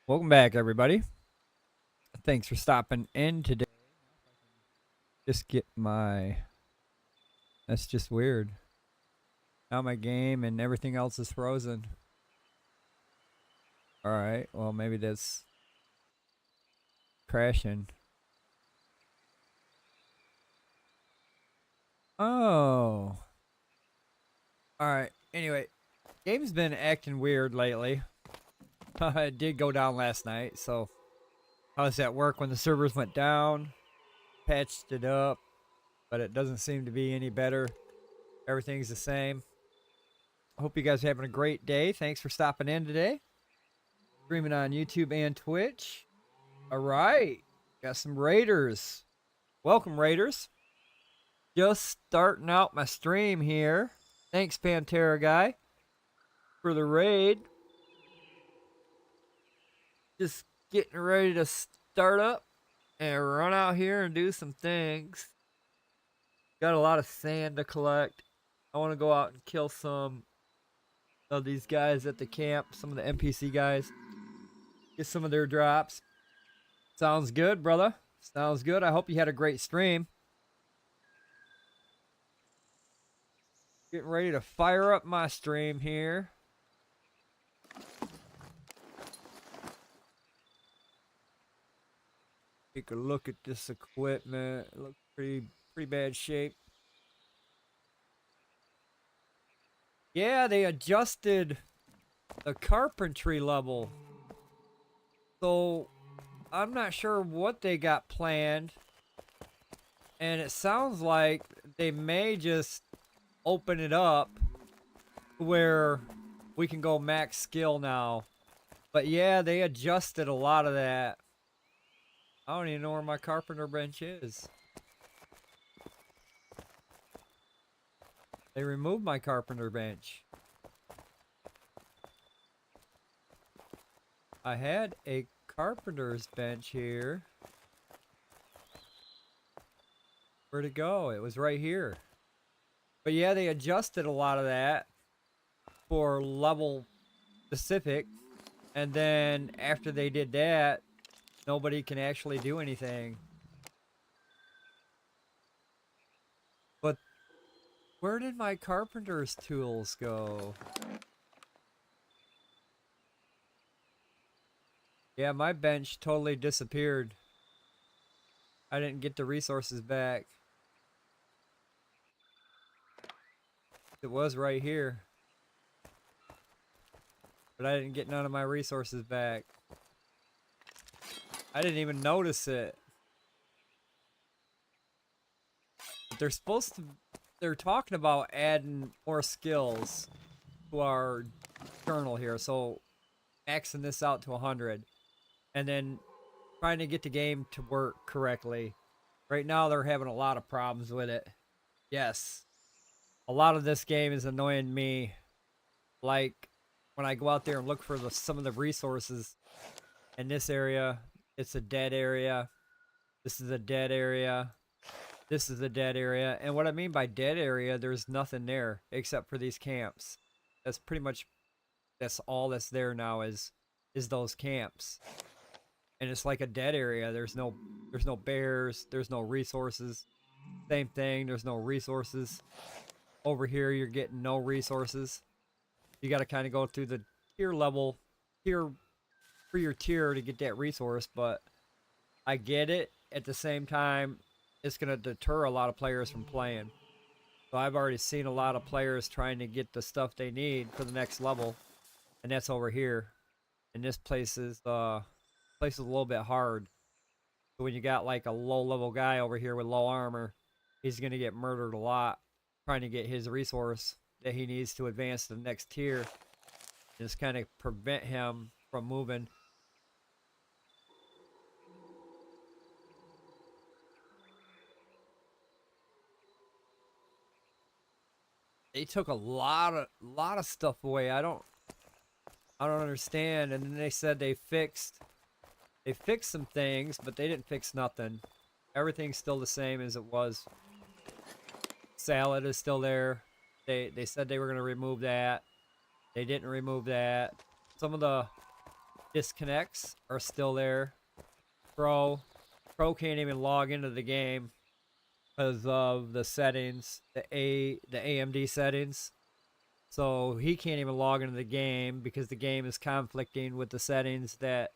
Welcome back, everybody. Thanks for stopping in today. Just get my. That's just weird. Now my game and everything else is frozen. All right. Well, maybe that's crashing. Oh. All right. Anyway, game's been acting weird lately. It did go down last night, so how does that work when the servers went down? Patched it up, but it doesn't seem to be any better. Everything's the same. I hope you guys are having a great day. Thanks for stopping in today. Streaming on YouTube and Twitch. All right. Got some Raiders. Welcome, Raiders. Just starting out my stream here. Thanks, Pantera Guy, for the raid. Just getting ready to start up and run out here and do some things. Got a lot of sand to collect. I want to go out and kill some of these guys at the camp, some of the NPC guys. Get some of their drops. Sounds good, brother. Sounds good. I hope you had a great stream. Getting ready to fire up my stream here. Take a look at this equipment. It looks pretty bad shape. Yeah, they adjusted the carpentry level. So I'm not sure what they got planned. And it sounds like they may just open it up where we can go max skill now. But yeah, they adjusted a lot of that. I don't even know where my carpenter bench is. They removed my carpenter bench. I had a carpenter's bench here. Where'd it go? It was right here. But yeah, they adjusted a lot of that for level specific. And then after they did that, nobody can actually do anything. But where did my carpenter's tools go? Yeah, my bench totally disappeared. I didn't get the resources back. It was right here. But I didn't get none of my resources back. I didn't even notice it. But they're talking about adding more skills to our journal here. So maxing this out to 100. And then trying to get the game to work correctly. Right now they're having a lot of problems with it. Yes. A lot of this game is annoying me. Like when I go out there and look for some of the resources in this area, it's a dead area. This is a dead area. This is a dead area. And what I mean by dead area, there's nothing there except for these camps. That's pretty much, that's all that's there now is those camps. And it's like a dead area. There's no bears, there's no resources. Same thing, there's no resources. Over here you're getting no resources. You got to kind of go through the tier for your tier to get that resource, but I get it. At the same time, it's going to deter a lot of players from playing. So I've already seen a lot of players trying to get the stuff they need for the next level, and that's over here. And this place is a little bit hard. So when you got like a low level guy over here with low armor, he's going to get murdered a lot trying to get his resource that he needs to advance to the next tier. Just kind of prevent him from moving. They took a lot of stuff away. I don't understand. And then they said they fixed some things, but they didn't fix nothing. Everything's still the same as it was. Salad is still there. They said they were going to remove that. They didn't remove that. Some of the disconnects are still there. Pro can't even log into the game because of the settings, the AMD settings. So he can't even log into the game because the game is conflicting with the settings that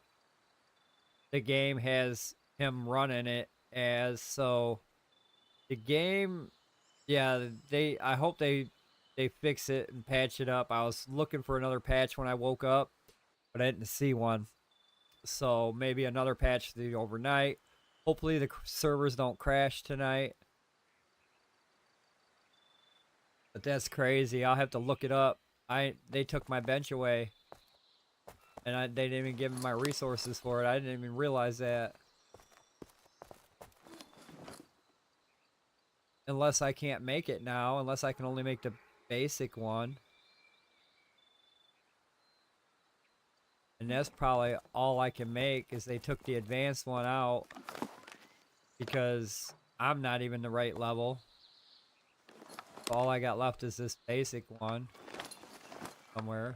the game has him running it as. So the game, yeah, I hope they fix it and patch it up. I was looking for another patch when I woke up, but I didn't see one. So maybe another patch the overnight. Hopefully the servers don't crash tonight. But that's crazy. I'll have to look it up. They took my bench away, and they didn't even give me my resources for it. I didn't even realize that. Unless I can't make it now, unless I can only make the basic one. And that's probably all I can make is they took the advanced one out because I'm not even the right level. All I got left is this basic one somewhere.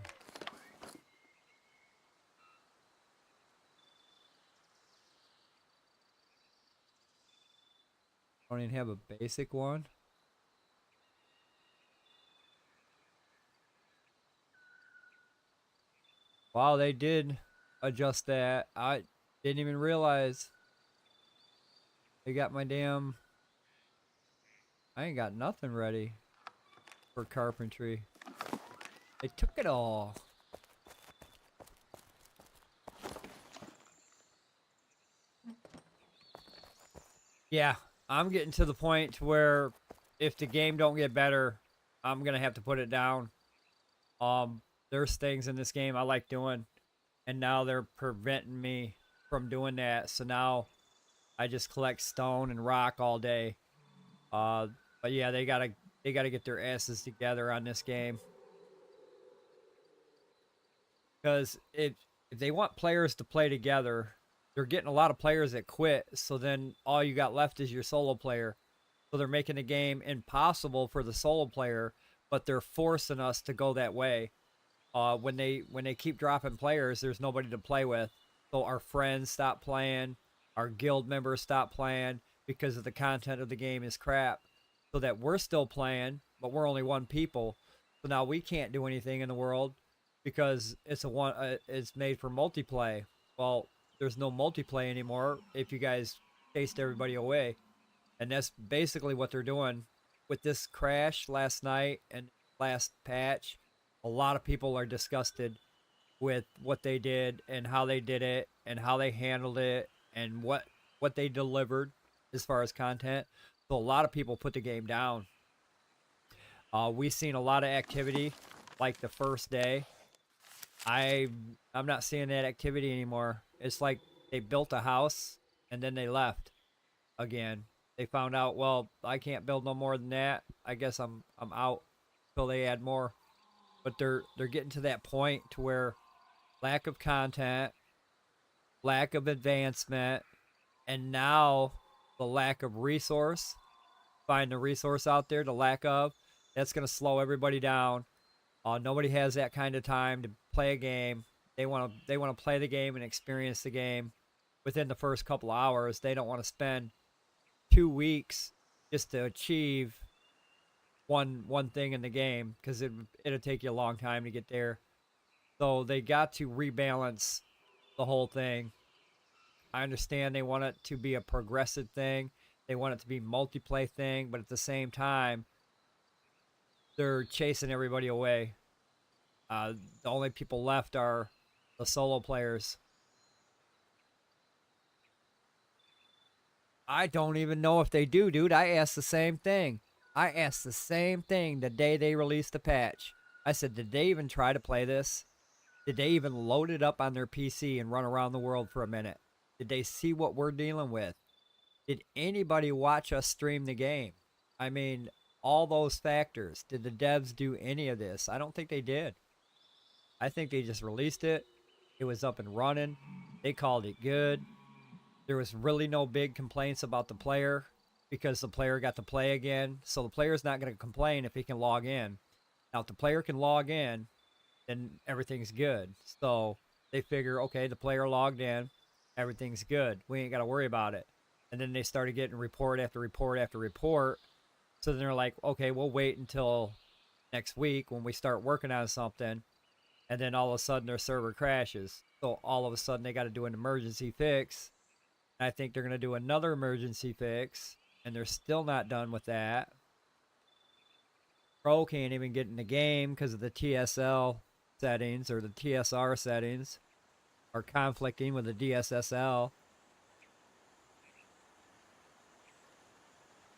I don't even have a basic one. Wow, they did adjust that. I didn't even realize they got my damn... I ain't got nothing ready for carpentry. They took it all. Yeah, I'm getting to the point to where if the game don't get better, I'm gonna have to put it down. There's things in this game I like doing, and now they're preventing me from doing that. So now I just collect stone and rock all day. But yeah, they gotta get their asses together on this game because if they want players to play together, they're getting a lot of players that quit. So then all you got left is your solo player. So they're making the game impossible for the solo player, but they're forcing us to go that way. When they keep dropping players, there's nobody to play with. So our friends stop playing, our guild members stop playing because of the content of the game is crap. So that we're still playing, but we're only one people. So now we can't do anything in the world because it's made for multiplayer. Well, there's no multiplayer anymore if you guys chased everybody away. And that's basically what they're doing with this crash last night and last patch. A lot of people are disgusted with what they did and how they did it and how they handled it and what they delivered as far as content. So a lot of people put the game down. We've seen a lot of activity like the first day. I'm not seeing that activity anymore. It's like they built a house and then they left again. They found out, well, I can't build no more than that. I guess I'm out till they add more. But they're getting to that point to where lack of content, lack of advancement, and now the lack of resource. Find the resource out there, the lack of, that's going to slow everybody down. Nobody has that kind of time to play a game. They want to play the game and experience the game within the first couple of hours. They don't want to spend 2 weeks just to achieve one thing in the game because it'll take you a long time to get there. So they got to rebalance the whole thing. I understand they want it to be a progressive thing. They want it to be multiplayer thing, but at the same time, they're chasing everybody away. The only people left are the solo players. I don't even know if they do, dude. I asked the same thing. I asked the same thing the day they released the patch. I said, did they even try to play this? Did they even load it up on their PC and run around the world for a minute? Did they see what we're dealing with? Did anybody watch us stream the game? I mean, all those factors. Did the devs do any of this? I don't think they did. I think they just released it. It was up and running. They called it good. There was really no big complaints about the player because the player got to play again. So the player's not going to complain if he can log in. Now, if the player can log in, then everything's good. So They figure, okay, the player logged in, everything's good. We ain't got to worry about it. And then they started getting report after report after report. So then they're like, okay, we'll wait until next week when we start working on something. And then all of a sudden their server crashes. So all of a sudden they got to do an emergency fix. I think they're going to do another emergency fix. And they're still not done with that. Pro can't even get in the game because of the TSL settings or the TSR settings are conflicting with the DSSL.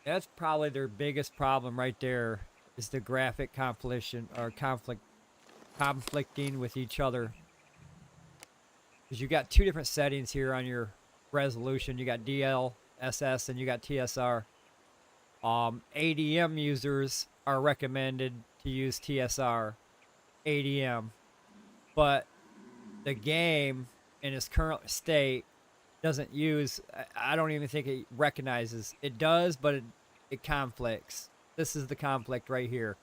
That's probably their biggest problem right there is the graphic conflicting with each other. Because you got two different settings here on your resolution. You got DLSS and you got TSR. ADM users are recommended to use TSR ADM, but the game in its current state doesn't use, I don't even think it recognizes. It does, but it conflicts. This is the conflict right here.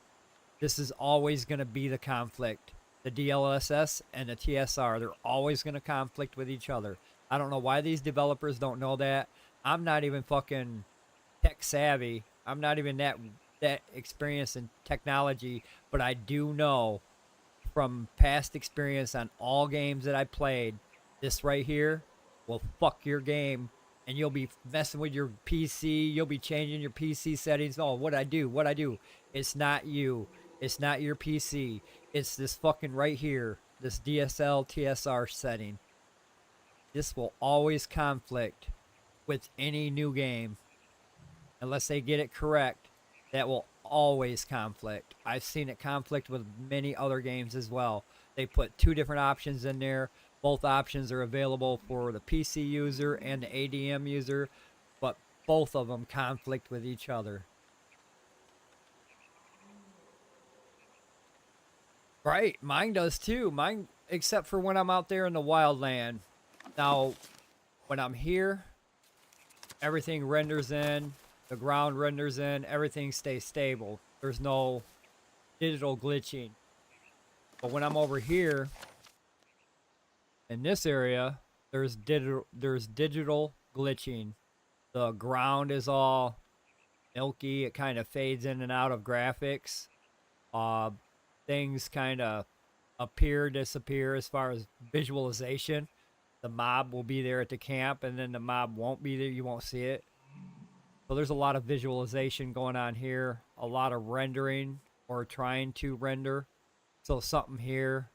This is always going to be the conflict. The DLSS and the TSR, they're always going to conflict with each other. I don't know why these developers don't know that. I'm not even fucking tech savvy. I'm not even that experienced in technology, but I do know from past experience on all games that I played, this right here will fuck your game and you'll be messing with your PC. You'll be changing your PC settings. Oh, what I do? It's not you. It's not your PC. It's this fucking right here, this DSL TSR setting. This will always conflict with any new game. Unless they get it correct, that will always conflict. I've seen it conflict with many other games as well. They put two different options in there. Both options are available for the PC user and the ADM user, but both of them conflict with each other. Right, mine does too. Mine, except for when I'm out there in the wildland. Now, when I'm here, everything renders in, the ground renders in, everything stays stable. There's no digital glitching. But when I'm over here, in this area, there's digital glitching. The ground is all milky. It kind of fades in and out of graphics. Things kind of appear, disappear as far as visualization. The mob will be there at the camp, and then the mob won't be there. You won't see it. So there's a lot of visualization going on here. A lot of rendering or trying to render. So something here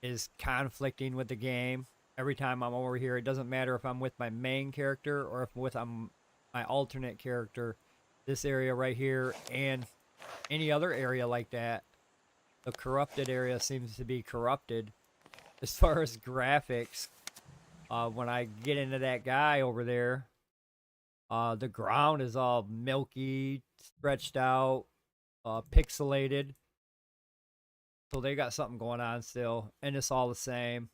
is conflicting with the game. Every time I'm over here, it doesn't matter if I'm with my main character or if with my alternate character. This area right here and any other area like that. The corrupted area seems to be corrupted. As far as graphics, when I get into that guy over there, the ground is all milky, stretched out, pixelated. So they got something going on still, and it's all the same.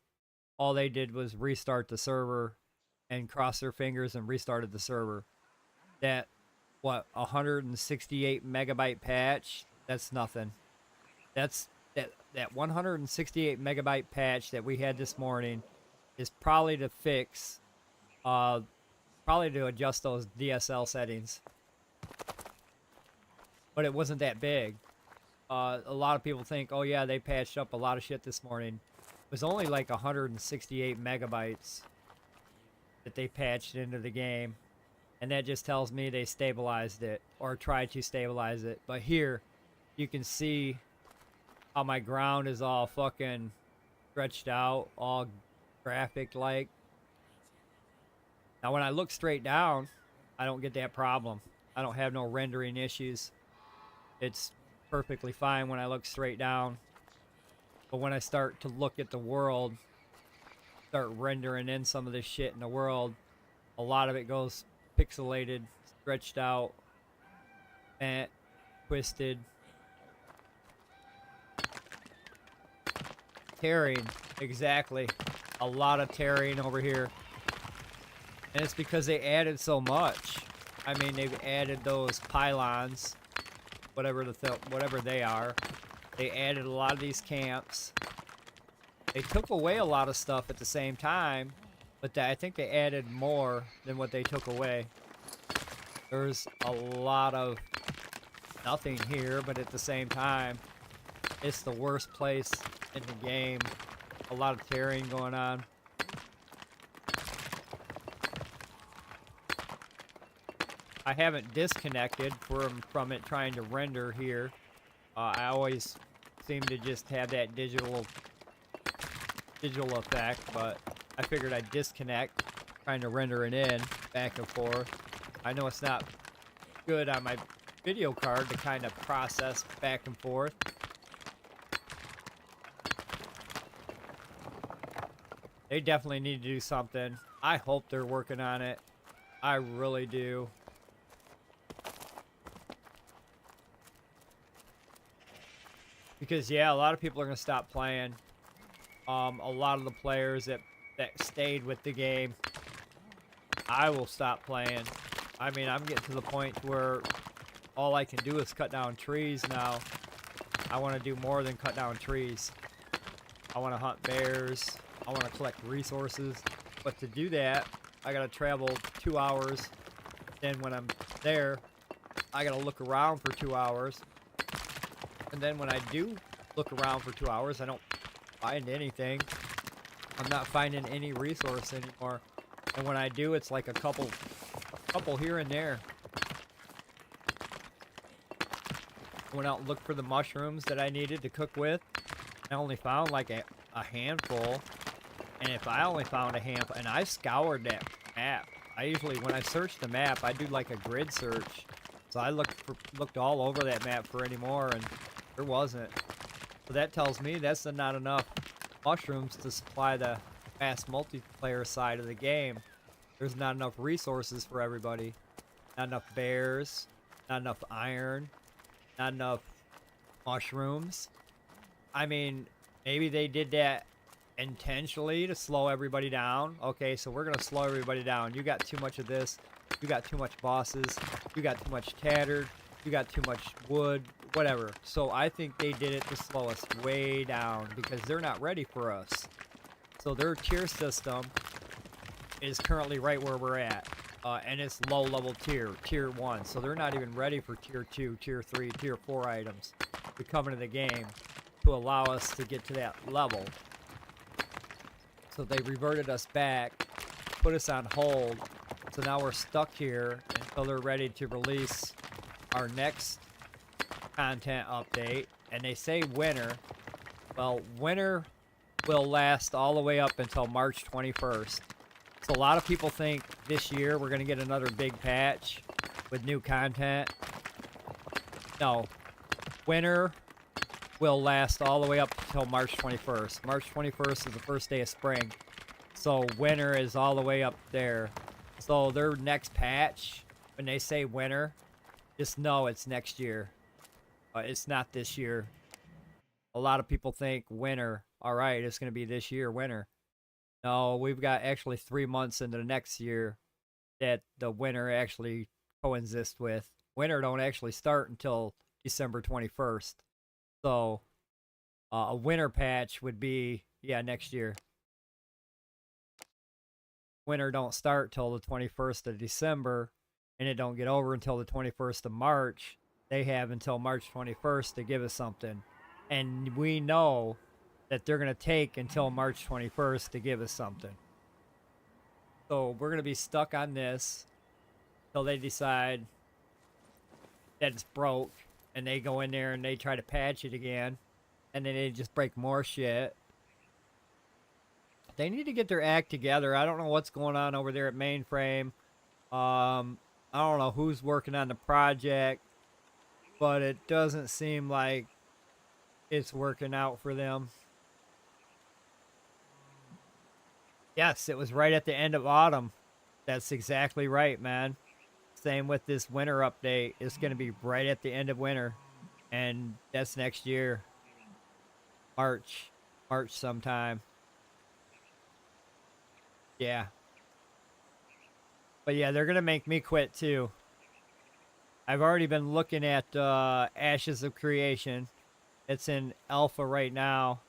All they did was restart the server and cross their fingers and restarted the server. That, 168 megabyte patch? That's nothing. That 168 megabyte patch that we had this morning is probably to fix, probably to adjust those DSL settings. But it wasn't that big. A lot of people think, oh yeah, they patched up a lot of shit this morning. It was only like 168 megabytes that they patched into the game. And that just tells me they stabilized it or tried to stabilize it. But here, you can see how my ground is all fucking stretched out, all graphic-like. Now, when I look straight down, I don't get that problem. I don't have no rendering issues. It's perfectly fine when I look straight down. But when I start to look at the world, start rendering in some of this shit in the world, a lot of it goes pixelated, stretched out, bent, twisted. Tearing, exactly. A lot of tearing over here. And it's because they added so much. I mean, they've added those pylons, whatever they are. They added a lot of these camps. They took away a lot of stuff at the same time, but I think they added more than what they took away. There's a lot of nothing here, but at the same time, it's the worst place in the game. A lot of tearing going on. I haven't disconnected from it trying to render here. I always seem to just have that digital effect, but I figured I'd disconnect, trying to render it in back and forth. I know it's not good on my video card to kind of process back and forth. They definitely need to do something. I hope they're working on it. I really do. Because, yeah, a lot of people are going to stop playing. A lot of the players that stayed with the game, I will stop playing. I mean, I'm getting to the point where all I can do is cut down trees now. I want to do more than cut down trees. I want to hunt bears. I want to collect resources. But to do that, I got to travel 2 hours. Then when I'm there, I got to look around for 2 hours. And then when I do look around for 2 hours, I don't find anything. I'm not finding any resource anymore. And when I do, it's like a couple here and there. I went out and looked for the mushrooms that I needed to cook with. I only found like a handful. And if I only found a handful, and I scoured that map. I usually, when I search the map, I do like a grid search. So I looked all over that map for any more, and there wasn't. So that tells me that's not enough mushrooms to supply the fast multiplayer side of the game. There's not enough resources for everybody. Not enough bears, not enough iron, not enough mushrooms. I mean, maybe they did that intentionally to slow everybody down. Okay, so we're gonna slow everybody down. You got too much of this. You got too much bosses. You got too much tattered. You got too much wood. Whatever. So I think they did it to slow us way down because they're not ready for us. So their tier system is currently right where we're at. And it's low level tier 1. So they're not even ready for tier 2, tier 3, tier 4 items to come into the game to allow us to get to that level. So they reverted us back, put us on hold. So now we're stuck here until they're ready to release our next content update. And they say winter. Well, winter will last all the way up until March 21st. So a lot of people think this year we're going to get another big patch with new content. No. Winter will last all the way up until March 21st. March 21st is the first day of spring. So winter is all the way up there. So their next patch, when they say winter, just know it's next year. It's not this year. A lot of people think winter. All right, it's going to be this year, winter. No, we've got actually 3 months into the next year that the winter actually coexists with. Winter don't actually start until December 21st. So a winter patch would be, yeah, next year. Winter don't start till the 21st of December, and it don't get over until the 21st of March. They have until March 21st to give us something. And we know that they're going to take until March 21st to give us something. So we're going to be stuck on this till they decide that it's broke, and they go in there and they try to patch it again, and then they just break more shit. They need to get their act together. I don't know what's going on over there at Mainframe. I don't know who's working on the project, but it doesn't seem like it's working out for them. Yes, it was right at the end of autumn. That's exactly right, man. Same with this winter update. It's going to be right at the end of winter. And that's next year. March sometime. Yeah. But yeah, they're going to make me quit too. I've already been looking at Ashes of Creation. It's in alpha right now.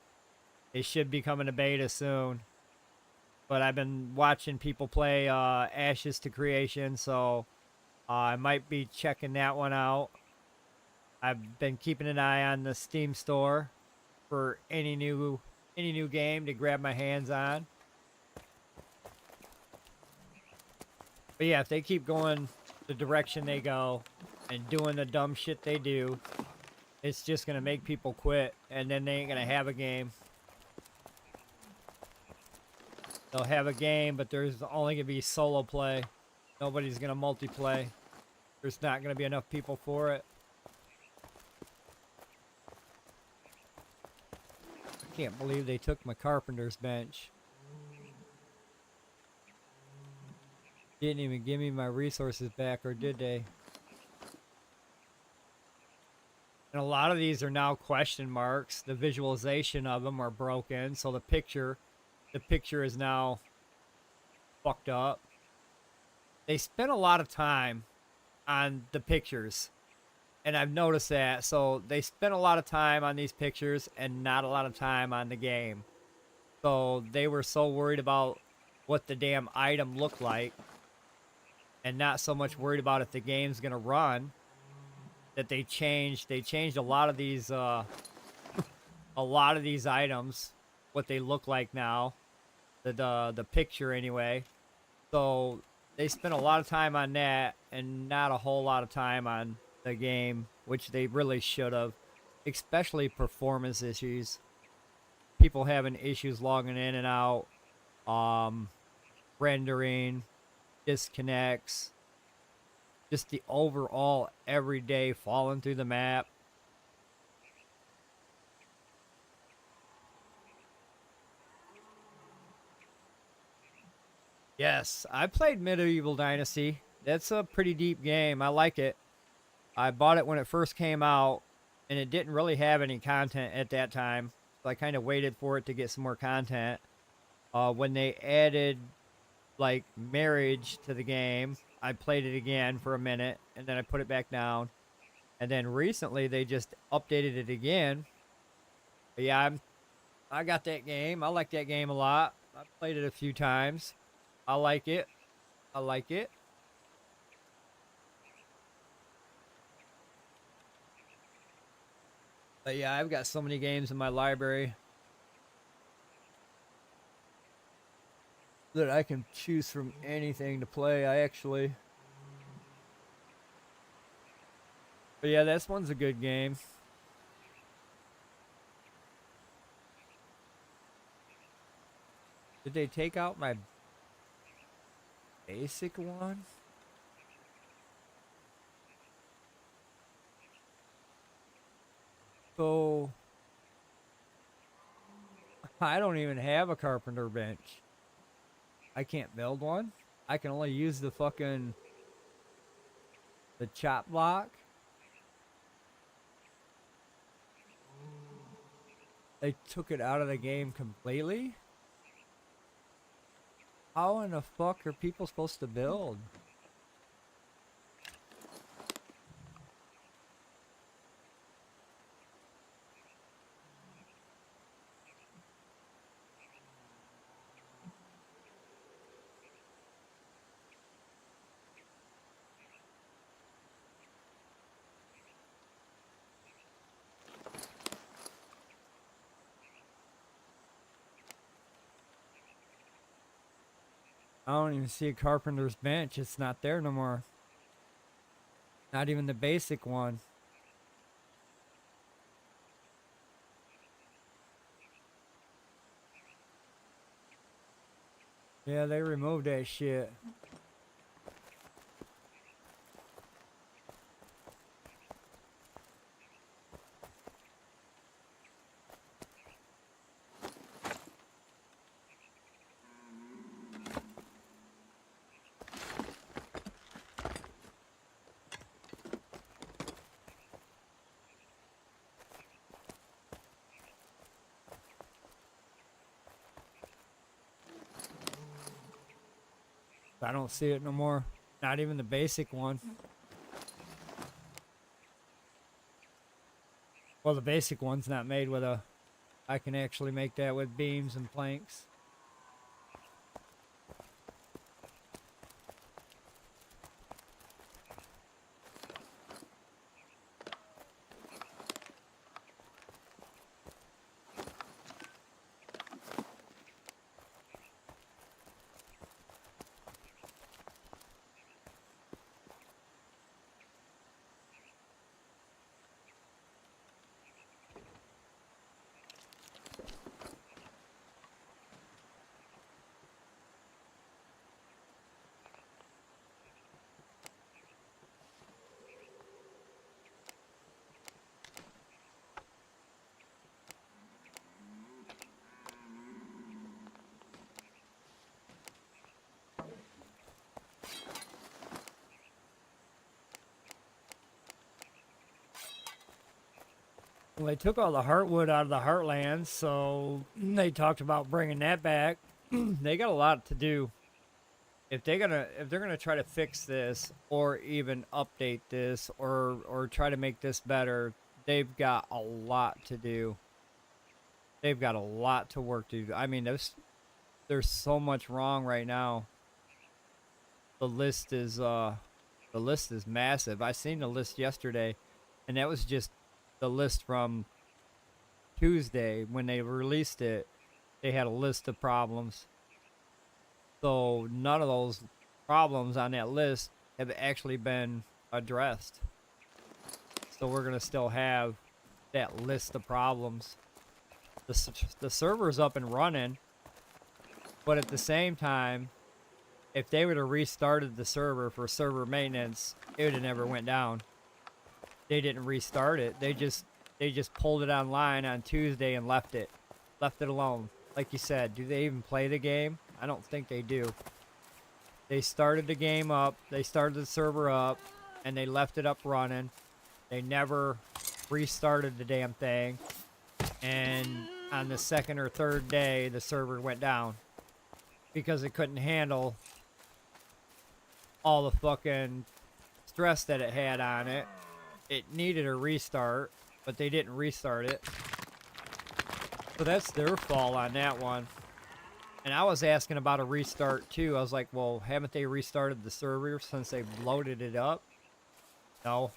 It should be coming to beta soon. But I've been watching people play Ashes to Creation, so I might be checking that one out. I've been keeping an eye on the Steam store for any new game to grab my hands on. But yeah, if they keep going the direction they go and doing the dumb shit they do, it's just gonna make people quit, and then they ain't gonna have a game. They'll have a game, but there's only gonna be solo play. Nobody's gonna multiplay. There's not gonna be enough people for it. I can't believe they took my carpenter's bench. Didn't even give me my resources back, or did they? And a lot of these are now question marks. The visualization of them are broken, so the picture is now fucked up. They spent a lot of time on the pictures, and I've noticed that. So they spent a lot of time on these pictures and not a lot of time on the game. So they were so worried about what the damn item looked like and not so much worried about if the game's gonna run, that they changed a lot of these items, what they look like now, the picture anyway. So they spent a lot of time on that and not a whole lot of time on the game, which they really should have, especially performance issues. People having issues logging in and out, rendering, disconnects, just the overall everyday falling through the map. Yes, I played Medieval Dynasty. That's a pretty deep game. I like it. I bought it when it first came out, and it didn't really have any content at that time. So I kind of waited for it to get some more content. When they added, like, marriage to the game, I played it again for a minute, and then I put it back down. And then recently, they just updated it again. But yeah, I got that game. I like that game a lot. I played it a few times. I like it. I like it. But yeah, I've got so many games in my library that I can choose from anything to play. But yeah, this one's a good game. Did they take out my basic one? So I don't even have a carpenter bench. I can't build one. I can only use the chop block. They took it out of the game completely? How in the fuck are people supposed to build? I don't even see a carpenter's bench. It's not there no more. Not even the basic one. Yeah, they removed that shit. I don't see it no more. Not even the basic one. Well, the basic one's not made with a I can actually make that with beams and planks. Well, they took all the heartwood out of the heartlands, so they talked about bringing that back. They got a lot to do. If they're gonna try to fix this or even update this or try to make this better, they've got a lot to do. They've got a lot to work to do. I mean, there's so much wrong right now. The list is massive. I seen the list yesterday, and that was just the list from Tuesday when they released it. They had a list of problems. So none of those problems on that list have actually been addressed. So we're going to still have that list of problems. The server's up and running, but at the same time, if they would have restarted the server for server maintenance, it would have never went down. They didn't restart it. They just pulled it online on Tuesday and left it alone. Like you said, do they even play the game? I don't think they do. They started the game up, they started the server up, and they left it up running. They never restarted the damn thing. And on the second or third day, the server went down because it couldn't handle all the fucking stress that it had on it. It needed a restart, but they didn't restart it. So that's their fault on that one. And I was asking about a restart too. I was like, well, haven't they restarted the server since they loaded it up? No.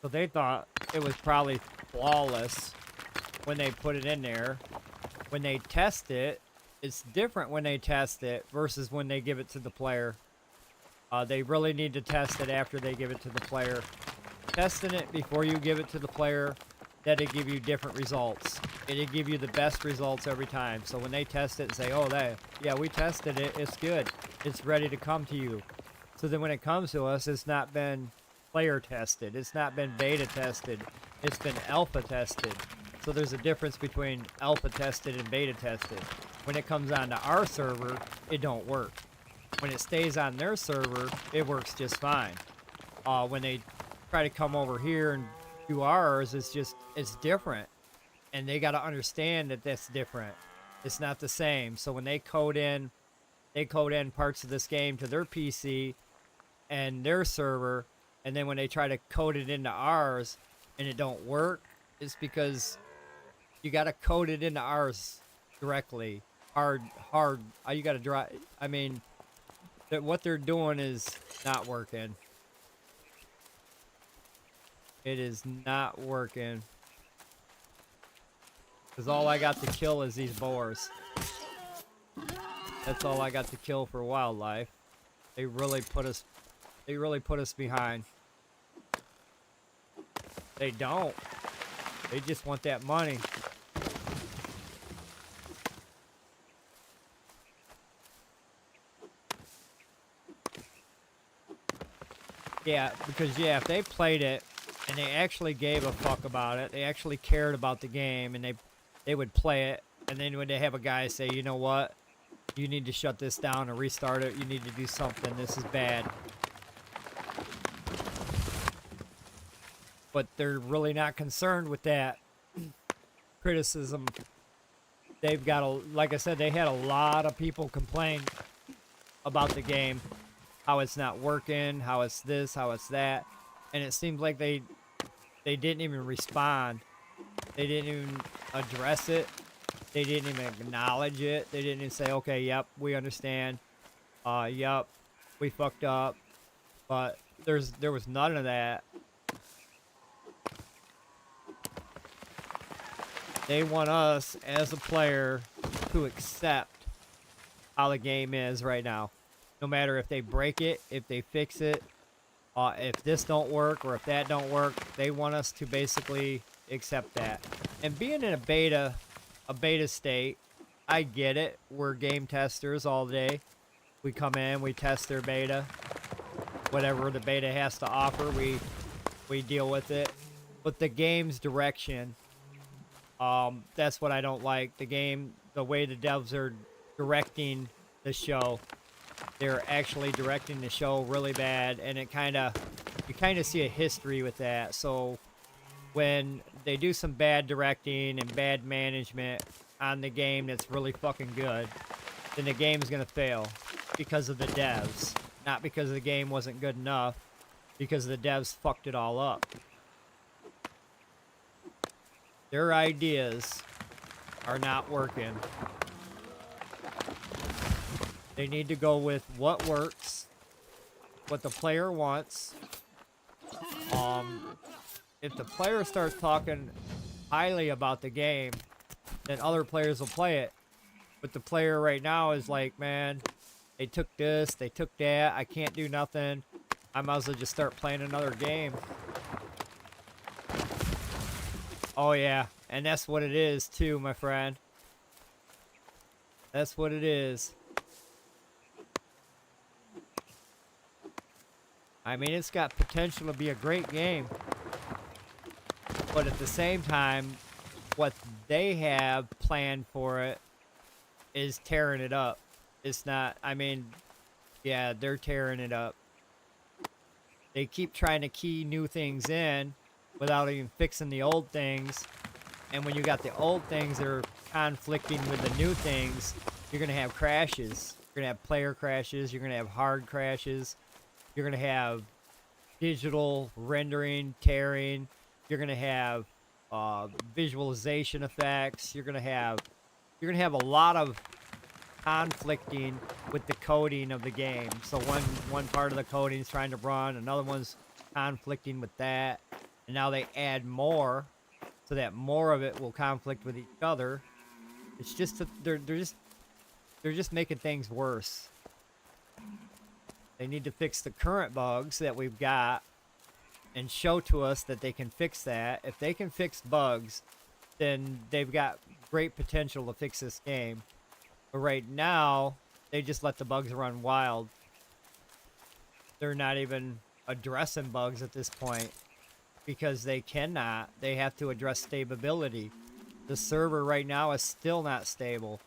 So they thought it was probably flawless when they put it in there. When they test it, it's different when they test it versus when they give it to the player. They really need to test it after they give it to the player. Testing it before you give it to the player, that'll give you different results. It'll give you the best results every time. So when they test it and say, oh, yeah, we tested it, it's good. It's ready to come to you. So then when it comes to us, it's not been player tested. It's not been beta tested. It's been alpha tested. So there's a difference between alpha tested and beta tested. When it comes onto our server, it don't work. When it stays on their server, it works just fine. When they try to come over here and do ours, it's different. And they got to understand that that's different. It's not the same. So when they code in parts of this game to their PC and their server, and then when they try to code it into ours and it don't work, it's because you got to code it into ours directly. Hard. You got to drive. I mean, what they're doing is not working. It is not working. Because all I got to kill is these boars. That's all I got to kill for wildlife. They really put us behind. They don't. They just want that money. Yeah, because if they played it and they actually gave a fuck about it, they actually cared about the game, and they would play it, and then when they have a guy say, you know what, you need to shut this down and restart it, you need to do something, this is bad. But they're really not concerned with that criticism. They've got like I said, they had a lot of people complain about the game. How it's not working, how it's this, how it's that. and it seems like they didn't even respond. They didn't even address it. They didn't even acknowledge it. They didn't even say, okay, yep, we understand. Yep, we fucked up. But there was none of that. They want us as a player to accept how the game is right now. No matter if they break it, if they fix it, if this don't work or if that don't work, they want us to basically accept that. And being in a beta state, I get it. We're game testers all day. We come in, we test their beta. Whatever the beta has to offer, we deal with it. But the game's direction, that's what I don't like. The way the devs are directing the show, they're actually directing the show really bad, and you kind of see a history with that. So when they do some bad directing and bad management on the game that's really fucking good, then the game's gonna fail because of the devs, not because the game wasn't good enough, because the devs fucked it all up. Their ideas are not working. They need to go with what works, what the player wants. If the player starts talking highly about the game, then other players will play it. But the player right now is like, man, they took this, they took that, I can't do nothing. I might as well just start playing another game. Oh yeah, and that's what it is too, my friend. That's what it is. I mean, it's got potential to be a great game. But at the same time, what they have planned for it is tearing it up. It's not, I mean, yeah, they're tearing it up. They keep trying to key new things in without even fixing the old things. And when you got the old things that are conflicting with the new things, you're going to have crashes. You're going to have player crashes. You're going to have hard crashes. You're going to have digital rendering, tearing. You're going to have visualization effects. You're going to have a lot of conflicting with the coding of the game. So one part of the coding is trying to run, another one's conflicting with that, and now they add more, so that more of it will conflict with each other. It's just they're just making things worse. They need to fix the current bugs that we've got and show to us that they can fix that. If they can fix bugs, then they've got great potential to fix this game. But right now, they just let the bugs run wild. They're not even addressing bugs at this point because they cannot. They have to address stability. The server right now is still not stable.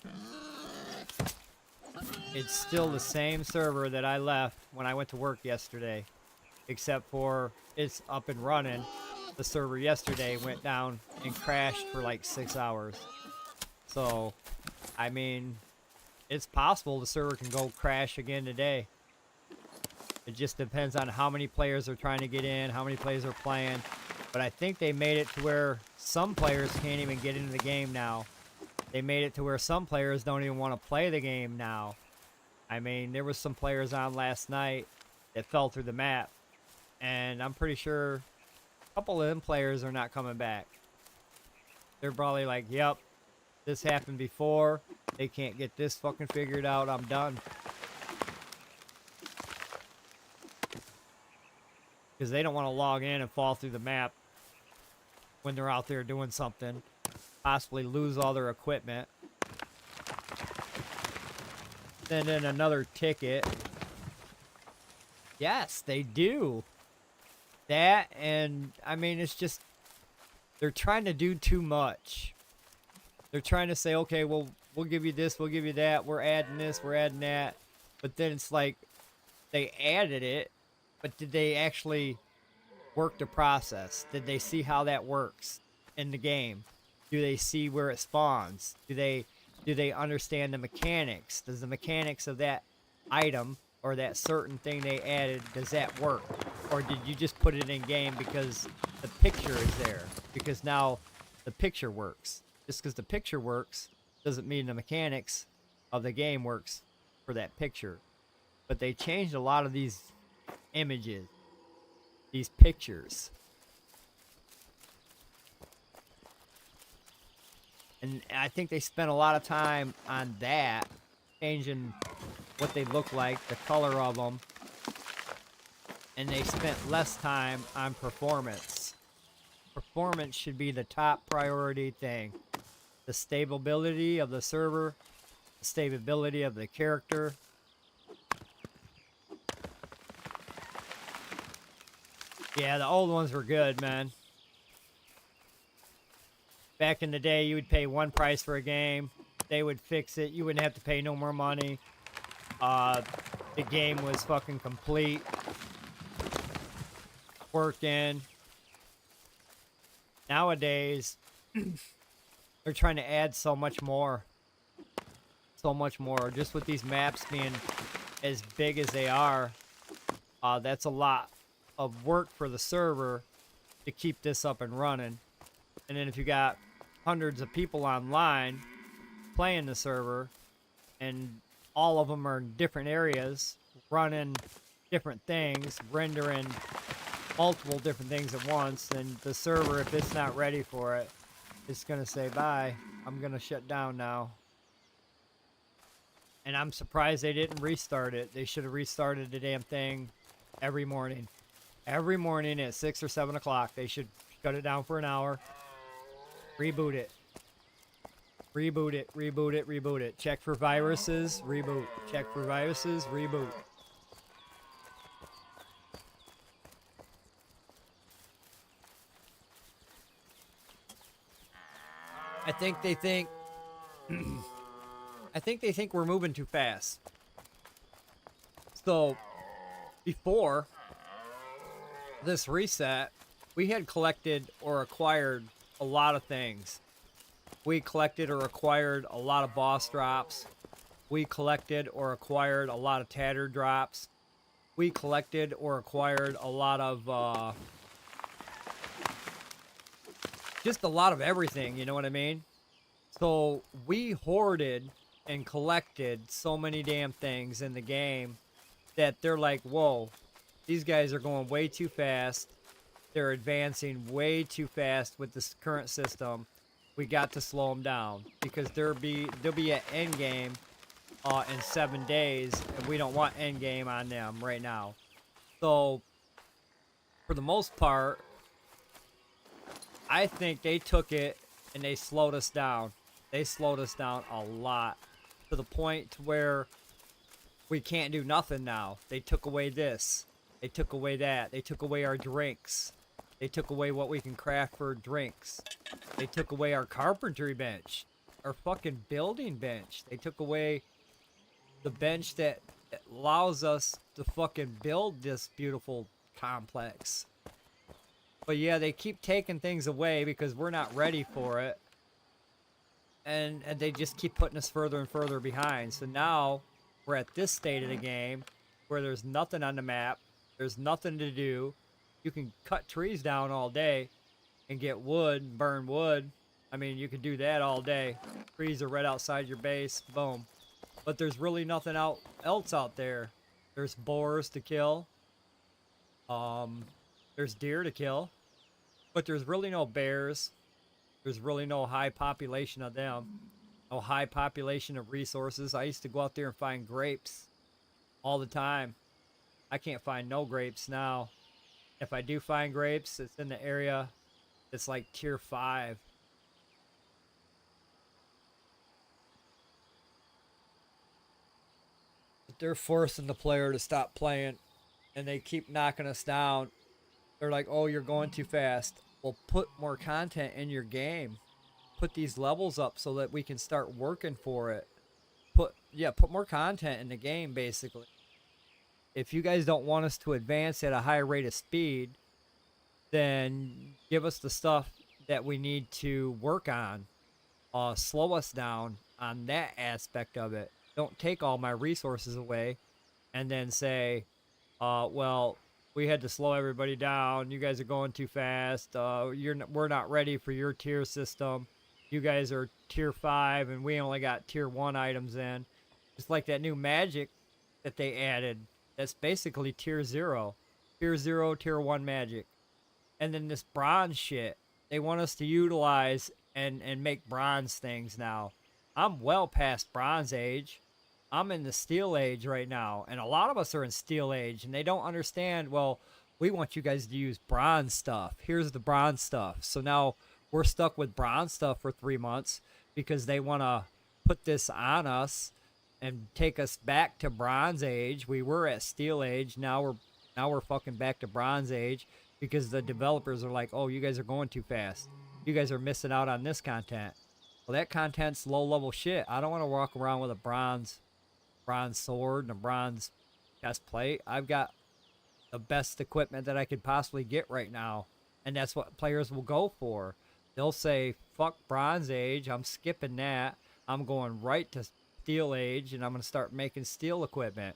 It's still the same server that I left when I went to work yesterday, except for it's up and running. The server yesterday went down and crashed for like 6 hours. So, I mean, it's possible the server can go crash again today. It just depends on how many players are trying to get in, how many players are playing. But I think they made it to where some players can't even get into the game now. They made it to where some players don't even want to play the game now. I mean, there was some players on last night that fell through the map. And I'm pretty sure a couple of them players are not coming back. They're probably like, yep, this happened before. They can't get this fucking figured out. I'm done. Because they don't want to log in and fall through the map when they're out there doing something. Possibly lose all their equipment. Send in another ticket. Yes, they do. That, and I mean, it's just, they're trying to do too much. They're trying to say, okay, well, we'll give you this, we'll give you that, we're adding this, we're adding that. But then it's like, they added it, but did they actually work the process? Did they see how that works in the game? Do they see where it spawns? Do they understand the mechanics? Does the mechanics of that item or that certain thing they added, does that work? Or did you just put it in game because the picture is there? Because now the picture works. Just because the picture works doesn't mean the mechanics of the game works for that picture. But they changed a lot of these images, these pictures. And I think they spent a lot of time on that, changing what they look like, the color of them. And they spent less time on performance. Performance should be the top priority thing. The stability of the server, the stability of the character. Yeah, the old ones were good, man. Back in the day, you would pay one price for a game. They would fix it. You wouldn't have to pay no more money. The game was fucking complete. Working. Nowadays, they're trying to add so much more. So much more. Just with these maps being as big as they are, that's a lot of work for the server to keep this up and running. And then if you got hundreds of people online playing the server, and all of them are in different areas, running different things, rendering multiple different things at once, then the server, if it's not ready for it, it's going to say, bye, I'm going to shut down now. And I'm surprised they didn't restart it. They should have restarted the damn thing every morning. Every morning at 6 or 7 o'clock, they should shut it down for an hour. Reboot it. Reboot it, reboot it, reboot it. Check for viruses, reboot. Check for viruses, reboot. I think they think we're moving too fast. So before this reset, we had collected or acquired a lot of things. We collected or acquired a lot of boss drops. We collected or acquired a lot of tattered drops. We collected or acquired a lot of just a lot of everything, you know what I mean? So we hoarded and collected so many damn things in the game that they're like, whoa, these guys are going way too fast. They're advancing way too fast with this current system. We got to slow them down because there'll be an end game in 7 days, and we don't want end game on them right now. So for the most part, I think they took it and they slowed us down. They slowed us down a lot to the point to where we can't do nothing now. They took away this. They took away that. They took away our drinks. They took away what we can craft for drinks. They took away our carpentry bench. Our fucking building bench. They took away the bench that allows us to fucking build this beautiful complex. But yeah, they keep taking things away because we're not ready for it. And they just keep putting us further and further behind. So now we're at this state of the game where there's nothing on the map. There's nothing to do. You can cut trees down all day and get wood and burn wood. I mean, you can do that all day. Trees are right outside your base. Boom. But there's really nothing else out there. There's boars to kill. There's deer to kill. But there's really no bears. There's really no high population of them. No high population of resources. I used to go out there and find grapes all the time. I can't find no grapes now. If I do find grapes, it's in the area that's like tier 5. But they're forcing the player to stop playing, and they keep knocking us down. They're like, oh, you're going too fast. Well, put more content in your game. Put these levels up so that we can start working for it. Put more content in the game, basically. If you guys don't want us to advance at a high rate of speed, then give us the stuff that we need to work on. Slow us down on that aspect of it. Don't take all my resources away and then say, well, we had to slow everybody down. You guys are going too fast. We're not ready for your tier system. You guys are tier 5, and we only got tier 1 items in. Just like that new magic that they added. That's basically tier 0. Tier 0, tier 1 magic. And then this bronze shit, they want us to utilize and make bronze things now. I'm well past bronze age. I'm in the steel age right now, and a lot of us are in steel age, and they don't understand. Well, we want you guys to use bronze stuff. Here's the bronze stuff. So now we're stuck with bronze stuff for 3 months because they want to put this on us and take us back to bronze age. We were at steel age. Now we're fucking back to bronze age because the developers are like, oh, you guys are going too fast. You guys are missing out on this content. Well, that content's low level shit. I don't want to walk around with a bronze sword and a bronze chest plate. I've got the best equipment that I could possibly get right now, and that's what players will go for. They'll say, fuck bronze age, I'm skipping that. I'm going right to steel age, and I'm going to start making steel equipment.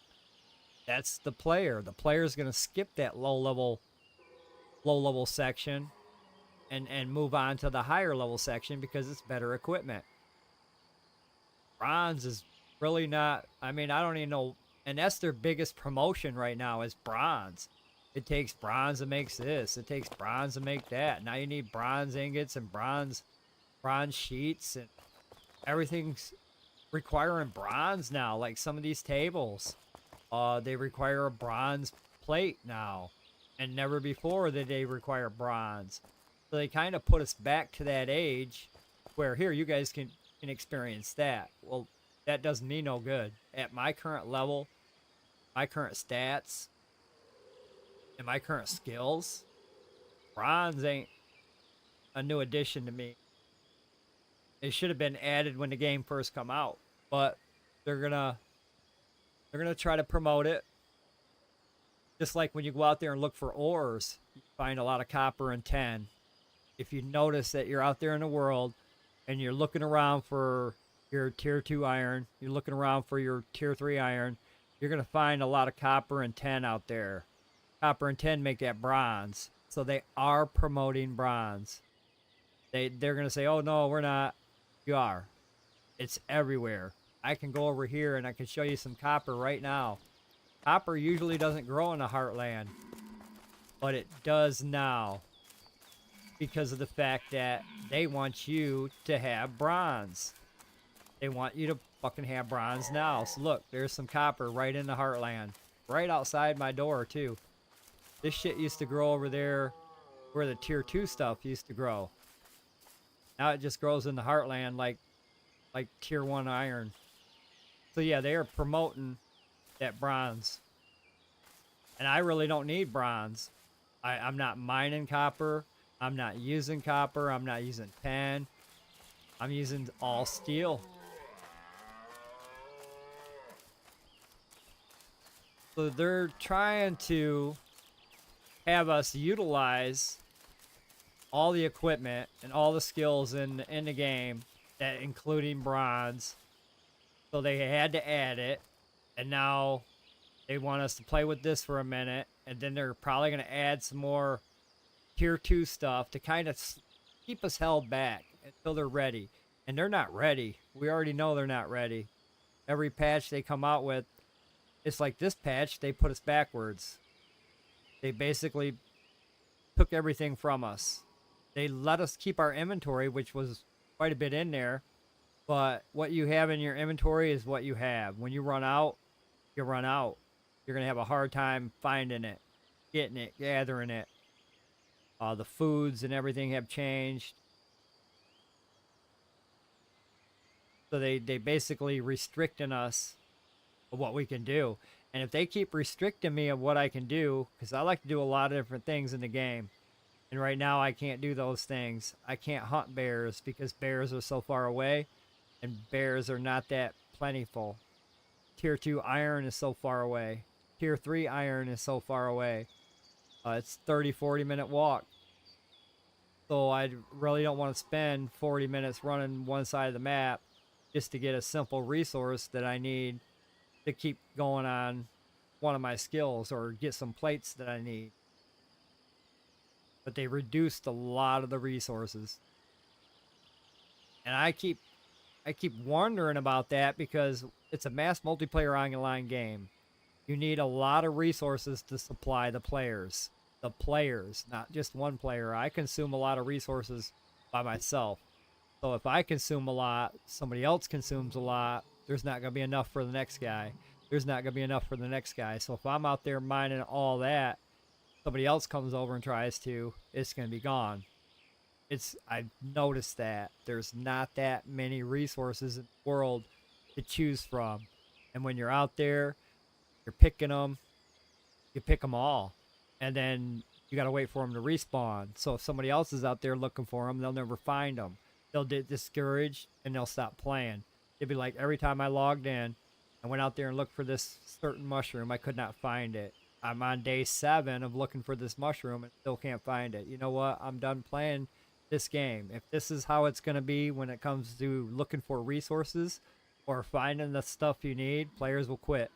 That's the player. The player's going to skip that low level section and move on to the higher level section because it's better equipment. Bronze is really not, I mean, I don't even know, and that's their biggest promotion right now is bronze. It takes bronze to make this. It takes bronze to make that. Now you need bronze ingots and bronze sheets, and everything's requiring bronze now. Like some of these tables, they require a bronze plate now, and never before did they require bronze. So they kind of put us back to that age where here you guys can experience that. Well, that does me no good. At my current level, my current stats, and my current skills, bronze ain't a new addition to me. It should have been added when the game first come out, but they're gonna try to promote it. Just like when you go out there and look for ores, you find a lot of copper and tin. If you notice that you're out there in the world and you're looking around for your tier 2 iron, you're looking around for your tier 3 iron, you're going to find a lot of copper and tin out there. Copper and tin make that bronze. So they are promoting bronze. They're going to say, oh no, we're not. You are. It's everywhere. I can go over here and I can show you some copper right now. Copper usually doesn't grow in the heartland, but it does now because of the fact that they want you to have bronze. They want you to fucking have bronze now. So look, there's some copper right in the heartland. Right outside my door, too. This shit used to grow over there where the tier 2 stuff used to grow. Now it just grows in the heartland like tier 1 iron. So yeah, they are promoting that bronze. And I really don't need bronze. I'm not mining copper. I'm not using copper. I'm not using tin. I'm using all steel. So they're trying to have us utilize all the equipment and all the skills in the game, that including bronze. So they had to add it, and now they want us to play with this for a minute, and then they're probably going to add some more tier 2 stuff to kind of keep us held back until they're ready. And they're not ready. We already know they're not ready. Every patch they come out with, it's like this patch, they put us backwards. They basically took everything from us. They let us keep our inventory, which was quite a bit in there. But what you have in your inventory is what you have. When you run out, you run out. You're going to have a hard time finding it, getting it, gathering it. The foods and everything have changed. So they basically restricting us of what we can do. And if they keep restricting me of what I can do, because I like to do a lot of different things in the game. And right now I can't do those things. I can't hunt bears because bears are so far away. And bears are not that plentiful. Tier 2 iron is so far away. Tier 3 iron is so far away. It's 30-40 minute walk. So I really don't want to spend 40 minutes running one side of the map just to get a simple resource that I need to keep going on one of my skills or get some plates that I need. But they reduced a lot of the resources. And I keep wondering about that because it's a mass multiplayer online game. You need a lot of resources to supply the players. The players, not just one player. I consume a lot of resources by myself. So if I consume a lot, somebody else consumes a lot, there's not going to be enough for the next guy. There's not going to be enough for the next guy. So if I'm out there mining all that, somebody else comes over and tries to, it's going to be gone. I've noticed that there's not that many resources in the world to choose from. And when you're out there, you're picking them, you pick them all. And then you got to wait for them to respawn. So if somebody else is out there looking for them, they'll never find them. They'll get discouraged and they'll stop playing. It'd be like every time I logged in, I went out there and looked for this certain mushroom. I could not find it. I'm on day 7 of looking for this mushroom and still can't find it. You know what? I'm done playing this game. If this is how it's going to be when it comes to looking for resources or finding the stuff you need, players will quit.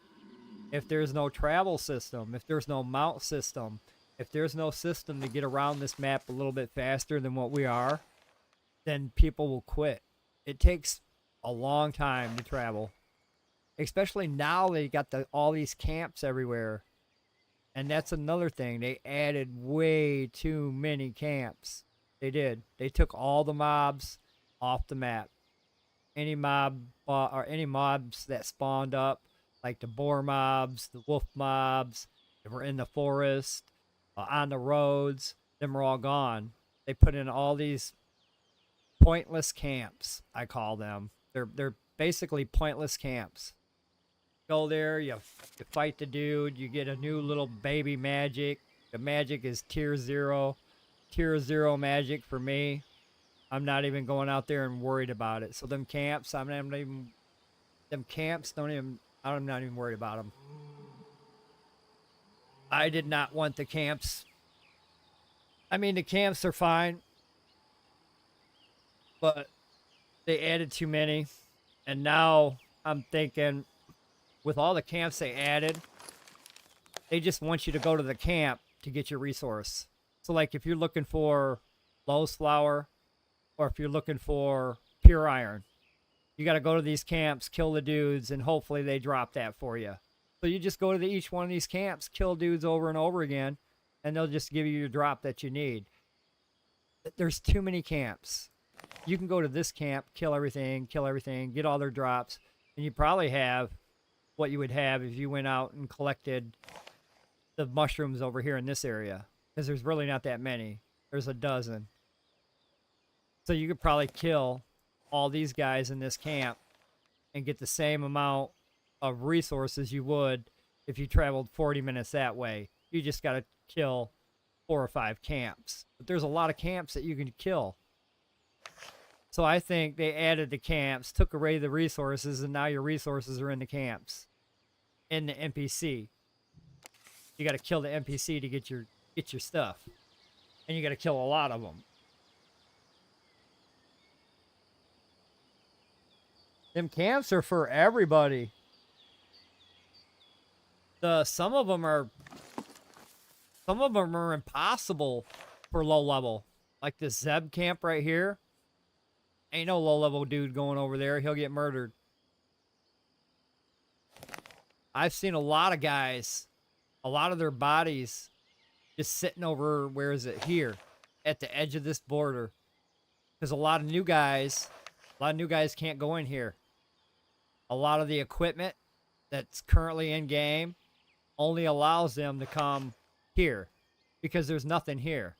If there's no travel system, if there's no mount system, if there's no system to get around this map a little bit faster than what we are, then people will quit. It takes a long time to travel. Especially now they got all these camps everywhere. And that's another thing. They added way too many camps. They did. They took all the mobs off the map. Any mob or any mobs that spawned up, like the boar mobs, the wolf mobs, that were in the forest, on the roads, them are all gone. They put in all these pointless camps, I call them. They're basically pointless camps. Go there, you fight the dude, you get a new little baby magic. The magic is tier 0. Tier 0 magic for me. I'm not even going out there and worried about it. So them camps, I'm not even worried about them. I did not want the camps. I mean, the camps are fine, but they added too many. And now I'm thinking, with all the camps they added, they just want you to go to the camp to get your resource. So like if you're looking for Lowe's flour, or if you're looking for pure iron, you got to go to these camps, kill the dudes, and hopefully they drop that for you. So you just go to each one of these camps, kill dudes over and over again, and they'll just give you your drop that you need. There's too many camps. You can go to this camp, kill everything, get all their drops, and you probably have what you would have if you went out and collected the mushrooms over here in this area. Because there's really not that many. There's a dozen. So you could probably kill all these guys in this camp and get the same amount of resources you would if you traveled 40 minutes that way. You just got to kill 4 or 5 camps. But there's a lot of camps that you can kill. So I think they added the camps, took away the resources, and now your resources are in the camps, in the NPC. You got to kill the NPC to get your stuff, and you got to kill a lot of them. Them camps are for everybody. Some of them are impossible for low level. Like this Zeb camp right here. Ain't no low level dude going over there. He'll get murdered. I've seen a lot of guys, a lot of their bodies just sitting over, where is it? Here, at the edge of this border. Because a lot of new guys can't go in here. A lot of the equipment that's currently in game only allows them to come here because there's nothing here.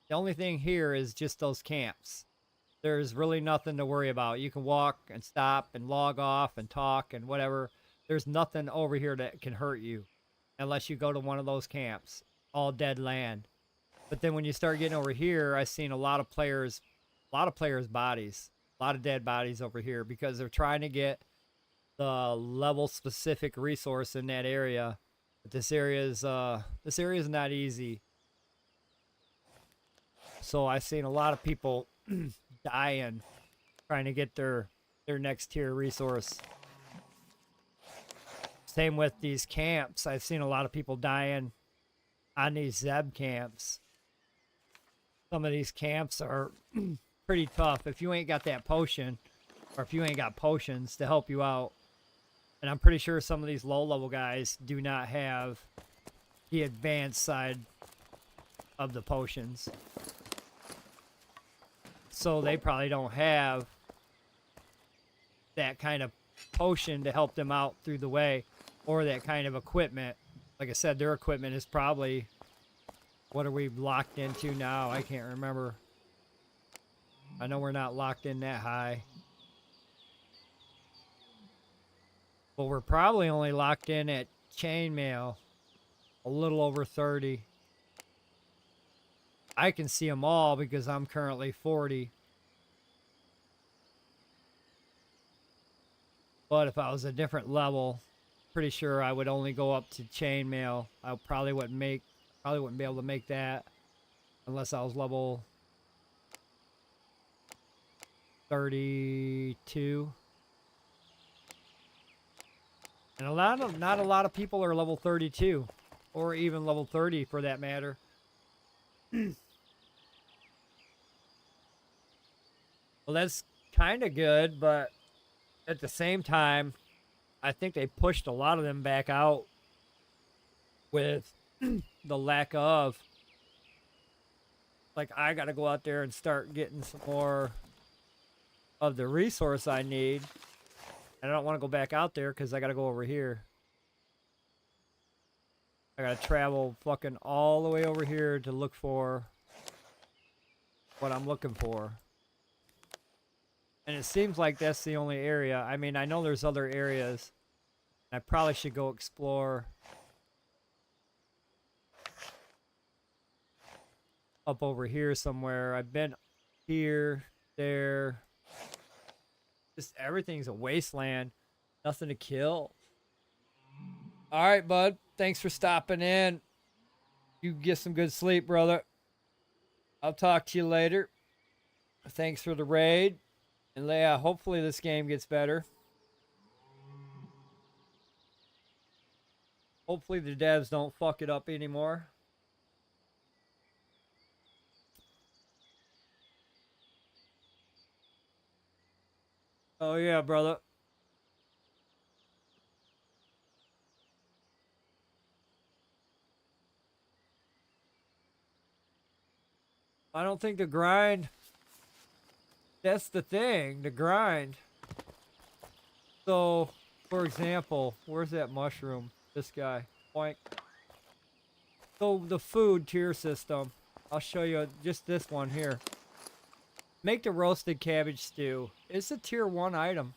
The only thing here is just those camps. There's really nothing to worry about. You can walk and stop and log off and talk and whatever. There's nothing over here that can hurt you unless you go to one of those camps. All dead land. But then when you start getting over here, I've seen a lot of players' bodies, a lot of dead bodies over here because they're trying to get the level specific resource in that area. But this area is not easy. So I've seen a lot of people dying trying to get their next tier resource. Same with these camps. I've seen a lot of people dying on these Zeb camps. Some of these camps are pretty tough. If you ain't got that potion, or if you ain't got potions to help you out, and I'm pretty sure some of these low-level guys do not have the advanced side of the potions. So they probably don't have that kind of potion to help them out through the way, or that kind of equipment. Like I said, their equipment is probably, what are we locked into now? I can't remember. I know we're not locked in that high. But we're probably only locked in at chainmail, a little over 30. I can see them all because I'm currently 40. But if I was a different level, pretty sure I would only go up to chainmail. I probably wouldn't be able to make that unless I was level 32. And not a lot of people are level 32, or even level 30 for that matter. Well, that's kind of good, but at the same time, I think they pushed a lot of them back out with the lack of, like, I got to go out there and start getting some more of the resource I need. And I don't want to go back out there because I got to go over here. I got to travel fucking all the way over here to look for what I'm looking for. And it seems like that's the only area. I mean, I know there's other areas. I probably should go explore up over here somewhere. I've been here, there. Just everything's a wasteland. Nothing to kill. All right, bud. Thanks for stopping in. You get some good sleep, brother. I'll talk to you later. Thanks for the raid. And yeah, hopefully this game gets better. Hopefully the devs don't fuck it up anymore. Oh yeah, brother. I don't think the grind... That's the thing, the grind. So, for example, where's that mushroom? This guy. Boink. So, the food tier system. I'll show you just this one here. Make the roasted cabbage stew. It's a tier 1 item.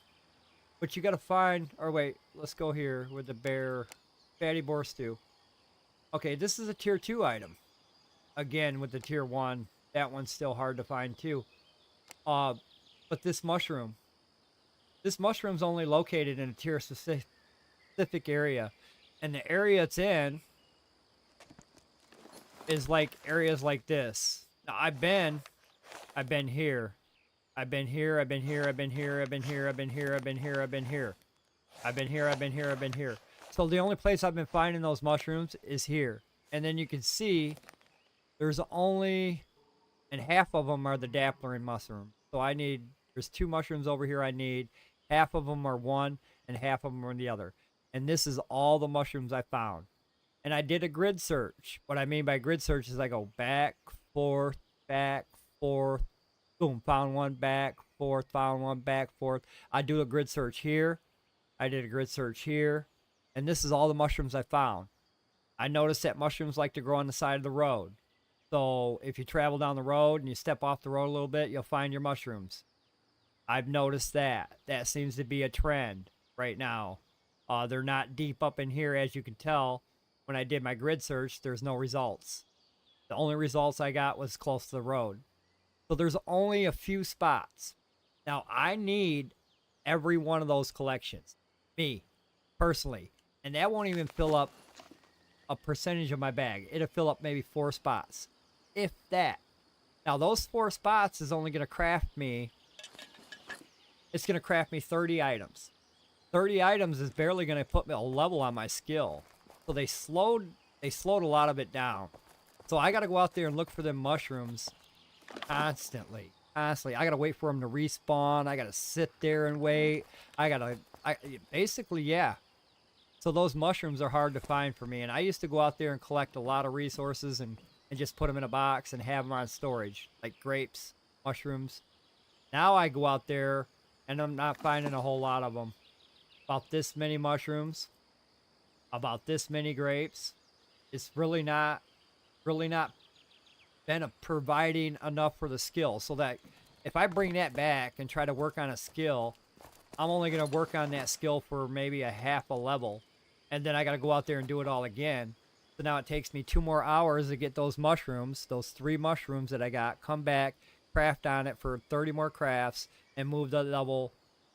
But you gotta find... Or wait, let's go here with the bear. Fatty boar stew. Okay, this is a tier 2 item. Again, with the tier 1. That one's still hard to find too. But this mushroom's only located in a tier specific area. And the area it's in is like areas like this. Now, I've been here. I've been here, I've been here, I've been here, I've been here, I've been here, I've been here, I've been here. I've been here, I've been here, I've been here. So the only place I've been finding those mushrooms is here. And then you can see there's only... And half of them are the dappler mushroom. So there's 2 mushrooms over here I need. Half of them are one, and half of them are the other. And this is all the mushrooms I found. And I did a grid search. What I mean by grid search is I go back, forth, boom, found one, back, forth, found one, back, forth. I do a grid search here. I did a grid search here. And this is all the mushrooms I found. I noticed that mushrooms like to grow on the side of the road. So if you travel down the road and you step off the road a little bit, you'll find your mushrooms. I've noticed that. That seems to be a trend right now. They're not deep up in here, as you can tell. When I did my grid search, there's no results. The only results I got was close to the road. So there's only a few spots. Now, I need every one of those collections. Me, personally. And that won't even fill up a percentage of my bag. It'll fill up maybe 4 spots. If that. Now, those 4 spots is only going to craft me... It's going to craft me 30 items. 30 items is barely going to put me a level on my skill. So they slowed a lot of it down. So I got to go out there and look for them mushrooms constantly. Constantly. I got to wait for them to respawn. I got to sit there and wait. Basically, yeah. So those mushrooms are hard to find for me. And I used to go out there and collect a lot of resources and just put them in a box and have them on storage, like grapes, mushrooms. Now I go out there and I'm not finding a whole lot of them. About this many mushrooms, about this many grapes. It's really not been providing enough for the skill, so that if I bring that back and try to work on a skill, I'm only going to work on that skill for maybe a half a level, and then I got to go out there and do it all again. So now it takes me 2 more hours to get those mushrooms, those 3 mushrooms that I got, come back, craft on it for 30 more crafts, and move the level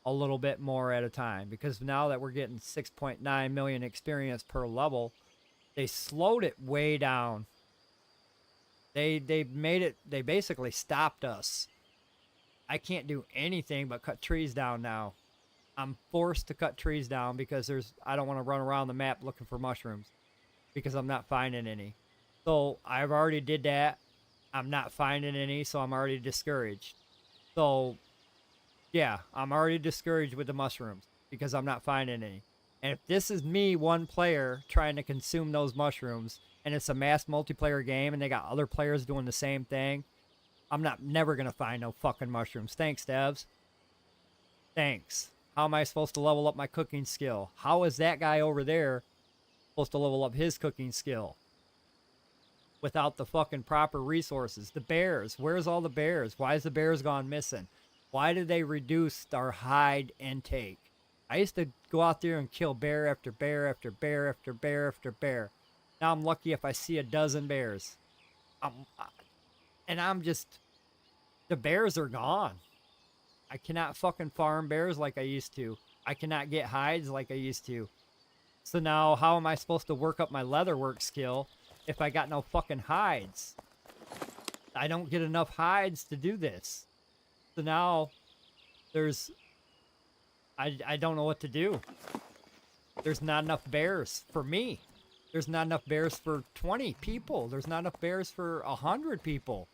a little bit more at a time. Because now that we're getting 6.9 million experience per level, they slowed it way down. They basically stopped us. I can't do anything but cut trees down now. I'm forced to cut trees down because I don't want to run around the map looking for mushrooms because I'm not finding any. So I've already did that. I'm not finding any, so I'm already discouraged. So yeah, I'm already discouraged with the mushrooms because I'm not finding any. And if this is me, one player, trying to consume those mushrooms, and it's a mass multiplayer game and they got other players doing the same thing, I'm never going to find no fucking mushrooms. Thanks, devs. Thanks. How am I supposed to level up my cooking skill? How is that guy over there supposed to level up his cooking skill without the fucking proper resources? The bears. Where's all the bears? Why is the bears gone missing? Why did they reduce our hide intake? I used to go out there and kill bear after bear after bear after bear after bear. Now I'm lucky if I see a dozen bears. The bears are gone. I cannot fucking farm bears like I used to. I cannot get hides like I used to. So now how am I supposed to work up my leatherwork skill if I got no fucking hides? I don't get enough hides to do this. So now I don't know what to do. There's not enough bears for me. There's not enough bears for 20 people. There's not enough bears for 100 people.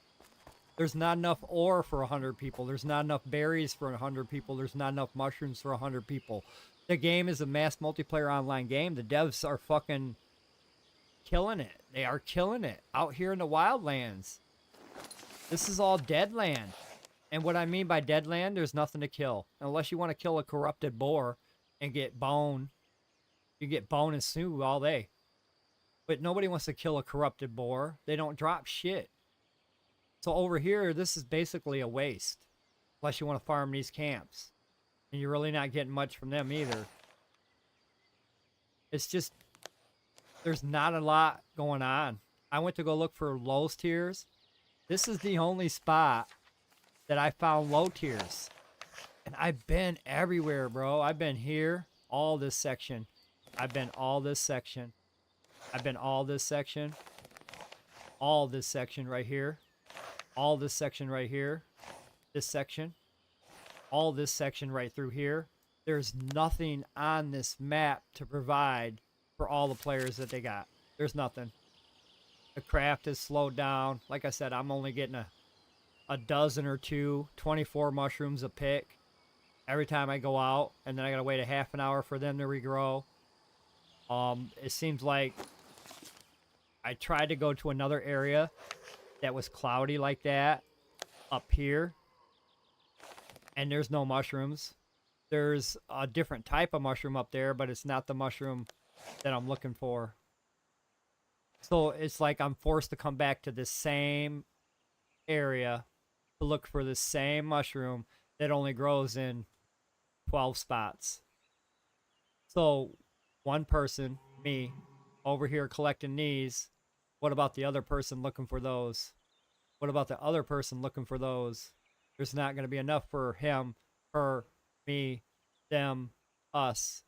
There's not enough ore for 100 people. There's not enough berries for 100 people. There's not enough mushrooms for 100 people. The game is a mass multiplayer online game. The devs are fucking killing it. They are killing it out here in the wildlands. This is all dead land. And what I mean by dead land, there's nothing to kill. Unless you want to kill a corrupted boar and get bone. You get bone and stew all day. But nobody wants to kill a corrupted boar. They don't drop shit. So over here, this is basically a waste. Unless you want to farm these camps. And you're really not getting much from them either. It's just, there's not a lot going on. I went to go look for low tiers. This is the only spot that I found low tiers. And I've been everywhere, bro. I've been here, all this section. I've been all this section. I've been all this section. All this section right here. All this section right here. This section. All this section right through here. There's nothing on this map to provide for all the players that they got. There's nothing. The craft is slowed down. Like I said, I'm only getting a dozen or two, 24 mushrooms a pick every time I go out, and then I gotta wait a half an hour for them to regrow. It seems like I tried to go to another area that was cloudy like that up here, and there's no mushrooms. There's a different type of mushroom up there, but it's not the mushroom that I'm looking for. So it's like I'm forced to come back to the same area to look for the same mushroom that only grows in 12 spots. So one person, me, over here collecting these. What about the other person looking for those? What about the other person looking for those? There's not going to be enough for him, her, me, them, us.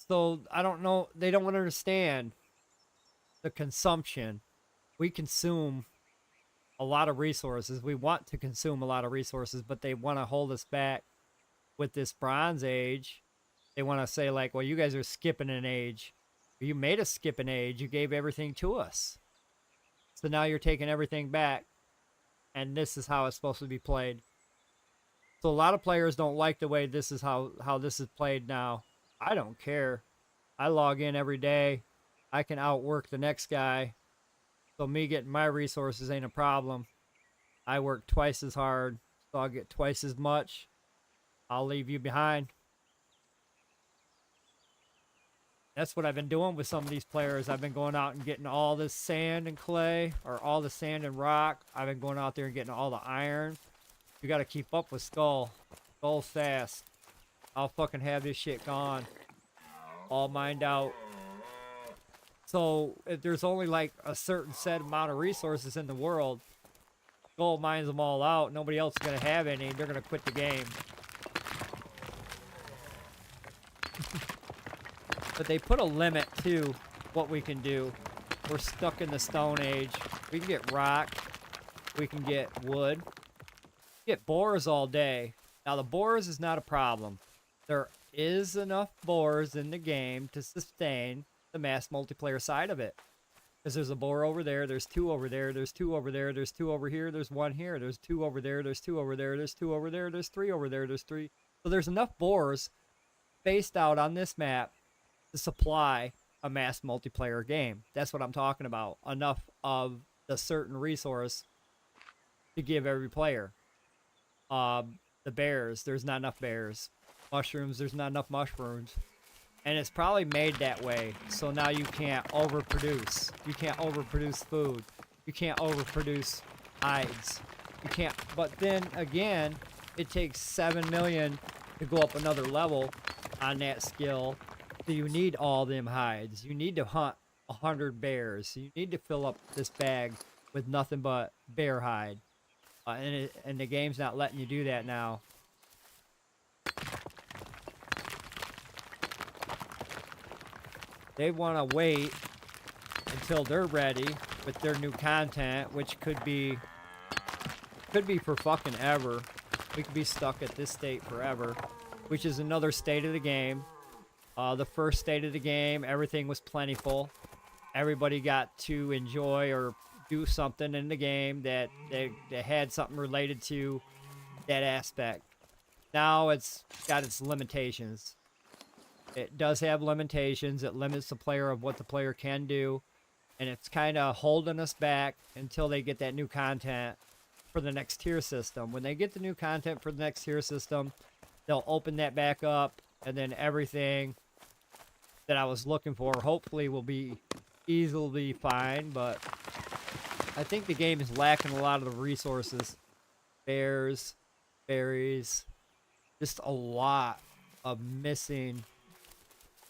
So I don't know. They don't understand the consumption. We consume a lot of resources. We want to consume a lot of resources, but they want to hold us back with this Bronze Age, they want to say like, well, you guys are skipping an age. You made us skip an age. You gave everything to us. So now you're taking everything back, and this is how it's supposed to be played. So a lot of players don't like the way this is how this is played now. I don't care. I log in every day. I can outwork the next guy. So me getting my resources ain't a problem. I work twice as hard, so I'll get twice as much. I'll leave you behind. That's what I've been doing with some of these players. I've been going out and getting all this sand and clay, or all the sand and rock. I've been going out there and getting all the iron. You gotta keep up with Skull. Skull's fast. I'll fucking have this shit gone. All mined out. So, if there's only like a certain set amount of resources in the world, Skull mines them all out. Nobody else is gonna have any. They're gonna quit the game. But they put a limit to what we can do. We're stuck in the Stone Age. We can get rock. We can get wood. Get boars all day. Now, the boars is not a problem. There is enough boars in the game to sustain the mass multiplayer side of it. Because there's a boar over there, there's two over there, there's two over there, there's two over here, there's one here, there's two over there, there's two over there, there's two over there, there's three over there, there's three. So there's enough boars spaced out on this map to supply a mass multiplayer game. That's what I'm talking about. Enough of a certain resource to give every player. The bears, there's not enough bears. Mushrooms, there's not enough mushrooms. And it's probably made that way. So now you can't overproduce. You can't overproduce food. You can't overproduce hides. You can't. But then again, it takes 7 million to go up another level on that skill. So you need all them hides. You need to hunt 100 bears. You need to fill up this bag with nothing but bear hide. And the game's not letting you do that now. They want to wait until they're ready with their new content, which could be for fucking ever. We could be stuck at this state forever, which is another state of the game. The first state of the game, everything was plentiful. Everybody got to enjoy or do something in the game that had something related to that aspect. Now it's got its limitations. It does have limitations. It limits the player of what the player can do. And it's kind of holding us back until they get that new content for the next tier system. When they get the new content for the next tier system, they'll open that back up, and then everything that I was looking for hopefully will be easily fine. But I think the game is lacking a lot of the resources. Bears, berries, just a lot of missing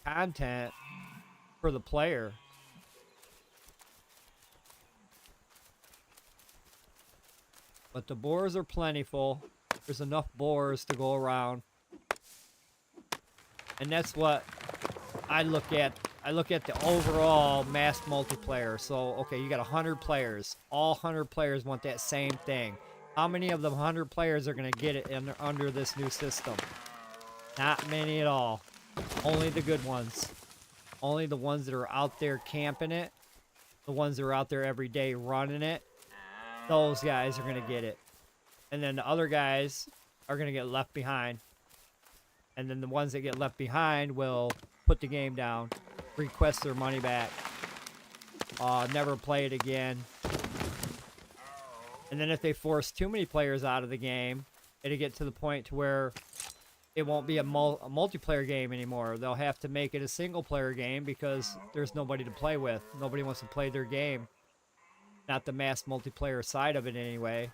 content for the player. But the boars are plentiful. There's enough boars to go around. And that's what I look at. I look at the overall mass multiplayer. So, okay, you got 100 players. All 100 players want that same thing. How many of the 100 players are going to get it under this new system? Not many at all. Only the good ones. Only the ones that are out there camping it. The ones that are out there every day running it. Those guys are going to get it. And then the other guys are going to get left behind. And then the ones that get left behind will put the game down. Request their money back. Never play it again. And then if they force too many players out of the game, it'll get to the point to where it won't be a multiplayer game anymore. They'll have to make it a single-player game because there's nobody to play with. Nobody wants to play their game. Not the mass multiplayer side of it anyway.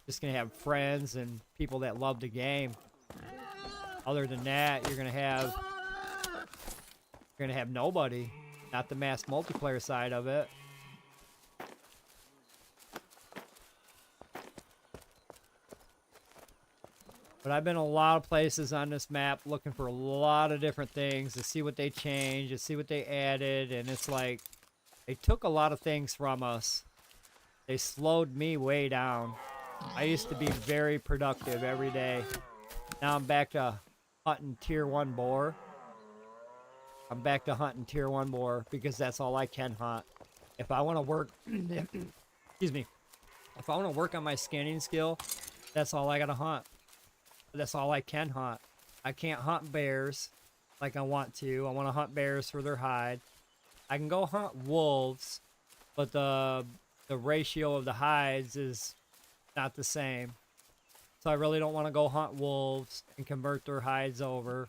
Just going to have friends and people that love the game. Other than that, you're going to have nobody. Not the mass multiplayer side of it. But I've been a lot of places on this map looking for a lot of different things to see what they changed, to see what they added, and it's like they took a lot of things from us. They slowed me way down. I used to be very productive every day. Now I'm back to hunting tier 1 boar. I'm back to hunting tier 1 boar because that's all I can hunt. If I want to work, excuse me, if I want to work on my scanning skill, that's all I gotta hunt. That's all I can hunt. I can't hunt bears like I want to. I want to hunt bears for their hide. I can go hunt wolves, but the ratio of the hides is not the same. So I really don't want to go hunt wolves and convert their hides over.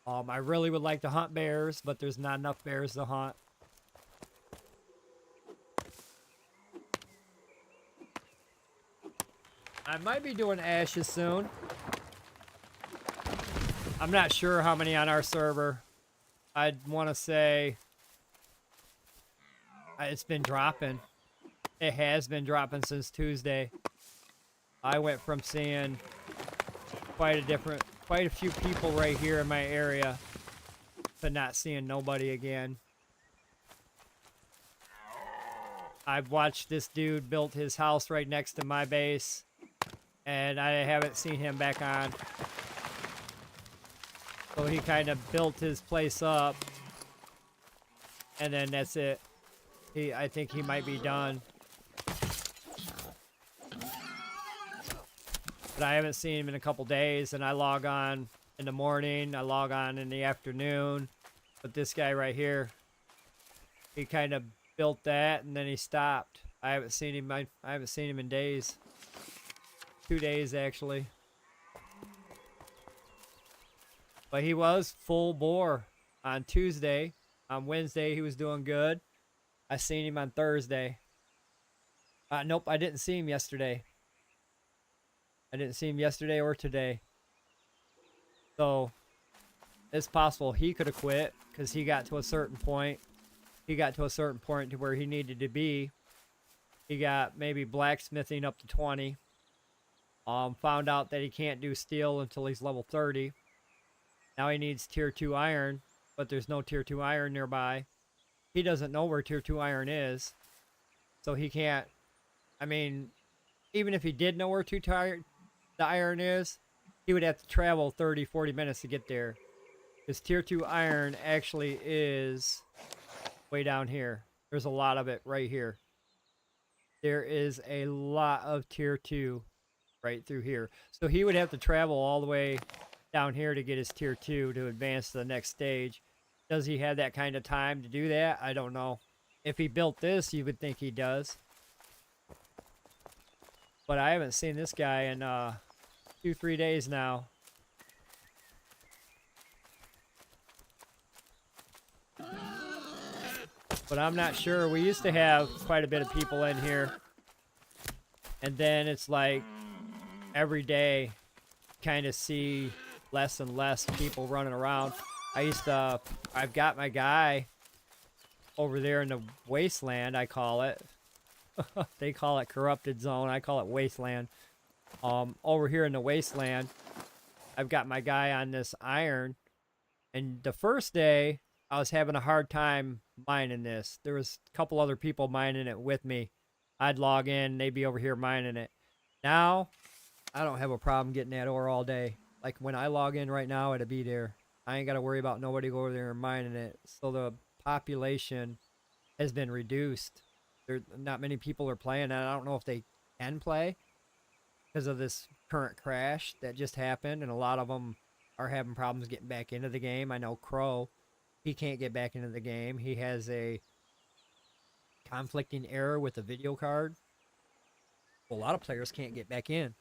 I really would like to hunt bears, but there's not enough bears to hunt. I might be doing ashes soon. I'm not sure how many on our server. I'd want to say it's been dropping. It has been dropping since Tuesday. I went from seeing quite a few people right here in my area to not seeing nobody again. I've watched this dude build his house right next to my base, and I haven't seen him back on. So he kind of built his place up, and then that's it. I think he might be done. But I haven't seen him in a couple days, and I log on in the morning, I log on in the afternoon. But this guy right here, he kind of built that, and then he stopped. I haven't seen him. I haven't seen him in days. 2 days actually. But he was full bore on Tuesday. On Wednesday, he was doing good. I seen him on Thursday. Nope, I didn't see him yesterday. I didn't see him yesterday or today. So, it's possible he could have quit because he got to a certain point. He got to a certain point to where he needed to be. He got maybe blacksmithing up to 20. Found out that he can't do steel until he's level 30. Now he needs tier 2 iron, but there's no tier 2 iron nearby. He doesn't know where tier 2 iron is. So he can't, I mean, even if he did know where the iron is, he would have to travel 30, 40 minutes to get there. Because tier 2 iron actually is way down here. There's a lot of it right here. There is a lot of tier 2 right through here. So he would have to travel all the way down here to get his tier 2 to advance to the next stage. Does he have that kind of time to do that? I don't know. If he built this, you would think he does. But I haven't seen this guy in 2-3 days now. But I'm not sure. We used to have quite a bit of people in here. And then it's like every day kind of see less and less people running around. I've got my guy over there in the wasteland, I call it. They call it corrupted zone. I call it wasteland. Over here in the wasteland, I've got my guy on this iron. And the first day, I was having a hard time mining this. There was a couple other people mining it with me. I'd log in, they'd be over here mining it. Now, I don't have a problem getting that ore all day. Like when I log in right now, it'll be there. I ain't got to worry about nobody go over there and mining it. So the population has been reduced. There, not many people are playing, and I don't know if they can play because of this current crash that just happened, and a lot of them are having problems getting back into the game. I know Crow, he can't get back into the game. He has a conflicting error with the video card. Well, a lot of players can't get back in.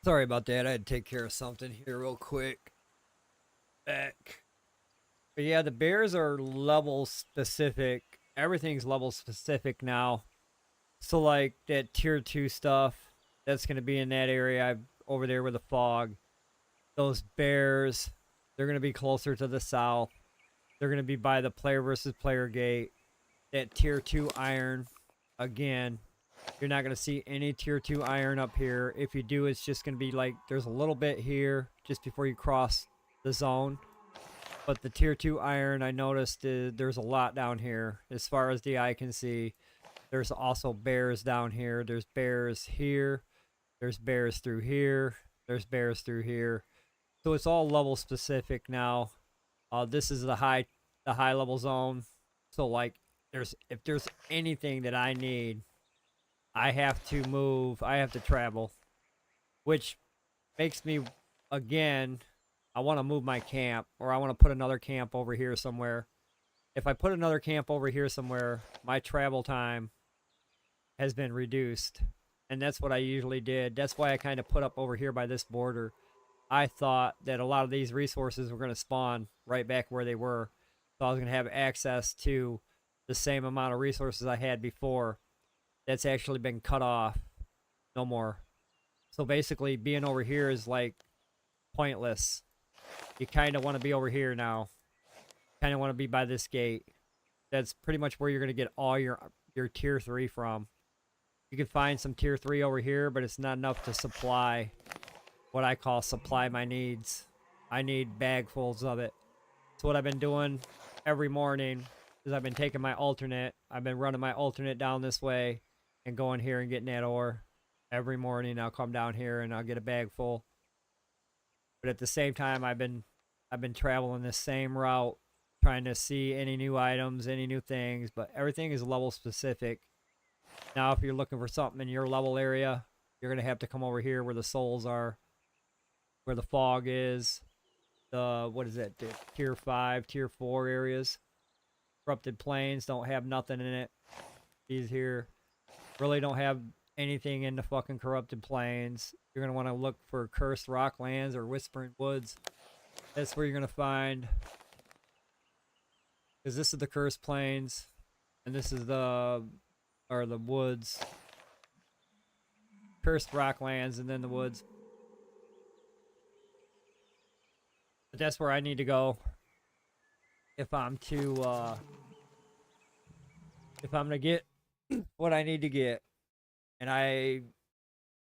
Sorry about that. I had to take care of something here real quick. Back. But yeah, the bears are level specific. Everything's level specific now. So like that tier 2 stuff, that's going to be in that area over there with the fog. Those bears, they're going to be closer to the south. They're going to be by the player versus player gate. That tier 2 iron, again, you're not going to see any tier 2 iron up here. If you do, it's just going to be like there's a little bit here just before you cross the zone. But the tier 2 iron, I noticed there's a lot down here as far as the eye can see. There's also bears down here. There's bears here. There's bears through here. There's bears through here. So it's all level specific now. This is the high level zone. So like if there's anything that I need, I have to move. I have to travel, which makes me, again, I want to move my camp, or I want to put another camp over here somewhere. If I put another camp over here somewhere, my travel time has been reduced. And that's what I usually did. That's why I kind of put up over here by this border. I thought that a lot of these resources were going to spawn right back where they were. So I was going to have access to the same amount of resources I had before. That's actually been cut off. No more. So basically being over here is like pointless. You kind of want to be over here now. Kind of want to be by this gate. That's pretty much where you're going to get all your tier 3 from. You can find some tier 3 over here, but it's not enough to supply what I call supply my needs. I need bagfuls of it. So what I've been doing every morning is I've been taking my alternate. I've been running my alternate down this way and going here and getting that ore. Every morning I'll come down here and I'll get a bag full. But at the same time, I've been traveling this same route, trying to see any new items, any new things, but everything is level specific. Now, if you're looking for something in your level area, you're going to have to come over here where the souls are, where the fog is, what is that, the tier 5, tier 4 areas. Corrupted plains don't have nothing in it. These here really don't have anything in the fucking corrupted plains. You're going to want to look for cursed rocklands or whispering woods. That's where you're going to find, because this is the cursed plains, and this is the woods. Cursed rocklands and then the woods. But that's where I need to go if I'm to get what I need to get. And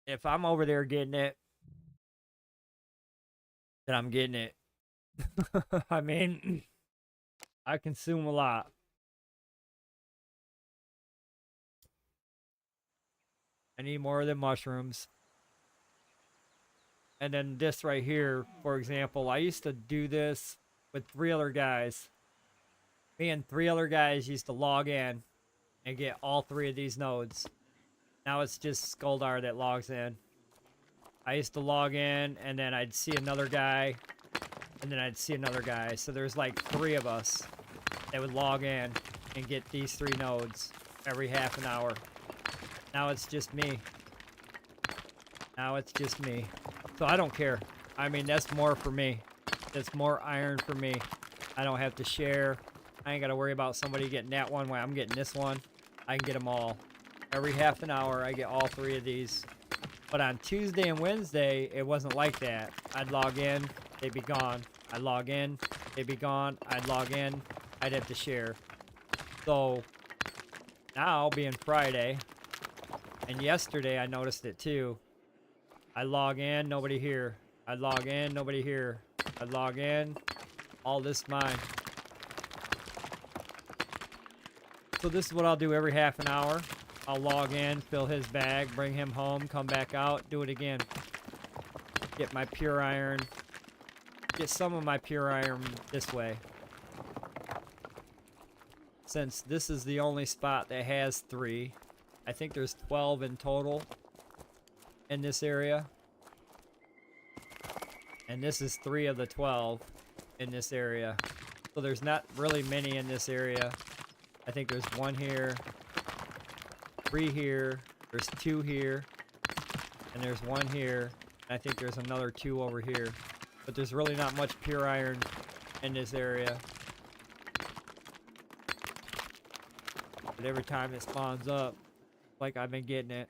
if I'm over there getting it, then I'm getting it. I mean, I consume a lot. I need more than mushrooms. And then this right here, for example, I used to do this with 3 other guys. Me and 3 other guys used to log in and get all 3 of these nodes. Now it's just Skuldar that logs in. I used to log in and then I'd see another guy and then I'd see another guy. So there's like 3 of us that would log in and get these 3 nodes every half an hour. Now it's just me. Now it's just me. So I don't care. I mean, that's more for me. That's more iron for me. I don't have to share. I ain't got to worry about somebody getting that one while I'm getting this one. I can get them all. Every half an hour, I get all 3 of these. But on Tuesday and Wednesday, it wasn't like that. I'd log in, they'd be gone. I'd log in, they'd be gone. I'd log in, I'd have to share. So now, being Friday, and yesterday I noticed it too. I log in, nobody here. I log in, nobody here. I log in, all this mine. So this is what I'll do every half an hour. I'll log in, fill his bag, bring him home, come back out, do it again. Get my pure iron. Get some of my pure iron this way. Since this is the only spot that has 3, I think there's 12 in total in this area. And this is 3 of the 12 in this area. So there's not really many in this area. I think there's 1 here, 3 here, there's 2 here, and there's 1 here, I think there's another 2 over here. But there's really not much pure iron in this area. But every time it spawns up, like I've been getting it.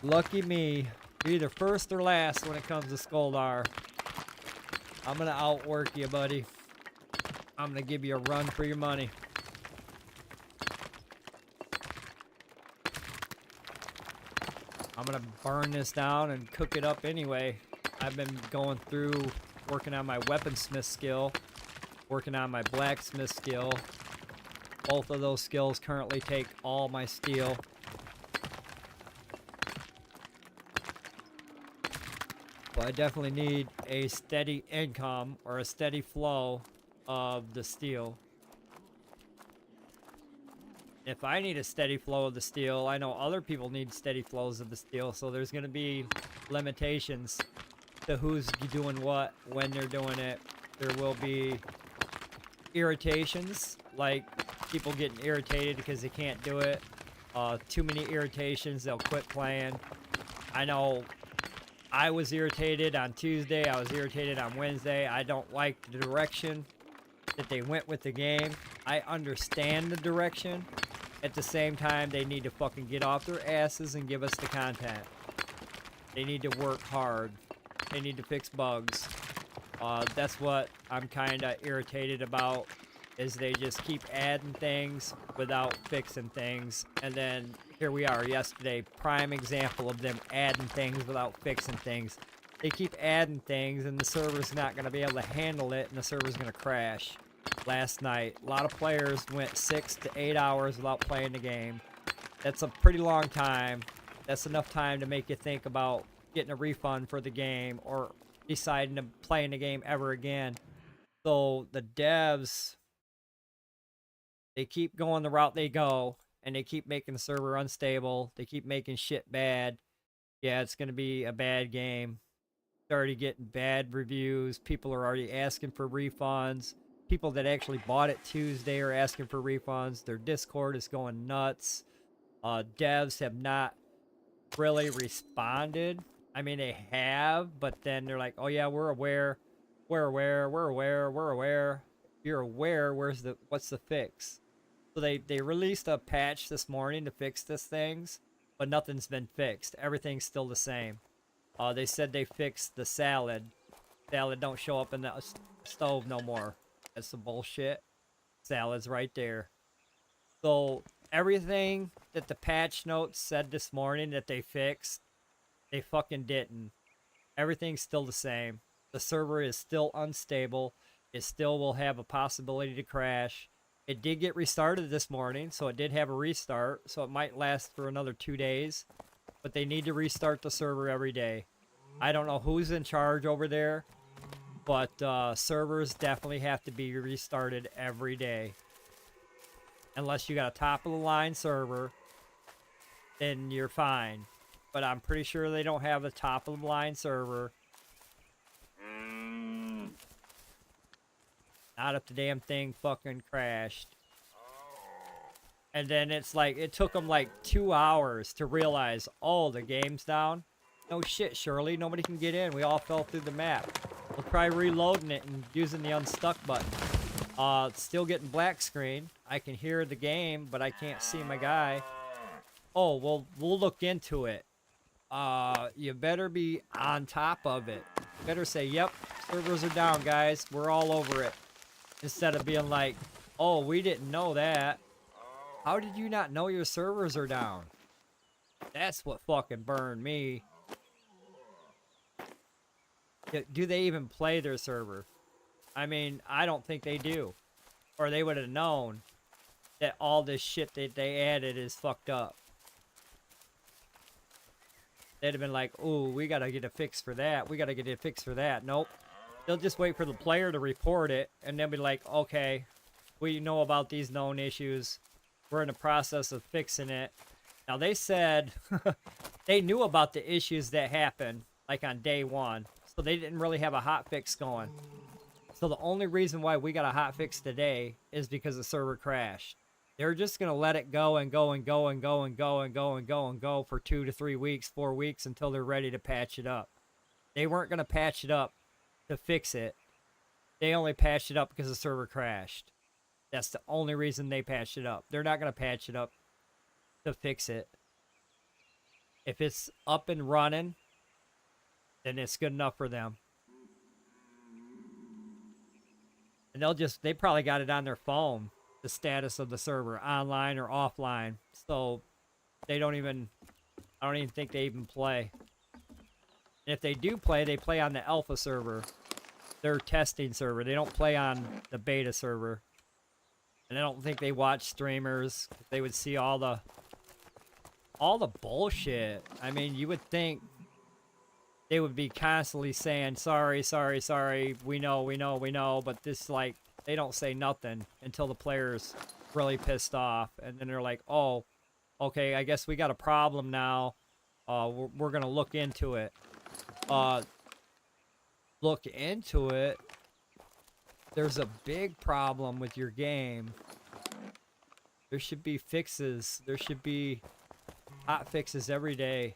Lucky me. You're either first or last when it comes to Skoldar. I'm gonna outwork you, buddy. I'm gonna give you a run for your money. I'm gonna burn this down and cook it up anyway. I've been going through working on my weaponsmith skill, working on my blacksmith skill. Both of those skills currently take all my steel. But I definitely need a steady income or a steady flow of the steel. If I need a steady flow of the steel, I know other people need steady flows of the steel, so there's going to be limitations to who's doing what, when they're doing it. There will be irritations, like people getting irritated because they can't do it. Too many irritations, they'll quit playing. I know I was irritated on Tuesday, I was irritated on Wednesday. I don't like the direction that they went with the game. I understand the direction. At the same time, they need to fucking get off their asses and give us the content. They need to work hard. They need to fix bugs. That's what I'm kind of irritated about, is they just keep adding things without fixing things. And then here we are yesterday, prime example of them adding things without fixing things. They keep adding things and the server's not going to be able to handle it and the server's going to crash. Last night, a lot of players went 6 to 8 hours without playing the game. That's a pretty long time. That's enough time to make you think about getting a refund for the game or deciding to play in the game ever again. So the devs, they keep going the route they go, and they keep making the server unstable. They keep making shit bad. Yeah, it's going to be a bad game. It's already getting bad reviews. People are already asking for refunds. People that actually bought it Tuesday are asking for refunds. Their Discord is going nuts. Devs have not really responded. I mean, they have, but then they're like, oh yeah, we're aware. We're aware. We're aware. We're aware. If you're aware, what's the fix? So they released a patch this morning to fix these things, but nothing's been fixed. Everything's still the same. They said they fixed the salad. Salad don't show up in the stove no more. That's some bullshit. Salad's right there. So everything that the patch notes said this morning that they fixed, they fucking didn't. Everything's still the same. The server is still unstable. It still will have a possibility to crash. It did get restarted this morning, so it did have a restart. So it might last for another 2 days. But they need to restart the server every day. I don't know who's in charge over there, but servers definitely have to be restarted every day. Unless you got a top-of-the-line server, then you're fine. But I'm pretty sure they don't have a top-of-the-line server. Not if the damn thing fucking crashed. And then it's like, it took them like 2 hours to realize, oh, the game's down. No shit, Shirley. Nobody can get in. We all fell through the map. We'll try reloading it and using the unstuck button. Still getting black screen. I can hear the game, but I can't see my guy. Oh, well, we'll look into it. You better be on top of it. You better say, yep, servers are down, guys. We're all over it. Instead of being like, oh, we didn't know that. How did you not know your servers are down? That's what fucking burned me. Do they even play their server? I mean, I don't think they do. Or they would have known that all this shit that they added is fucked up. They'd have been like, ooh, we gotta get a fix for that. We gotta get a fix for that. Nope. They'll just wait for the player to report it, and they'll be like, okay, we know about these known issues. We're in the process of fixing it. Now, they said they knew about the issues that happened, like on day one. So they didn't really have a hot fix going. So the only reason why we got a hot fix today is because the server crashed. They're just gonna let it go and go and go and go and go and go and go and go for 2 to 3 weeks, 4 weeks until they're ready to patch it up. They weren't gonna patch it up to fix it. They only patched it up because the server crashed. That's the only reason they patched it up. They're not gonna patch it up to fix it. If it's up and running, then it's good enough for them. And they probably got it on their phone, the status of the server, online or offline. So I don't even think they even play. And if they do play, they play on the alpha server, their testing server. They don't play on the beta server. And I don't think they watch streamers. They would see all the bullshit. I mean, you would think they would be constantly saying, sorry, sorry, sorry, we know, but this, like, they don't say nothing until the player's really pissed off, and then they're like, oh, okay, I guess we got a problem now, we're gonna look into it. Look into it? There's a big problem with your game. There should be fixes. There should be hot fixes every day.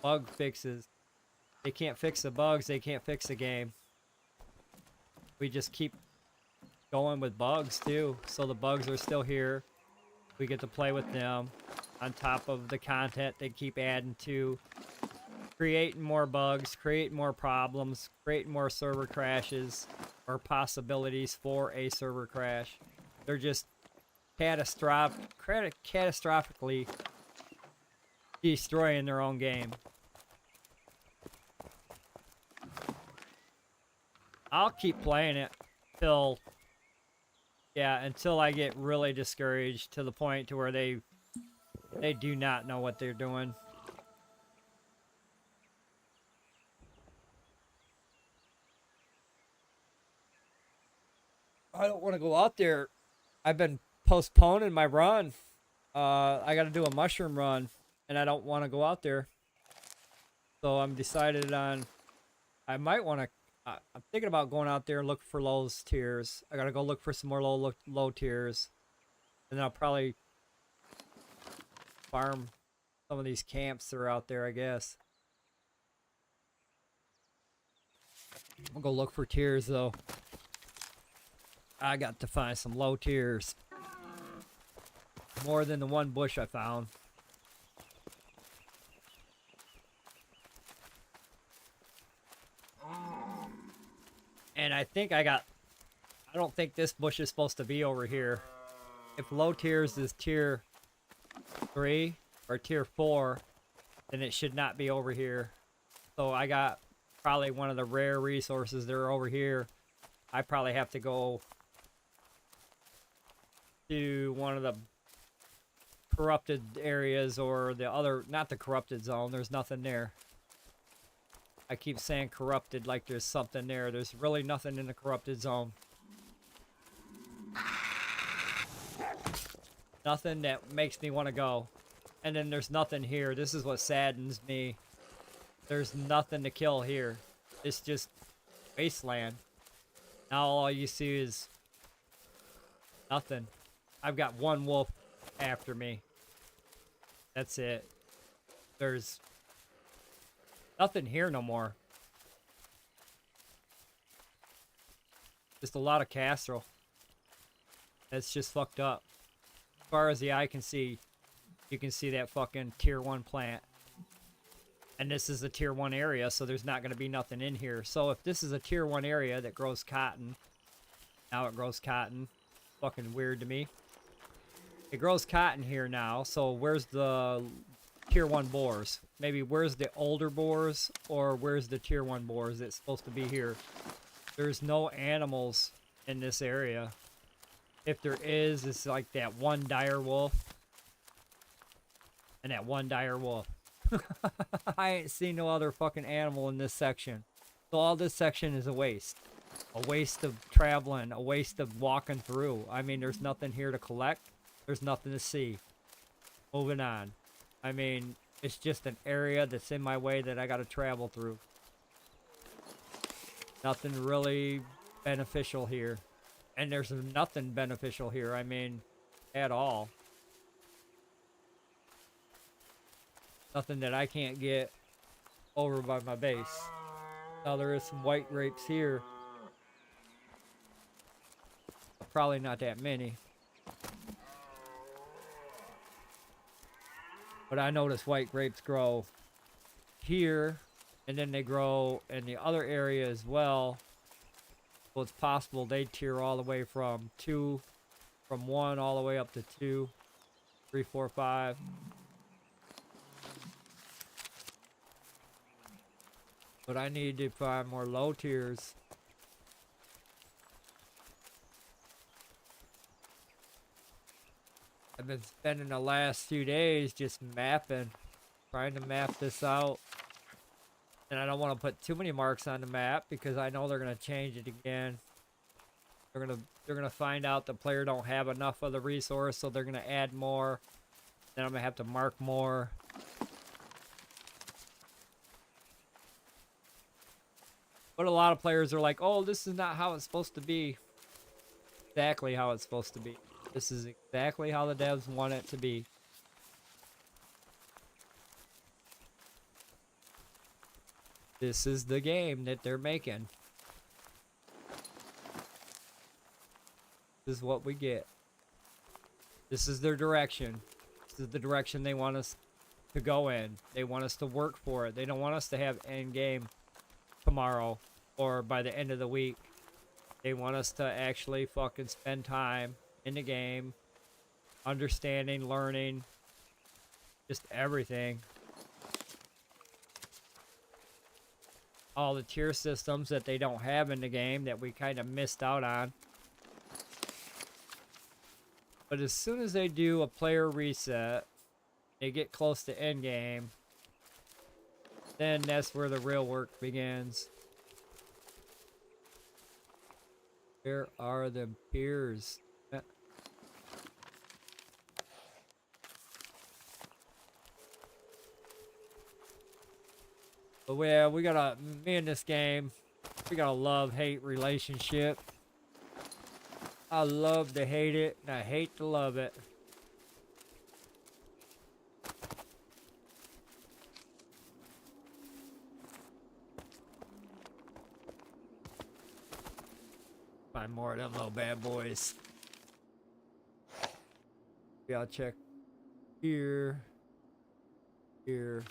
Bug fixes. They can't fix the bugs, they can't fix the game. We just keep going with bugs too. So the bugs are still here. We get to play with them on top of the content they keep adding to. Creating more bugs, creating more problems, creating more server crashes or possibilities for a server crash. They're just catastrophically destroying their own game. I'll keep playing it until I get really discouraged to the point to where they do not know what they're doing. I don't want to go out there. I've been postponing my run. I got to do a mushroom run, and I don't want to go out there. So I'm decided on. I might want to. I'm thinking about going out there and look for low tiers. I gotta go look for some more low tiers, and then I'll probably farm some of these camps that are out there, I guess. I'll go look for tiers though. I got to find some low tiers. More than the one bush I found. And I think I don't think this bush is supposed to be over here. If low tiers is tier 3 or tier 4, then it should not be over here. So I got probably one of the rare resources that are over here. I probably have to go to one of the corrupted areas or the other, not the corrupted zone. There's nothing there. I keep saying corrupted like there's something there. There's really nothing in the corrupted zone. Nothing that makes me want to go. And then there's nothing here. This is what saddens me. There's nothing to kill here. It's just wasteland. Now all you see is nothing. I've got one wolf after me. That's it. There's nothing here no more. Just a lot of Castrol. That's just fucked up. As far as the eye can see, you can see that fucking tier 1 plant. And this is a tier 1 area, so there's not going to be nothing in here. So if this is a tier 1 area that grows cotton, now it grows cotton. Fucking weird to me. It grows cotton here now, so where's the tier 1 boars? Maybe where's the older boars, or where's the tier 1 boars that's supposed to be here? There's no animals in this area. If there is, it's like that one dire wolf. And that one dire wolf. I ain't seen no other fucking animal in this section. So all this section is a waste. A waste of traveling, a waste of walking through. I mean, there's nothing here to collect. There's nothing to see. Moving on. I mean, it's just an area that's in my way that I gotta travel through. Nothing really beneficial here. And there's nothing beneficial here. I mean, at all. Nothing that I can't get over by my base. Now there is some white grapes here. Probably not that many. But I noticed white grapes grow here, and then they grow in the other area as well. So it's possible they tier all the way from 1 all the way up to 2, 3, 4, 5. But I need to find more low tiers. I've been spending the last few days just mapping, trying to map this out. And I don't want to put too many marks on the map because I know they're going to change it again. They're going to find out the player don't have enough of the resource, so they're going to add more. Then I'm going to have to mark more. But a lot of players are like, oh, this is not how it's supposed to be. Exactly how it's supposed to be. This is exactly how the devs want it to be. This is the game that they're making. This is what we get. This is their direction. This is the direction they want us to go in. They want us to work for it. They don't want us to have end game tomorrow or by the end of the week. They want us to actually fucking spend time in the game, understanding, learning, just everything. All the tier systems that they don't have in the game that we kind of missed out on. But as soon as they do a player reset, they get close to end game, then that's where the real work begins. Where are the peers? But yeah, me in this game, we got a love-hate relationship. I love to hate it, and I hate to love it. Find more of them little bad boys. Yeah, I'll check here. Here.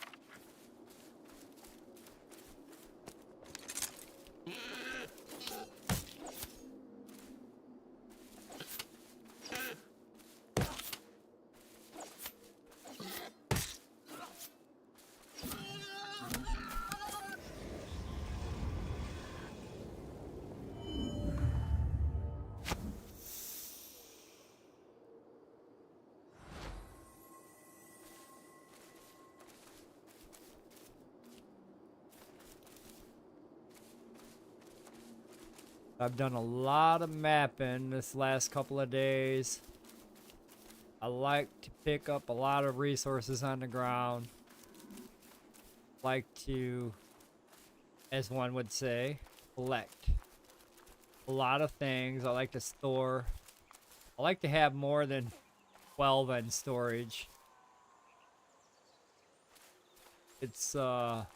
I've done a lot of mapping this last couple of days. I like to pick up a lot of resources on the ground. Like to, as one would say, collect a lot of things. I like to store. I like to have more than 12 in storage. It's wonder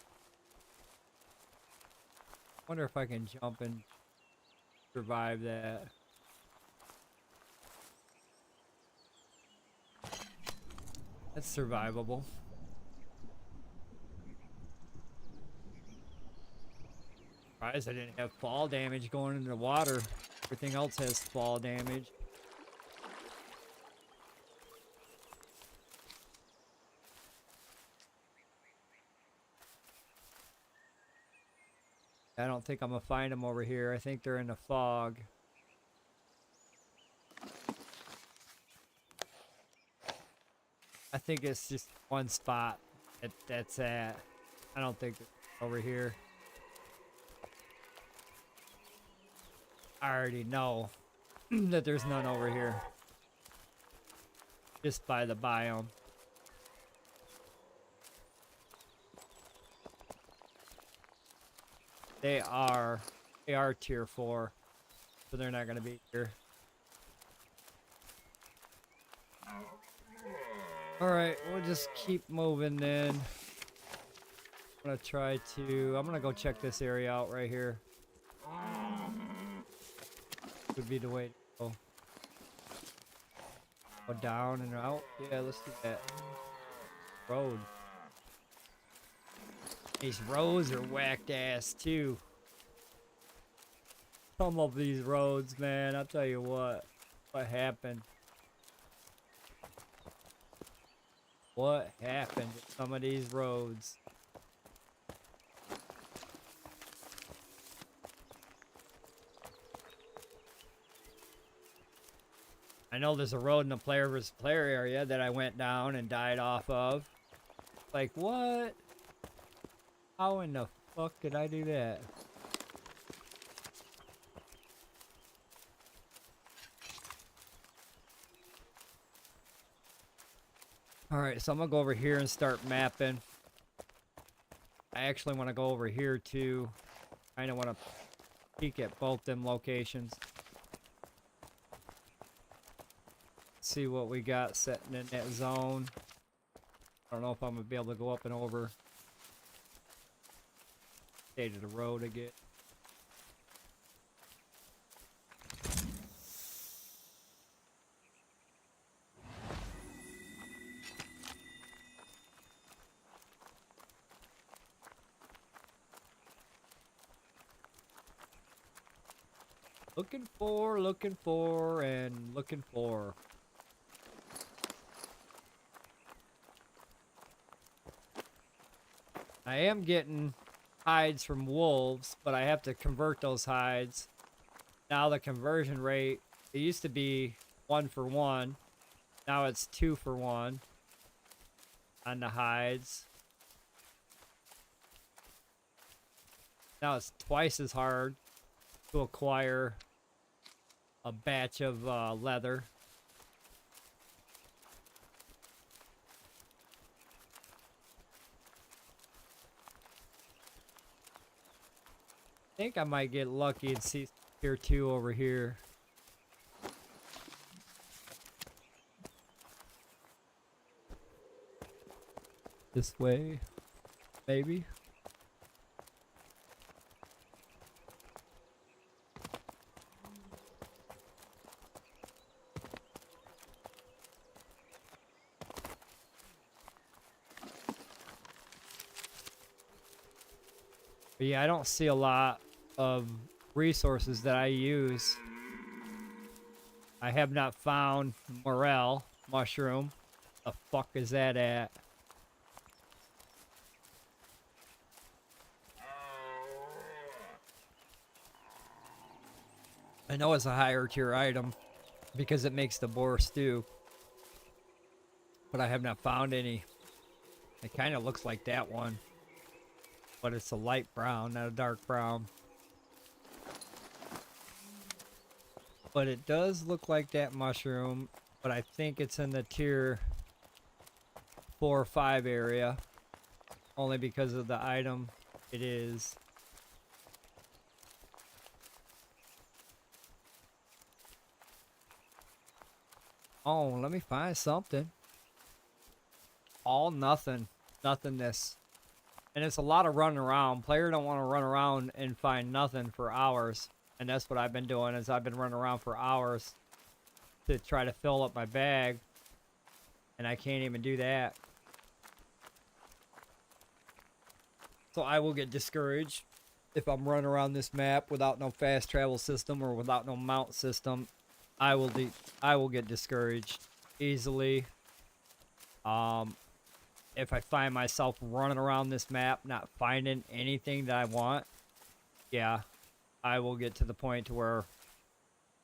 if I can jump and survive that. That's survivable. Surprised I didn't have fall damage going into the water. Everything else has fall damage. I don't think I'm gonna find them over here. I think they're in the fog. I think it's just one spot that's at. I don't think it's over here. I already know that there's none over here. Just by the biome. They are tier 4, so they're not gonna be here. Alright, we'll just keep moving then. I'm gonna go check this area out right here. Would be the way to go. Go down and out. Yeah, let's do that. Road. These roads are whacked ass too. Some of these roads, man, I'll tell you what happened. What happened to some of these roads? I know there's a road in the player versus player area that I went down and died off of. Like, what? How in the fuck did I do that? Alright, so I'm gonna go over here and start mapping. I actually want to go over here too. I don't want to peek at both them locations. See what we got setting in that zone. I don't know if I'm gonna be able to go up and over. State of the road again. Looking for, and looking for. I am getting hides from wolves, but I have to convert those hides. Now the conversion rate, it used to be 1 for 1. Now it's 2 for 1 on the hides. Now it's twice as hard to acquire a batch of leather. I think I might get lucky and see tier 2 over here. This way, maybe. But yeah, I don't see a lot of resources that I use. I have not found morel mushroom. The fuck is that at? I know it's a higher tier item because it makes the boar stew, but I have not found any. It kind of looks like that one, but it's a light brown, not a dark brown. But it does look like that mushroom, but I think it's in the tier 4 or 5 area, only because of the item it is. Oh, let me find something. All nothing. Nothingness. And it's a lot of running around. Player don't want to run around and find nothing for hours. And that's what I've been doing, is I've been running around for hours to try to fill up my bag. And I can't even do that. So I will get discouraged if I'm running around this map without no fast travel system or without no mount system. I will get discouraged easily. If I find myself running around this map not finding anything that I want, yeah, I will get to the point to where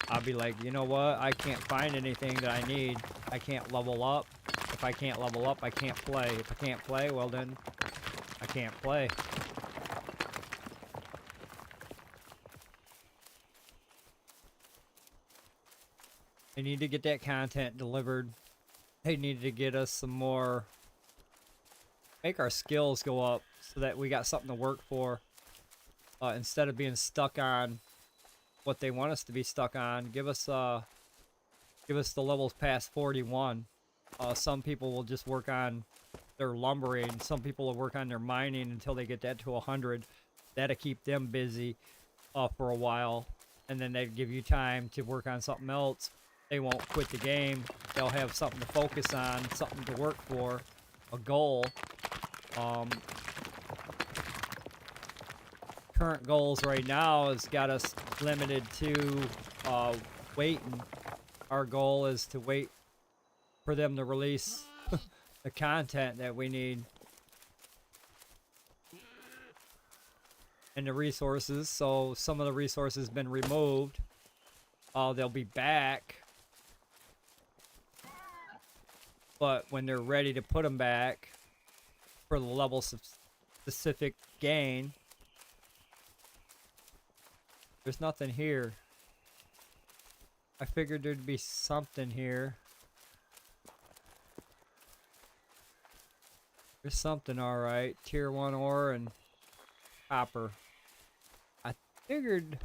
I'll be like, you know what? I can't find anything that I need. I can't level up. If I can't level up, I can't play. If I can't play, well then, I can't play. They need to get that content delivered. They need to get us some more, make our skills go up so that we got something to work for. Instead of being stuck on what they want us to be stuck on, give us the levels past 41. Some people will just work on their lumbering. Some people will work on their mining until they get that to 100. That'll keep them busy for a while. And then they give you time to work on something else. They won't quit the game. They'll have something to focus on, something to work for, a goal. Current goals right now has got us limited to waiting. Our goal is to wait for them to release the content that we need. And the resources, so some of the resources have been removed. They'll be back. But when they're ready to put them back for the level specific gain, there's nothing here. I figured there'd be something here. There's something, alright. Tier 1 ore and copper. I figured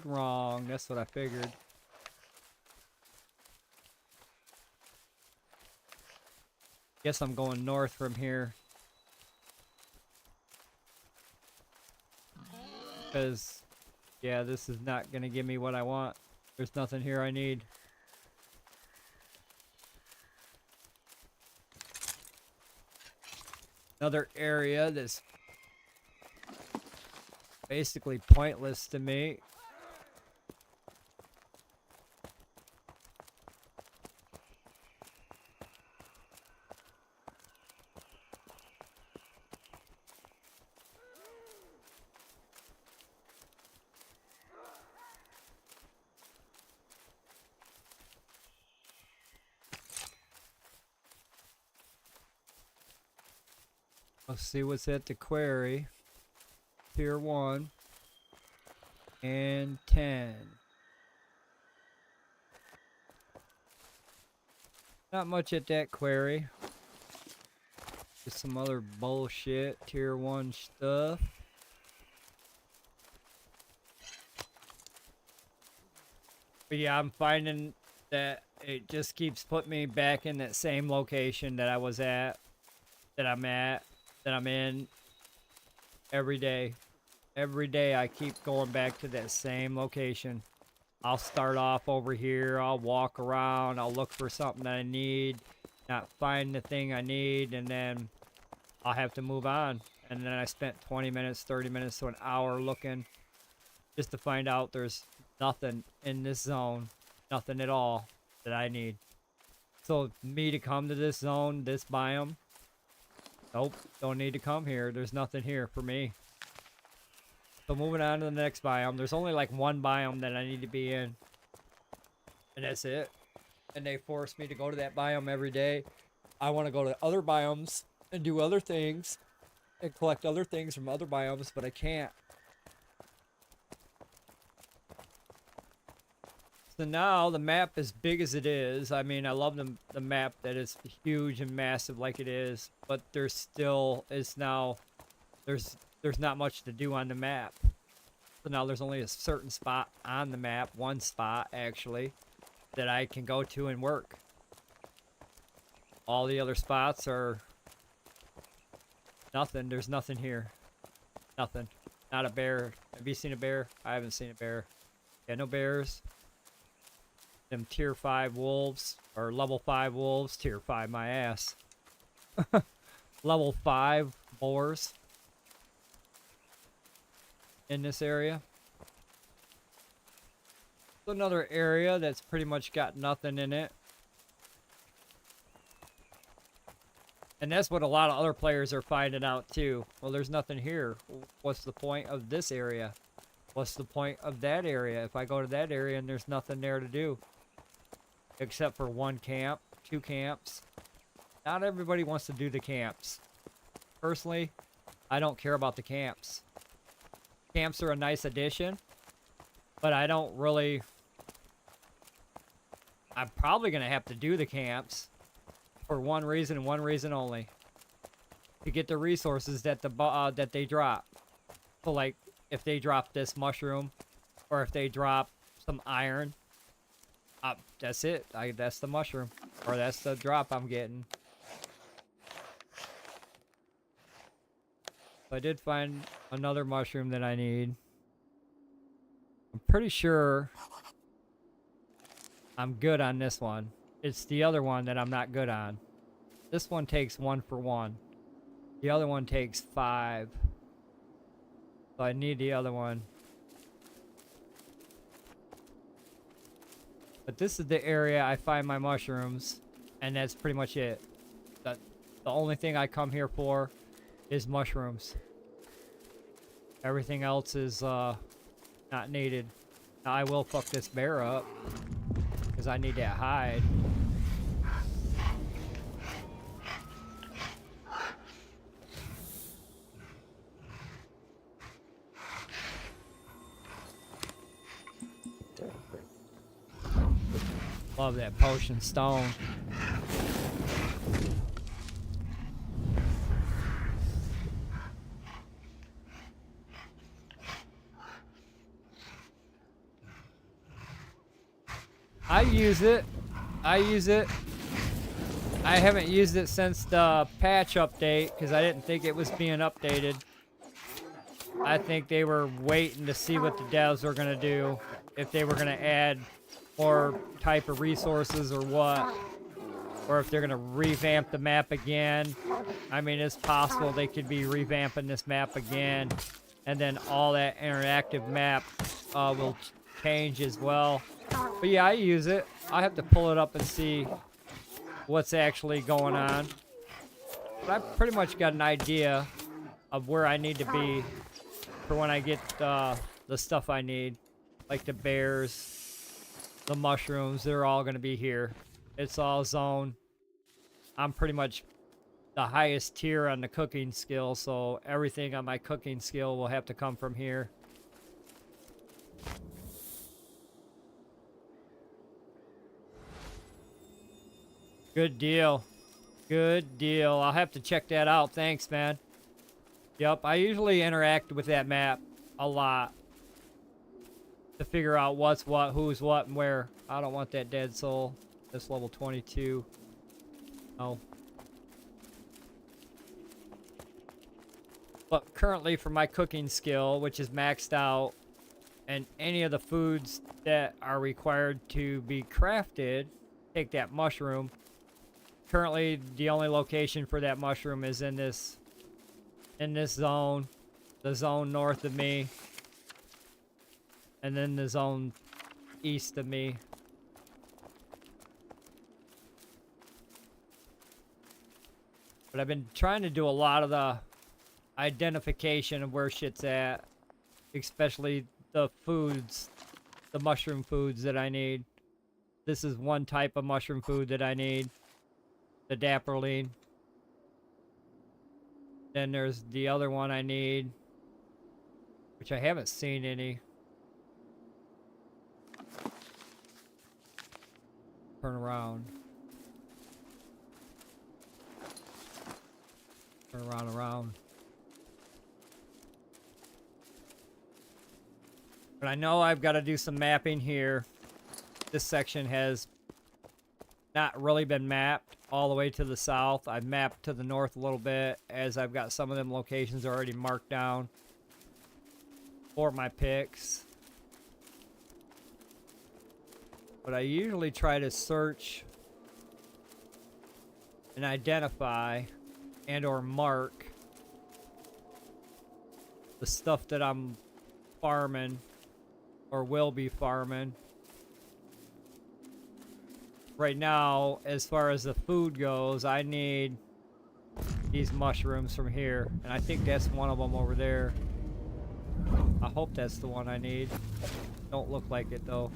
wrong. That's what I figured. Guess I'm going north from here. Because, yeah, this is not going to give me what I want. There's nothing here I need. Another area that's basically pointless to me. Let's see what's at the quarry. Tier 1 and 10. Not much at that quarry. Just some other bullshit. Tier 1 stuff. But yeah, I'm finding that it just keeps putting me back in that same location that I was at, that I'm in every day. Every day I keep going back to that same location. I'll start off over here, I'll walk around, I'll look for something that I need, not find the thing I need, and then I'll have to move on. And then I spent 20 minutes, 30 minutes to an hour looking just to find out there's nothing in this zone, nothing at all that I need. So me to come to this zone, this biome, nope, don't need to come here. There's nothing here for me. So moving on to the next biome. There's only like one biome that I need to be in. And that's it. And they force me to go to that biome every day. I want to go to other biomes and do other things and collect other things from other biomes, but I can't. So now the map, as big as it is, I mean, I love the map that is huge and massive like it is, but there's still is now there's not much to do on the map. So now there's only a certain spot on the map, one spot actually, that I can go to and work. All the other spots are nothing. There's nothing here. Nothing. Not a bear. Have you seen a bear? I haven't seen a bear. Yeah, no bears. Them tier 5 wolves, or level 5 wolves, tier 5 my ass. Level 5 boars in this area. Another area that's pretty much got nothing in it. And that's what a lot of other players are finding out too. Well, there's nothing here. What's the point of this area? What's the point of that area? If I go to that area and there's nothing there to do. Except for one camp, 2 camps. Not everybody wants to do the camps. Personally, I don't care about the camps. Camps are a nice addition, but I don't really... I'm probably going to have to do the camps for one reason and one reason only. To get the resources that that they drop. So like, if they drop this mushroom, or if they drop some iron, That's it. That's the mushroom. Or that's the drop I'm getting. I did find another mushroom that I need. I'm pretty sure I'm good on this one. It's the other one that I'm not good on. This one takes 1 for 1. The other one takes 5. So I need the other one. But this is the area I find my mushrooms, and that's pretty much it. The only thing I come here for is mushrooms. Everything else is not needed. Now I will fuck this bear up, because I need that hide. Love that potion stone. I use it. I haven't used it since the patch update because I didn't think it was being updated. I think they were waiting to see what the devs were going to do. If they were going to add more type of resources or what. Or if they're going to revamp the map again. I mean, it's possible they could be revamping this map again. And then all that interactive map will change as well. But yeah, I use it. I have to pull it up and see what's actually going on. But I've pretty much got an idea of where I need to be for when I get the stuff I need. Like the bears, the mushrooms, they're all going to be here. It's all zone. I'm pretty much the highest tier on the cooking skill, so everything on my cooking skill will have to come from here. Good deal. Good deal. I'll have to check that out. Thanks, man. Yep, I usually interact with that map a lot to figure out what's what, who's what, and where. I don't want that dead soul. That's level 22. Oh. But currently for my cooking skill, which is maxed out, and any of the foods that are required to be crafted, take that mushroom. Currently, the only location for that mushroom is in this zone, the zone north of me, and then the zone east of me. But I've been trying to do a lot of the identification of where shit's at, especially the foods, the mushroom foods that I need. This is one type of mushroom food that I need. The dapperline. Then there's the other one I need, which I haven't seen any. Turn around. Turn around. But I know I've got to do some mapping here. This section has not really been mapped all the way to the south. I've mapped to the north a little bit, as I've got some of them locations already marked down for my picks. But I usually try to search and identify and or mark the stuff that I'm farming or will be farming. Right now, as far as the food goes, I need these mushrooms from here. And I think that's one of them over there. I hope that's the one I need. Don't look like it, though.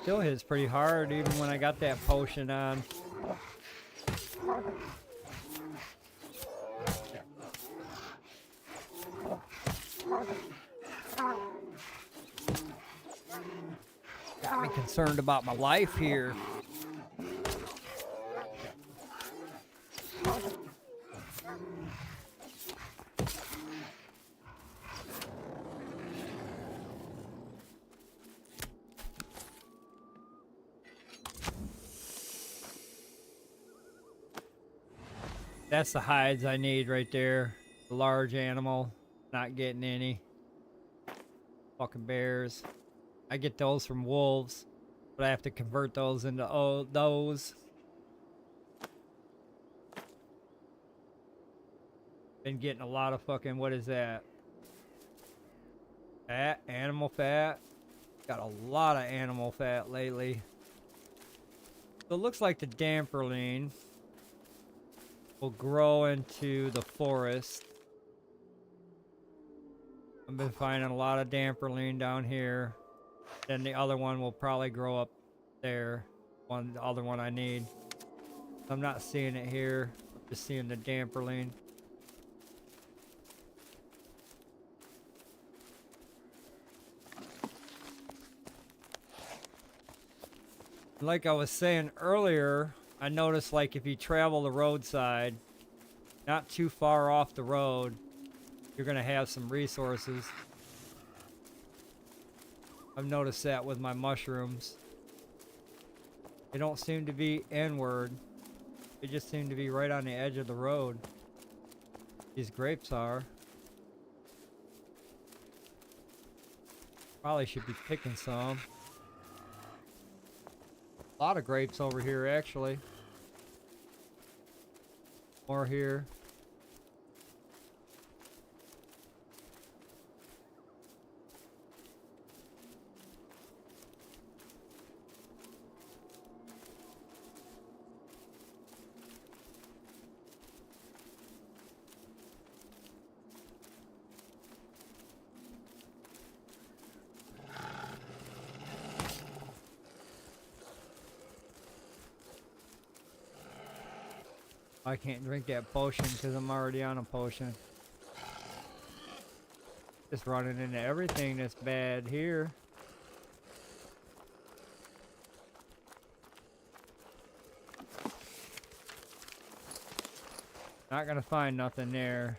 still hits pretty hard even when I got that potion on. Got me concerned about my life here. That's the hides I need right there. The large animal. Not getting any. Fucking bears. I get those from wolves. But I have to convert those into those. Been getting a lot of fucking, what is that? Fat, animal fat. Got a lot of animal fat lately. So it looks like the damperline will grow into the forest. I've been finding a lot of damperline down here. Then the other one will probably grow up there. The other one I need. I'm not seeing it here. I'm just seeing the damperline. Like I was saying earlier, I noticed like if you travel the roadside, not too far off the road, you're gonna have some resources. I've noticed that with my mushrooms. They don't seem to be inward. They just seem to be right on the edge of the road. These grapes are. Probably should be picking some. A lot of grapes over here, actually. More here. I can't drink that potion because I'm already on a potion. Just running into everything that's bad here. Not gonna find nothing there.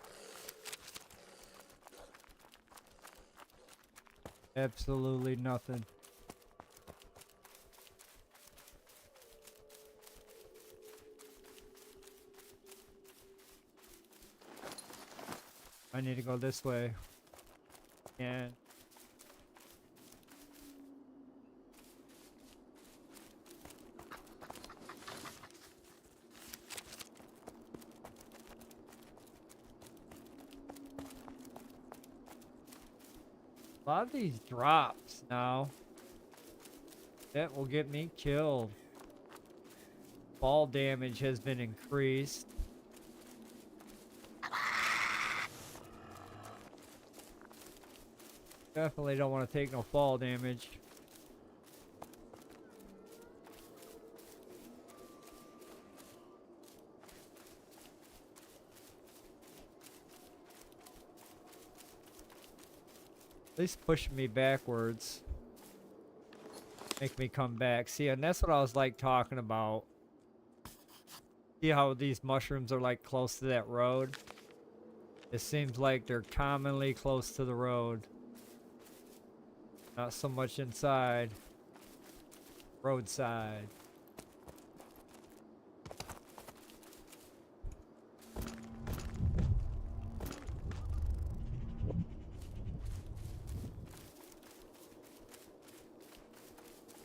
Absolutely nothing. I need to go this way. And a lot of these drops now. That will get me killed. Fall damage has been increased. Definitely don't want to take no fall damage. At least pushing me backwards. Make me come back. See, and that's what I was like talking about. See how these mushrooms are like close to that road? It seems like they're commonly close to the road. Not so much inside. Roadside.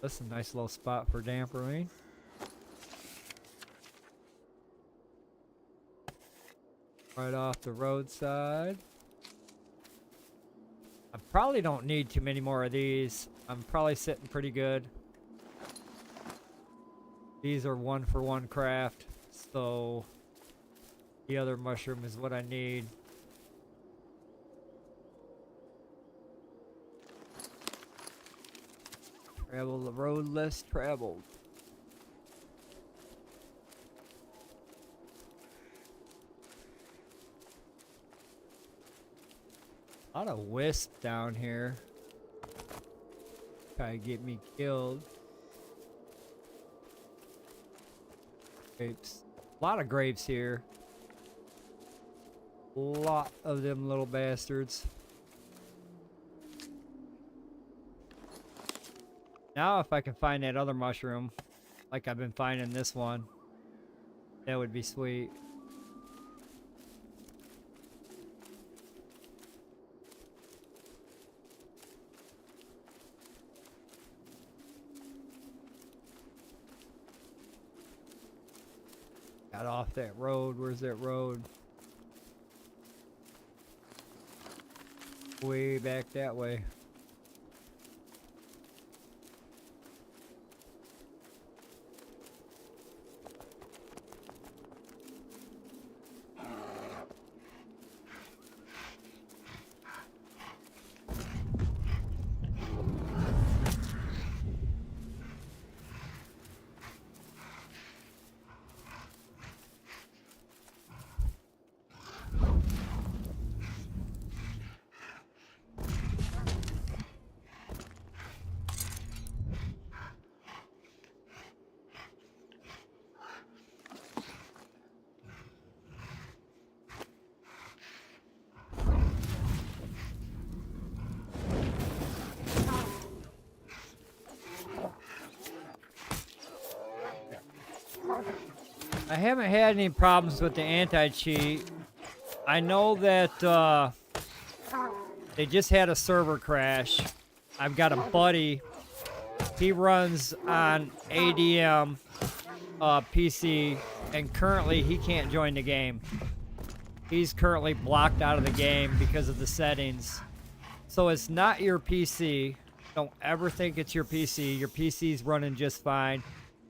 That's a nice little spot for damperine. Right off the roadside. I probably don't need too many more of these. I'm probably sitting pretty good. These are 1-for-1 craft, so the other mushroom is what I need. Travel the road less traveled. A lot of wisps down here. Try to get me killed. Grapes. A lot of grapes here. A lot of them little bastards. Now if I can find that other mushroom, like I've been finding this one, that would be sweet. Got off that road. Where's that road? Way back that way. I haven't had any problems with the anti-cheat. I know that they just had a server crash. I've got a buddy. He runs on ADM PC, and currently he can't join the game. He's currently blocked out of the game because of the settings. So it's not your PC. Don't ever think it's your PC. Your PC's running just fine.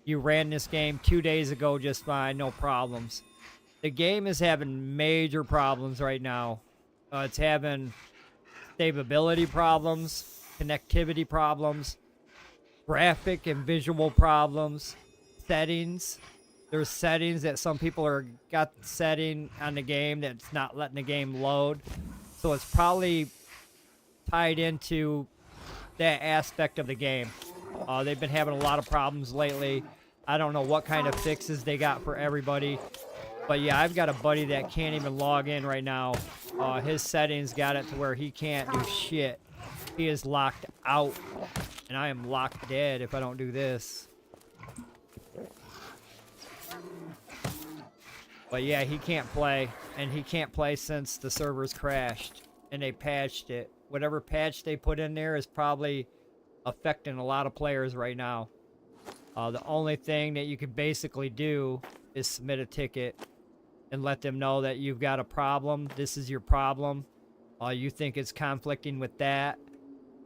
You ran this game 2 days ago just fine, no problems. The game is having major problems right now. It's having stability problems, connectivity problems, graphic and visual problems, settings. There's settings that some people are got setting on the game that's not letting the game load. So it's probably tied into that aspect of the game. They've been having a lot of problems lately. I don't know what kind of fixes they got for everybody. But yeah, I've got a buddy that can't even log in right now. His settings got it to where he can't do shit. He is locked out. And I am locked dead if I don't do this. But yeah, he can't play. And he can't play since the servers crashed. And they patched it. Whatever patch they put in there is probably affecting a lot of players right now. The only thing that you can basically do is submit a ticket and let them know that you've got a problem. This is your problem. You think it's conflicting with that.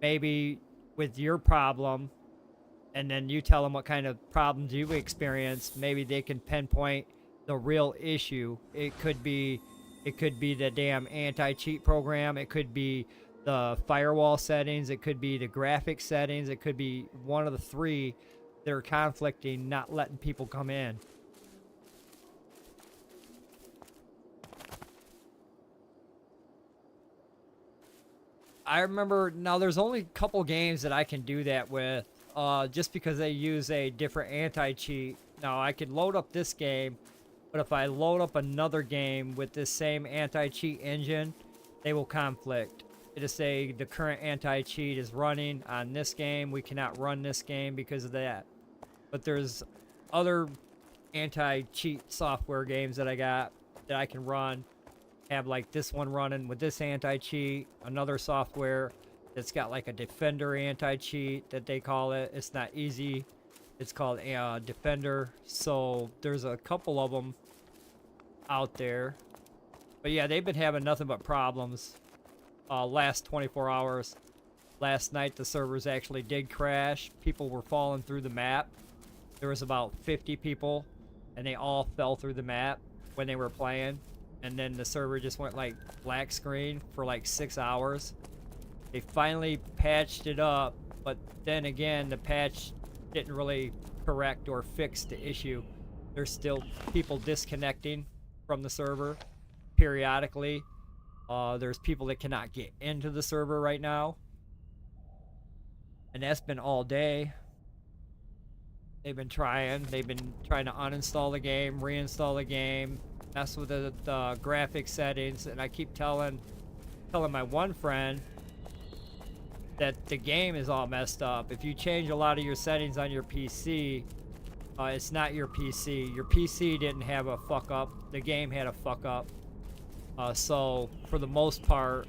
Maybe with your problem. And then you tell them what kind of problems you've experienced. Maybe they can pinpoint the real issue. It could be the damn anti-cheat program. It could be the firewall settings. It could be the graphic settings. It could be one of the three that are conflicting, not letting people come in. I remember, now there's only a couple games that I can do that with, just because they use a different anti-cheat. Now I could load up this game, but if I load up another game with this same anti-cheat engine, they will conflict. It'll say the current anti-cheat is running on this game. We cannot run this game because of that. But there's other anti-cheat software games that I got that I can run. Have like this one running with this anti-cheat. Another software that's got like a Defender anti-cheat that they call it. It's not easy. It's called Defender. So there's a couple of them out there. But yeah, they've been having nothing but problems. Last 24 hours. Last night the servers actually did crash. People were falling through the map. There was about 50 people and they all fell through the map when they were playing. And then the server just went like black screen for like 6 hours. They finally patched it up But then again, the patch didn't really correct or fix the issue. There's still people disconnecting from the server periodically. There's people that cannot get into the server right now. And that's been all day. They've been trying to uninstall the game, reinstall the game, mess with the graphics settings, and I keep telling my one friend that the game is all messed up. If you change a lot of your settings on your PC, it's not your PC. Your PC didn't have a fuck up. The game had a fuck up. So for the most part,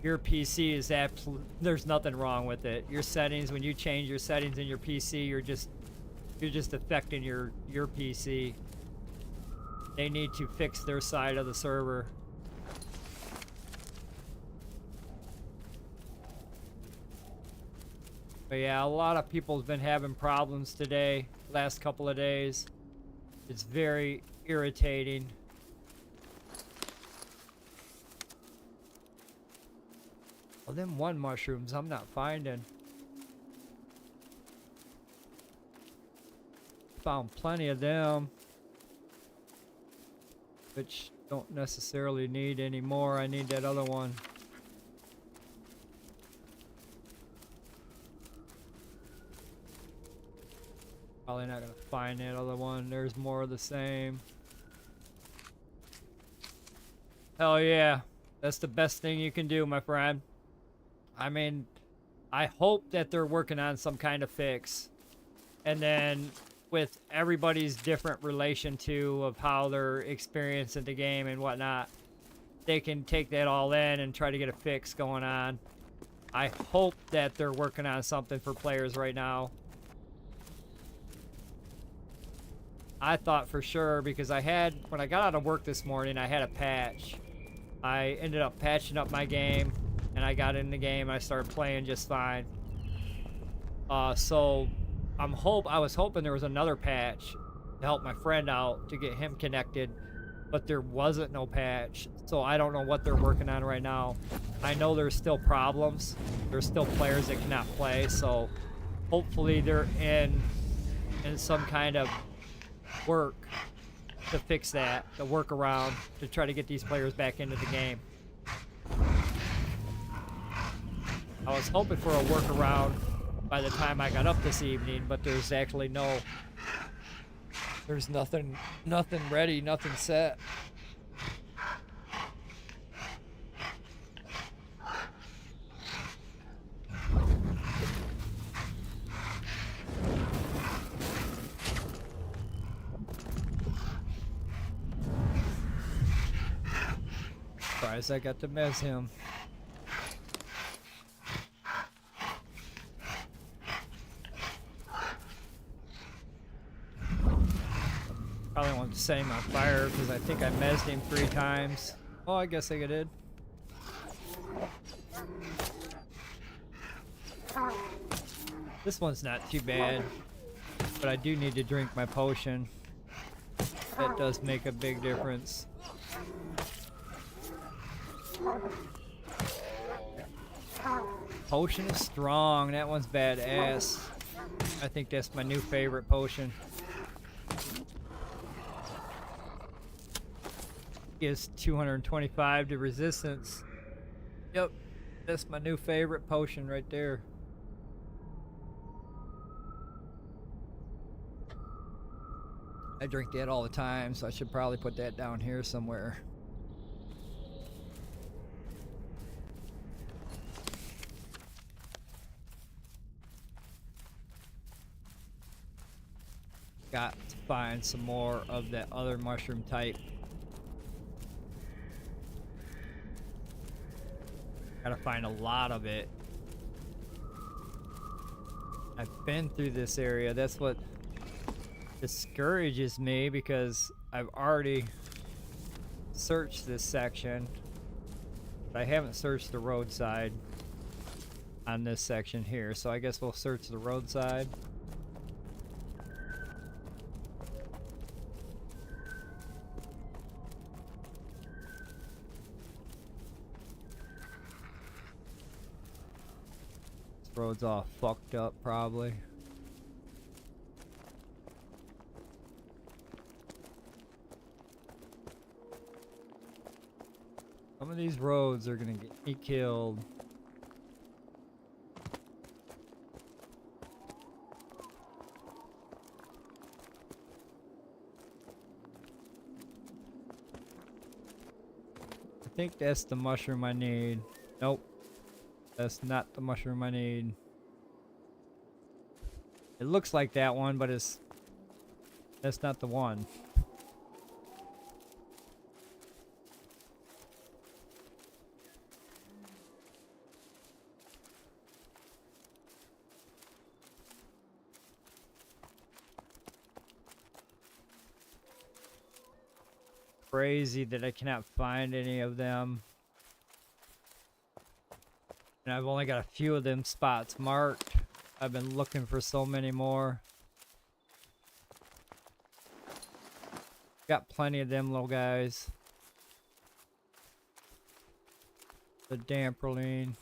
your PC is there's nothing wrong with it. Your settings, when you change your settings in your PC, you're just affecting your PC. They need to fix their side of the server. But yeah, a lot of people's been having problems today, last couple of days. It's very irritating. Well, them one mushrooms I'm not finding. Found plenty of them, which don't necessarily need any more. I need that other one. Probably not gonna find that other one. There's more of the same. Hell yeah. That's the best thing you can do, my friend. I mean, I hope that they're working on some kind of fix. And then with everybody's different relation to of how they're experiencing the game and whatnot, they can take that all in and try to get a fix going on. I hope that they're working on something for players right now. I thought for sure, because when I got out of work this morning, I had a patch. I ended up patching up my game, and I got in the game, and I started playing just fine. So I was hoping there was another patch to help my friend out, to get him connected, but there wasn't no patch. So I don't know what they're working on right now. I know there's still problems. There's still players that cannot play, so hopefully they're in some kind of work to fix that, the workaround to try to get these players back into the game. I was hoping for a workaround by the time I got up this evening, but there's actually there's nothing ready, nothing set. Surprised I got to mess him. Probably won't set him on fire because I think I mezzed him 3 times. Oh, I guess I did. This one's not too bad, but I do need to drink my potion. That does make a big difference. Potion is strong. That one's badass. I think that's my new favorite potion. Gives 225 to resistance. Yep, that's my new favorite potion right there. I drink that all the time, so I should probably put that down here somewhere. Got to find some more of that other mushroom type. Gotta find a lot of it. I've been through this area. That's what discourages me, because I've already searched this section, but I haven't searched the roadside on this section here, so I guess we'll search the roadside. Road's all fucked up, probably. Some of these roads are gonna get me killed. I think that's the mushroom I need. Nope. That's not the mushroom I need. It looks like that one, but that's not the one. Crazy that I cannot find any of them. And I've only got a few of them spots marked. I've been looking for so many more. Got plenty of them little guys. The damperline.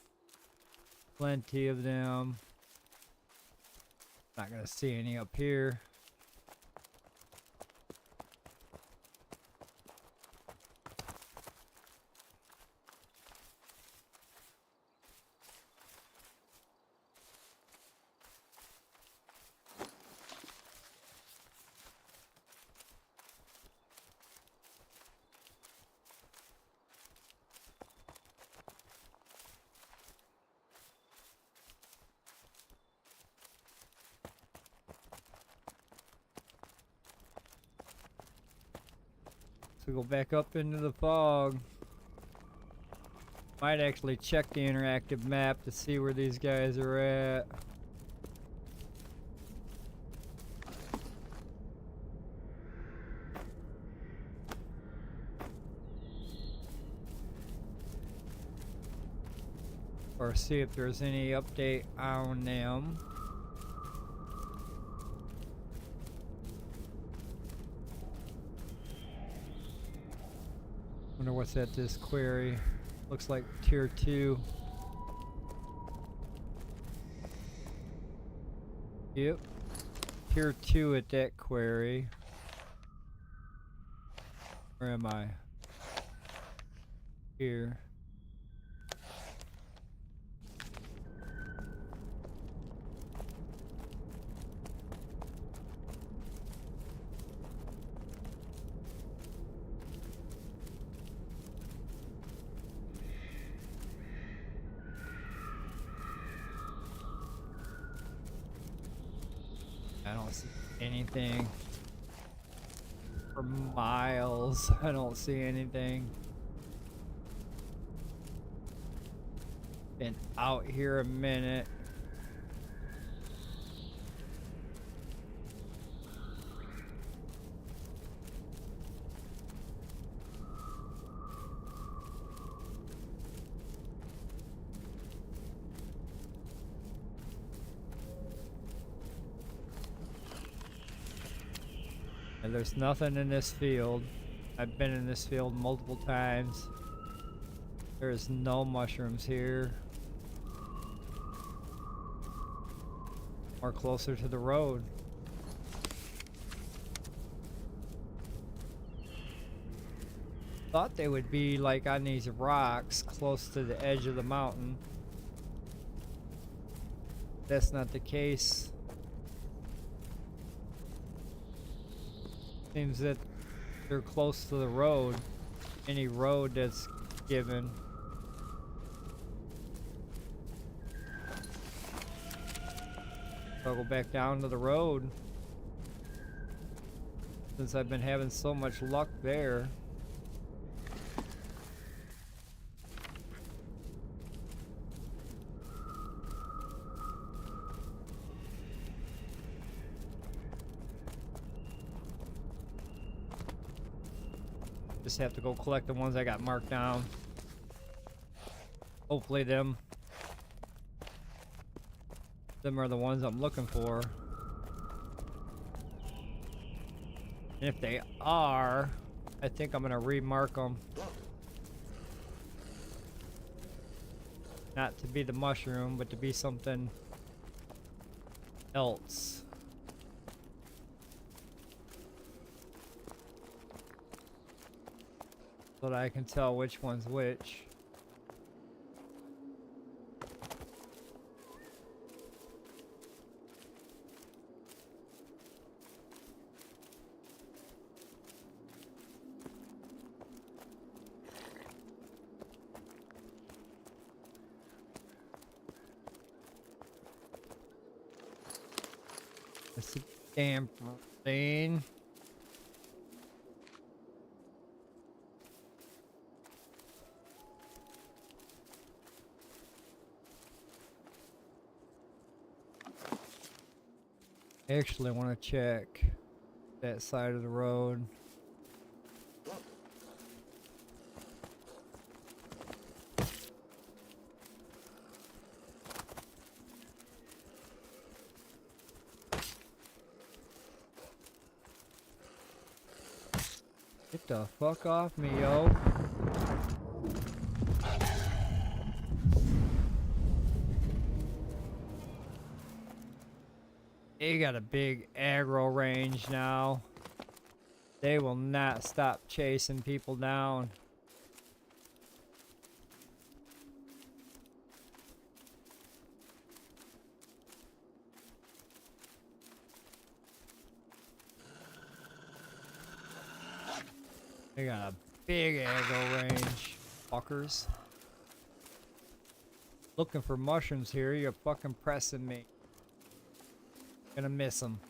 Plenty of them. Not gonna see any up here. So go back up into the fog. Might actually check the interactive map to see where these guys are at. Or see if there's any update on them. Wonder what's at this quarry. Looks like tier 2. Yep. Tier 2 at that quarry. Where am I? Here. I don't see anything. For miles, I don't see anything. Been out here a minute. And there's nothing in this field. I've been in this field multiple times. There's no mushrooms here. Or closer to the road. Thought they would be like on these rocks close to the edge of the mountain. That's not the case. Seems that they're close to the road. Any road that's given. I'll go back down to the road. Since I've been having so much luck there. Just have to go collect the ones I got marked down. Hopefully them are the ones I'm looking for. And if they are, I think I'm gonna remark them. Not to be the mushroom, but to be something else. So that I can tell which one's which. It's a damn thing. I actually want to check that side of the road. Get the fuck off me, yo. They got a big aggro range now. They will not stop chasing people down. They got a big aggro range, fuckers. Looking for mushrooms here, you're fucking pressing me. Gonna miss them.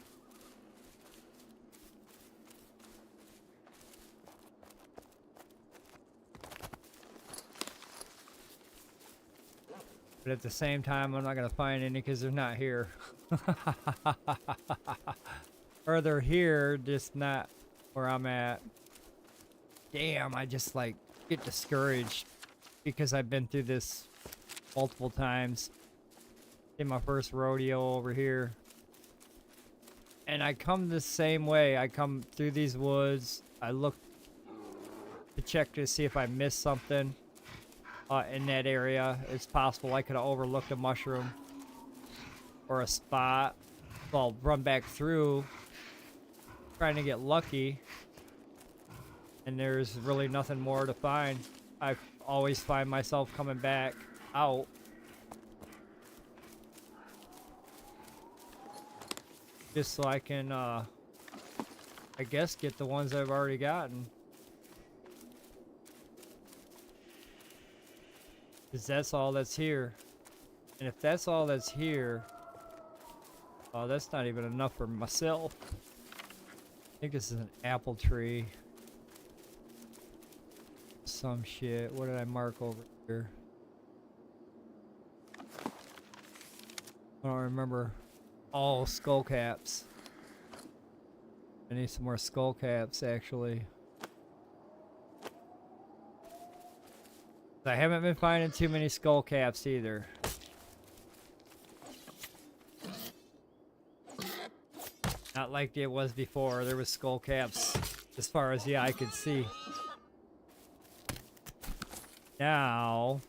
But at the same time, I'm not gonna find any because they're not here. Or they're here, just not where I'm at. Damn, I just like get discouraged because I've been through this multiple times. In my first rodeo over here. And I come the same way. I come through these woods. I look to check to see if I missed something in that area. It's possible I could have overlooked a mushroom or a spot. So I'll run back through trying to get lucky. And there's really nothing more to find. I always find myself coming back out. Just so I can, I guess, get the ones I've already gotten. Because that's all that's here. And if that's all that's here, oh, that's not even enough for myself. I think this is an apple tree. Some shit. What did I mark over here? I don't remember. Oh, skull caps. I need some more skull caps, actually. I haven't been finding too many skull caps either. Not like it was before. There was skull caps as far as the eye could see. Now,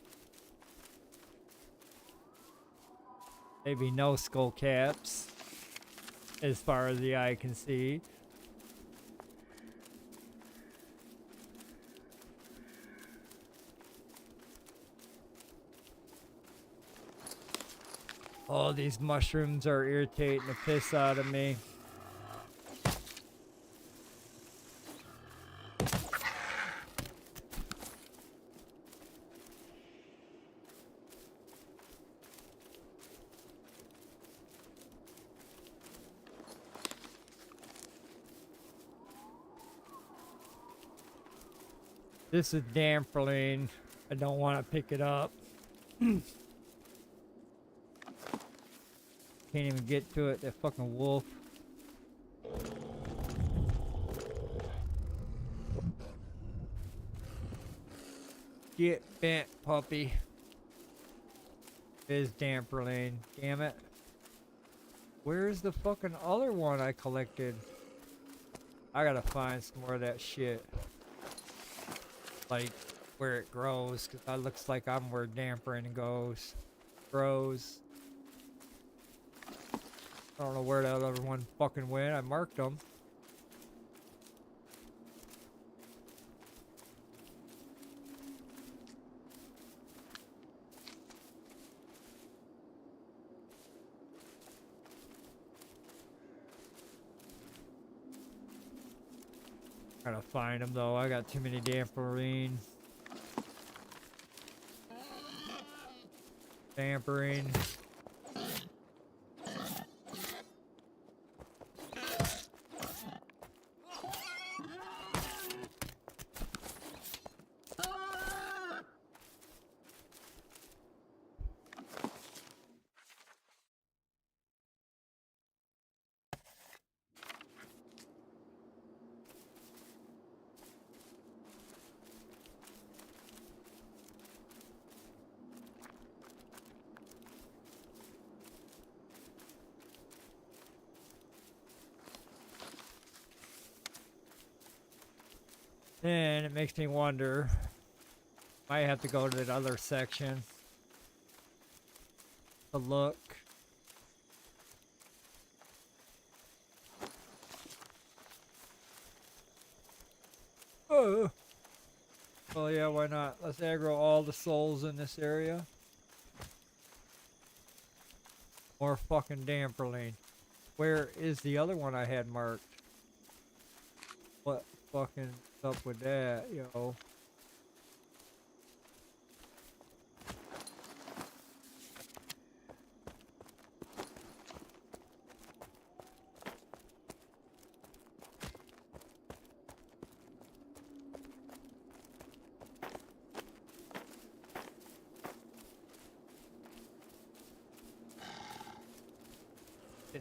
maybe no skull caps as far as the eye can see. Oh, these mushrooms are irritating the piss out of me. This is damperling. I don't want to pick it up. Can't even get to it, that fucking wolf. Get bent, puppy. It is damperling. Damn it. Where's the fucking other one I collected? I gotta find some more of that shit. Like, where it grows, because that looks like I'm where dampering grows. I don't know where that other one fucking went. I marked them. Gotta find them though. I got too many dampering. Dampering. And it makes me wonder, might have to go to that other section to look. Oh. Well, yeah, why not? Let's aggro all the souls in this area. More fucking damperling. Where is the other one I had marked? What fucking up with that, yo?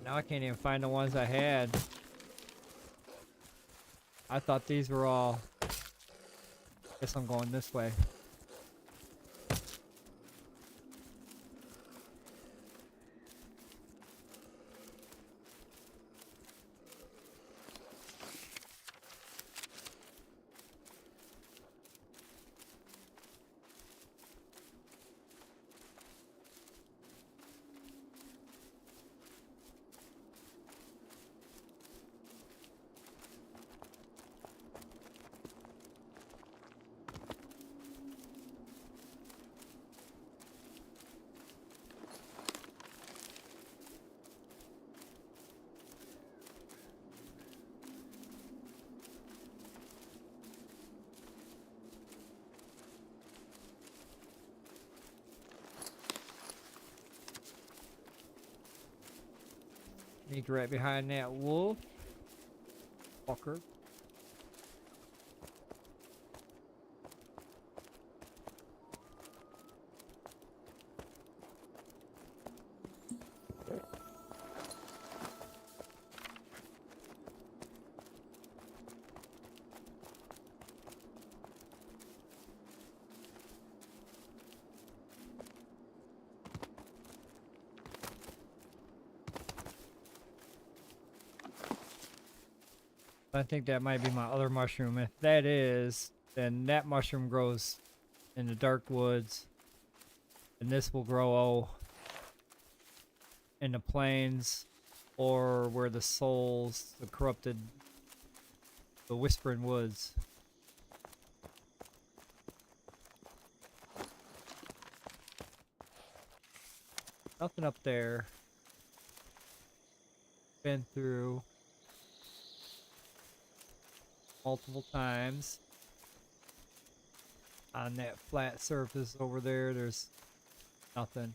Now I can't even find the ones I had. I thought these were all... Guess I'm going this way. Sneak right behind that wolf. Fucker. I think that might be my other mushroom. If that is, then that mushroom grows in the dark woods. And this will grow in the plains or where the souls, the corrupted, the whispering woods. Nothing up there. Been through multiple times. On that flat surface over there, there's nothing.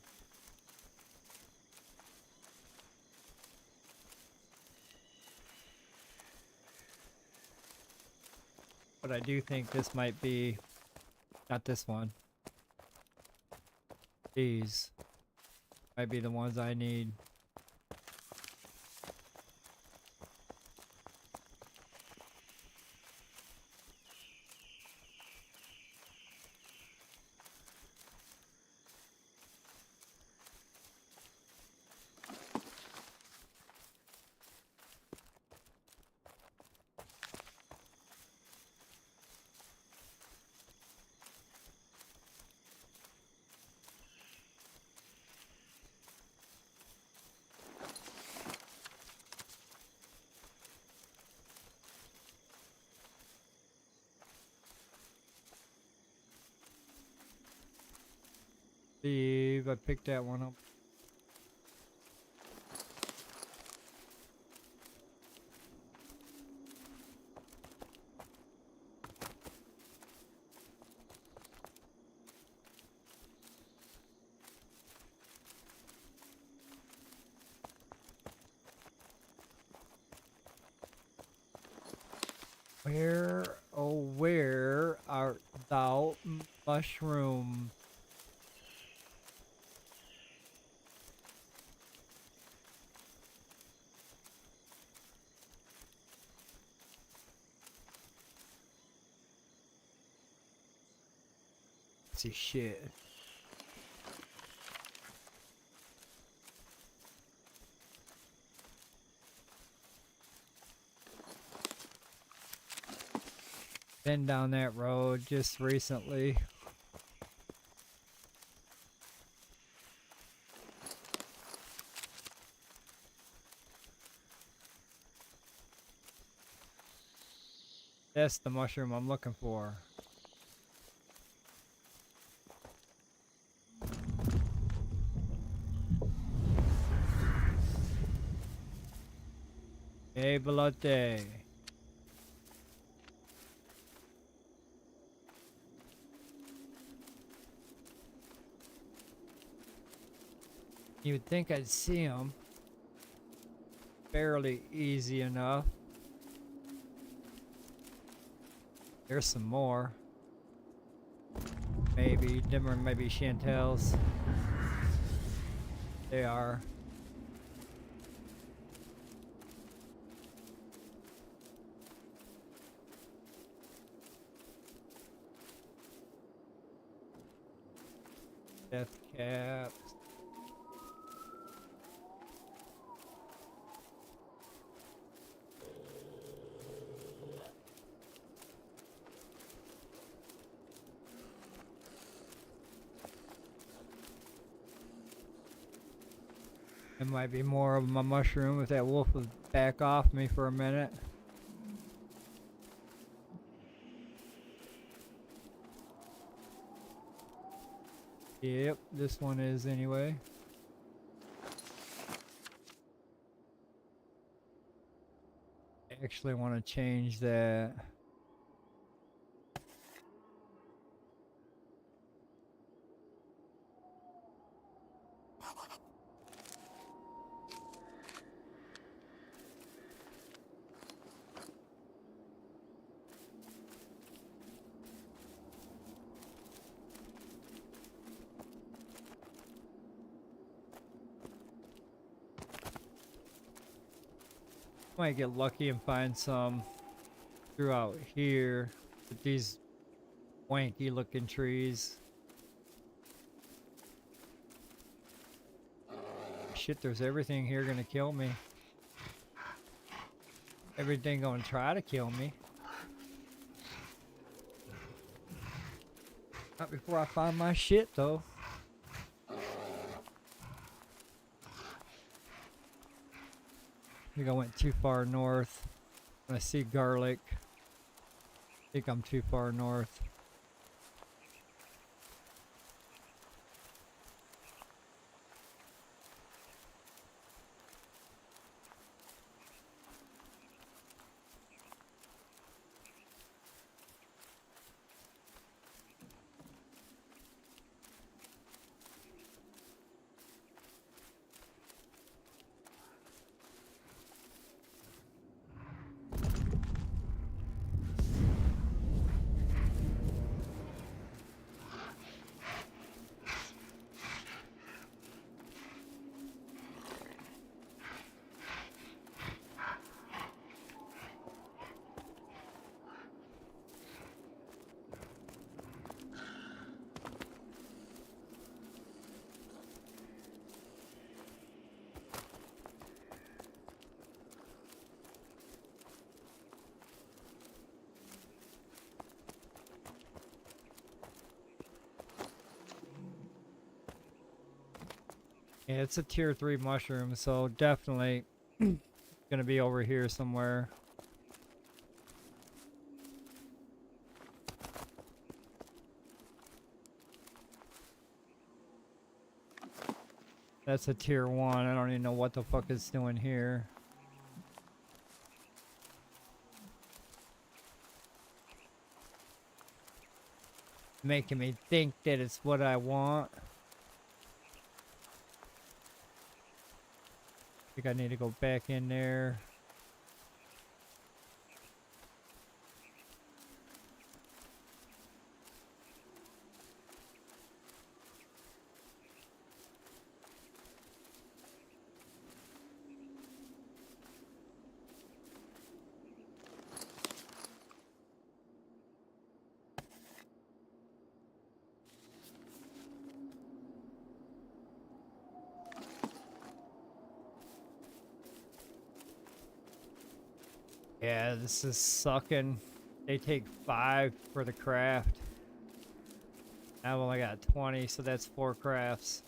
But I do think this might be, not this one. These might be the ones I need. believe I picked that one up. Where, oh, where art thou, mushroom? See shit. Been down that road just recently. That's the mushroom I'm looking for. Hey, Belote. You would think I'd see him. Fairly easy enough. There's some more. Maybe dimmer, maybe Chantel's. They are. Death caps. It might be more of my mushroom if that wolf would back off me for a minute. Yep, this one is anyway. I actually want to change that. Might get lucky and find some throughout here with these wanky looking trees. Shit, there's everything here gonna kill me. Everything gonna try to kill me. Not before I find my shit though. I think I went too far north. I see garlic. I think I'm too far north. Yeah, it's a tier 3 mushroom, so definitely gonna be over here somewhere. That's a tier 1. I don't even know what the fuck it's doing here. Making me think that it's what I want. I think I need to go back in there. Yeah, this is sucking. They take 5 for the craft. I've only got 20, so that's 4 crafts.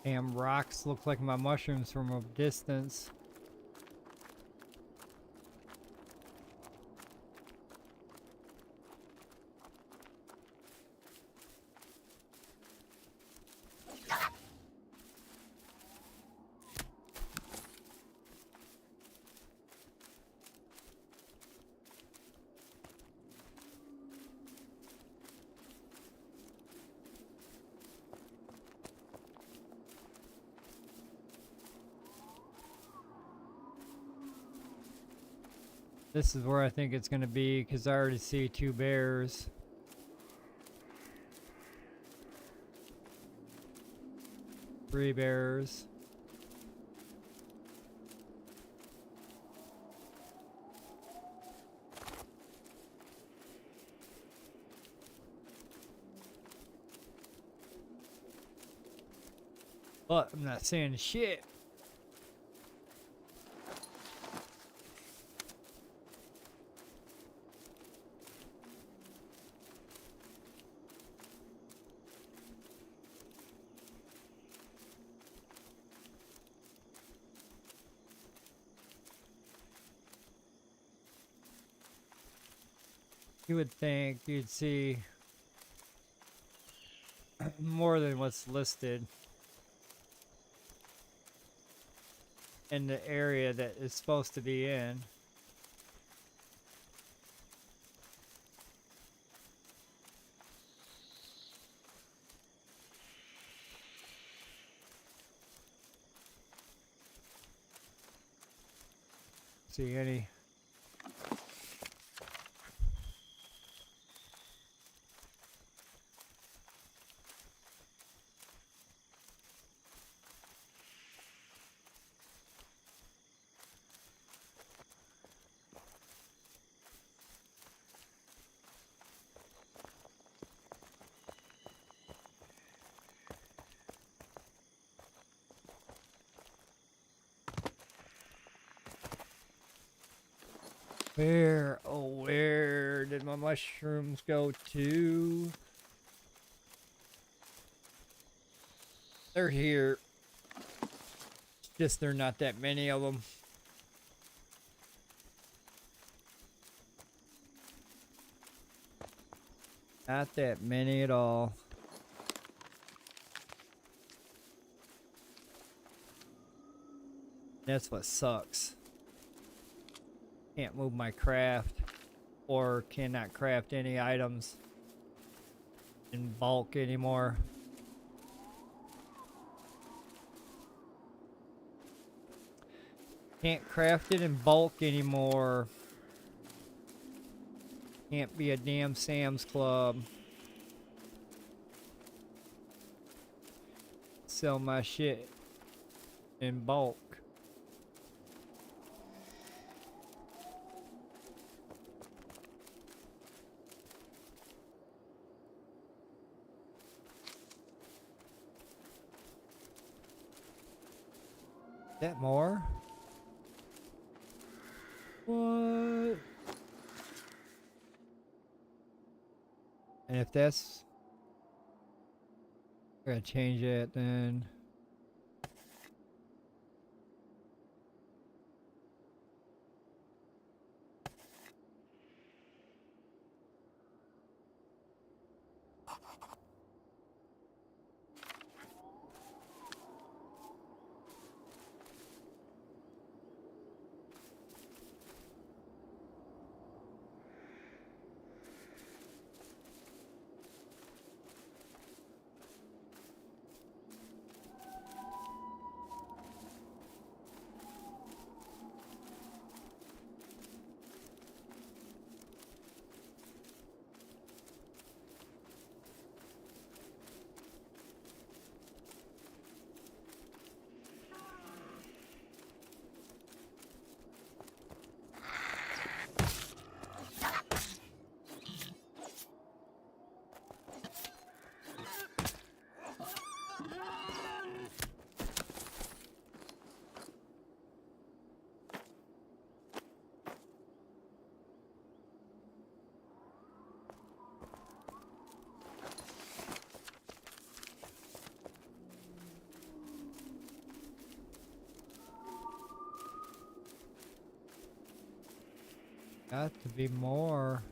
Damn, rocks look like my mushrooms from a distance. This is where I think it's gonna be, because I already see 2 bears. Three bears. But I'm not saying shit. You would think you'd see more than what's listed in the area that it's supposed to be in. See any? Where, oh, where did my mushrooms go to? They're here. It's just there are not that many of them. Not that many at all. That's what sucks. Can't move my craft or cannot craft any items in bulk anymore. Can't craft it in bulk anymore. Can't be a damn Sam's Club. Sell my shit in bulk. That more? What? And if that's... I'm gonna change it then. Got to be more.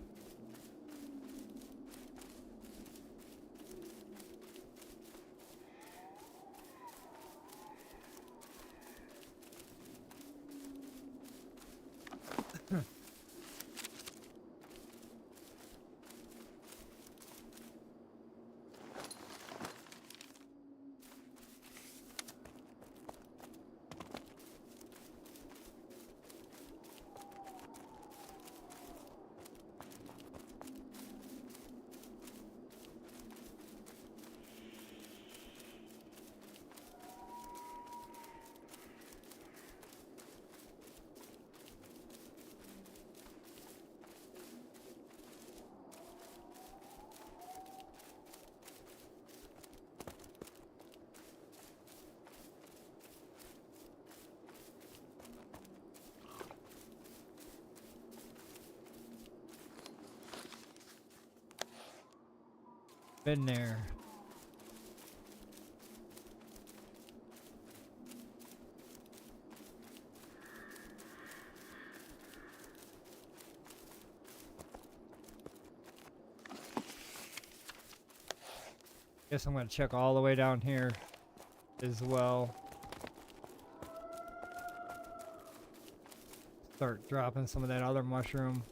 Been there. Guess I'm gonna check all the way down here as well. Start dropping some of that other mushroom.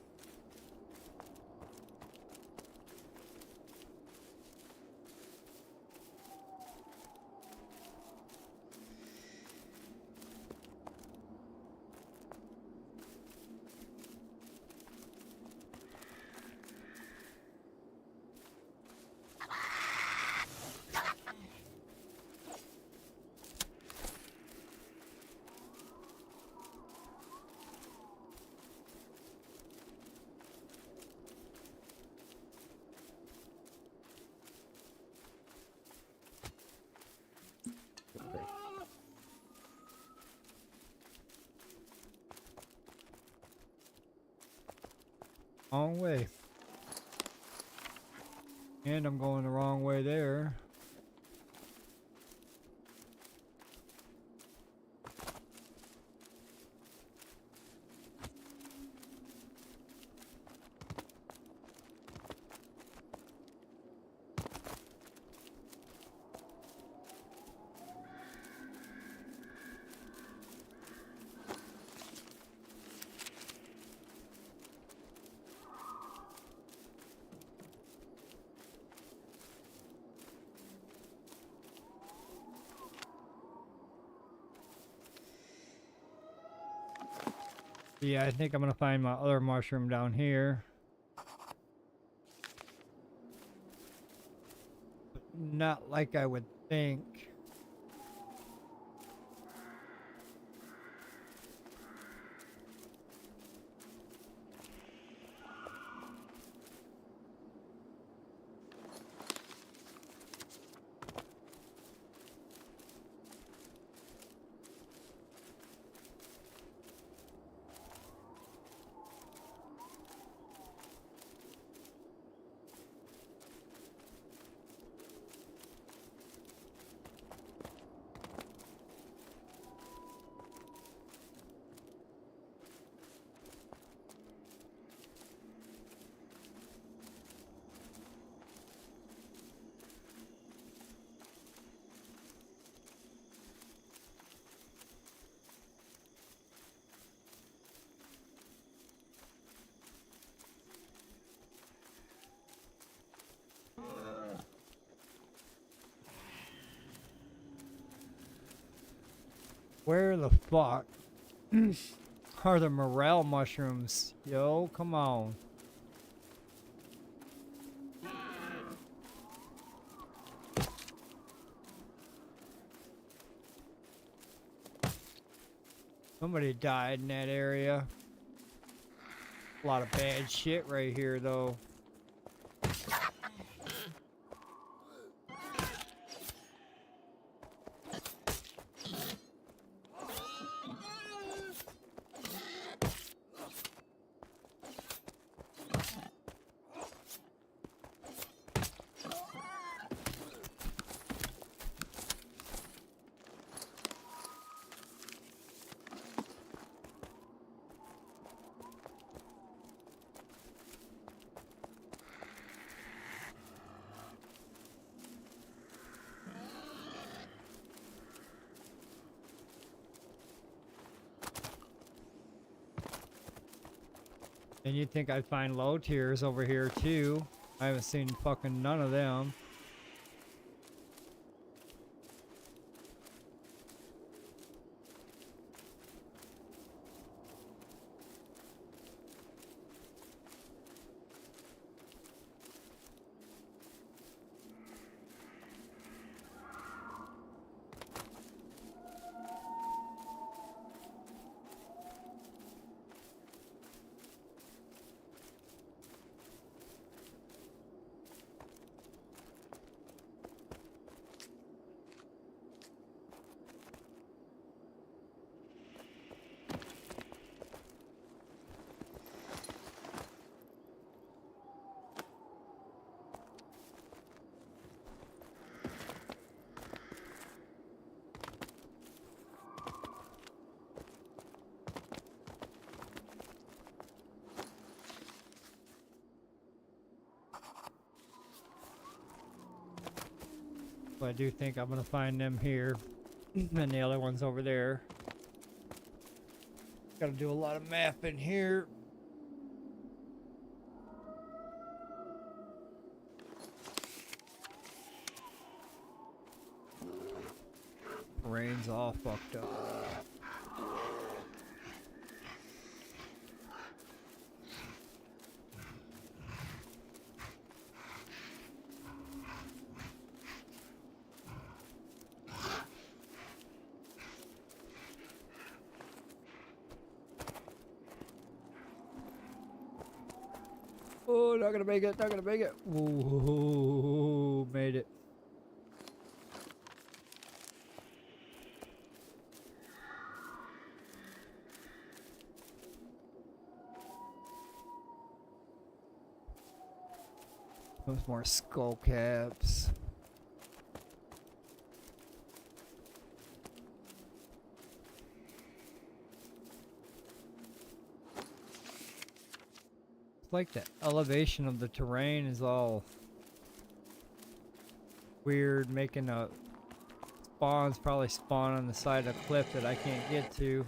Wrong way. And I'm going the wrong way there. Yeah, I think I'm gonna find my other mushroom down here. Not like I would think. Where the fuck are the morel mushrooms? Yo, come on. Somebody died in that area. A lot of bad shit right here, though. And you'd think I'd find low tiers over here too. I haven't seen fucking none of them. But I do think I'm gonna find them here. And the other one's over there. Gotta do a lot of mapping here. Rain's all fucked up. Oh, not gonna make it, not gonna make it. Ooh, made it. Those more skull caps. It's like the elevation of the terrain is all weird, making a spawns probably spawn on the side of the cliff that I can't get to.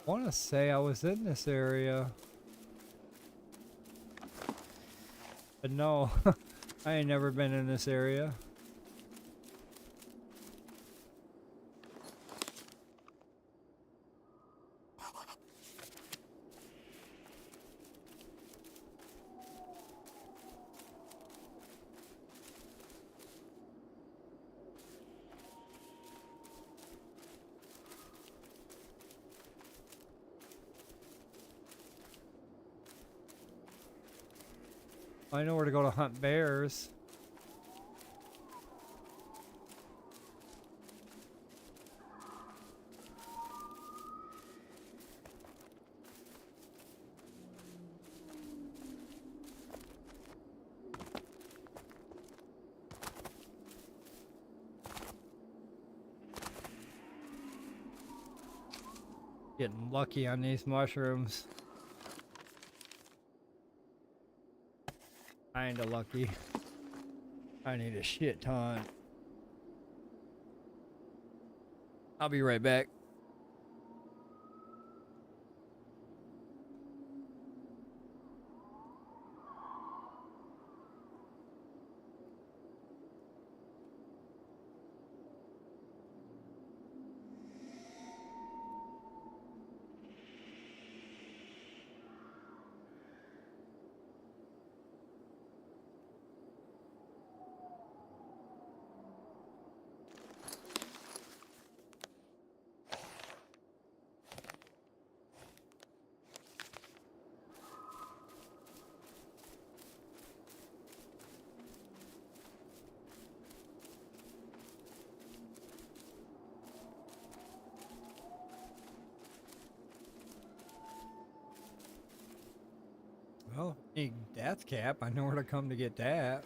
I want to say I was in this area, but no, I ain't never been in this area. I know where to go to hunt bears. Getting lucky on these mushrooms. Kinda lucky. I need a shit ton. I'll be right back. Well, need death cap. I know where to come to get that.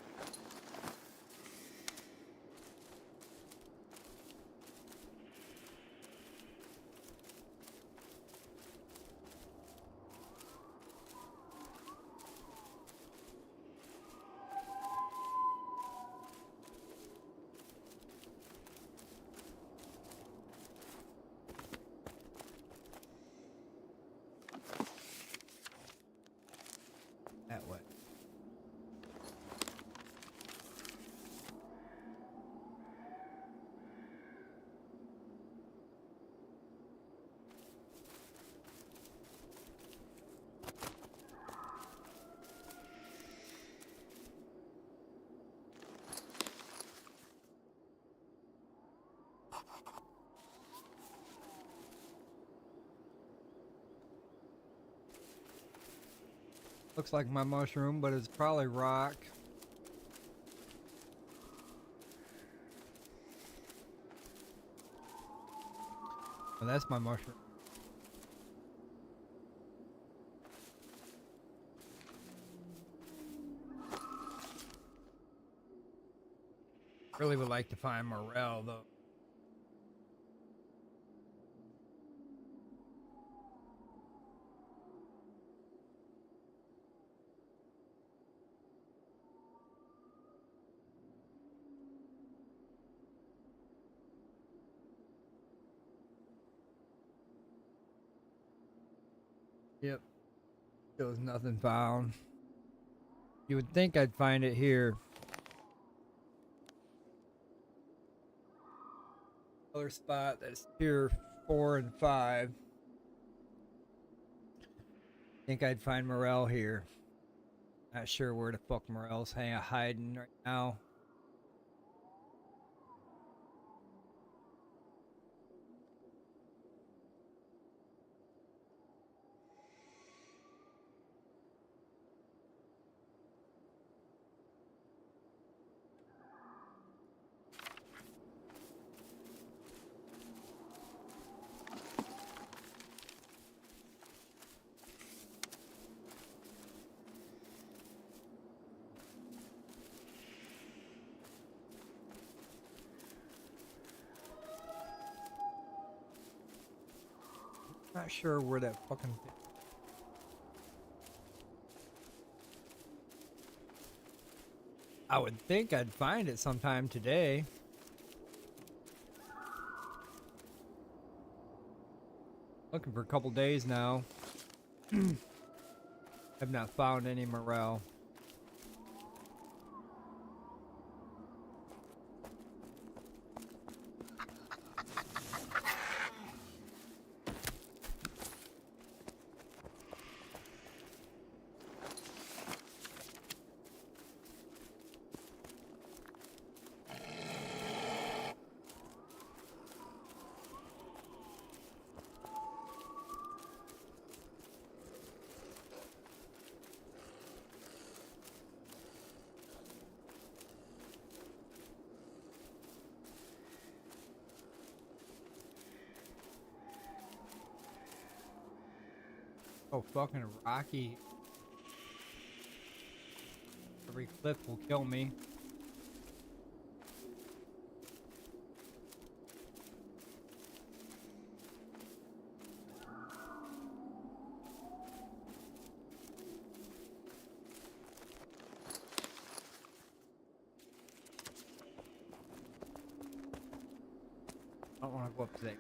That way. Looks like my mushroom, but it's probably rock. Oh, that's my mushroom. Really would like to find morel though. Yep. There was nothing found. You would think I'd find it here. Other spot that's tier 4 and 5. Think I'd find morel here. Not sure where the fuck morel's hiding right now. Not sure where that fucking thing. I would think I'd find it sometime today. Looking for a couple days now. I've not found any morel. Oh, fucking rocky. Every cliff will kill me. I don't want to go up today.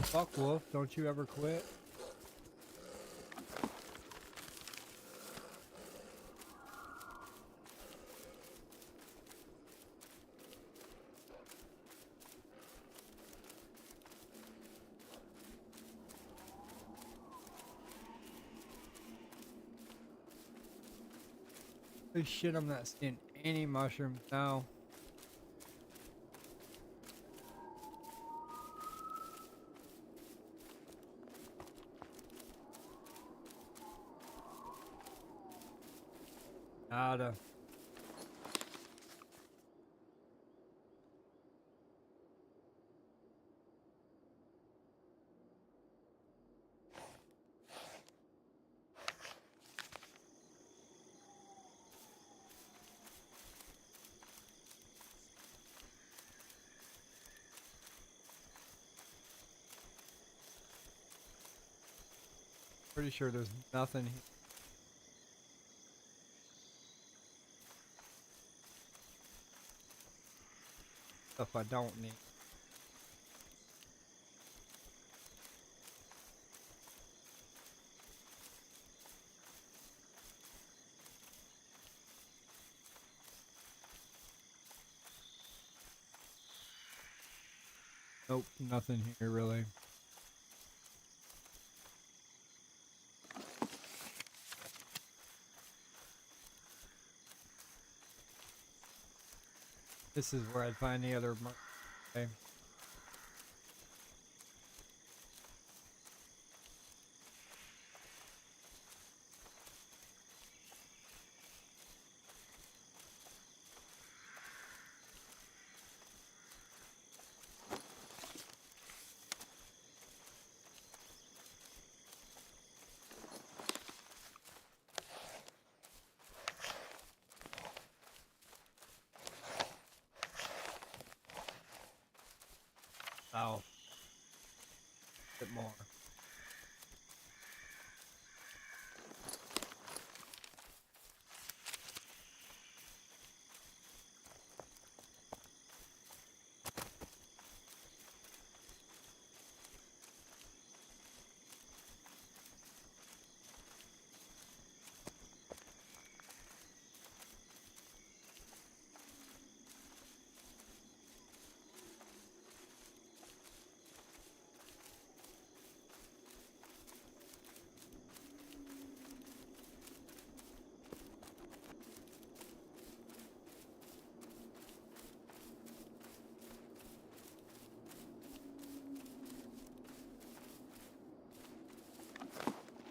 Fuck, Wolf, don't you ever quit? Holy shit, I'm not seeing any mushrooms now. Nada. Pretty sure there's nothing here. Stuff I don't need. Nope, nothing here really. This is where I'd find the other. Okay.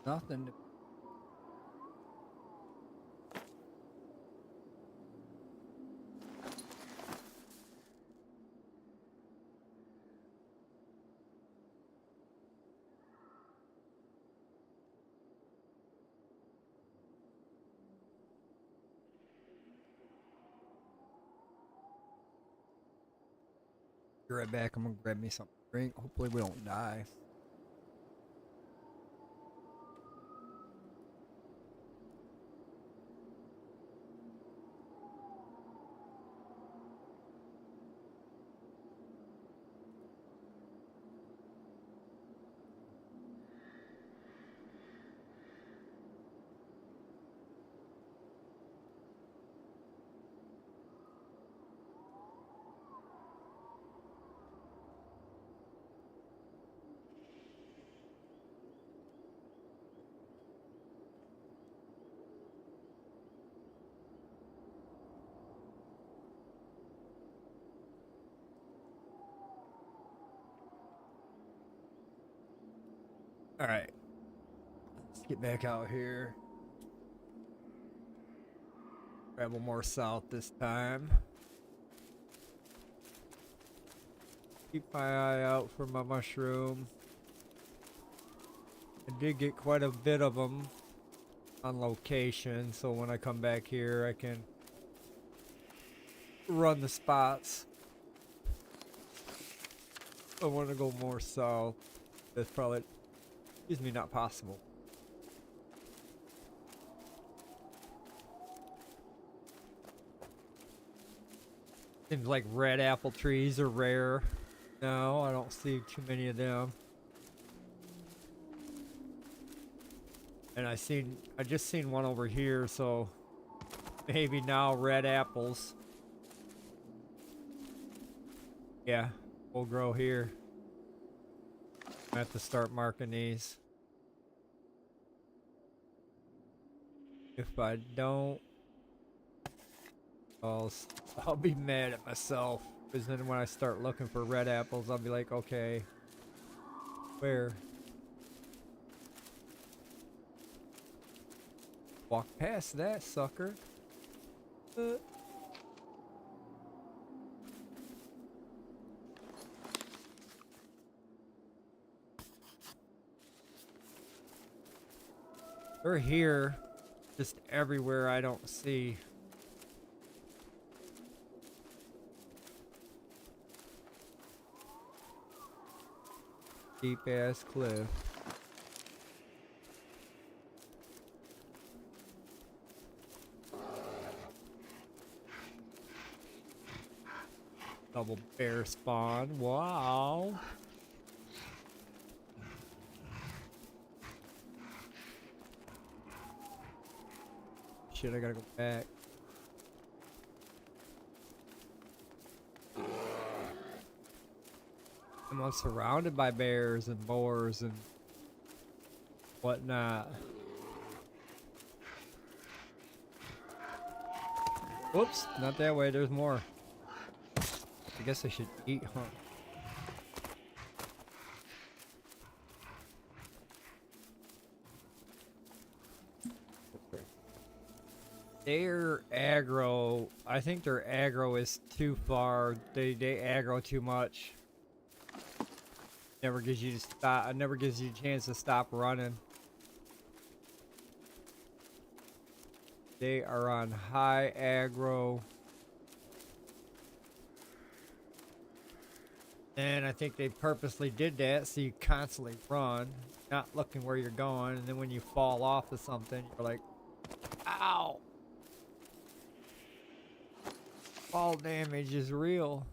Nothing. Be right back. I'm gonna grab me something to drink. Hopefully we don't die. All right. Let's get back out here. Travel more south this time. Keep my eye out for my mushroom. I did get quite a bit of them on location, so when I come back here, I can run the spots. I want to go more south. That's probably, excuse me, not possible. Seems like red apple trees are rare. No, I don't see too many of them. And I just seen one over here, so maybe now red apples. Yeah, will grow here. I have to start marking these. If I don't, I'll be mad at myself. Because then when I start looking for red apples, I'll be like, okay, where? Walk past that sucker. They're here, just everywhere I don't see. Deep ass cliff. Double bear spawn. Wow. Shit, I gotta go back. I'm surrounded by bears and boars and whatnot. Whoops, not that way, there's more. I guess I should eat, huh? Their aggro, I think their aggro is too far. They aggro too much. Never gives you to stop. Never gives you a chance to stop running. They are on high aggro. And I think they purposely did that so you constantly run, not looking where you're going, and then when you fall off of something, you're like, ow! Fall damage is real.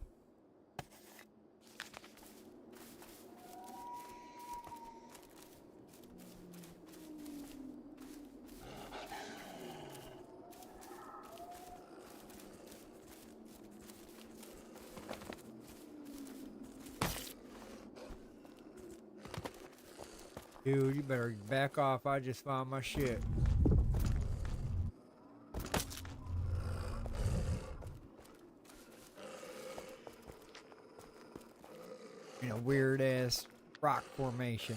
Dude, you better back off. I just found my shit. In a weird ass rock formation.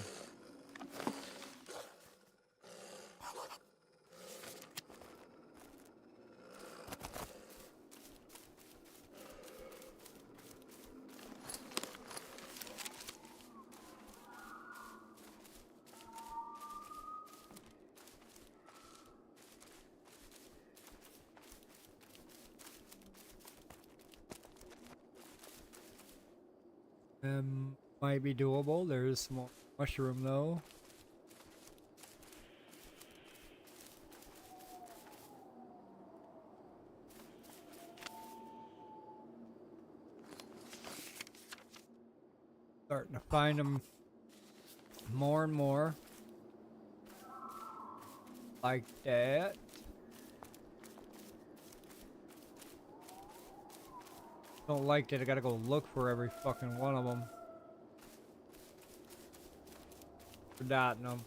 Might be doable. There's some more mushroom though. Starting to find them more and more. Like that. Don't like that I gotta go look for every fucking one of them. Forgotten them.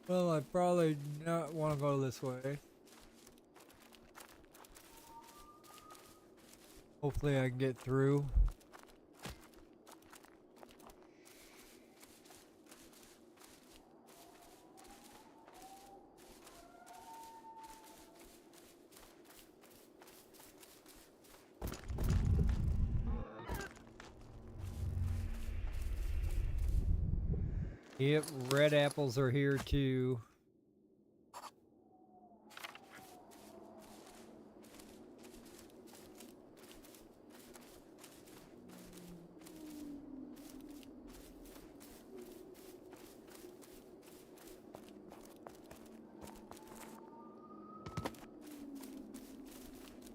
Well, I probably not want to go this way. Hopefully I can get through. Yep, red apples are here too.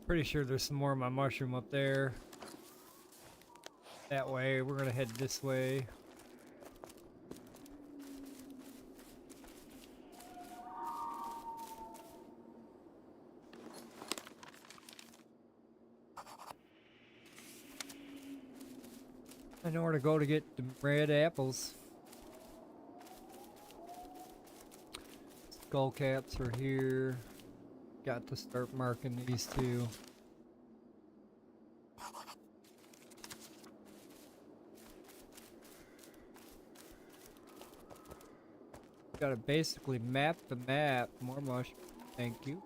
Pretty sure there's some more of my mushroom up there. That way, we're gonna head this way. I know where to go to get the red apples. Skull caps are here. Got to start marking these two. Gotta basically map the map. More mush. Thank you.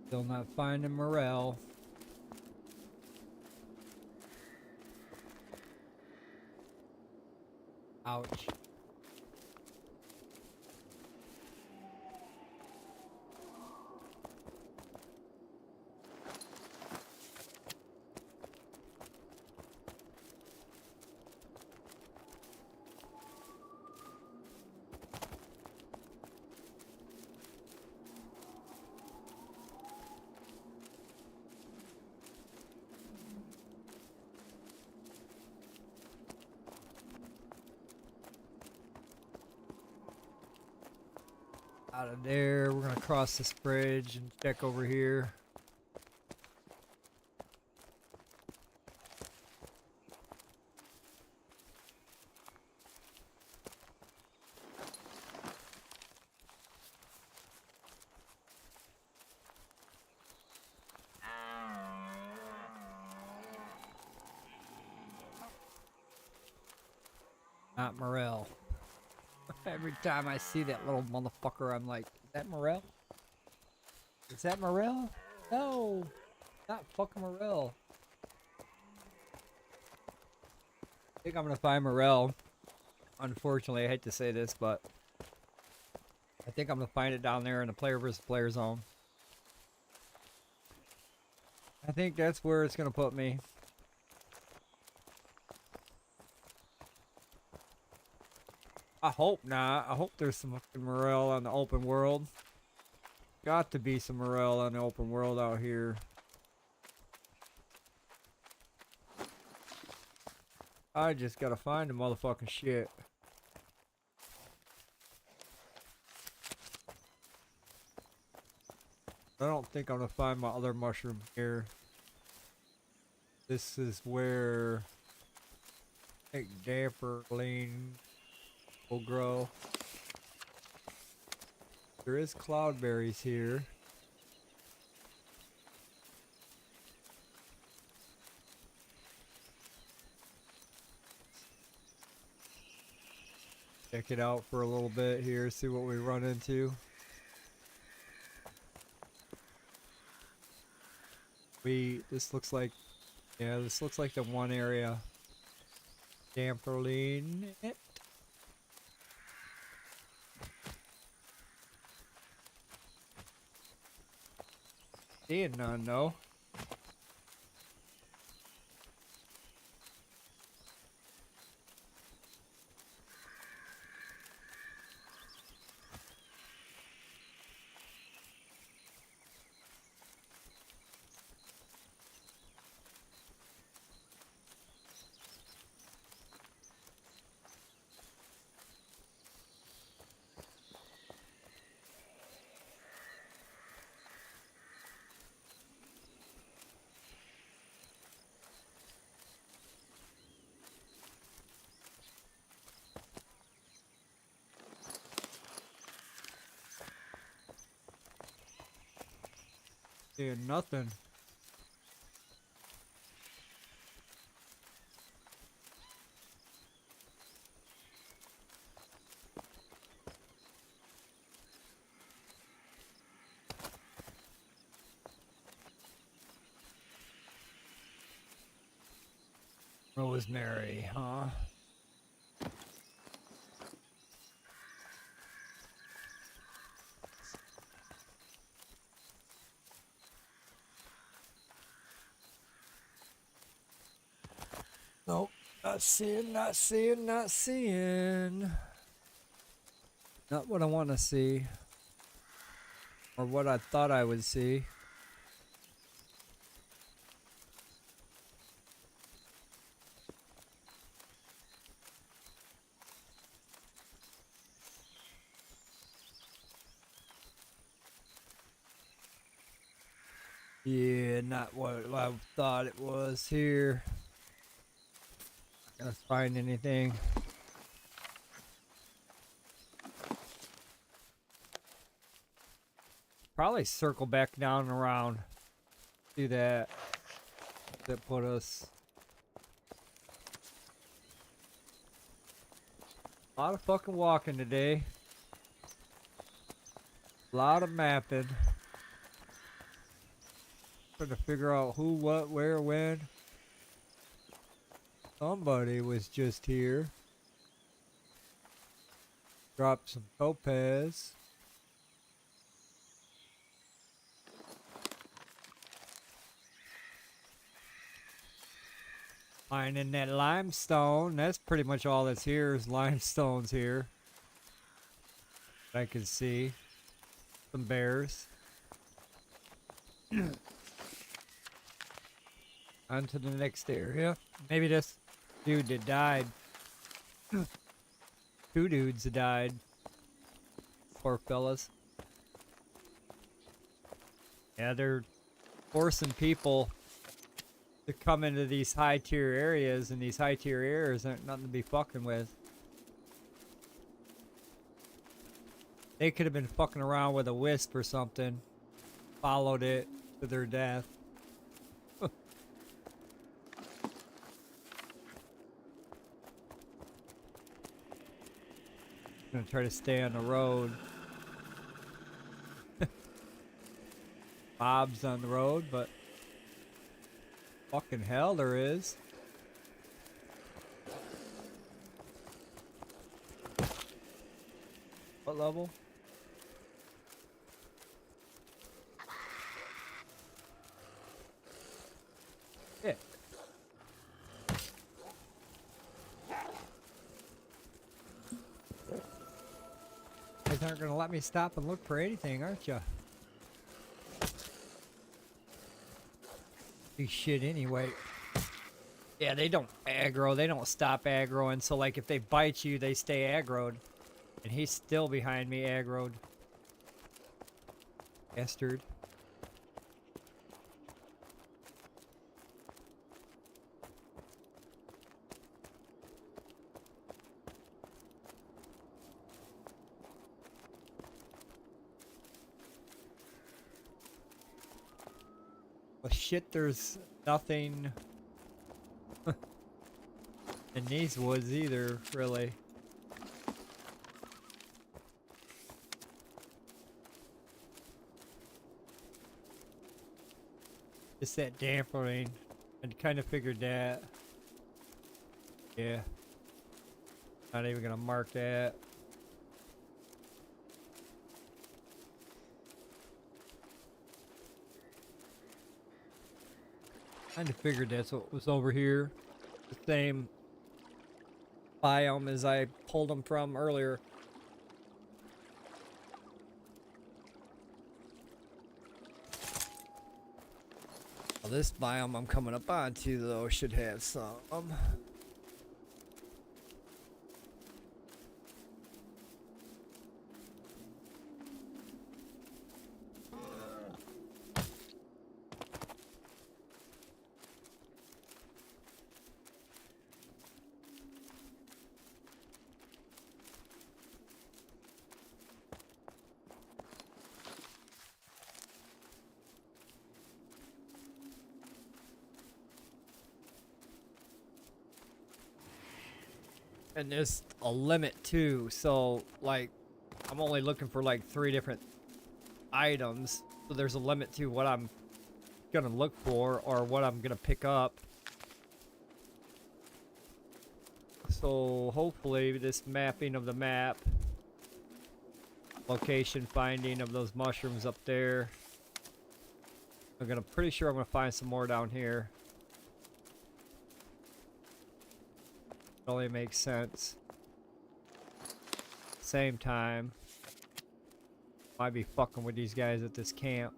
Still not finding morel. Ouch. Out of there, we're gonna cross this bridge and check over here. Not morel. Every time I see that little motherfucker, I'm like, is that morel? Is that morel? No, not fucking morel. I think I'm gonna find morel. Unfortunately, I hate to say this, but I think I'm gonna find it down there in the player versus player zone. I think that's where it's gonna put me. I hope not. I hope there's some fucking morale on the open world. Got to be some morale on the open world out here. I just gotta find the motherfucking shit. I don't think I'm gonna find my other mushroom here. This is where I think damperling will grow. There is cloudberries here. Check it out for a little bit here, see what we run into. This looks like, yeah, this looks like the one area. Damperling it. Seeing none, no. Seeing nothing. Rosemary, huh? Nope. Not seeing, not seeing, not seeing. Not what I want to see. Or what I thought I would see. Yeah, not what I thought it was here. Not gonna find anything. Probably circle back down and around. Do that. That put us. A lot of fucking walking today. A lot of mapping. Trying to figure out who, what, where, when. Somebody was just here. Dropped some topaz. Mining that limestone. That's pretty much all that's here is limestones here. I can see. Some bears. On to the next area. Maybe this dude that died. Two dudes that died. Poor fellas. Yeah, they're forcing people to come into these high tier areas, and these high tier areas aren't nothing to be fucking with. They could have been fucking around with a wisp or something. Followed it to their death. Gonna try to stay on the road. Bob's on the road, but fucking hell there is. What level? Yeah. guys aren't gonna let me stop and look for anything, aren't you? Do shit anyway. Yeah, they don't aggro. They don't stop aggroing. So, like, if they bite you, they stay aggroed. And he's still behind me, aggroed. Bastard. Well, shit, there's nothing in these woods either, really. It's that dampening. I kind of figured that. Yeah. Not even gonna mark that. Kind of figured that's what was over here. The same biome as I pulled them from earlier. Well, this biome I'm coming up onto, though, should have some. And there's a limit too, so like I'm only looking for like 3 different items, so there's a limit to what I'm gonna look for or what I'm gonna pick up. So hopefully this mapping of the map, location finding of those mushrooms up there, pretty sure I'm gonna find some more down here. It only makes sense. Same time, might be fucking with these guys at this camp.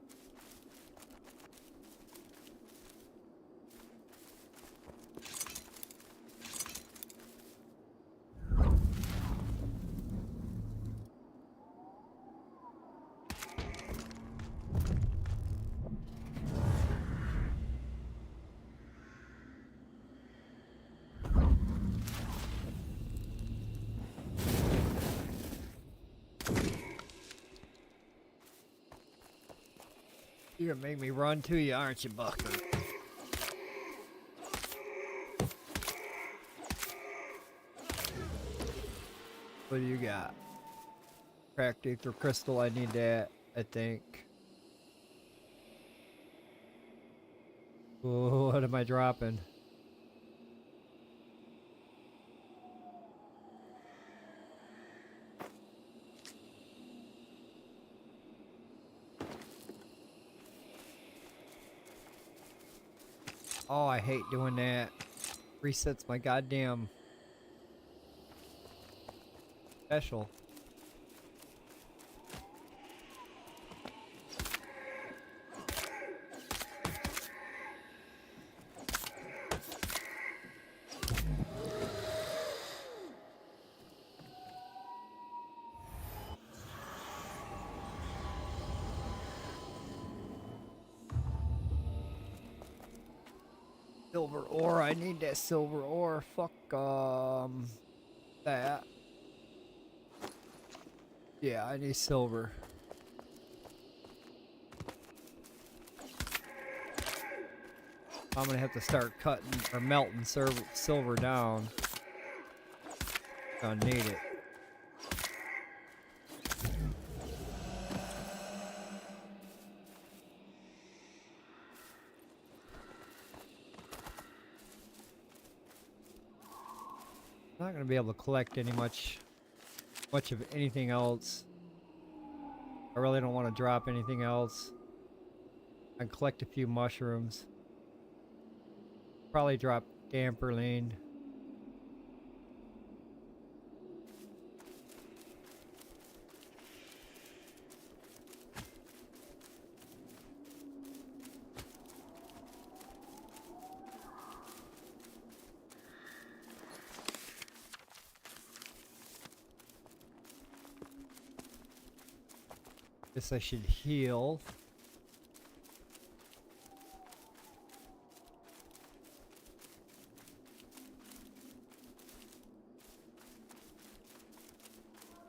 You're gonna make me run to you, aren't you, Bucker? What do you got? Cracked ether crystal, I need that, I think. Whoa, what am I dropping? Oh, I hate doing that. Resets my goddamn special. Silver ore, I need that silver ore. Fuck, that. Yeah, I need silver. I'm gonna have to start cutting or melting silver down. Gonna need it. Not gonna be able to collect any much of anything else. I really don't want to drop anything else. I can collect a few mushrooms. Probably drop Damperline. Guess I should heal.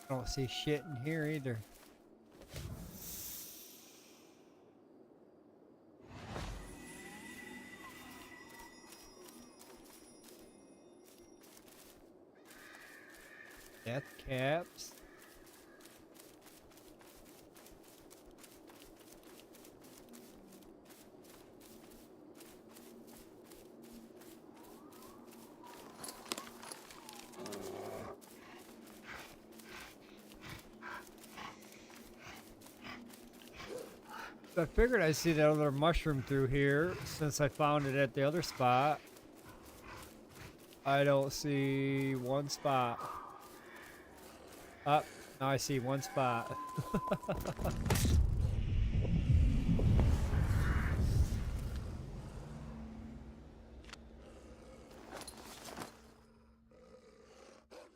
I don't see shit in here either. Death caps. I figured I'd see that other mushroom through here since I found it at the other spot. I don't see one spot. Up. Now I see one spot.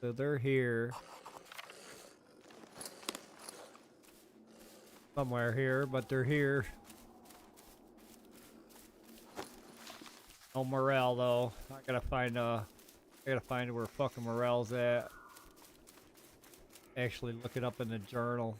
So they're here. Somewhere here, but they're here. No morel though. I gotta find where fucking morel's at. Actually look it up in the journal.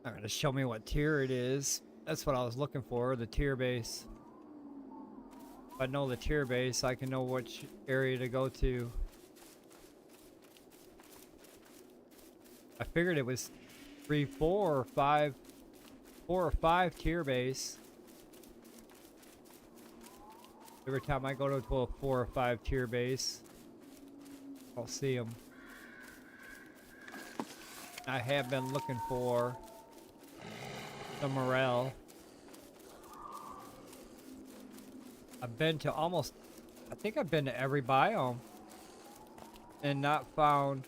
Not gonna show me what tier it is. That's what I was looking for, the tier base. If I know the tier base, I can know which area to go to. I figured it was 3, 4, or 5, 4 or 5 tier base. Every time I go to a 4 or 5 tier base, I'll see them. I have been looking for the morel. I've been to almost, I think I've been to every biome and not found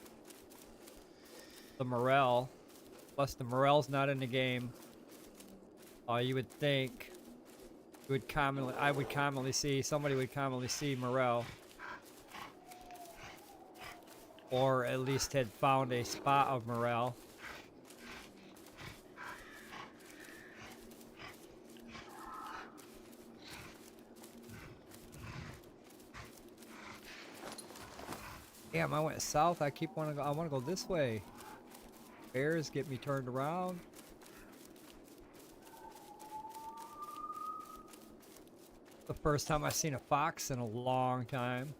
the morel. Plus the morel's not in the game. You would think somebody would commonly see morel. Or at least had found a spot of morel. Damn, I went south. I want to go this way. Bears get me turned around. The first time I've seen a fox in a long time.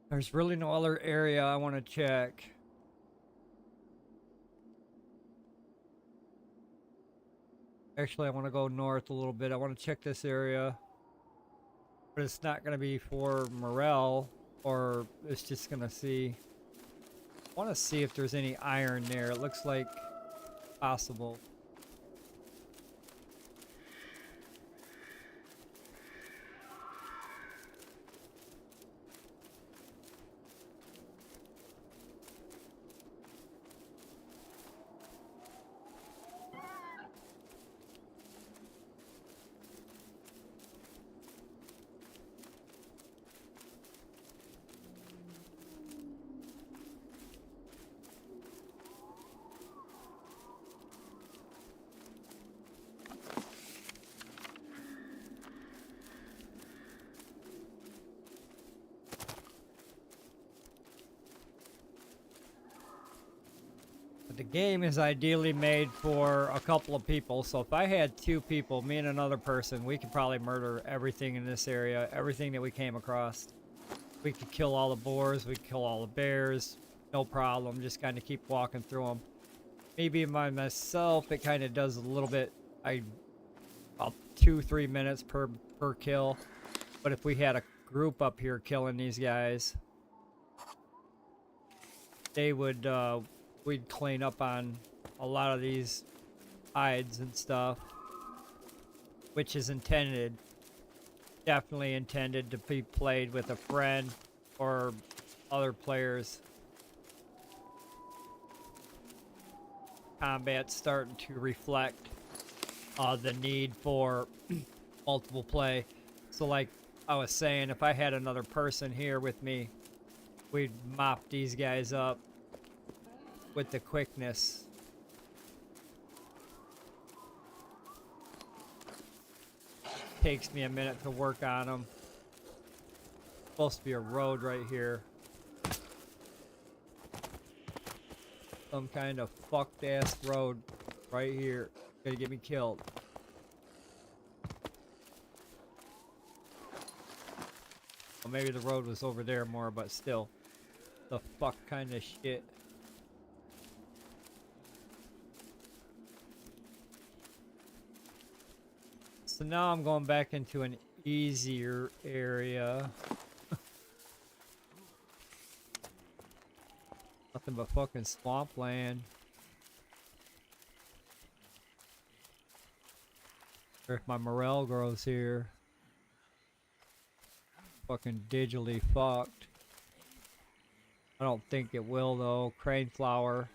There's really no other area I want to check. Actually, I want to go north a little bit. I want to check this area. But it's not going to be for morel, or it's just going to see. I want to see if there's any iron there. It looks like possible. The game is ideally made for a couple of people, so if I had 2 people, me and another person, we could probably murder everything in this area, everything that we came across. We could kill all the boars, we could kill all the bears, no problem. Just kind of keep walking through them. Maybe by myself, it kind of does a little bit. About 2-3 minutes per kill. But if we had a group up here killing these guys, they would we'd clean up on a lot of these hides and stuff, which is intended, definitely intended to be played with a friend or other players. Combat's starting to reflect the need for multiple play. So like I was saying, if I had another person here with me, we'd mop these guys up with the quickness. Takes me a minute to work on them. Supposed to be a road right here. Some kind of fucked ass road right here. Gonna get me killed. Well, maybe the road was over there more, but still. The fuck kind of shit. So now I'm going back into an easier area. Nothing but fucking swampland. Or if my morel grows here. Fucking digitally fucked. I don't think it will though. Crane flower.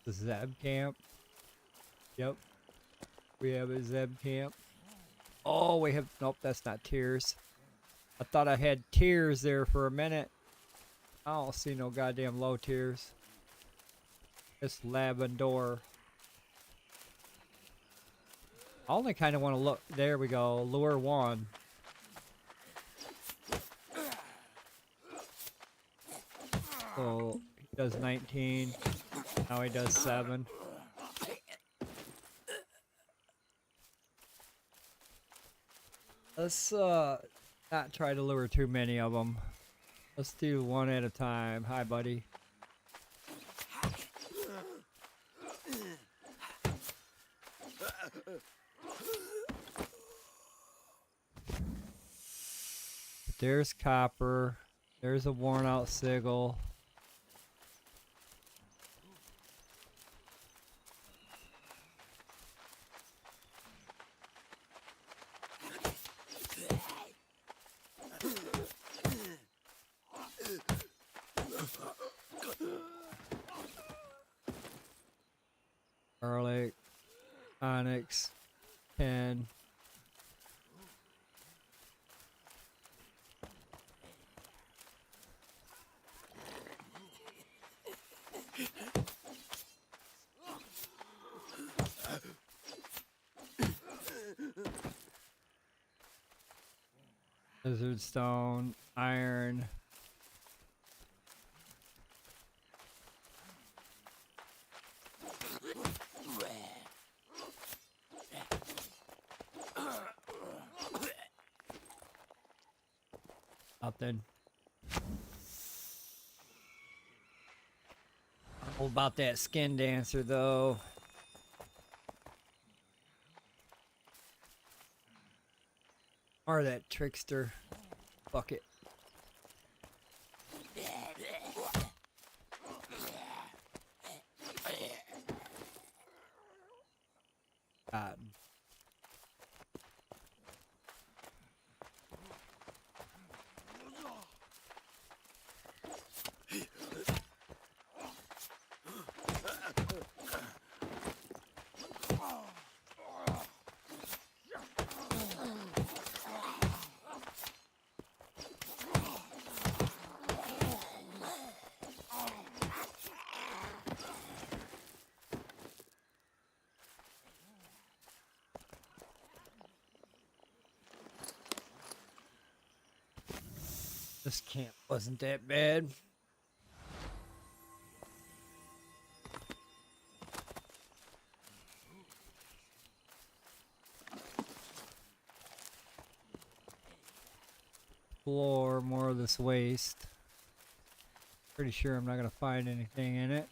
The Zeb camp. Yep. We have a Zeb camp. Oh, we have... Nope, that's not tears. I thought I had tears there for a minute. I don't see no goddamn low tiers. It's Lavendor. I only kind of want to look... There we go. Lure 1. So, he does 19. Now he does 7. Let's not try to lure too many of them. Let's do one at a time. Hi, buddy. There's copper. There's a worn out sigil. Garlic, onyx, 10. Lizard stone, iron. Nothing. All about that skin dancer though. Or that trickster. Fuck it. God. This camp wasn't that bad. explore more of this waste. Pretty sure I'm not gonna find anything in it.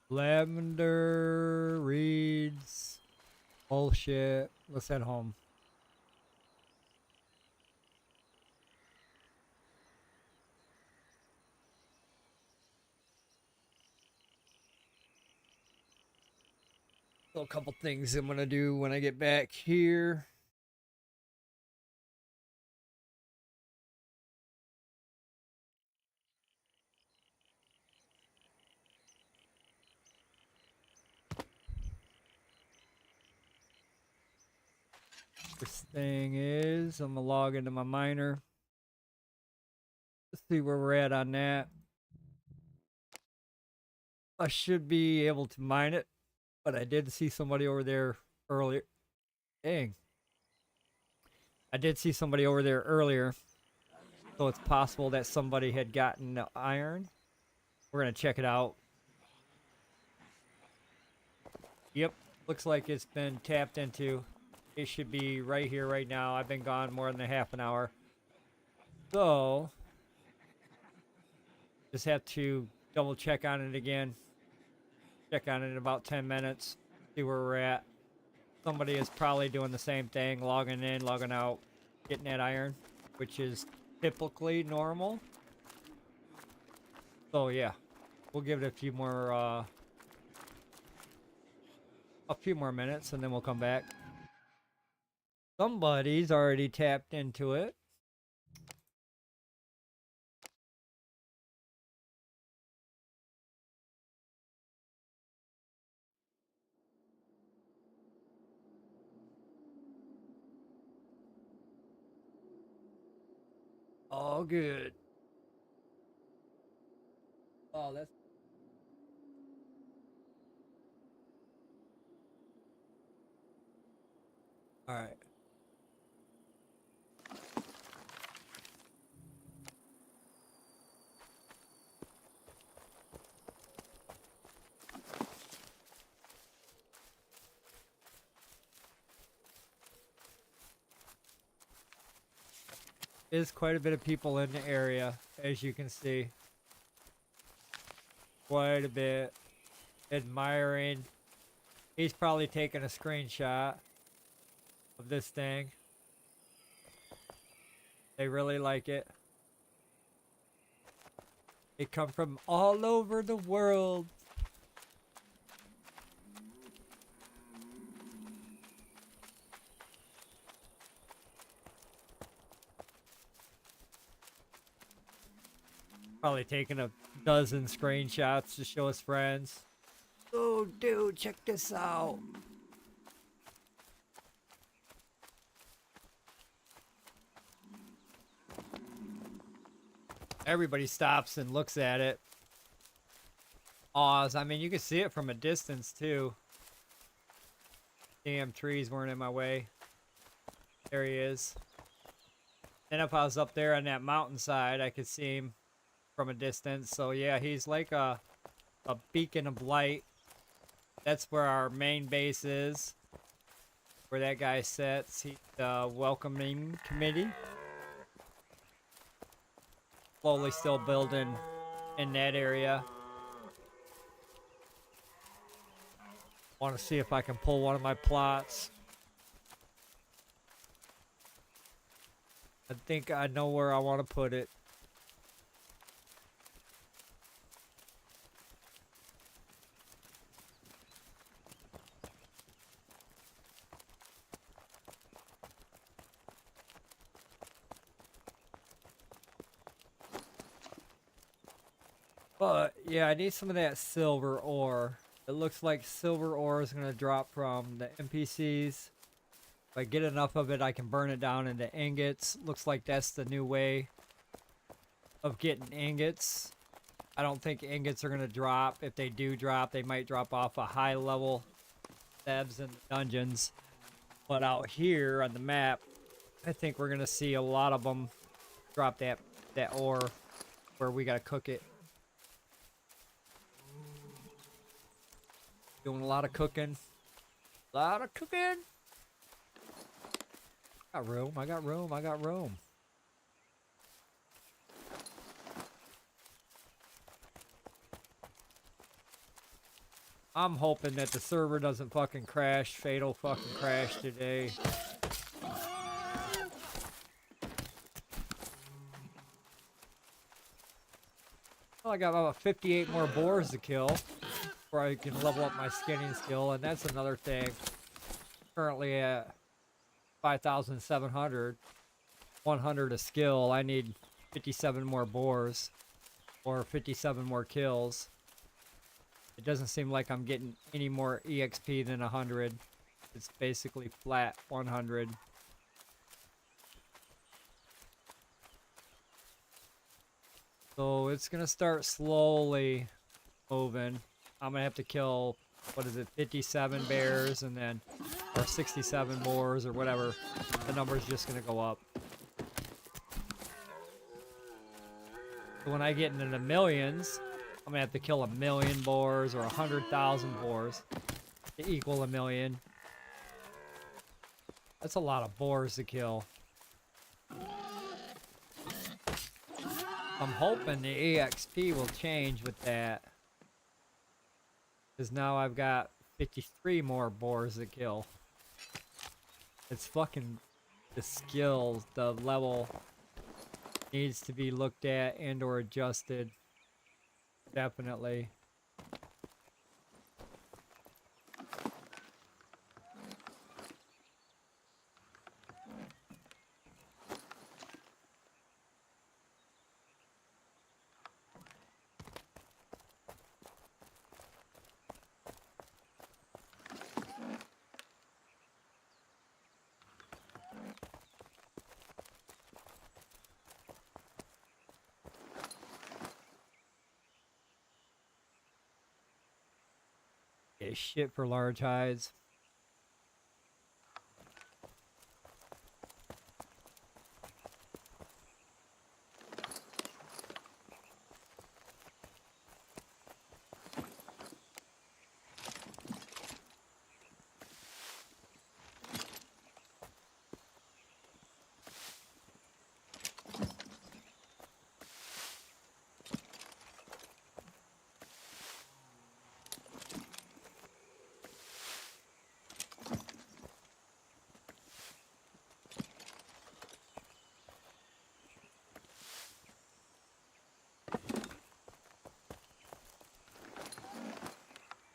Lavender, reeds, bullshit. Let's head home. So a couple things I'm gonna do when I get back here. First thing is I'm gonna log into my miner. Let's see where we're at on that. I should be able to mine it, but I did see somebody over there earlier. Dang. I did see somebody over there earlier, so it's possible that somebody had gotten the iron. We're gonna check it out. Yep, looks like it's been tapped into. It should be right here, right now. I've been gone more than a half an hour. So, just have to double check on it again. Check on it in about 10 minutes. See where we're at. Somebody is probably doing the same thing. Logging in, logging out. Getting that iron. Which is typically normal. So, yeah. We'll give it a few more minutes and then we'll come back. Somebody's already tapped into it. All good. Oh, that's... All right. Is quite a bit of people in the area, as you can see. Quite a bit. Admiring. He's probably taking a screenshot of this thing. They really like it. They come from all over the world. Probably taking a dozen screenshots to show his friends. Oh, dude, check this out. Everybody stops and looks at it. Aws. I mean, you can see it from a distance, too. Damn trees weren't in my way. There he is. And if I was up there on that mountainside, I could see him from a distance. So, yeah, he's like a beacon of light. That's where our main base is. Where that guy sits. He's the welcoming committee. Slowly still building in that area. Want to see if I can pull one of my plots. I think I know where I want to put it. But, yeah, I need some of that silver ore. It looks like silver ore is going to drop from the NPCs. If I get enough of it, I can burn it down into ingots. Looks like that's the new way of getting ingots. I don't think ingots are going to drop. If they do drop, they might drop off a high level devs in the dungeons. But out here on the map, I think we're gonna see a lot of them drop that ore where we gotta cook it. Doing a lot of cooking. A lot of cooking. Got room. I got room. I got room. I'm hoping that the server doesn't fucking crash. Fatal fucking crash today. Well, I got about 58 more boars to kill before I can level up my skinning skill, and that's another thing. Currently at 5,700, 100 a skill. I need 57 more boars or 57 more kills. It doesn't seem like I'm getting any more EXP than 100. It's basically flat 100. So it's gonna start slowly moving. I'm gonna have to kill, what is it, 57 bears and then, or 67 boars or whatever. The number's just gonna go up. So when I get into the millions, I'm gonna have to kill 1,000,000 boars or 100,000 boars to equal 1,000,000. That's a lot of boars to kill. I'm hoping the EXP will change with that. Because now I've got 53 more boars to kill. It's fucking the skills, the level needs to be looked at and or adjusted. Definitely. Get shit for large hides.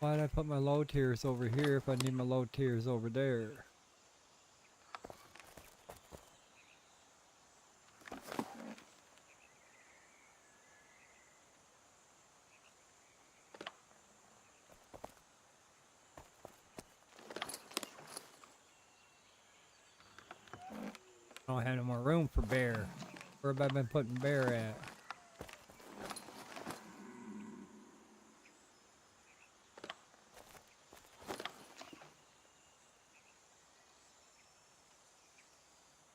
Why did I put my low tiers over here if I need my low tiers over there? I don't have no more room for bear. Where have I been putting bear at?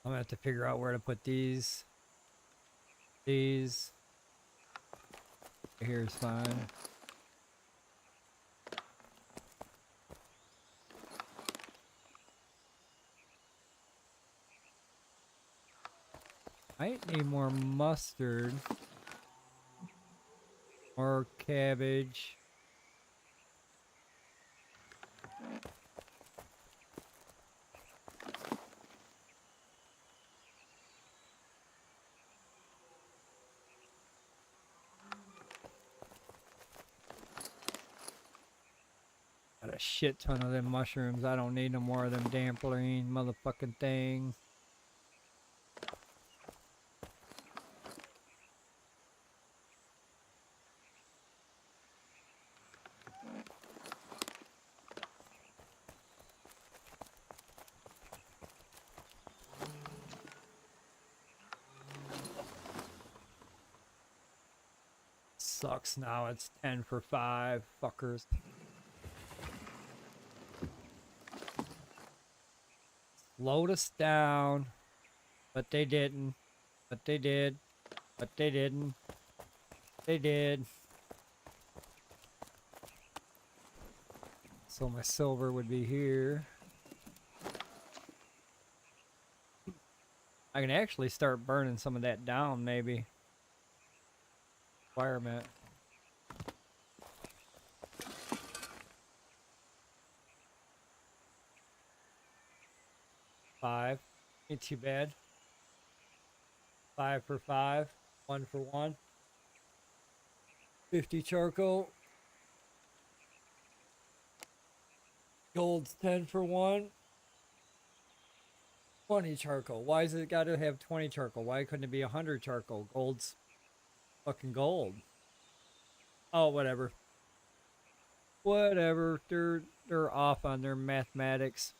I'm gonna have to figure out where to put these. These. Here's fine. I need more mustard. More cabbage. Got a shit ton of them mushrooms. I don't need no more of them damn green motherfucking things. Sucks now, it's 10 for 5, fuckers. slowed us down, but they didn't. But they did. But they didn't. They did. So my silver would be here. I can actually start burning some of that down, maybe. Requirement. Five. Ain't too bad. 5 for 5. 1 for 1. 50 charcoal. Gold's 10 for 1. 20 charcoal. Why is it got to have 20 charcoal? Why couldn't it be 100 charcoal? Gold's fucking gold. Oh, whatever. Whatever. They're off on their mathematics.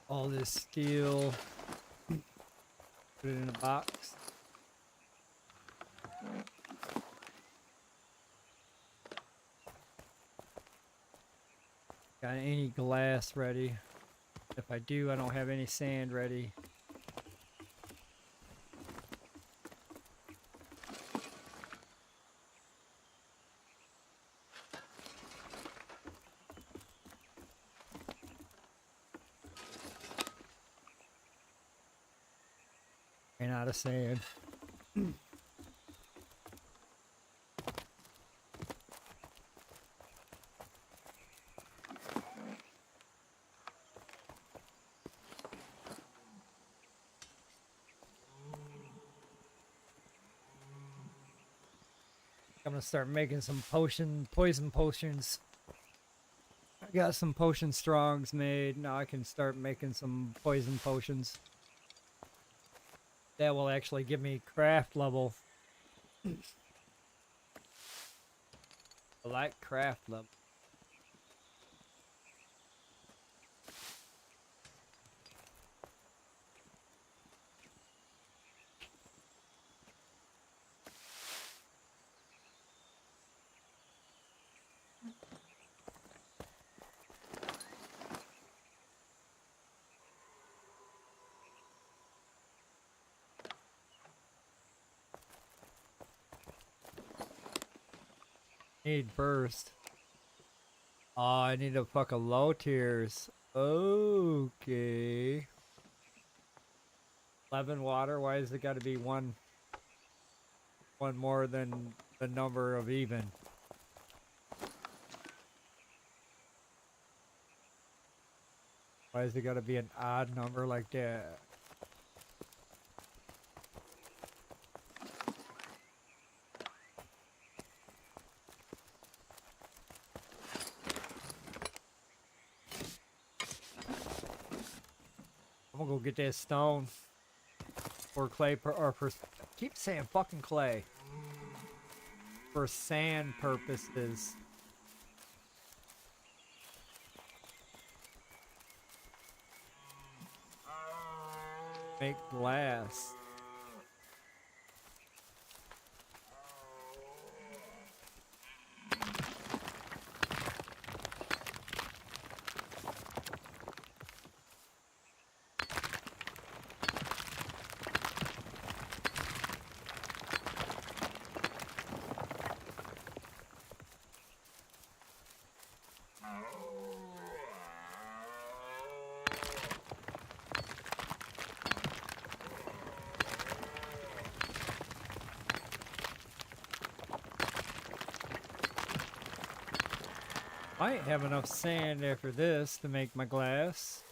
All this steel. Put it in a box. Got any glass ready? If I do, I don't have any sand ready. Ran out of sand. I'm gonna start making some poison potions. I got some potion strongs made. Now I can start making some poison potions. That will actually give me craft level. I like craft level. Need burst. Oh, I need to fuck a low tiers. Okay. 11 water. Why has it got to be one more than the number of even? Why has it got to be an odd number like that? I'm gonna go get that stone for clay or for. I keep saying fucking clay. For sand purposes. Make glass. Might have enough sand after this to make my glass.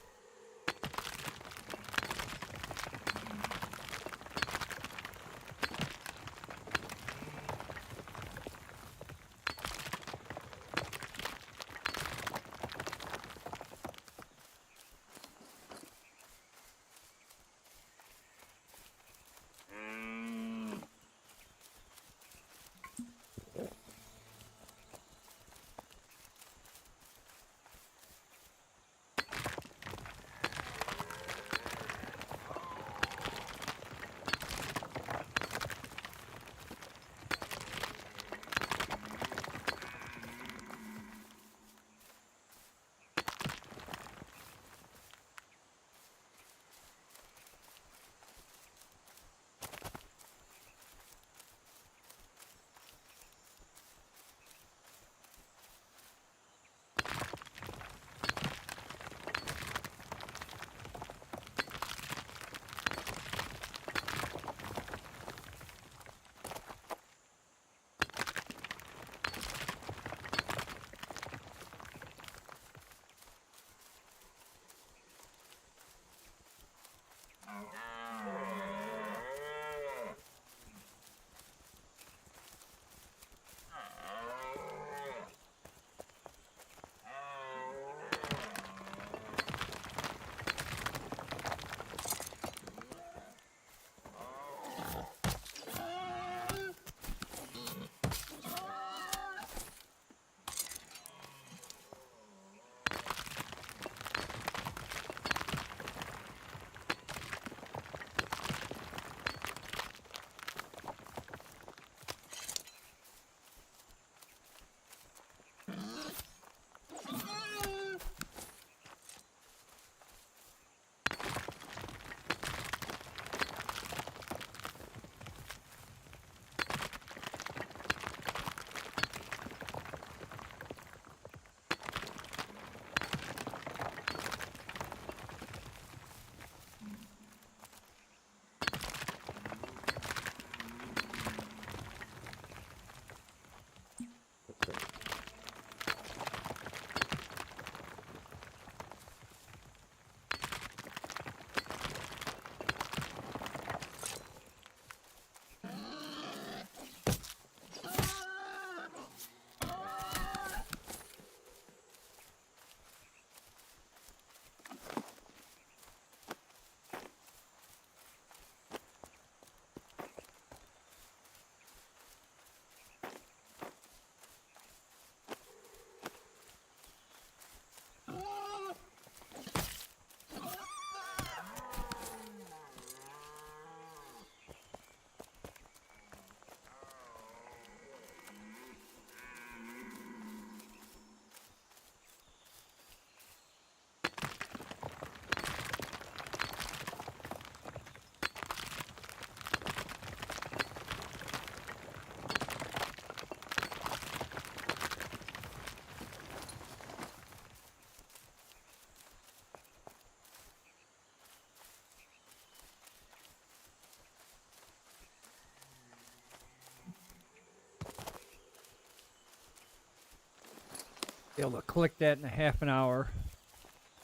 Be able to click that in a half an hour.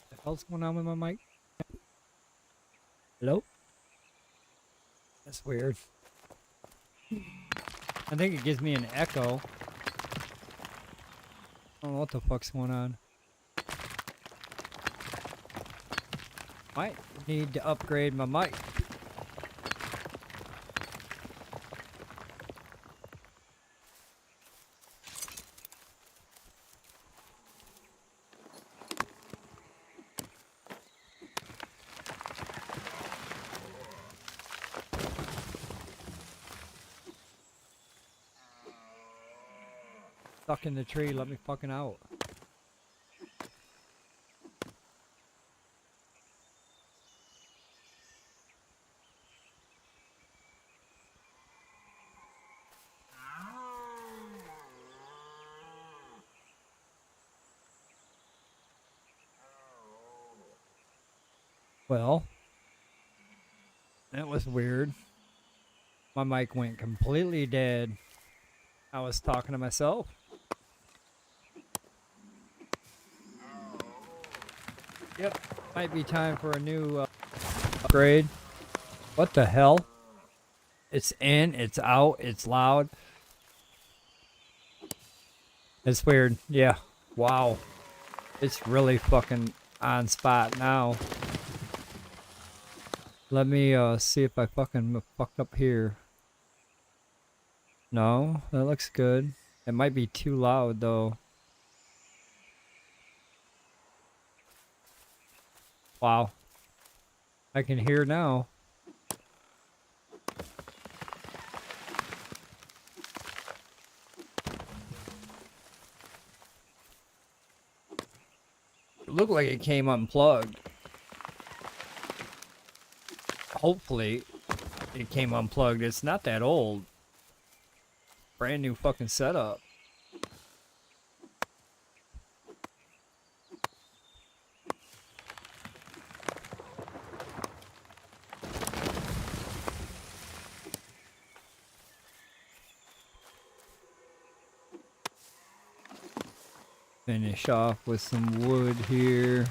What the hell's going on with my mic? Hello? That's weird. I think it gives me an echo. I don't know what the fuck's going on. Might need to upgrade my mic. Stuck in the tree, let me fucking out. Well, that was weird. My mic went completely dead. I was talking to myself. Yep, might be time for a new upgrade. What the hell? It's in, it's out, it's loud. It's weird. Yeah. Wow. It's really fucking on spot now. Let me see if I fucking fucked up here. No, that looks good. It might be too loud though. Wow. I can hear now. It looked like it came unplugged. Hopefully it came unplugged. It's not that old. Brand new fucking setup. Finish off with some wood here.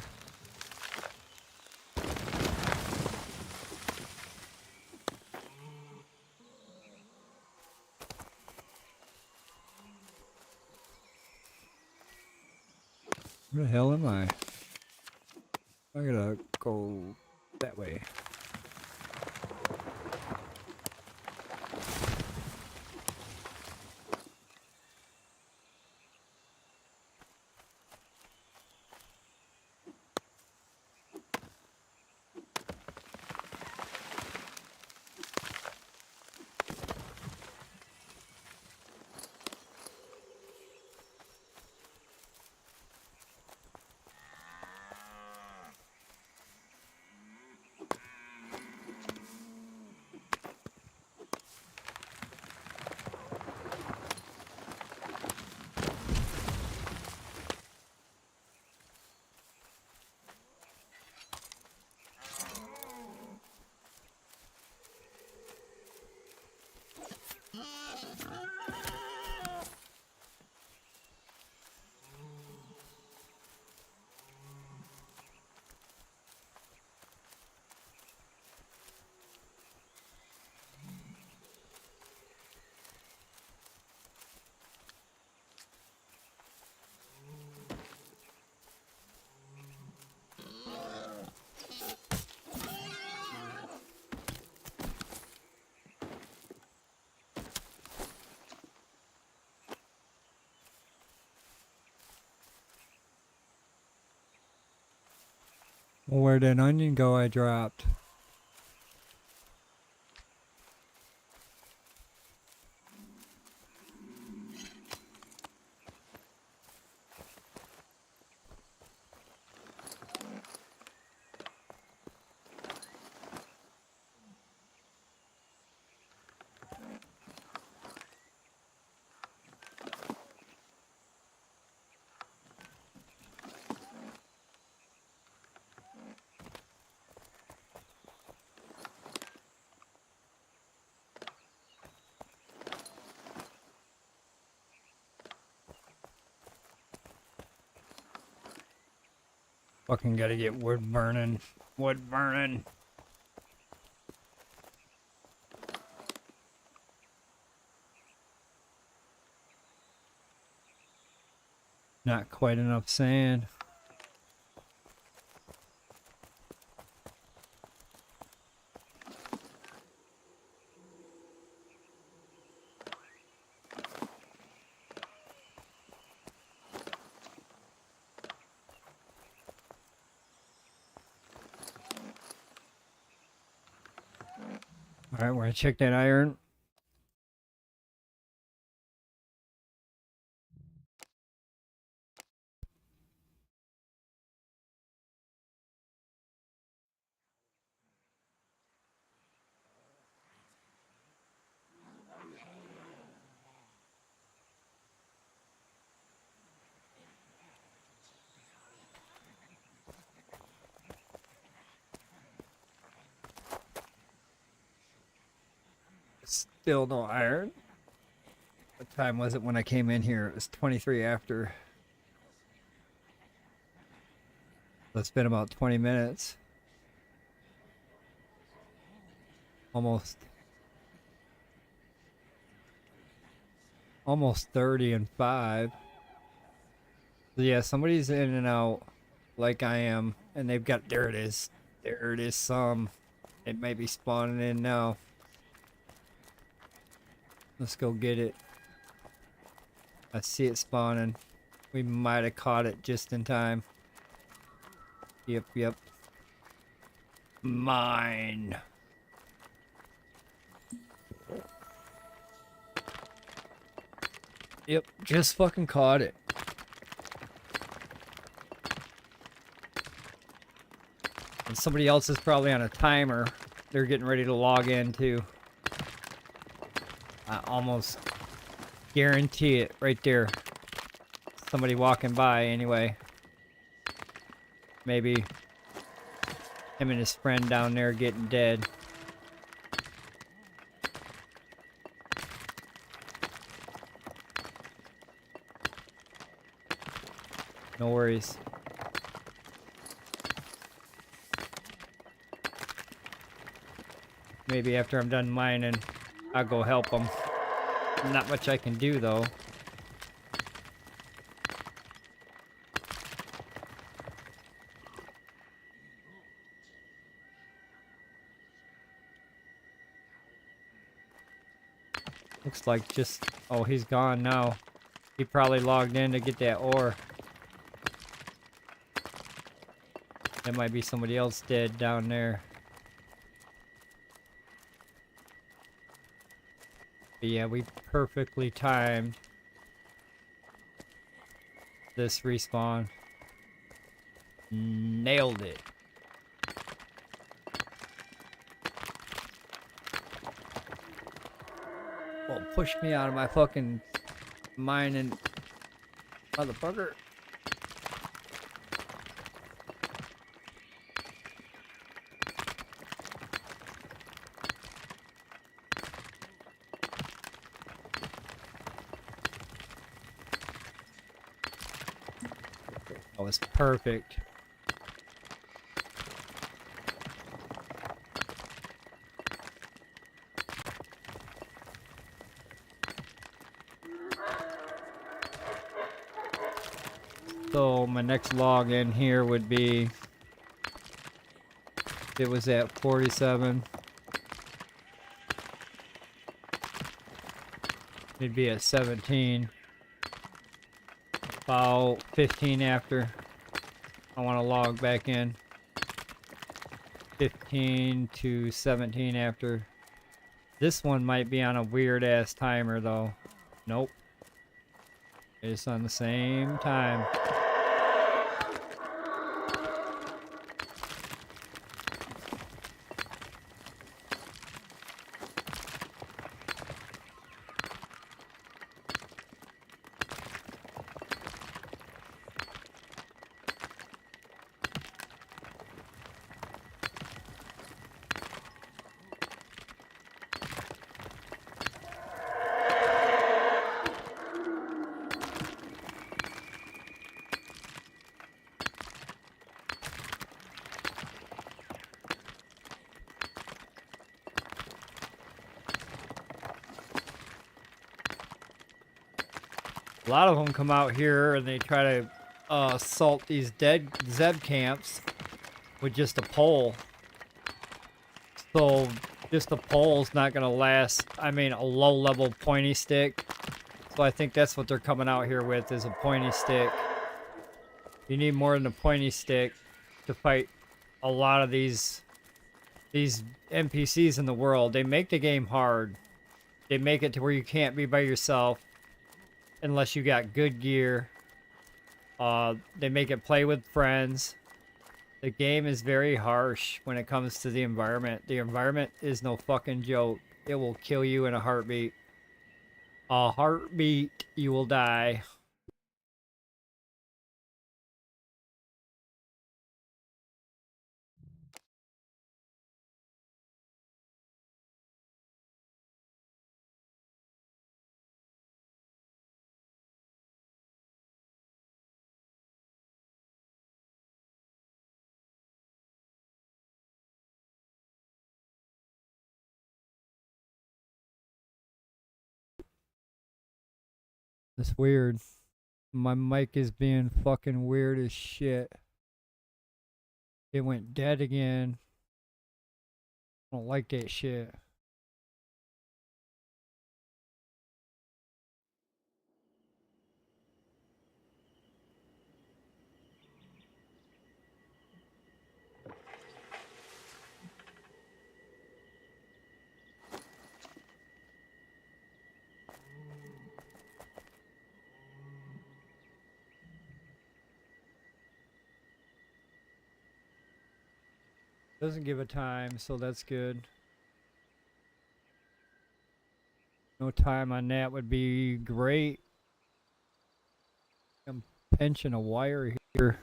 Where the hell am I? I gotta go that way. Well, where'd that onion go I dropped? Fucking gotta get wood burning. Wood burning. Not quite enough sand. Alright, we're gonna check that iron. Still no iron. What time was it when I came in here? It was 23 after. So it's been about 20 minutes. Almost 30 and 5. So yeah, somebody's in and out like I am, and they've got, there it is. There it is, some. It may be spawning in now. Let's go get it. I see it spawning. We might have caught it just in time. Yep. Mine. Yep, just fucking caught it. And somebody else is probably on a timer. They're getting ready to log in too. I almost guarantee it right there. Somebody walking by anyway. Maybe him and his friend down there getting dead. No worries. Maybe after I'm done mining, I'll go help them. Not much I can do though. Looks like just, oh, he's gone now. He probably logged in to get that ore. There might be somebody else dead down there. But yeah, we perfectly timed this respawn. Nailed it. Well, push me out of my fucking mining, motherfucker. That was perfect. So my next login here would be, it was at 47. It'd be at 17. About 15 after. I want to log back in. 15 to 17 after. This one might be on a weird ass timer though. Nope. It's on the same time. A lot of them come out here and they try to assault these dead Zeb camps with just a pole. So just a pole's not gonna last. I mean, a low-level pointy stick. So I think that's what they're coming out here with, is a pointy stick. You need more than a pointy stick to fight a lot of these NPCs in the world. They make the game hard. They make it to where you can't be by yourself unless you got good gear. They make it play with friends. The game is very harsh when it comes to the environment. The environment is no fucking joke. It will kill you in a heartbeat. A heartbeat, you will die. It's weird. My mic is being fucking weird as shit. It went dead again. I don't like that shit. Doesn't give a time, so that's good. No time on that would be great. I'm pinching a wire here.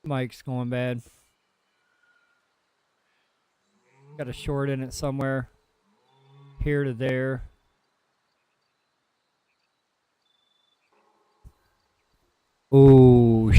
Mic's going bad. Got a short in it somewhere. Here to there. Ooh.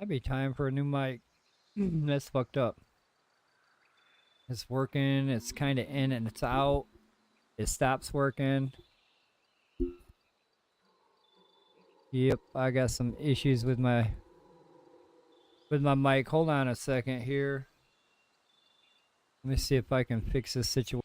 Might be time for a new mic. That's fucked up. It's working. It's kind of in and it's out. It stops working. Yep, I got some issues with my mic. Hold on a second here. Let me see if I can fix this situation.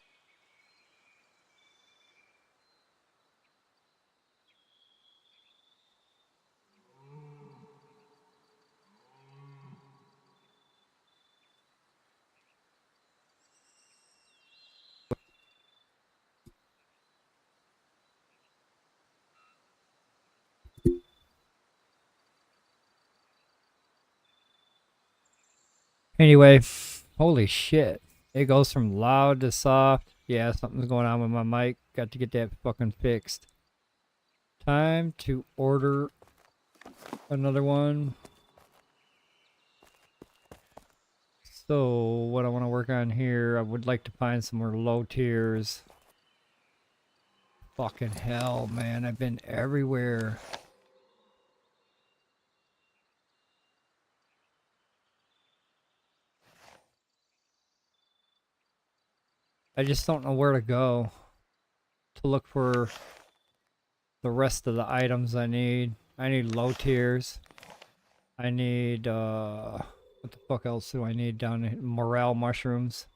Anyway, holy shit. It goes from loud to soft. Yeah, something's going on with my mic. Got to get that fucking fixed. Time to order another one. So, what I want to work on here, I would like to find some more low tiers. Fucking hell, man. I've been everywhere. I just don't know where to go to look for the rest of the items I need. I need low tiers. I need, what the fuck else do I need down here? Morale mushrooms.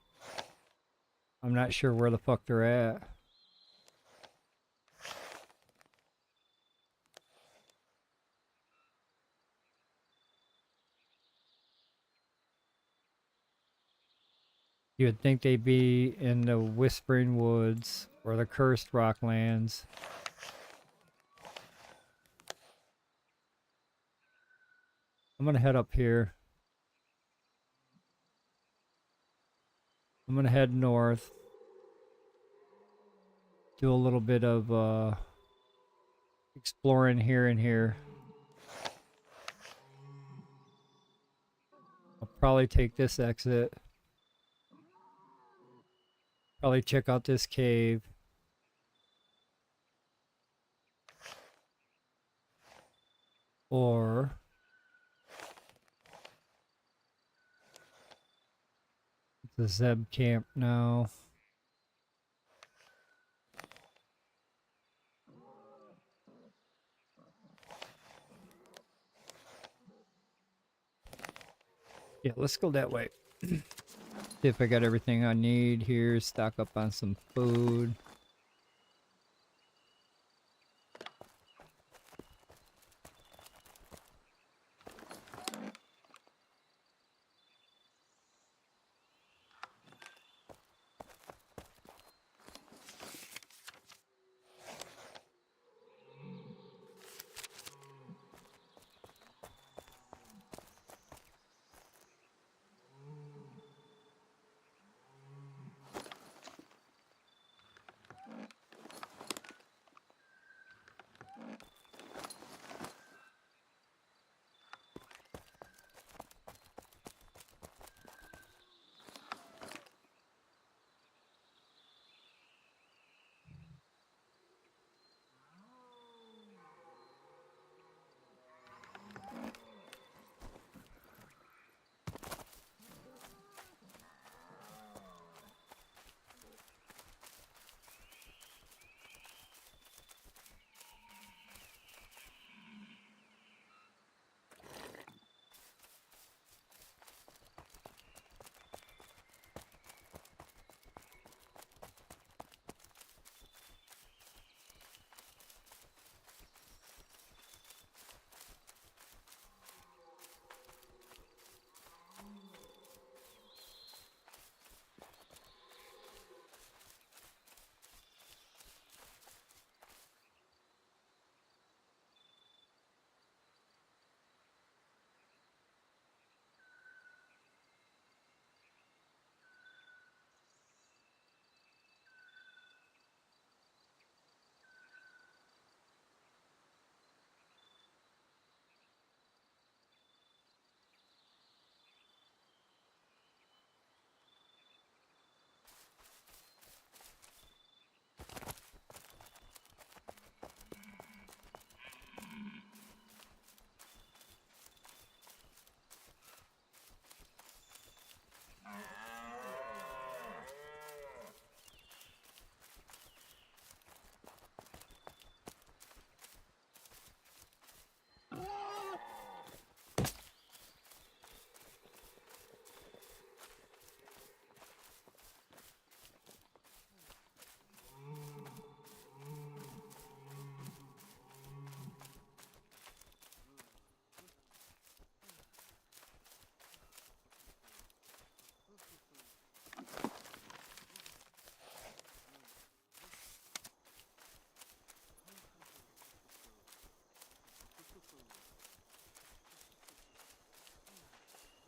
I'm not sure where the fuck they're at. You would think they'd be in the Whispering Woods or the Cursed Rocklands. I'm gonna head up here. I'm gonna head north. Do a little bit of exploring here and here. I'll probably take this exit. Probably check out this cave. Or the Zeb camp now. Yeah, let's go that way. See if I got everything I need here. Stock up on some food.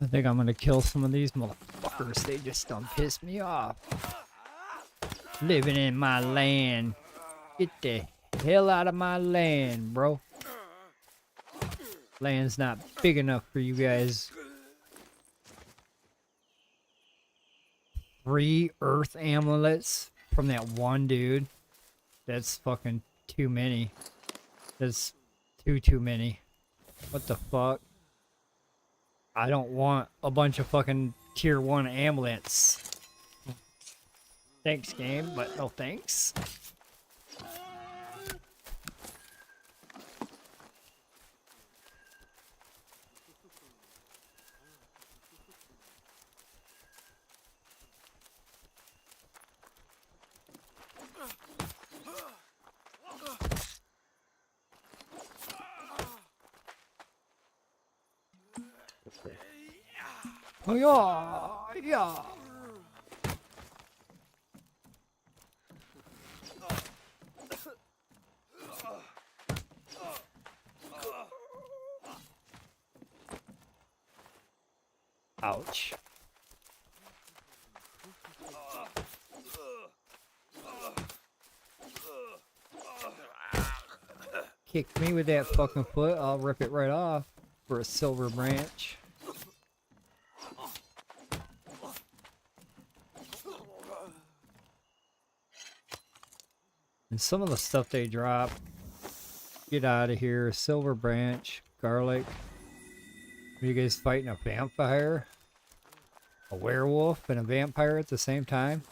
I think I'm gonna kill some of these motherfuckers. They just done piss me off. Living in my land. Get the hell out of my land, bro. Land's not big enough for you guys. 3 earth amulets from that one dude. That's fucking too many. That's too many. What the fuck? I don't want a bunch of fucking tier 1 amulets. Thanks, game, but no thanks. Oh yeah, yeah. Ouch. Kick me with that fucking foot, I'll rip it right off for a silver branch. And some of the stuff they drop, get out of here. Silver branch, garlic. Are you guys fighting a vampire? A werewolf and a vampire at the same time?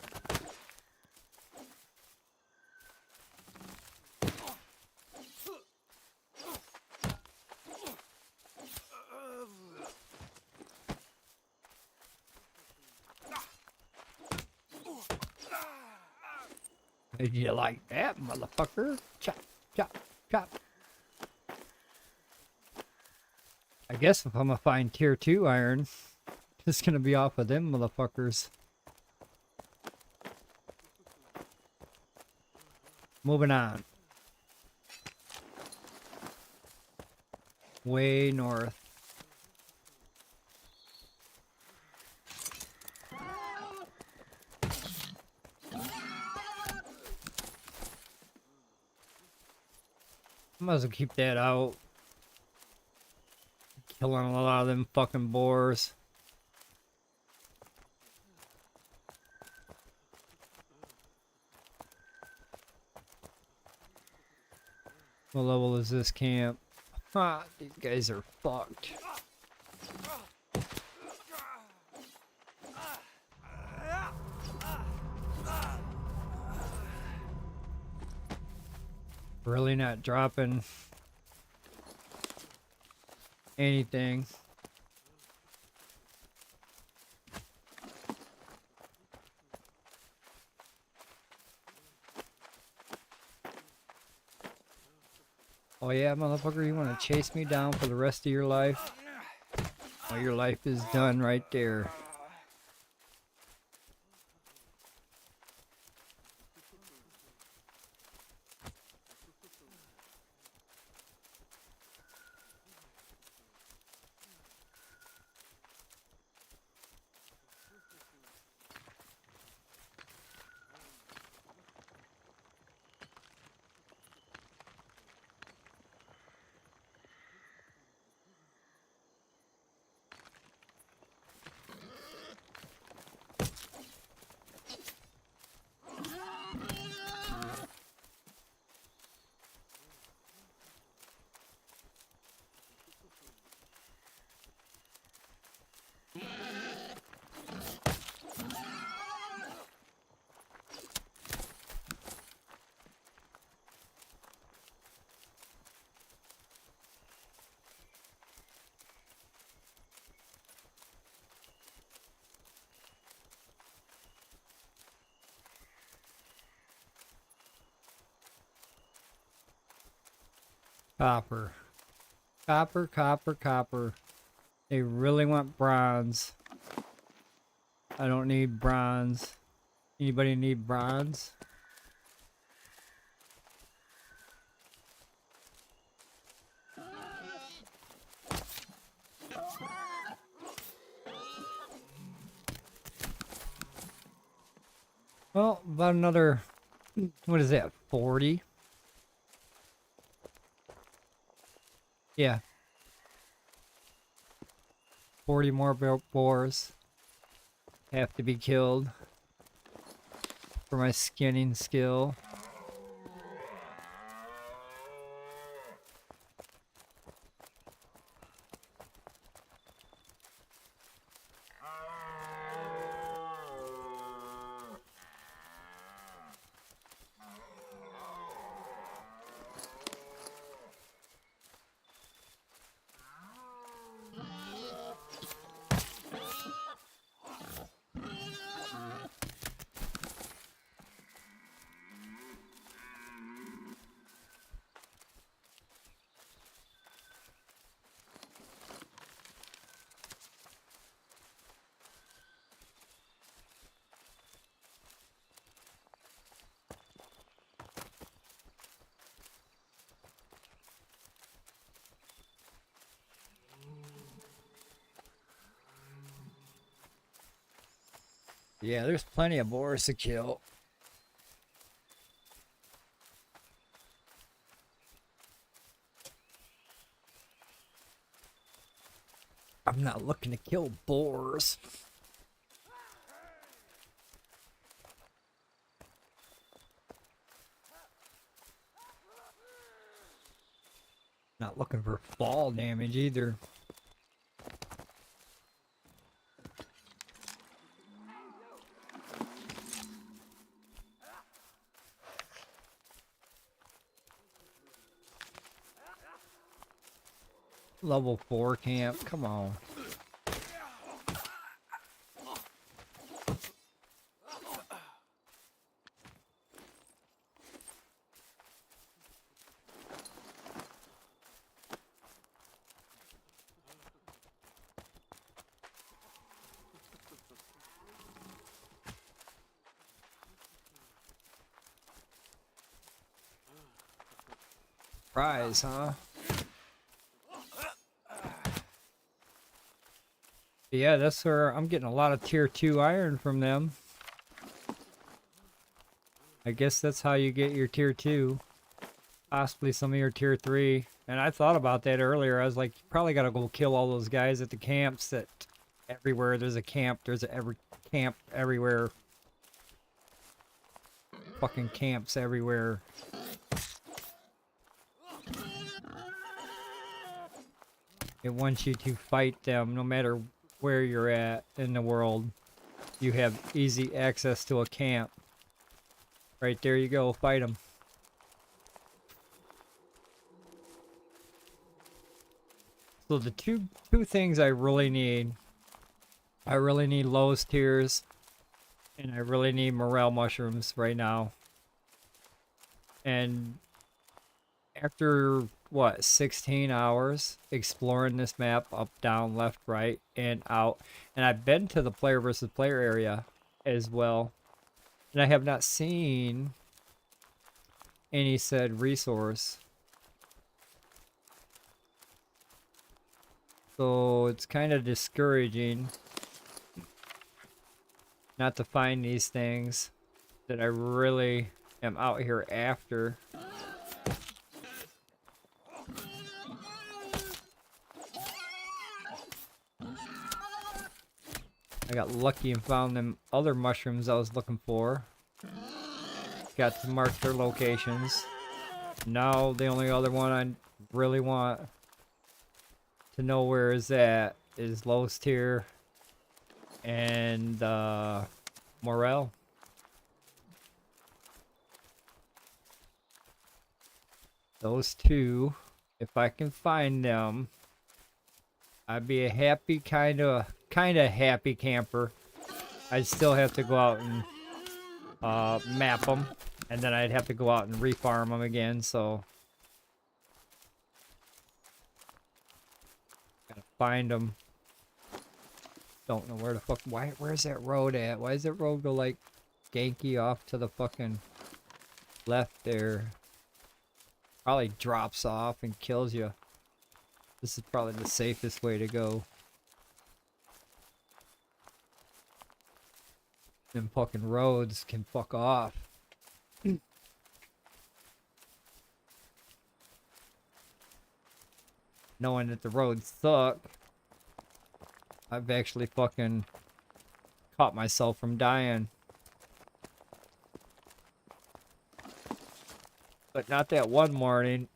Did you like that, motherfucker? Chop, chop, chop. I guess if I'm gonna find tier 2 iron, it's gonna be off of them motherfuckers. Moving on. Way north. I might as well keep that out. Killing a lot of them fucking boars. What level is this camp? Ah, these guys are fucked. Really not dropping anything. Oh yeah, motherfucker, you want to chase me down for the rest of your life? Well, your life is done right there. Copper. Copper, copper, copper. They really want bronze. I don't need bronze. Anybody need bronze? Well, about another, what is that, 40? Yeah. 40 more boars have to be killed for my skinning skill. Yeah, there's plenty of boars to kill. I'm not looking to kill boars. Not looking for fall damage either. Level 4 camp, come on. Prize, huh? Yeah, that's where I'm getting a lot of tier 2 iron from them. I guess that's how you get your tier 2. Possibly some of your tier 3. And I thought about that earlier. I was like, you probably gotta go kill all those guys at the camps that everywhere there's a camp. There's every camp everywhere. Fucking camps everywhere. It wants you to fight them no matter where you're at in the world. You have easy access to a camp. Right there you go, fight them. So the two things I really need lowest tiers, and I really need morel mushrooms right now. And after what, 16 hours exploring this map up, down, left, right, and out, and I've been to the player versus player area as well, and I have not seen any said resource. So it's kind of discouraging not to find these things that I really am out here after. I got lucky and found them other mushrooms I was looking for. Got to mark their locations. Now the only other one I really want to know where is that is lowest tier and morel. Those two, if I can find them, I'd be a happy kind of happy camper. I'd still have to go out and map them, and then I'd have to go out and refarm them again. So gotta find them. Don't know where the fuck. Where's that road at? Why does that road go like ganky off to the fucking left there? Probably drops off and kills you. This is probably the safest way to go. Them fucking roads can fuck off. Knowing that the roads suck, I've actually fucking caught myself from dying. But not that one morning.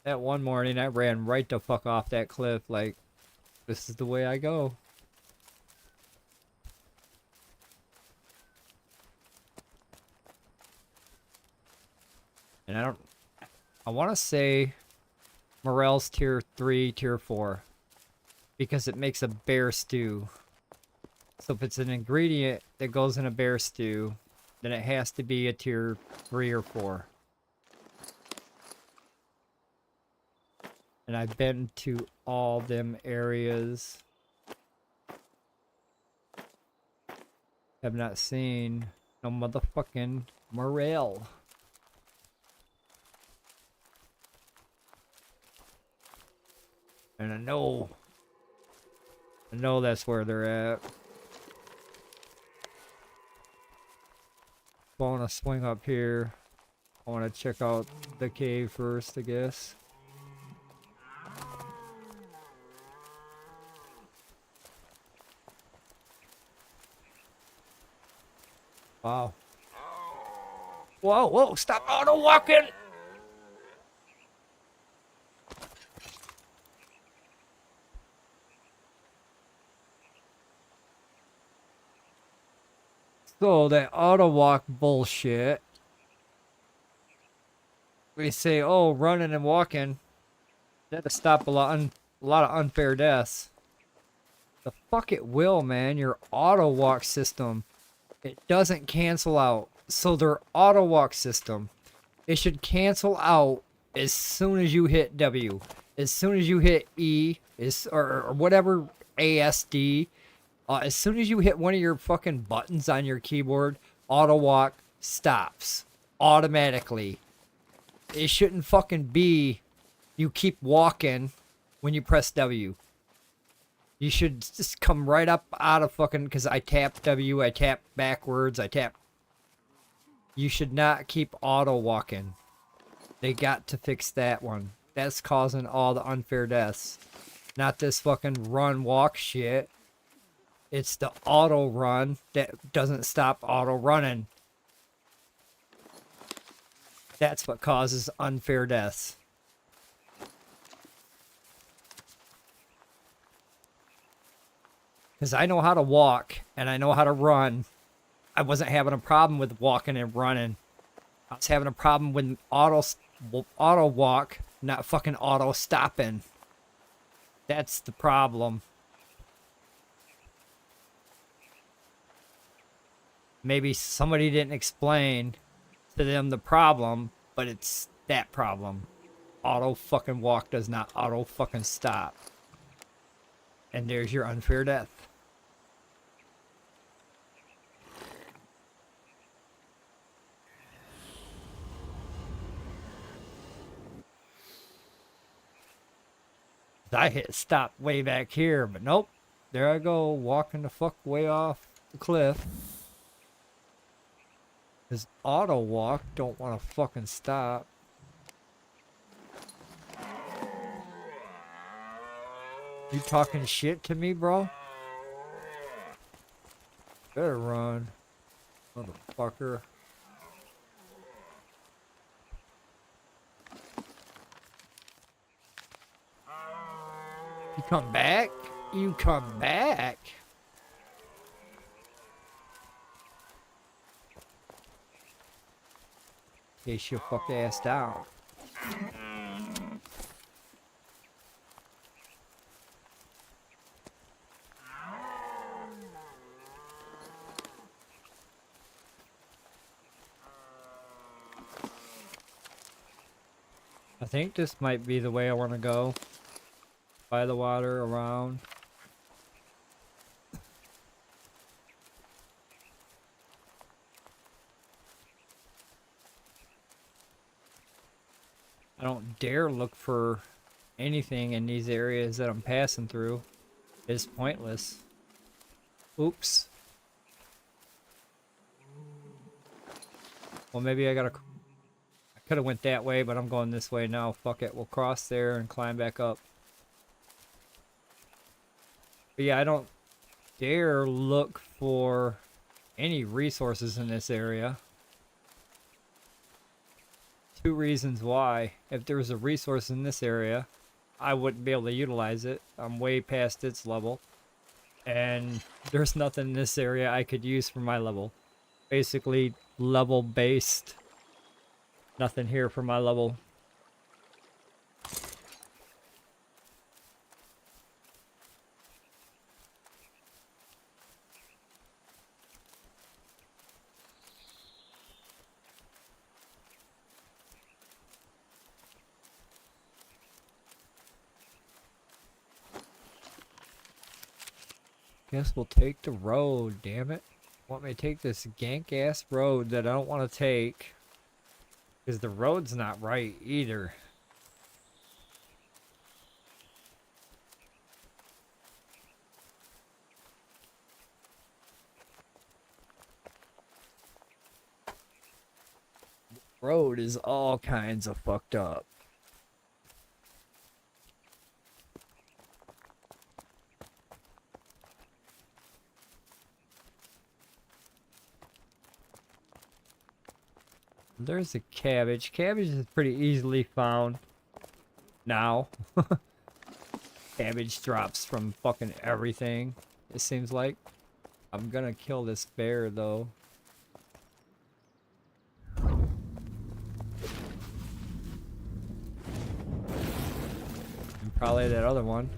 That one morning I ran right the fuck off that cliff like, this is the way I go. And I want to say morel's tier 3, tier 4. Because it makes a bear stew. So if it's an ingredient that goes in a bear stew, then it has to be a tier 3 or 4. And I've been to all them areas. Have not seen no motherfucking morel. And I know that's where they're at. I want to swing up here. I want to check out the cave first, I guess. Wow. Whoa, whoa, stop auto walking! So that auto walk bullshit. We say, oh, running and walking. That'll stop a lot of unfair deaths. The fuck it will, man. Your auto walk system. It doesn't cancel out. So their auto walk system, it should cancel out as soon as you hit W. As soon as you hit E, or whatever ASD, as soon as you hit one of your fucking buttons on your keyboard, auto walk stops automatically. It shouldn't fucking be you keep walking when you press W. You should just come right up out of fucking, because I tap W, I tap backwards, I tap. You should not keep auto walking. They got to fix that one. That's causing all the unfair deaths. Not this fucking run walk shit. It's the auto run that doesn't stop auto running. That's what causes unfair deaths. Because I know how to walk and I know how to run. I wasn't having a problem with walking and running. I was having a problem with auto walk, not fucking auto stopping. That's the problem. Maybe somebody didn't explain to them the problem, but it's that problem. Auto fucking walk does not auto fucking stop. And there's your unfair death. I hit stop way back here, but nope. There I go, walking the fuck way off the cliff. This auto walk don't want to fucking stop. You talking shit to me, bro? Better run, motherfucker. You come back? You come back? Case your fuck ass down. I think this might be the way I want to go. By the water, around. I don't dare look for anything in these areas that I'm passing through. It's pointless. Oops. Well, maybe I could have went that way, but I'm going this way now. Fuck it. We'll cross there and climb back up. But yeah, I don't dare look for any resources in this area. Two reasons why. If there was a resource in this area, I wouldn't be able to utilize it. I'm way past its level. And there's nothing in this area I could use for my level. Basically, level based. Nothing here for my level. Guess we'll take the road, damn it. Want me to take this gank ass road that I don't want to take. Because the road's not right either. Road is all kinds of fucked up. There's a cabbage. Cabbage is pretty easily found now. Cabbage drops from fucking everything, it seems like. I'm gonna kill this bear though. And probably that other one.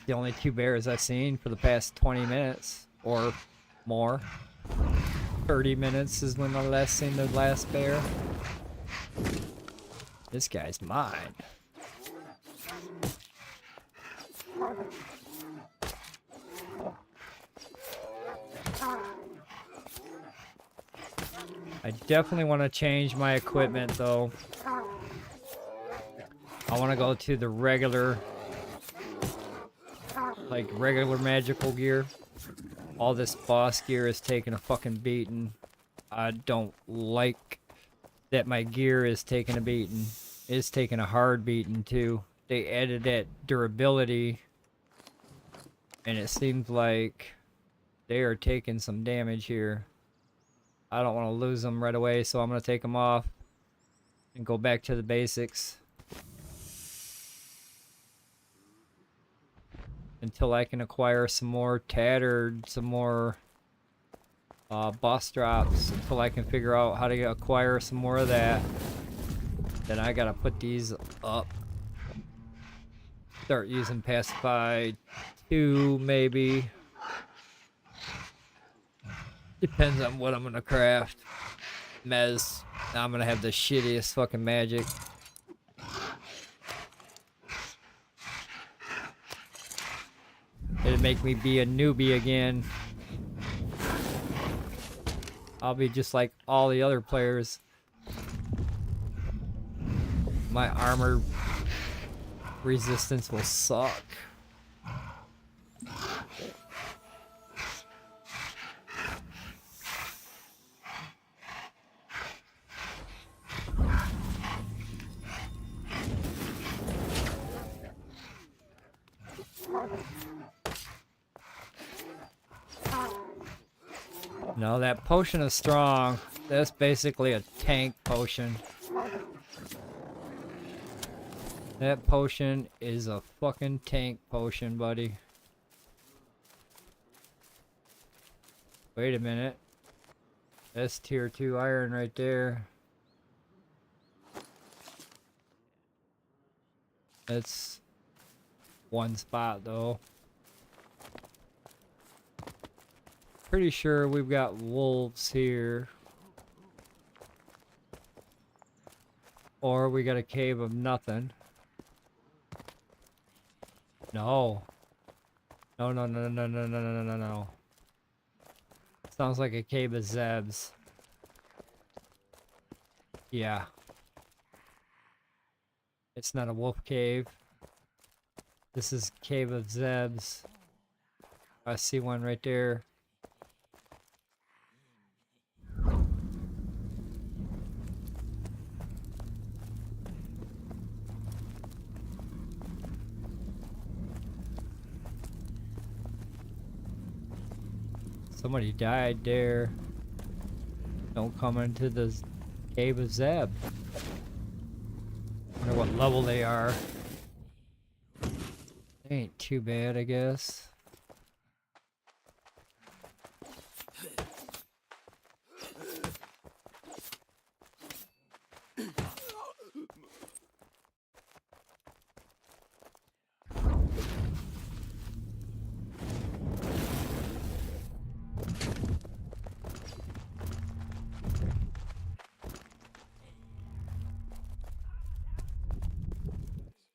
The only two bears I've seen for the past 20 minutes or more. 30 minutes is when I last seen the last bear. This guy's mine. I definitely want to change my equipment though. I want to go to the regular, like regular magical gear. All this boss gear is taking a fucking beating. I don't like that my gear is taking a beating. It's taking a hard beating too. They added that durability, and it seems like they are taking some damage here. I don't want to lose them right away, so I'm going to take them off and go back to the basics until I can acquire some more tattered, some more boss drops, until I can figure out how to acquire some more of that. Then I gotta put these up. Start using Pacify 2 maybe. Depends on what I'm gonna craft. Mez, I'm gonna have the shittiest fucking magic. It'd make me be a newbie again. I'll be just like all the other players. My armor resistance will suck. No, that potion is strong. That's basically a tank potion. That potion is a fucking tank potion, buddy. Wait a minute. That's tier 2 iron right there. That's one spot though. Pretty sure we've got wolves here. Or we got a cave of nothing. No. No, no, no, no, no, no, no, no, no. Sounds like a cave of Zebs. Yeah. It's not a wolf cave. This is cave of Zebs. I see one right there. Somebody died there. Don't come into the cave of Zeb. Wonder what level they are. They ain't too bad, I guess.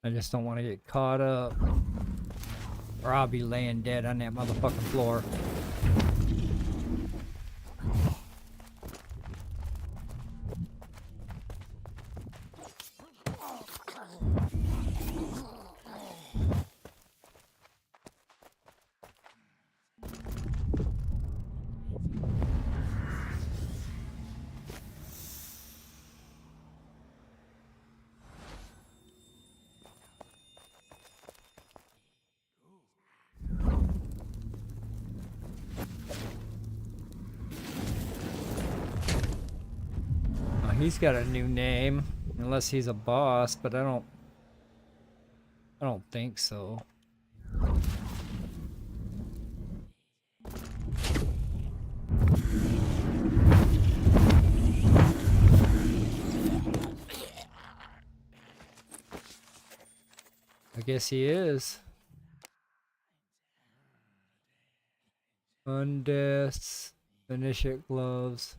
I just don't want to get caught up, or I'll be laying dead on that motherfucking floor. he's got a new name. Unless he's a boss, but I don't think so. I guess he is. Undeaths, initiate gloves.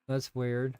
That's weird.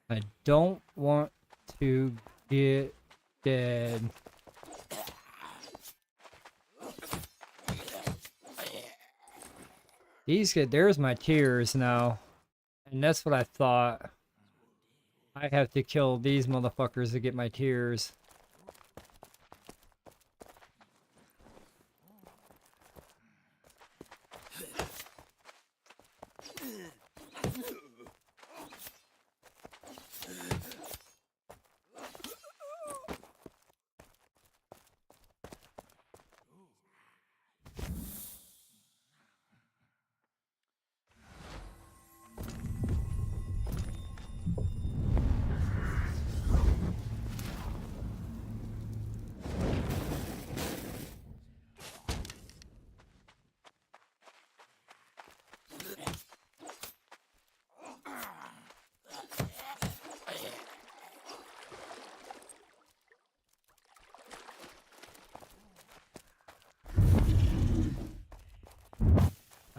I don't want to get dead. There's my tears now. And that's what I thought. I have to kill these motherfuckers to get my tears.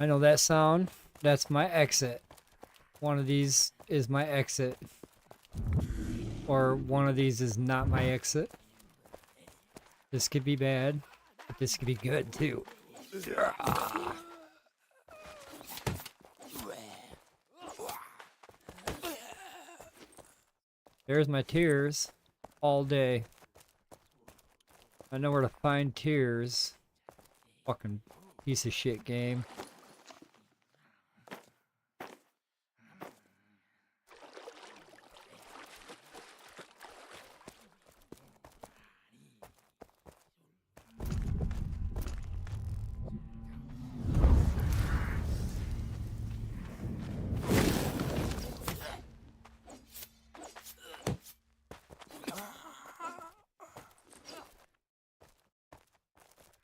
I know that sound. That's my exit. One of these is my exit. Or one of these is not my exit. This could be bad, but this could be good too. There's my tears all day. I know where to find tears. Fucking piece of shit game.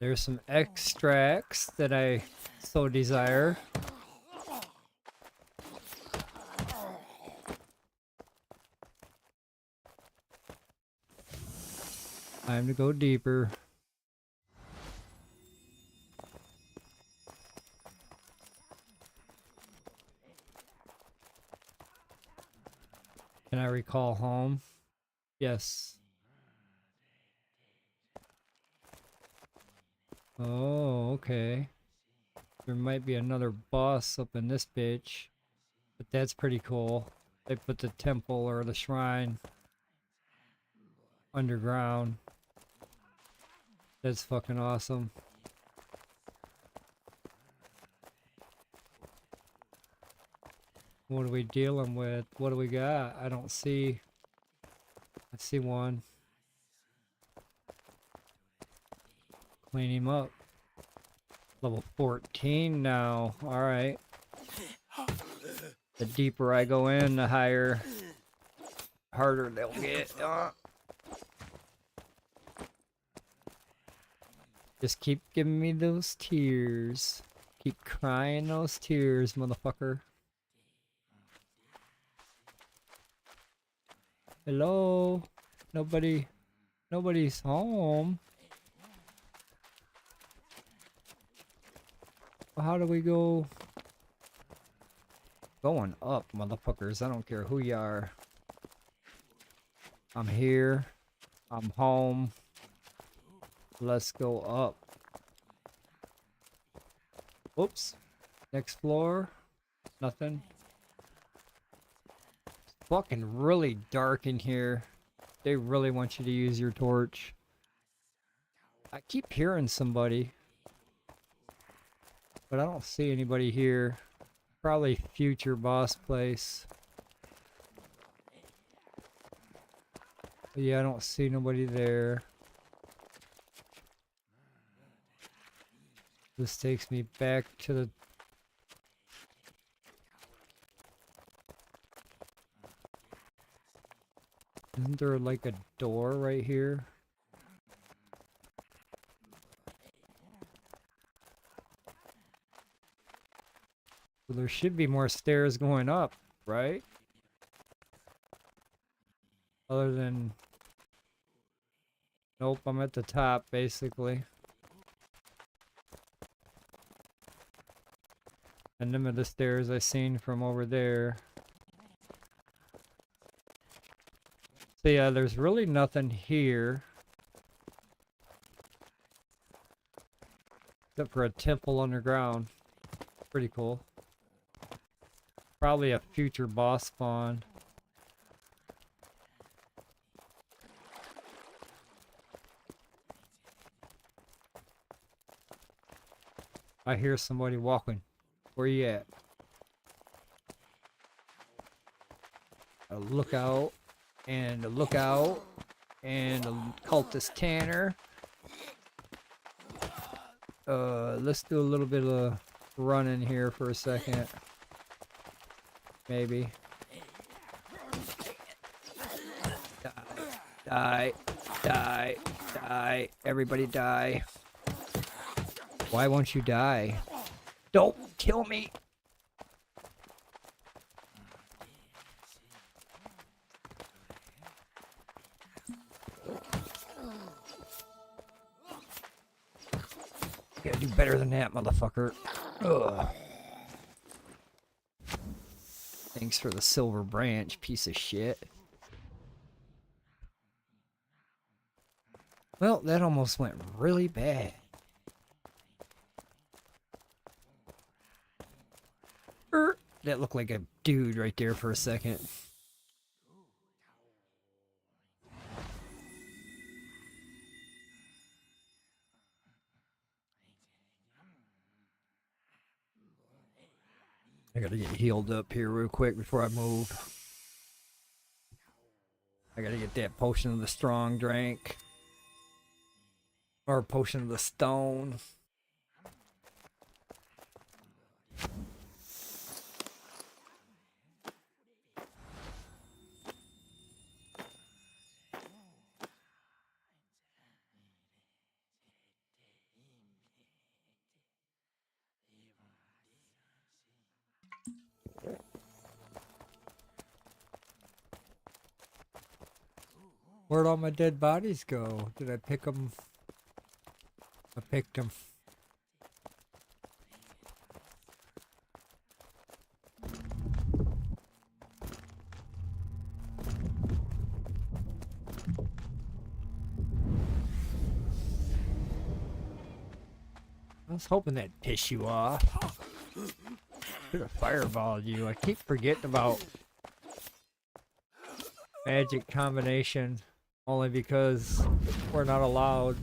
There's some extracts that I so desire. Time to go deeper. Can I recall home? Yes. Oh, okay. There might be another boss up in this bitch. But that's pretty cool. They put the temple or the shrine underground. That's fucking awesome. What are we dealing with? What do we got? I don't see. I see one. Clean him up. Level 14 now. Alright. The deeper I go in, the harder they'll get. Just keep giving me those tears. Keep crying those tears, motherfucker. Hello? Nobody's home. How do we go? Going up, motherfuckers. I don't care who you are. I'm here. I'm home. Let's go up. Whoops. Next floor. Nothing. It's fucking really dark in here. They really want you to use your torch. I keep hearing somebody, but I don't see anybody here. Probably future boss place. But yeah, I don't see nobody there. This takes me back to the... Isn't there like a door right here? Well, there should be more stairs going up, right? Other than... Nope, I'm at the top, basically. And them are the stairs I seen from over there. So yeah, there's really nothing here. Except for a temple underground. Pretty cool. Probably a future boss spawn. I hear somebody walking. Where you at? A lookout. And a lookout. And a cultist Tanner. Let's do a little bit of running here for a second. Maybe. Die. Die. Die. Everybody die. Why won't you die? Don't kill me! You gotta do better than that, motherfucker. Ugh. Thanks for the silver branch, piece of shit. Well, that almost went really bad. That looked like a dude right there for a second. I gotta get healed up here real quick before I move. I gotta get that potion of the strong drink. Or potion of the stone. Where'd all my dead bodies go? Did I pick them? I picked them. I was hoping that'd piss you off. Should have fireballed you. I keep forgetting about magic combination only because we're not allowed.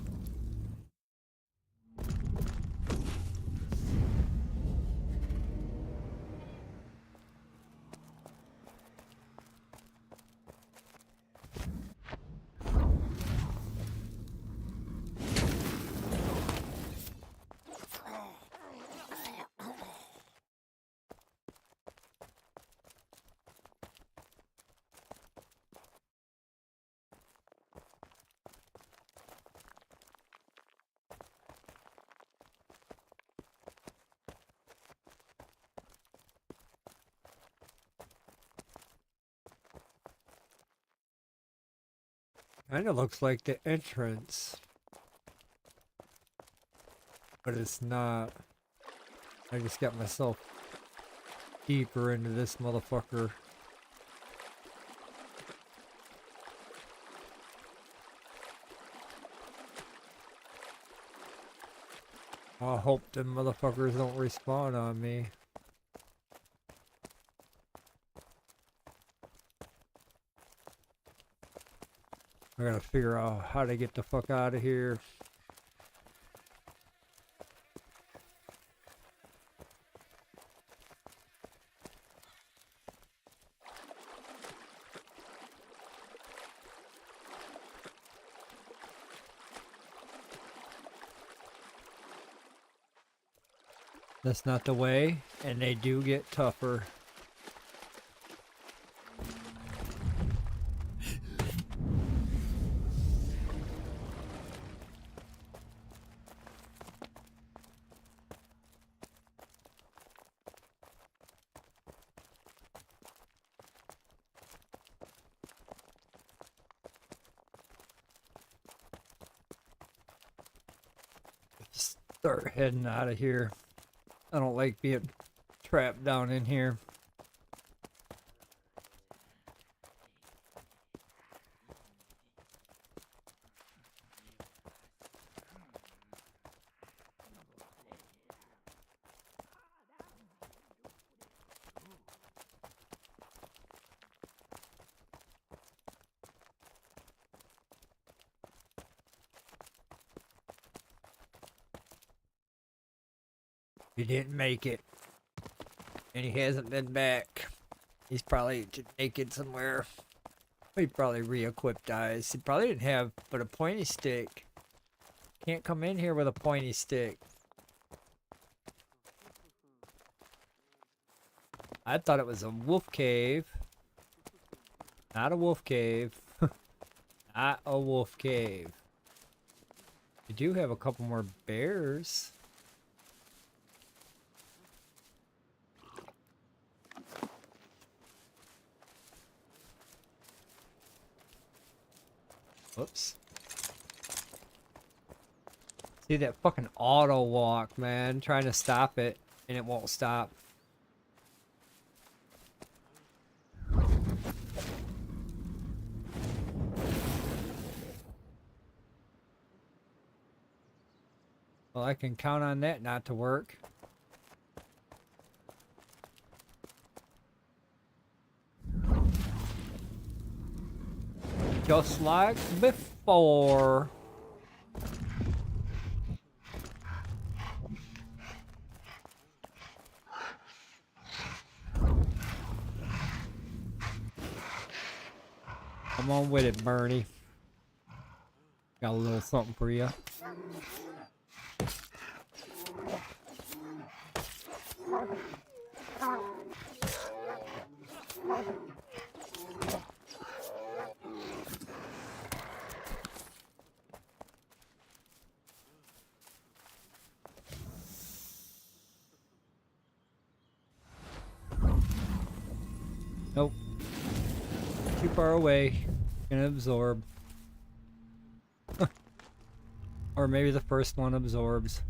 Kinda looks like the entrance. But it's not. I just got myself deeper into this motherfucker. I hope them motherfuckers don't respawn on me. I gotta figure out how to get the fuck out of here. That's not the way, and they do get tougher. Start heading out of here. I don't like being trapped down in here. He didn't make it. And he hasn't been back. He's probably naked somewhere. He probably re-equipped eyes. He probably didn't have but a pointy stick. Can't come in here with a pointy stick. I thought it was a wolf cave. Not a wolf cave. Not a wolf cave. You do have a couple more bears. Whoops. See that fucking auto walk, man. Trying to stop it, and it won't stop. Well, I can count on that not to work. Just like before. Come on with it, Bernie. Got a little something for you. Nope. Too far away. Gonna absorb. Or maybe the first one absorbs.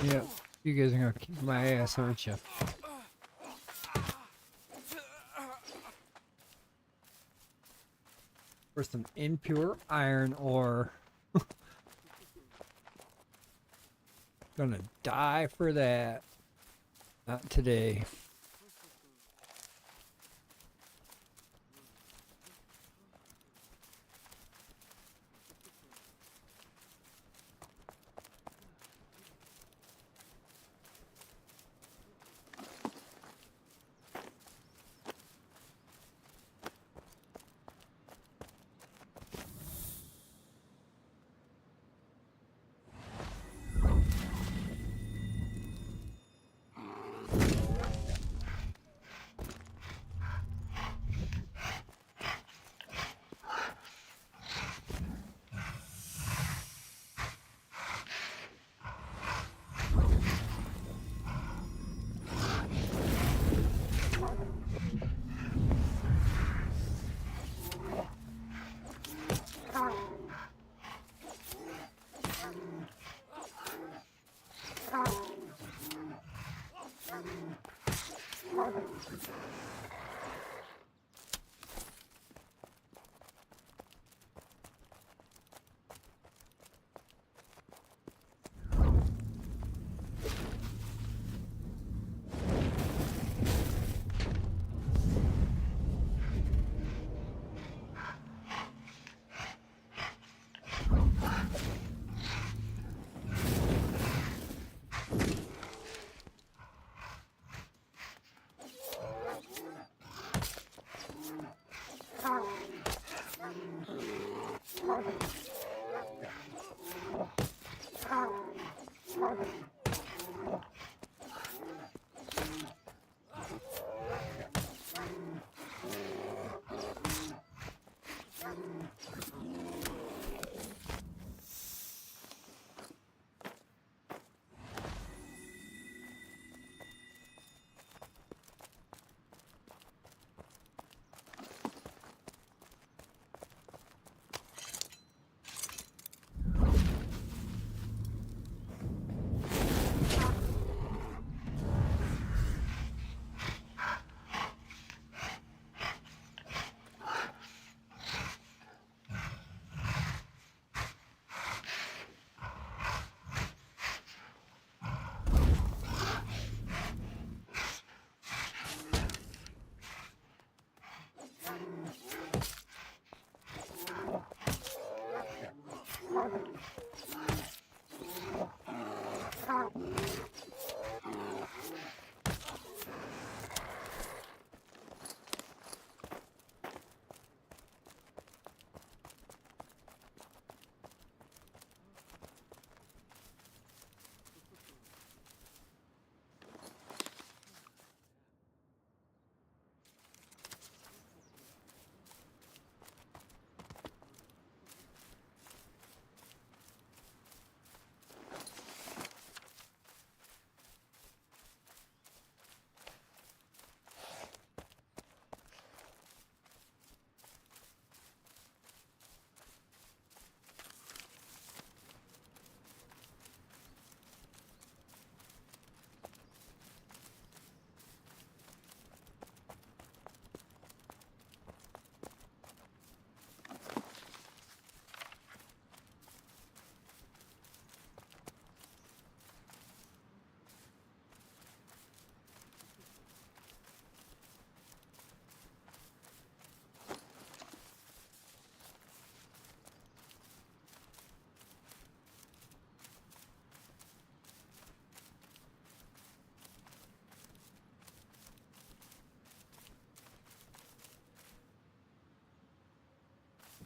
Yeah, you guys are gonna kick my ass, aren't you? For some impure iron ore. Gonna die for that. Not today.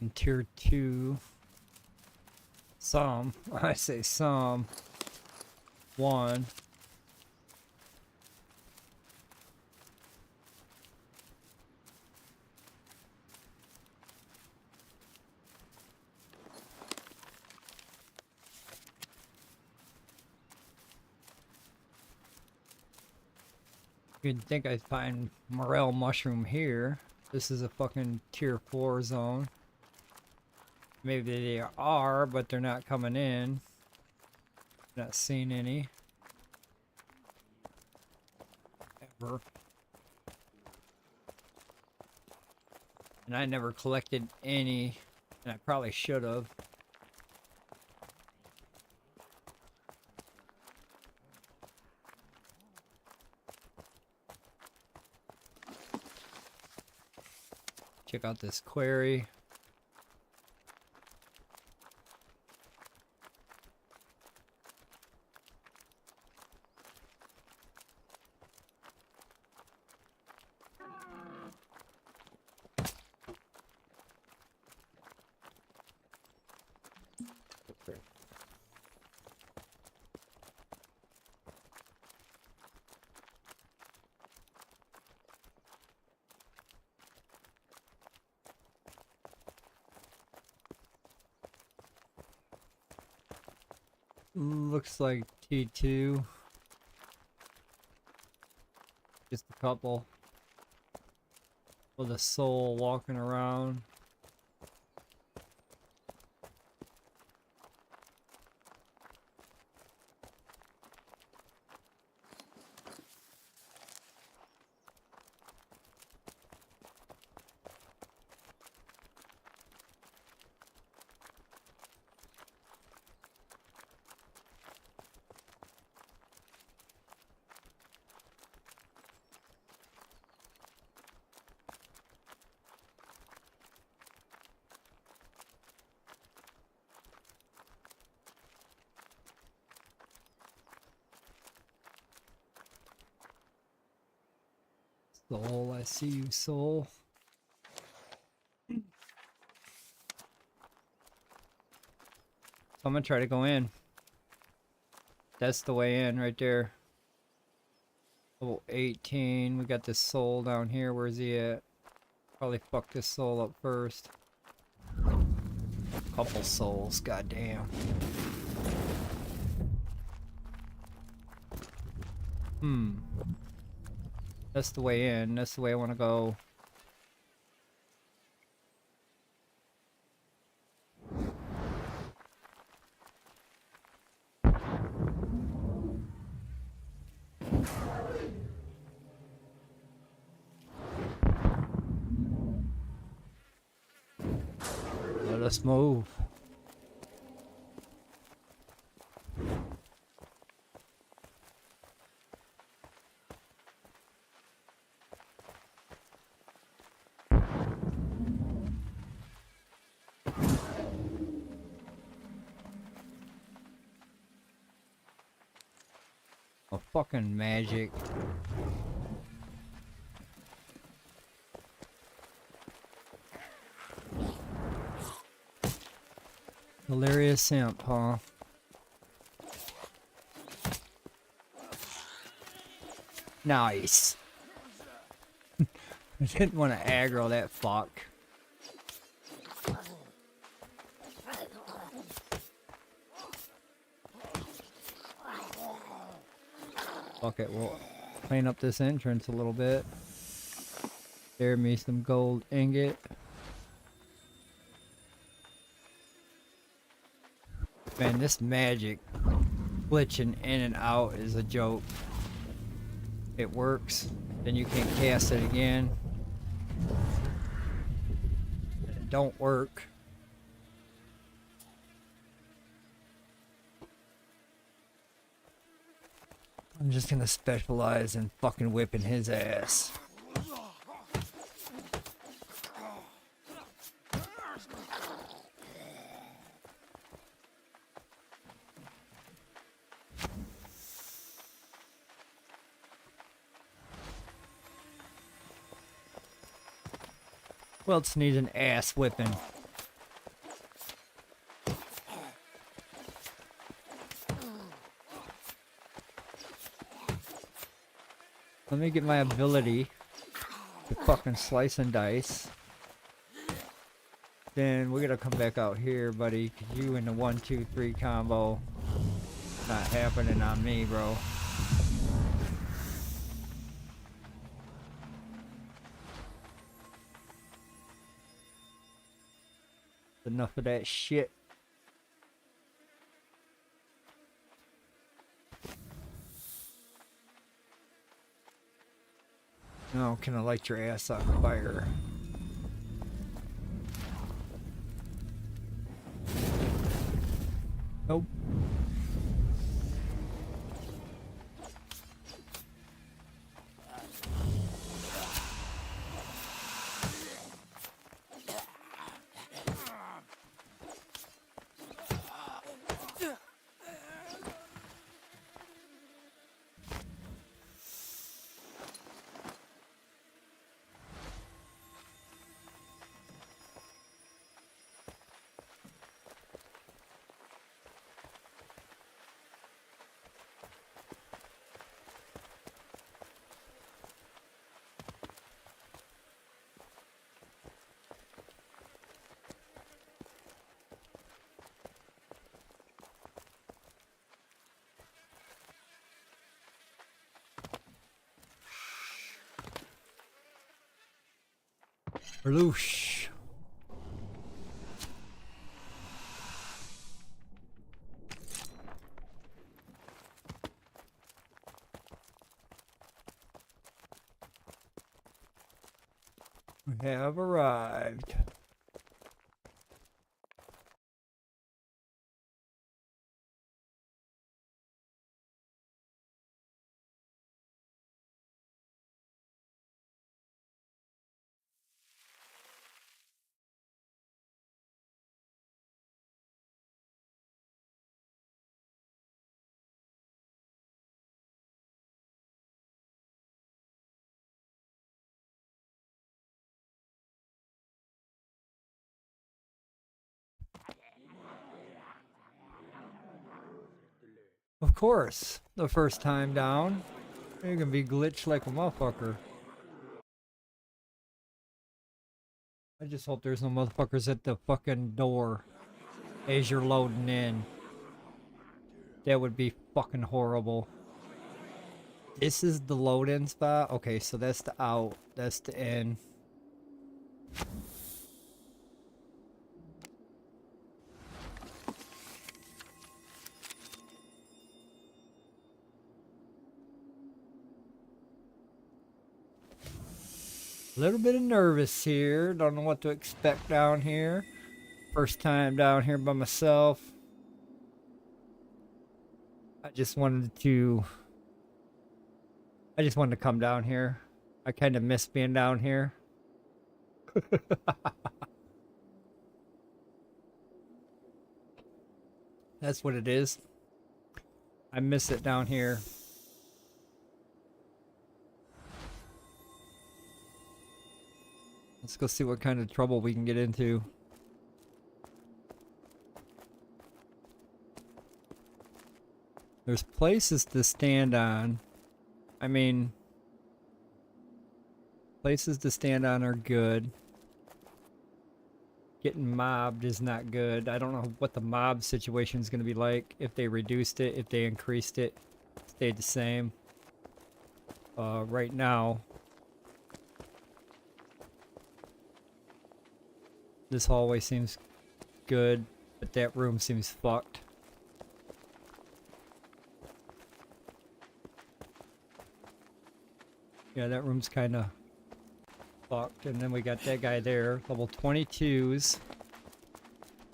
In tier 2, I say some, 1. You'd think I'd find morel mushroom here. This is a fucking tier 4 zone. Maybe they are, but they're not coming in. Not seeing any. Ever. And I never collected any, and I probably should have. Check out this quarry. Looks like T2. Just a couple. With a soul walking around. Soul, I see you, soul. So I'm gonna try to go in. That's the way in right there. Level 18. We got this soul down here. Where's he at? Probably fuck this soul up first. Couple souls, goddamn. That's the way in. That's the way I want to go. Let us move. Oh, fucking magic. Hilarious imp, huh? Nice. I didn't want to aggro that fuck. Fuck it, we'll clean up this entrance a little bit. There me some gold ingot. Man, this magic glitching in and out is a joke. It works, then you can't cast it again. It don't work. I'm just gonna specialize in fucking whipping his ass. Who else needs an ass whipping? Let me get my ability to fucking slice and dice. Then we're gonna come back out here, buddy, 'cause you in the 1-2-3 combo. Not happening on me, bro. Enough of that shit. No, can I light your ass on fire? Nope. Reloosh. We have arrived. Of course, the first time down, you're gonna be glitched like a motherfucker. I just hope there's no motherfuckers at the fucking door as you're loading in. That would be fucking horrible. This is the load-in spot? Okay, so that's the out. That's the in. A little bit of nervous here. Don't know what to expect down here. First time down here by myself. I just wanted to come down here. I kind of miss being down here. That's what it is. I miss it down here. Let's go see what kind of trouble we can get into. There's places to stand on. I mean, places to stand on are good. Getting mobbed is not good. I don't know what the mob situation is going to be like. If they reduced it, if they increased it, stayed the same. Right now, this hallway seems good, but that room seems fucked. Yeah, that room's kind of fucked. And then we got that guy there, level 22s.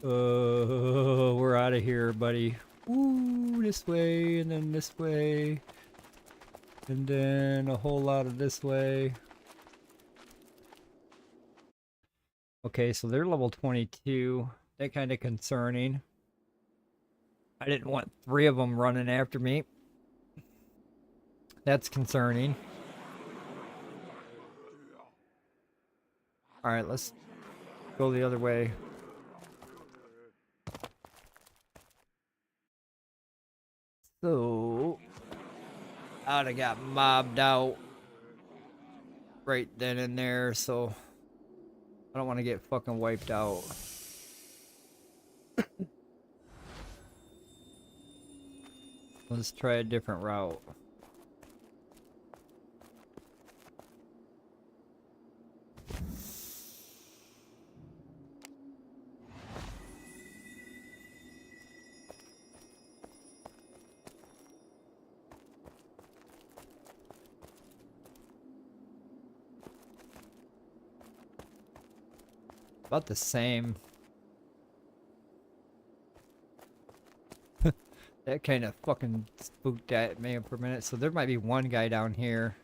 We're out of here, buddy. Ooh, this way, and then this way. And then a whole lot of this way. Okay, so they're level 22. That kind of concerning. I didn't want 3 of them running after me. That's concerning. Alright, let's go the other way. So, I'd have got mobbed out right then and there, so I don't want to get fucking wiped out. Let's try a different route. About the same. That kind of fucking spooked at me for a minute. So there might be one guy down here.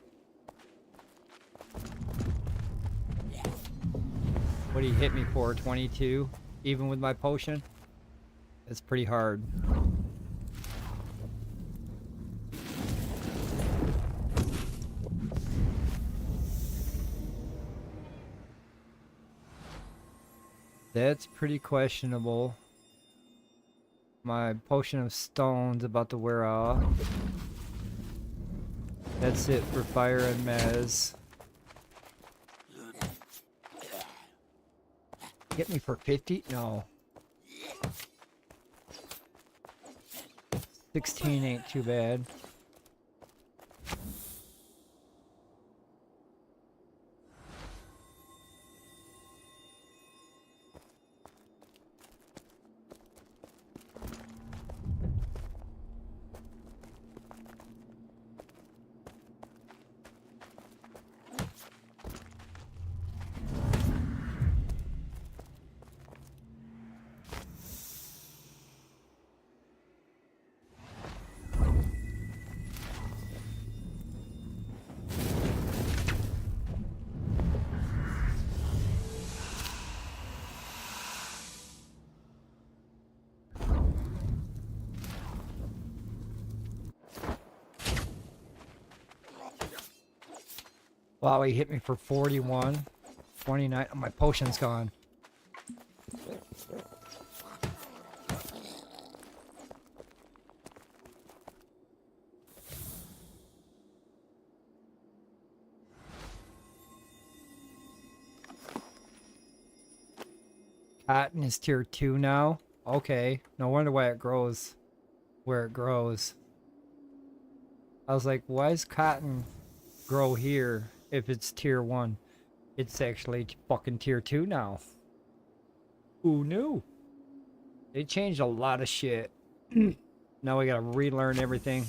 What did he hit me for? 22? Even with my potion? It's pretty hard. That's pretty questionable. My potion of stone's about to wear off. That's it for fire and mez. Get me for 50? No. 16 ain't too bad. Wow, he hit me for 41. 29. Oh, my potion's gone. Cotton is tier 2 now. Okay. No wonder why it grows where it grows. I was like, why does cotton grow here if it's tier 1? It's actually fucking tier 2 now. Who knew? They changed a lot of shit. Now we gotta relearn everything.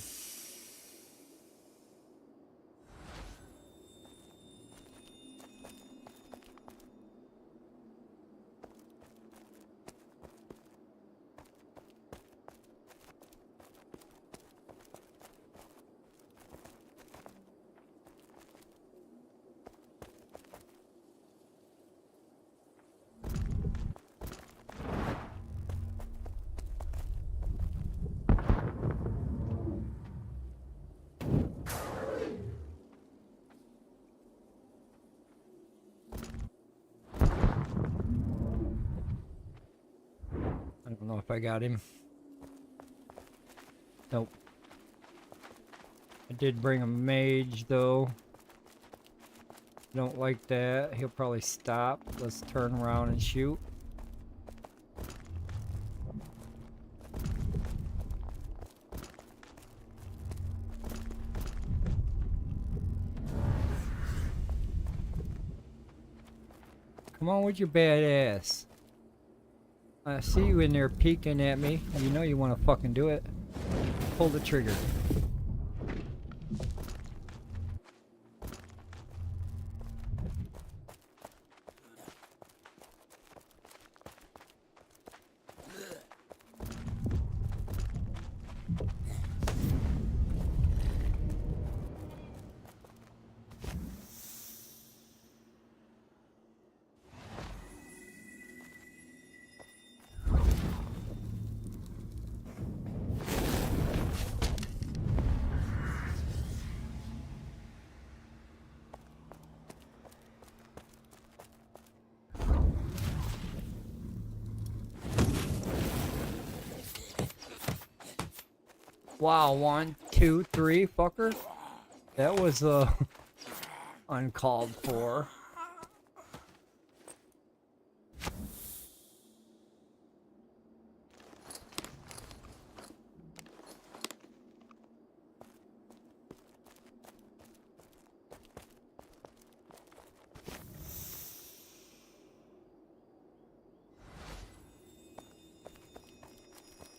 I don't know if I got him. Nope. I did bring a mage though. Don't like that. He'll probably stop. Let's turn around and shoot. Come on with your badass. I see you in there peeking at me. You know you want to fucking do it. Pull the trigger. Wow, 1, 2, 3, fucker. That was uncalled for.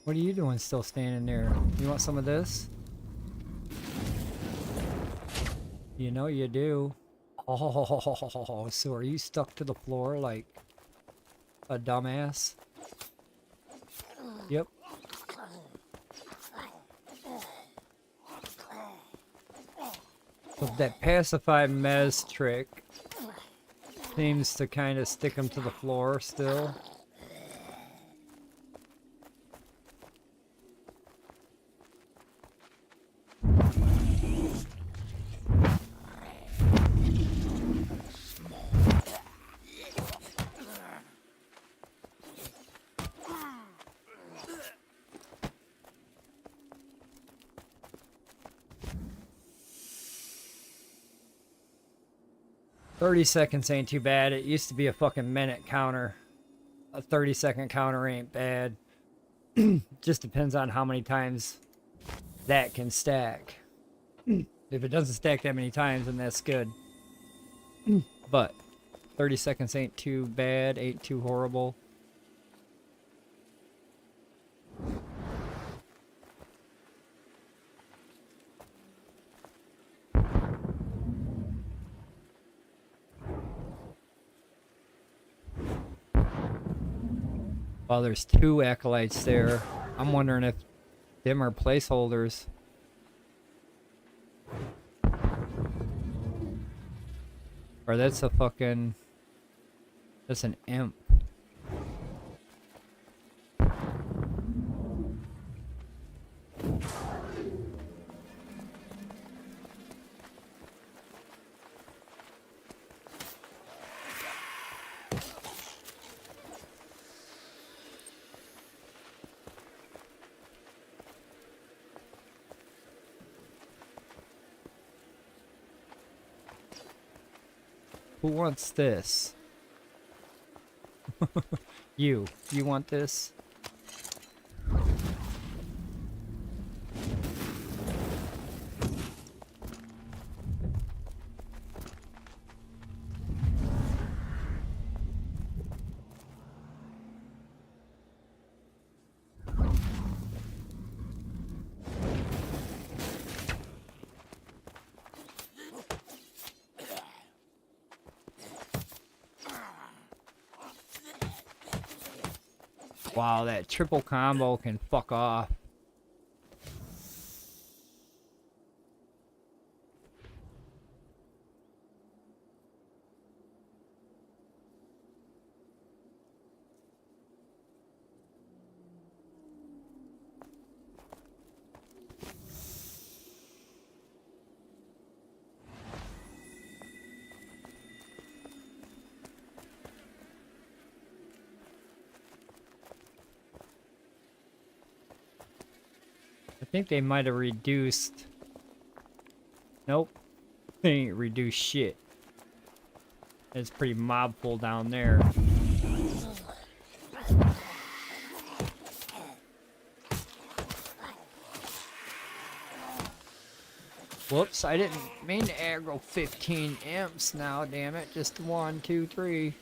What are you doing still standing there? You want some of this? You know you do. Oh, so are you stuck to the floor like a dumbass? Yep. So that pacify mez trick seems to kind of stick him to the floor still. $30 ain't too bad. It used to be a fucking minute counter. A 30-second counter ain't bad. Just depends on how many times that can stack. If it doesn't stack that many times, then that's good. But 30 seconds ain't too bad, ain't too horrible. Well, there's 2 acolytes there. I'm wondering if them are placeholders. Or that's a fucking... That's an imp. Who wants this? You want this? Wow, that triple combo can fuck off. I think they might have reduced. Nope. They ain't reduced shit. It's pretty mobful down there. Whoops, I didn't mean to aggro 15 imps now, damn it. Just 1, 2, 3.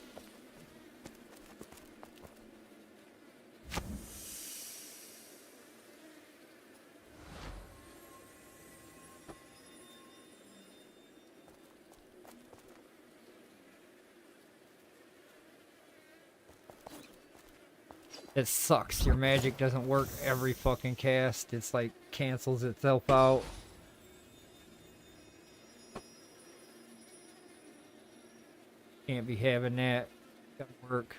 It sucks. Your magic doesn't work every fucking cast. It's like cancels itself out. Can't be having that. Gotta work.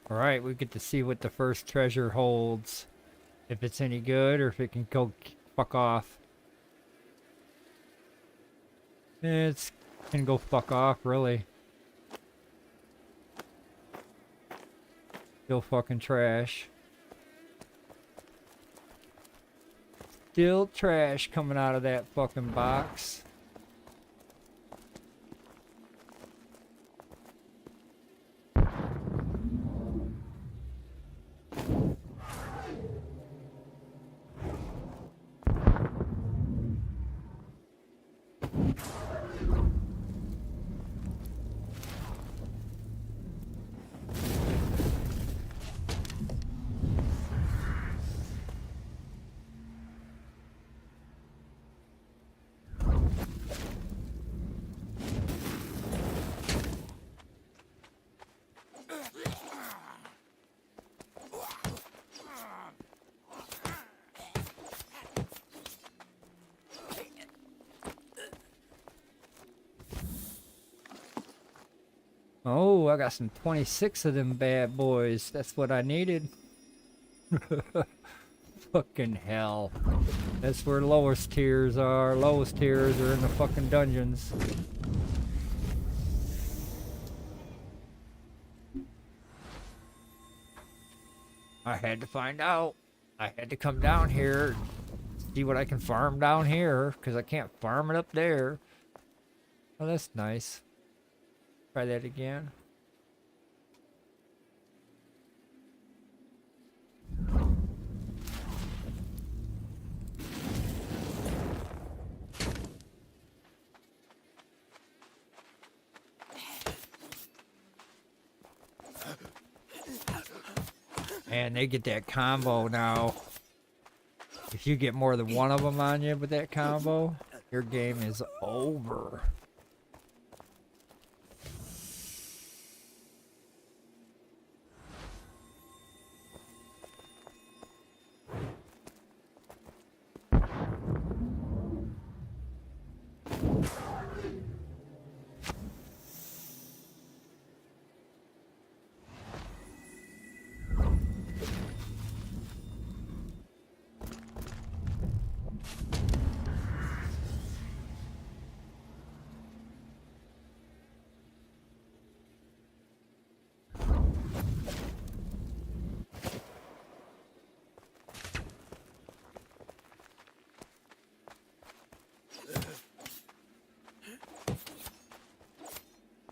Alright, we get to see what the first treasure holds. If it's any good, or if it can go fuck off. It can go fuck off, really. Still fucking trash. Still trash coming out of that fucking box. Oh, I got some 26 of them bad boys. That's what I needed. Fucking hell. That's where lowest tiers are. Lowest tiers are in the fucking dungeons. I had to find out. I had to come down here, see what I can farm down here, because I can't farm it up there. Oh, that's nice. Try that again. And they get that combo now. If you get more than one of them on you with that combo, your game is over.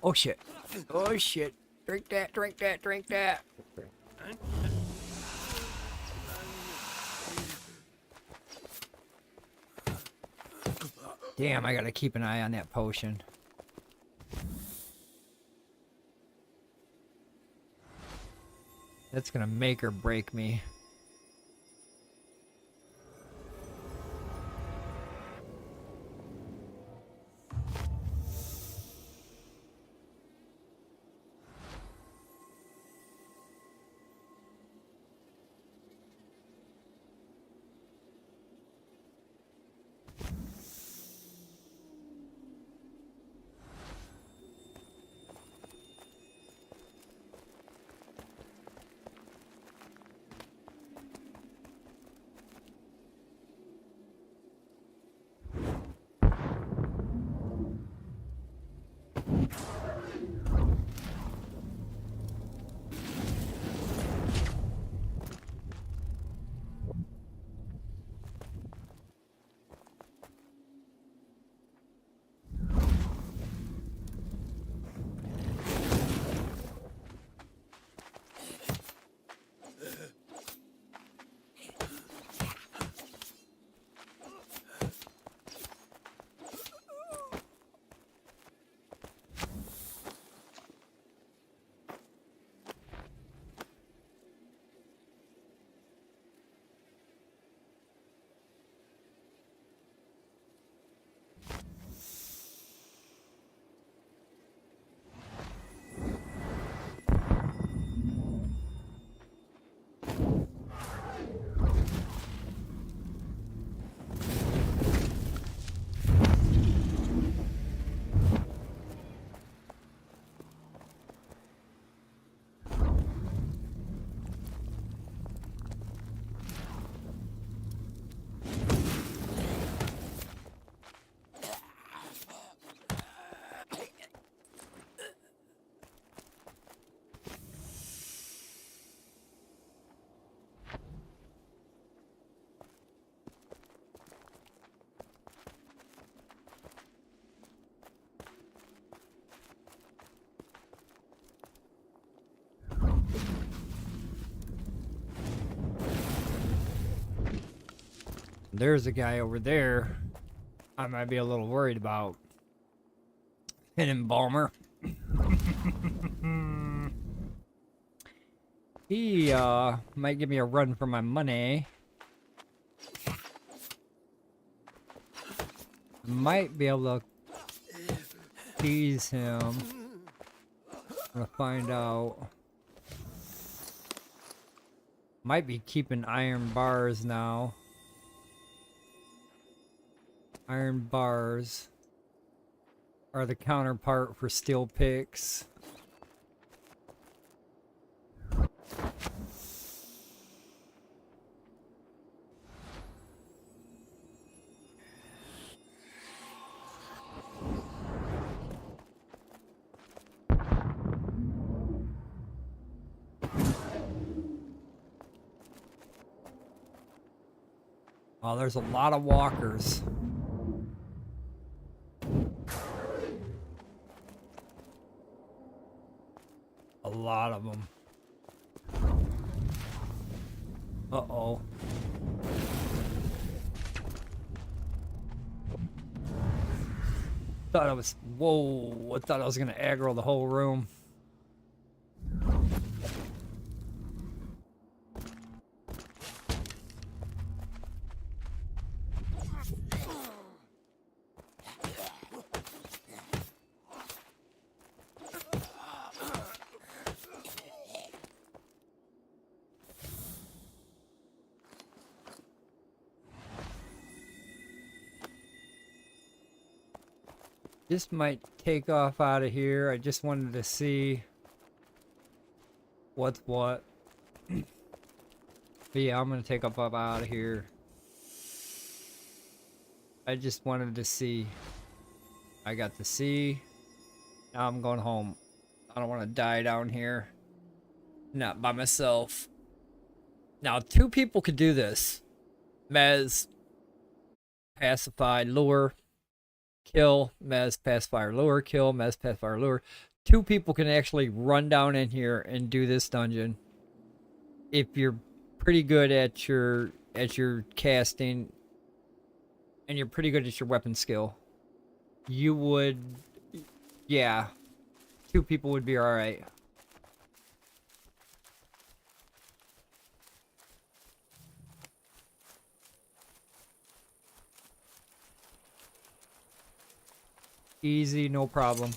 Oh shit. Oh shit. Drink that, drink that, drink that. Damn, I gotta keep an eye on that potion. That's gonna make or break me. There's a guy over there I might be a little worried about. An embalmer. He might give me a run for my money. Might be able to tease him. I'm gonna find out. Might be keeping iron bars now. Iron bars are the counterpart for steel picks. Oh, there's a lot of walkers. A lot of them. Uh-oh. Thought I was... Whoa. I thought I was going to aggro the whole room. This might take off out of here. I just wanted to see what's what. But yeah, I'm gonna take off up out of here. I just wanted to see. I got to see. Now I'm going home. I don't want to die down here. Not by myself. Now, 2 people could do this. Mez, pacify, lure. Kill, Mez, pacifier, lure, kill, Mez, pacifier, lure. 2 people can actually run down in here and do this dungeon. If you're pretty good at your casting and you're pretty good at your weapon skill, you would, yeah, 2 people would be all right. Easy, no problem.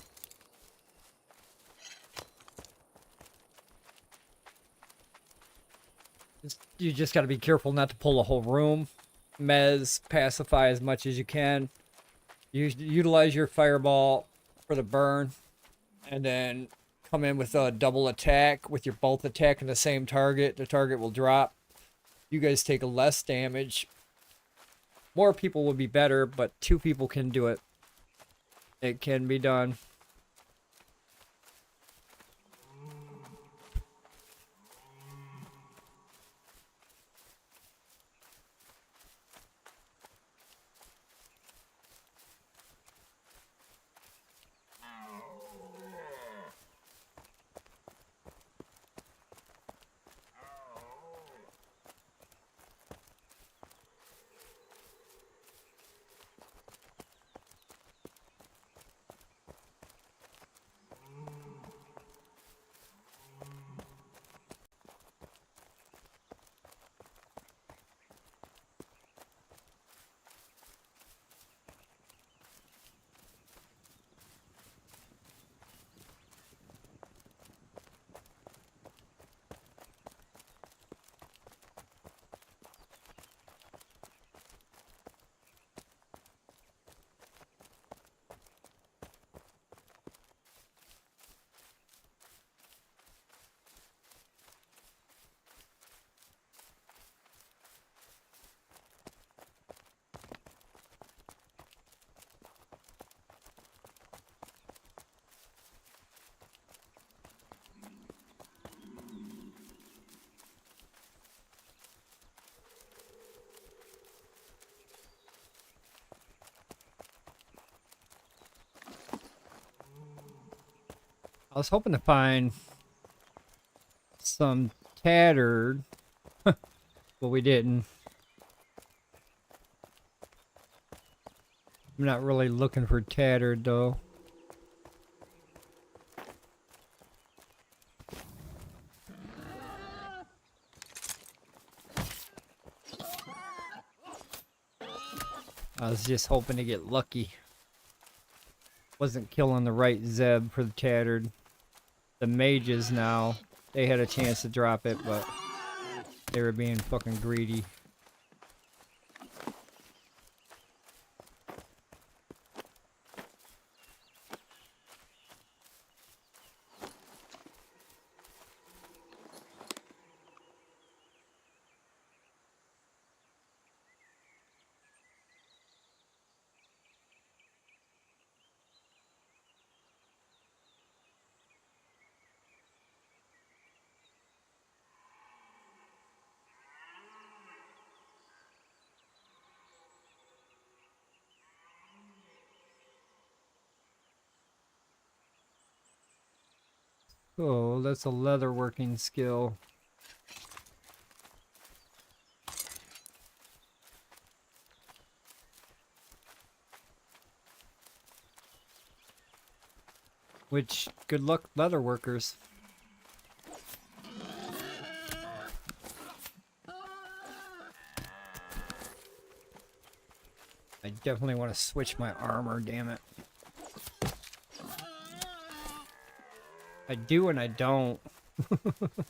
You just got to be careful not to pull a whole room. Mez, pacify as much as you can. Utilize your fireball for the burn, and then come in with a double attack with your both attacking the same target. The target will drop. You guys take less damage. More people would be better, but 2 people can do it. It can be done. I was hoping to find some tattered, but we didn't. I'm not really looking for tattered though. I was just hoping to get lucky. Wasn't killing the right Zeb for the tattered. The mages now, they had a chance to drop it, but they were being fucking greedy. Oh, that's a leatherworking skill. Which, good luck, leatherworkers. I definitely want to switch my armor, damn it. I do and I don't.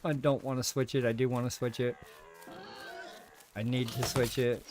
I don't want to switch it. I do want to switch it. I need to switch it.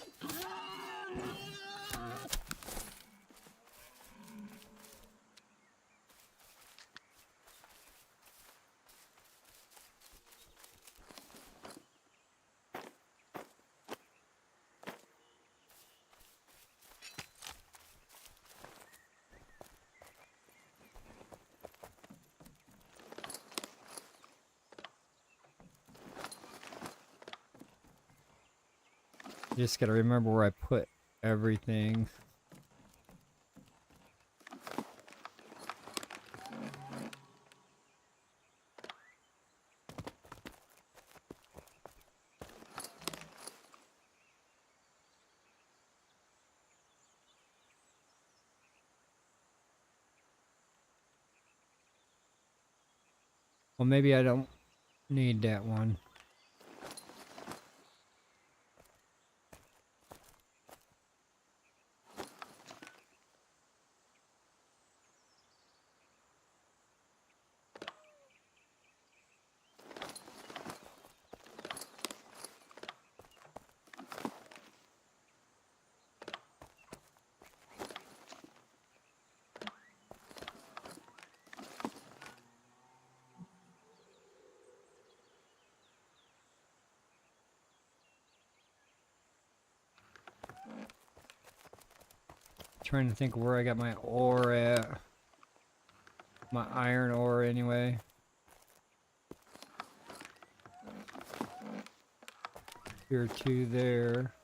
Just gotta remember where I put everything. Well, maybe I don't need that one. Trying to think where I got my ore at. My iron ore, anyway. Here, two there.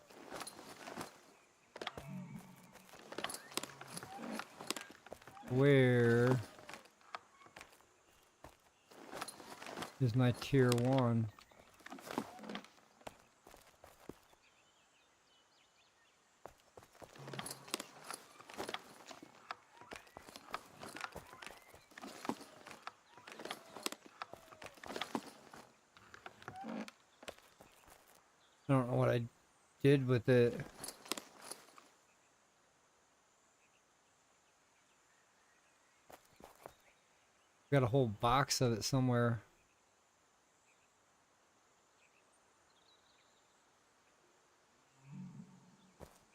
Where is my tier 1? I don't know what I did with it. Got a whole box of it somewhere.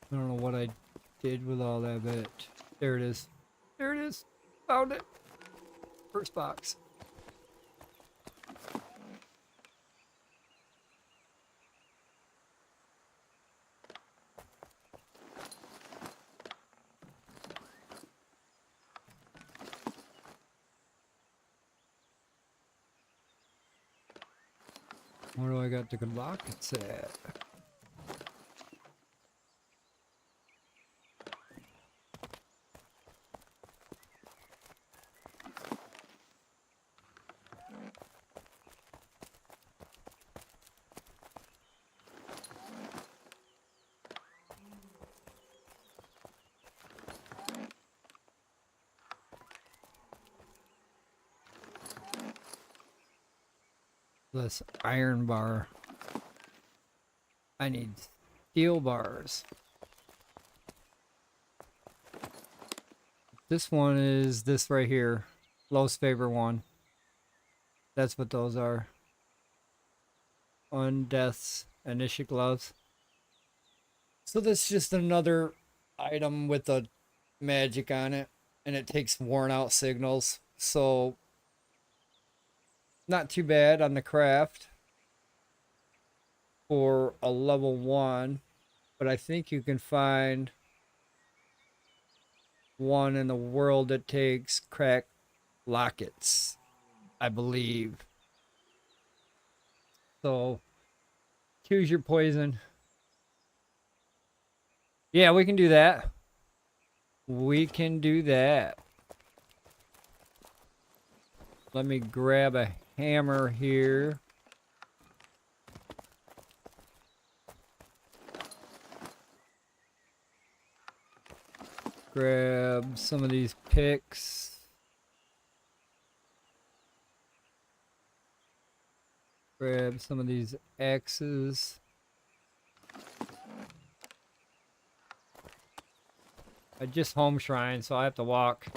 I don't know what I did with all that, but there it is. There it is. Found it. First box. Where do I got the good rockets at? This iron bar. I need steel bars. This one is this right here. Lowest favor one. That's what those are. Undeath's initiate gloves. So that's just another item with a magic on it. And it takes worn out signals. So not too bad on the craft for a level 1, but I think you can find one in the world that takes cracked lockets, I believe. So choose your poison. Yeah, we can do that. We can do that. Let me grab a hammer here. Grab some of these picks. Grab some of these axes. I just home shrine, so I have to walk.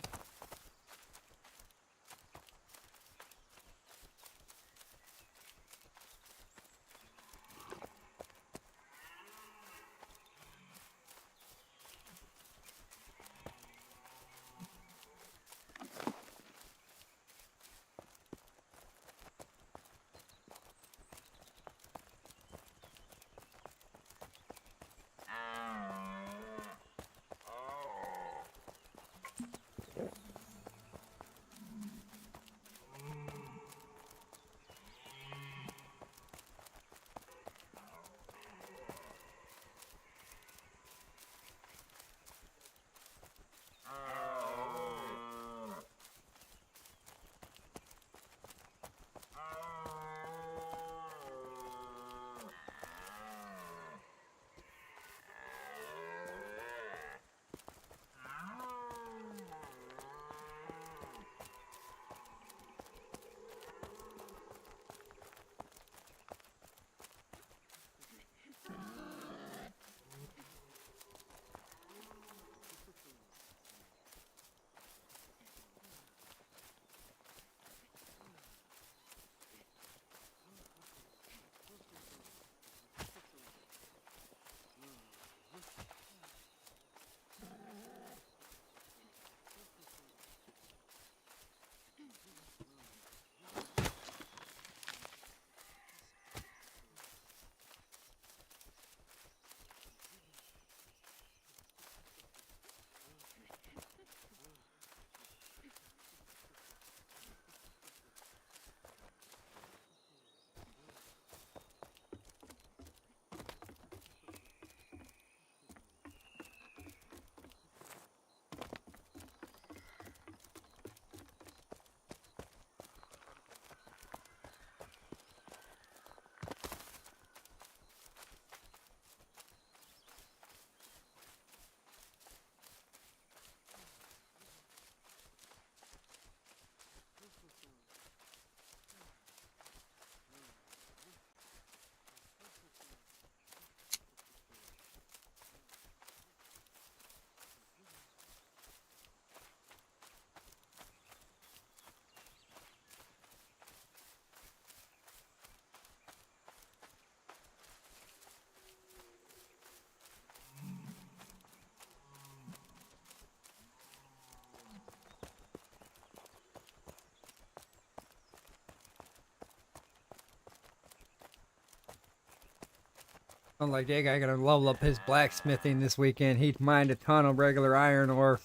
I'm like, that guy gonna level up his blacksmithing this weekend. He'd mine a ton of regular iron ore.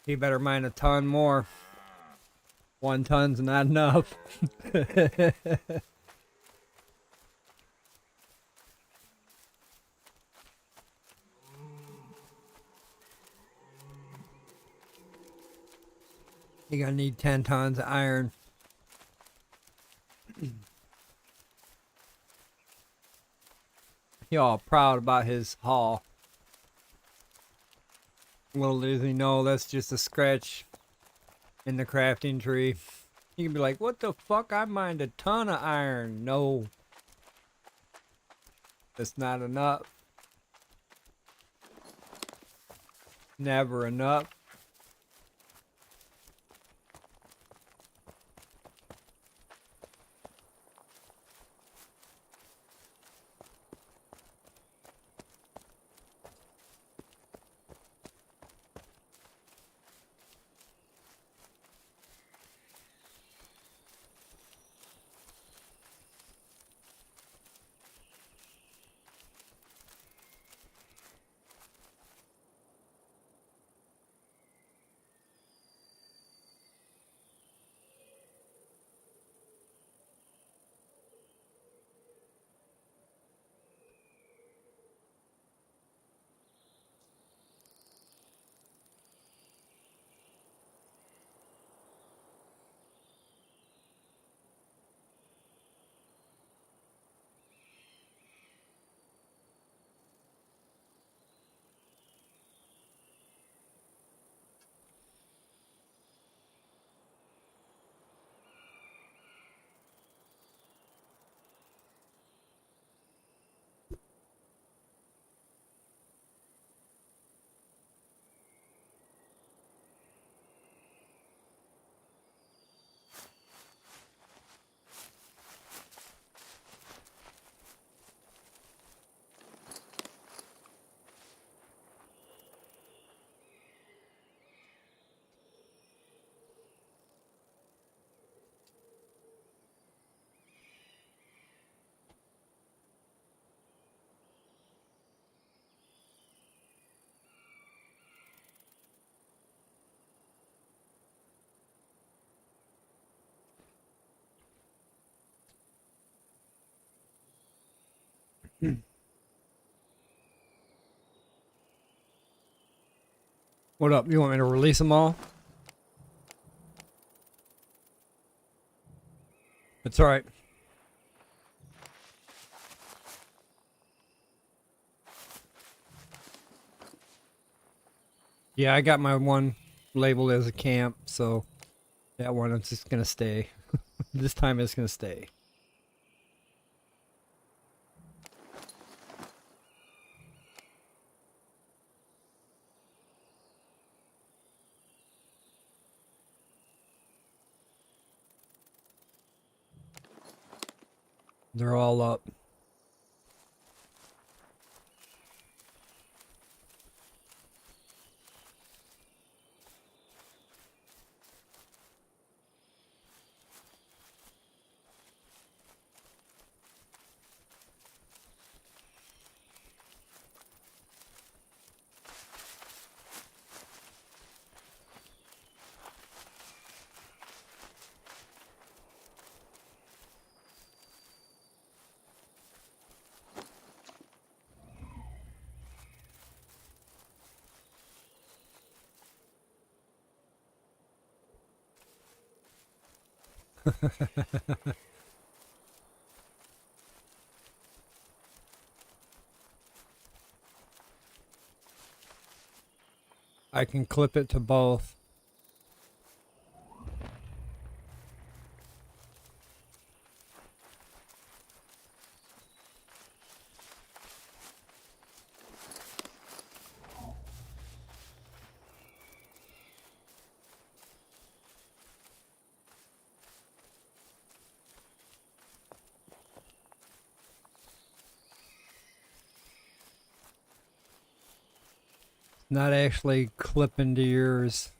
He better mine a ton more. 1 ton's not enough. You're gonna need 10 tons of iron. He all proud about his haul. Little does he know that's just a scratch in the crafting tree. You can be like, what the fuck? I mined a ton of iron. No. That's not enough. Never enough. What up? You want me to release them all? It's alright. Yeah, I got my one labeled as a camp, so that one is just gonna stay. This time it's gonna stay. They're all up. I can clip it to both. Not actually clipping to yours.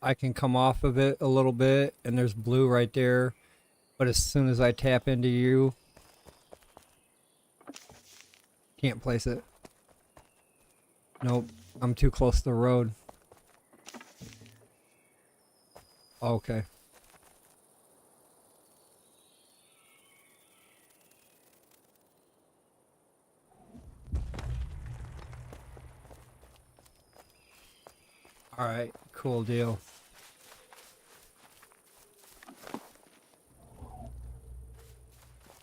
I can come off of it a little bit, and there's blue right there. But as soon as I tap into you, can't place it. Nope, I'm too close to the road. Okay. Alright, cool deal.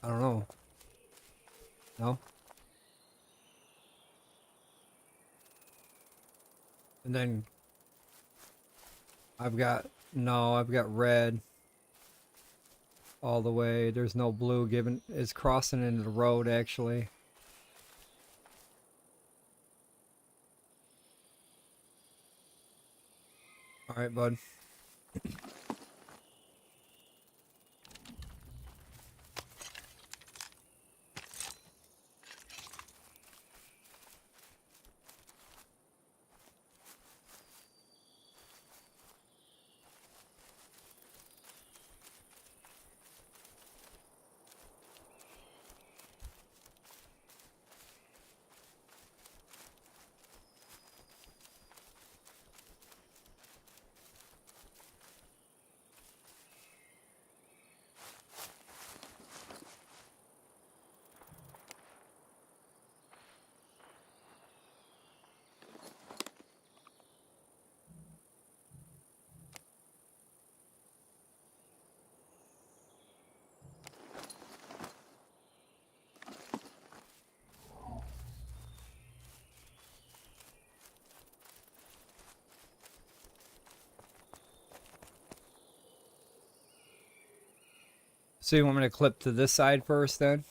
I don't know. No? And then I've got red all the way. There's no blue given. It's crossing into the road actually. Alright, bud. So you want me to clip to this side first then?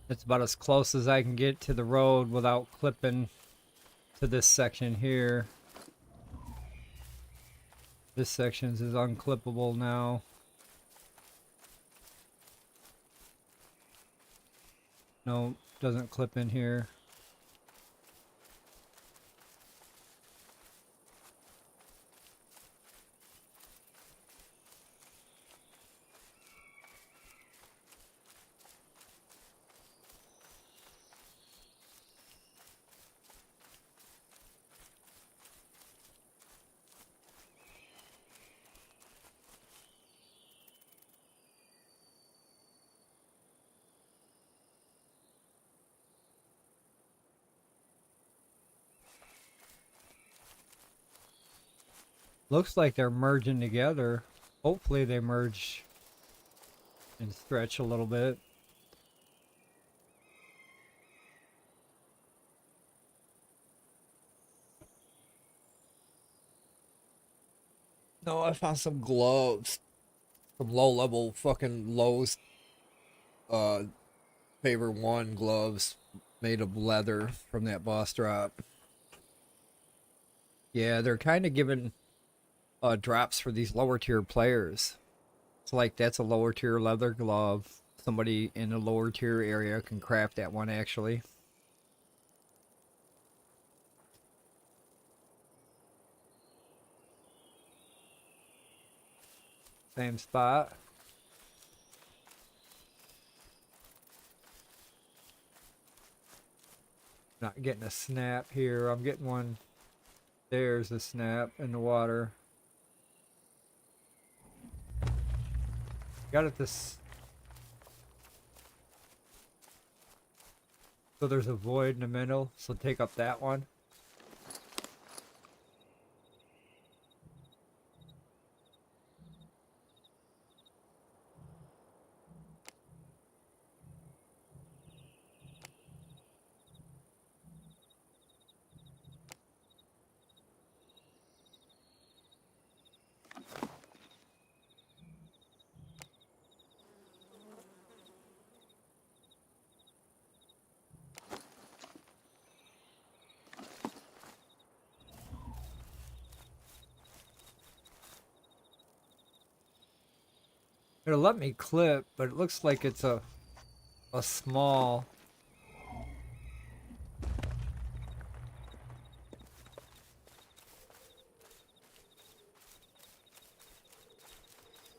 It's about as close as I can get to the road without clipping to this section here. This section is unclippable now. No, doesn't clip in here. Looks like they're merging together. Hopefully they merge and stretch a little bit. No, I found some gloves. Some low-level fucking Lowe's Favor 1 gloves made of leather from that boss drop. Yeah, they're kind of giving drops for these lower tier players. It's like that's a lower tier leather glove. Somebody in the lower tier area can craft that one actually. Same spot. Not getting a snap here. I'm getting one. There's a snap in the water. Got it this. So there's a void in the middle. So take up that one. It'll let me clip, but it looks like it's a small.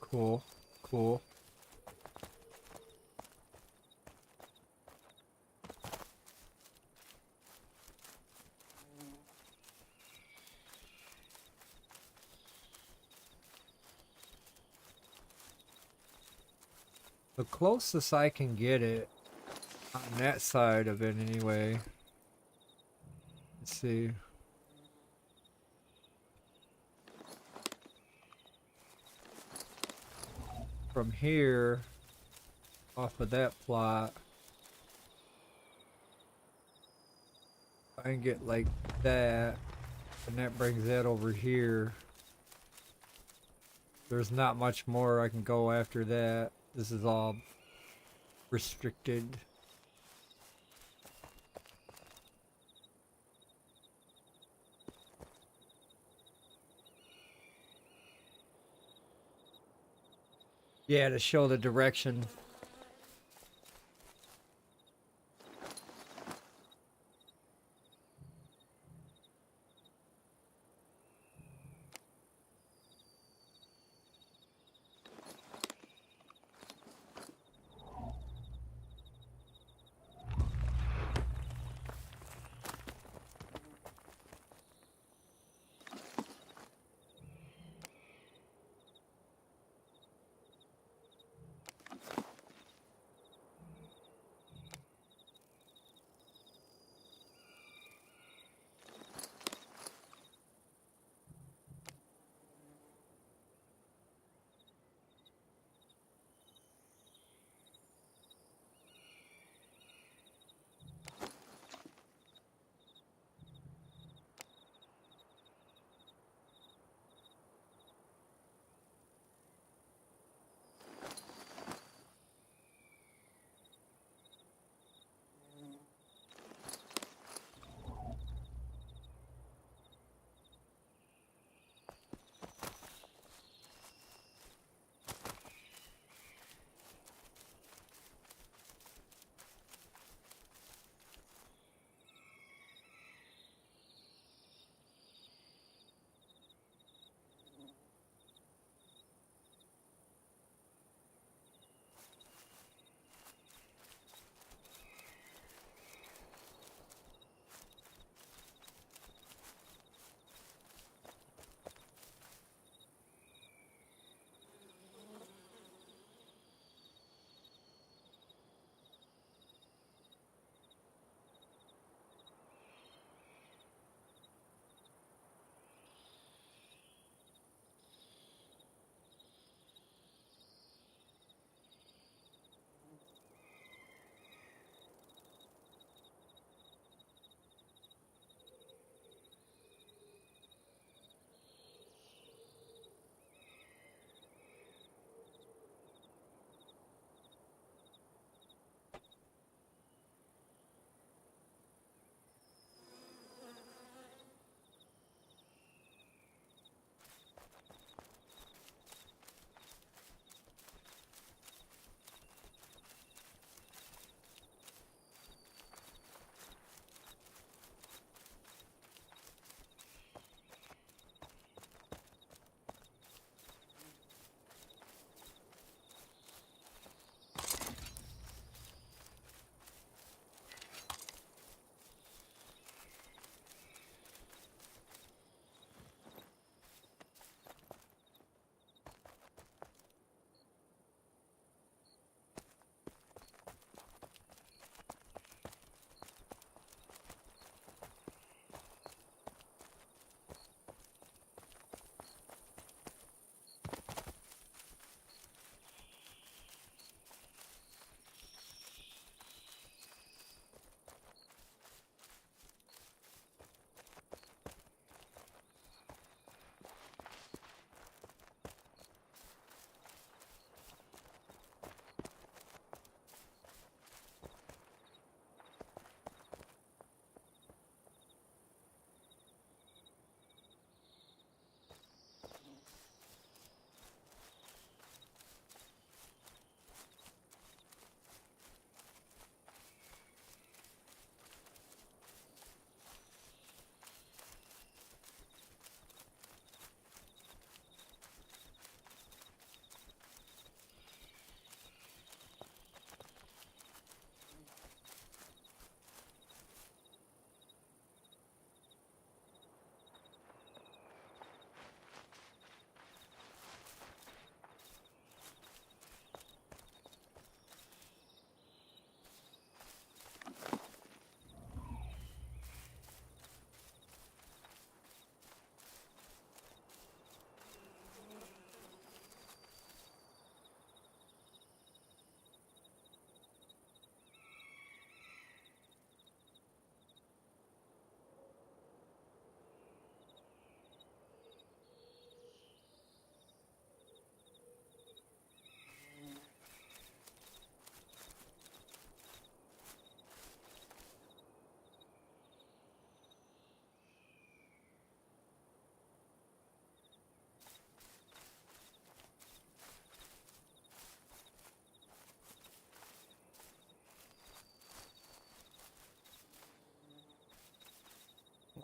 Cool, cool. The closest I can get it on that side of it anyway. Let's see. From here, off of that plot, I can get like that, and that brings that over here. There's not much more I can go after that. This is all restricted. Yeah, to show the direction.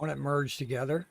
when it merged together.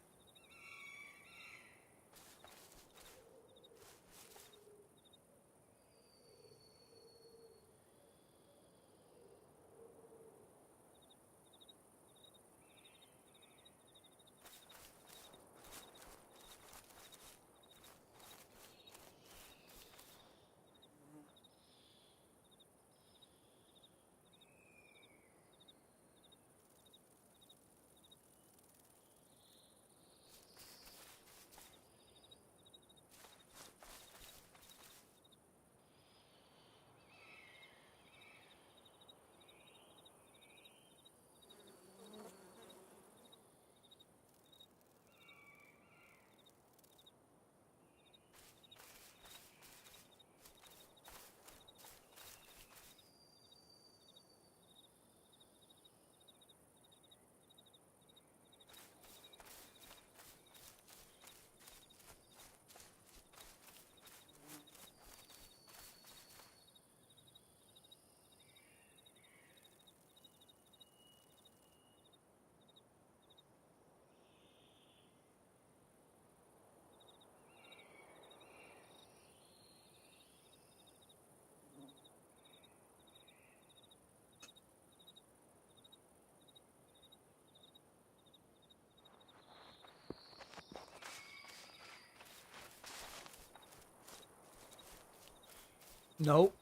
Nope.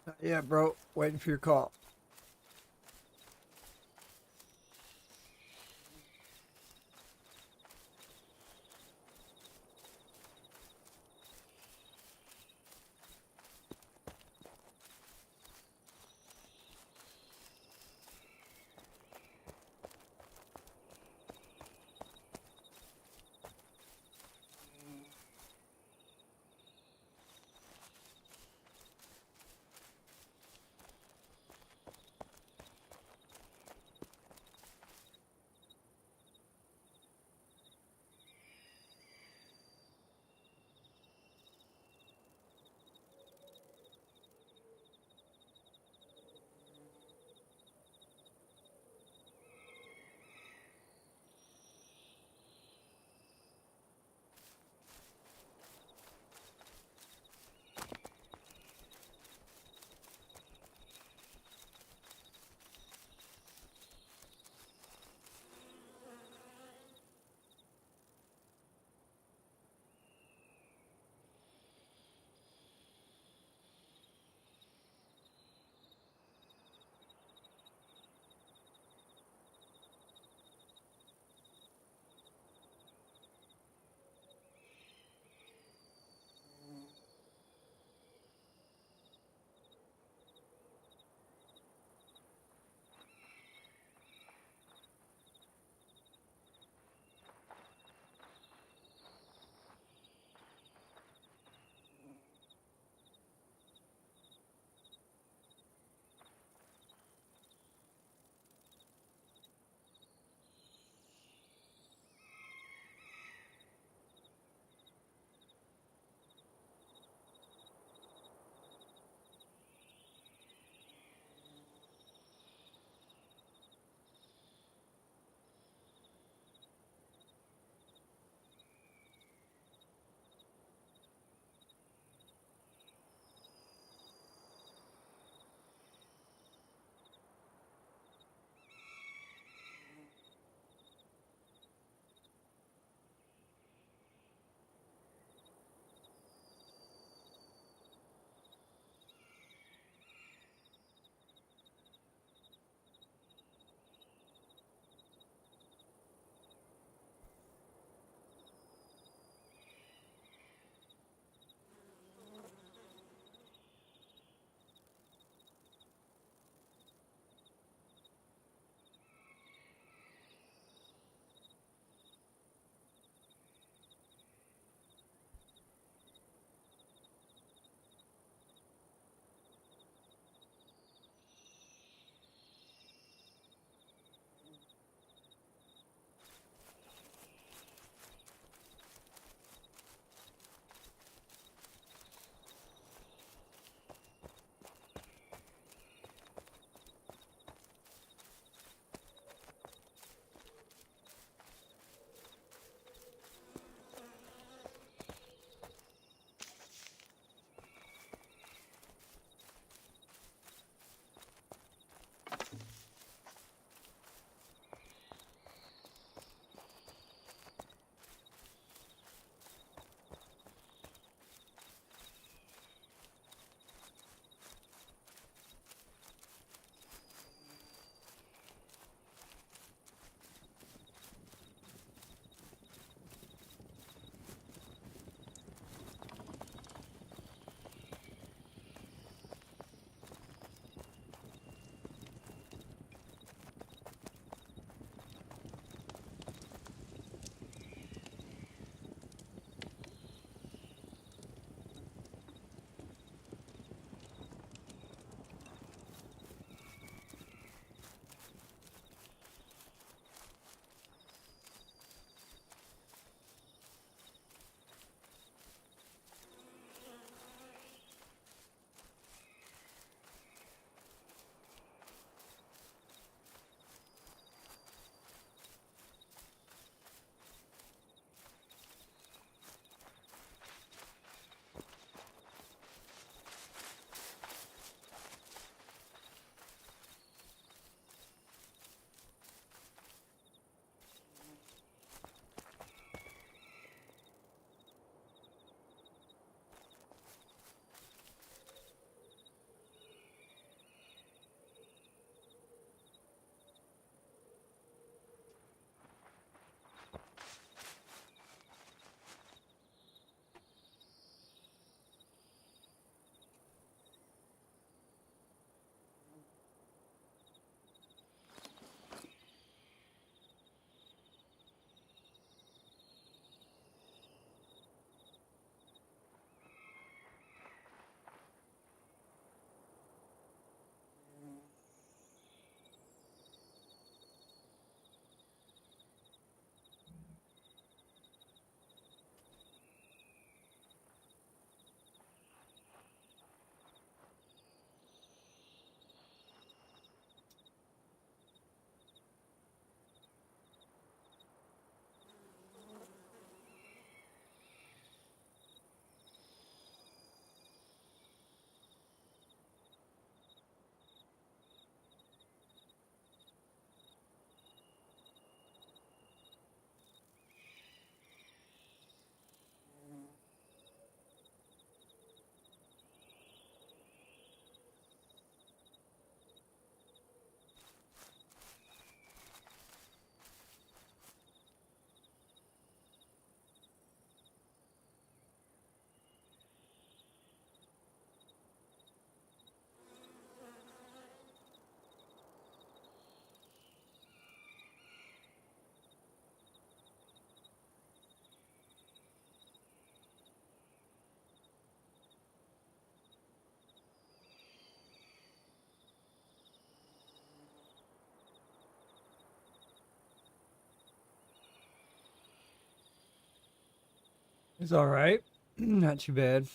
Not yet, bro. Waiting for your call. It's all right. Not too bad.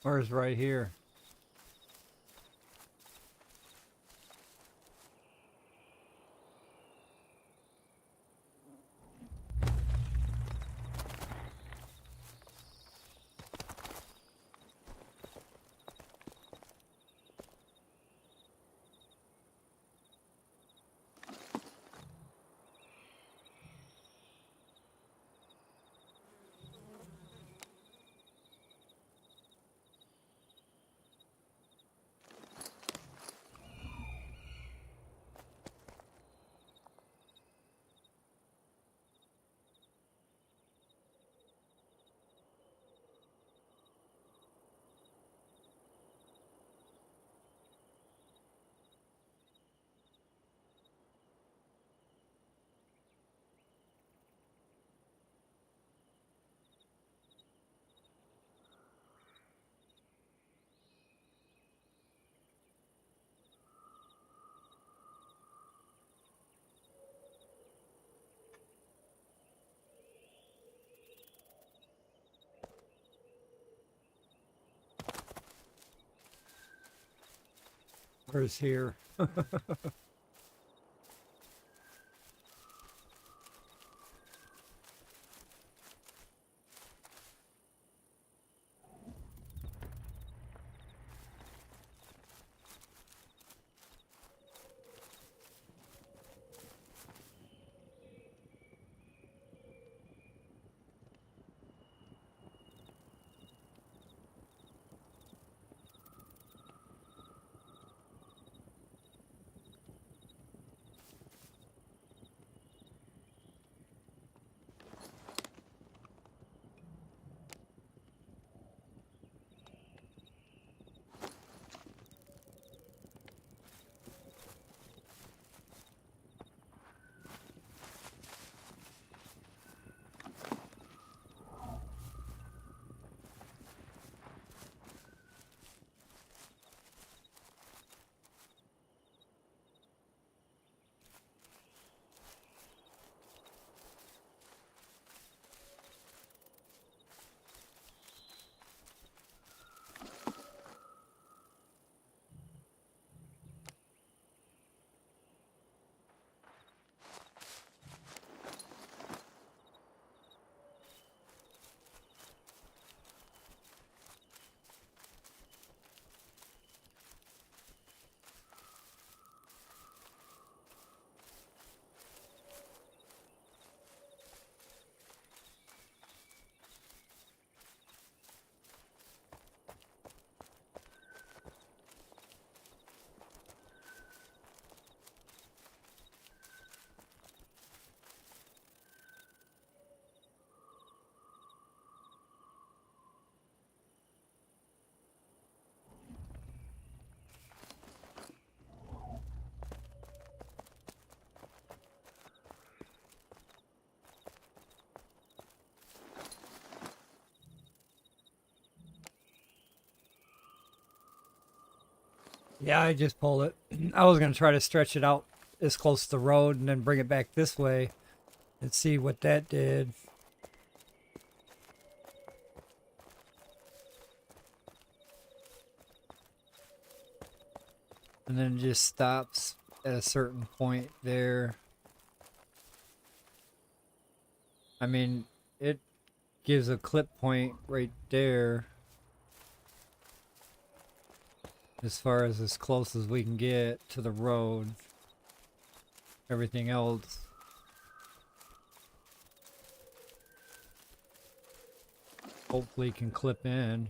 Where's right here? Where's here? Yeah, I just pulled it. I was gonna try to stretch it out as close to the road and then bring it back this way and see what that did. And then it just stops at a certain point there. I mean, it gives a clip point right there as far as close as we can get to the road. Everything else hopefully can clip in.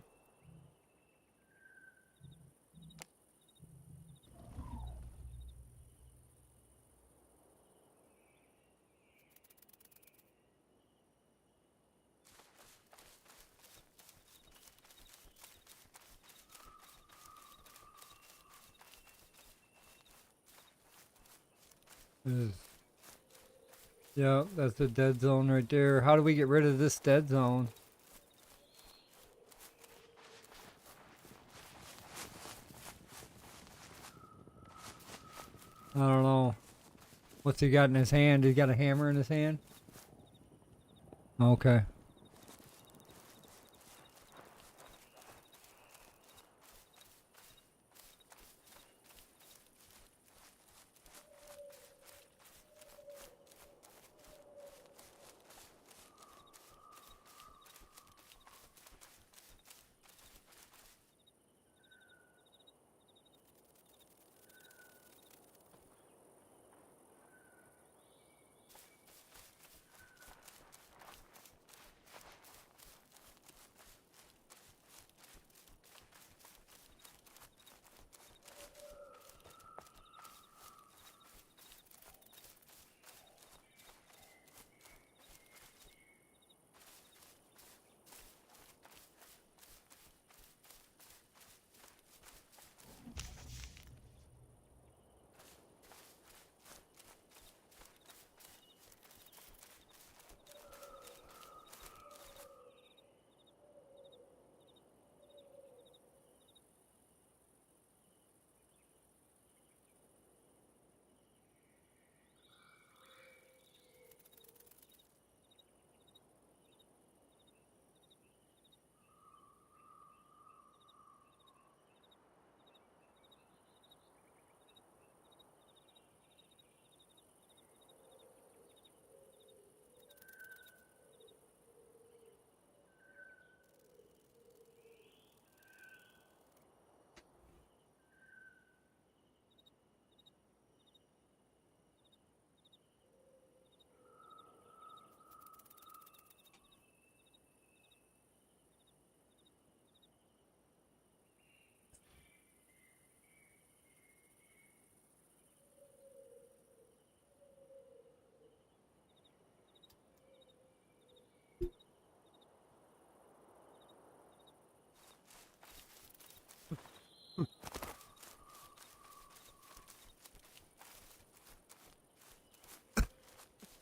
Is- Yeah, that's the dead zone right there. How do we get rid of this dead zone? I don't know. What's he got in his hand? He got a hammer in his hand? Okay.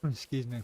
Excuse me.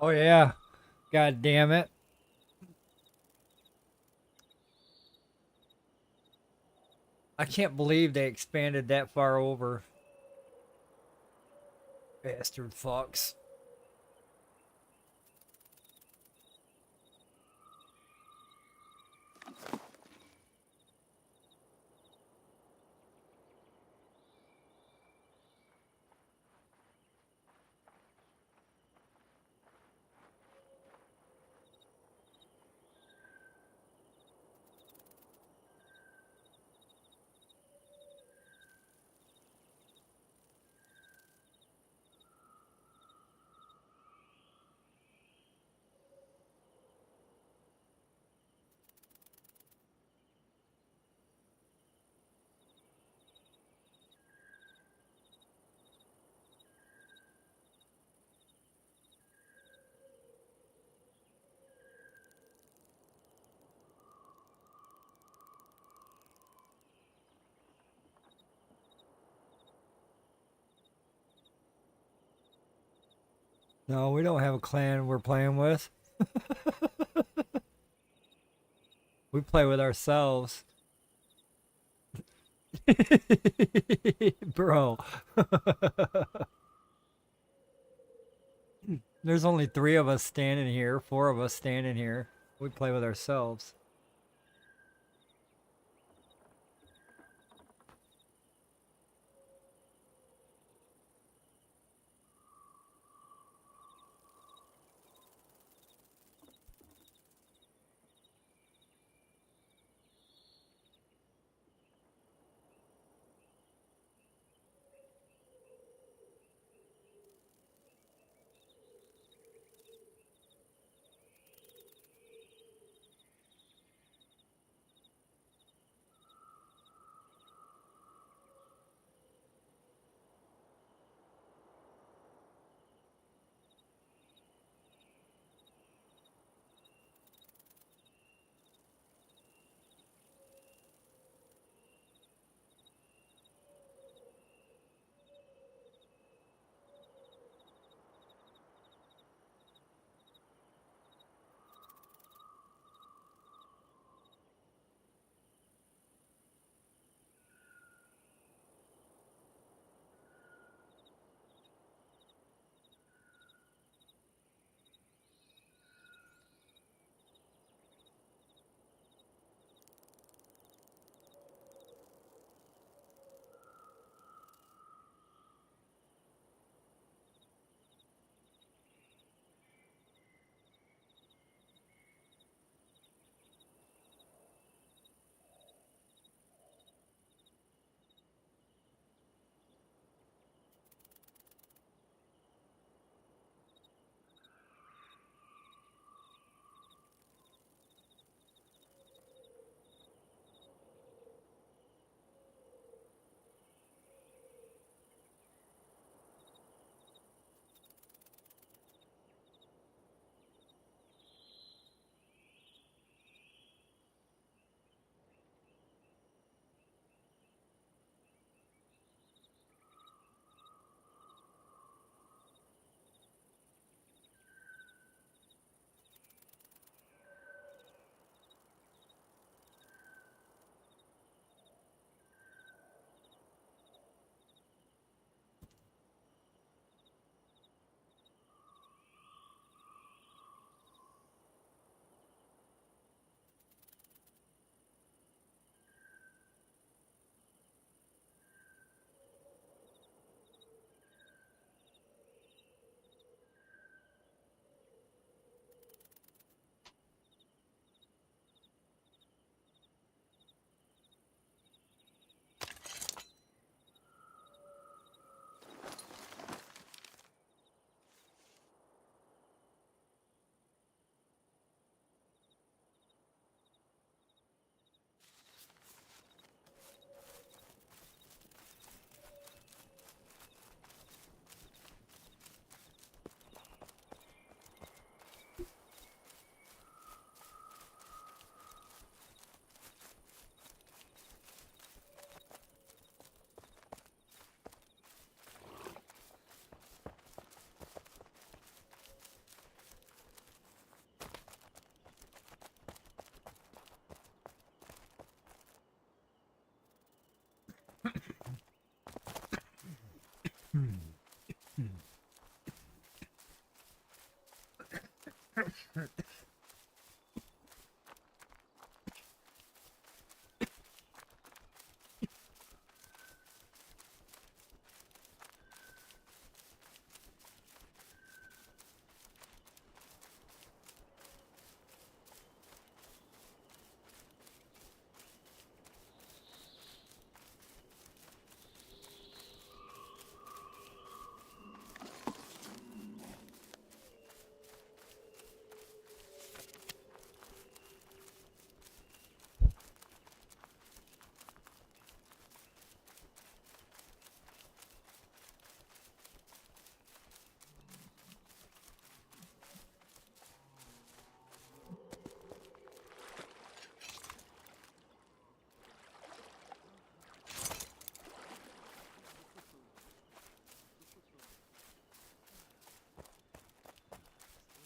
Oh yeah. God damn it. I can't believe they expanded that far over. Bastard fucks. No, we don't have a clan we're playing with. We play with ourselves. Bro. There's only 3 of us standing here, 4 of us standing here. We play with ourselves.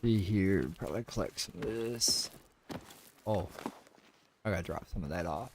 See here, probably collect some of this. Oh, I gotta drop some of that off.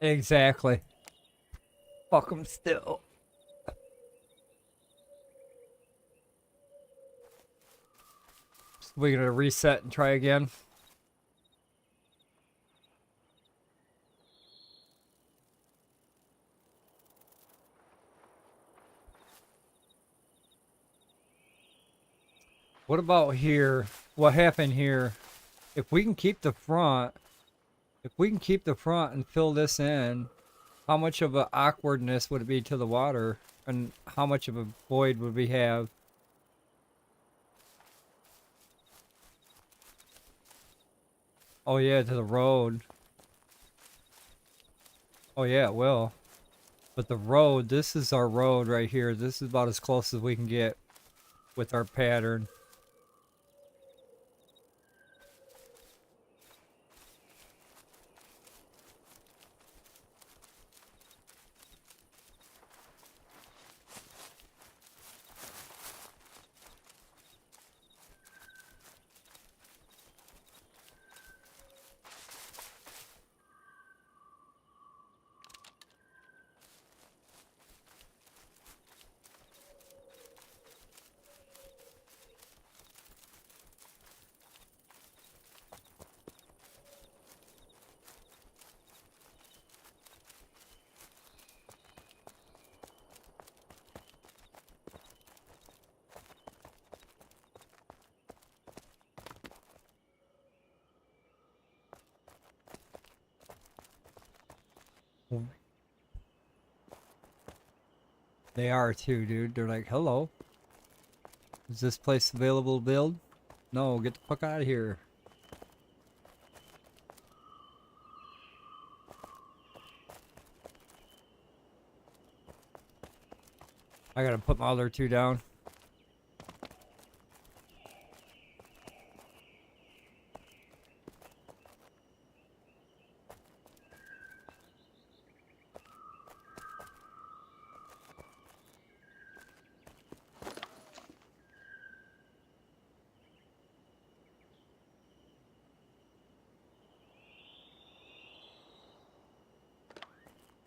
Exactly. Fuck them still. We're gonna reset and try again. What about here? What happened here? If we can keep the front, and fill this in, how much of a awkwardness would it be to the water? And how much of a void would we have? Oh yeah, to the road. Oh yeah, it will. But the road, this is our road right here. This is about as close as we can get with our pattern. They are too, dude. They're like, hello. Is this place available to build? No, get the fuck out of here. I gotta put my other two down.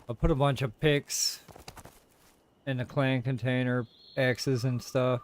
I'll put a bunch of picks in the clan container, axes and stuff.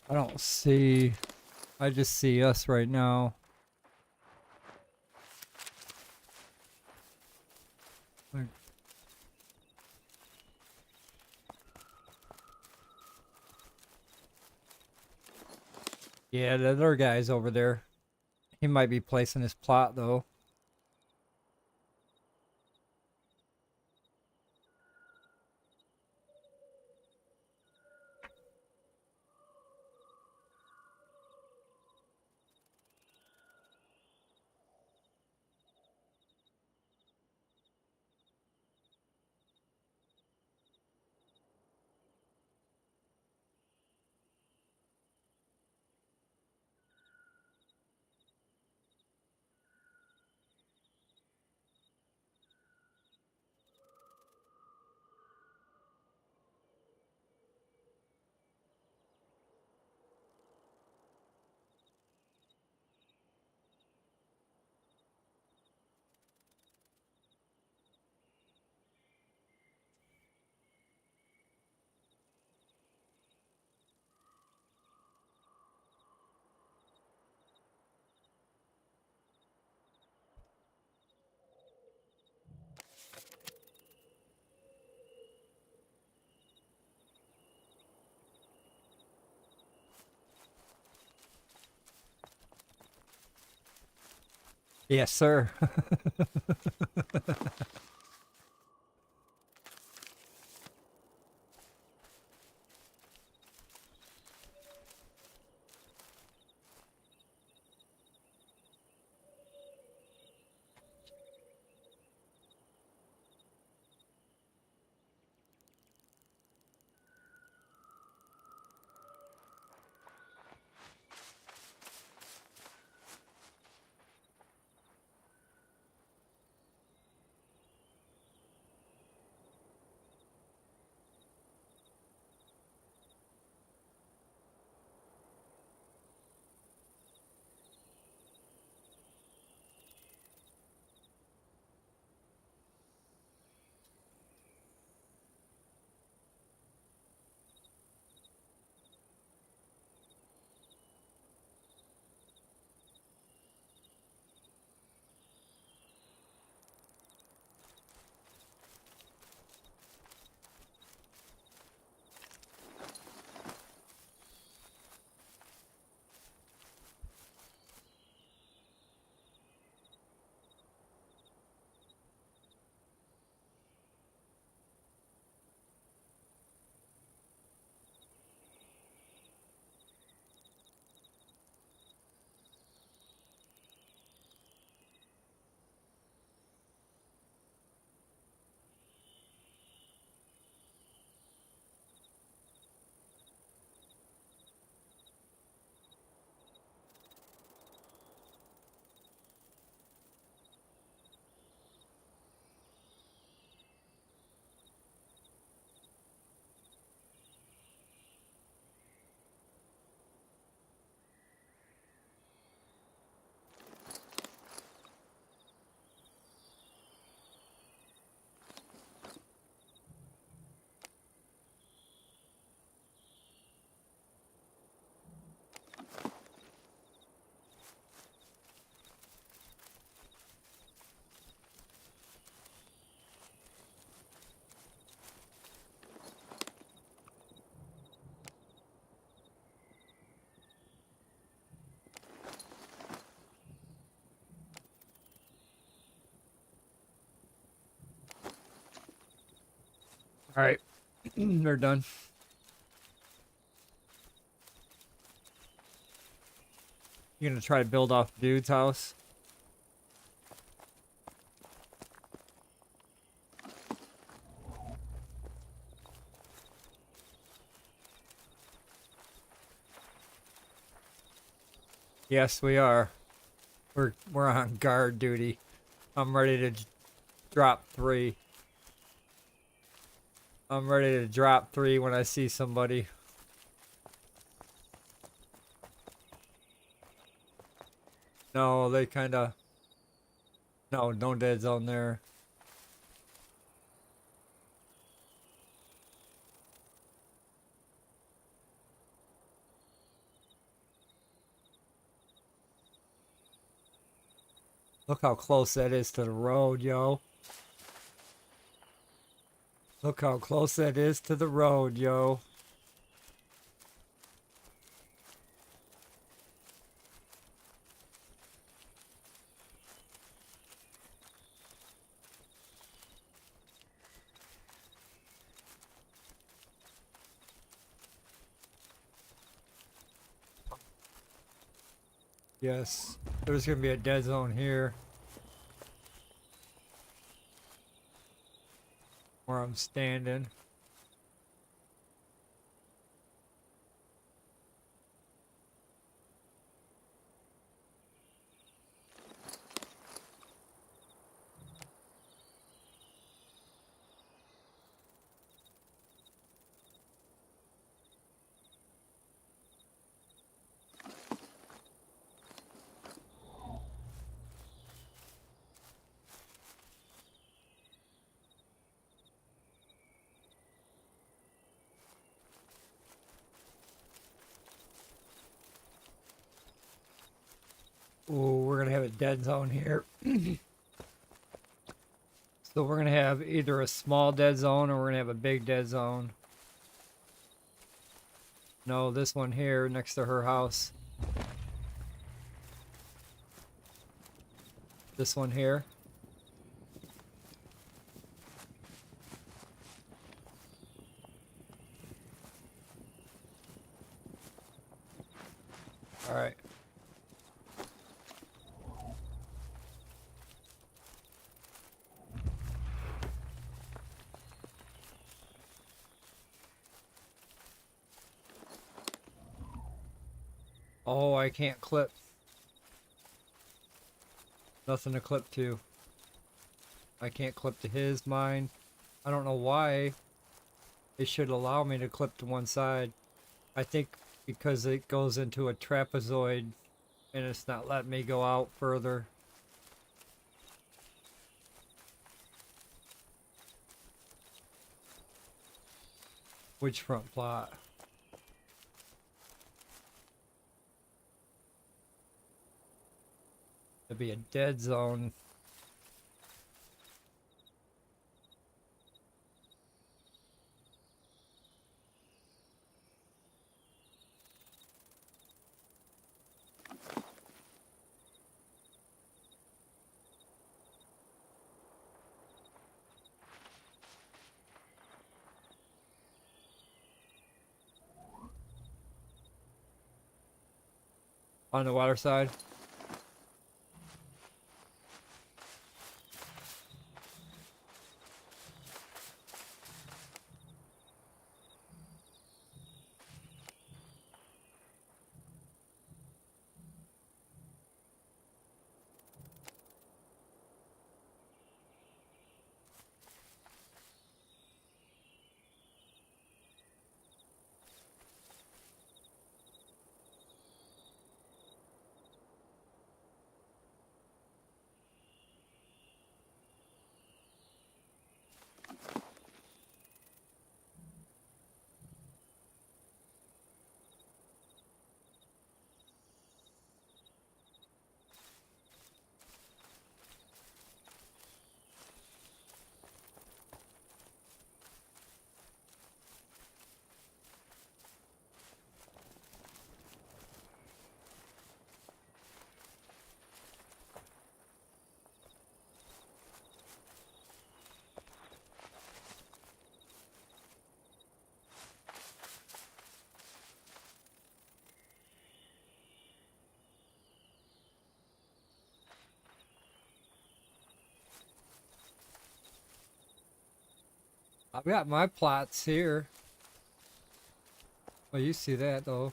I don't see... I just see us right now. Like, yeah, the other guy's over there. He might be placing his plot though. Yes, sir. All right, they're done. You gonna try to build off dude's house? Yes, we are. We're on guard duty. I'm ready to drop 3. I'm ready to drop 3 when I see somebody. No, they kinda... No, no dead zone there. Look how close that is to the road, yo. Look how close that is to the road, yo. Yes, there's gonna be a dead zone here. Where I'm standing. Ooh, we're gonna have a dead zone here. So we're gonna have either a small dead zone or we're gonna have a big dead zone. No, this one here next to her house. This one here. All right. Oh, I can't clip. Nothing to clip to. I can't clip to his, mine. I don't know why. It should allow me to clip to one side. I think because it goes into a trapezoid and it's not letting me go out further. Which front plot? It'd be a dead zone. On the water side. I've got my plots here. Well, you see that though.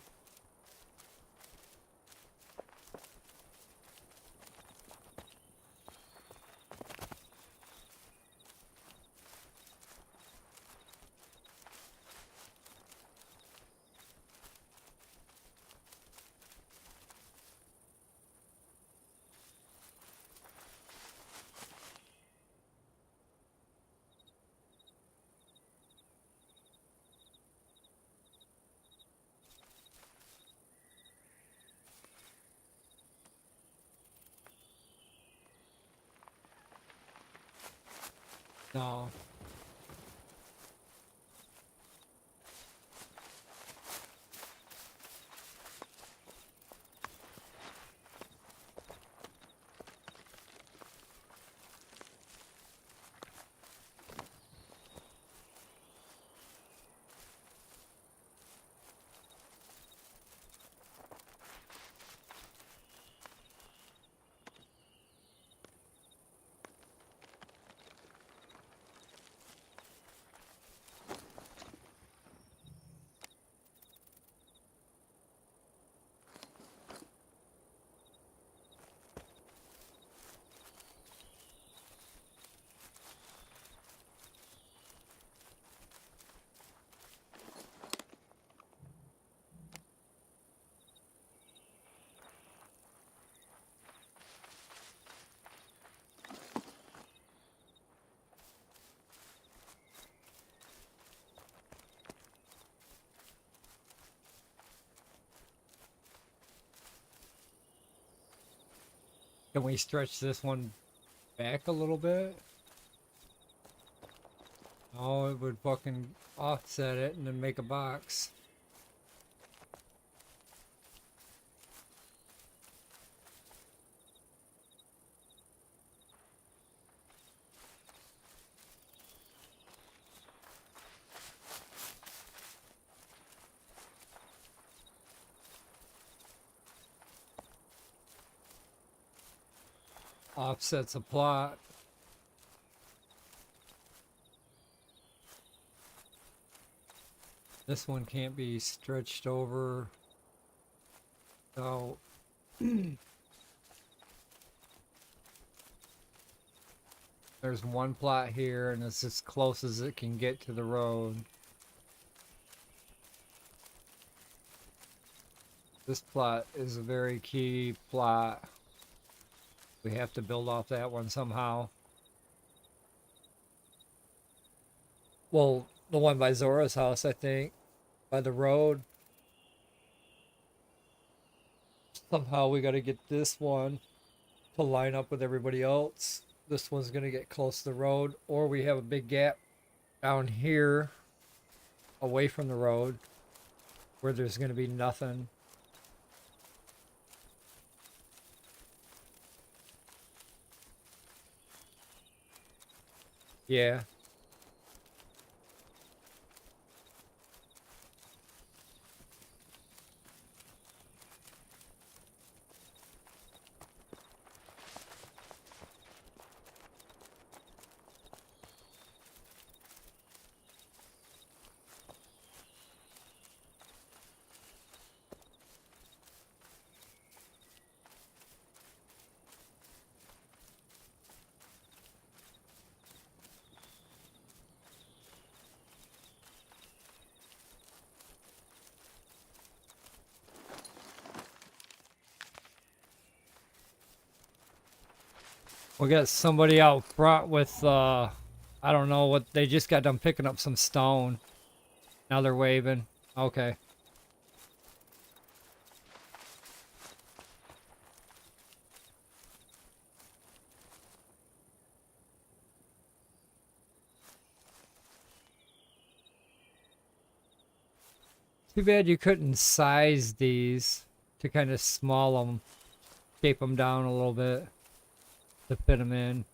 No. Can we stretch this one back a little bit? Oh, it would fucking offset it and then make a box. Offsets a plot. This one can't be stretched over. So there's one plot here and it's as close as it can get to the road. This plot is a very key plot. We have to build off that one somehow. Well, the one by Zora's house, I think, by the road. Somehow we got to get this one to line up with everybody else. This one's going to get close to the road, or we have a big gap down here away from the road where there's going to be nothing. Yeah. We got somebody out front with, I don't know what, they just got done picking up some stone. Now they're waving. Okay. Too bad you couldn't size these to kind of small them, shape them down a little bit to fit them in.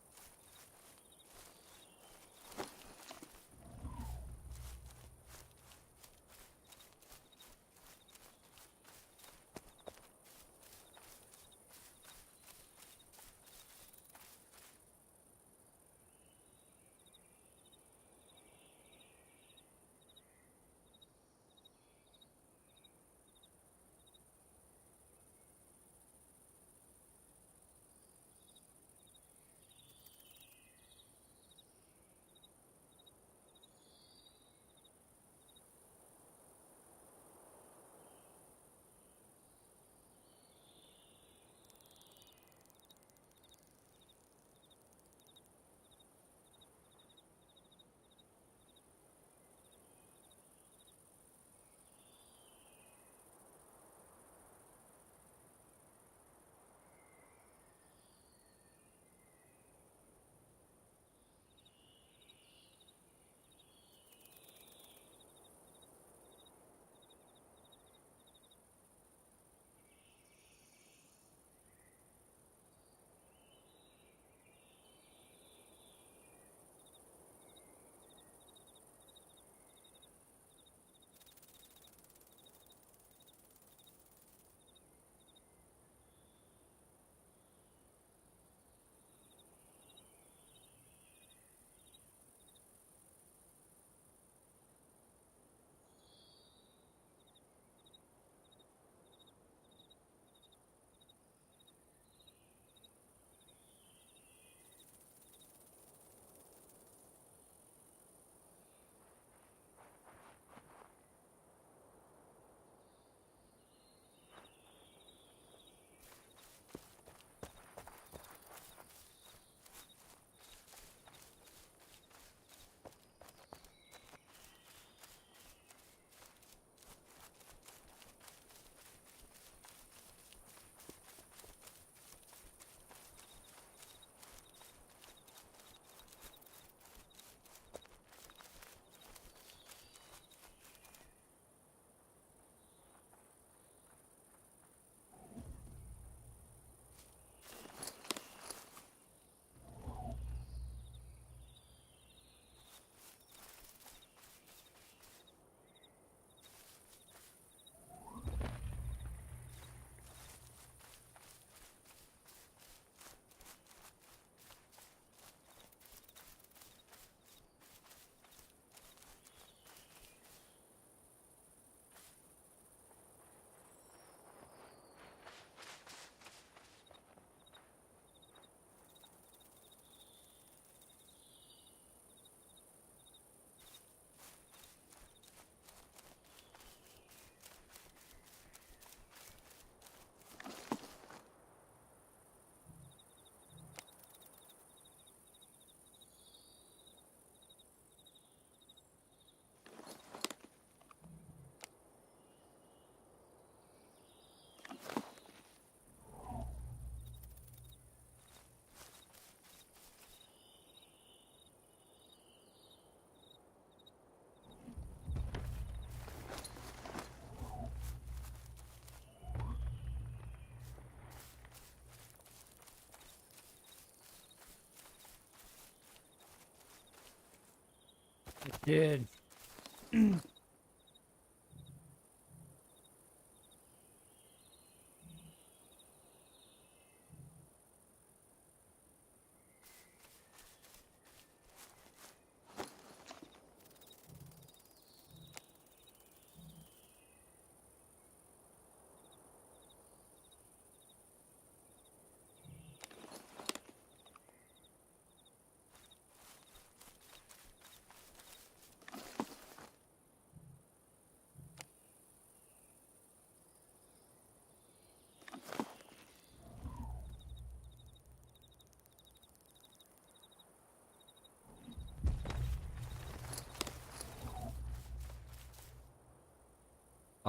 It did.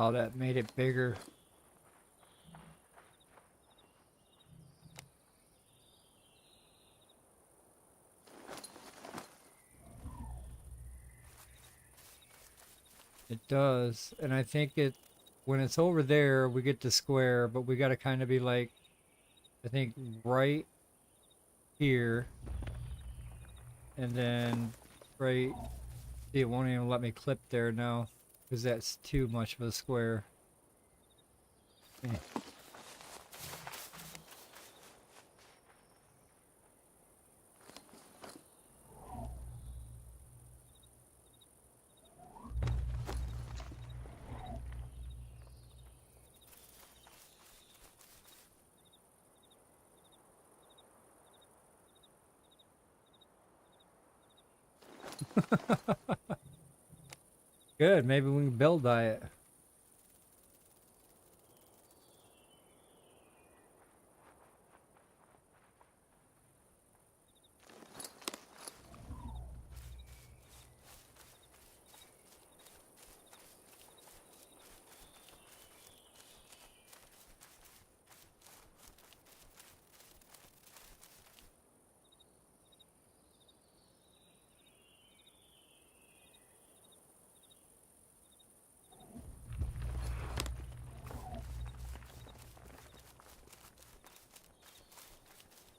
Oh, that made it bigger. It does. And I think when it's over there, we get the square, but we got to kind of be like, I think right here. And then right, see, it won't even let me clip there now because that's too much of a square. Eh. Good, maybe we can build by it.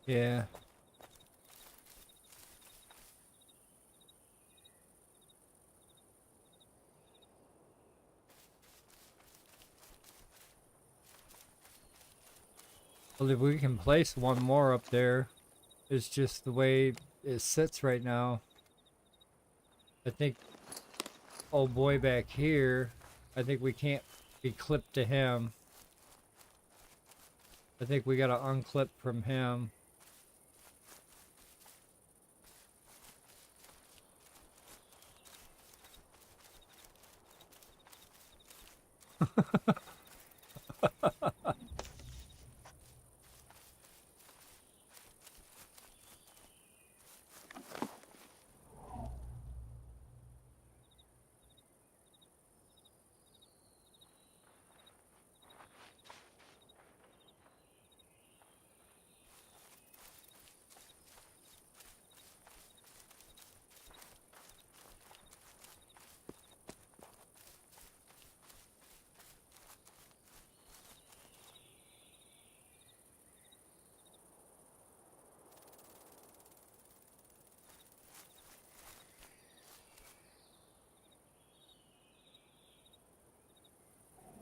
Yeah. Well, if we can place one more up there, it's just the way it sits right now. I think, oh boy, back here, I think we can't be clipped to him. I think we gotta unclip from him.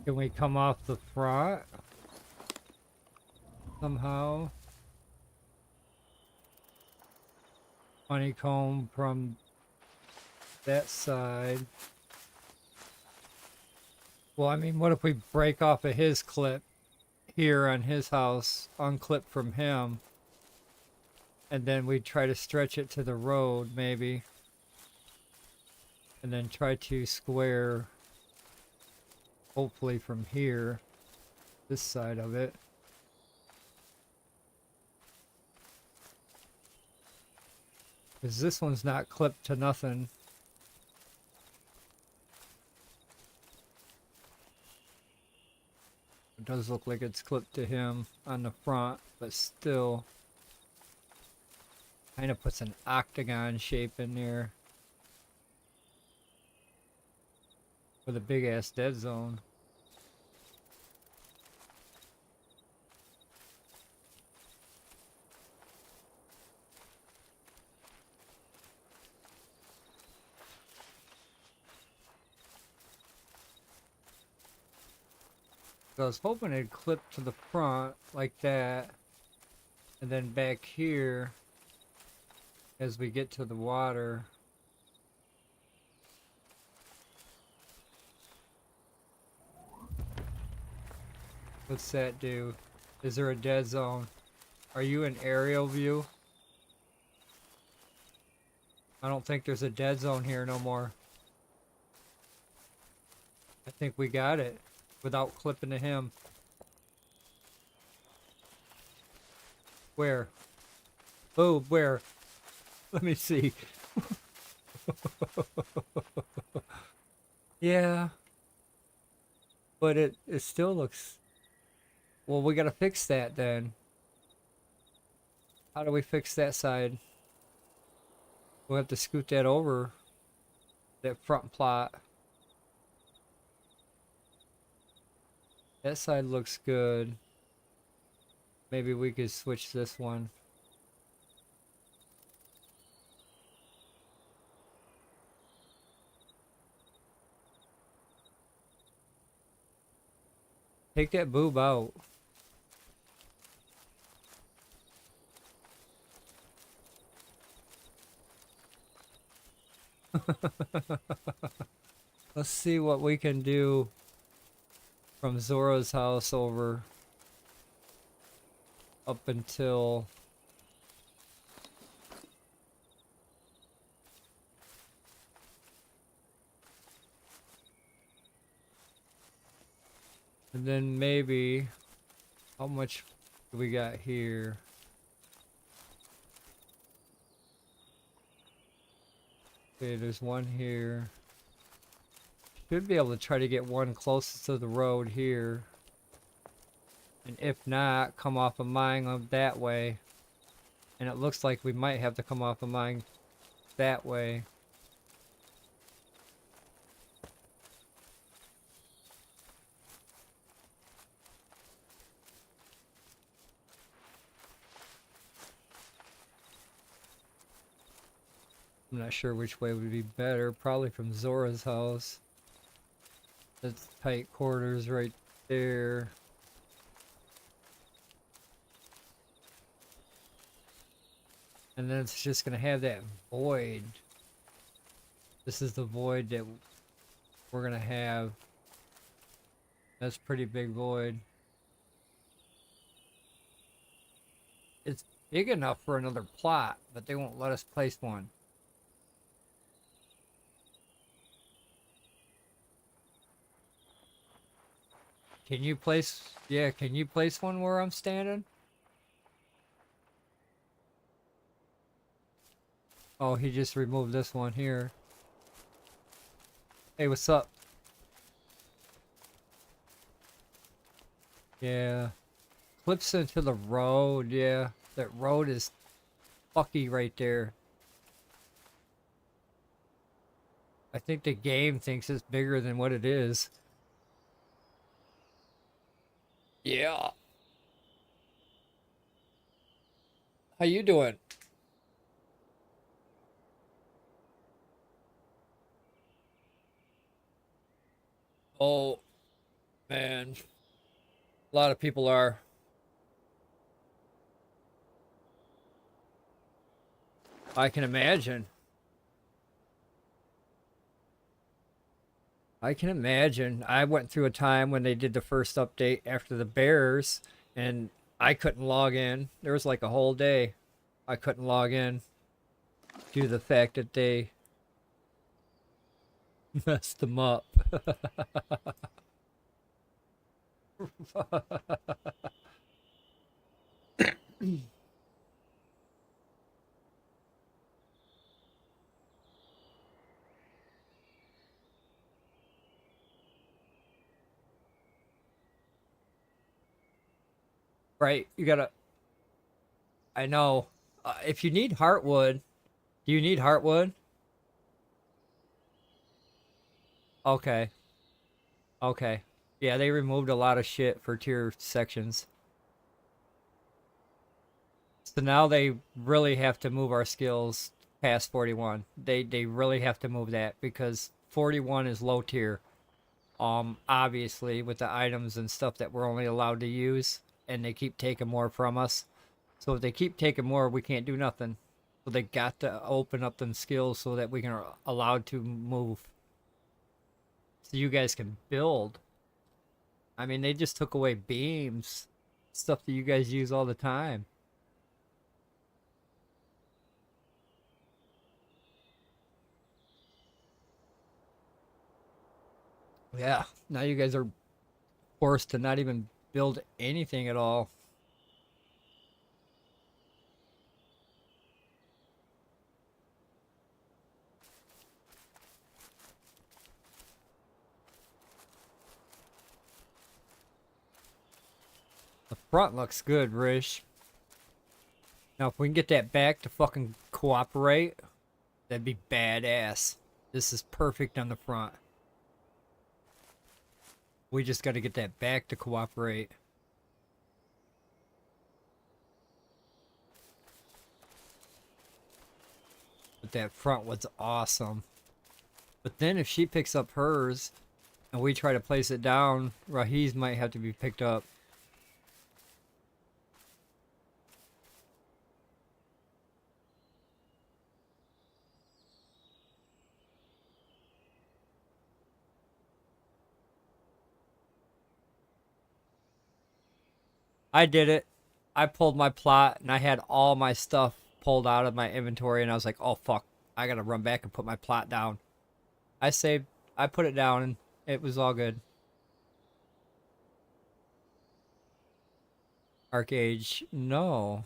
Can we come off the front somehow? Honeycomb from that side. Well, I mean, what if we break off of his clip here on his house, unclip from him, and then we try to stretch it to the road, maybe, and then try to square, hopefully from here, this side of it. Because this one's not clipped to nothing. It does look like it's clipped to him on the front, but still kind of puts an octagon shape in there with a big ass dead zone. I was hoping it'd clip to the front like that. And then back here, as we get to the water. What's that do? Is there a dead zone? Are you in aerial view? I don't think there's a dead zone here no more. I think we got it without clipping to him. Where? Oh, where? Let me see. Yeah. But it still looks... Well, we gotta fix that then. How do we fix that side? We'll have to scoot that over. That front plot. That side looks good. Maybe we could switch this one. Take that boob out. Let's see what we can do from Zora's house over up until and then maybe how much do we got here? Okay, there's one here. Should be able to try to get one closest to the road here. And if not, come off of mine up that way. And it looks like we might have to come off of mine that way. I'm not sure which way would be better. Probably from Zora's house. That's tight quarters right there. And then it's just gonna have that void. This is the void that we're gonna have. That's pretty big void. It's big enough for another plot, but they won't let us place one. Can you place, yeah, can you place one where I'm standing? Oh, he just removed this one here. Hey, what's up? Yeah. Clips into the road, yeah. That road is fucky right there. I think the game thinks it's bigger than what it is. Yeah. How you doing? Oh, man. A lot of people are. I can imagine. I can imagine. I went through a time when they did the first update after the Bears, and I couldn't log in. There was like a whole day I couldn't log in due to the fact that they messed them up. Right, you gotta... I know. If you need heartwood, do you need heartwood? Okay. Okay. Yeah, they removed a lot of shit for tier sections. So now they really have to move our skills past 41. They really have to move that because 41 is low tier. Obviously with the items and stuff that we're only allowed to use, and they keep taking more from us. So if they keep taking more, we can't do nothing. So they got to open up them skills so that we can allowed to move. So you guys can build. I mean, they just took away beams, stuff that you guys use all the time. Yeah, now you guys are forced to not even build anything at all. The front looks good, Rish. Now, if we can get that back to fucking cooperate, that'd be badass. This is perfect on the front. We just got to get that back to cooperate. But that front was awesome. But then if she picks up hers and we try to place it down, Rahi's might have to be picked up. I did it. I pulled my plot and I had all my stuff pulled out of my inventory and I was like, oh fuck, I gotta run back and put my plot down. I saved, I put it down and it was all good. Arcage, no.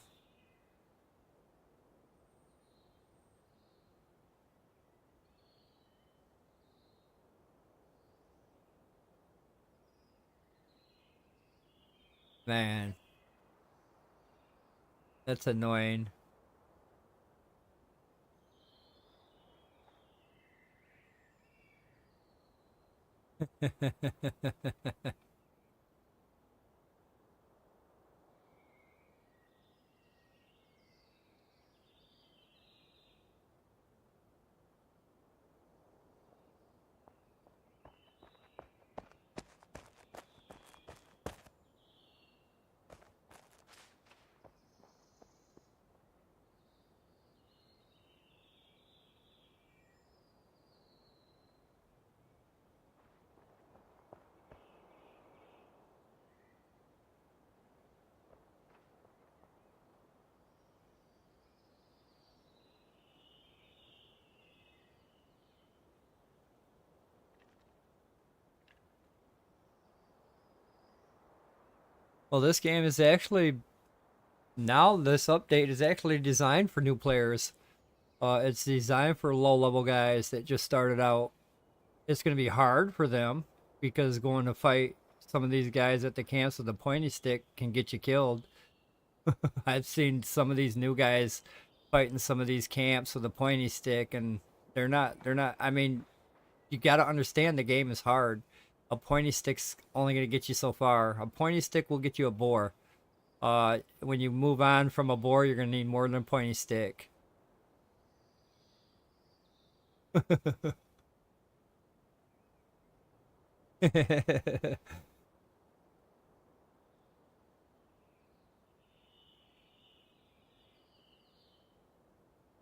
Man, that's annoying. Well, this game is actually, now this update is actually designed for new players. It's designed for low level guys that just started out. It's going to be hard for them because going to fight some of these guys at the camps with a pointy stick can get you killed. I've seen some of these new guys fighting some of these camps with a pointy stick, and they're not, I mean, you got to understand the game is hard. A pointy stick's only going to get you so far. A pointy stick will get you a boar. When you move on from a boar, you're going to need more than a pointy stick.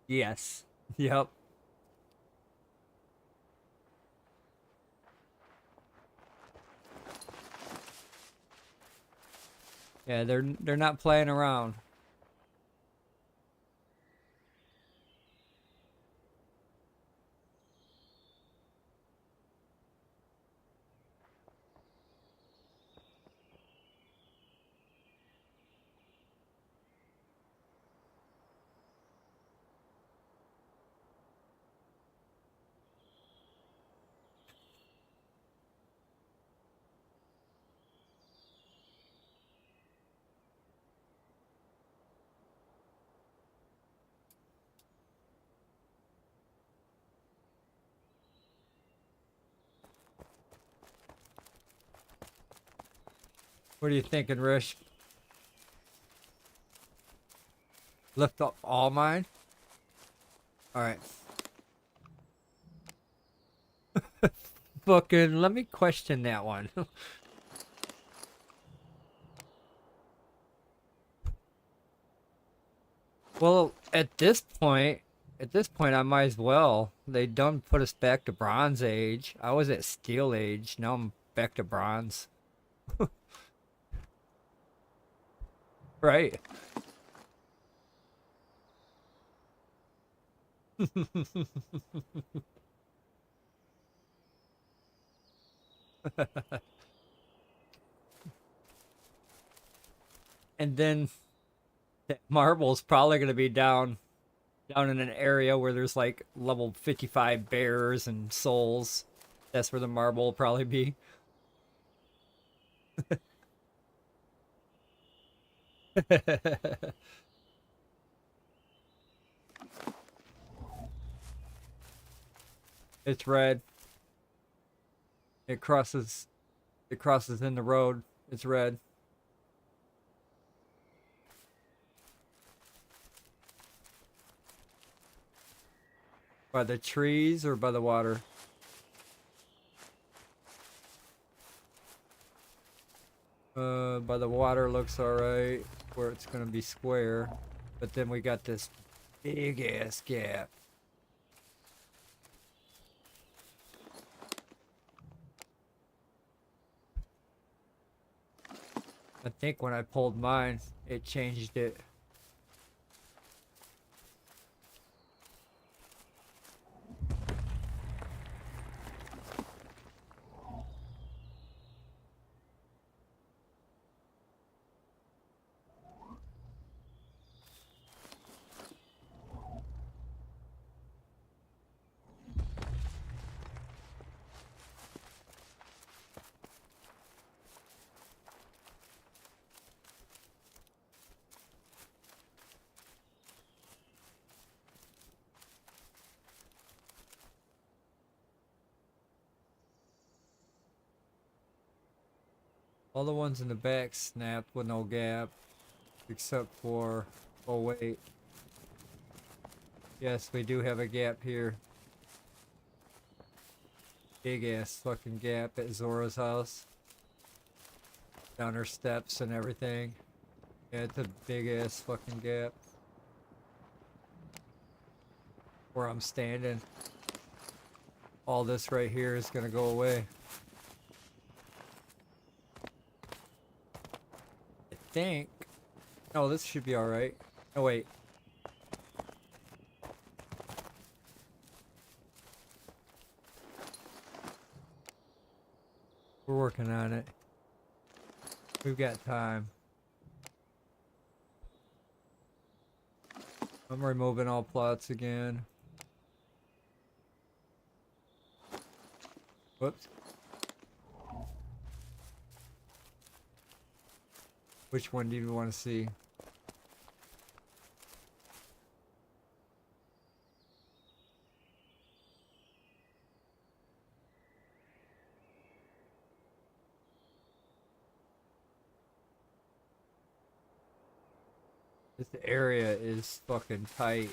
Yes. Yep. Yeah, they're not playing around. What are you thinking, Rish? Lift up all mine? All right. Fucking, let me question that one. Well, at this point, I might as well. They done put us back to Bronze Age. I was at Steel Age. Now I'm back to Bronze. Right. And then that marble's probably gonna be down in an area where there's like level 55 bears and souls. That's where the marble will probably be. It's red. It crosses in the road. It's red. By the trees or by the water? By the water looks alright, where it's gonna be square. But then we got this big ass gap. I think when I pulled mine, it changed it. All the ones in the back snapped with no gap, except for, oh wait. Yes, we do have a gap here. Big ass fucking gap at Zora's house. Down her steps and everything. Yeah, it's a big ass fucking gap. Where I'm standing. All this right here is gonna go away. I think. Oh, this should be alright. Oh, wait. We're working on it. We've got time. I'm removing all plots again. Whoops. Which one do you want to see? This area is fucking tight.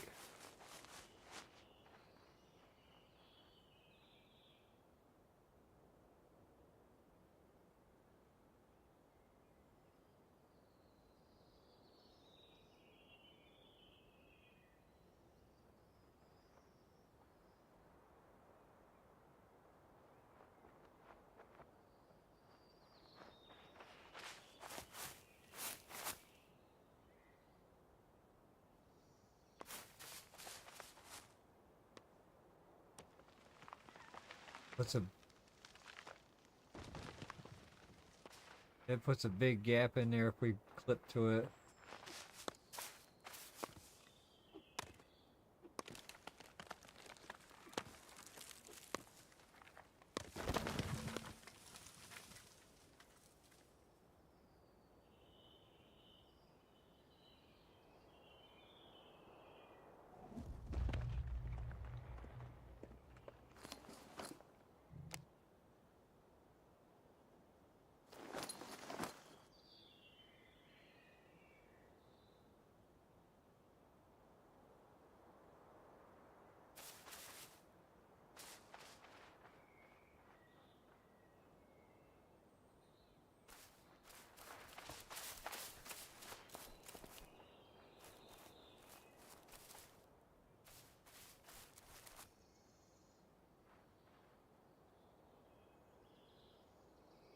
It puts a big gap in there if we clip to it.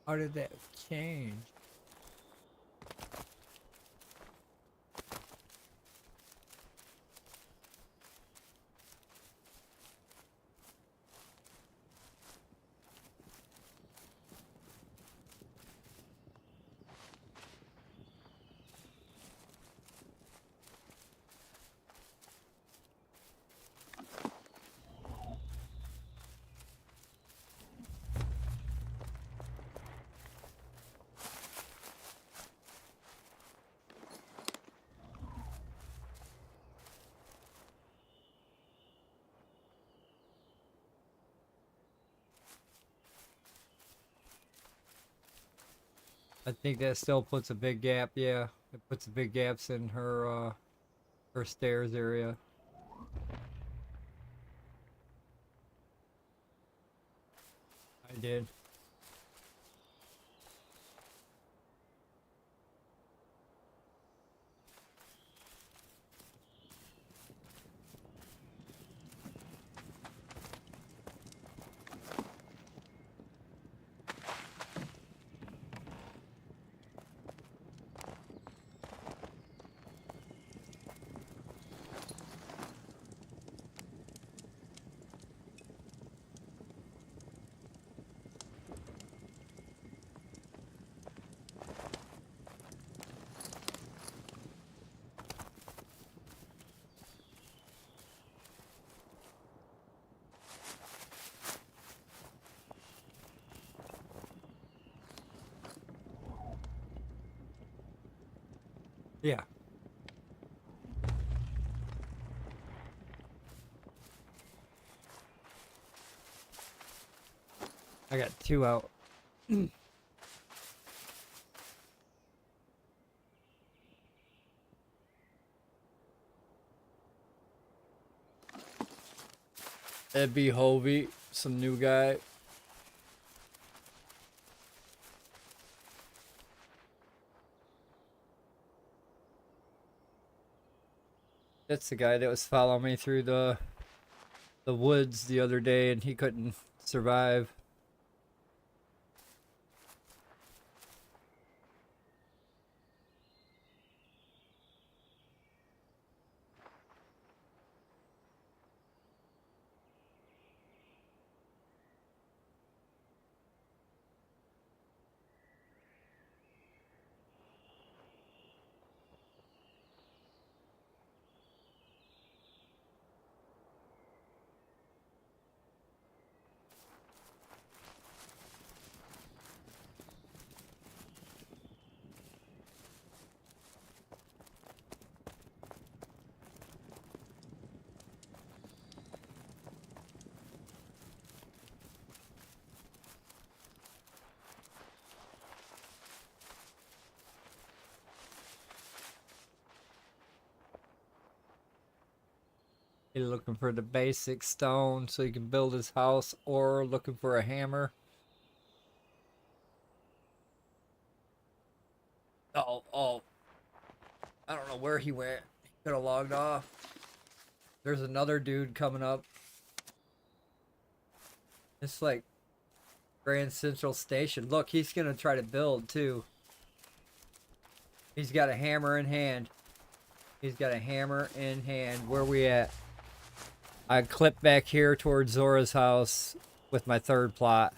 How did that change? I think that still puts a big gap. Yeah, it puts big gaps in her stairs area. I did. Yeah. I got 2 out. That'd be Hovey, some new guy. That's the guy that was following me through the woods the other day, and he couldn't survive. Either looking for the basic stone so he can build his house, or looking for a hammer. Oh, I don't know where he went. He could have logged off. There's another dude coming up. It's like Grand Central Station. Look, he's gonna try to build too. He's got a hammer in hand. He's got a hammer in hand. Where we at? I clipped back here towards Zora's house with my third plot.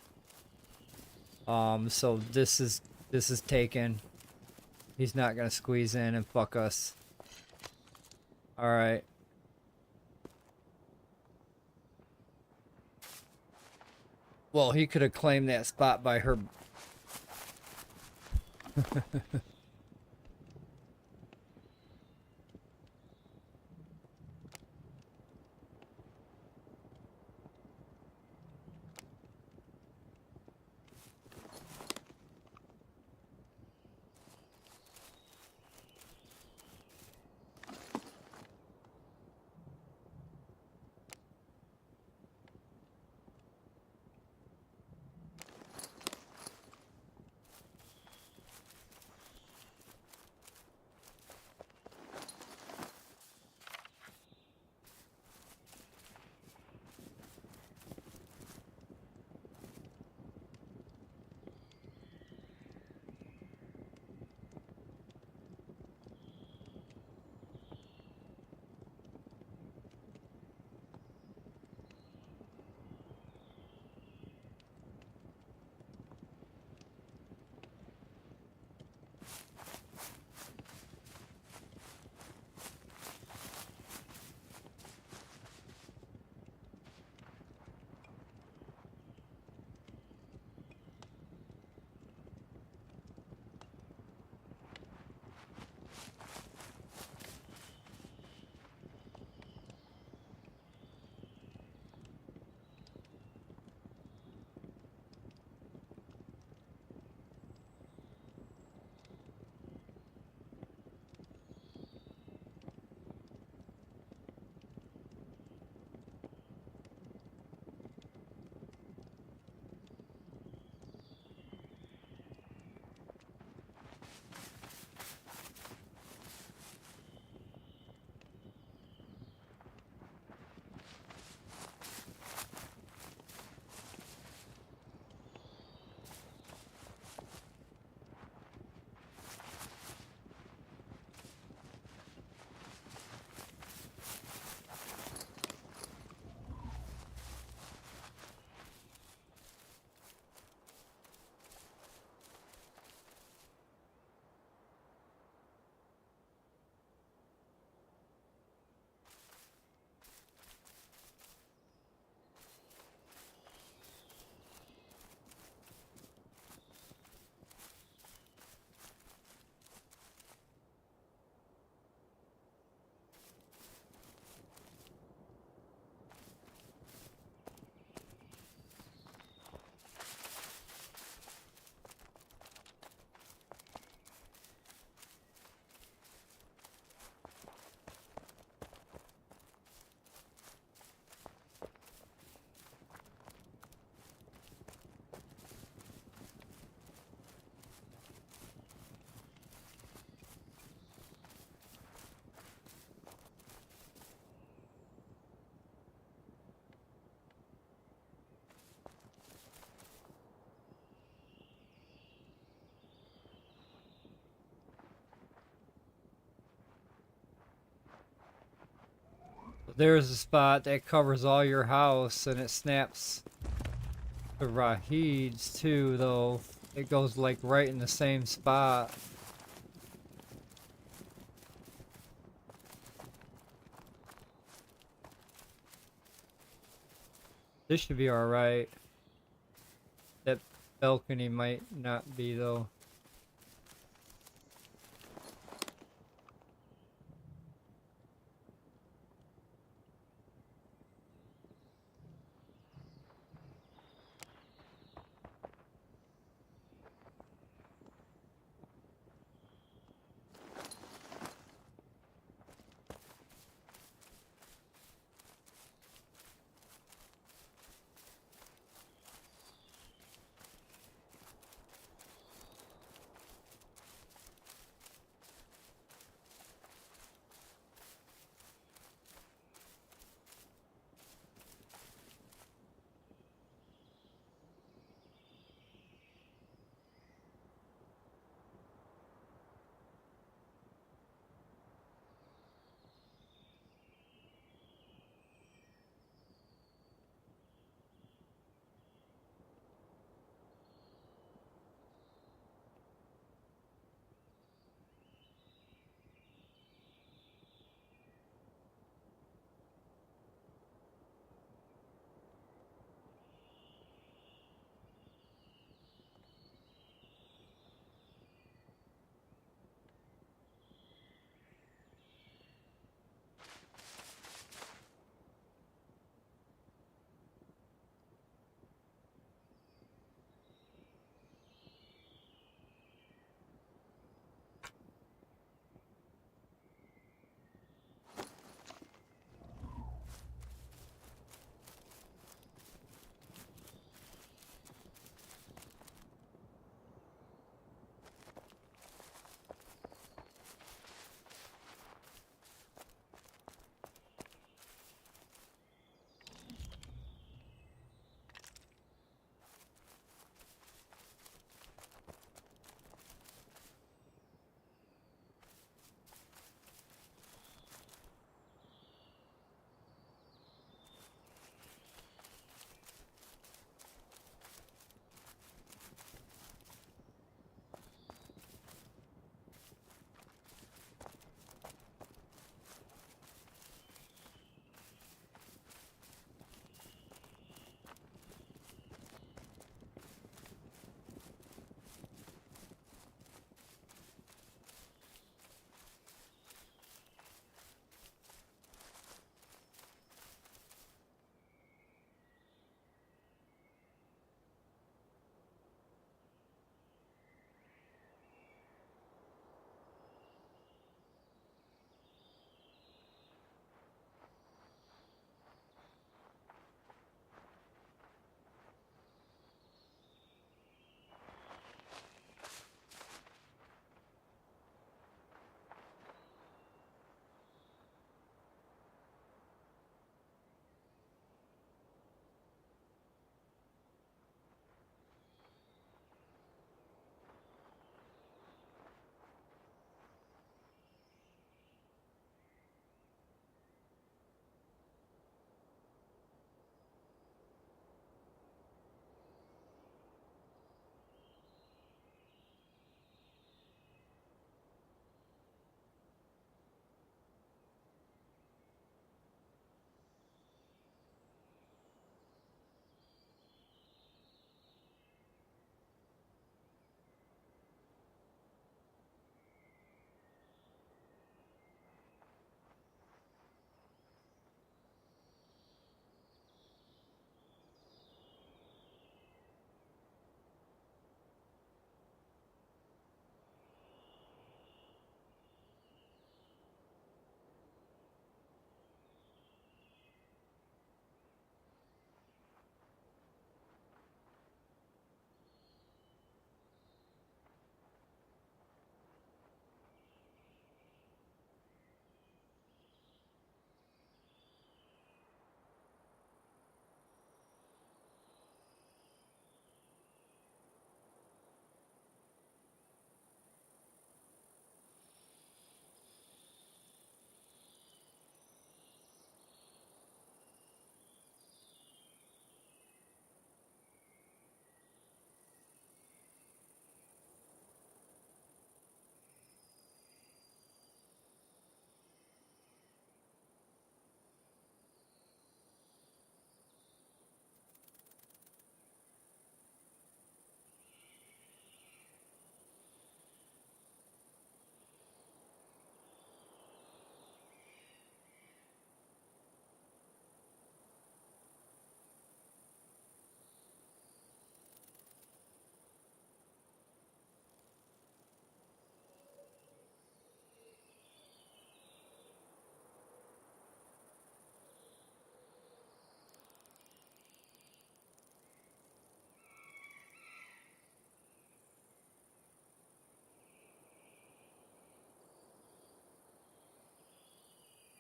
So this is taken. He's not gonna squeeze in and fuck us. All right. Well, he could have claimed that spot by her. There's a spot that covers all your house and it snaps the Rahids too, though. It goes like right in the same spot. This should be alright. That balcony might not be though.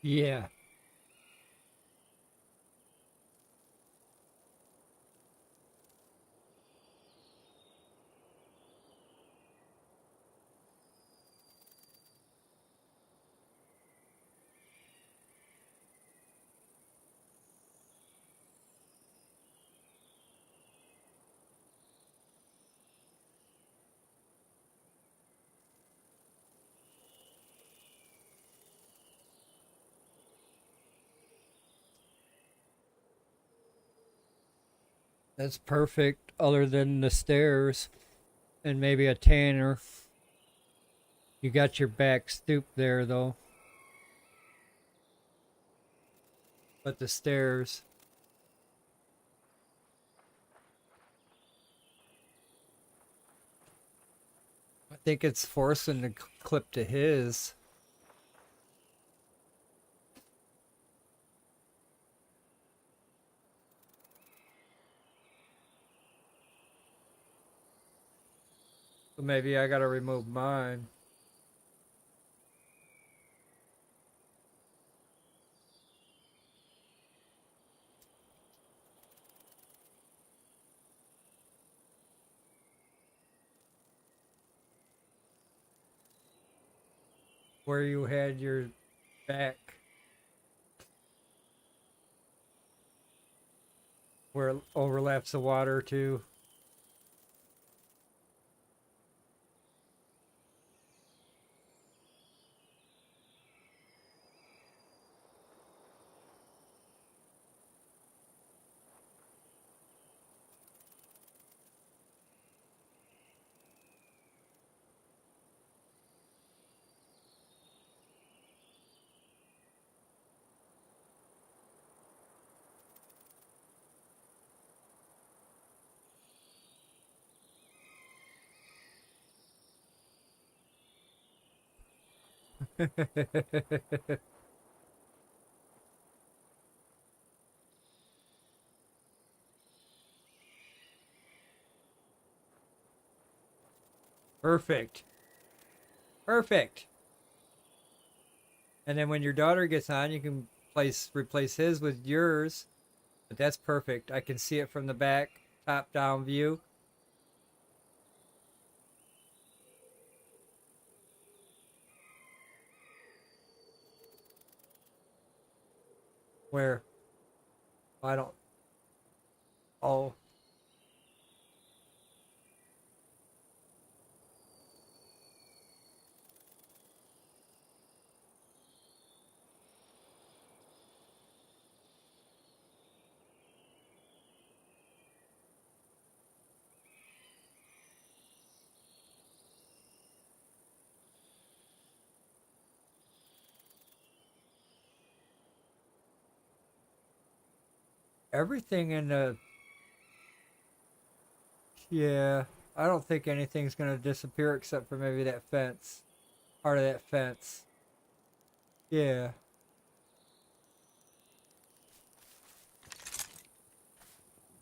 Yeah. That's perfect, other than the stairs and maybe a tanner. You got your back stoop there, though. But the stairs. I think it's forcing the clip to his. So maybe I gotta remove mine. Where you had your back. Where it overlaps the water too. Perfect. Perfect. And then when your daughter gets on, you can replace his with yours. But that's perfect. I can see it from the back, top down view. Where I don't. Oh, everything in the. Yeah, I don't think anything's gonna disappear except for maybe that fence. Part of that fence. Yeah.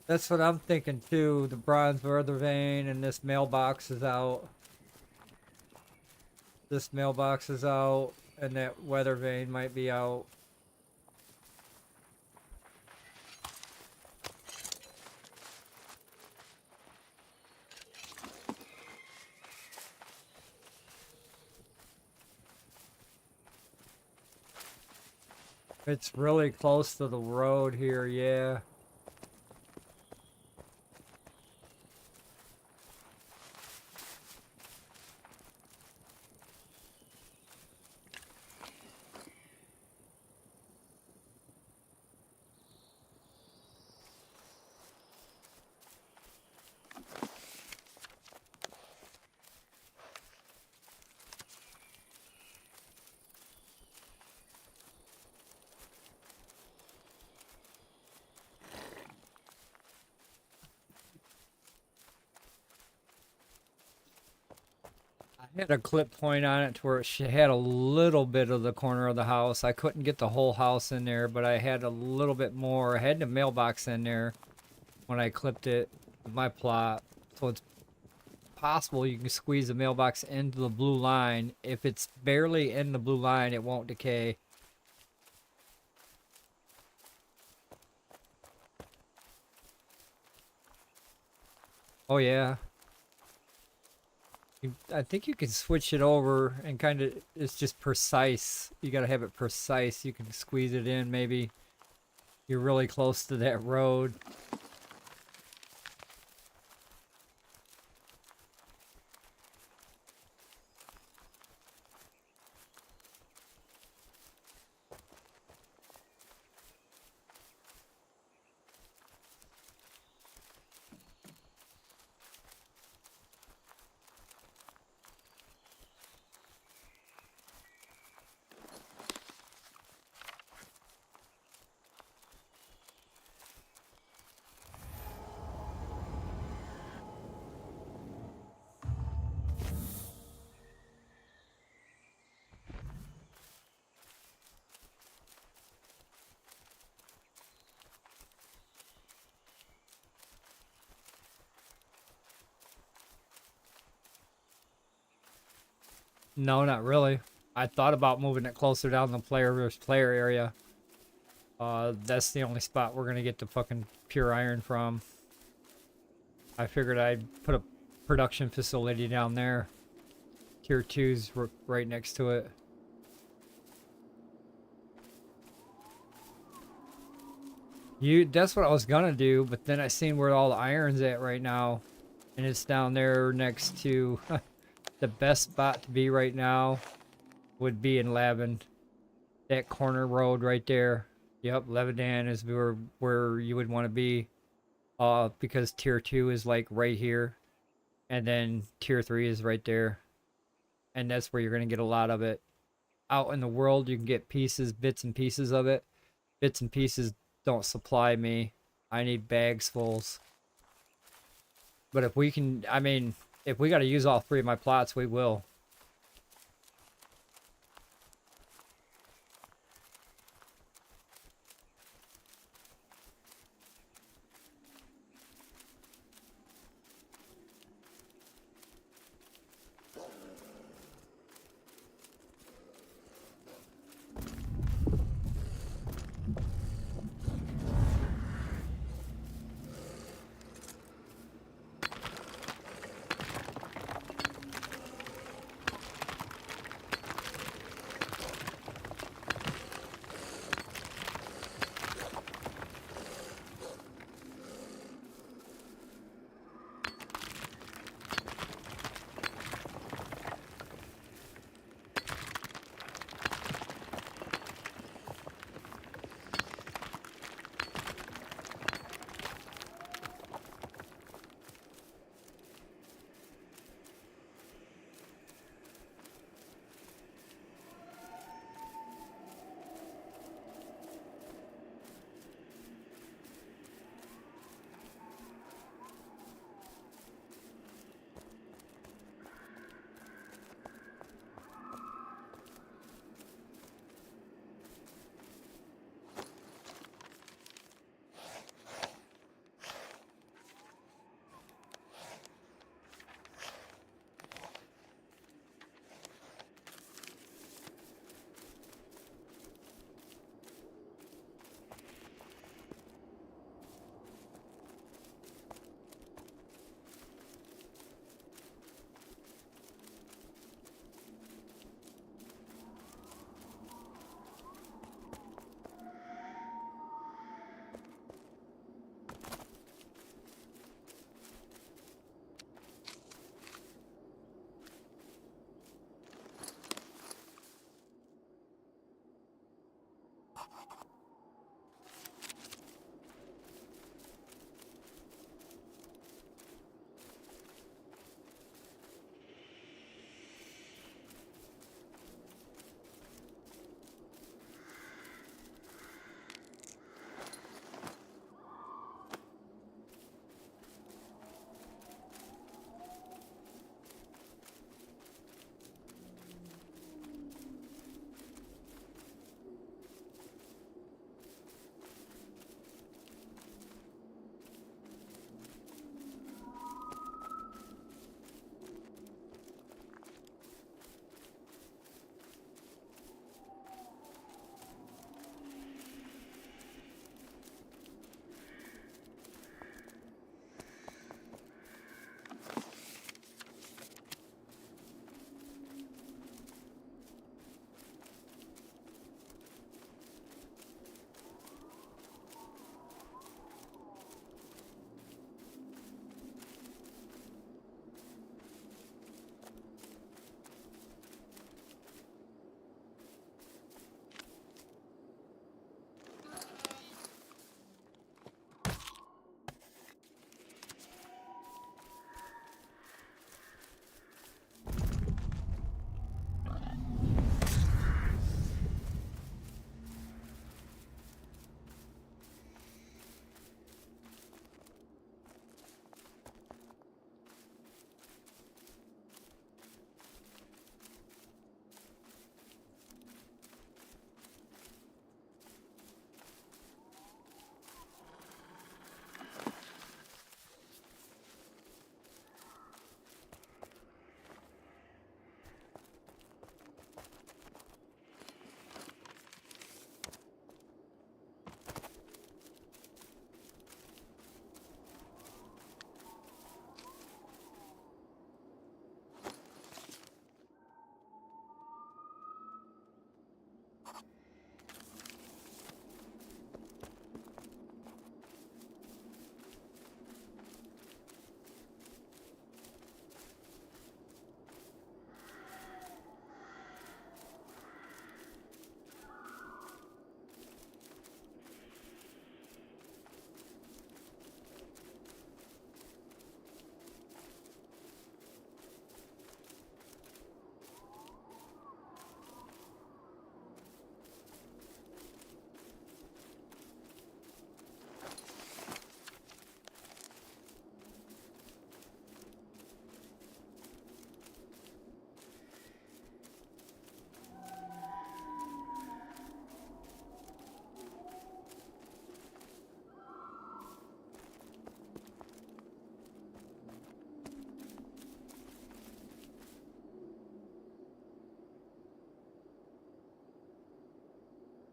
That's what I'm thinking too. The bronze weather vane and this mailbox is out. This mailbox is out, and that weather vane might be out. It's really close to the road here, yeah. I had a clip point on it to where it had a little bit of the corner of the house. I couldn't get the whole house in there, but I had a little bit more. I had the mailbox in there when I clipped it with my plot. So it's possible you can squeeze the mailbox into the blue line. If it's barely in the blue line, it won't decay. Oh yeah. I think you can switch it over and kind of, it's just precise. You gotta have it precise. You can squeeze it in, maybe you're really close to that road. No, not really. I thought about moving it closer down the player versus player area. That's the only spot we're gonna get the fucking pure iron from. I figured I'd put a production facility down there. Tier 2's right next to it. That's what I was gonna do, but then I seen where all the iron's at right now. And it's down there next to the best spot to be right now would be in Lavin. That corner road right there. Yep, Levidan is where you would want to be. Because tier 2 is like right here. And then tier 3 is right there. And that's where you're gonna get a lot of it. Out in the world you can get pieces, bits and pieces of it. Bits and pieces don't supply me. I need bags fulls. But if we can, I mean, if we gotta use all 3 of my plots, we will.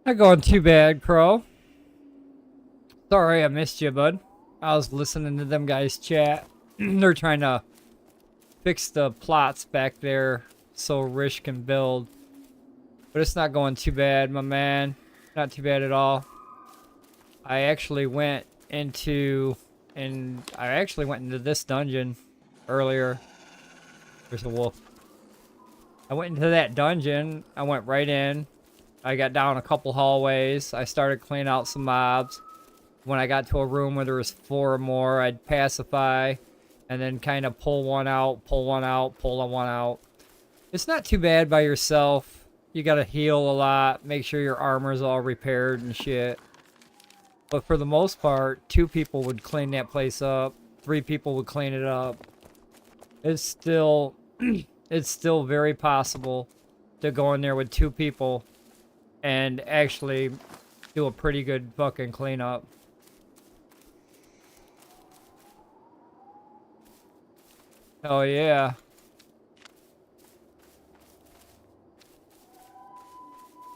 Not going too bad, Crow. Sorry I missed you, bud. I was listening to them guys chat. They're trying to fix the plots back there so Rish can build. But it's not going too bad, my man. Not too bad at all. I actually went into this dungeon earlier. There's a wolf. I went into that dungeon. I went right in. I got down a couple hallways. I started cleaning out some mobs. When I got to a room where there was 4 or more, I'd pacify and then kind of pull one out, pull one out, pull one out. It's not too bad by yourself. You gotta heal a lot, make sure your armor's all repaired and shit. But for the most part, 2 people would clean that place up, 3 people would clean it up. It's still it's still very possible to go in there with 2 people and actually do a pretty good fucking cleanup. Oh yeah.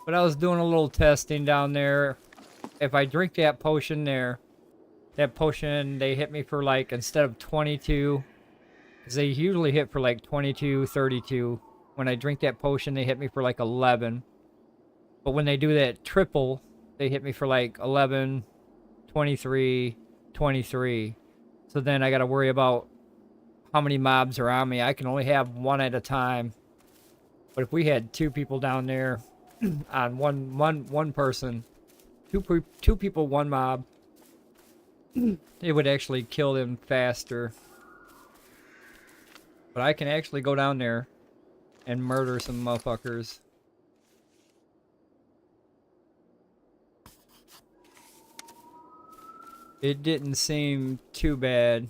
But I was doing a little testing down there. If I drink that potion there, that potion, they hit me for like, instead of 22, because they usually hit for like 22, 32. When I drink that potion, they hit me for like 11. But when they do that triple, they hit me for like 11, 23, 23. So then I got to worry about how many mobs are on me. I can only have 1 at a time. But if we had 2 people down there on one person, two people, 1 mob, it would actually kill them faster. But I can actually go down there and murder some motherfuckers. It didn't seem too bad.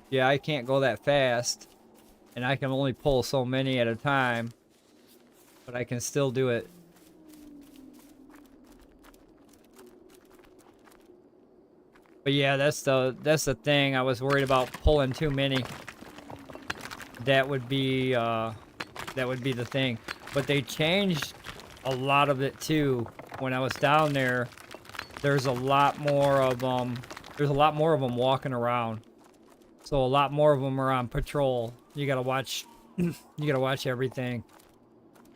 Yeah, I can't go that fast, and I can only pull so many at a time, but I can still do it. But yeah, that's the thing. I was worried about pulling too many. That would be the thing. But they changed a lot of it too. When I was down there, there's a lot more of them. There's a lot more of them walking around. So a lot more of them are on patrol. You gotta watch. You gotta watch everything.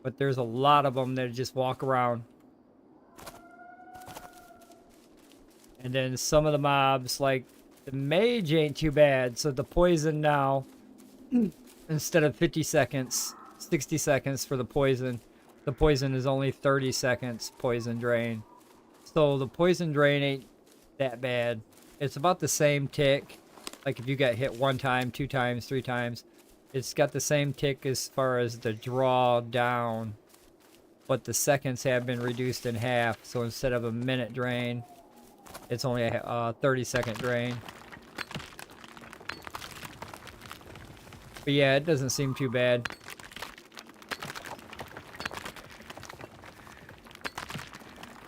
But there's a lot of them that just walk around. And then some of the mobs, like the mage, ain't too bad. So the poison now, instead of 50 seconds, 60 seconds for the poison is only 30 seconds poison drain. So the poison drain ain't that bad. It's about the same tick. Like if you got hit 1 time, 2 times, 3 times, it's got the same tick as far as the draw down. But the seconds have been reduced in half. So instead of a minute drain, it's only a 30-second drain. But yeah, it doesn't seem too bad.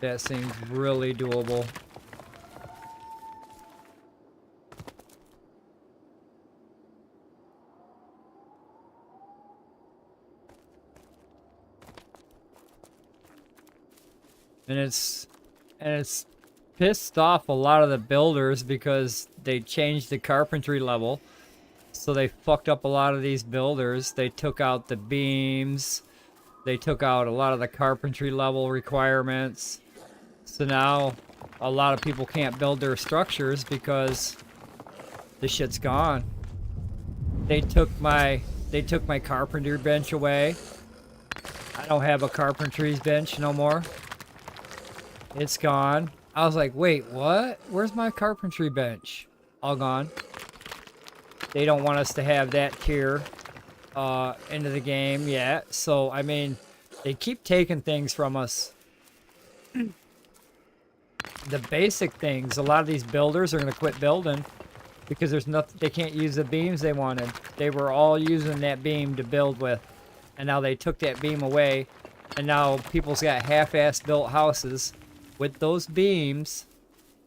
That seems really doable. And it's pissed off a lot of the builders because they changed the carpentry level. So they fucked up a lot of these builders. They took out the beams. They took out a lot of the carpentry level requirements. So now a lot of people can't build their structures because the shit's gone. They took my carpenter bench away. I don't have a carpentry's bench no more. It's gone. I was like, wait, what? Where's my carpentry bench? All gone. They don't want us to have that tier into the game yet. So, I mean, they keep taking things from us. The basic things, a lot of these builders are going to quit building because there's nothing, they can't use the beams they wanted. They were all using that beam to build with. And now they took that beam away. And now people's got half-ass built houses with those beams,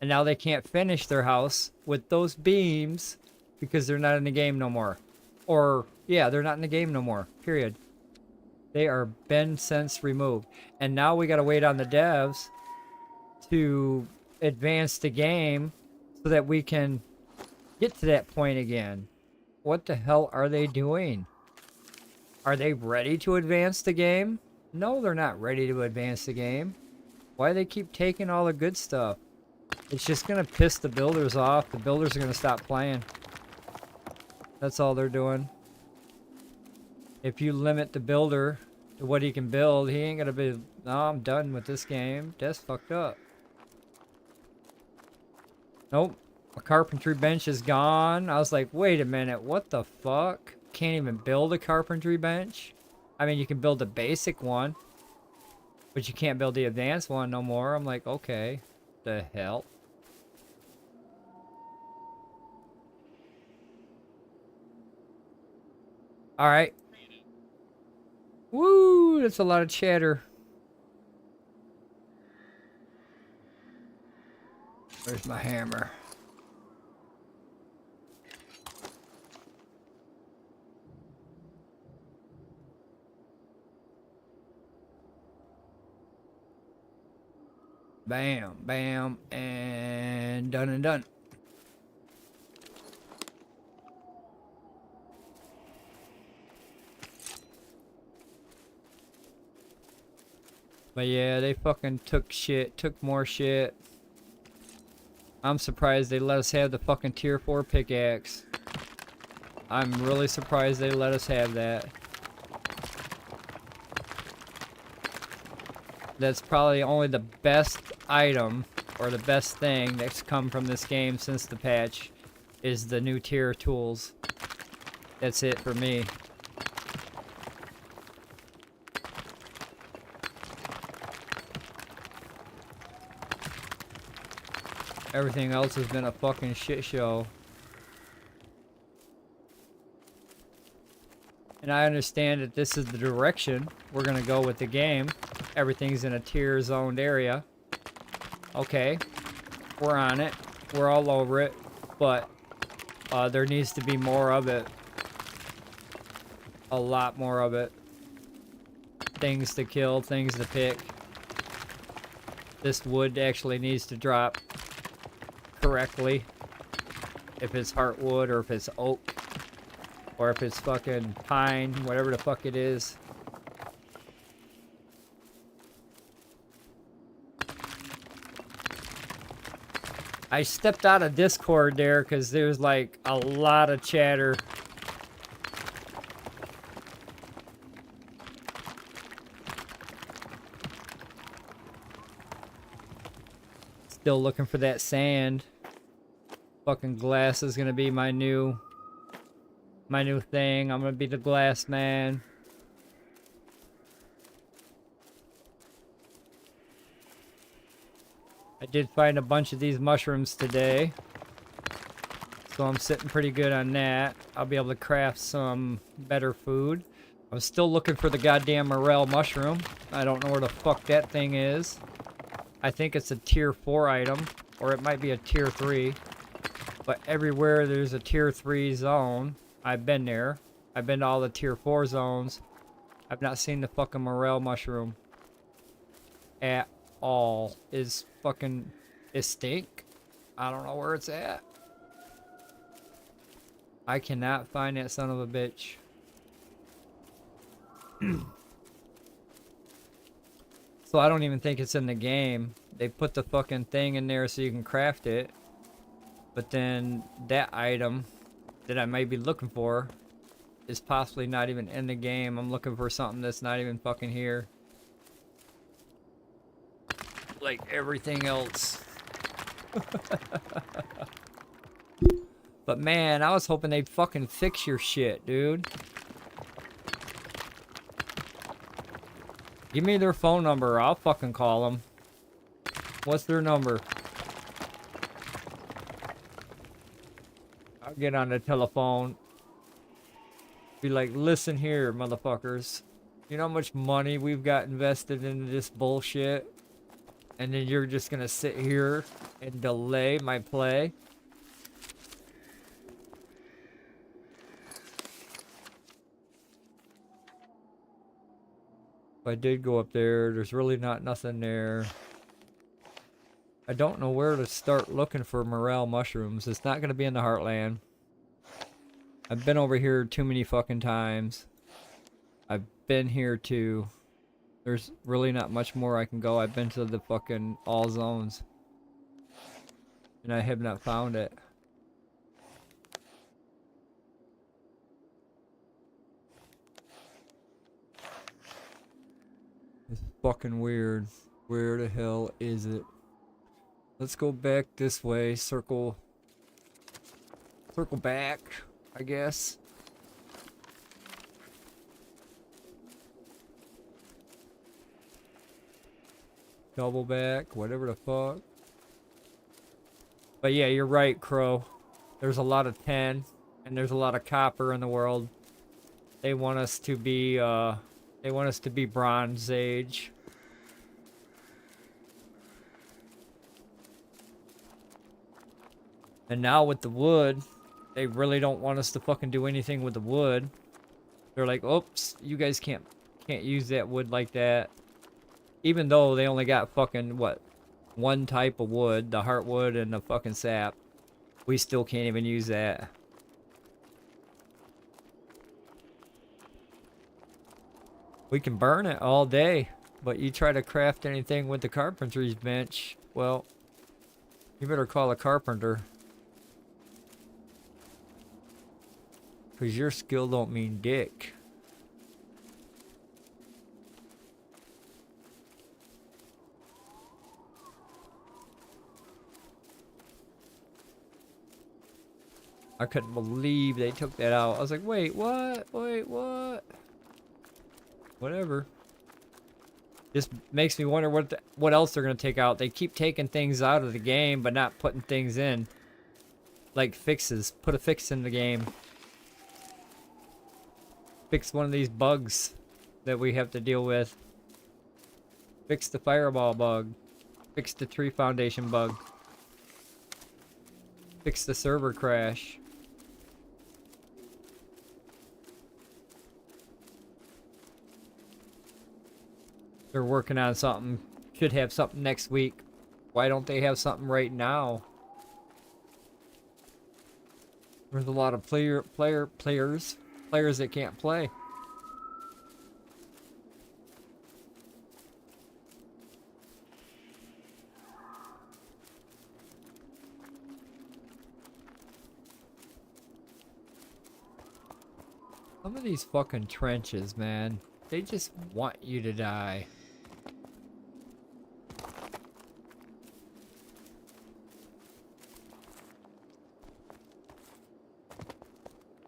and now they can't finish their house with those beams because they're not in the game no more. Or, yeah, they're not in the game no more, period. They are been since removed. And now we gotta wait on the devs to advance the game so that we can get to that point again. What the hell are they doing? Are they ready to advance the game? No, they're not ready to advance the game. Why do they keep taking all the good stuff? It's just gonna piss the builders off. The builders are gonna stop playing. That's all they're doing. If you limit the builder to what he can build, he ain't gonna be, no, I'm done with this game. That's fucked up. Nope. A carpentry bench is gone. I was like, wait a minute, what the fuck? Can't even build a carpentry bench? I mean, you can build a basic one, but you can't build the advanced one no more. I'm like, okay, the hell? Alright. Woo, that's a lot of chatter. Where's my hammer? Bam, bam, and done and done. But yeah, they fucking took more shit. I'm surprised they let us have the fucking tier 4 pickaxe. I'm really surprised they let us have that. That's probably only the best item, or the best thing that's come from this game since the patch, is the new tier tools. That's it for me. Everything else has been a fucking shit show. And I understand that this is the direction we're gonna go with the game. Everything's in a tier zoned area. Okay, we're on it. We're all over it. But there needs to be more of it. A lot more of it. Things to kill, things to pick. This wood actually needs to drop correctly. If it's heartwood or if it's oak. Or if it's fucking pine, whatever the fuck it is. I stepped out of Discord there because there's like a lot of chatter. Still looking for that sand. Fucking glass is gonna be my new thing. I'm gonna be the glass man. I did find a bunch of these mushrooms today, so I'm sitting pretty good on that. I'll be able to craft some better food. I'm still looking for the goddamn morel mushroom. I don't know where the fuck that thing is. I think it's a tier 4 item, or it might be a tier 3. But everywhere there's a tier 3 zone, I've been there. I've been to all the tier 4 zones. I've not seen the fucking morel mushroom at all. Is stink? I don't know where it's at. I cannot find that son of a bitch. So I don't even think it's in the game. They put the fucking thing in there so you can craft it. But then that item that I might be looking for is possibly not even in the game. I'm looking for something that's not even fucking here. Like everything else. But man, I was hoping they'd fucking fix your shit, dude. Give me their phone number. I'll fucking call them. What's their number? I'll get on the telephone. Be like, listen here, motherfuckers. You know how much money we've got invested into this bullshit? And then you're just gonna sit here and delay my play? I did go up there. There's really not nothing there. I don't know where to start looking for morel mushrooms. It's not going to be in the Heartland. I've been over here too many fucking times. I've been here too. There's really not much more I can go. I've been to the fucking all zones. And I have not found it. It's fucking weird. Where the hell is it? Let's go back this way. Circle back, I guess. Double back, whatever the fuck. But yeah, you're right, Crow. There's a lot of tin, and there's a lot of copper in the world. They want us to be, Bronze Age. And now with the wood, they really don't want us to fucking do anything with the wood. They're like, oops, you guys can't use that wood like that. Even though they only got fucking, what, one type of wood, the heartwood and the fucking sap. We still can't even use that. We can burn it all day, but you try to craft anything with the carpenter's bench, well, you better call a carpenter. Because your skill don't mean dick. I couldn't believe they took that out. I was like, wait, what? Wait, what? Whatever. Just makes me wonder what else they're going to take out. They keep taking things out of the game, but not putting things in. Like fixes. Put a fix in the game. Fix one of these bugs that we have to deal with. Fix the fireball bug. Fix the tree foundation bug. Fix the server crash. They're working on something. Should have something next week. Why don't they have something right now? There's a lot of players that can't play. Some of these fucking trenches, man. They just want you to die.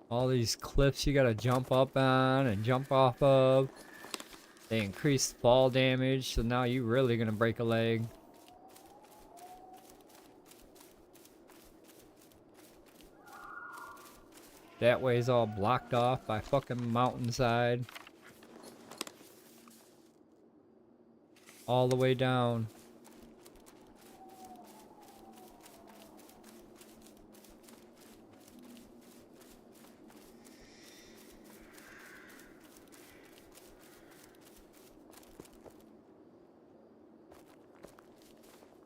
All these cliffs you gotta jump up on and jump off of. They increase fall damage, so now you're really gonna break a leg. That way's all blocked off by fucking mountainside. All the way down.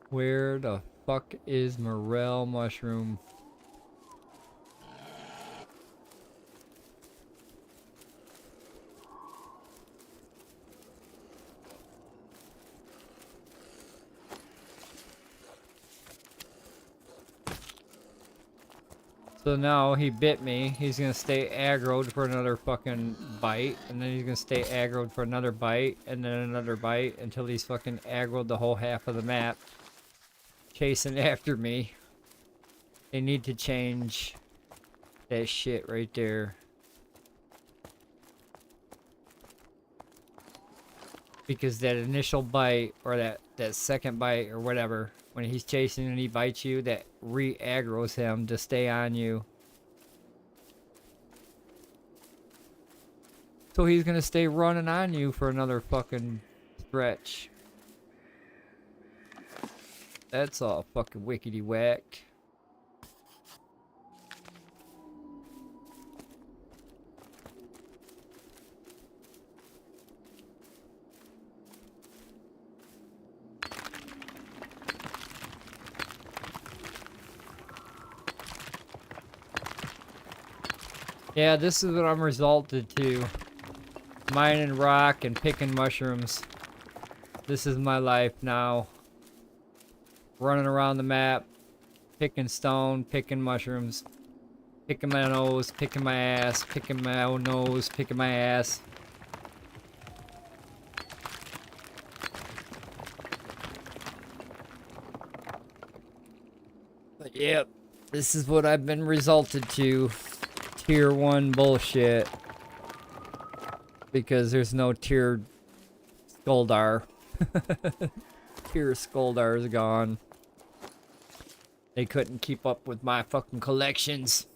Where the fuck is morel mushroom? So now he bit me. He's gonna stay aggroed for another fucking bite, and then he's gonna stay aggroed for another bite, and then another bite until he's fucking aggroed the whole half of the map. Chasing after me. They need to change that shit right there. Because that initial bite, or that second bite, or whatever, when he's chasing and he bites you, that re-aggroes him to stay on you. So he's gonna stay running on you for another fucking stretch. That's all fucking wickety whack. Yeah, this is what I'm resulted to. Mining rock and picking mushrooms. This is my life now. Running around the map, picking stone, picking mushrooms, picking my nose, picking my ass, picking my own nose, picking my ass. But yep, this is what I've been resulted to. Tier 1 bullshit. Because there's no tier Skuldar. Tier Skuldar is gone. They couldn't keep up with my fucking collections.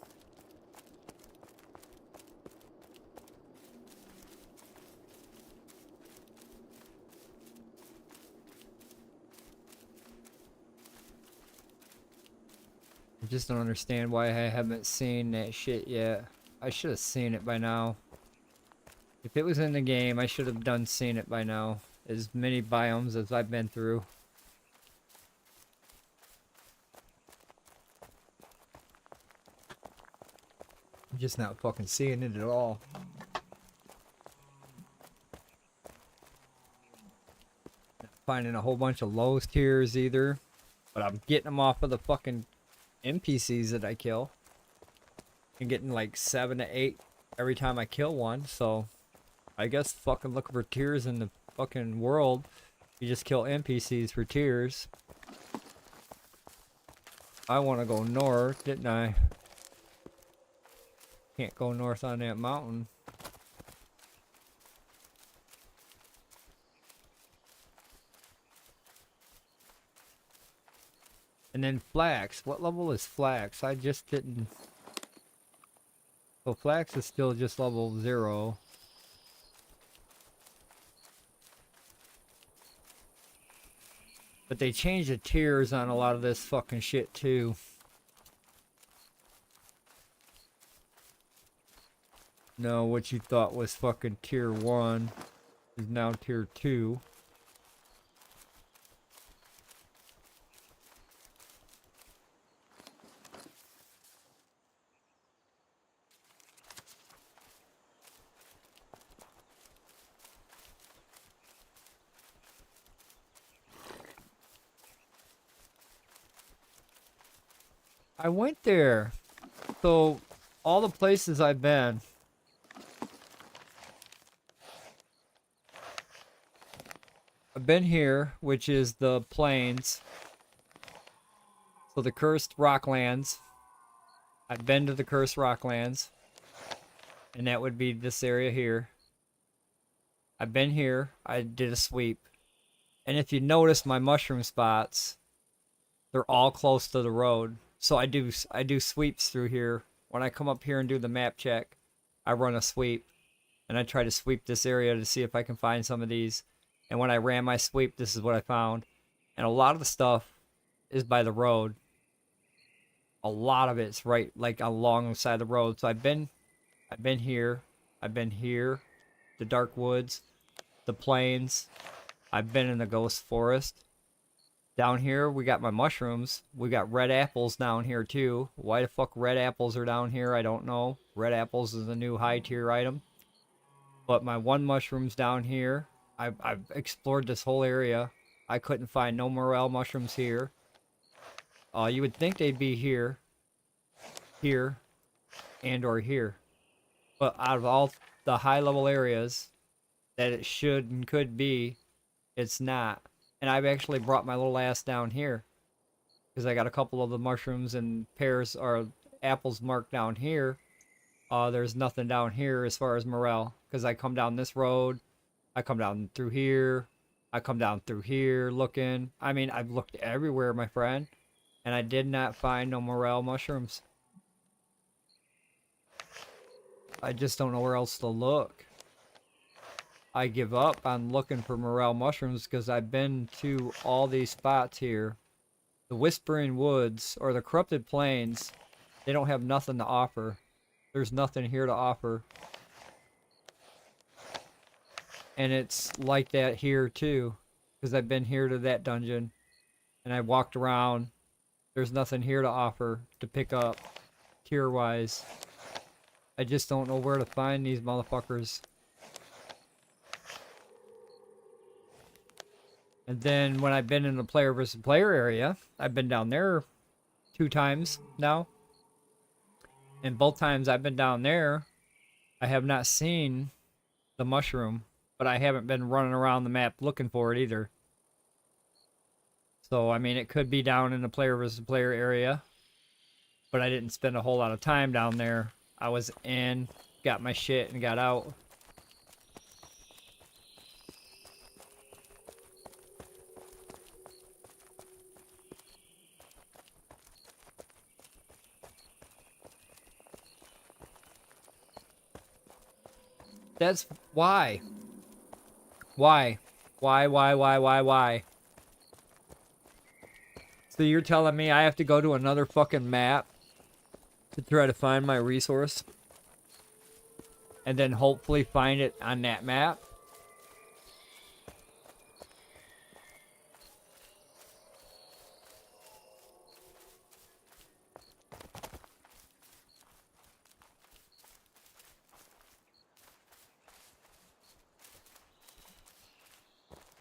I just don't understand why I haven't seen that shit yet. I should have seen it by now. If it was in the game, I should have done seen it by now. As many biomes as I've been through. I'm just not fucking seeing it at all. Not finding a whole bunch of low tiers either. But I'm getting them off of the fucking NPCs that I kill. And getting like 7 to 8 every time I kill one, so I guess fucking looking for tiers in the fucking world. You just kill NPCs for tiers. I want to go north, didn't I? Can't go north on that mountain. And then flax. What level is flax? I just didn't... So flax is still just level 0. But they changed the tiers on a lot of this fucking shit too. No, what you thought was fucking tier 1 is now tier 2. I went there. So, all the places I've been. I've been here, which is the plains. So the cursed rocklands. I've been to the cursed rocklands. And that would be this area here. I've been here. I did a sweep. And if you notice my mushroom spots, they're all close to the road. So I do sweeps through here. When I come up here and do the map check, I run a sweep. And I try to sweep this area to see if I can find some of these. And when I ran my sweep, this is what I found. And a lot of the stuff is by the road. A lot of it's right like alongside the road. So I've been here. I've been here. The dark woods. The plains. I've been in the ghost forest. Down here, we got my mushrooms. We got red apples down here, too. Why the fuck red apples are down here, I don't know. Red apples is a new high-tier item. But my 1 mushroom's down here. I've explored this whole area. I couldn't find no morel mushrooms here. You would think they'd be here. Here. And or here. But out of all the high-level areas that it should and could be, it's not. And I've actually brought my little ass down here. Because I got a couple of the mushrooms and pears or apples marked down here. There's nothing down here as far as morel. Because I come down this road. I come down through here. I come down through here looking. I mean, I've looked everywhere, my friend. And I did not find no morel mushrooms. I just don't know where else to look. I give up on looking for morel mushrooms because I've been to all these spots here. The Whispering Woods or the Corrupted Plains, they don't have nothing to offer. There's nothing here to offer. And it's like that here too, because I've been here to that dungeon and I walked around. There's nothing here to offer to pick up tier wise. I just don't know where to find these motherfuckers. And then when I've been in the player versus player area, I've been down there 2 times now. And both times I've been down there, I have not seen the mushroom, but I haven't been running around the map looking for it either. So, I mean, it could be down in the player versus player area, but I didn't spend a whole lot of time down there. I was in, got my shit, and got out. That's why. Why? Why? So you're telling me I have to go to another fucking map to try to find my resource? And then hopefully find it on that map?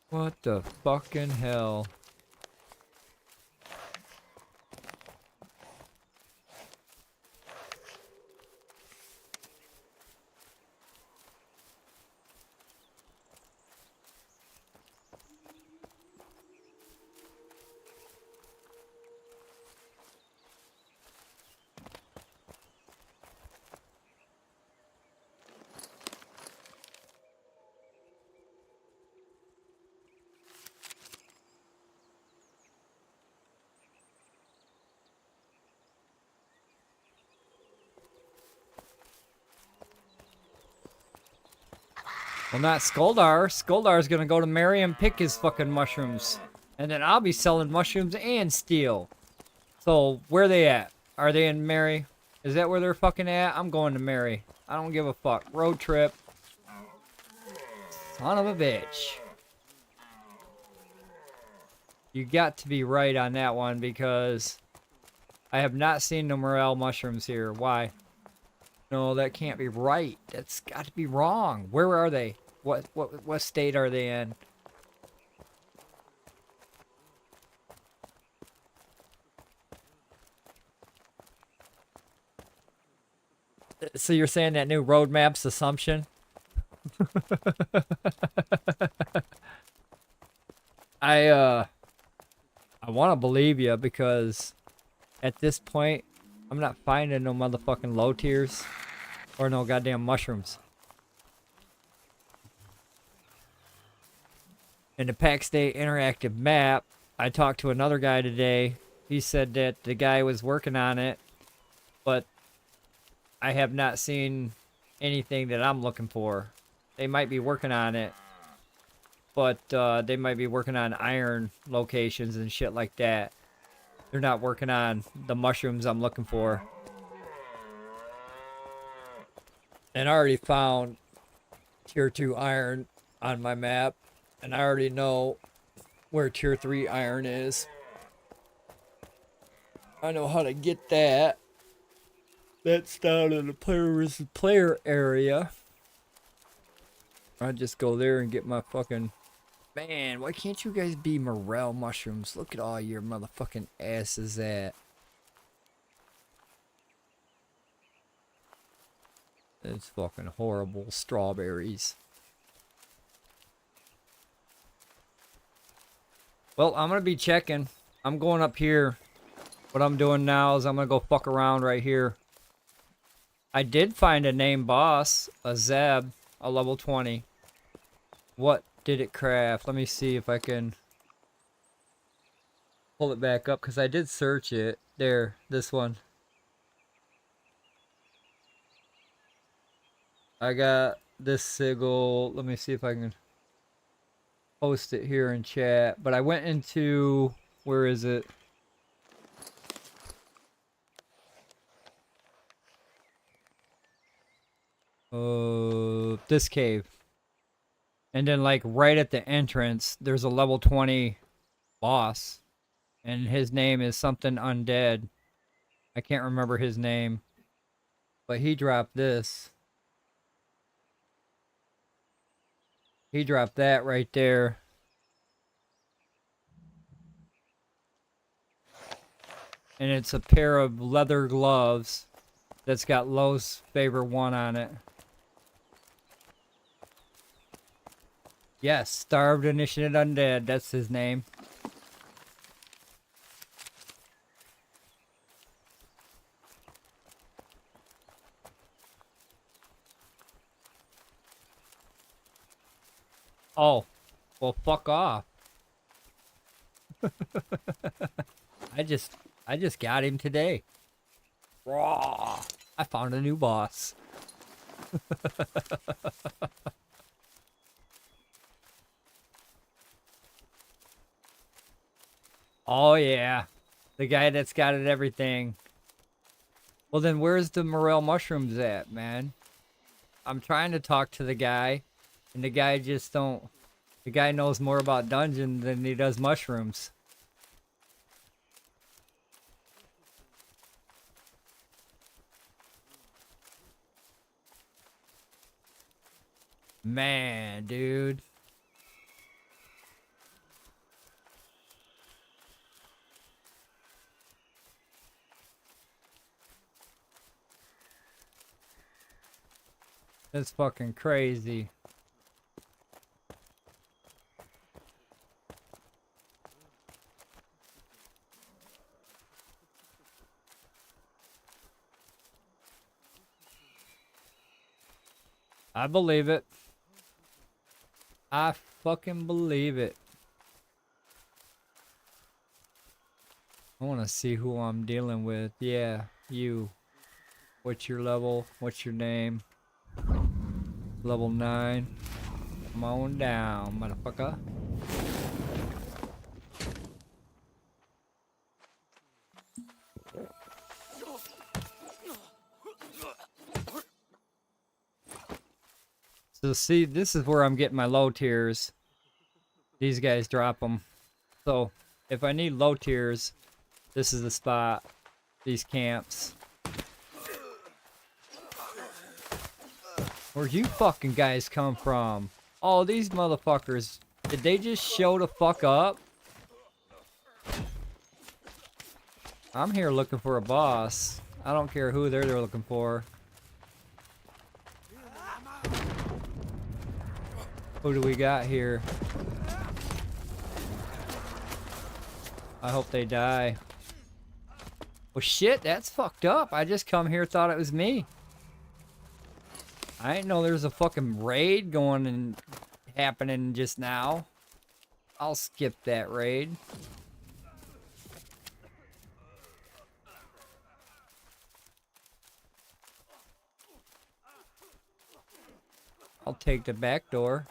What the fucking hell? Well, not Skuldar. Skuldar's gonna go to Mary and pick his fucking mushrooms. And then I'll be selling mushrooms and steel. So, where they at? Are they in Mary? Is that where they're fucking at? I'm going to Mary. I don't give a fuck. Road trip. Son of a bitch. You got to be right on that one because I have not seen no morel mushrooms here. Why? No, that can't be right. That's got to be wrong. Where are they? What state are they in? So you're saying that new roadmap's assumption? I want to believe you because at this point I'm not finding no motherfucking low tiers or no goddamn mushrooms. In the paxdei interactive map, I talked to another guy today. He said that the guy was working on it, but I have not seen anything that I'm looking for. They might be working on it, but they might be working on iron locations and shit like that. They're not working on the mushrooms I'm looking for. And I already found tier 2 iron on my map, and I already know where tier 3 iron is. I know how to get that. That's down in the player versus player area. I just go there and get my fucking... Man, why can't you guys be morel mushrooms? Look at all your motherfucking asses at. It's fucking horrible. Strawberries. Well, I'm gonna be checking. I'm going up here. What I'm doing now is I'm gonna go fuck around right here. I did find a named boss, a Zeb, a level 20. What did it craft? Let me see if I can pull it back up because I did search it. There, this one. I got this sigil. Let me see if I can post it here in chat. But I went into, where is it? This cave. And then like right at the entrance, there's a level 20 boss. And his name is something undead. I can't remember his name. But he dropped this. He dropped that right there. And it's a pair of leather gloves that's got Lowe's Favor 1 on it. Yes, Starved Initiate Undead, that's his name. Oh, well, fuck off. I just got him today. Raw. I found a new boss. Oh yeah, the guy that's got it everything. Well then, where's the morel mushrooms at, man? I'm trying to talk to the guy, and the guy just don't. The guy knows more about dungeons than he does mushrooms. Man, dude. That's fucking crazy. I believe it. I fucking believe it. I want to see who I'm dealing with. Yeah, you. What's your level? What's your name? Level 9. Come on down, motherfucker. So see, this is where I'm getting my low tiers. These guys drop them. So if I need low tiers, this is the spot. These camps. Where'd you fucking guys come from? Oh, these motherfuckers. Did they just show the fuck up? I'm here looking for a boss. I don't care who they're looking for. Who do we got here? I hope they die. Well, shit, that's fucked up. I just come here, thought it was me. I didn't know there was a fucking raid going and happening just now. I'll skip that raid. I'll take the back door.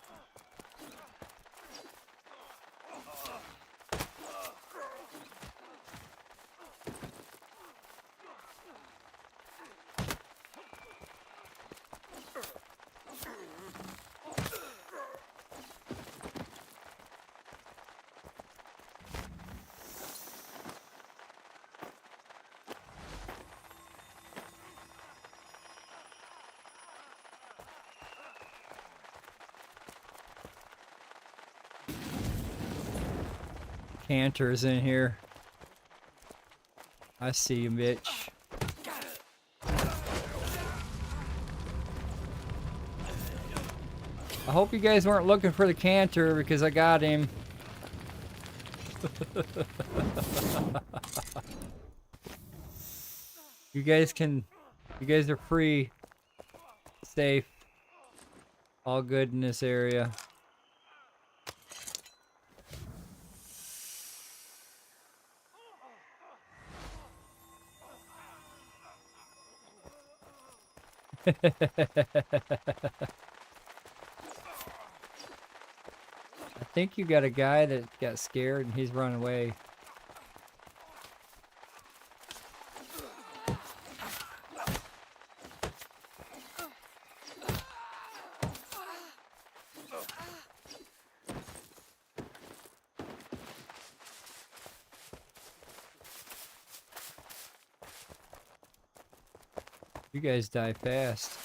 Cantor's in here. I see you, bitch. I hope you guys weren't looking for the Cantor because I got him. You guys are free, safe, all good in this area. I think you got a guy that got scared and he's run away. You guys die fast.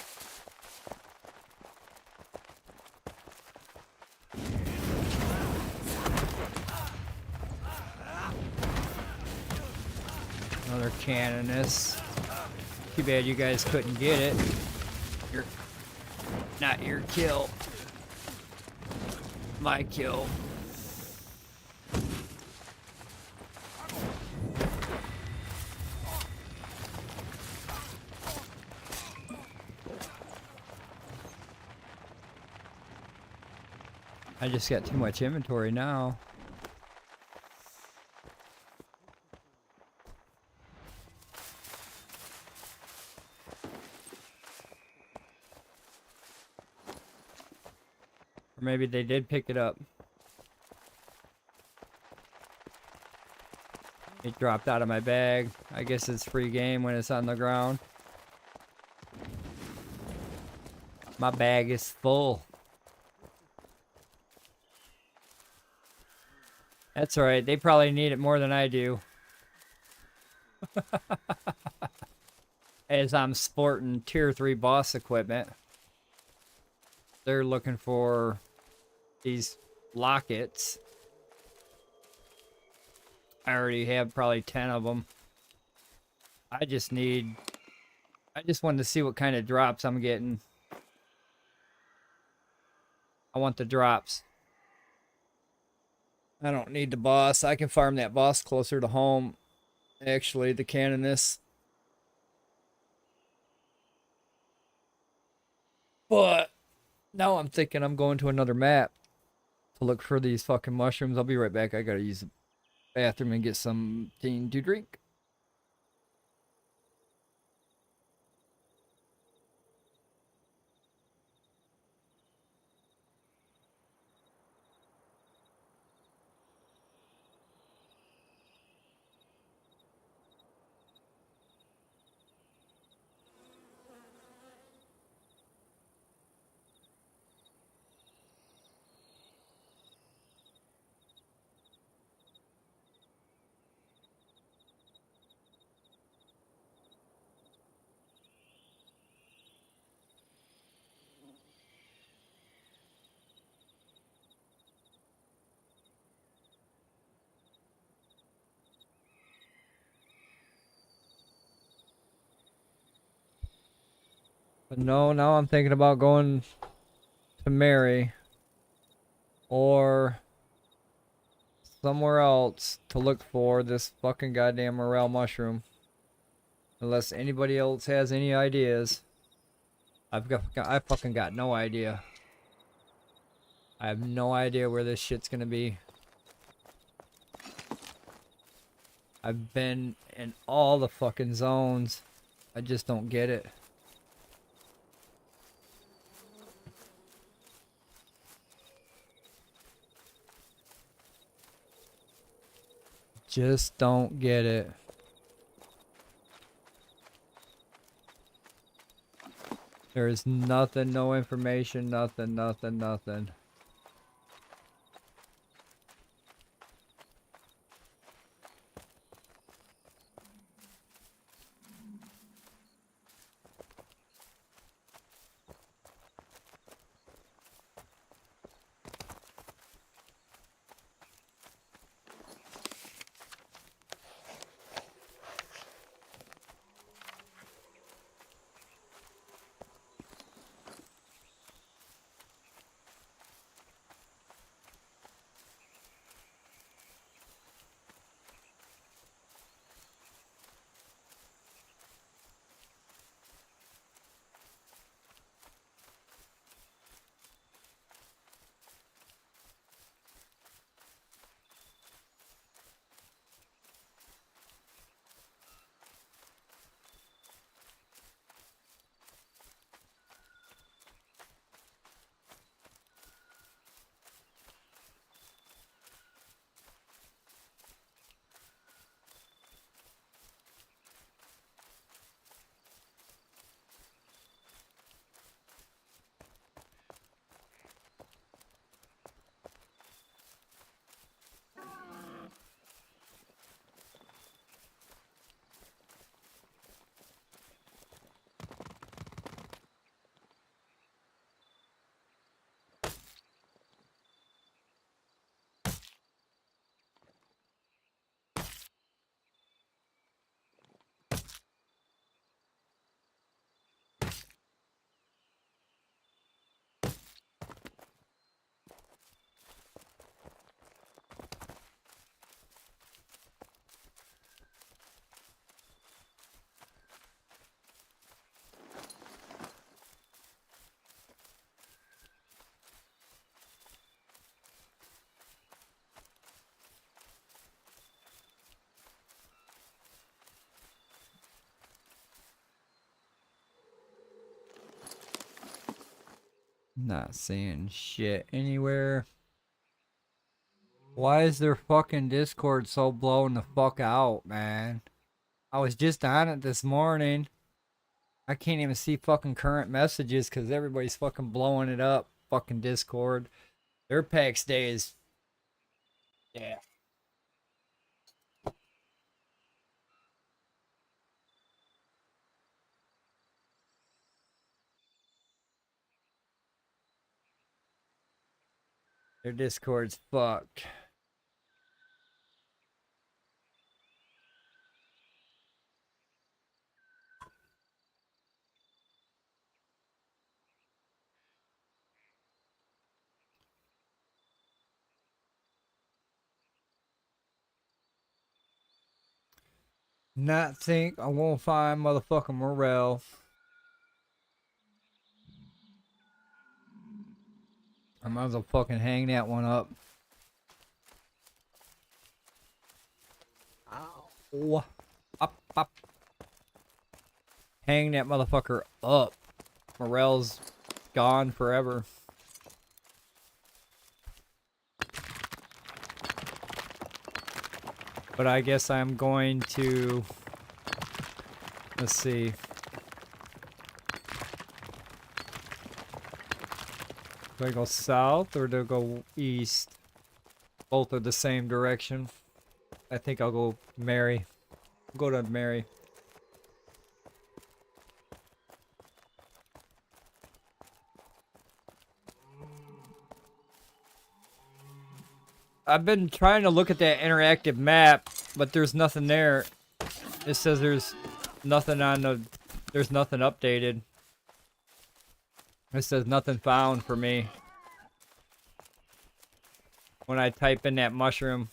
Another canoness. Too bad you guys couldn't get it. Not your kill. My kill. I just got too much inventory now. Or maybe they did pick it up. It dropped out of my bag. I guess it's free game when it's on the ground. My bag is full. That's alright. They probably need it more than I do. As I'm sporting tier 3 boss equipment. They're looking for these lockets. I already have probably 10 of them. I just wanted to see what kind of drops I'm getting. I want the drops. I don't need the boss. I can farm that boss closer to home. Actually, the canoness. But now I'm thinking I'm going to another map to look for these fucking mushrooms. I'll be right back. I gotta use the bathroom and get something to drink. But no, now I'm thinking about going to Mary or somewhere else to look for this fucking goddamn morel mushroom. Unless anybody else has any ideas. I fucking got no idea. I have no idea where this shit's gonna be. I've been in all the fucking zones. I just don't get it. Just don't get it. There is nothing, no information, nothing. Not seeing shit anywhere. Why is their fucking Discord so blown the fuck out, man? I was just on it this morning. I can't even see fucking current messages because everybody's fucking blowing it up. Fucking Discord. Their paxdei is. Yeah. Their Discord's fucked. Not think I won't find motherfucking Morel. I might as well fucking hang that one up. Ow. Up, up. Hang that motherfucker up. Morel's gone forever. But I guess I'm going to... Let's see. Do I go south or do I go east? Both are the same direction. I think I'll go Mary. Go to Mary. I've been trying to look at that interactive map, but there's nothing there. It says there's nothing on the... There's nothing updated. It says nothing found for me. When I type in that mushroom,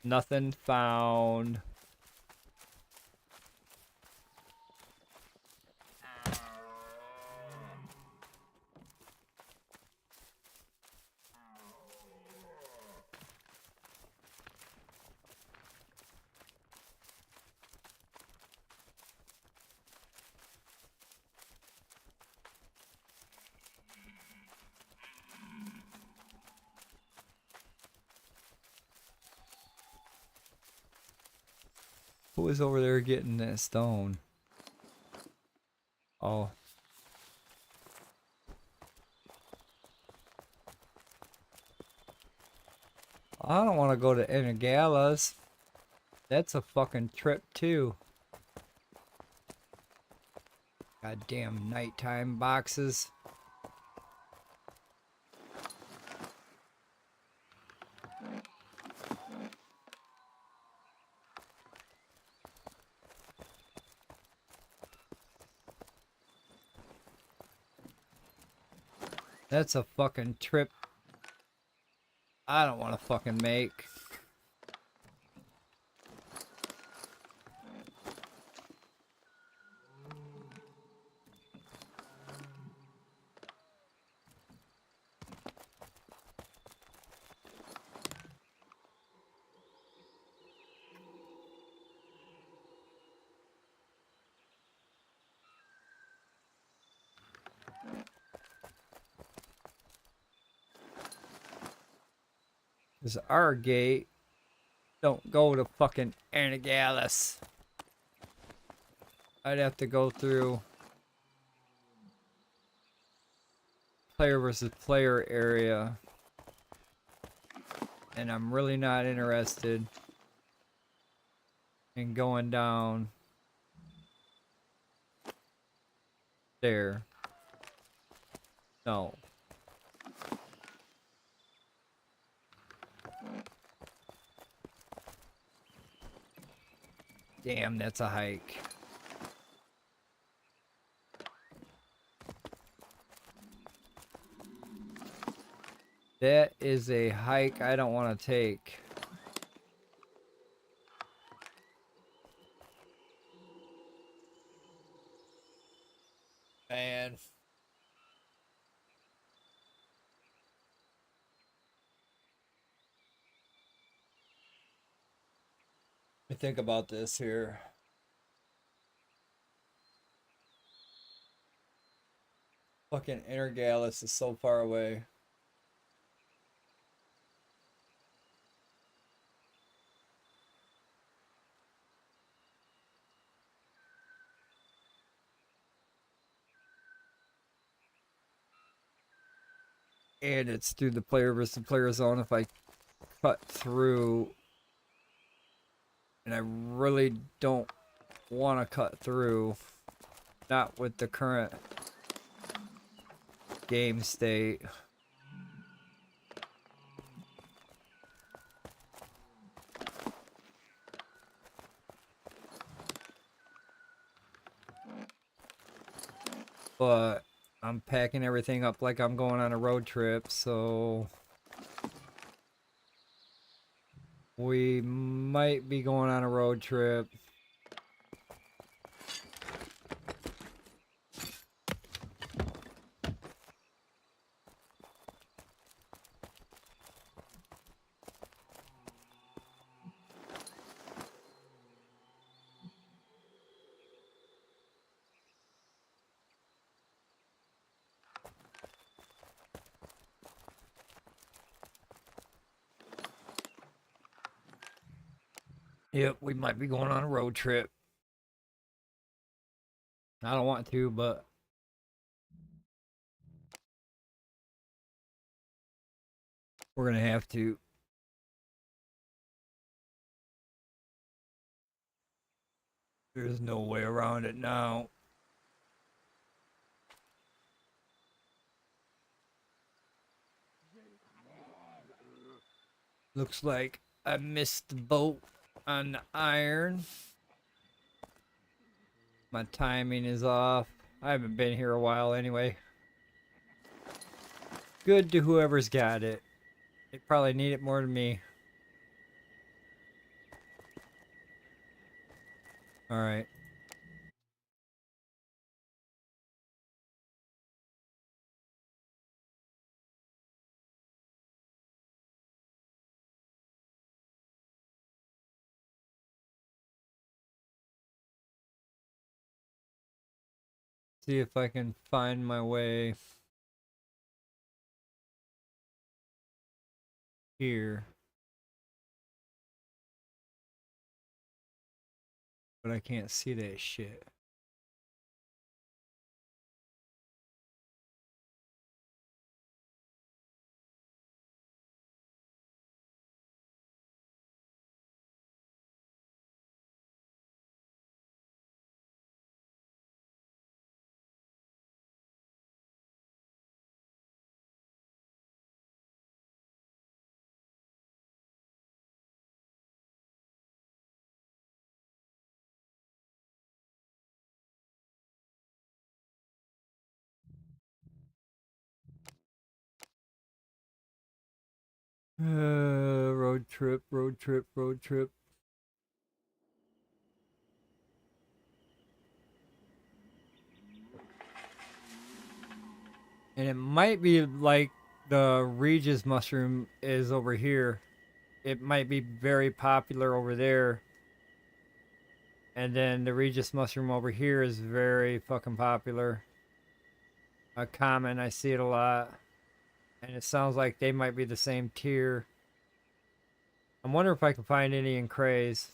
nothing found. Who is over there getting that stone? Oh. I don't want to go to Enagalas. That's a fucking trip too. Goddamn nighttime boxes. That's a fucking trip I don't want to fucking make. Because our gate don't go to fucking Anagalis. I'd have to go through player versus player area. And I'm really not interested in going down there. No. Damn, that's a hike. That is a hike I don't want to take. Man. Let me think about this here. Fucking Intergallus is so far away. And it's through the player versus player zone. If I cut through, and I really don't want to cut through, not with the current game state. But I'm packing everything up like I'm going on a road trip, so we might be going on a road trip. Yep, we might be going on a road trip. I don't want to, but we're gonna have to. There's no way around it now. Looks like I missed the boat on the iron. My timing is off. I haven't been here a while anyway. Good to whoever's got it. They probably need it more than me. Alright. See if I can find my way here. But I can't see that shit. Road trip, road trip, road trip. And it might be like the Regis mushroom is over here. It might be very popular over there. And then the Regis mushroom over here is very fucking popular. A common, I see it a lot. And it sounds like they might be the same tier. I'm wondering if I can find any in Craze.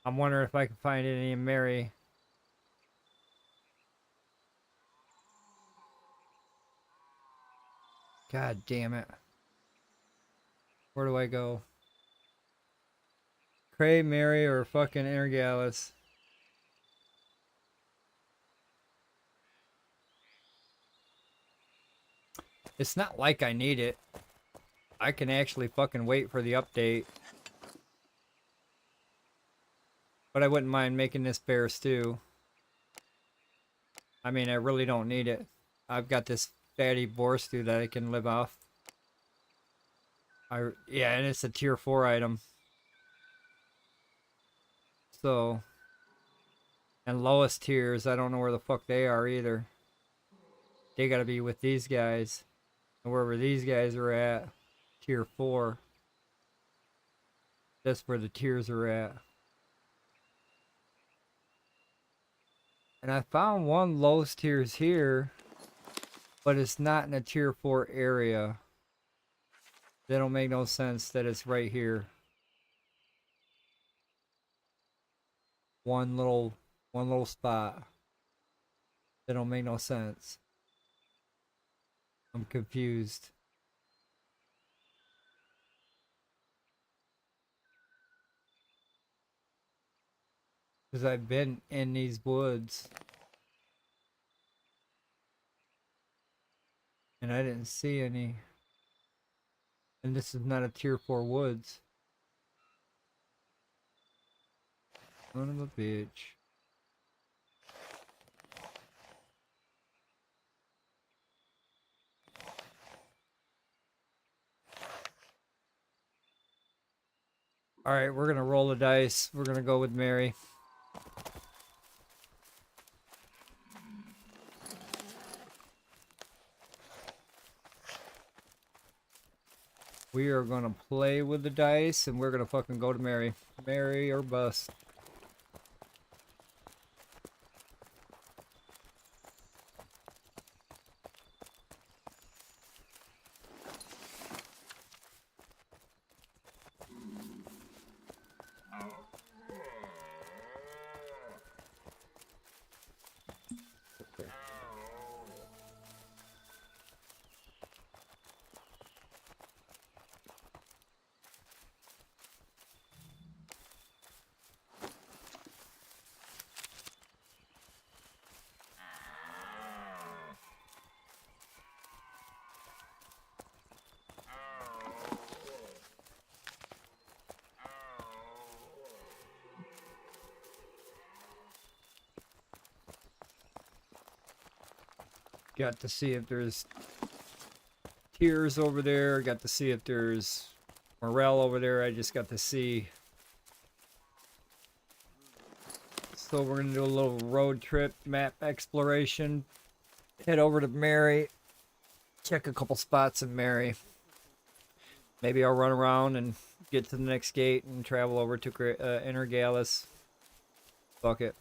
I'm wondering if I can find any in Mary. God damn it. Where do I go? Cray, Mary, or fucking Ergalis? It's not like I need it. I can actually fucking wait for the update. But I wouldn't mind making this bear stew. I mean, I really don't need it. I've got this fatty boar stew that I can live off. Yeah, and it's a tier 4 item. So, and lowest tiers, I don't know where the fuck they are either. They gotta be with these guys. And wherever these guys are at, tier 4. That's where the tiers are at. And I found one lowest tiers here. but it's not in a tier 4 area. That don't make no sense that it's right here. One little spot. That don't make no sense. I'm confused. Because I've been in these woods. And I didn't see any. And this is not a tier 4 woods. Son of a bitch. Alright, we're gonna roll the dice. We're gonna go with Mary. We are gonna play with the dice and we're gonna fucking go to Mary. Mary or bust. Got to see if there's tears over there. Got to see if there's morale over there. I just got to see. So we're going to do a little road trip map exploration. Head over to Mary. Check a couple spots in Mary. Maybe I'll run around and get to the next gate and travel over to Inner Gallus. Fuck it.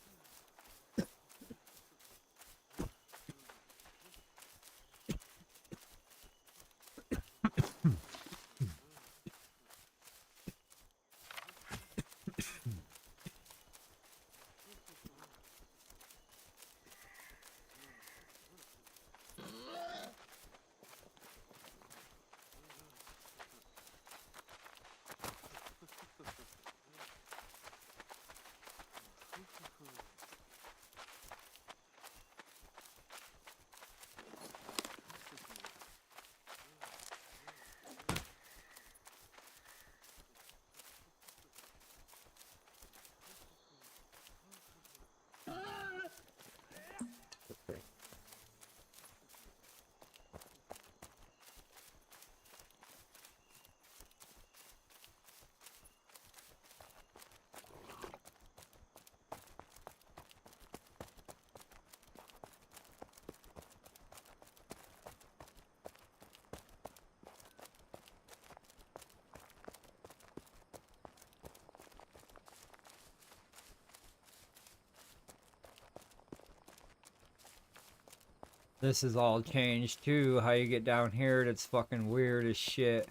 This is all changed too. How you get down here, that's fucking weird as shit.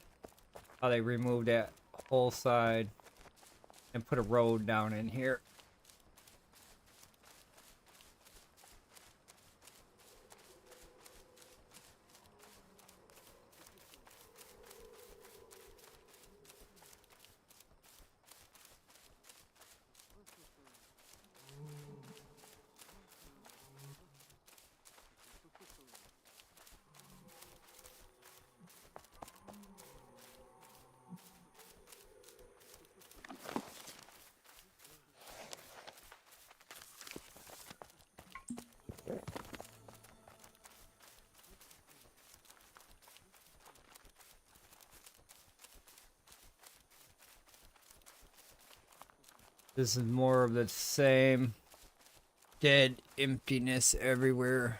How they removed that whole side and put a road down in here. This is more of the same dead emptiness everywhere.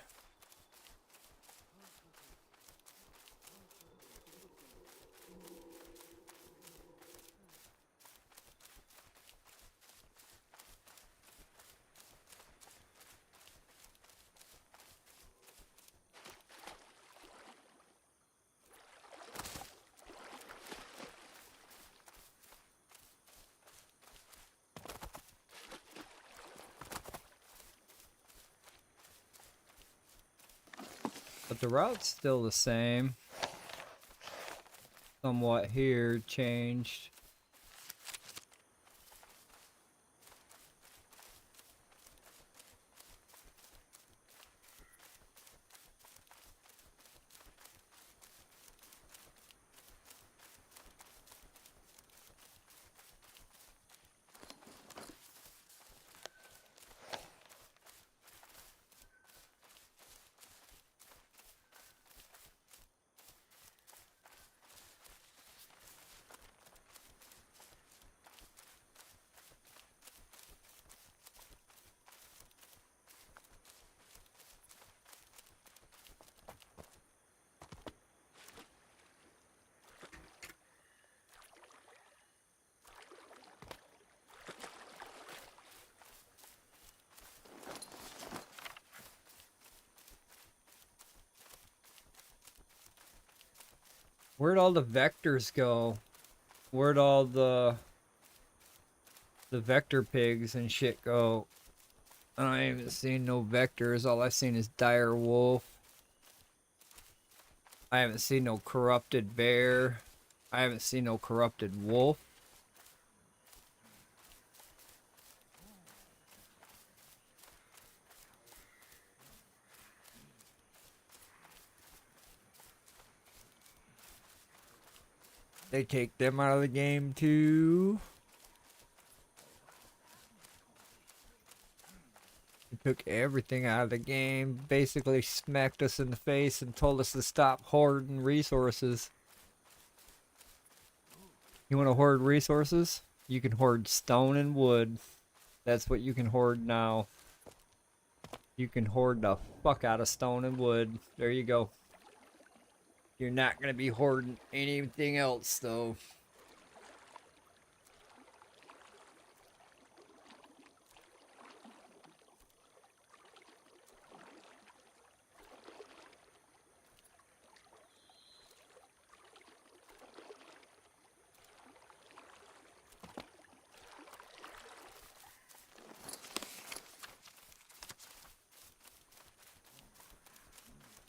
But the route's still the same. Somewhat here changed. Where'd all the vectors go? Where'd all the vector pigs and shit go? I haven't seen no vectors. All I've seen is dire wolf. I haven't seen no corrupted bear. I haven't seen no corrupted wolf. They take them out of the game too. They took everything out of the game. Basically smacked us in the face and told us to stop hoarding resources. You want to hoard resources? You can hoard stone and wood. That's what you can hoard now. You can hoard the fuck out of stone and wood. There you go. You're not going to be hoarding anything else, though.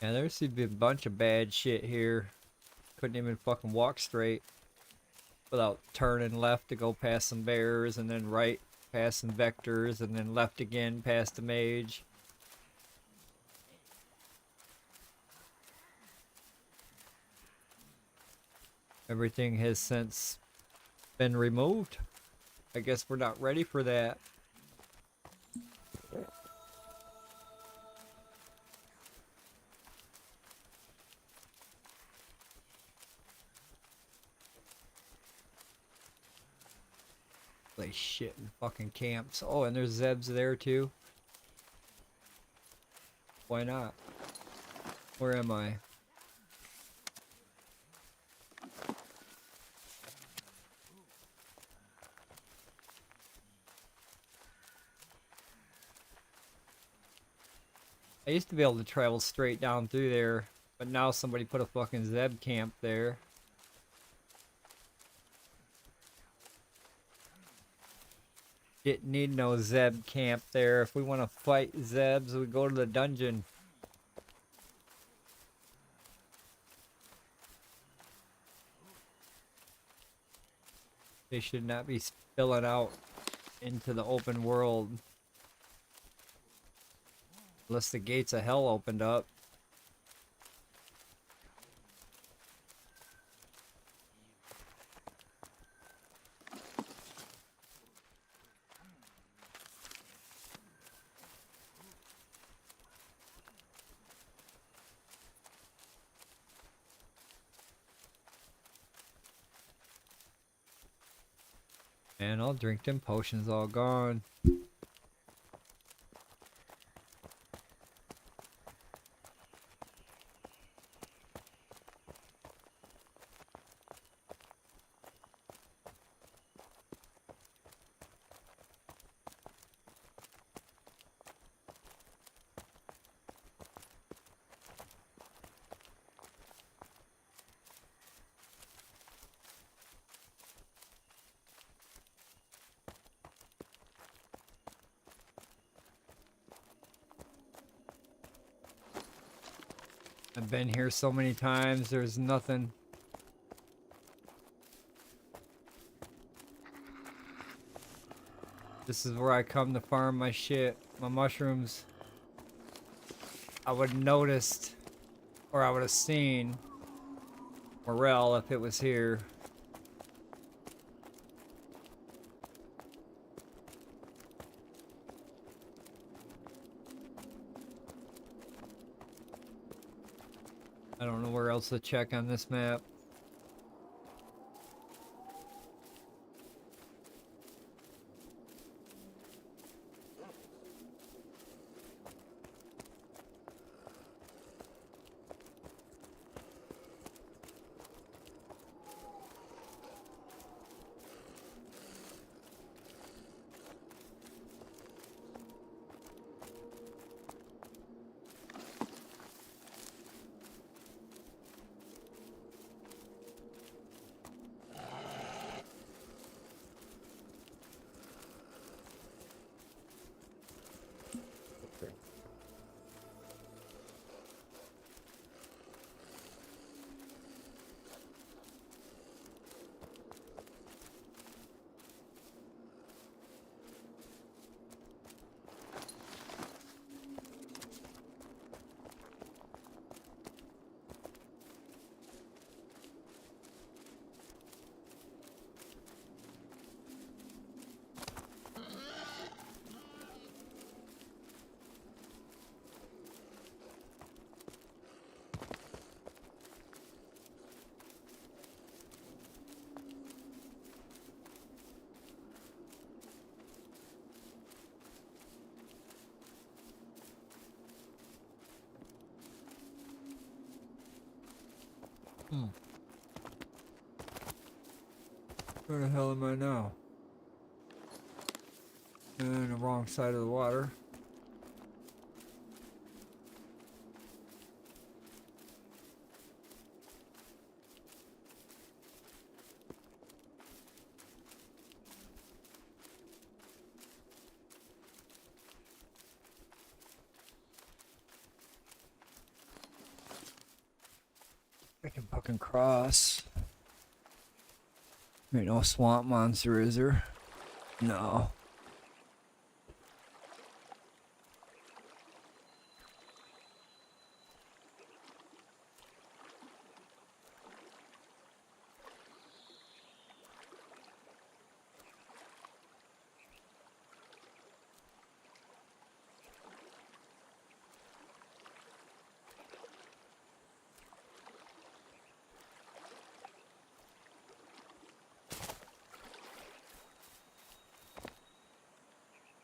Yeah, there seems to be a bunch of bad shit here. Couldn't even fucking walk straight without turning left to go past some bears, and then right past some vectors, and then left again past the mage. Everything has since been removed. I guess we're not ready for that. Play shit in fucking camps. Oh, and there's Zebs there too. Why not? Where am I? I used to be able to travel straight down through there, but now somebody put a fucking Zeb camp there. Didn't need no Zeb camp there. If we want to fight Zebs, we go to the dungeon. They should not be spilling out into the open world. Unless the gates of hell opened up. And I'll drink them potions all gone. I've been here so many times, there's nothing. This is where I come to farm my shit, my mushrooms. I would have noticed, or I would have seen Morel if it was here. I don't know where else to check on this map. Where the hell am I now? On the wrong side of the water. I can fucking cross. Ain't no swamp monster, is there? No.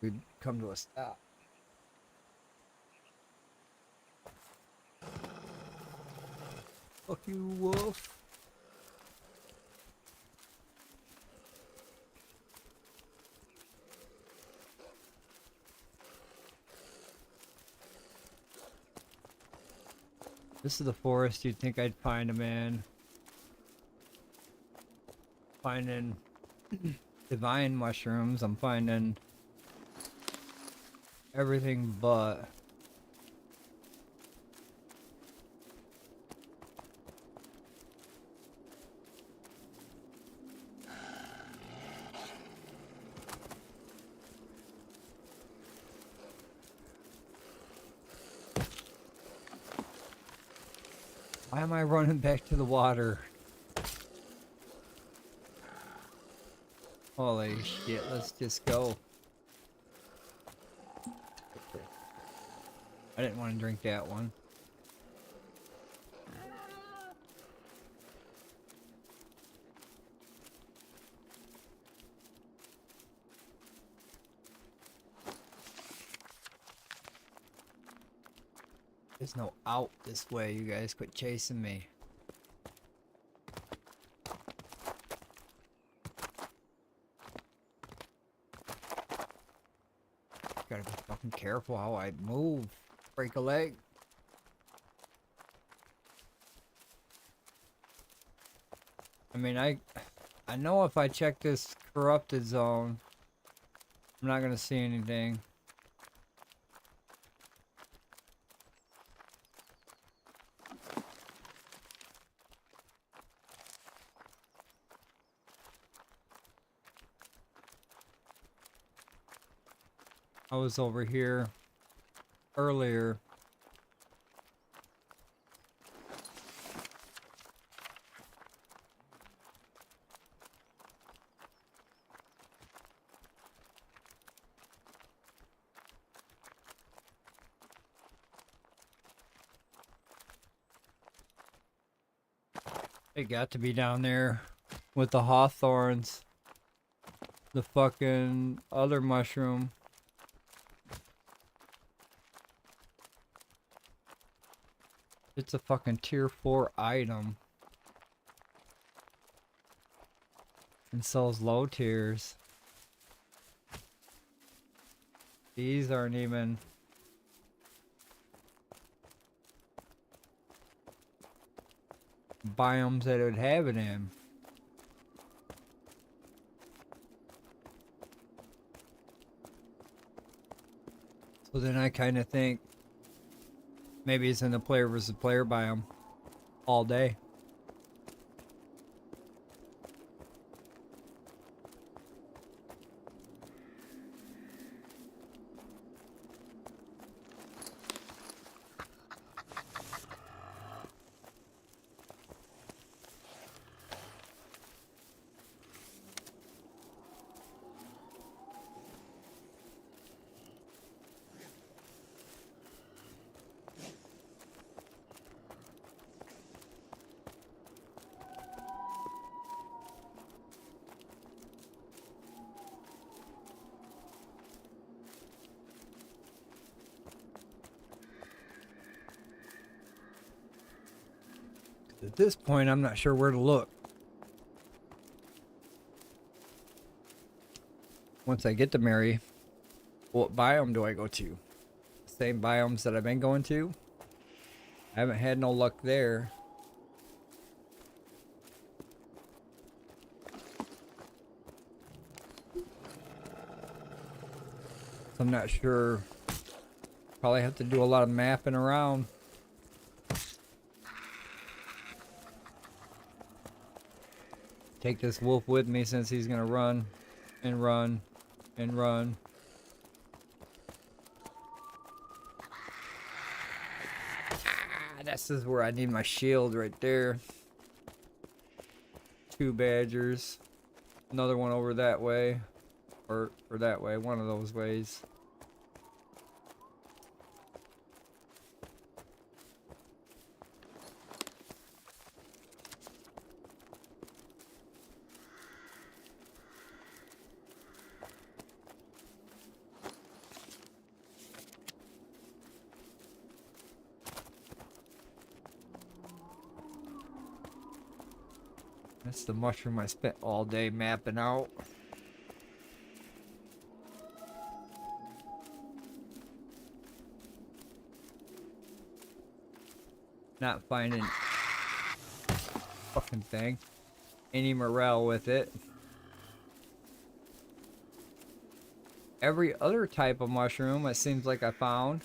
We'd come to a stop. Fuck you, wolf. This is the forest you'd think I'd find him in. Finding divine mushrooms, I'm finding everything but. Why am I running back to the water? Holy shit, let's just go. I didn't want to drink that one. There's no out this way, you guys quit chasing me. Gotta be fucking careful how I move. Break a leg. I mean, I know if I check this corrupted zone, I'm not gonna see anything. I was over here earlier. It got to be down there with the hawthorns. The fucking other mushroom. It's a fucking tier 4 item. And sells low tiers. These aren't even... biomes that it would have it in. So then I kind of think maybe it's in the player versus player biome all day. At this point, I'm not sure where to look. Once I get to Mary, what biome do I go to? Same biomes that I've been going to? I haven't had no luck there. So I'm not sure. Probably have to do a lot of mapping around. Take this wolf with me since he's gonna run and run and run. This is where I need my shield right there. 2 badgers. Another one over that way. Or that way, one of those ways. That's the mushroom I spent all day mapping out. Not finding fucking thing. Any morale with it. Every other type of mushroom it seems like I found.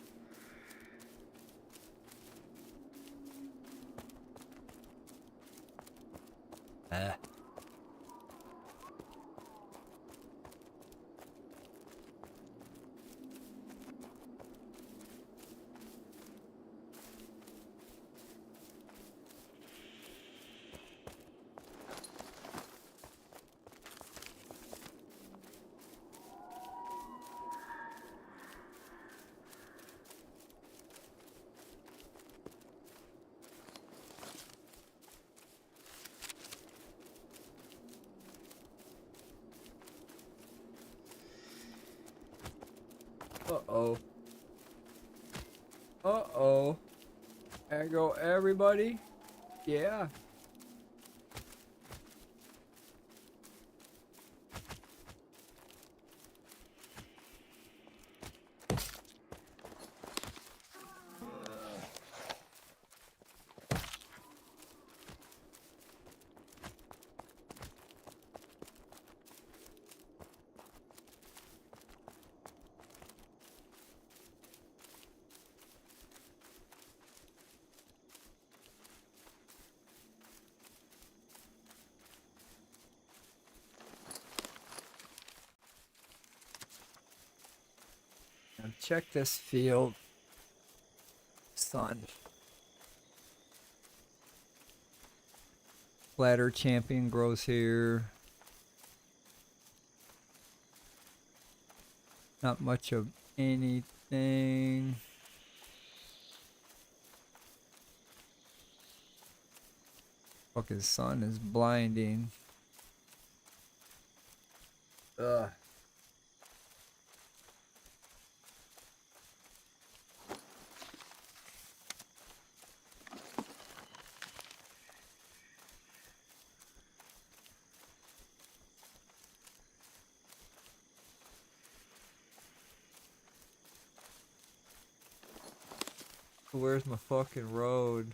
Uh-oh. Uh-oh. There go everybody. Yeah. check this field. Sun. Ladder champion grows here. Not much of anything. Fucking sun is blinding. Ugh. Where's my fucking road?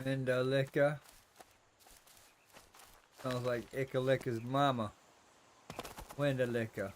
Indalika. Sounds like Ikalika's mama. Wendalika.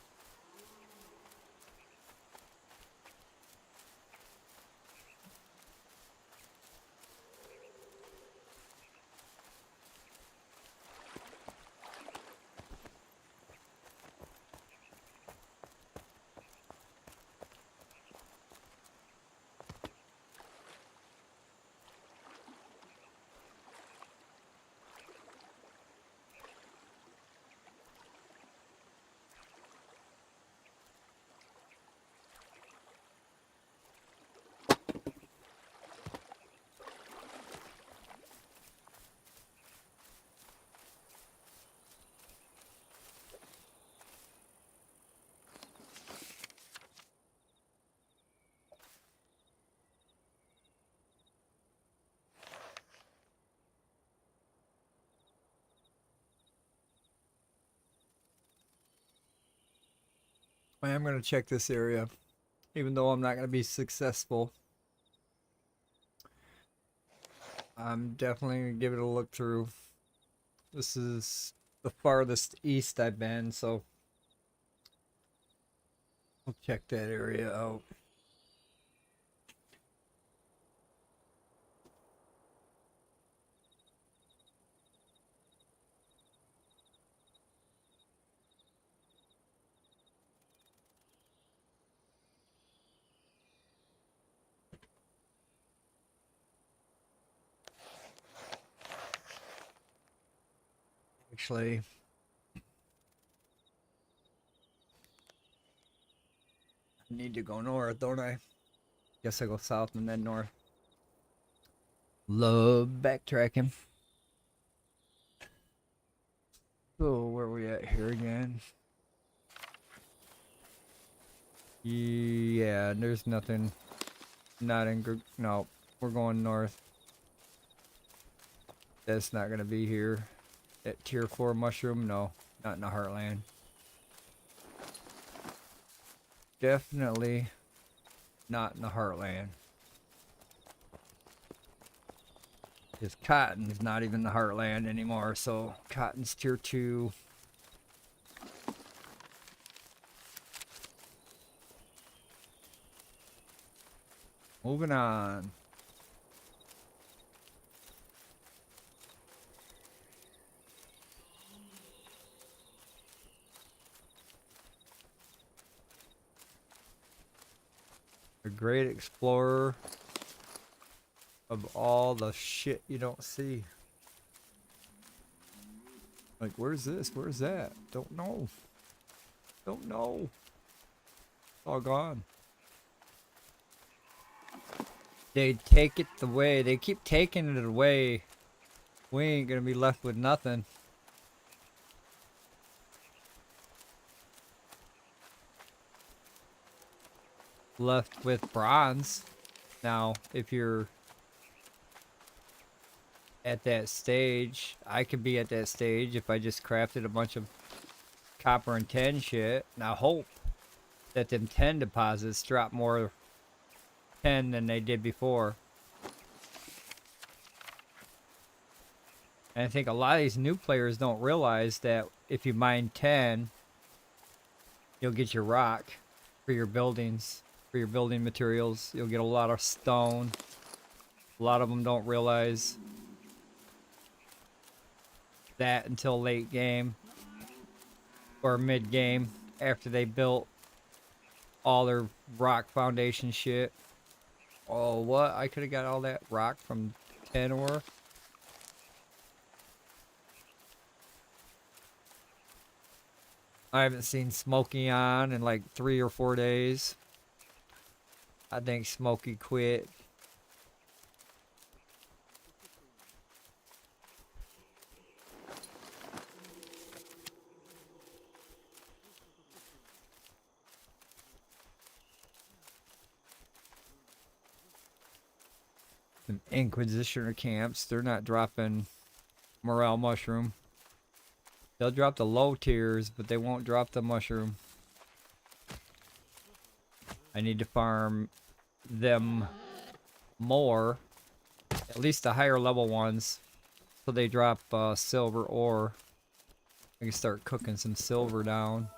I am going to check this area, even though I'm not going to be successful. I'm definitely going to give it a look through. This is the farthest east I've been, so I'll check that area out. Actually, I need to go north, don't I? Guess I go south and then north. Love backtracking. So where are we at here again? Yeah, there's nothing. Not in. No, we're going north. That's not gonna be here. That tier 4 mushroom, no, not in the heartland. Definitely not in the heartland. Because cotton's not even the heartland anymore, so cotton's tier 2. Moving on. A great explorer of all the shit you don't see. Like, where's this? Where's that? Don't know. Don't know. It's all gone. They take it away. They keep taking it away. We ain't gonna be left with nothing. Left with bronze. Now, if you're at that stage, I could be at that stage if I just crafted a bunch of copper and tin shit. And I hope that them 10 deposits drop more 10 than they did before. And I think a lot of these new players don't realize that if you mine 10, you'll get your rock for your buildings, for your building materials. You'll get a lot of stone. A lot of them don't realize that until late game or mid game after they built all their rock foundation shit. Oh, what? I could have got all that rock from 10 ore. I haven't seen Smokey on in like 3 or 4 days. I think Smokey quit. Some Inquisitioner camps, they're not dropping morale mushroom. They'll drop the low tiers, but they won't drop the mushroom. I need to farm them more, at least the higher level ones, so they drop silver ore. I can start cooking some silver down.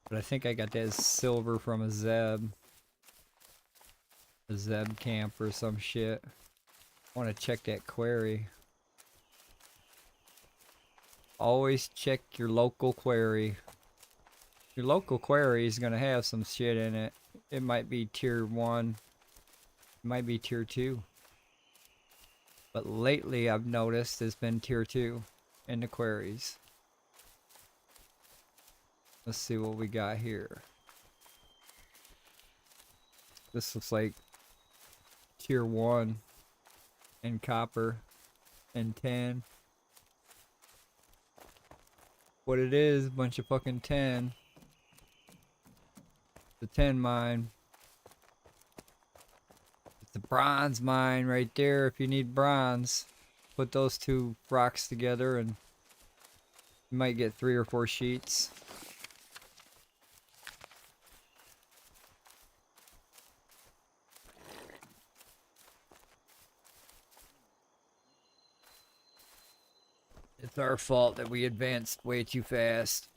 But I think I got that silver from a Zeb camp or some shit. I want to check that quarry. Always check your local quarry. Your local quarry is going to have some shit in it. It might be tier 1. It might be tier 2. But lately I've noticed it's been tier 2 in the quarries. Let's see what we got here. This looks like tier 1 in copper and tin. What it is, a bunch of fucking tin. The tin mine. It's the bronze mine right there if you need bronze. Put those 2 rocks together and you might get 3 or 4 sheets. It's our fault that we advanced way too fast.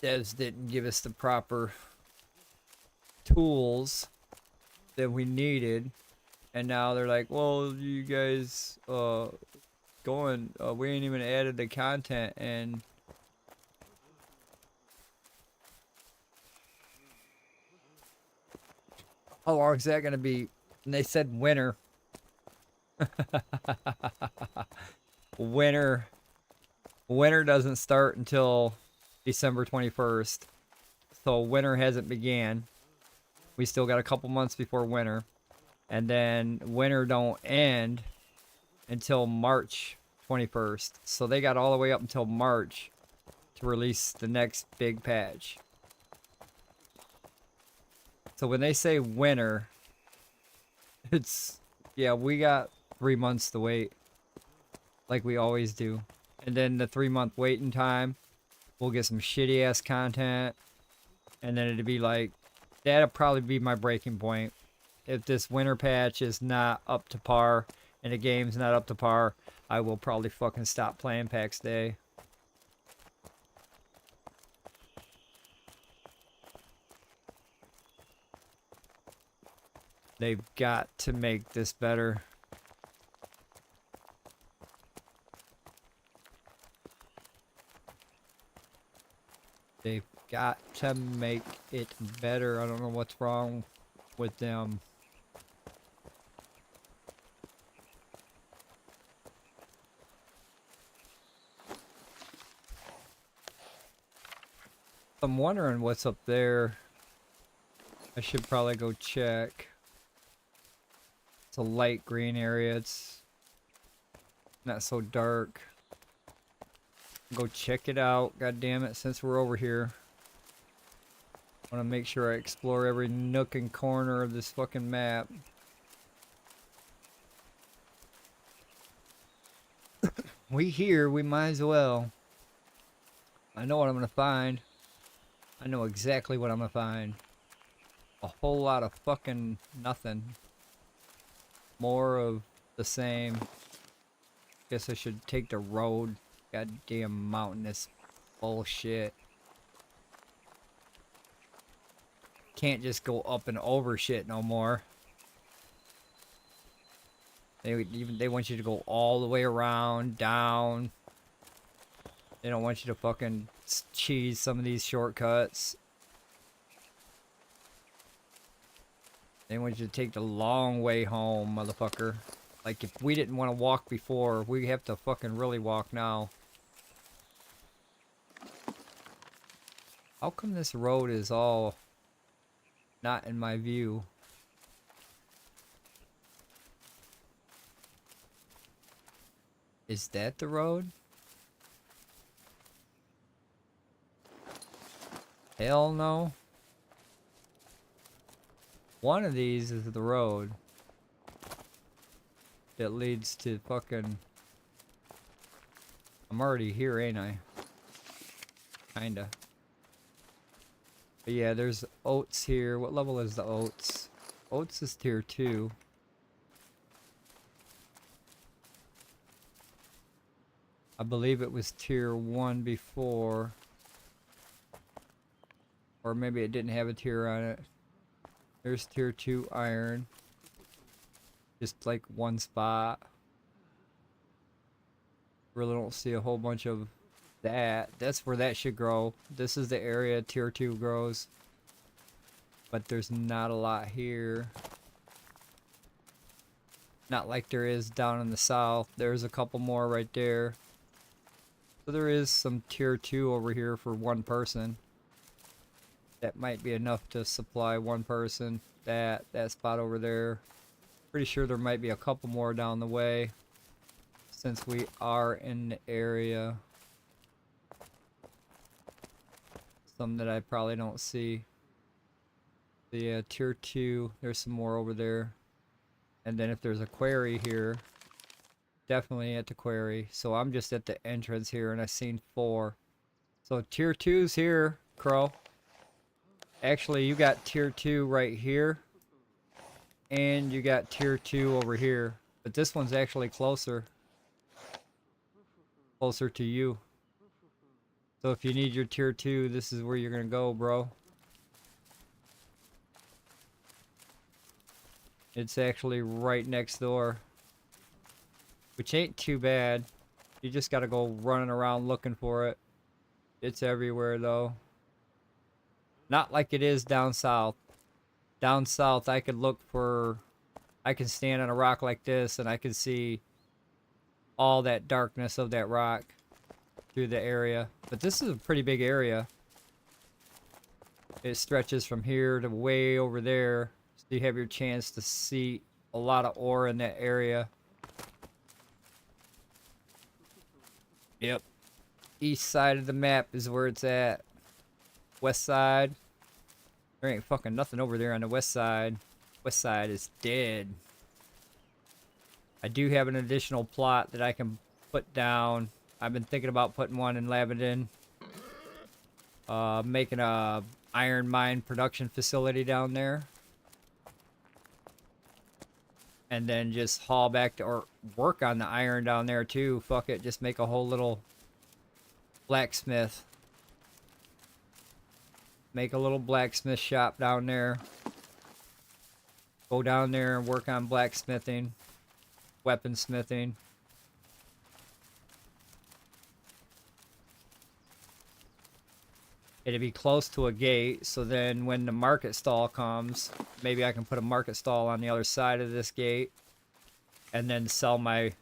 Devs didn't give us the proper tools that we needed. And now they're like, well, you guys, we ain't even added the content. And how long is that going to be? And they said winter. Winter doesn't start until December 21st. So winter hasn't began. We still got a couple months before winter. And then winter don't end until March 21st. So they got all the way up until March to release the next big patch. So when they say winter, it's, yeah, we got 3 months to wait. Like we always do. And then the 3-month waiting time, we'll get some shitty ass content. And then it'd be like, that'll probably be my breaking point. If this winter patch is not up to par and the game's not up to par, I will probably fucking stop playing paxdei. They've got to make this better. They've got to make it better. I don't know what's wrong with them. I'm wondering what's up there. I should probably go check. It's a light green area. It's not so dark. Go check it out. God damn it, since we're over here. I want to make sure I explore every nook and corner of this fucking map. We here, we might as well. I know what I'm gonna find. I know exactly what I'm gonna find. A whole lot of fucking nothing. More of the same. Guess I should take the road. Goddamn mountainous bullshit. Can't just go up and over shit no more. They want you to go all the way around, down. They don't want you to fucking cheese some of these shortcuts. They want you to take the long way home, motherfucker. Like, if we didn't want to walk before, we have to fucking really walk now. How come this road is all not in my view? Is that the road? Hell no. One of these is the road that leads to fucking... I'm already here, ain't I? Kinda. But yeah, there's oats here. What level is the oats? Oats is tier 2. I believe it was tier 1 before. Or maybe it didn't have a tier on it. There's tier 2 iron. Just like one spot. Really don't see a whole bunch of that. That's where that should grow. This is the area tier 2 grows. But there's not a lot here. Not like there is down in the south. There's a couple more right there. So there is some tier 2 over here for one person. That might be enough to supply one person. That spot over there. Pretty sure there might be a couple more down the way. Since we are in the area. Some that I probably don't see. The tier 2, there's some more over there. And then if there's a quarry here, definitely at the quarry. So I'm just at the entrance here and I've seen 4. So tier 2's here, Crow. Actually, you got tier 2 right here. And you got tier 2 over here. But this one's actually closer. Closer to you. So if you need your tier 2, this is where you're gonna go, bro. It's actually right next door. Which ain't too bad. You just gotta go running around looking for it. It's everywhere though. Not like it is down south. Down south I could look for... I can stand on a rock like this and I can see all that darkness of that rock through the area. But this is a pretty big area. It stretches from here to way over there. So you have your chance to see a lot of ore in that area. Yep. East side of the map is where it's at. West side. There ain't fucking nothing over there on the west side. West side is dead. I do have an additional plot that I can put down. I've been thinking about putting one in Labadin. Making a iron mine production facility down there. And then just haul back to, or work on the iron down there too. Fuck it, just make a whole little blacksmith. Make a little blacksmith shop down there. Go down there and work on blacksmithing, weaponsmithing. It'd be close to a gate, so then when the market stall comes, maybe I can put a market stall on the other side of this gate and then sell my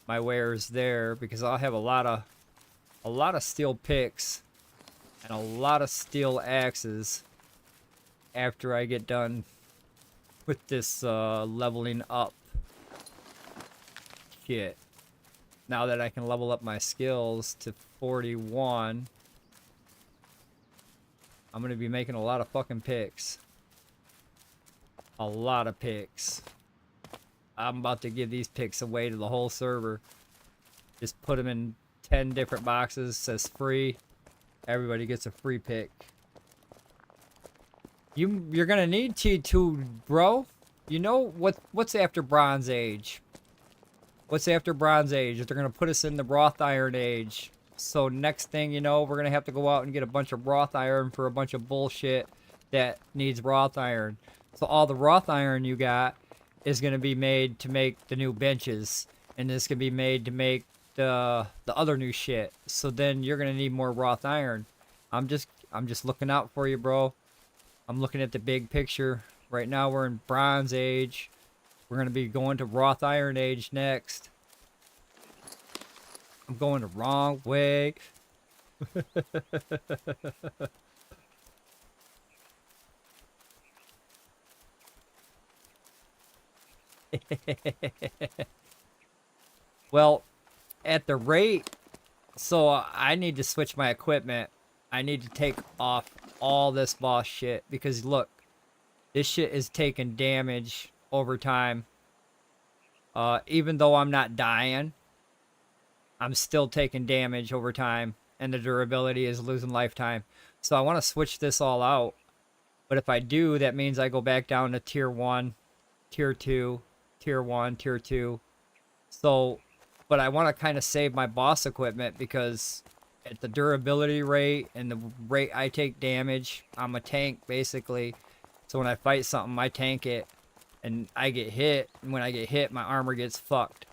wares there, because I'll have a lot of steel picks and a lot of steel axes after I get done with this leveling up shit. Now that I can level up my skills to 41, I'm gonna be making a lot of fucking picks. A lot of picks. I'm about to give these picks away to the whole server. Just put them in 10 different boxes, says free. Everybody gets a free pick. You're gonna need T2, bro. You know what's after Bronze Age? What's after Bronze Age? They're gonna put us in the Wrought Iron Age. So next thing you know, we're gonna have to go out and get a bunch of wrought iron for a bunch of bullshit that needs wrought iron. So all the wrought iron you got is gonna be made to make the new benches, and this can be made to make the other new shit. So then you're gonna need more wrought iron. I'm just looking out for you, bro. I'm looking at the big picture. Right now we're in Bronze Age. We're gonna be going to Wrought Iron Age next. I'm going the wrong way. Well, at the rate, so I need to switch my equipment. I need to take off all this boss shit, because look, this shit is taking damage over time. Even though I'm not dying, I'm still taking damage over time, and the durability is losing lifetime. So I want to switch this all out. But if I do, that means I go back down to tier 1, tier 2, tier 1, tier 2. So, but I want to kind of save my boss equipment, because at the durability rate and the rate I take damage, I'm a tank basically. So when I fight something, I tank it and I get hit. And when I get hit, my armor gets fucked.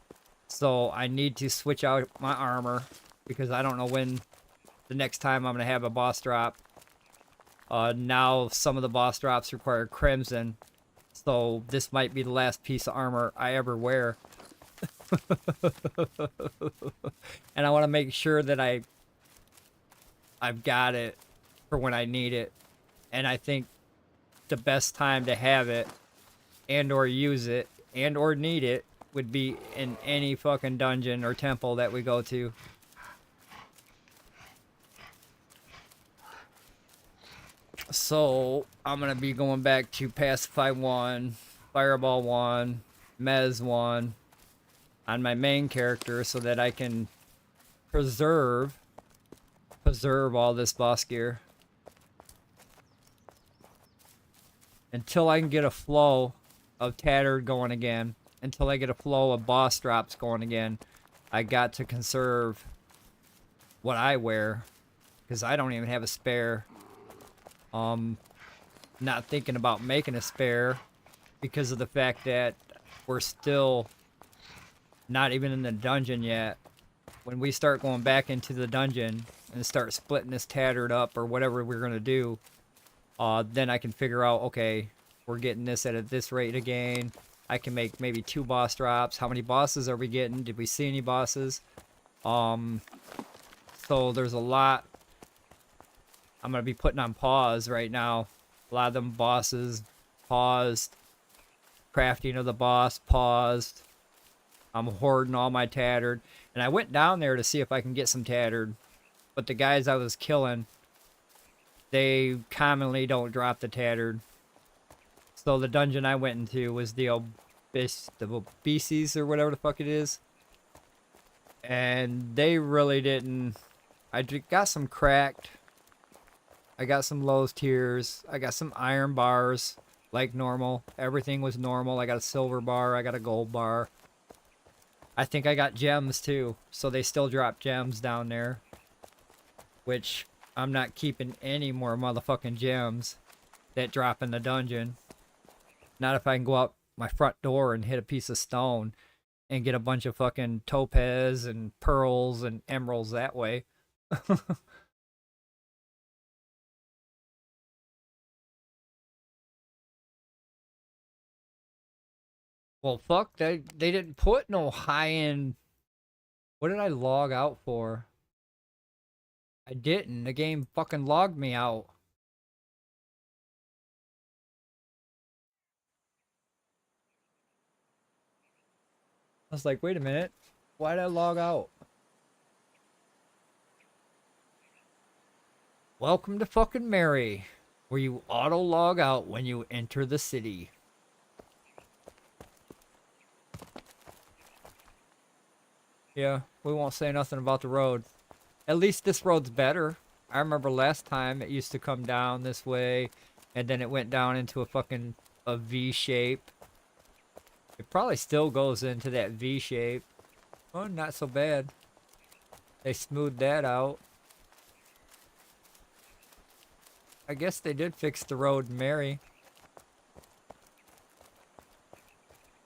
So I need to switch out my armor, because I don't know when the next time I'm going to have a boss drop. Now some of the boss drops require crimson. So this might be the last piece of armor I ever wear. And I want to make sure that I've got it for when I need it. And I think the best time to have it and or use it and or need it would be in any fucking dungeon or temple that we go to. So I'm gonna be going back to Pacify 1, Fireball 1, Mez 1 on my main character, so that I can preserve all this boss gear until I can get a flow of Tattered going again. Until I get a flow of boss drops going again, I got to conserve what I wear, because I don't even have a spare. Not thinking about making a spare because of the fact that we're still not even in the dungeon yet. When we start going back into the dungeon and start splitting this Tattered up or whatever we're gonna do, then I can figure out, okay, we're getting this at this rate again. I can make maybe 2 boss drops. How many bosses are we getting? Did we see any bosses? So there's a lot I'm gonna be putting on pause right now. A lot of them bosses paused. Crafting of the boss paused. I'm hoarding all my tattered. And I went down there to see if I can get some tattered. But the guys I was killing, they commonly don't drop the tattered. So the dungeon I went into was the Obeses or whatever the fuck it is. And they really didn't. Got some cracked. I got some low tiers. I got some iron bars like normal. Everything was normal. I got a silver bar. I got a gold bar. I think I got gems too. So they still drop gems down there. Which I'm not keeping any more motherfucking gems that drop in the dungeon. Not if I can go out my front door and hit a piece of stone and get a bunch of fucking topaz and pearls and emeralds that way. Well, fuck, they didn't put no high-end... What did I log out for? I didn't. The game fucking logged me out. I was like, wait a minute. Why did I log out? Welcome to fucking Mary, where you auto-log out when you enter the city. Yeah, we won't say nothing about the road. At least this road's better. I remember last time it used to come down this way, and then it went down into a V shape. It probably still goes into that V shape. Oh, not so bad. They smoothed that out. I guess they did fix the road in Mary.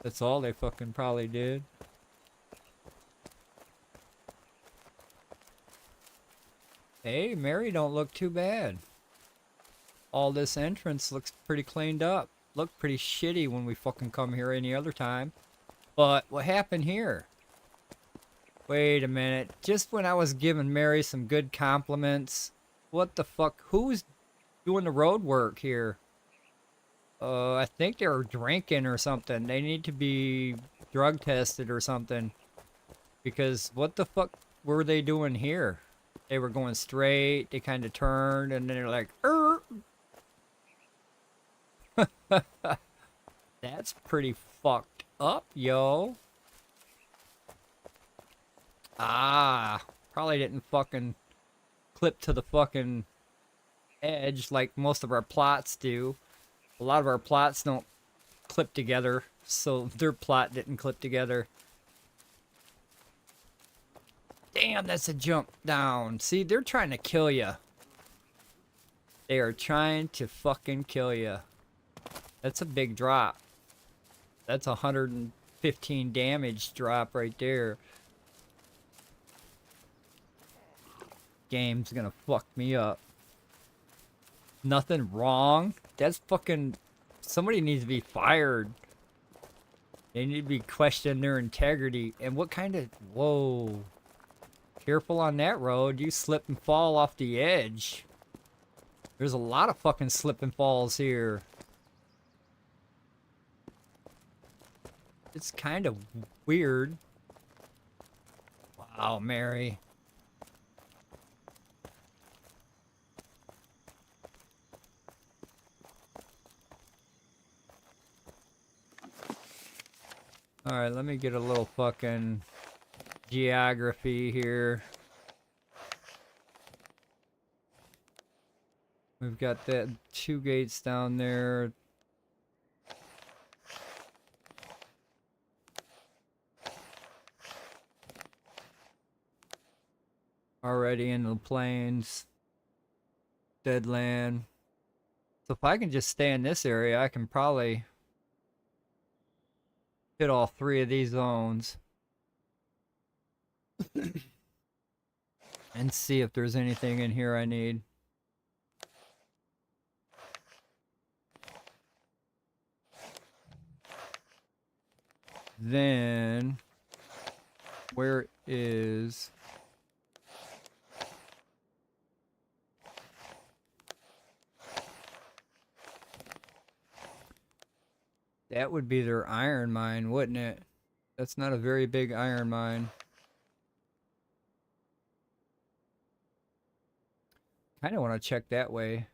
That's all they fucking probably did. Hey, Mary don't look too bad. All this entrance looks pretty cleaned up. Looked pretty shitty when we fucking come here any other time. But what happened here? Wait a minute. Just when I was giving Mary some good compliments. What the fuck? Who's doing the road work here? I think they were drinking or something. They need to be drug tested or something. Because what the fuck were they doing here? They were going straight, they kind of turned, and then they're like, That's pretty fucked up, yo. Ah, probably didn't fucking clip to the fucking edge like most of our plots do. A lot of our plots don't clip together, so their plot didn't clip together. Damn, that's a jump down. See, they're trying to kill you. They are trying to fucking kill you. That's a big drop. That's 115 damage drop right there. Game's gonna fuck me up. Nothing wrong. That's fucking... Somebody needs to be fired. They need to be questioning their integrity. And what kind of... Whoa. Careful on that road. You slip and fall off the edge. There's a lot of fucking slip and falls here. It's kind of weird. Wow, Mary. Alright, let me get a little fucking geography here. We've got that 2 gates down there. Already in the plains. Dead land. So if I can just stay in this area, I can probably hit all 3 of these zones. And see if there's anything in here I need. Then, where is... That would be their iron mine, wouldn't it? That's not a very big iron mine. Kind of want to check that way.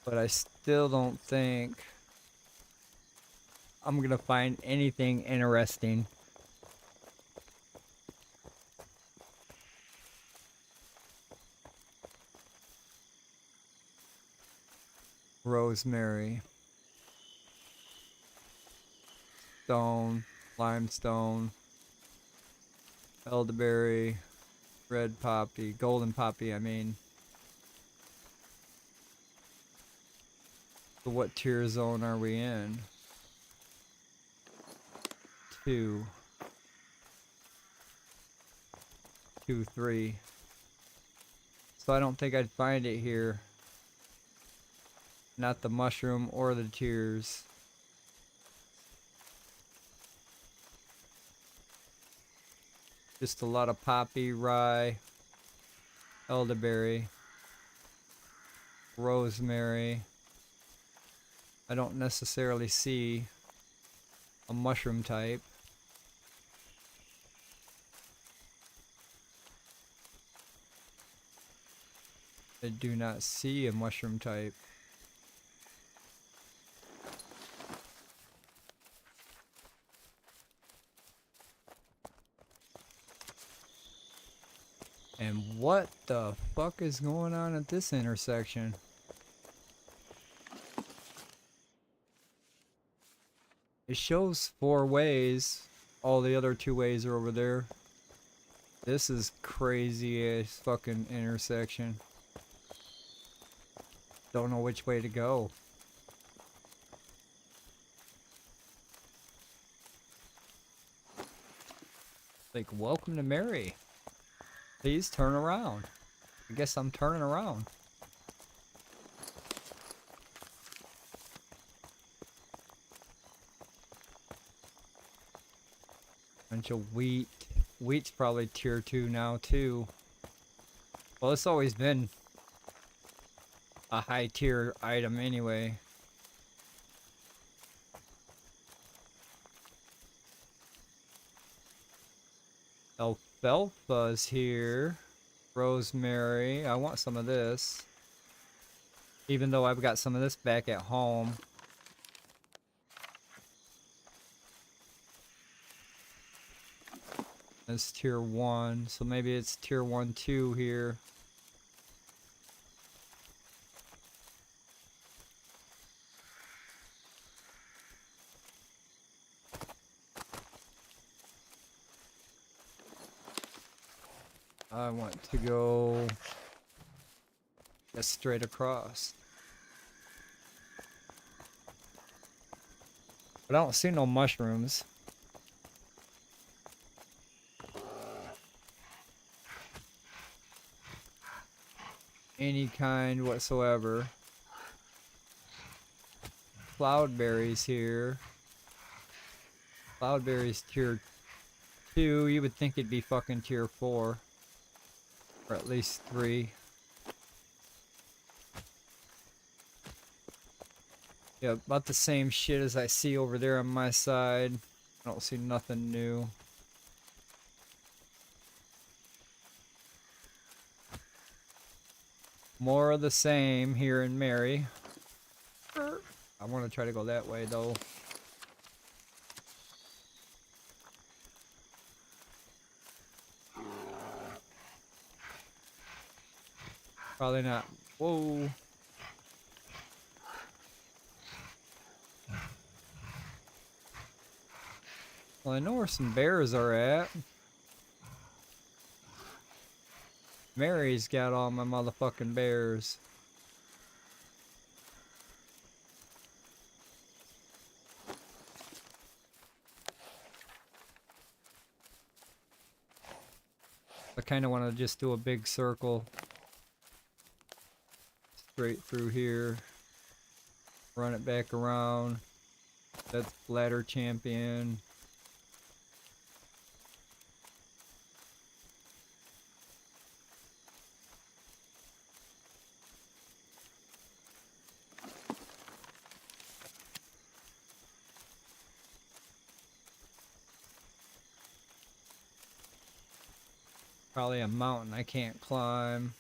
But I still don't think I'm gonna find anything interesting. Rosemary. Stone. Limestone. Elderberry. Red poppy. Golden poppy, I mean. So what tier zone are we in? 2. 2, 3. So I don't think I'd find it here. Not the mushroom or the tears. Just a lot of poppy, rye, elderberry, rosemary. I don't necessarily see a mushroom type. I do not see a mushroom type. And what the fuck is going on at this intersection? It shows 4 ways. All the other 2 ways are over there. This is crazy ass fucking intersection. Don't know which way to go. Like, welcome to Mary. Please turn around. I guess I'm turning around. Bunch of wheat. Wheat's probably tier 2 now too. Well, it's always been a high tier item anyway. Alfalfa's here. Rosemary. I want some of this. Even though I've got some of this back at home. It's tier 1, so maybe it's tier 1, 2 here. I want to go just straight across. But I don't see no mushrooms. Any kind whatsoever. Cloudberries here. Cloudberries tier 2. You would think it'd be fucking tier 4. Or at least 3. Yeah, about the same shit as I see over there on my side. I don't see nothing new. More of the same here in Mary. I want to try to go that way though. Probably not. Whoa. Well, I know where some bears are at. Mary's got all my motherfucking bears. I kind of want to just do a big circle. Straight through here. Run it back around. That's Ladder Champion. Probably a mountain I can't climb.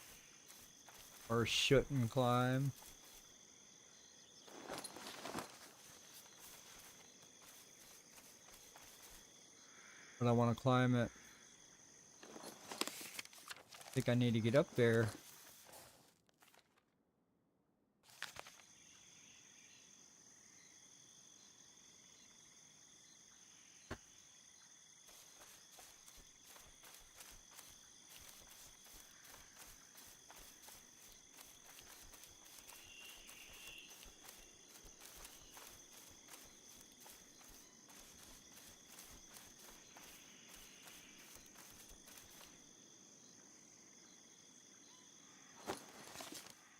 Or shouldn't climb. But I want to climb it. I think I need to get up there.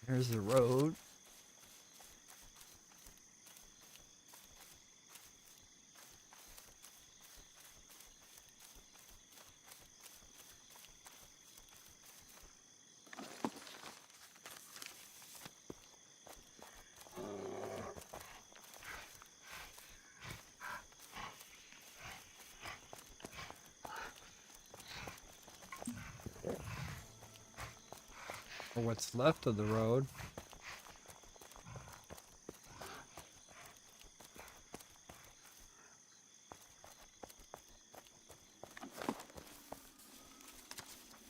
There's the road. Or what's left of the road.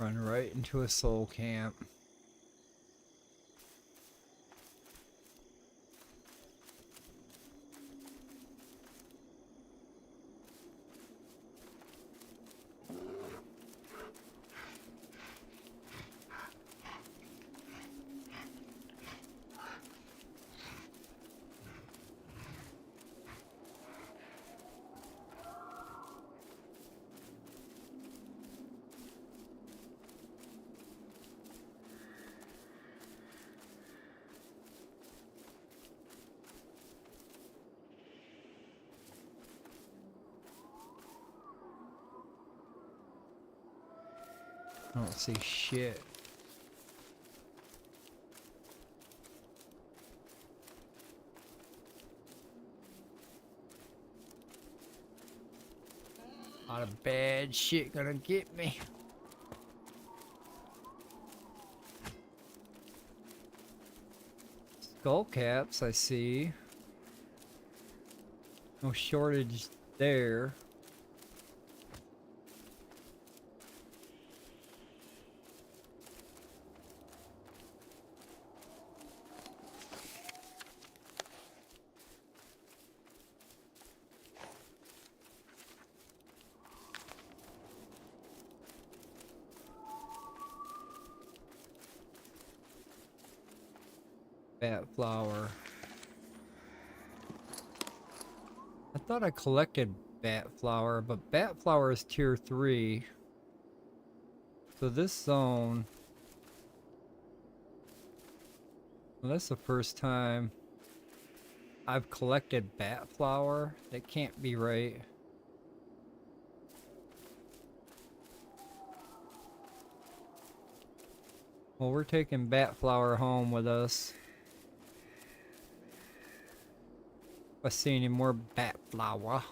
Run right into a soul camp. I don't see shit. A lot of bad shit gonna get me. Skull caps, I see. No shortage there. Bat flower. I thought I collected bat flower, but bat flower is tier 3. So this zone... Well, that's the first time I've collected bat flower. That can't be right. Well, we're taking bat flower home with us. If I see any more bat flower,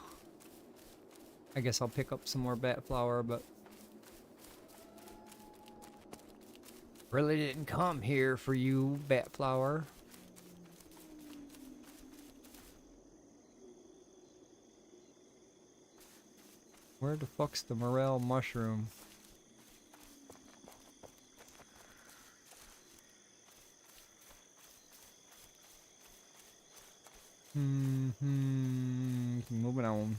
I guess I'll pick up some more bat flower, but really didn't come here for you, bat flower. Where the fuck's the morel mushroom? Moving on.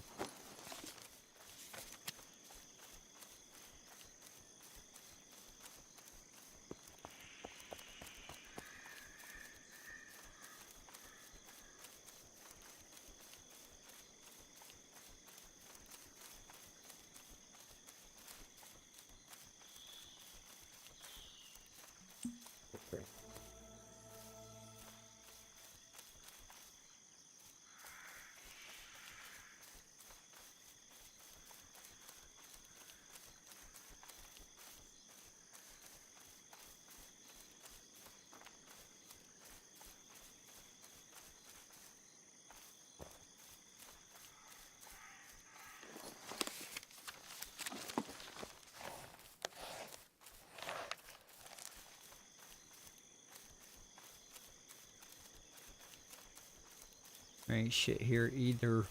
There ain't shit here either.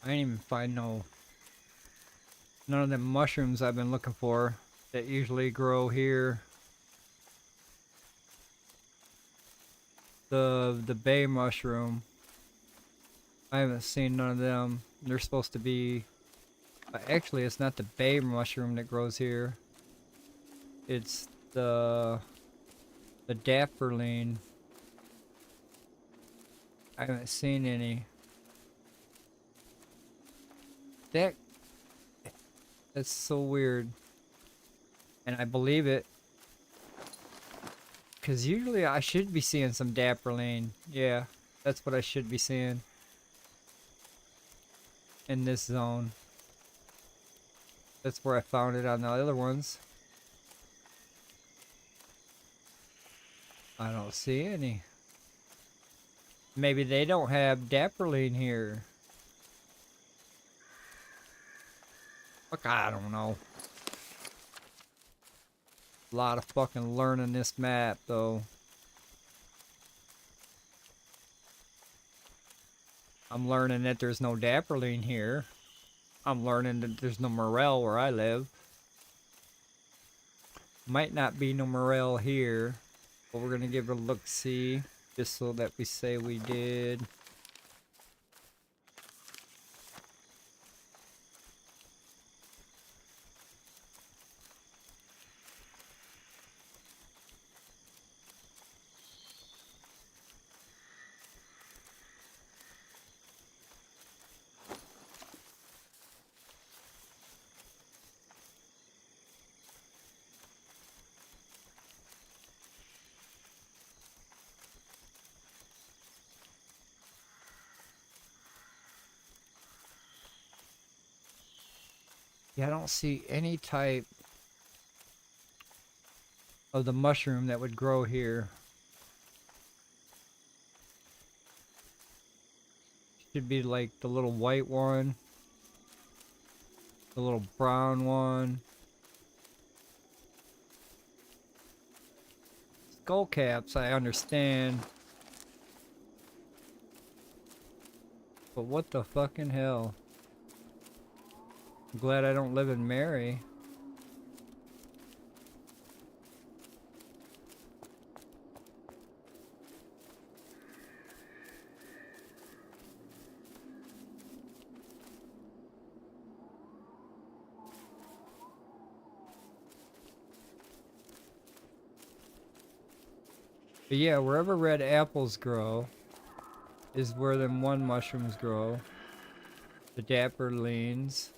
I ain't even find none of them mushrooms I've been looking for that usually grow here. The bay mushroom. I haven't seen none of them. They're supposed to be. Actually, it's not the bay mushroom that grows here. It's the dapperline. I haven't seen any. That's so weird. And I believe it. Because usually I should be seeing some dapperline. Yeah, that's what I should be seeing. In this zone. That's where I found it on the other ones. I don't see any. Maybe they don't have dapperline here. Fuck, I don't know. A lot of fucking learning this map, though. I'm learning that there's no dapperline here. I'm learning that there's no morel where I live. Might not be no morel here, but we're gonna give it a look-see, just so that we say we did. Yeah, I don't see any type of the mushroom that would grow here. Should be like the little white one, the little brown one. Skull caps, I understand. But what the fucking hell? I'm glad I don't live in Mary. But yeah, wherever red apples grow is where them one mushrooms grow. The dapperlines.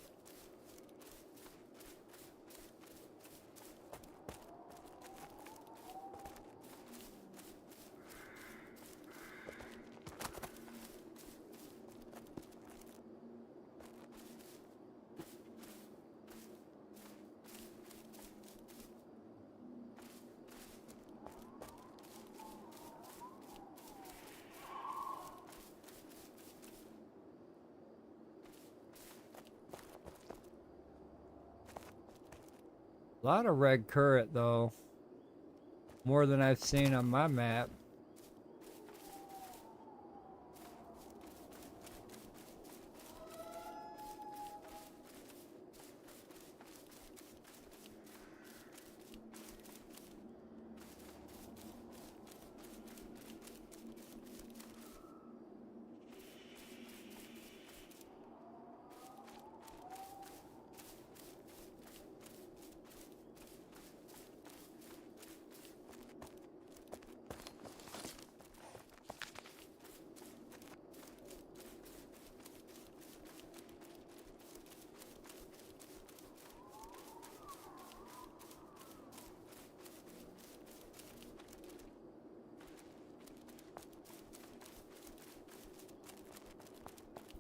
A lot of red currant though. More than I've seen on my map.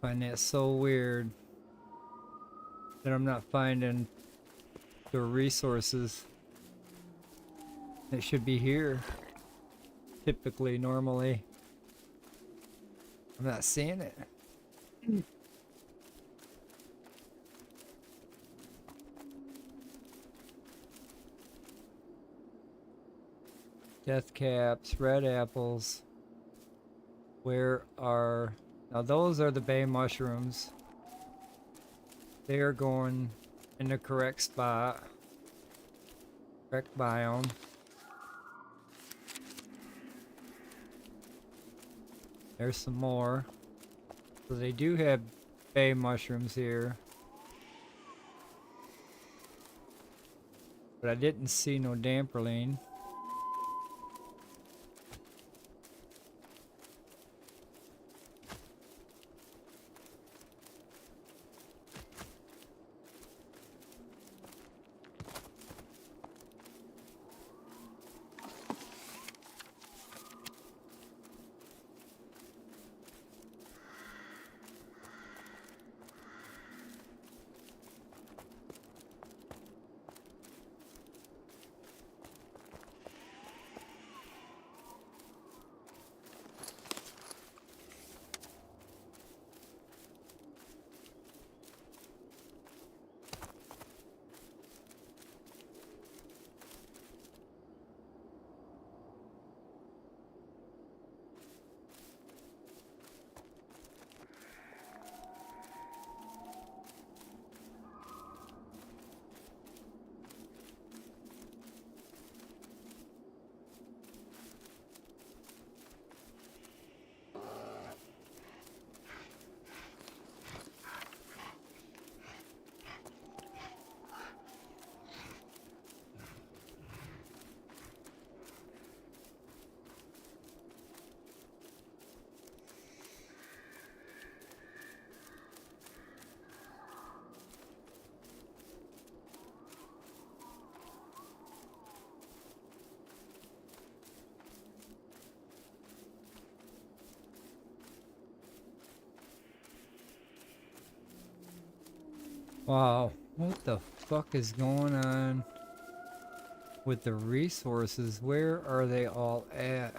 Find that so weird that I'm not finding the resources that should be here. Typically, normally. I'm not seeing it. Death caps, red apples. Where are... Now those are the bay mushrooms. They are going in the correct spot. Correct biome. There's some more. So they do have bay mushrooms here. But I didn't see no damperline. Wow, what the fuck is going on with the resources? Where are they all at?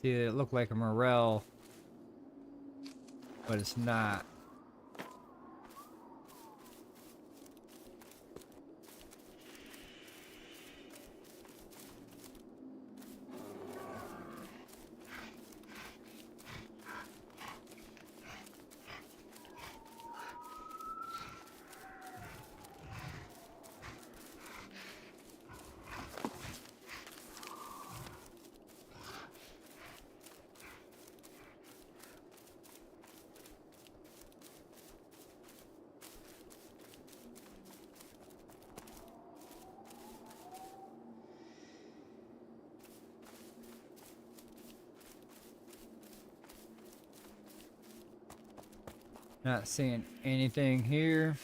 See, it looked like a morel, but it's not. Not seeing anything here.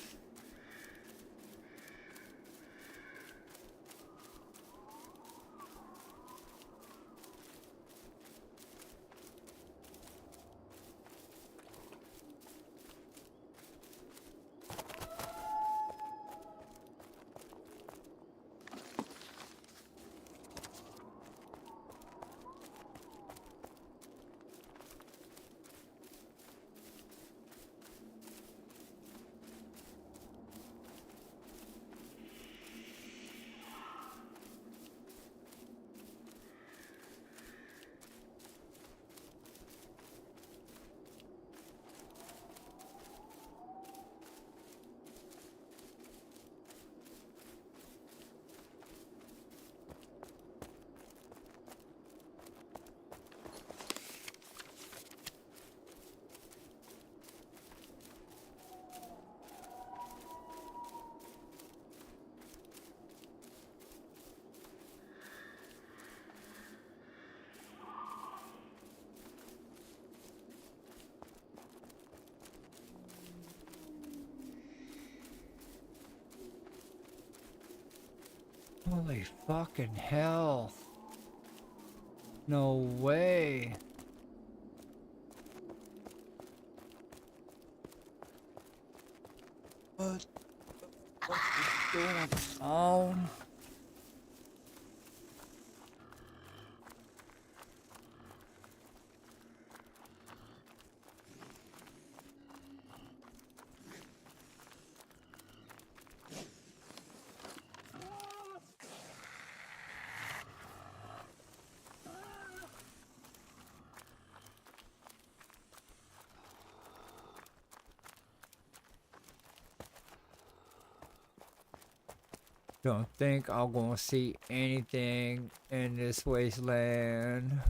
Holy fucking hell. No way. What the fuck is going on? Don't think I'm gonna see anything in this wasteland.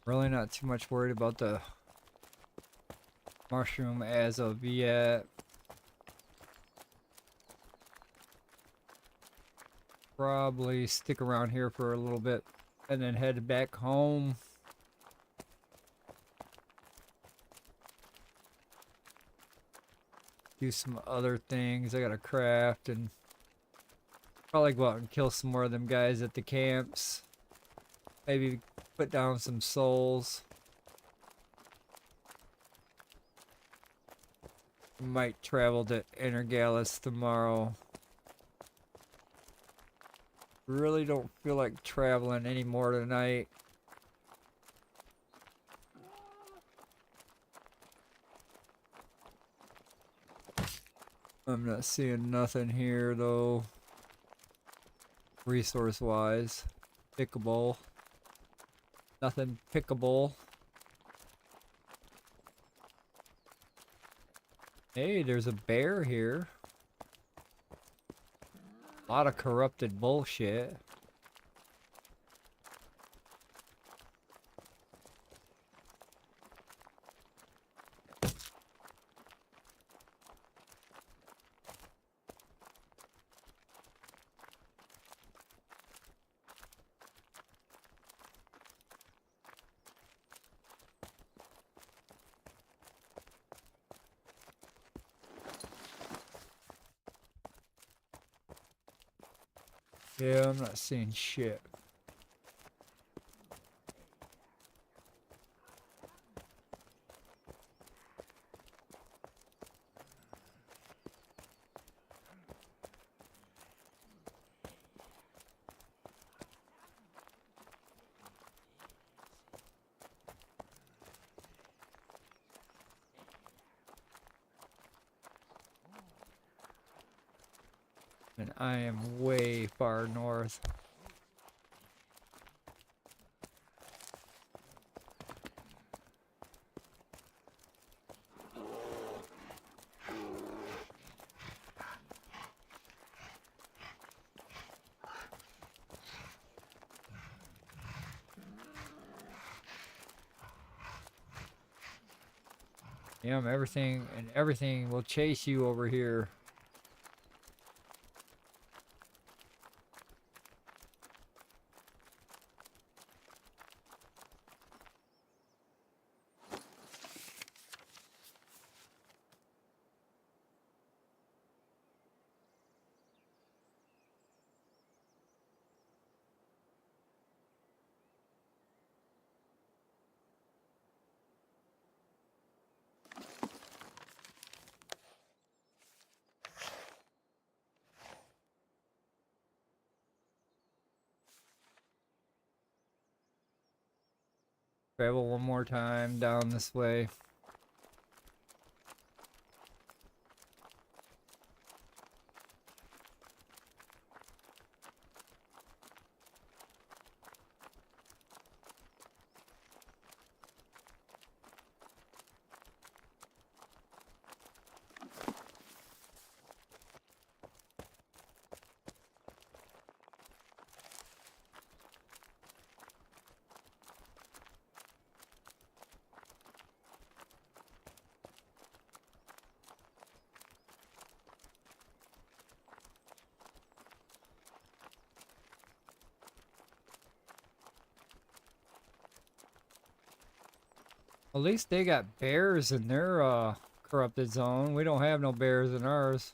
Really not too much worried about the mushroom as of yet. Probably stick around here for a little bit and then head back home. Do some other things I gotta craft and probably go out and kill some more of them guys at the camps. Maybe put down some souls. Might travel to Intergalis tomorrow. Really don't feel like traveling anymore tonight. I'm not seeing nothing here though. Resource wise. Pickable. Nothing pickable. Hey, there's a bear here. A lot of corrupted bullshit. Yeah, I'm not seeing shit. And I am way far north. Yeah, everything will chase you over here. Travel one more time down this way. At least they got bears in their corrupted zone. We don't have no bears in ours.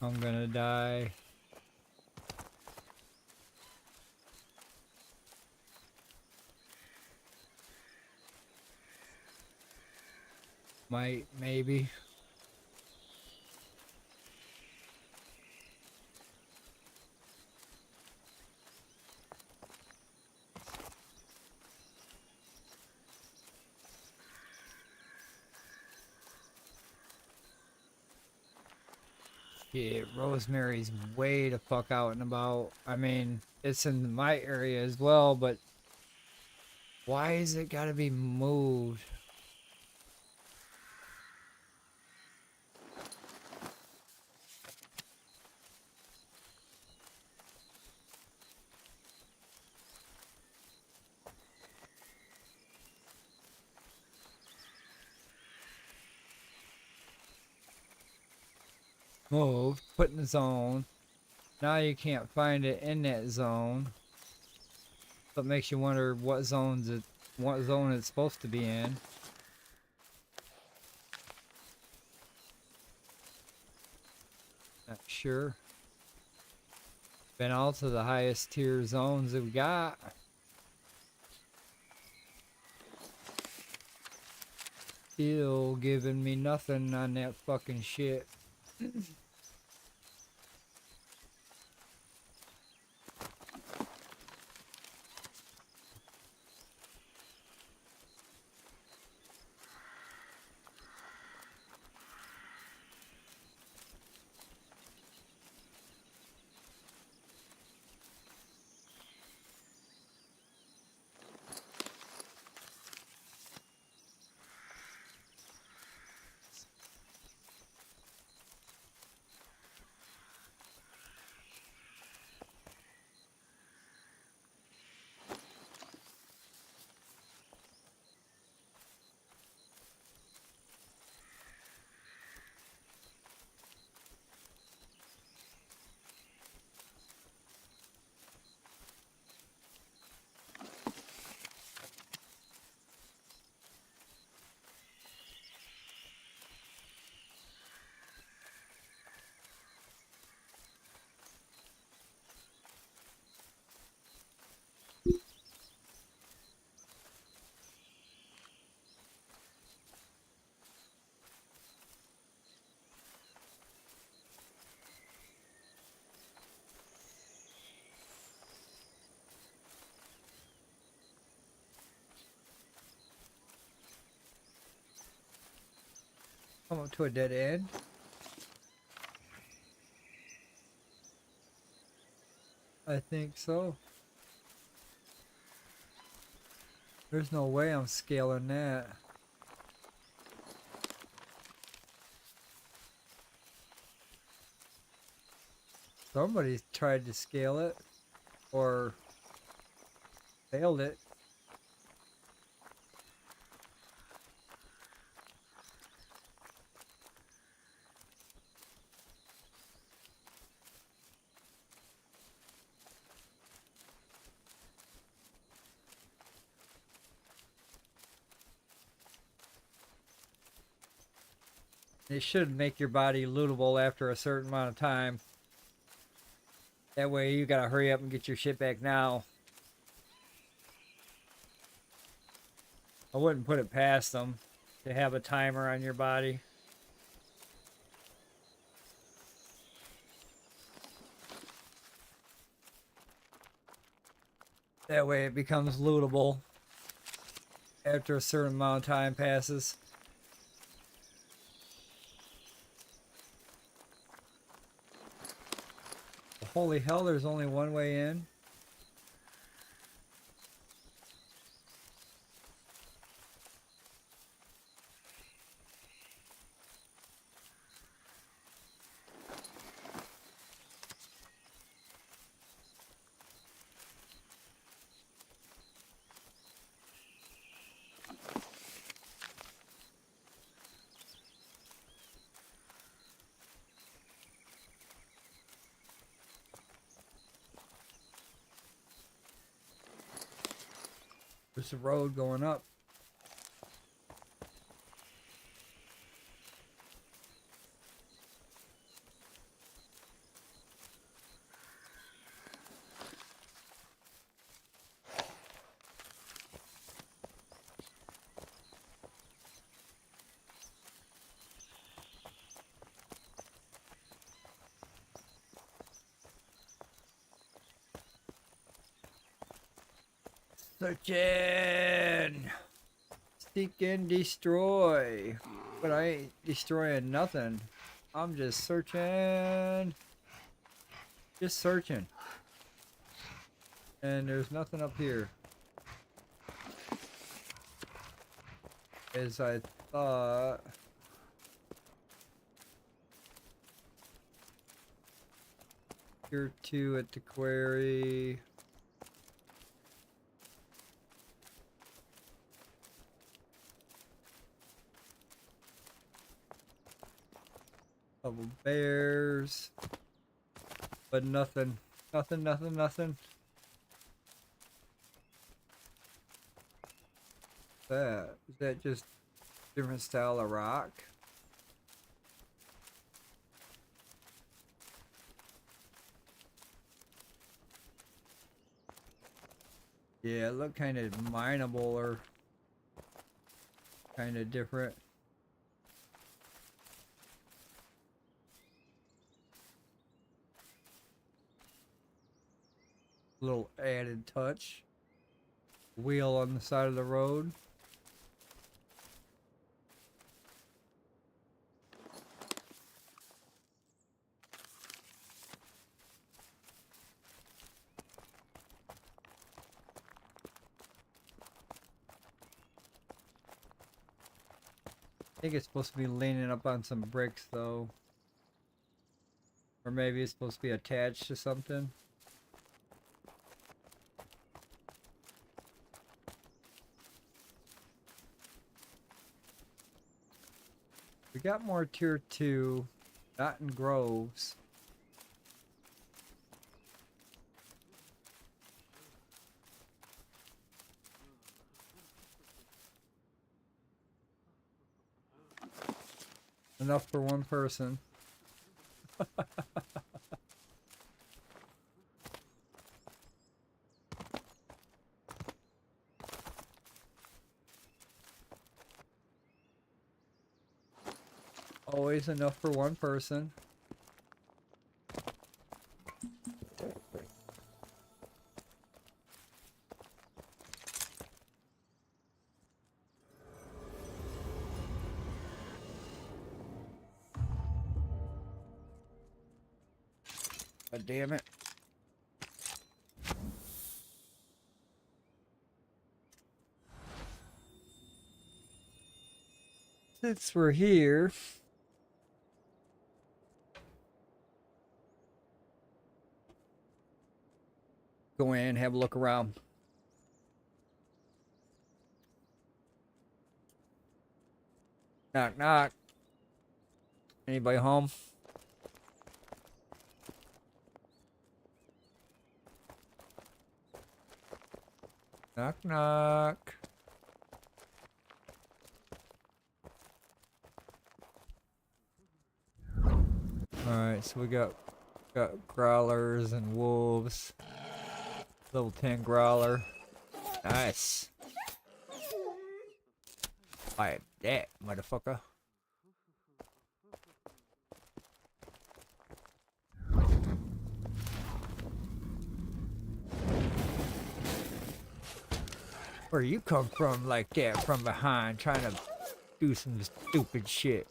I'm gonna die. Might, maybe. Shit, Rosemary's way the fuck out and about. I mean, it's in my area as well, but why is it gotta be moved? Moved, put in the zone. Now you can't find it in that zone. So it makes you wonder what zone it's supposed to be in. Not sure. Been all to the highest tier zones that we got. Still giving me nothing on that fucking shit. Come up to a dead end. I think so. There's no way I'm scaling that. Somebody tried to scale it or failed it. It should make your body lootable after a certain amount of time. That way you gotta hurry up and get your shit back now. I wouldn't put it past them to have a timer on your body. That way it becomes lootable after a certain amount of time passes. Holy hell, there's only one way in. There's a road going up. Searching! Seek and destroy. But I ain't destroying nothing. I'm just searching. Just searching. And there's nothing up here. As I thought. Tier 2 at the quarry. Couple bears. But nothing. Nothing. Is that just different style of rock? Yeah, it looked kind of mineable or kind of different. Little added touch. Wheel on the side of the road. I think it's supposed to be leaning up on some bricks though. Or maybe it's supposed to be attached to something. We got more tier 2, not in groves. Enough for one person. Always enough for one person. God damn it. Since we're here, go in and have a look around. Knock, knock. Anybody home? Knock, knock. Alright, so we got growlers and wolves. Level 10 growler. Nice. Like that, motherfucker. Where you come from like that from behind trying to do some stupid shit?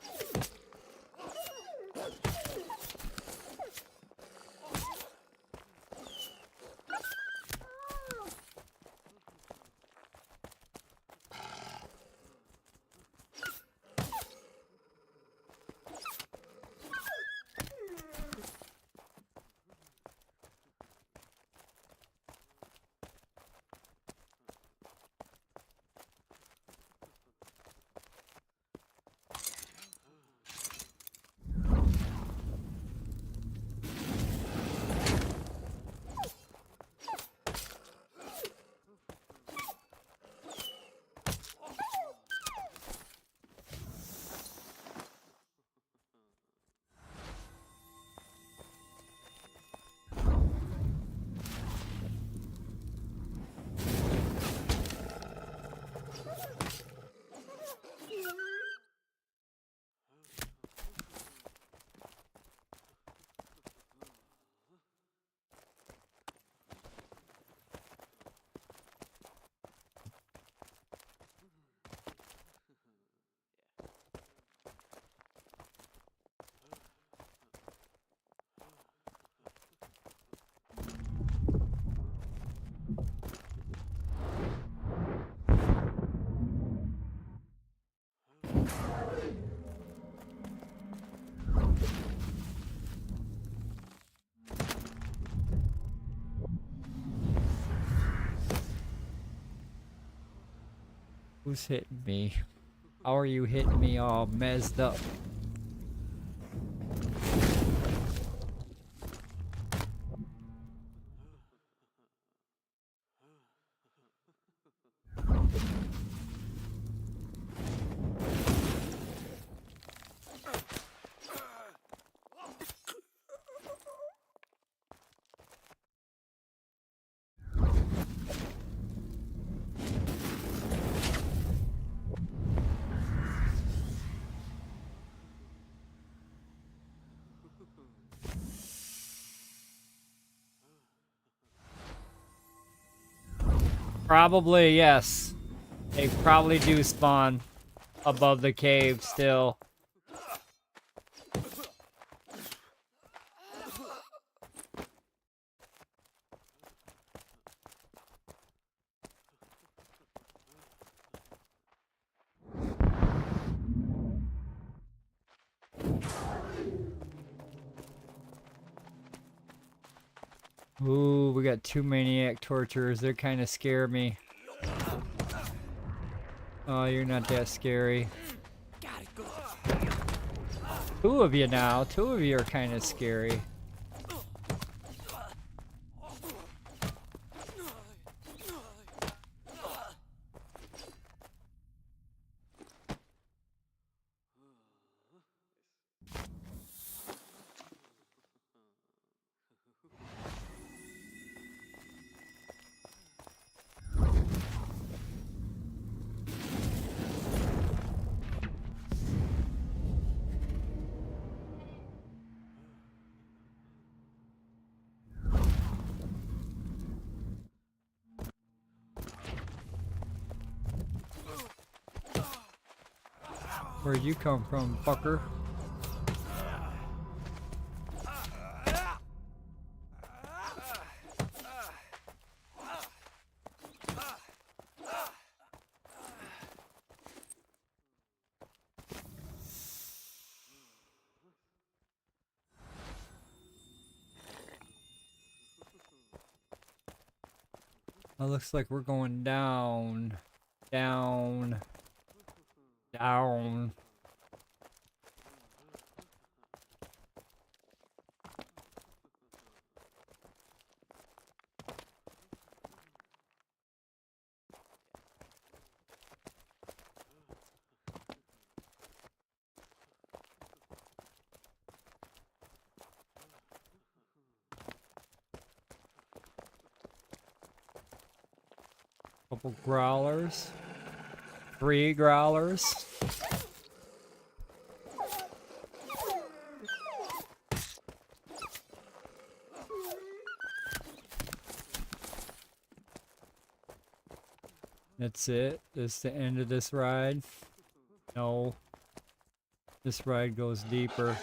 Who's hitting me? How are you hitting me all messed up? Probably, yes. They probably do spawn above the cave still. Ooh, we got two maniac torturers. They kind of scare me. Oh, you're not that scary. Two of you now. Two of you are kind of scary. Where'd you come from, fucker? It looks like we're going down. Down. Down. Couple growlers. 3 growlers. That's it. This is the end of this ride. No. This ride goes deeper.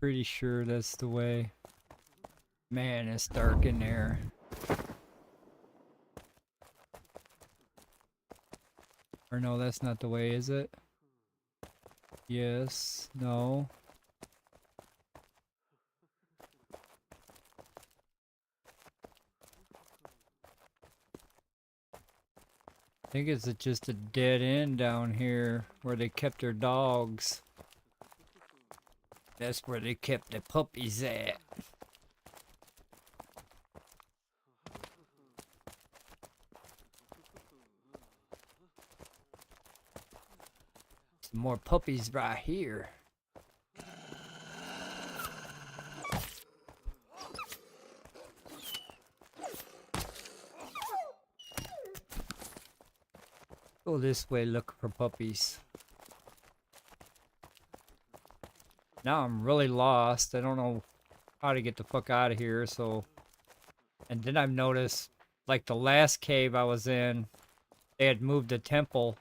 Pretty sure that's the way. Man, it's dark in there. Or no, that's not the way, is it? Yes. No. I think it's just a dead end down here where they kept their dogs. That's where they kept the puppies at. Some more puppies right here. Go this way, look for puppies. Now I'm really lost. I don't know how to get the fuck out of here, so... And then I've noticed, like the last cave I was in, they had moved the temple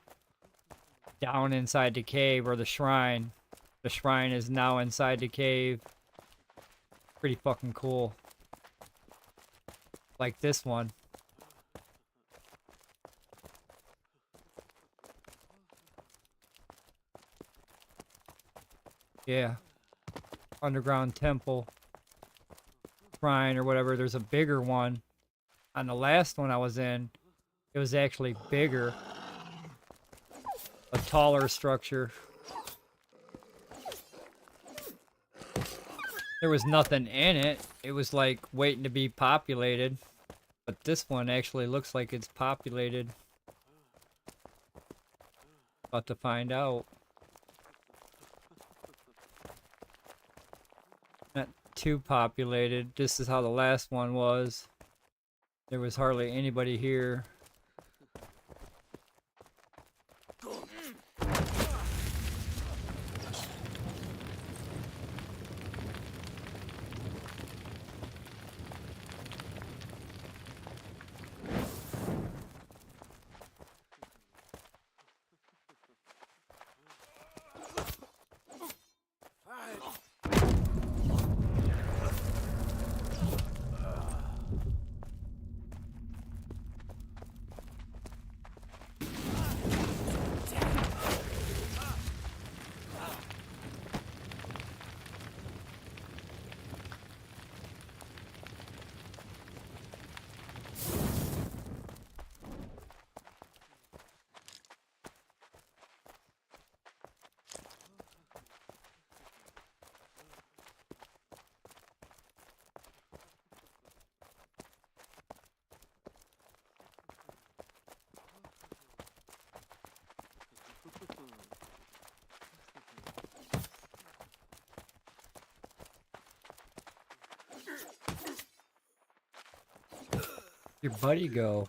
down inside the cave, or the shrine. The shrine is now inside the cave. Pretty fucking cool. Like this one. Yeah. underground temple shrine or whatever. There's a bigger one. On the last one I was in, it was actually bigger. A taller structure. There was nothing in it. It was like waiting to be populated. But this one actually looks like it's populated. About to find out. Not too populated. This is how the last one was. There was hardly anybody here. Your buddy go?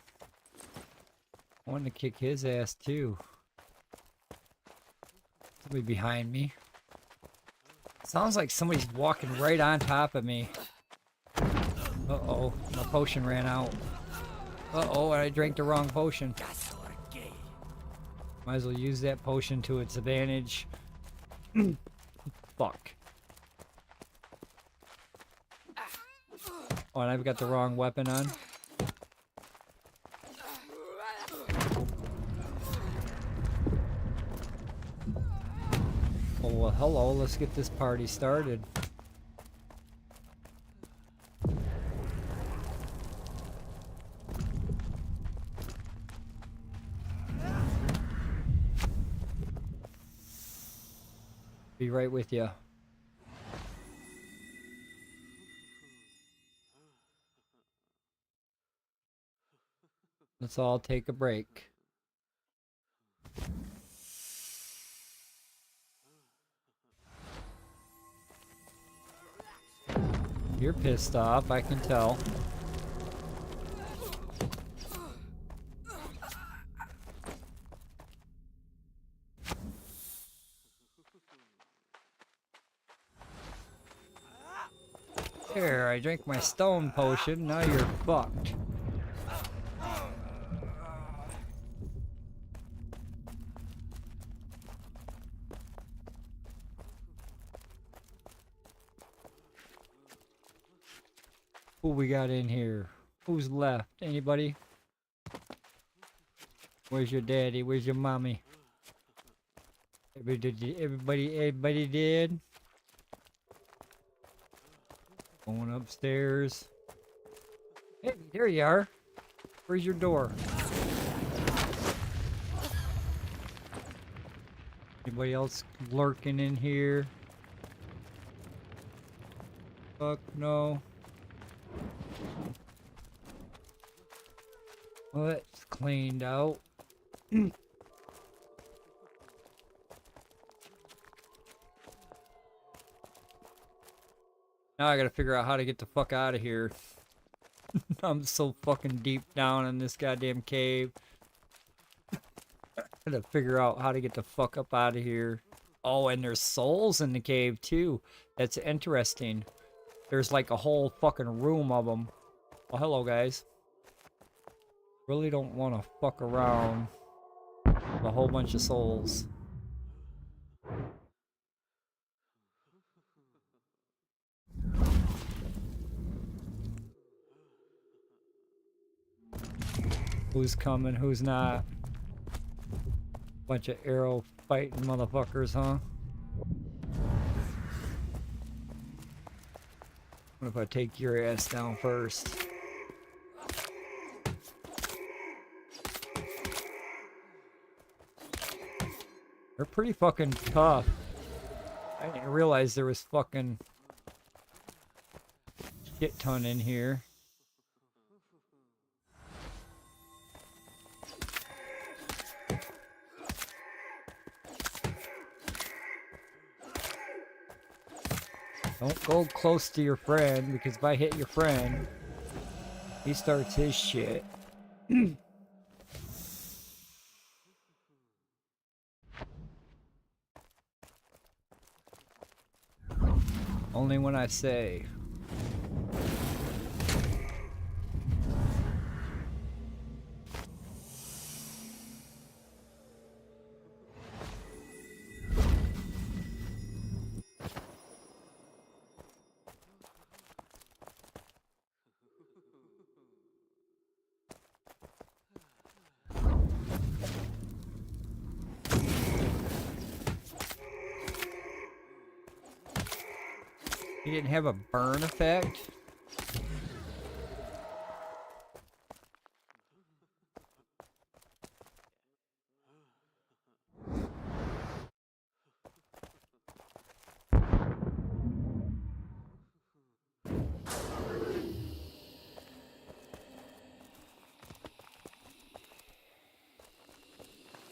I wanted to kick his ass too. Somebody behind me. Sounds like somebody's walking right on top of me. Uh-oh, my potion ran out. Uh-oh, I drank the wrong potion. Might as well use that potion to its advantage. Fuck. Oh, and I've got the wrong weapon on. Oh, well, hello, let's get this party started. Be right with you. Let's all take a break. You're pissed off, I can tell. There, I drank my stone potion, now you're fucked. Who we got in here? Who's left? Anybody? Where's your daddy? Where's your mommy? Everybody did? Going upstairs. Hey, there you are. Where's your door? Anybody else lurking in here? Fuck no. Well, that's cleaned out. Now I gotta figure out how to get the fuck out of here. I'm so fucking deep down in this goddamn cave. Gotta figure out how to get the fuck up out of here. Oh, and there's souls in the cave too. That's interesting. There's like a whole fucking room of them. Oh, hello guys. Really don't want to fuck around with a whole bunch of souls. Who's coming, who's not? Bunch of arrow fighting motherfuckers, huh? What if I take your ass down first? They're pretty fucking tough. I didn't realize there was fucking shit ton in here. Don't go close to your friend, because if I hit your friend, he starts his shit. Only when I say. He didn't have a burn effect?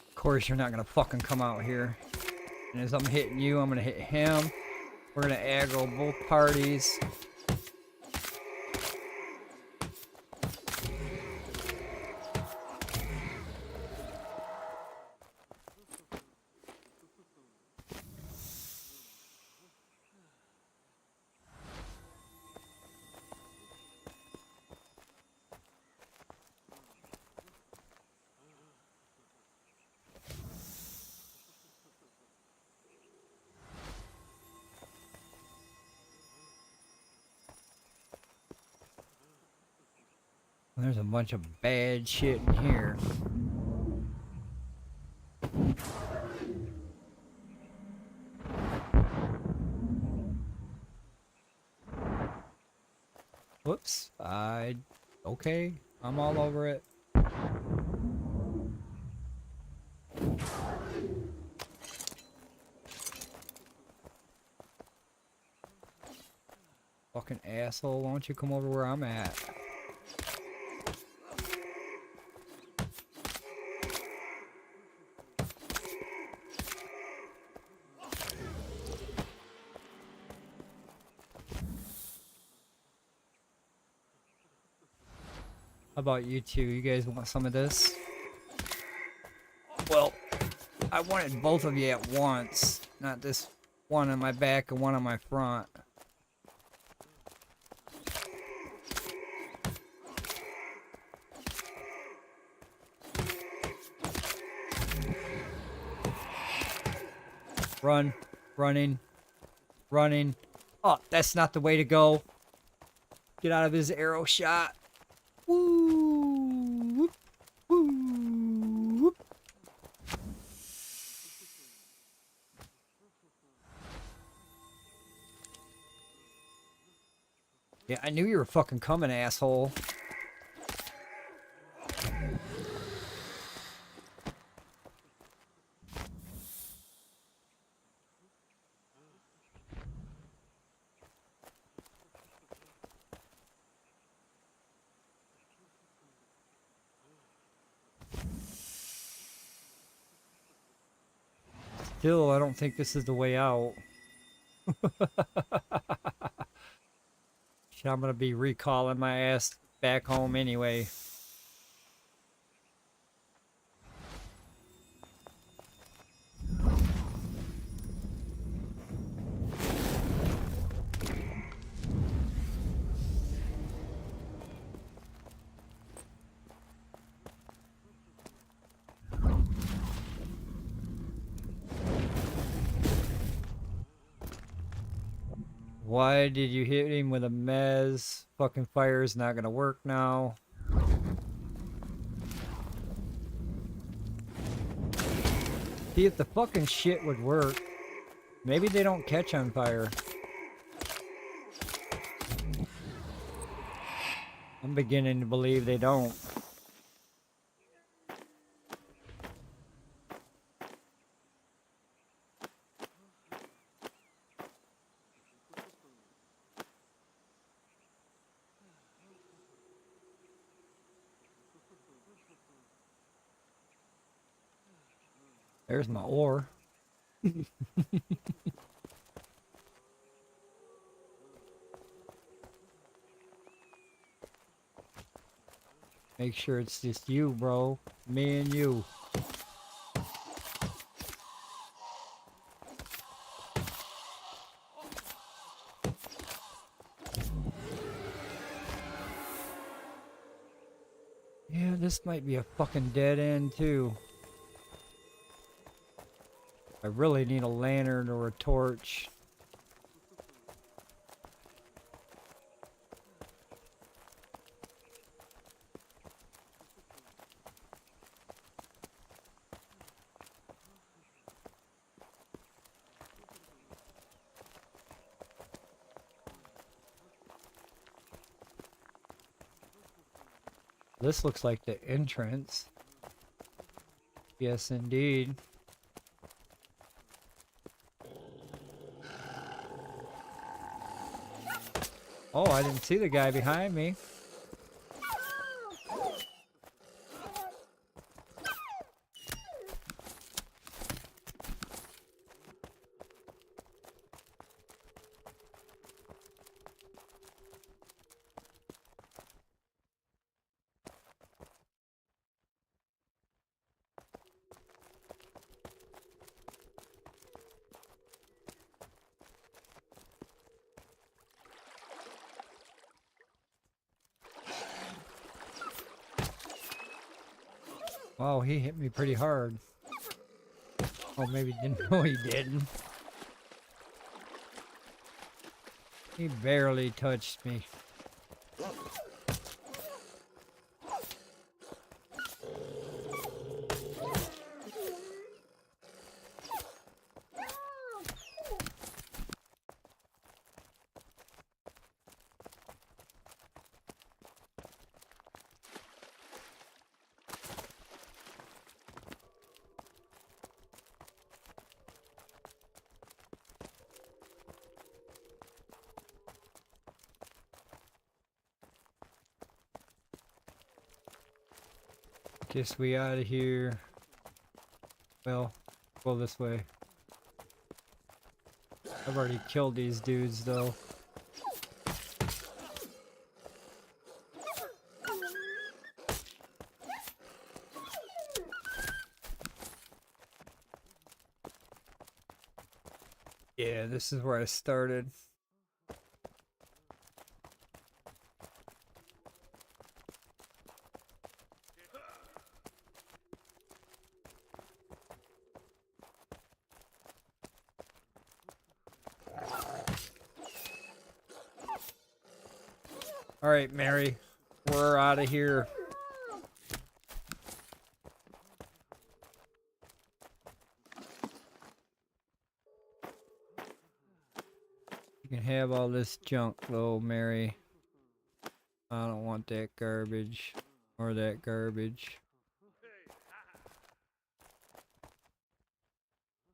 Of course you're not gonna fucking come out here. And as I'm hitting you, I'm gonna hit him. We're gonna aggro both parties. There's a bunch of bad shit in here. Whoops. Okay. I'm all over it. Fucking asshole. Why don't you come over where I'm at? How about you two? You guys want some of this? Well, I wanted both of you at once, not this one on my back and one on my front. Run, running, running. Oh, that's not the way to go. Get out of his arrow shot. Woo! Whoop, woo, whoop. Yeah, I knew you were fucking coming, asshole. Still, I don't think this is the way out. Shit, I'm gonna be recalling my ass back home anyway. Why did you hit him with a mez? Fucking fire is not gonna work now. See, if the fucking shit would work. Maybe they don't catch on fire. I'm beginning to believe they don't. There's my ore. Make sure it's just you, bro. Me and you. Yeah, this might be a fucking dead end too. I really need a lantern or a torch. This looks like the entrance. Yes, indeed. Oh, I didn't see the guy behind me. Wow, he hit me pretty hard. Oh, maybe didn't know he didn't. He barely touched me. Guess we out of here. Well, go this way. I've already killed these dudes though. Yeah, this is where I started. All right, Mary, we're out of here. You can have all this junk though, Mary. I don't want that garbage or that garbage.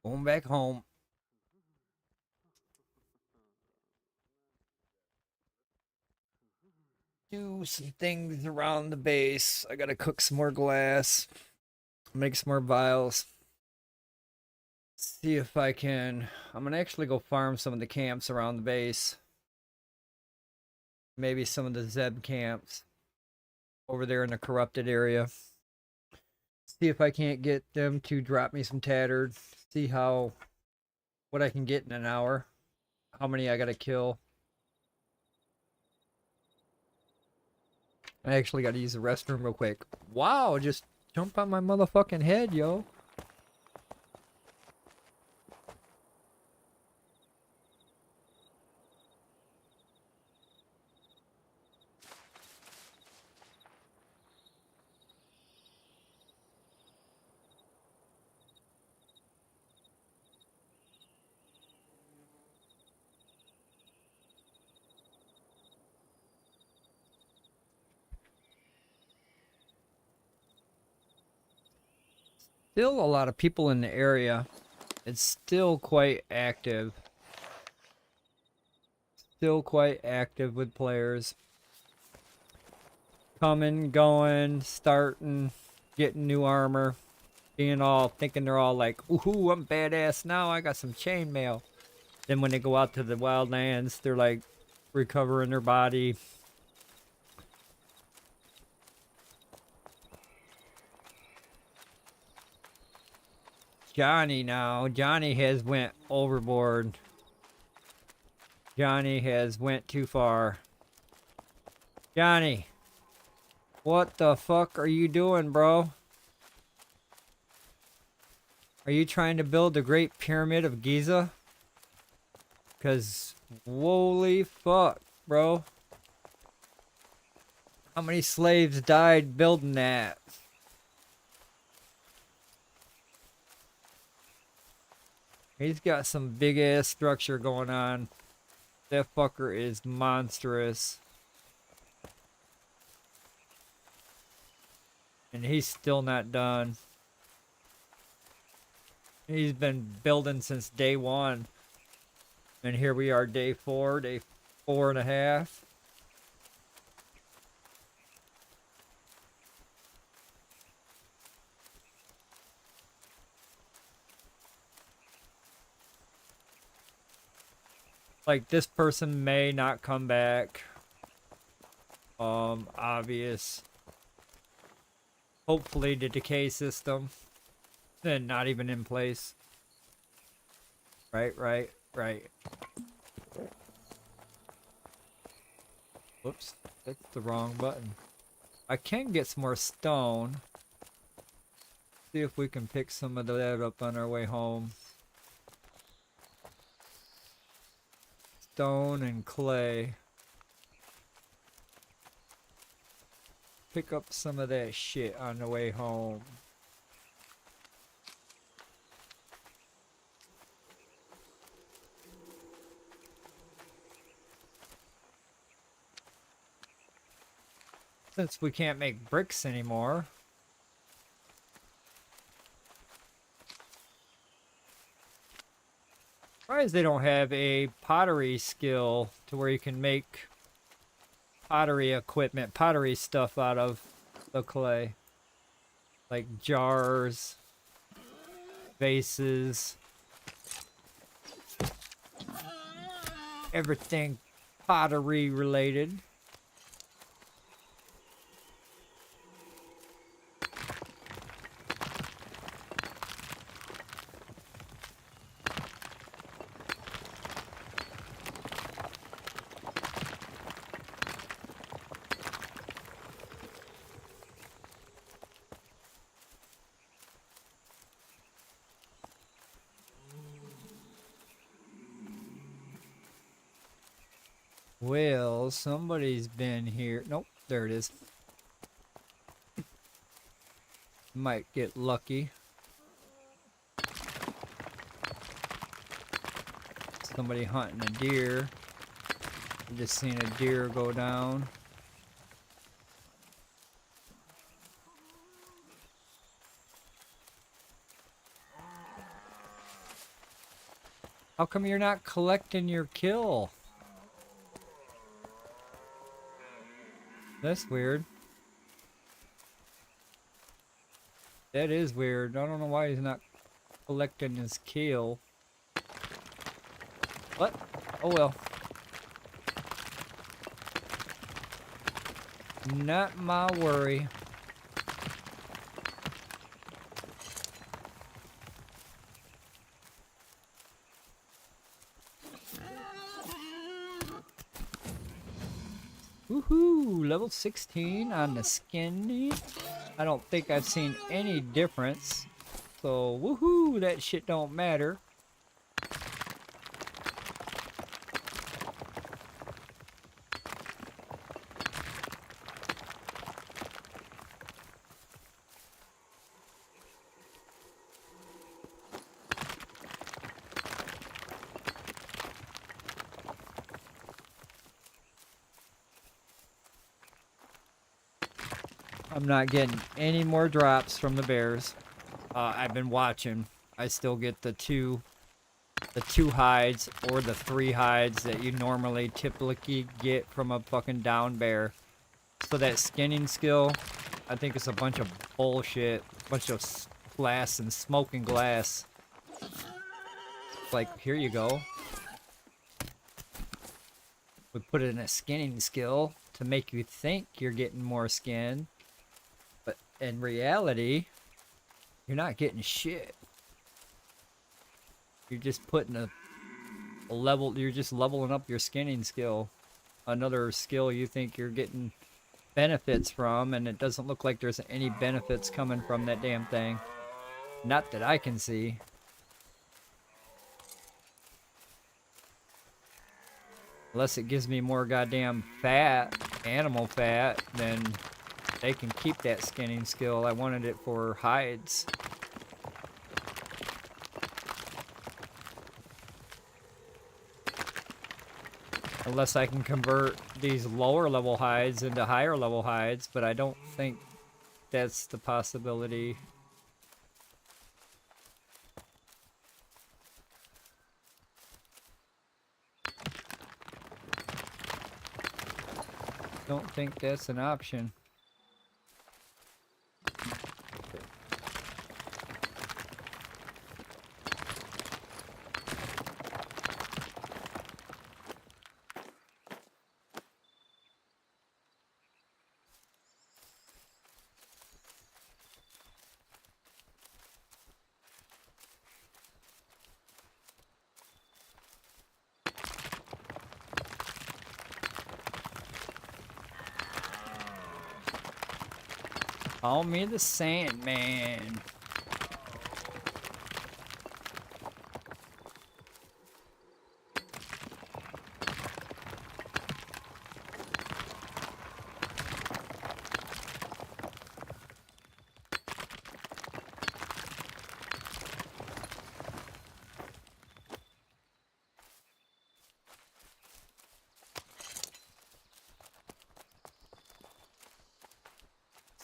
Going back home. Do some things around the base. I gotta cook some more glass. Make some more vials. See if I can. I'm gonna actually go farm some of the camps around the base. Maybe some of the Zeb camps over there in the corrupted area. See if I can't get them to drop me some tattered. See what I can get in an hour. How many I gotta kill. I actually gotta use the restroom real quick. Wow, just jump on my motherfucking head, yo. still a lot of people in the area. It's still quite active. Still quite active with players. Coming, going, starting, getting new armor. Being all, thinking they're all like, ooh, I'm badass now, I got some chainmail. Then when they go out to the wildlands, they're like recovering their body. Johnny has went overboard. Johnny has went too far. Johnny, what the fuck are you doing, bro? Are you trying to build the Great Pyramid of Giza? Cause holy fuck, bro. How many slaves died building that? He's got some big ass structure going on. That fucker is monstrous. And he's still not done. He's been building since day 1. And here we are, day 4, day 4.5. Like, this person may not come back. Obvious. Hopefully the decay system. Then not even in place. Right. Whoops, that's the wrong button. I can get some more stone. See if we can pick some of that up on our way home. Stone and clay. Pick up some of that shit on the way home. Since we can't make bricks anymore. Surprised they don't have a pottery skill to where you can make pottery equipment, pottery stuff out of the clay. Like jars, vases, everything pottery related. Well, somebody's been here. Nope, there it is. Might get lucky. Somebody hunting a deer. I just seen a deer go down. How come you're not collecting your kill? That's weird. That is weird. I don't know why he's not collecting his kill. What? Oh well. Not my worry. Woohoo! Level 16 on the skinny. I don't think I've seen any difference. So, woohoo! That shit don't matter. I'm not getting any more drops from the bears. I've been watching. I still get the two hides or the 3 hides that you normally typically get from a fucking down bear. So that skinning skill, I think it's a bunch of bullshit. Bunch of glass and smoking glass. Like, here you go. We put it in a skinning skill to make you think you're getting more skin. But in reality, you're not getting shit. You're just putting a level, you're just leveling up your skinning skill. Another skill you think you're getting benefits from, and it doesn't look like there's any benefits coming from that damn thing. Not that I can see. Unless it gives me more goddamn fat, animal fat, then they can keep that skinning skill. I wanted it for hides. Unless I can convert these lower level hides into higher level hides, but I don't think that's the possibility. Don't think that's an option. Call me the Sandman.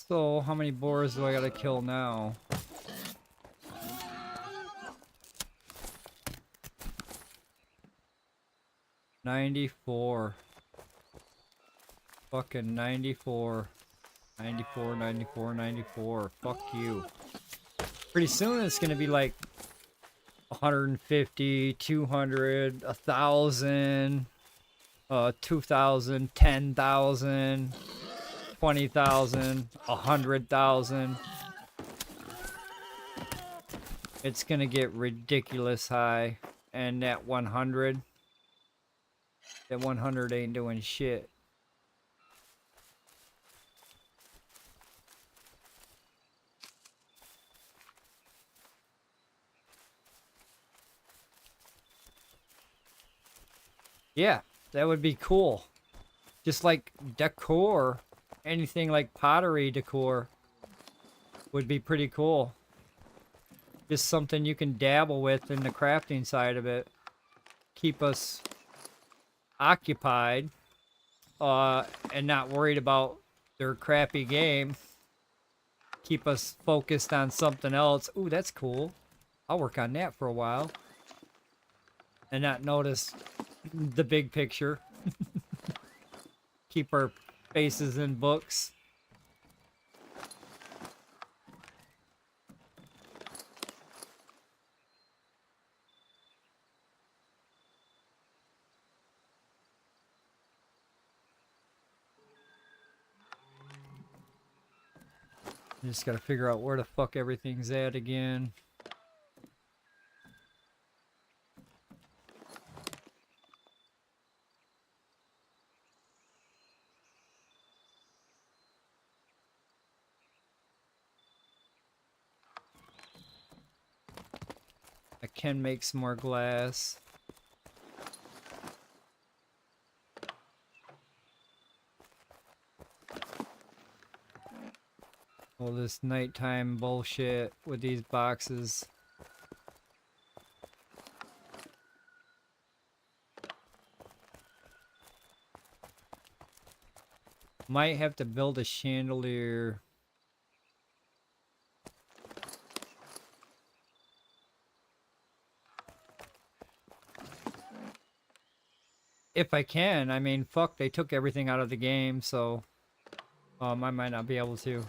So, how many boars do I gotta kill now? $94. Fucking 94. 94, 94, 94. Fuck you. Pretty soon it's gonna be like 150, 200, 1,000, 2,000, 10,000. 20,000, 100,000. It's gonna get ridiculous high, and that 100 ain't doing shit. Yeah, that would be cool. Just like decor. Anything like pottery decor would be pretty cool. Just something you can dabble with in the crafting side of it. Keep us occupied, and not worried about their crappy game. Keep us focused on something else. Ooh, that's cool. I'll work on that for a while. And not notice the big picture. Keep our faces in books. Just gotta figure out where the fuck everything's at again. I can make some more glass. All this nighttime bullshit with these boxes. Might have to build a chandelier. If I can. I mean, fuck, they took everything out of the game, so I might not be able to.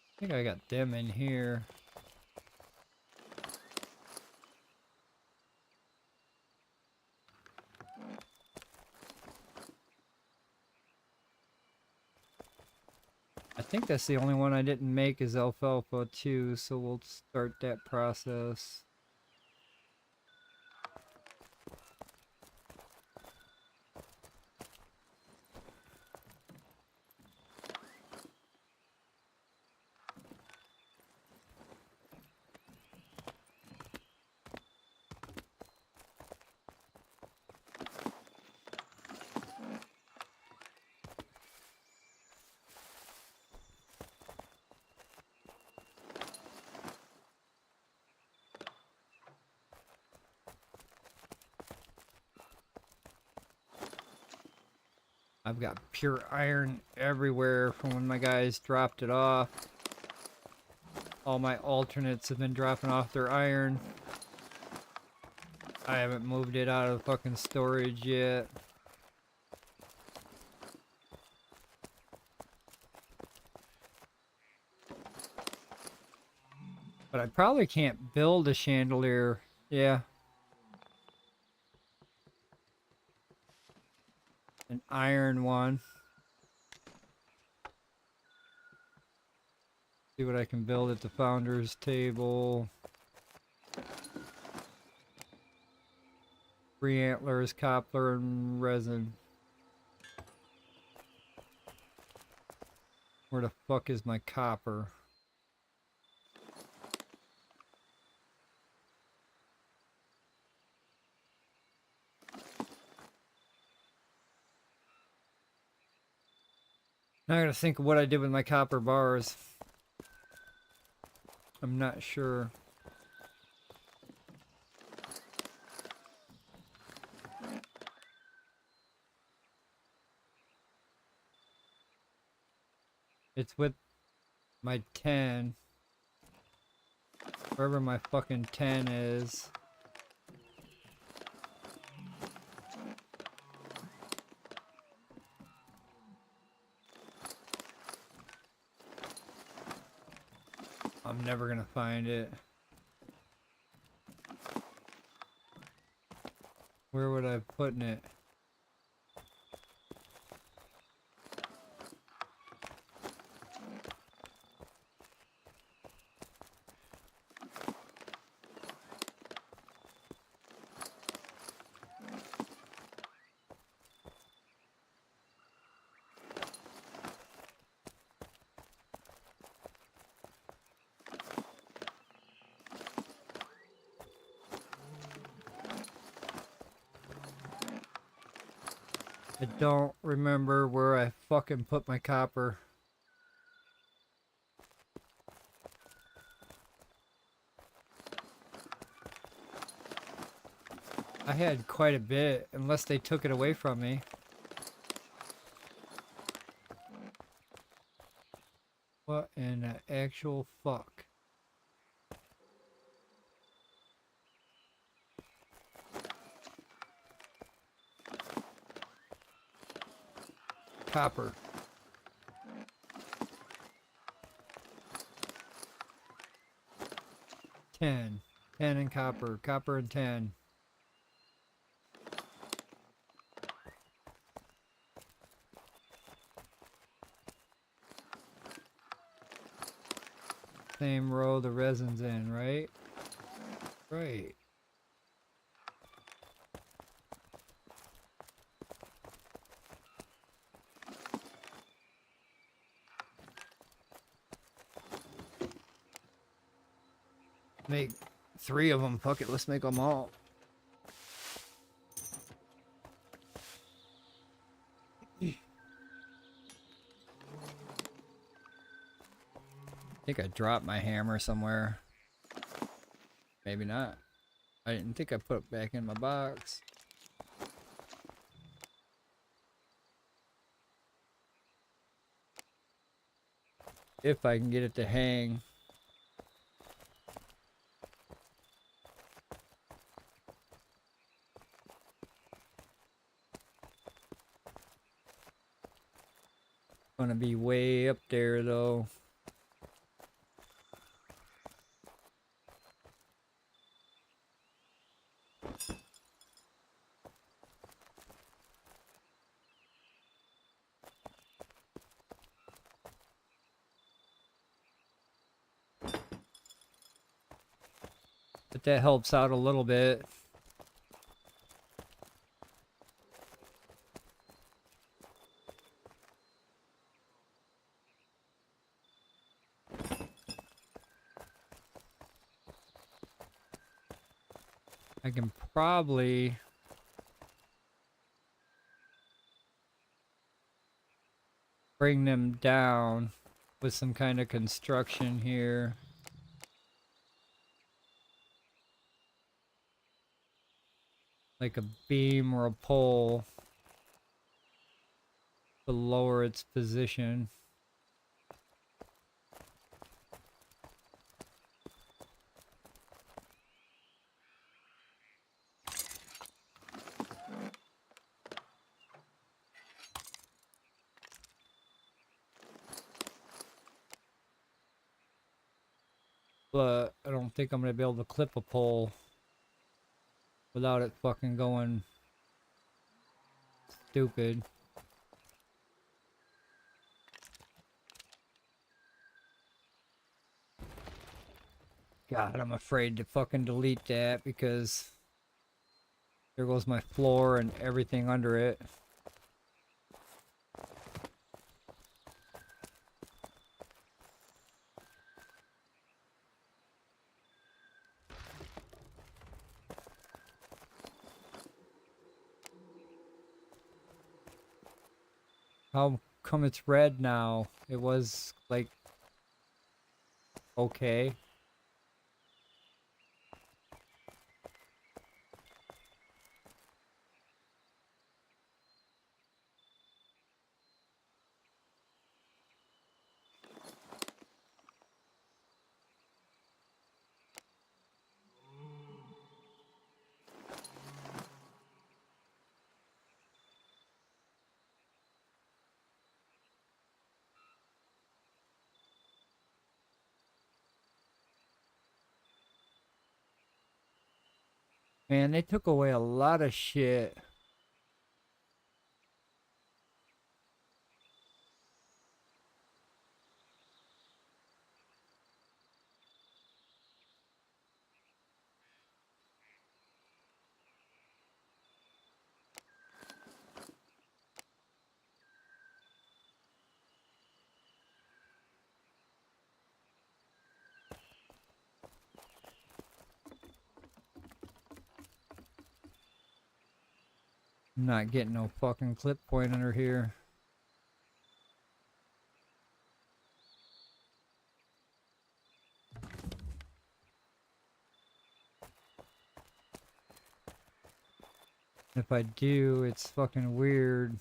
I think I got them in here. I think that's the only one I didn't make is alfalfa too, so we'll start that process. I've got pure iron everywhere from when my guys dropped it off. All my alternates have been dropping off their iron. I haven't moved it out of the fucking storage yet. But I probably can't build a chandelier. Yeah. An iron one. See what I can build at the founder's table. 3 antlers, copper, and resin. Where the fuck is my copper? Now I gotta think of what I did with my copper bars. I'm not sure. It's with my 10. Wherever my fucking 10 is. I'm never gonna find it. Where would I have put it? I don't remember where I fucking put my copper. I had quite a bit, unless they took it away from me. What in the actual fuck? Copper. 10. 10 and copper. Copper and 10. Same row the resin's in, right? Right. Make 3 of them. Fuck it, let's make them all. I think I dropped my hammer somewhere. Maybe not. I didn't think I put it back in my box. If I can get it to hang. Gonna be way up there though. But that helps out a little bit. I can probably bring them down with some kind of construction here. Like a beam or a pole to lower its position. But I don't think I'm gonna be able to clip a pole without it fucking going stupid. God, I'm afraid to fucking delete that because there goes my floor and everything under it. How come it's red now? It was like okay. Man, they took away a lot of shit. I'm not getting no fucking clip point under here. If I do, it's fucking weird.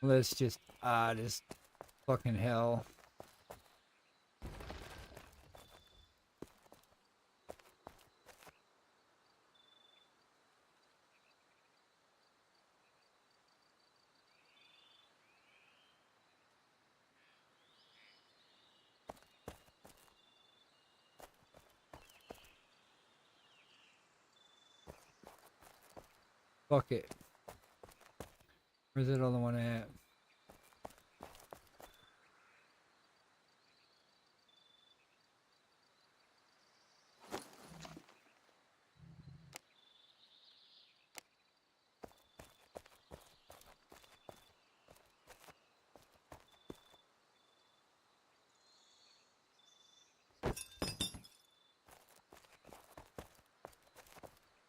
Let's just, just fucking hell. Fuck it. Where's that other one at?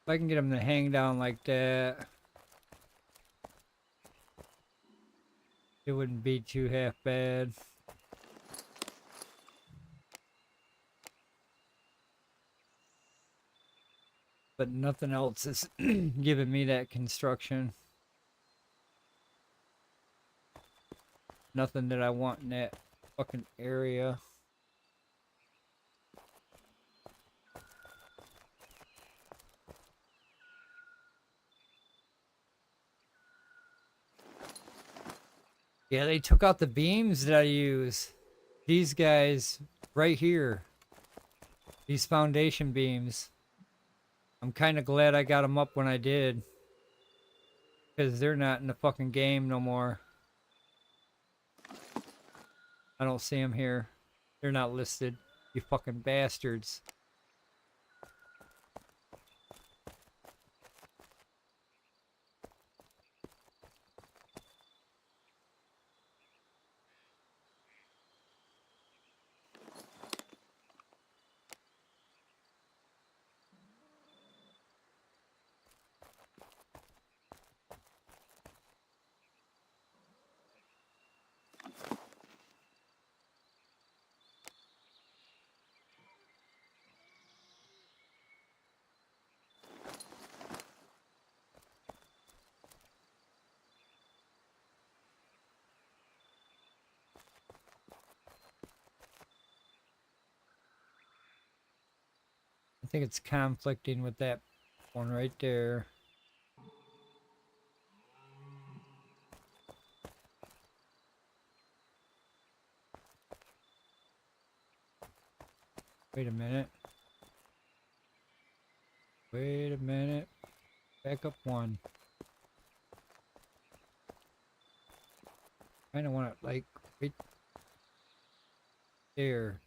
If I can get him to hang down like that, it wouldn't be too half bad. But nothing else is giving me that construction. Nothing that I want in that fucking area. Yeah, they took out the beams that I use. These guys right here. These foundation beams. I'm kind of glad I got them up when I did. Because they're not in the fucking game no more. I don't see them here. They're not listed. You fucking bastards. I think it's conflicting with that one right there. Wait a minute. Wait a minute. Back up one. Kinda want it like right there.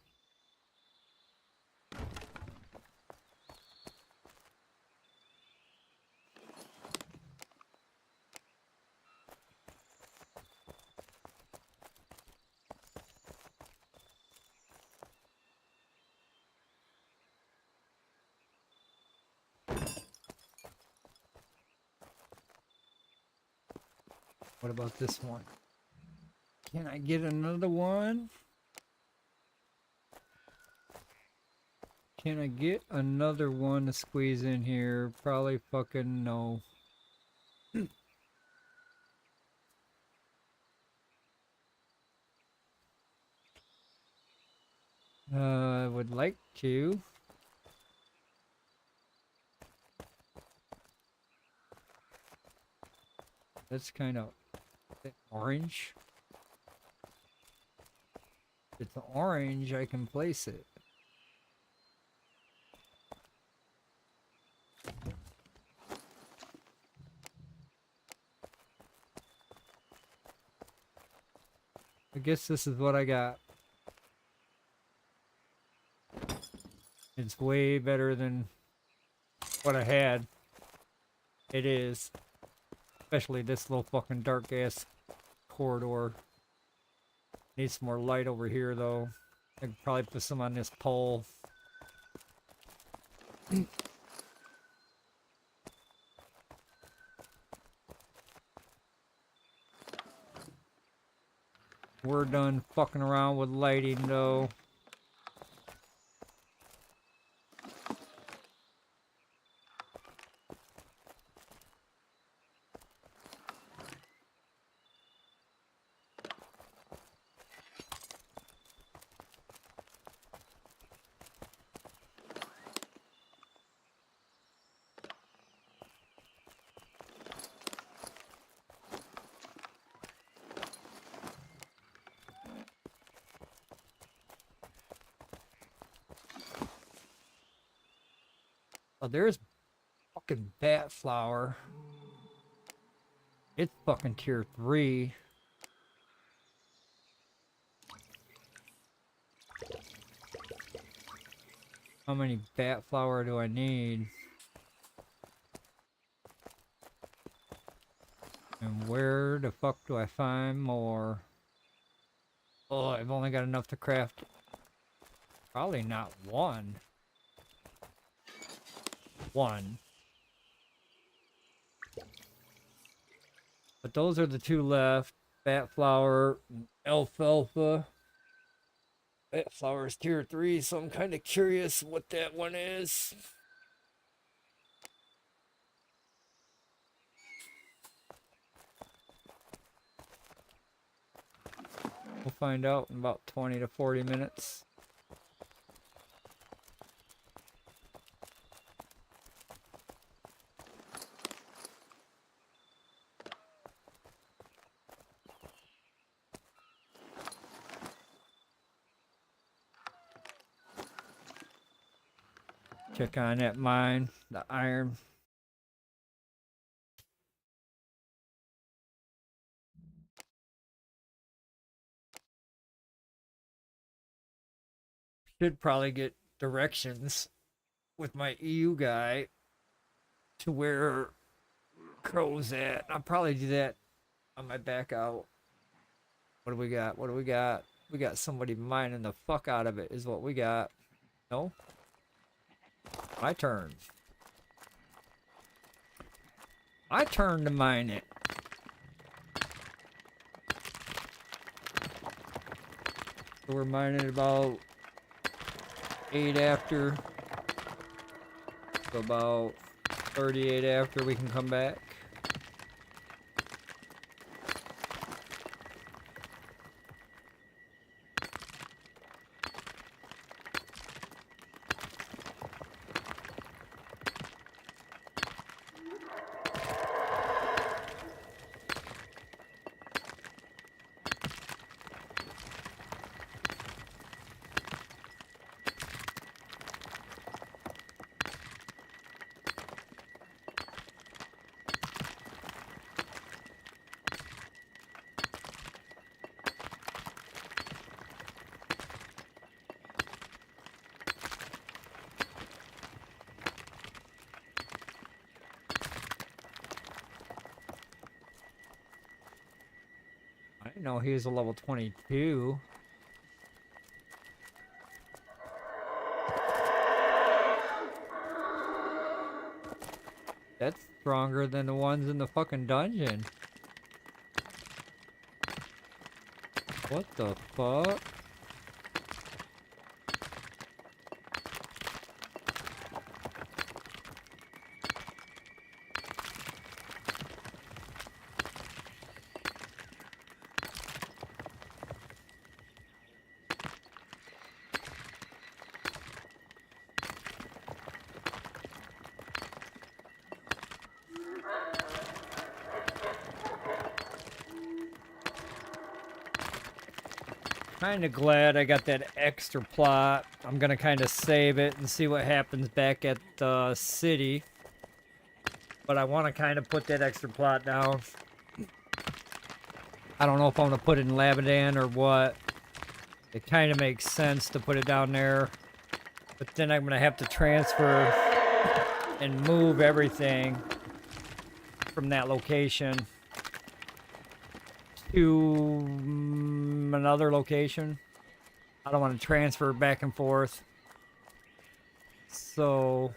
What about this one? Can I get another one? Can I get another one to squeeze in here? Probably fucking no. I would like to. That's kind of orange. If it's orange, I can place it. I guess this is what I got. It's way better than what I had. It is. Especially this little fucking dark ass corridor. Needs some more light over here though. I could probably put some on this pole. We're done fucking around with lighting though. Oh, there's fucking bat flower. It's fucking tier 3. How many bat flower do I need? And where the fuck do I find more? Oh, I've only got enough to craft. Probably not one. One. But those are the two left. Bat flower, alfalfa. Bat flower is tier 3, so I'm kind of curious what that one is. We'll find out in about 20 to 40 minutes. Check on that mine, the iron. Should probably get directions with my EU guy to where Crow's at. I'll probably do that on my back out. What do we got? What do we got? We got somebody mining the fuck out of it is what we got. No? My turn. My turn to mine it. So we're mining about 8 after. So about 38 after we can come back. I didn't know he was a level 22. That's stronger than the ones in the fucking dungeon. What the fuck? Kinda glad I got that extra plot. I'm gonna kinda save it and see what happens back at the city. But I wanna kinda put that extra plot down. I don't know if I'm gonna put it in Labadan or what. It kinda makes sense to put it down there. But then I'm gonna have to transfer and move everything from that location to another location. I don't want to transfer back and forth. So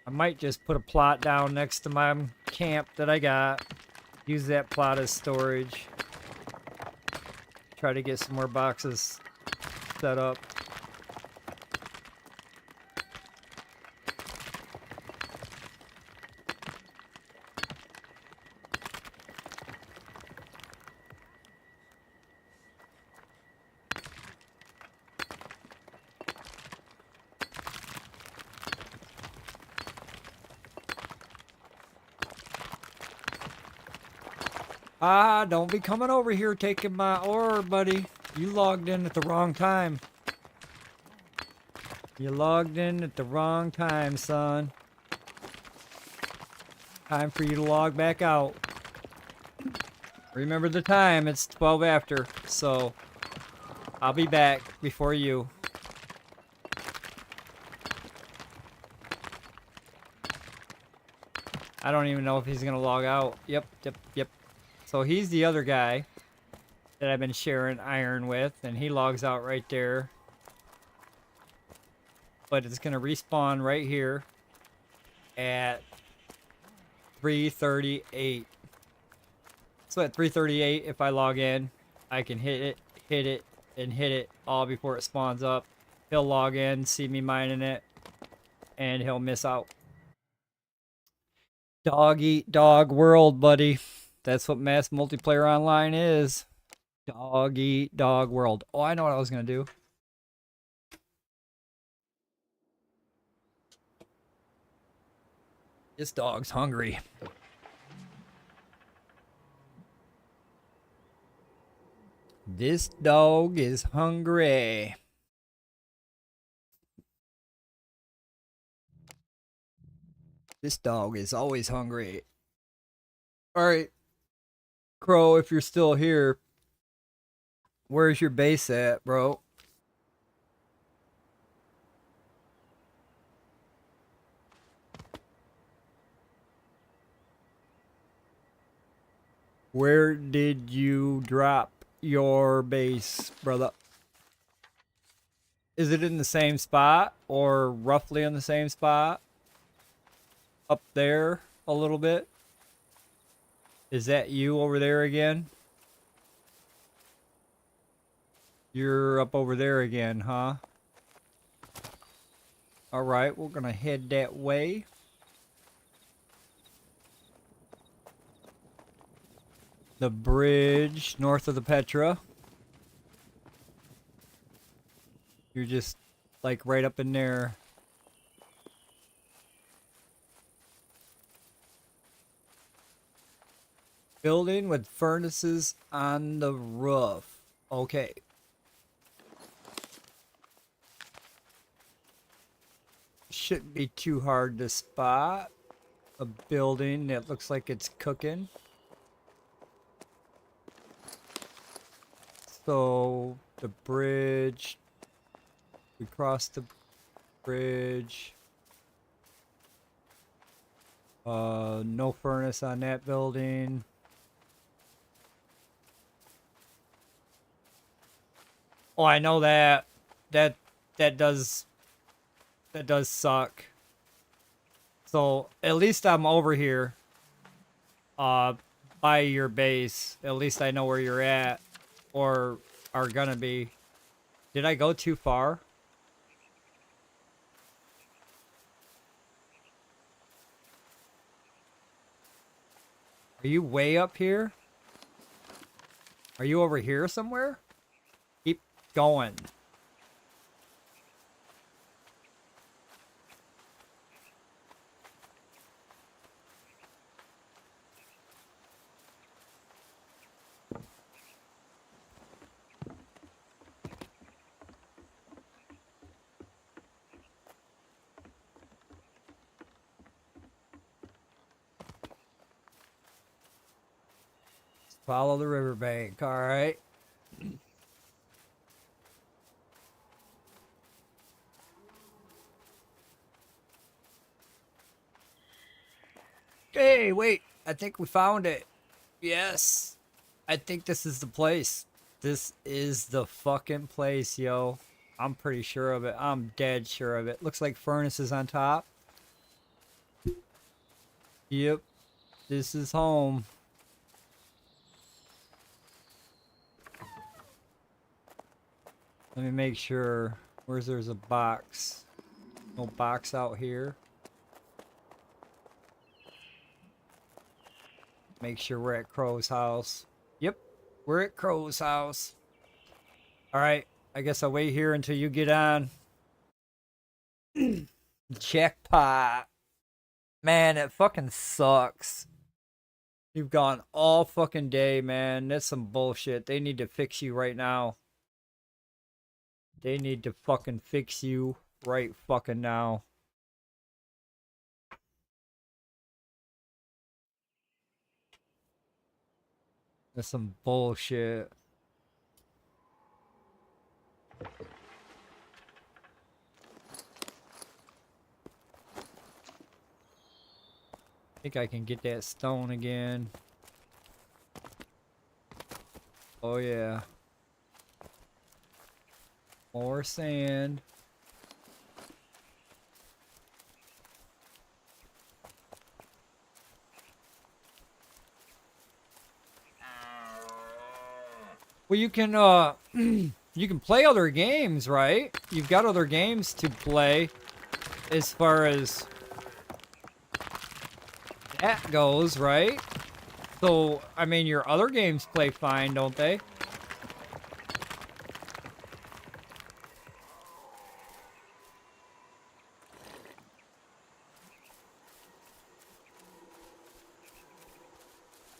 I might just put a plot down next to my camp that I got. Use that plot as storage. Try to get some more boxes set up. Ah, don't be coming over here taking my ore, buddy. You logged in at the wrong time. You logged in at the wrong time, son. Time for you to log back out. Remember the time, it's 12 after, so I'll be back before you. I don't even know if he's gonna log out. Yep. So he's the other guy that I've been sharing iron with, and he logs out right there. But it's gonna respawn right here at 3:38. So at 3:38, if I log in, I can hit it, and hit it all before it spawns up. He'll log in, see me mining it, and he'll miss out. Dog eat dog world, buddy. That's what mass multiplayer online is. Dog eat dog world. Oh, I know what I was gonna do. This dog's hungry. This dog is hungry. This dog is always hungry. Alright. Crow, if you're still here, where's your base at, bro? Where did you drop your base, brother? Is it in the same spot or roughly in the same spot? Up there a little bit? Is that you over there again? You're up over there again, huh? Alright, we're gonna head that way. The bridge north of the Petra. You're just like right up in there. Building with furnaces on the roof. Okay. Shouldn't be too hard to spot. A building that looks like it's cooking. So the bridge. We crossed the bridge. No furnace on that building. Oh, I know that. That does suck. So at least I'm over here. By your base. At least I know where you're at. Or are gonna be. Did I go too far? Are you way up here? Are you over here somewhere? Keep going. Follow the riverbank, alright? Hey, wait. I think we found it. Yes. I think this is the place. This is the fucking place, yo. I'm pretty sure of it. I'm dead sure of it. Looks like furnaces on top. Yep. This is home. Let me make sure. Where's there's a box? No box out here. Make sure we're at Crow's house. Yep, we're at Crow's house. Alright, I guess I'll wait here until you get on. Jackpot. Man, it fucking sucks. You've gone all fucking day, man. That's some bullshit. They need to fix you right now. They need to fucking fix you right fucking now. That's some bullshit. I think I can get that stone again. Oh yeah. More sand. Well, you can you can play other games, right? You've got other games to play as far as that goes, right? So, I mean, your other games play fine, don't they?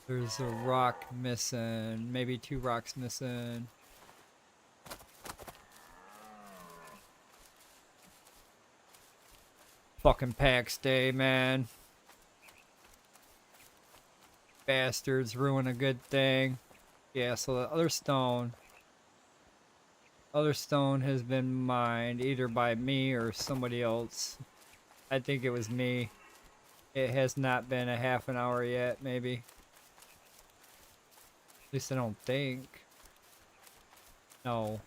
There's a rock missing. Maybe 2 rocks missing. Fucking paxdei, man. Bastards ruin a good thing. Yeah, so the other stone has been mined either by me or somebody else. I think it was me. It has not been a half an hour yet, maybe. At least I don't think. No.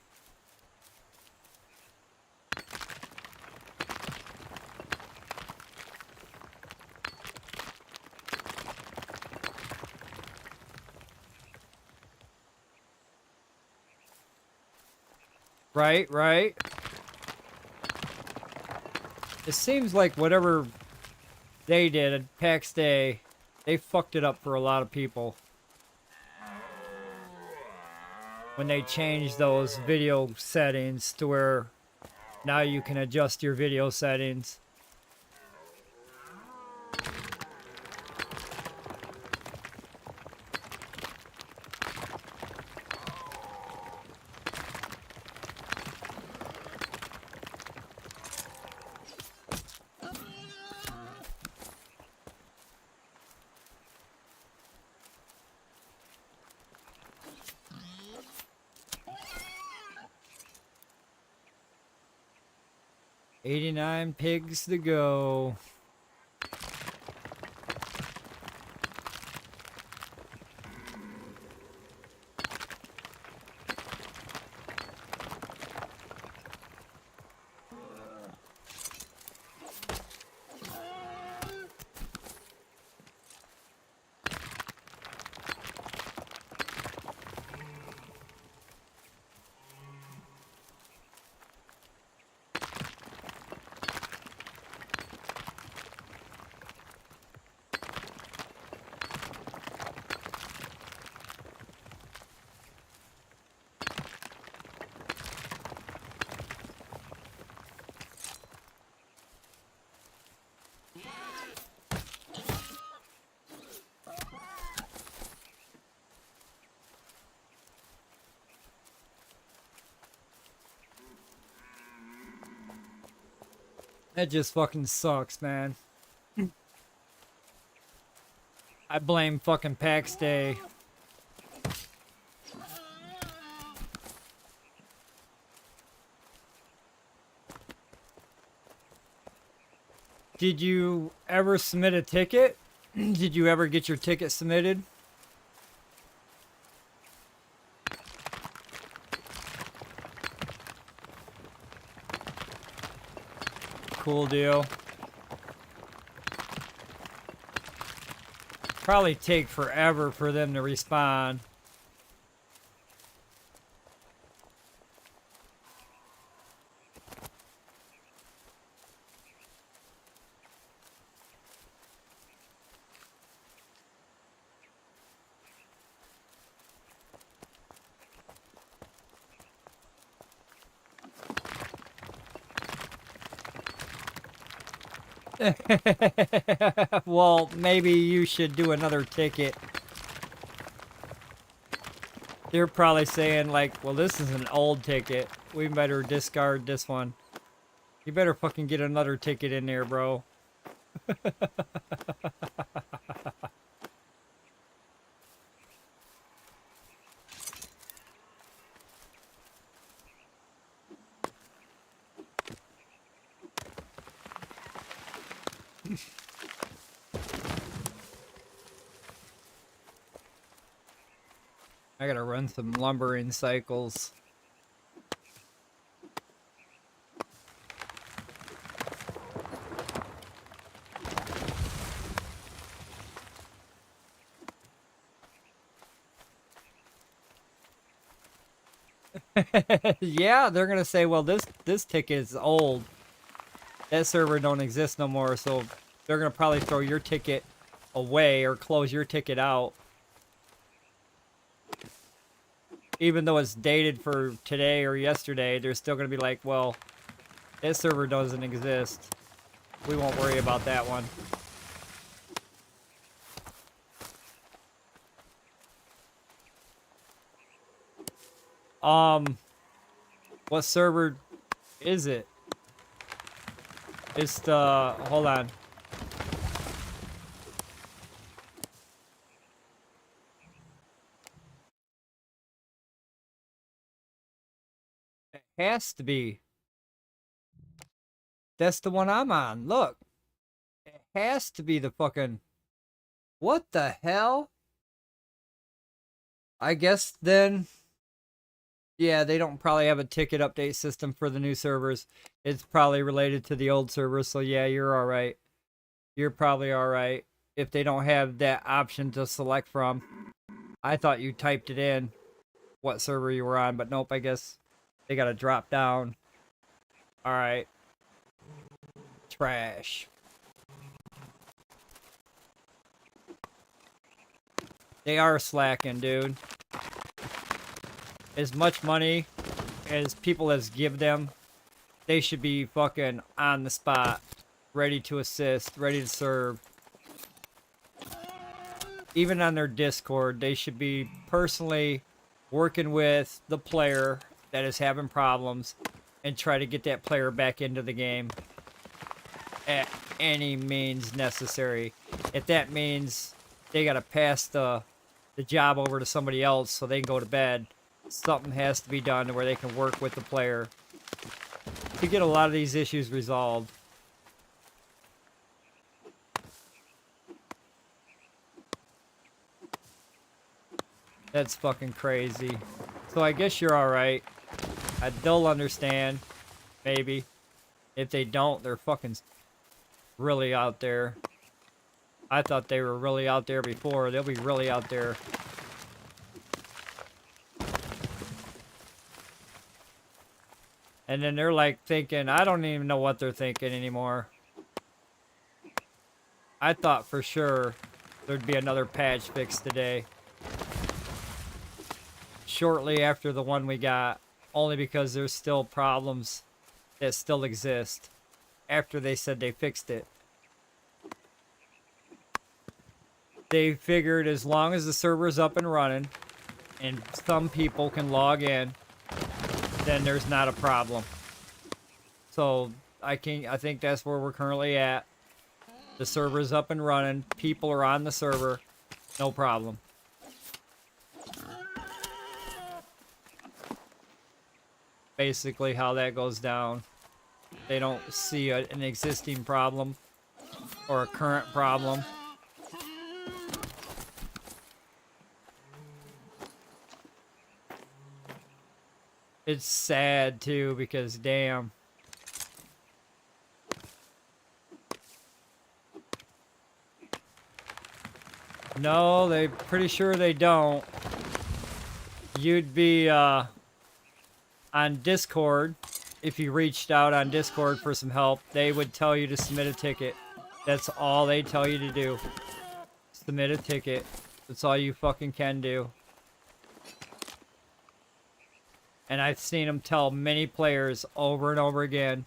Right, right. It seems like whatever they did at paxdei, they fucked it up for a lot of people. When they changed those video settings to where now you can adjust your video settings. "89 pigs to go." That just fucking sucks, man. I blame fucking paxdei. Did you ever submit a ticket? Did you ever get your ticket submitted? Cool deal. Probably take forever for them to respond. Well, maybe you should do another ticket. They're probably saying like, well, this is an old ticket. We better discard this one. You better fucking get another ticket in there, bro. I gotta run some lumbering cycles. Yeah, they're gonna say, well, this ticket is old. That server don't exist no more, so they're gonna probably throw your ticket away or close your ticket out. Even though it's dated for today or yesterday, they're still gonna be like, well, that server doesn't exist. We won't worry about that one. What server is it? It's the, hold on. It has to be. That's the one I'm on. Look. It has to be the fucking, what the hell? I guess then, yeah, they don't probably have a ticket update system for the new servers. It's probably related to the old servers, so yeah, you're alright. You're probably alright if they don't have that option to select from. I thought you typed it in, what server you were on, but nope, I guess they gotta drop down. Alright. Trash. They are slacking, dude. As much money as people has give them, they should be fucking on the spot, ready to assist, ready to serve. Even on their Discord, they should be personally working with the player that is having problems and try to get that player back into the game at any means necessary. If that means they gotta pass the job over to somebody else so they can go to bed, something has to be done to where they can work with the player to get a lot of these issues resolved. That's fucking crazy. So I guess you're alright. They'll understand. Maybe. If they don't, they're fucking really out there. I thought they were really out there before. They'll be really out there. And then they're like thinking, I don't even know what they're thinking anymore. I thought for sure there'd be another patch fix today. Shortly after the one we got. Only because there's still problems that still exist. After they said they fixed it. They figured as long as the server's up and running and some people can log in, then there's not a problem. So I think that's where we're currently at. The server's up and running, people are on the server, no problem. Basically how that goes down. They don't see an existing problem or a current problem. It's sad too because damn. No, they pretty sure they don't. You'd be on Discord. If you reached out on Discord for some help, they would tell you to submit a ticket. That's all they tell you to do. Submit a ticket. That's all you fucking can do. And I've seen them tell many players over and over again,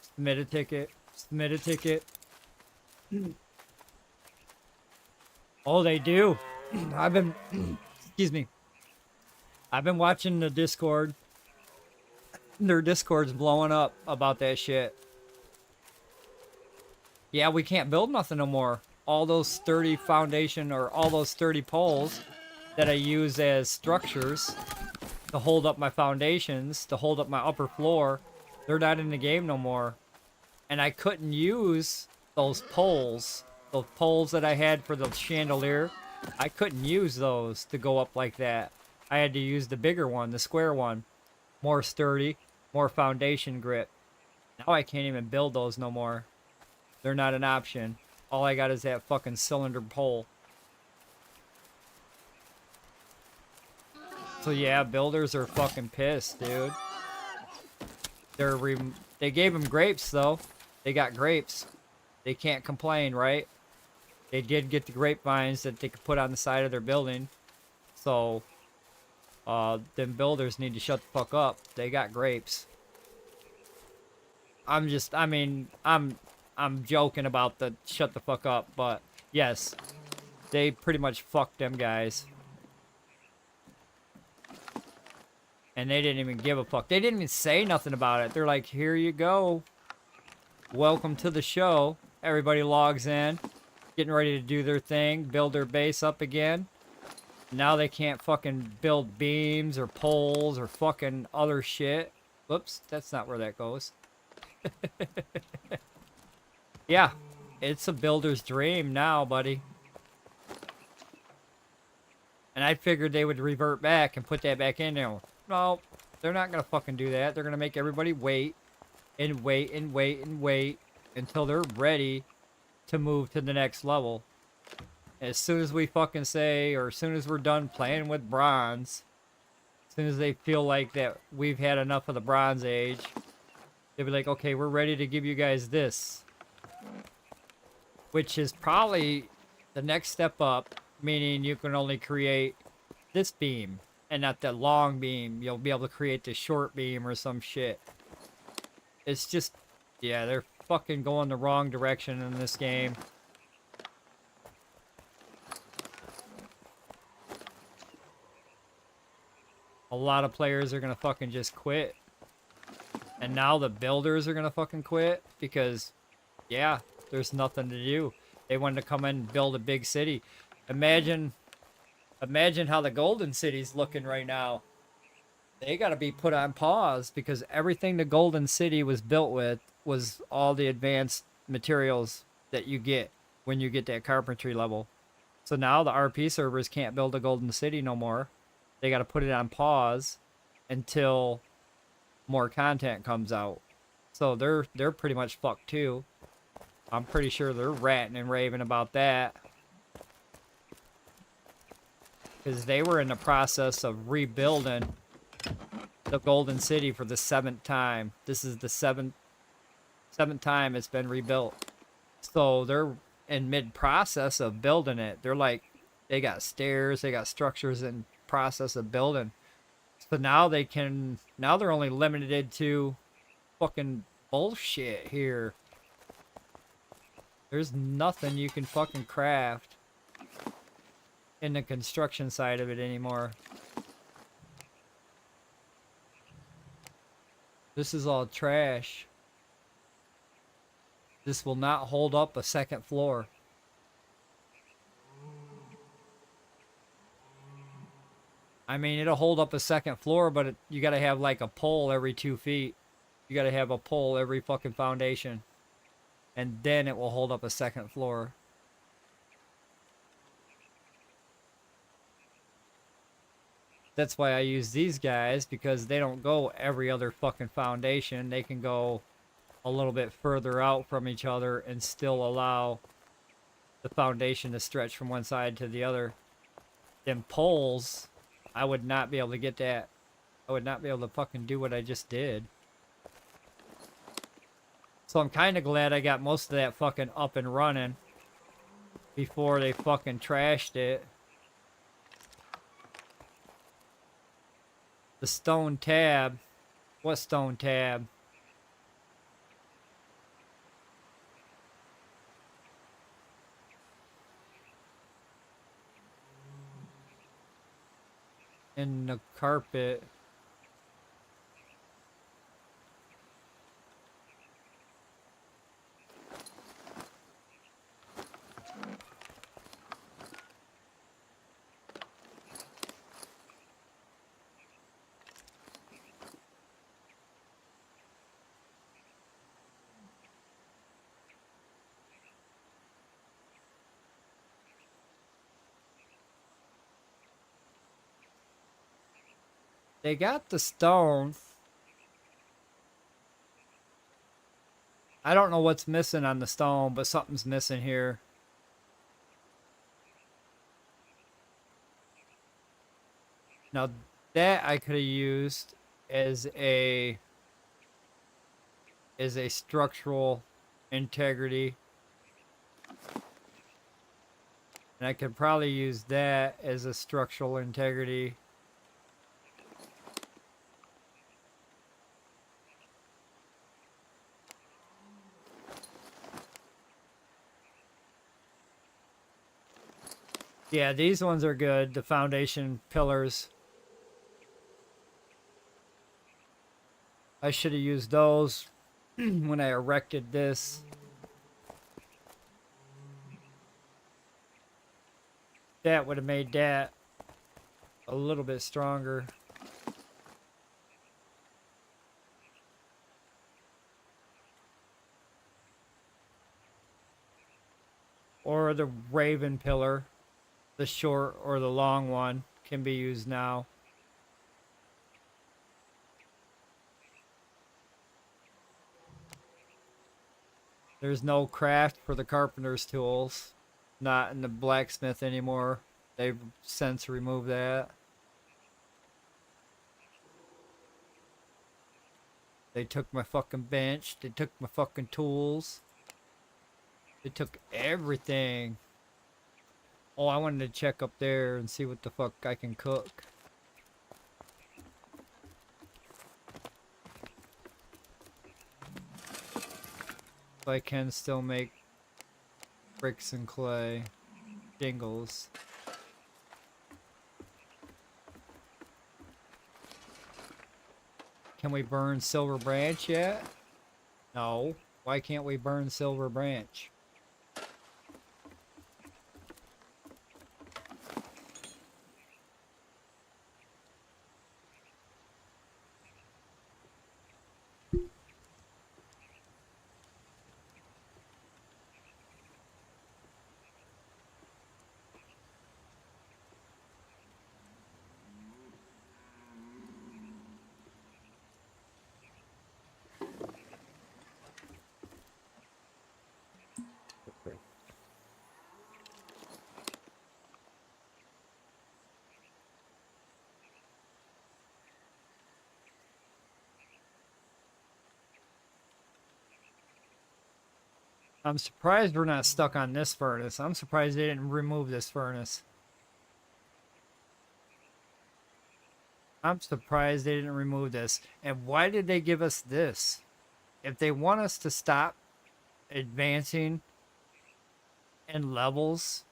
submit a ticket, submit a ticket. Oh, they do. I've been, excuse me. I've been watching the Discord. Their Discord's blowing up about that shit. Yeah, we can't build nothing no more. All those sturdy foundation or all those sturdy poles that I use as structures to hold up my foundations, to hold up my upper floor, they're not in the game no more. And I couldn't use those poles that I had for the chandelier, I couldn't use those to go up like that. I had to use the bigger one, the square one. More sturdy, more foundation grip. Now I can't even build those no more. They're not an option. All I got is that fucking cylinder pole. So yeah, builders are fucking pissed, dude. They gave them grapes though. They got grapes. They can't complain, right? They did get the grapevines that they could put on the side of their building. So, them builders need to shut the fuck up. They got grapes. I'm joking about the shut the fuck up, but yes, they pretty much fucked them guys. And they didn't even give a fuck. They didn't even say nothing about it. They're like, here you go. Welcome to the show. Everybody logs in, getting ready to do their thing, build their base up again. Now they can't fucking build beams or poles or fucking other shit. Whoops, that's not where that goes. Yeah, it's a builder's dream now, buddy. And I figured they would revert back and put that back in there. No, they're not gonna fucking do that. They're gonna make everybody wait and wait and wait and wait until they're ready to move to the next level. As soon as we fucking say, or as soon as we're done playing with bronze, as soon as they feel like that we've had enough of the Bronze Age, they'll be like, okay, we're ready to give you guys this. Which is probably the next step up, meaning you can only create this beam and not the long beam. You'll be able to create the short beam or some shit. It's just, yeah, they're fucking going the wrong direction in this game. A lot of players are gonna fucking just quit. And now the builders are gonna fucking quit because, yeah, there's nothing to do. They wanted to come in and build a big city. Imagine how the Golden City's looking right now. They gotta be put on pause because everything the Golden City was built with was all the advanced materials that you get when you get that carpentry level. So now the RP servers can't build a Golden City no more. They gotta put it on pause until more content comes out. So they're pretty much fucked too. I'm pretty sure they're ranting and raving about that. Because they were in the process of rebuilding the Golden City for the 7th time. This is the seventh time it's been rebuilt. So they're in mid-process of building it. They're like, they got stairs, they got structures in process of building. So now they're only limited to fucking bullshit here. There's nothing you can fucking craft in the construction side of it anymore. This is all trash. This will not hold up a second floor. I mean, it'll hold up a second floor, but you gotta have like a pole every 2 feet. You gotta have a pole every fucking foundation. And then it will hold up a second floor. That's why I use these guys, because they don't go every other fucking foundation. They can go a little bit further out from each other and still allow the foundation to stretch from one side to the other. Them poles, I would not be able to get that. I would not be able to fucking do what I just did. So I'm kind of glad I got most of that fucking up and running before they fucking trashed it. The stone tab. What stone tab? In the carpet. They got the stone. I don't know what's missing on the stone, but something's missing here. Now that I could have used as a structural integrity. And I could probably use that as a structural integrity. Yeah, these ones are good, the foundation pillars. I should have used those when I erected this. That would have made that a little bit stronger. Or the raven pillar, the short or the long one, can be used now. There's no craft for the carpenter's tools. Not in the blacksmith anymore. They've since removed that. They took my fucking bench. They took my fucking tools. They took everything. Oh, I wanted to check up there and see what the fuck I can cook. If I can still make bricks and clay. Jingles. Can we burn Silver Branch yet? No. Why can't we burn Silver Branch? I'm surprised we're not stuck on this furnace. I'm surprised they didn't remove this furnace. I'm surprised they didn't remove this. And why did they give us this? If they want us to stop advancing in levels,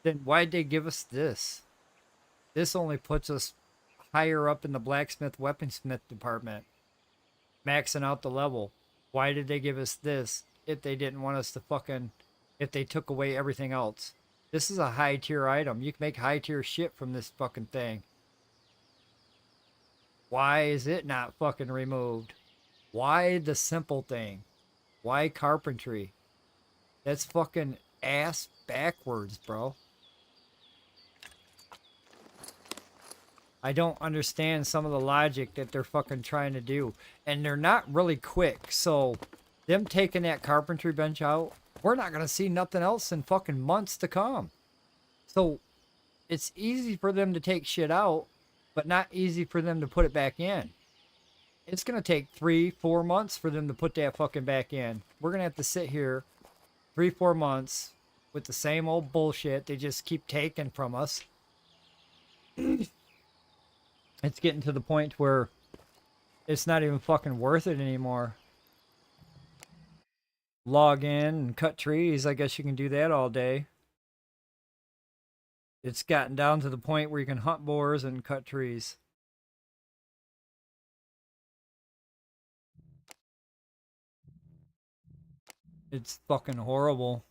then why'd they give us this? This only puts us higher up in the blacksmith weaponsmith department, maxing out the level. Why did they give us this if they didn't want us to fucking, if they took away everything else? This is a high tier item. You can make high tier shit from this fucking thing. Why is it not fucking removed? Why the simple thing? Why carpentry? That's fucking ass backwards, bro. I don't understand some of the logic that they're fucking trying to do. And they're not really quick. So them taking that carpentry bench out, we're not going to see nothing else in fucking months to come. So it's easy for them to take shit out, but not easy for them to put it back in. It's going to take 3-4 months for them to put that fucking back in. We're going to have to sit here 3-4 months with the same old bullshit they just keep taking from us. It's getting to the point where it's not even fucking worth it anymore. Log in and cut trees. I guess you can do that all day. It's gotten down to the point where you can hunt boars and cut trees. It's fucking horrible.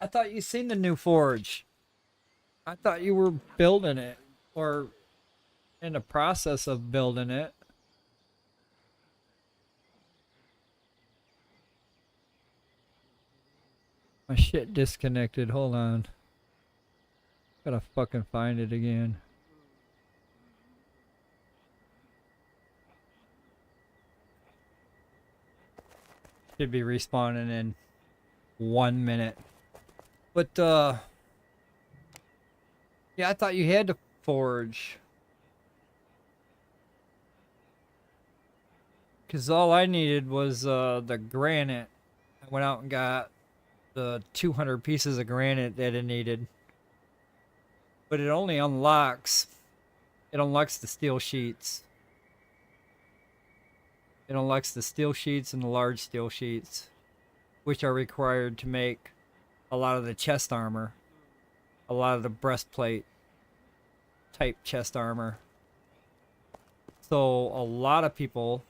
I thought you seen the new forge. I thought you were building it or in the process of building it. My shit disconnected. Hold on. Gotta fucking find it again. Should be respawning in 1 minute. But, yeah, I thought you had to forge. Because all I needed was, the granite. I went out and got the 200 pieces of granite that it needed. But it only unlocks... It unlocks the steel sheets. It unlocks the steel sheets and the large steel sheets, which are required to make a lot of the chest armor, a lot of the breastplate type chest armor. So a lot of people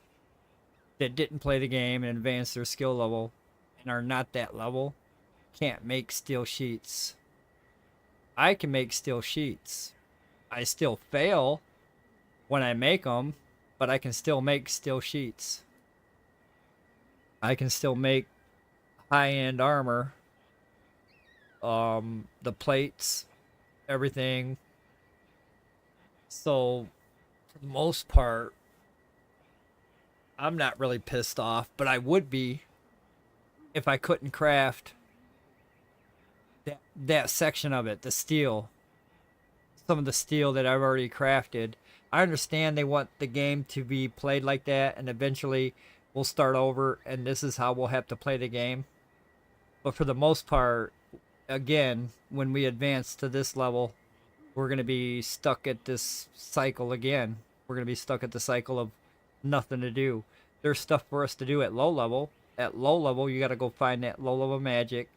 that didn't play the game and advance their skill level and are not that level can't make steel sheets. I can make steel sheets. I still fail when I make them, but I can still make steel sheets. I can still make high-end armor. The plates, everything. So, for the most part, I'm not really pissed off, but I would be if I couldn't craft that section of it, the steel. Some of the steel that I've already crafted. I understand they want the game to be played like that, and eventually we'll start over, and this is how we'll have to play the game. But for the most part, again, when we advance to this level, we're going to be stuck at this cycle again. We're going to be stuck at the cycle of nothing to do. There's stuff for us to do at low level. At low level, you got to go find that low level magic.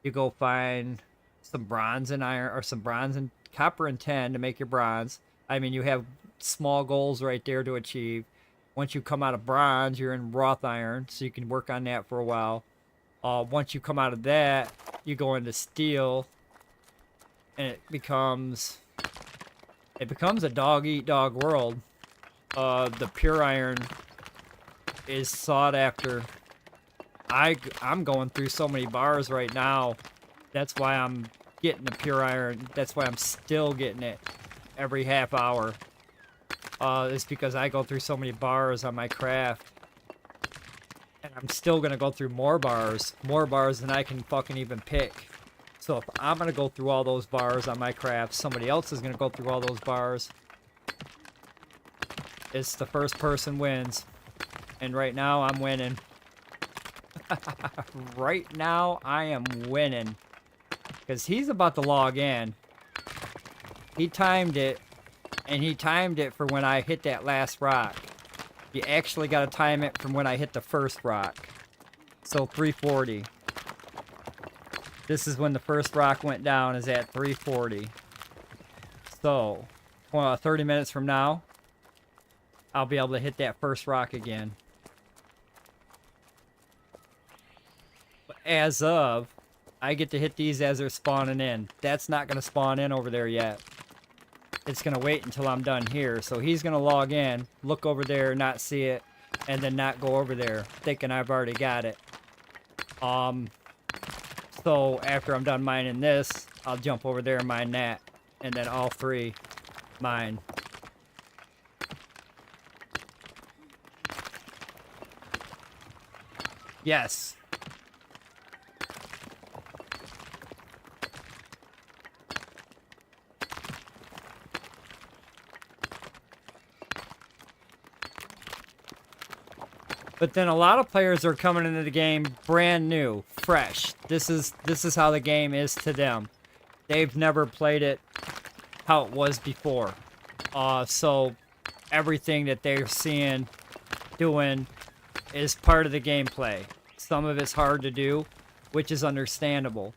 You go find some bronze and iron, or some bronze and copper and tin to make your bronze. I mean, you have small goals right there to achieve. Once you come out of bronze, you're in wrought iron, so you can work on that for a while. Once you come out of that, you go into steel, and it becomes a dog-eat-dog world. The pure iron is sought after. I'm going through so many bars right now. That's why I'm getting the pure iron. That's why I'm still getting it every half hour. It's because I go through so many bars on my craft. And I'm still gonna go through more bars than I can fucking even pick. So if I'm gonna go through all those bars on my craft, somebody else is gonna go through all those bars. It's the first person wins. And right now I'm winning. Right now I am winning. Because he's about to log in. He timed it. And he timed it for when I hit that last rock. You actually got to time it from when I hit the first rock. So 340. This is when the first rock went down, is at 340. So, 30 minutes from now, I'll be able to hit that first rock again. But as of, I get to hit these as they're spawning in. That's not going to spawn in over there yet. It's going to wait until I'm done here. So he's going to log in, look over there, not see it, and then not go over there, thinking I've already got it. So after I'm done mining this, I'll jump over there and mine that. And then all three mine. Yes. But then a lot of players are coming into the game brand new, fresh. This is how the game is to them. They've never played it how it was before. So everything that they're seeing, doing, is part of the gameplay. Some of it's hard to do, which is understandable.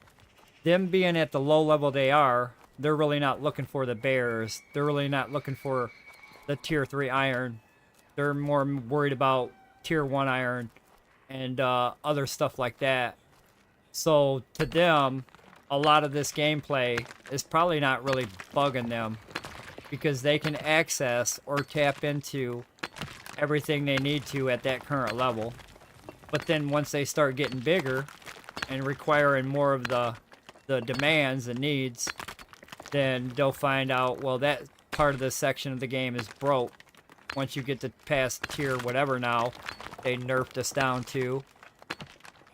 Them being at the low level they are, they're really not looking for the bears. They're really not looking for the tier 3 iron. They're more worried about tier 1 iron and other stuff like that. So to them, a lot of this gameplay is probably not really bugging them, because they can access or tap into everything they need to at that current level. But then once they start getting bigger, and requiring more of the demands and needs, then they'll find out, well, that part of the section of the game is broke. Once you get to past tier whatever now, they nerfed us down to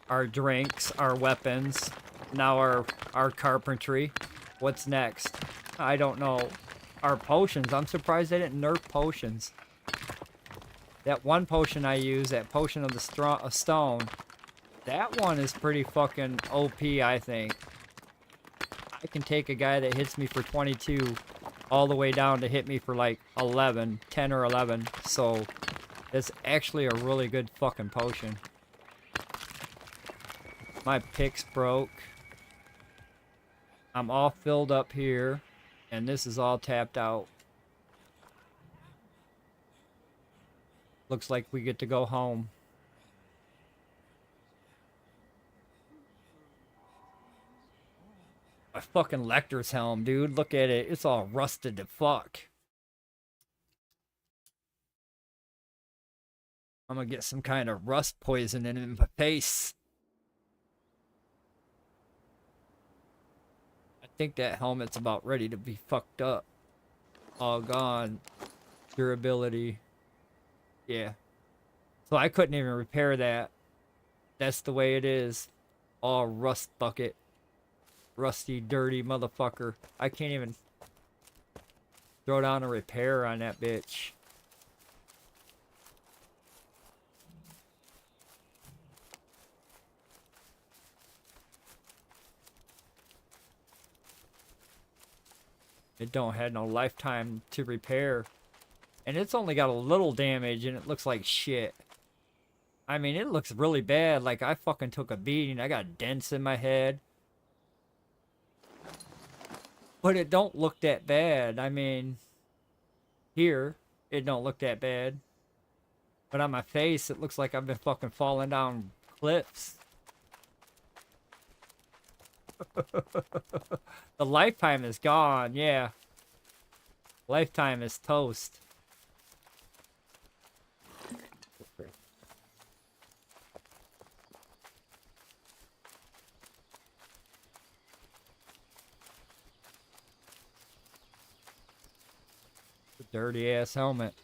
our drinks, our weapons, now our carpentry. What's next? I don't know. Our potions. I'm surprised they didn't nerf potions. That one potion I use, that potion of the stone, that one is pretty fucking OP, I think. I can take a guy that hits me for 22 all the way down to hit me for like 11, 10 or 11. So it's actually a really good fucking potion. My pick's broke. I'm all filled up here, and this is all tapped out. Looks like we get to go home. My fucking Lecter's helm, dude. Look at it. It's all rusted to fuck. I'm gonna get some kind of rust poison in my face. I think that helmet's about ready to be fucked up. All gone. Durability. Yeah. So I couldn't even repair that. That's the way it is. All rust bucket. Rusty, dirty motherfucker. I can't even throw down a repair on that bitch. It don't have no lifetime to repair. And it's only got a little damage and it looks like shit. I mean, it looks really bad. Like I fucking took a beating. I got dents in my head. But it don't look that bad. I mean, here, it don't look that bad. But on my face, it looks like I've been fucking falling down cliffs. The lifetime is gone, yeah. Lifetime is toast. Dirty ass helmet.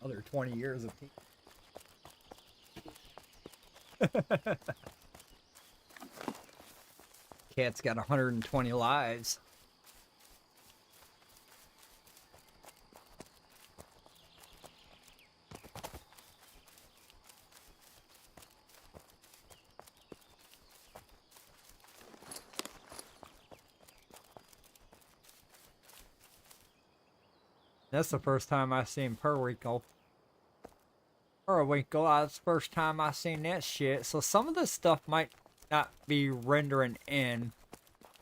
Another 20 years of team. Cat's got 120 lives. That's the first time I seen Periwinkle. Periwinkle, that's the first time I seen that shit. So some of this stuff might not be rendering in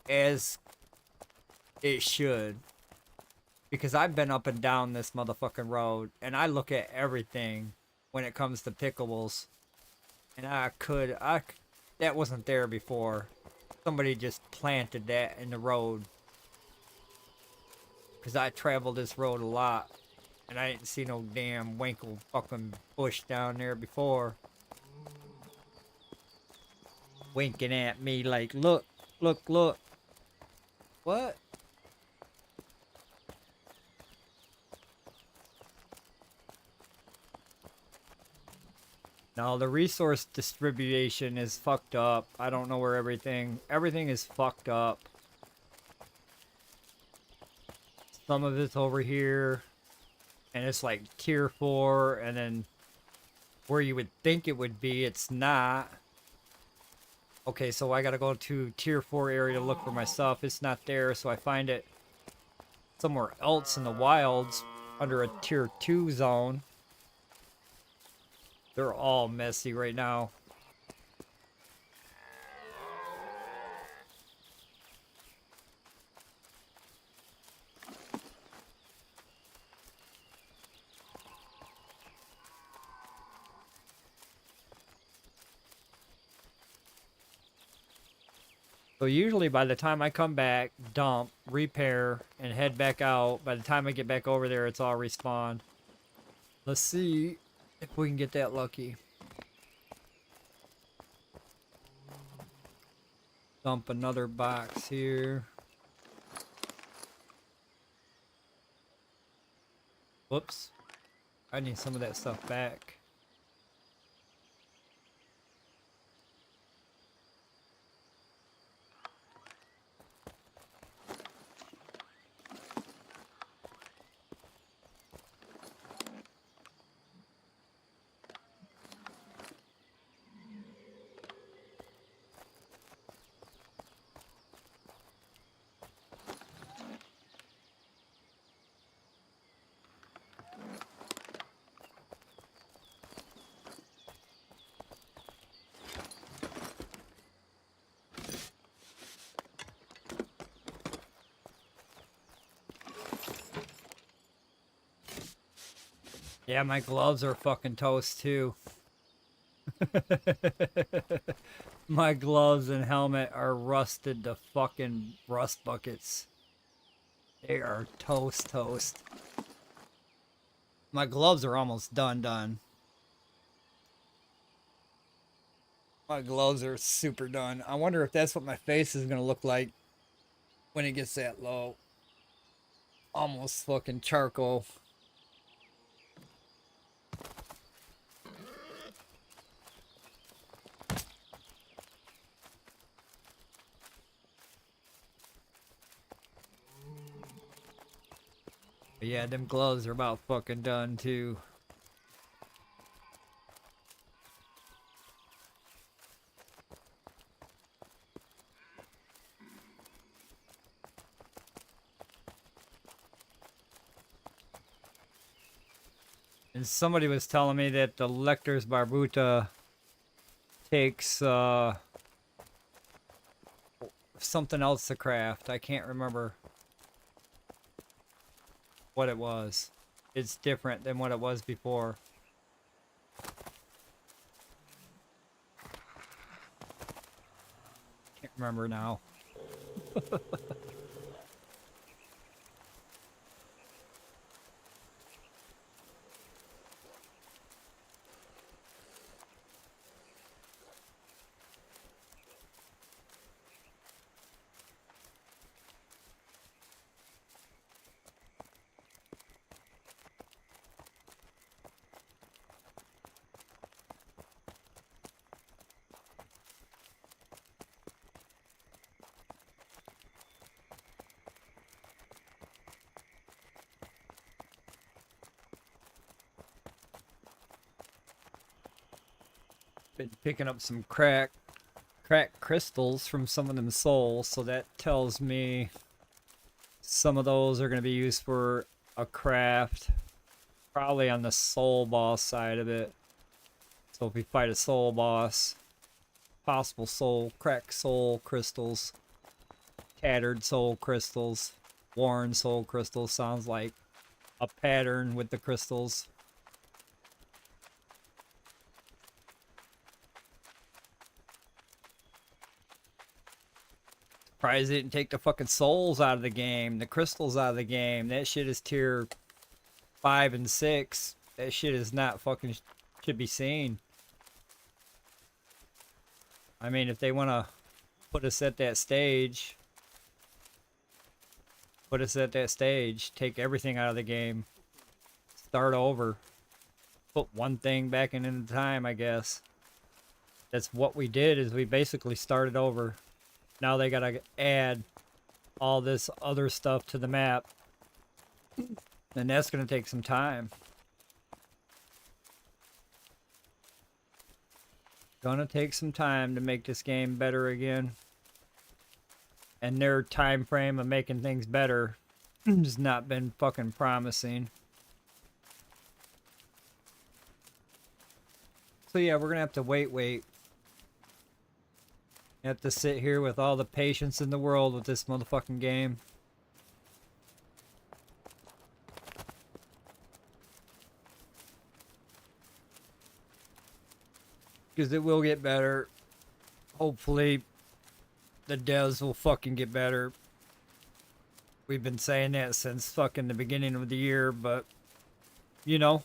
as it should. Because I've been up and down this motherfucking road, and I look at everything when it comes to pickles. And that wasn't there before. Somebody just planted that in the road. Because I traveled this road a lot. And I didn't see no damn winkle fucking bush down there before. Winking at me like, look, look, look. What? No, the resource distribution is fucked up. I don't know where everything is fucked up. Some of it's over here, and it's like tier 4, and then where you would think it would be, it's not. Okay, so I gotta go to tier 4 area to look for my stuff. It's not there, so I find it somewhere else in the wilds under a tier 2 zone. They're all messy right now. So usually by the time I come back, dump, repair, and head back out, by the time I get back over there, it's all respawned. Let's see if we can get that lucky. Dump another box here. Whoops. I need some of that stuff back. Yeah, my gloves are fucking toast too. My gloves and helmet are rusted to fucking rust buckets. They are toast. My gloves are almost done. My gloves are super done. I wonder if that's what my face is gonna look like when it gets that low. Almost fucking charcoal. But yeah, them gloves are about fucking done too. And somebody was telling me that the Lecter's Barbuta takes something else to craft. I can't remember what it was. It's different than what it was before. Can't remember now. Been picking up some cracked crystals from some of them souls, so that tells me some of those are going to be used for a craft, probably on the soul boss side of it. So if we fight a soul boss, possible soul, cracked soul crystals, tattered soul crystals, worn soul crystals, sounds like a pattern with the crystals. Surprised they didn't take the fucking souls out of the game, the crystals out of the game. That shit is tier 5 and 6. That shit is not fucking should be seen. I mean, if they want to put us at that stage, take everything out of the game, start over, put one thing back in time, I guess. That's what we did, is we basically started over. Now they gotta add all this other stuff to the map, and that's gonna take some time. Gonna take some time to make this game better again. And their time frame of making things better has not been fucking promising. So yeah, we're gonna have to wait. Have to sit here with all the patience in the world with this motherfucking game. Because it will get better. Hopefully the devs will fucking get better. We've been saying that since fucking the beginning of the year, but you know,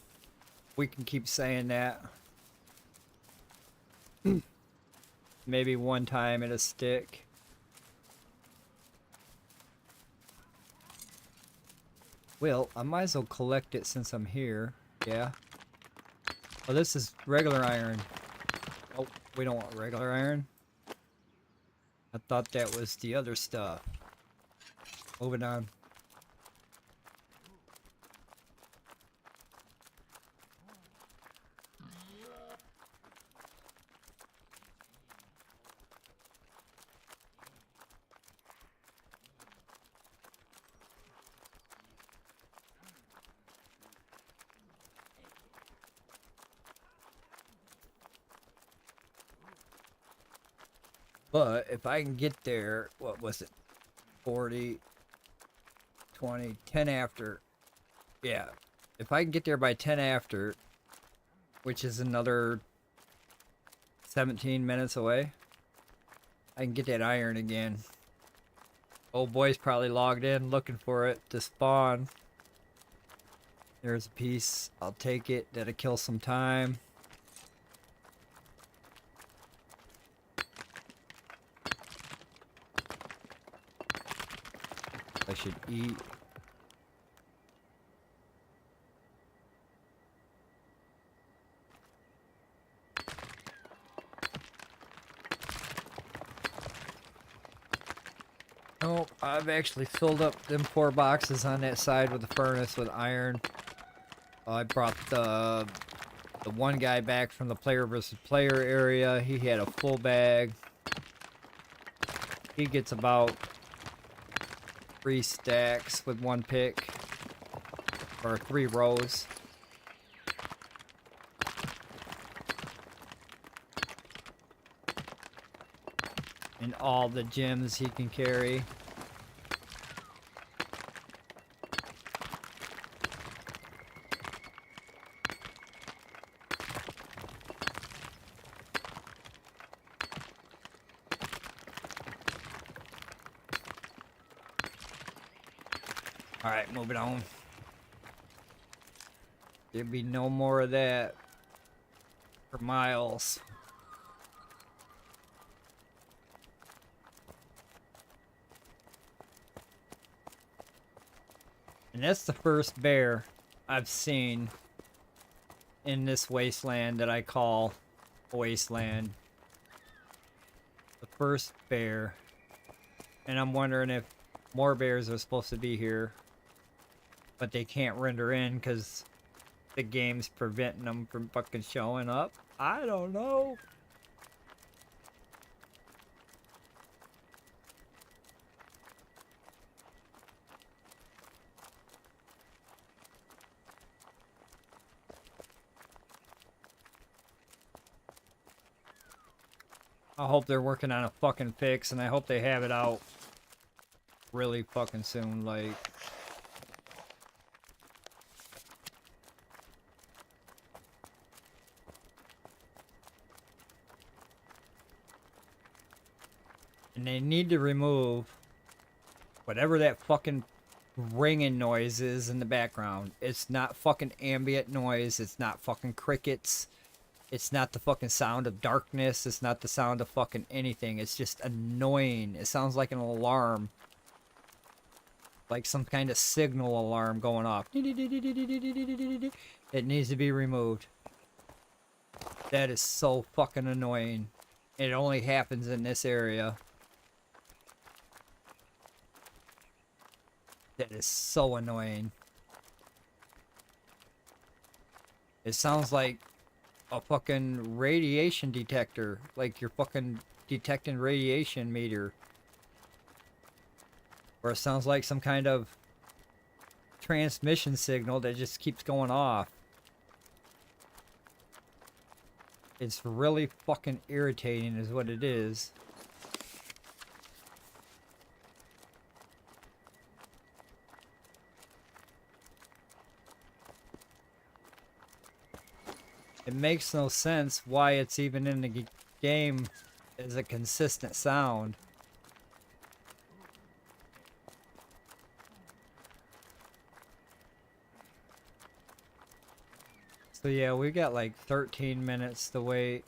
we can keep saying that. Maybe one time it'll stick. Well, I might as well collect it since I'm here. Yeah. Oh, this is regular iron. Oh, we don't want regular iron. I thought that was the other stuff. Moving on. But if I can get there, what was it? 40, 20, 10 after. Yeah. If I can get there by 10 after, which is another 17 minutes away, I can get that iron again. Old boy's probably logged in looking for it to spawn. There's a piece. I'll take it. That'll kill some time. I should eat. Oh, I've actually filled up them 4 boxes on that side with the furnace with iron. I brought the one guy back from the player versus player area. He had a full bag. He gets about 3 stacks with 1 pick, or 3 rows. And all the gems he can carry. Alright, moving on. There'll be no more of that for miles. And that's the first bear I've seen in this wasteland that I call a wasteland. The first bear. And I'm wondering if more bears are supposed to be here, but they can't render in because the game's preventing them from fucking showing up. I don't know. I hope they're working on a fucking fix, and I hope they have it out really fucking soon, like. And they need to remove whatever that fucking ringing noise is in the background. It's not fucking ambient noise. It's not fucking crickets. It's not the fucking sound of darkness. It's not the sound of fucking anything. It's just annoying. It sounds like an alarm. Like some kind of signal alarm going off. It needs to be removed. That is so fucking annoying. It only happens in this area. That is so annoying. It sounds like a fucking radiation detector. Like you're fucking detecting radiation meter. Or it sounds like some kind of transmission signal that just keeps going off. It's really fucking irritating is what it is. It makes no sense why it's even in the game as a consistent sound. So yeah, we got like 13 minutes to wait.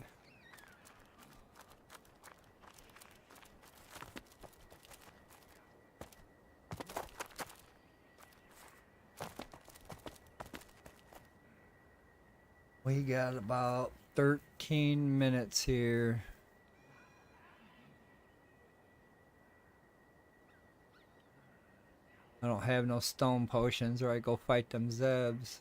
We got about 13 minutes here. I don't have no stone potions or I go fight them Zebs.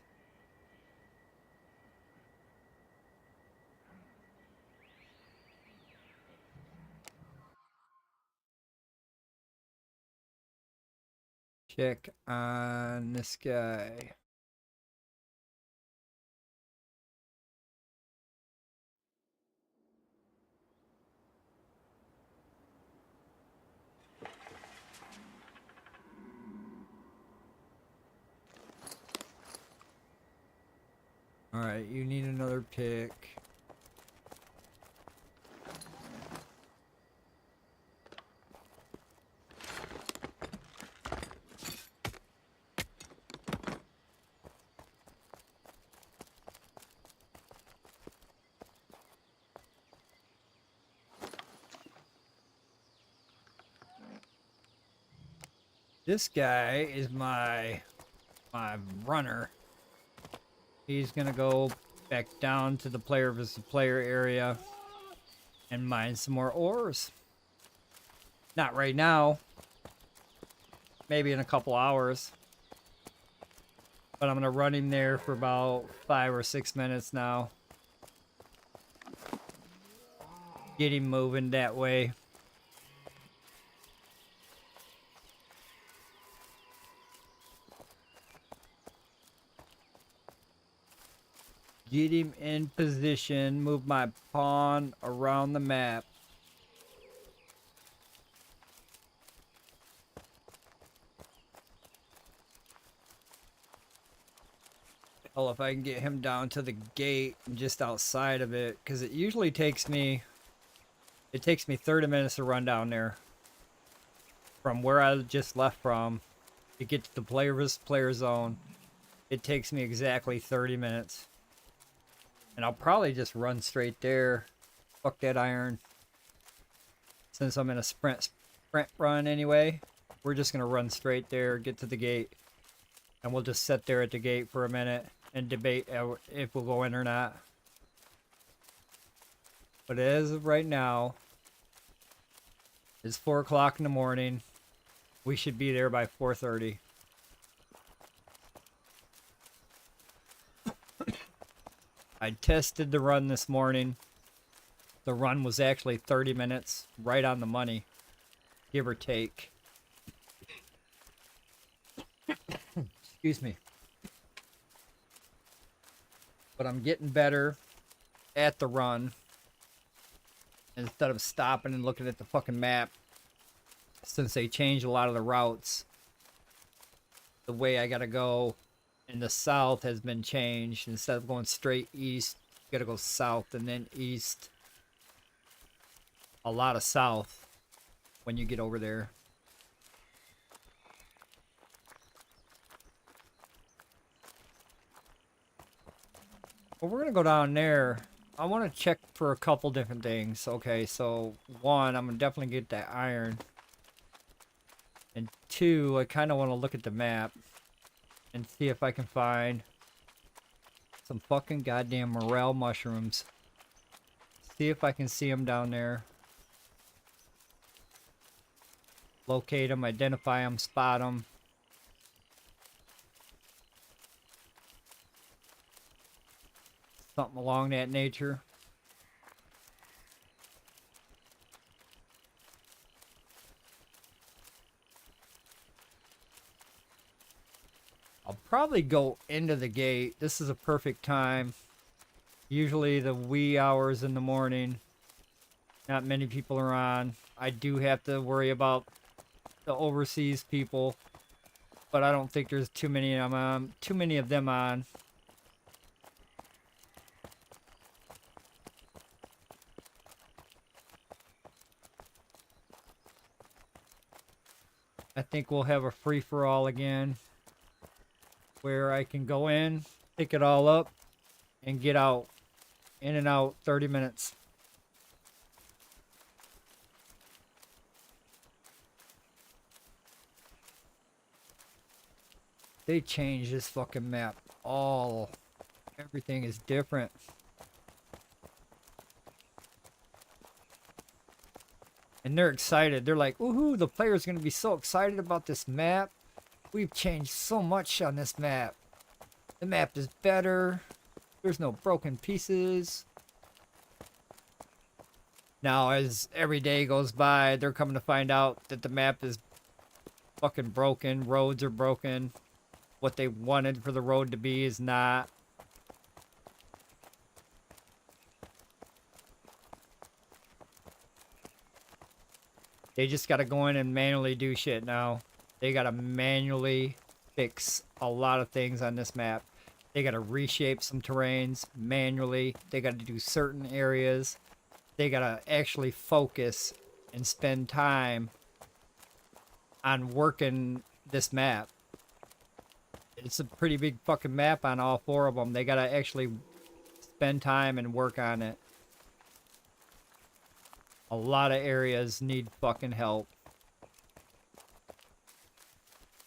Check on this guy. Alright, you need another pick. This guy is my runner. He's gonna go back down to the player versus player area and mine some more ores. Not right now. Maybe in a couple hours. But I'm gonna run him there for about 5 or 6 minutes now. Get him moving that way. Get him in position. Move my pawn around the map. Hell, if I can get him down to the gate and just outside of it, because it usually takes me 30 minutes to run down there from where I just left from to get to the player versus player zone. It takes me exactly 30 minutes. And I'll probably just run straight there. Fuck that iron. Since I'm in a sprint run anyway, we're just gonna run straight there, get to the gate, and we'll just sit there at the gate for a minute and debate if we'll go in or not. But as of right now, it's 4 o'clock in the morning. We should be there by 4:30. I tested the run this morning. The run was actually 30 minutes, right on the money, give or take. Excuse me. But I'm getting better at the run. Instead of stopping and looking at the fucking map, since they changed a lot of the routes, the way I gotta go in the south has been changed. Instead of going straight east, you gotta go south and then east. A lot of south when you get over there. Well, we're gonna go down there. I want to check for a couple different things. Okay, so one, I'm gonna definitely get that iron. And two, I kind of want to look at the map and see if I can find some fucking goddamn morel mushrooms. See if I can see them down there. Locate them, identify them, spot them. Something along that nature. I'll probably go into the gate. This is a perfect time. Usually the wee hours in the morning. Not many people are on. I do have to worry about the overseas people, but I don't think there's too many of them on. I think we'll have a free-for-all again, where I can go in, pick it all up, and get out. In and out, 30 minutes. They changed this fucking map. Everything is different. And they're excited. They're like, woohoo, the player's gonna be so excited about this map. We've changed so much on this map. The map is better. There's no broken pieces. Now, as every day goes by, they're coming to find out that the map is fucking broken. Roads are broken. What they wanted for the road to be is not. They just gotta go in and manually do shit now. They gotta manually fix a lot of things on this map. They gotta reshape some terrains manually. They gotta do certain areas. They gotta actually focus and spend time on working this map. It's a pretty big fucking map on all 4 of them. They gotta actually spend time and work on it. A lot of areas need fucking help.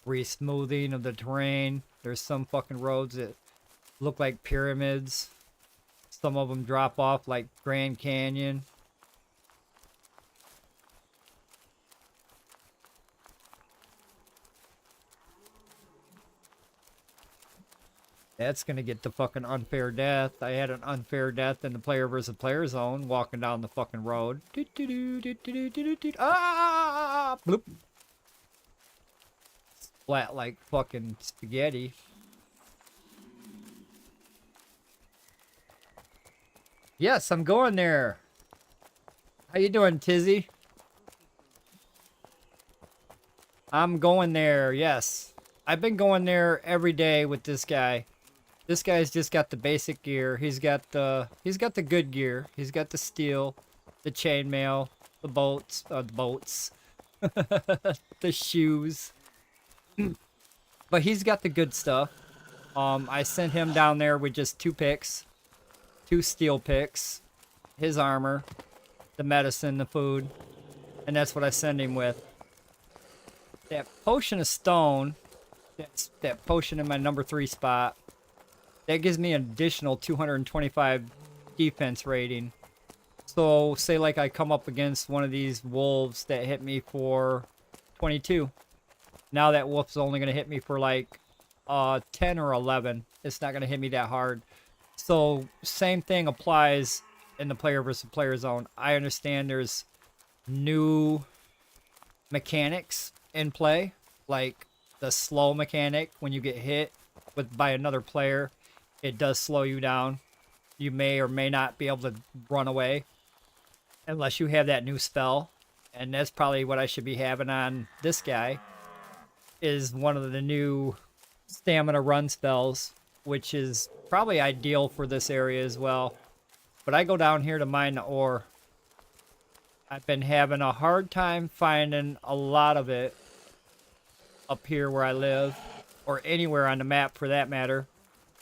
Re-smoothing of the terrain. There's some fucking roads that look like pyramids. Some of them drop off like Grand Canyon. That's gonna get the fucking unfair death. I had an unfair death in the player versus player zone walking down the fucking road. Ah! Bloop. Splat like fucking spaghetti. Yes, I'm going there. How you doing, Tizzy? I'm going there, yes. I've been going there every day with this guy. This guy's just got the basic gear. He's got the good gear. He's got the steel, the chainmail, the boats, the shoes. But he's got the good stuff. I sent him down there with just 2 picks, 2 steel picks, his armor, the medicine, the food, and that's what I send him with. That potion of stone, that potion in my number 3 spot. That gives me an additional 225 defense rating. So, say like I come up against one of these wolves that hit me for 22. Now that wolf's only going to hit me for like 10 or 11. It's not going to hit me that hard. So, same thing applies in the player versus player zone. I understand there's new mechanics in play. Like the slow mechanic when you get hit by another player. It does slow you down. You may or may not be able to run away unless you have that new spell. And that's probably what I should be having on this guy, is one of the new stamina run spells, which is probably ideal for this area as well. But I go down here to mine the ore. I've been having a hard time finding a lot of it up here where I live, or anywhere on the map for that matter.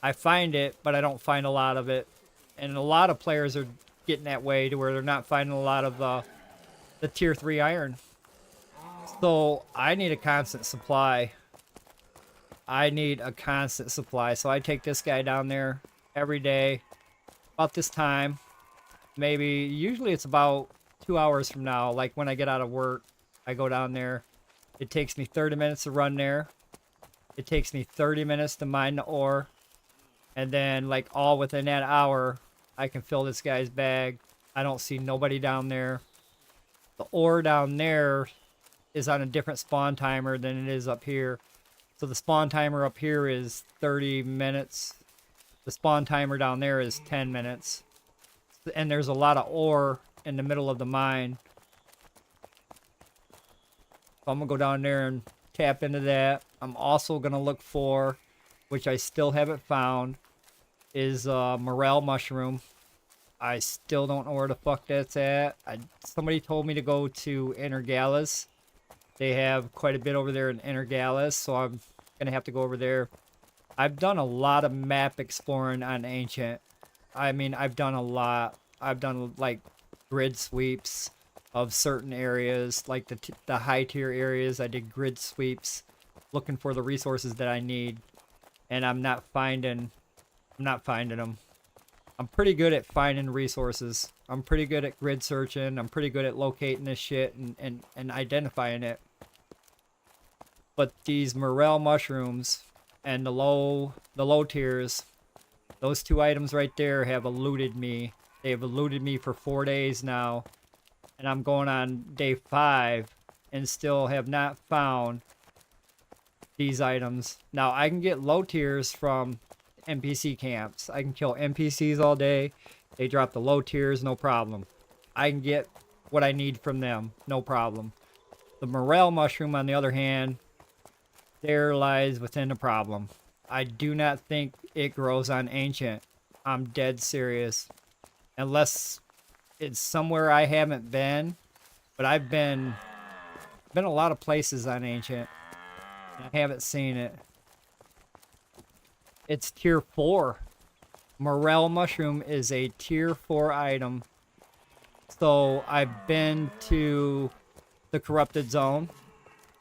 I find it, but I don't find a lot of it. And a lot of players are getting that way to where they're not finding a lot of the tier 3 iron. So I need a constant supply. I need a constant supply. So I take this guy down there every day about this time. Usually it's about 2 hours from now. Like when I get out of work, I go down there. It takes me 30 minutes to run there. It takes me 30 minutes to mine the ore. And then, like, all within that hour, I can fill this guy's bag. I don't see nobody down there. The ore down there is on a different spawn timer than it is up here. So the spawn timer up here is 30 minutes. The spawn timer down there is 10 minutes. And there's a lot of ore in the middle of the mine. So I'm going to go down there and tap into that. I'm also going to look for, which I still haven't found, is morel mushroom. I still don't know where the fuck that's at. Somebody told me to go to Intergalas. They have quite a bit over there in Intergalas, so I'm going to have to go over there. I've done a lot of map exploring on Ancient. I mean, I've done a lot. I've done like grid sweeps of certain areas, like the high tier areas. I did grid sweeps looking for the resources that I need, and I'm not finding them. I'm pretty good at finding resources. I'm pretty good at grid searching. I'm pretty good at locating this shit and identifying it. But these morel mushrooms and the low tiers, those two items right there have eluded me. They have eluded me for 4 days now. And I'm going on day 5 and still have not found these items. Now I can get low tiers from NPC camps. I can kill NPCs all day. They drop the low tiers, no problem. I can get what I need from them, no problem. The morel mushroom, on the other hand, there lies within the problem. I do not think it grows on ancient. I'm dead serious. Unless it's somewhere I haven't been, but I've been a lot of places on ancient. I haven't seen it. It's tier 4. Morel mushroom is a tier 4 item. So I've been to the corrupted zone.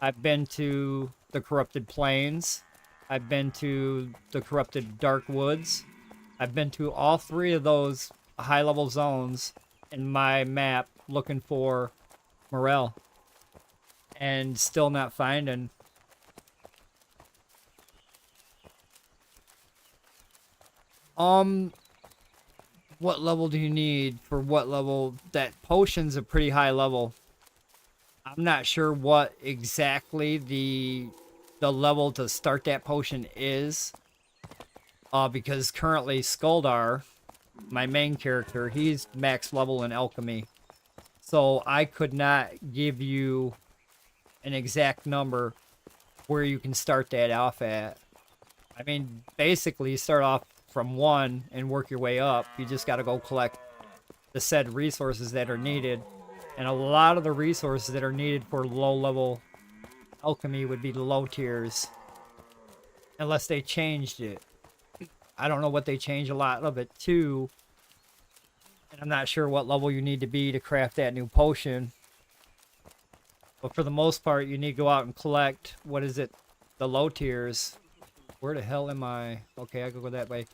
I've been to the corrupted plains. I've been to the corrupted dark woods. I've been to all 3 of those high level zones in my map looking for morel. And still not finding. What level do you need for what level? That potion's a pretty high level. I'm not sure what exactly the level to start that potion is. Because currently Skuldar, my main character, he's max level in alchemy. So I could not give you an exact number where you can start that off at. I mean, basically you start off from 1 and work your way up. You just got to go collect the said resources that are needed. And a lot of the resources that are needed for low level alchemy would be the low tiers. Unless they changed it. I don't know what they changed a lot of it to. And I'm not sure what level you need to be to craft that new potion. But for the most part, you need to go out and collect, what is it, the low tiers. Where the hell am I? Okay, I go that way.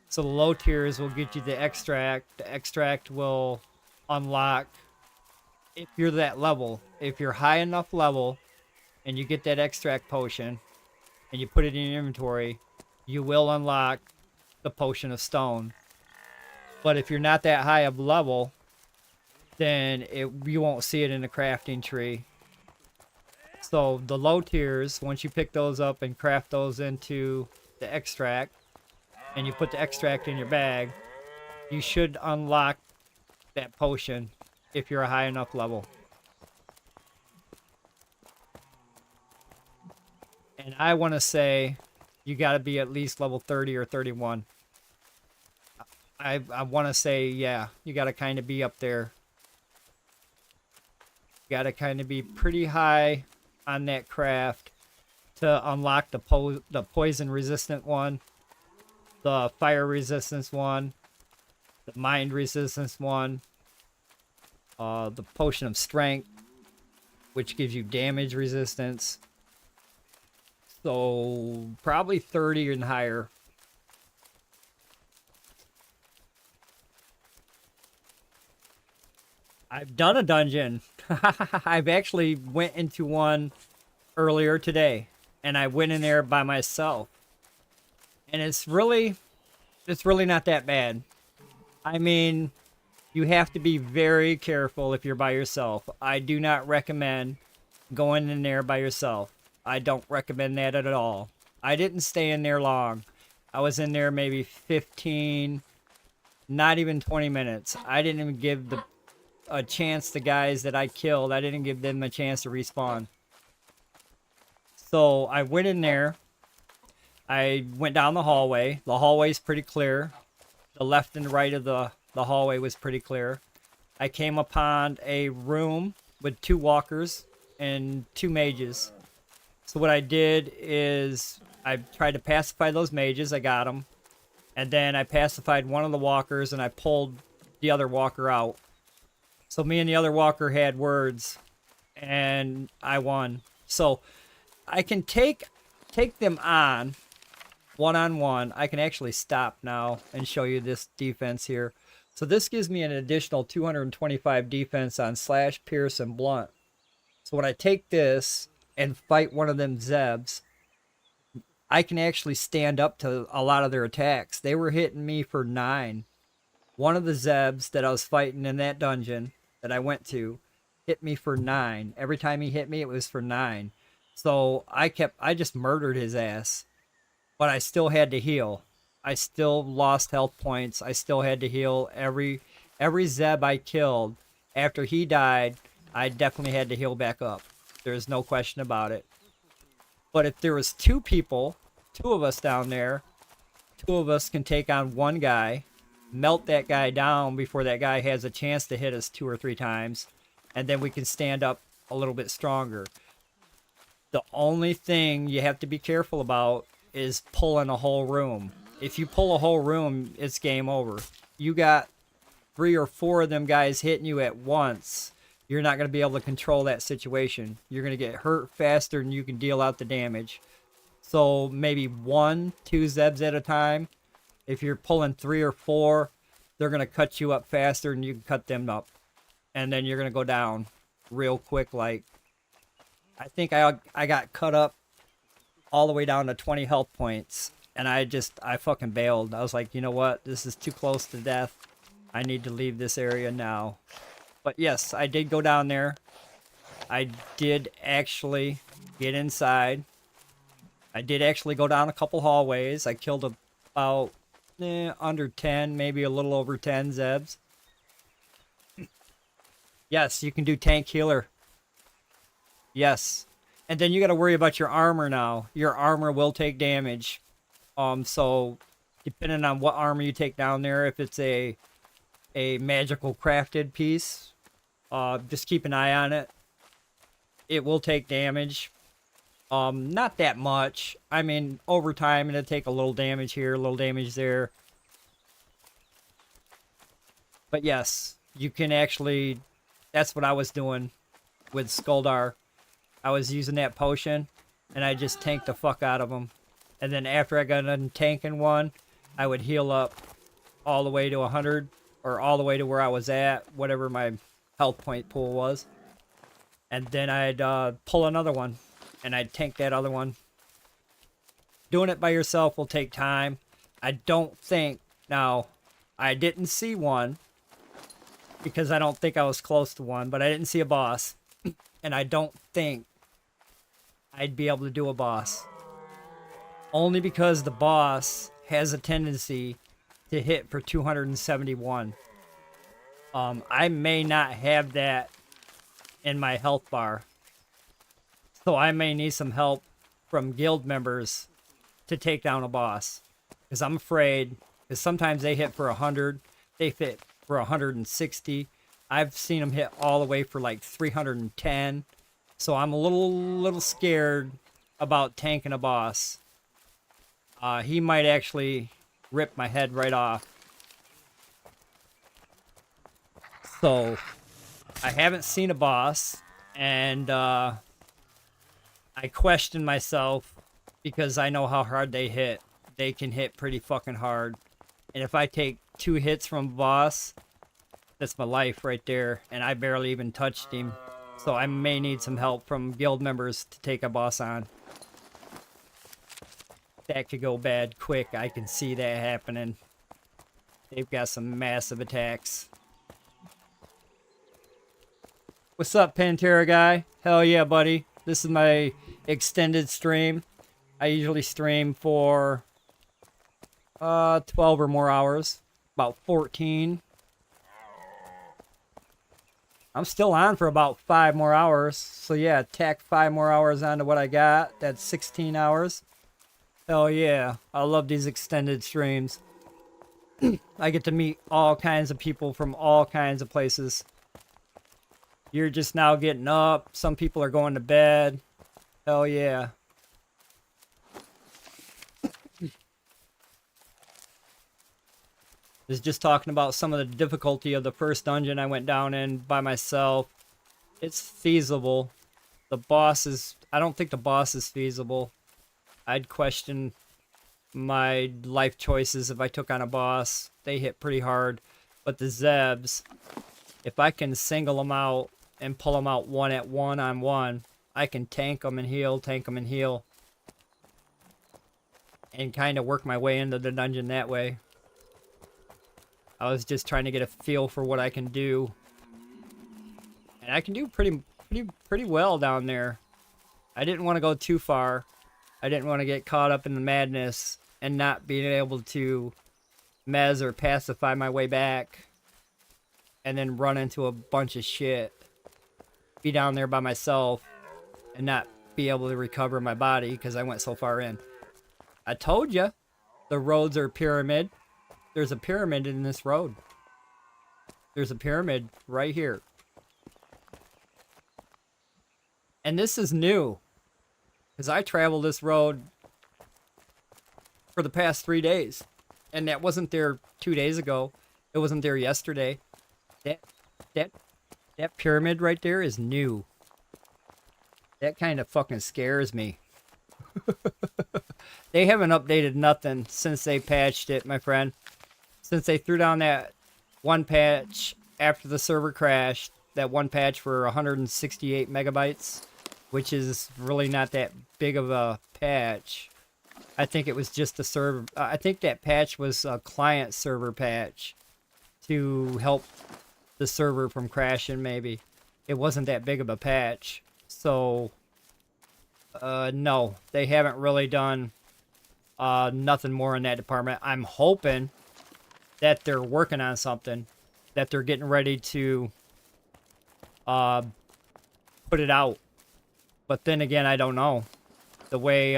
So the low tiers will get you the extract. The extract will unlock, if you're that level, if you're high enough level and you get that extract potion and you put it in your inventory, you will unlock the potion of stone. But if you're not that high of level, then you won't see it in the crafting tree. So the low tiers, once you pick those up and craft those into the extract, and you put the extract in your bag, you should unlock that potion if you're a high enough level. And I want to say you got to be at least level 30 or 31. I want to say, yeah, you got to kind of be up there. You got to kind of be pretty high on that craft to unlock the poison resistant one, the fire resistance one, the mind resistance one, the potion of strength, which gives you damage resistance. So probably 30 and higher. I've done a dungeon. I've actually went into one earlier today, and I went in there by myself. And it's really not that bad. I mean, you have to be very careful if you're by yourself. I do not recommend going in there by yourself. I don't recommend that at all. I didn't stay in there long. I was in there maybe 15, not even 20 minutes. I didn't even give a chance to guys that I killed. I didn't give them a chance to respawn. So I went in there. I went down the hallway. The hallway's pretty clear. The left and right of the hallway was pretty clear. I came upon a room with 2 walkers and 2 mages. So what I did is I tried to pacify those mages. I got them. And then I pacified one of the walkers and I pulled the other walker out. So me and the other walker had words and I won. So I can take them on one-on-one. I can actually stop now and show you this defense here. So this gives me an additional 225 defense on slash, pierce, and blunt. So when I take this and fight one of them Zebs, I can actually stand up to a lot of their attacks. They were hitting me for 9. One of the Zebs that I was fighting in that dungeon that I went to hit me for 9. Every time he hit me, it was for 9. So I just murdered his ass. But I still had to heal. I still lost health points. I still had to heal every Zeb I killed. After he died, I definitely had to heal back up. There's no question about it. But if there was 2 people, 2 of us down there, 2 of us can take on one guy, melt that guy down before that guy has a chance to hit us 2 or 3 times, and then we can stand up a little bit stronger. The only thing you have to be careful about is pulling a whole room. If you pull a whole room, it's game over. You got 3 or 4 of them guys hitting you at once, you're not going to be able to control that situation. You're going to get hurt faster than you can deal out the damage. So maybe 1, 2 Zebs at a time. If you're pulling 3 or 4, they're going to cut you up faster than you can cut them up. And then you're going to go down real quick. Like, I think I got cut up all the way down to 20 health points. And I fucking bailed. I was like, you know what? This is too close to death. I need to leave this area now. But yes, I did go down there. I did actually get inside. I did actually go down a couple hallways. I killed about under 10, maybe a little over 10 Zebs. Yes, you can do tank healer. Yes. And then you got to worry about your armor now. Your armor will take damage. So depending on what armor you take down there, if it's a magical crafted piece, just keep an eye on it. It will take damage. Not that much. I mean, over time it'll take a little damage here, a little damage there. But yes, you can actually, that's what I was doing with Skuldar. I was using that potion and I just tanked the fuck out of them. And then after I got done tanking one, I would heal up all the way to 100 or all the way to where I was at, whatever my health point pool was. And then I'd pull another one and I'd tank that other one. Doing it by yourself will take time. I don't think, now, I didn't see one because I don't think I was close to one, but I didn't see a boss. And I don't think I'd be able to do a boss. Only because the boss has a tendency to hit for 271. I may not have that in my health bar. So I may need some help from guild members to take down a boss. Because I'm afraid, because sometimes they hit for 100, they hit for 160. I've seen them hit all the way for like 310. So I'm a little scared about tanking a boss. He might actually rip my head right off. So I haven't seen a boss, and I question myself because I know how hard they hit. They can hit pretty fucking hard. And if I take 2 hits from a boss, that's my life right there. And I barely even touched him. So I may need some help from guild members to take a boss on. That could go bad quick. I can see that happening. They've got some massive attacks. What's up, Pantera guy? Hell yeah, buddy. This is my extended stream. I usually stream for 12 or more hours. About 14. I'm still on for about 5 more hours. So yeah, tack 5 more hours onto what I got. That's 16 hours. Hell yeah. I love these extended streams. I get to meet all kinds of people from all kinds of places. You're just now getting up. Some people are going to bed. Hell yeah. is just talking about some of the difficulty of the first dungeon I went down in by myself. It's feasible. The boss is... I don't think the boss is feasible. I'd question my life choices if I took on a boss. They hit pretty hard. But the Zebs, if I can single them out and pull them out one on one, I can tank them and heal, and kind of work my way into the dungeon that way. I was just trying to get a feel for what I can do. And I can do pretty well down there. I didn't want to go too far. I didn't want to get caught up in the madness and not being able to mez or pacify my way back and then run into a bunch of shit. Be down there by myself and not be able to recover my body because I went so far in. I told you, the roads are pyramid. There's a pyramid in this road. There's a pyramid right here. And this is new. Because I traveled this road for the past 3 days. And that wasn't there 2 days ago. It wasn't there yesterday. That pyramid right there is new. That kind of fucking scares me. They haven't updated nothing since they patched it, my friend. Since they threw down that one patch after the server crashed, that one patch for 168 megabytes, which is really not that big of a patch. I think it was just the server. I think that patch was a client server patch to help the server from crashing, maybe. It wasn't that big of a patch. So, no, they haven't really done nothing more in that department. I'm hoping that they're working on something, that they're getting ready to put it out. But then again, I don't know. The way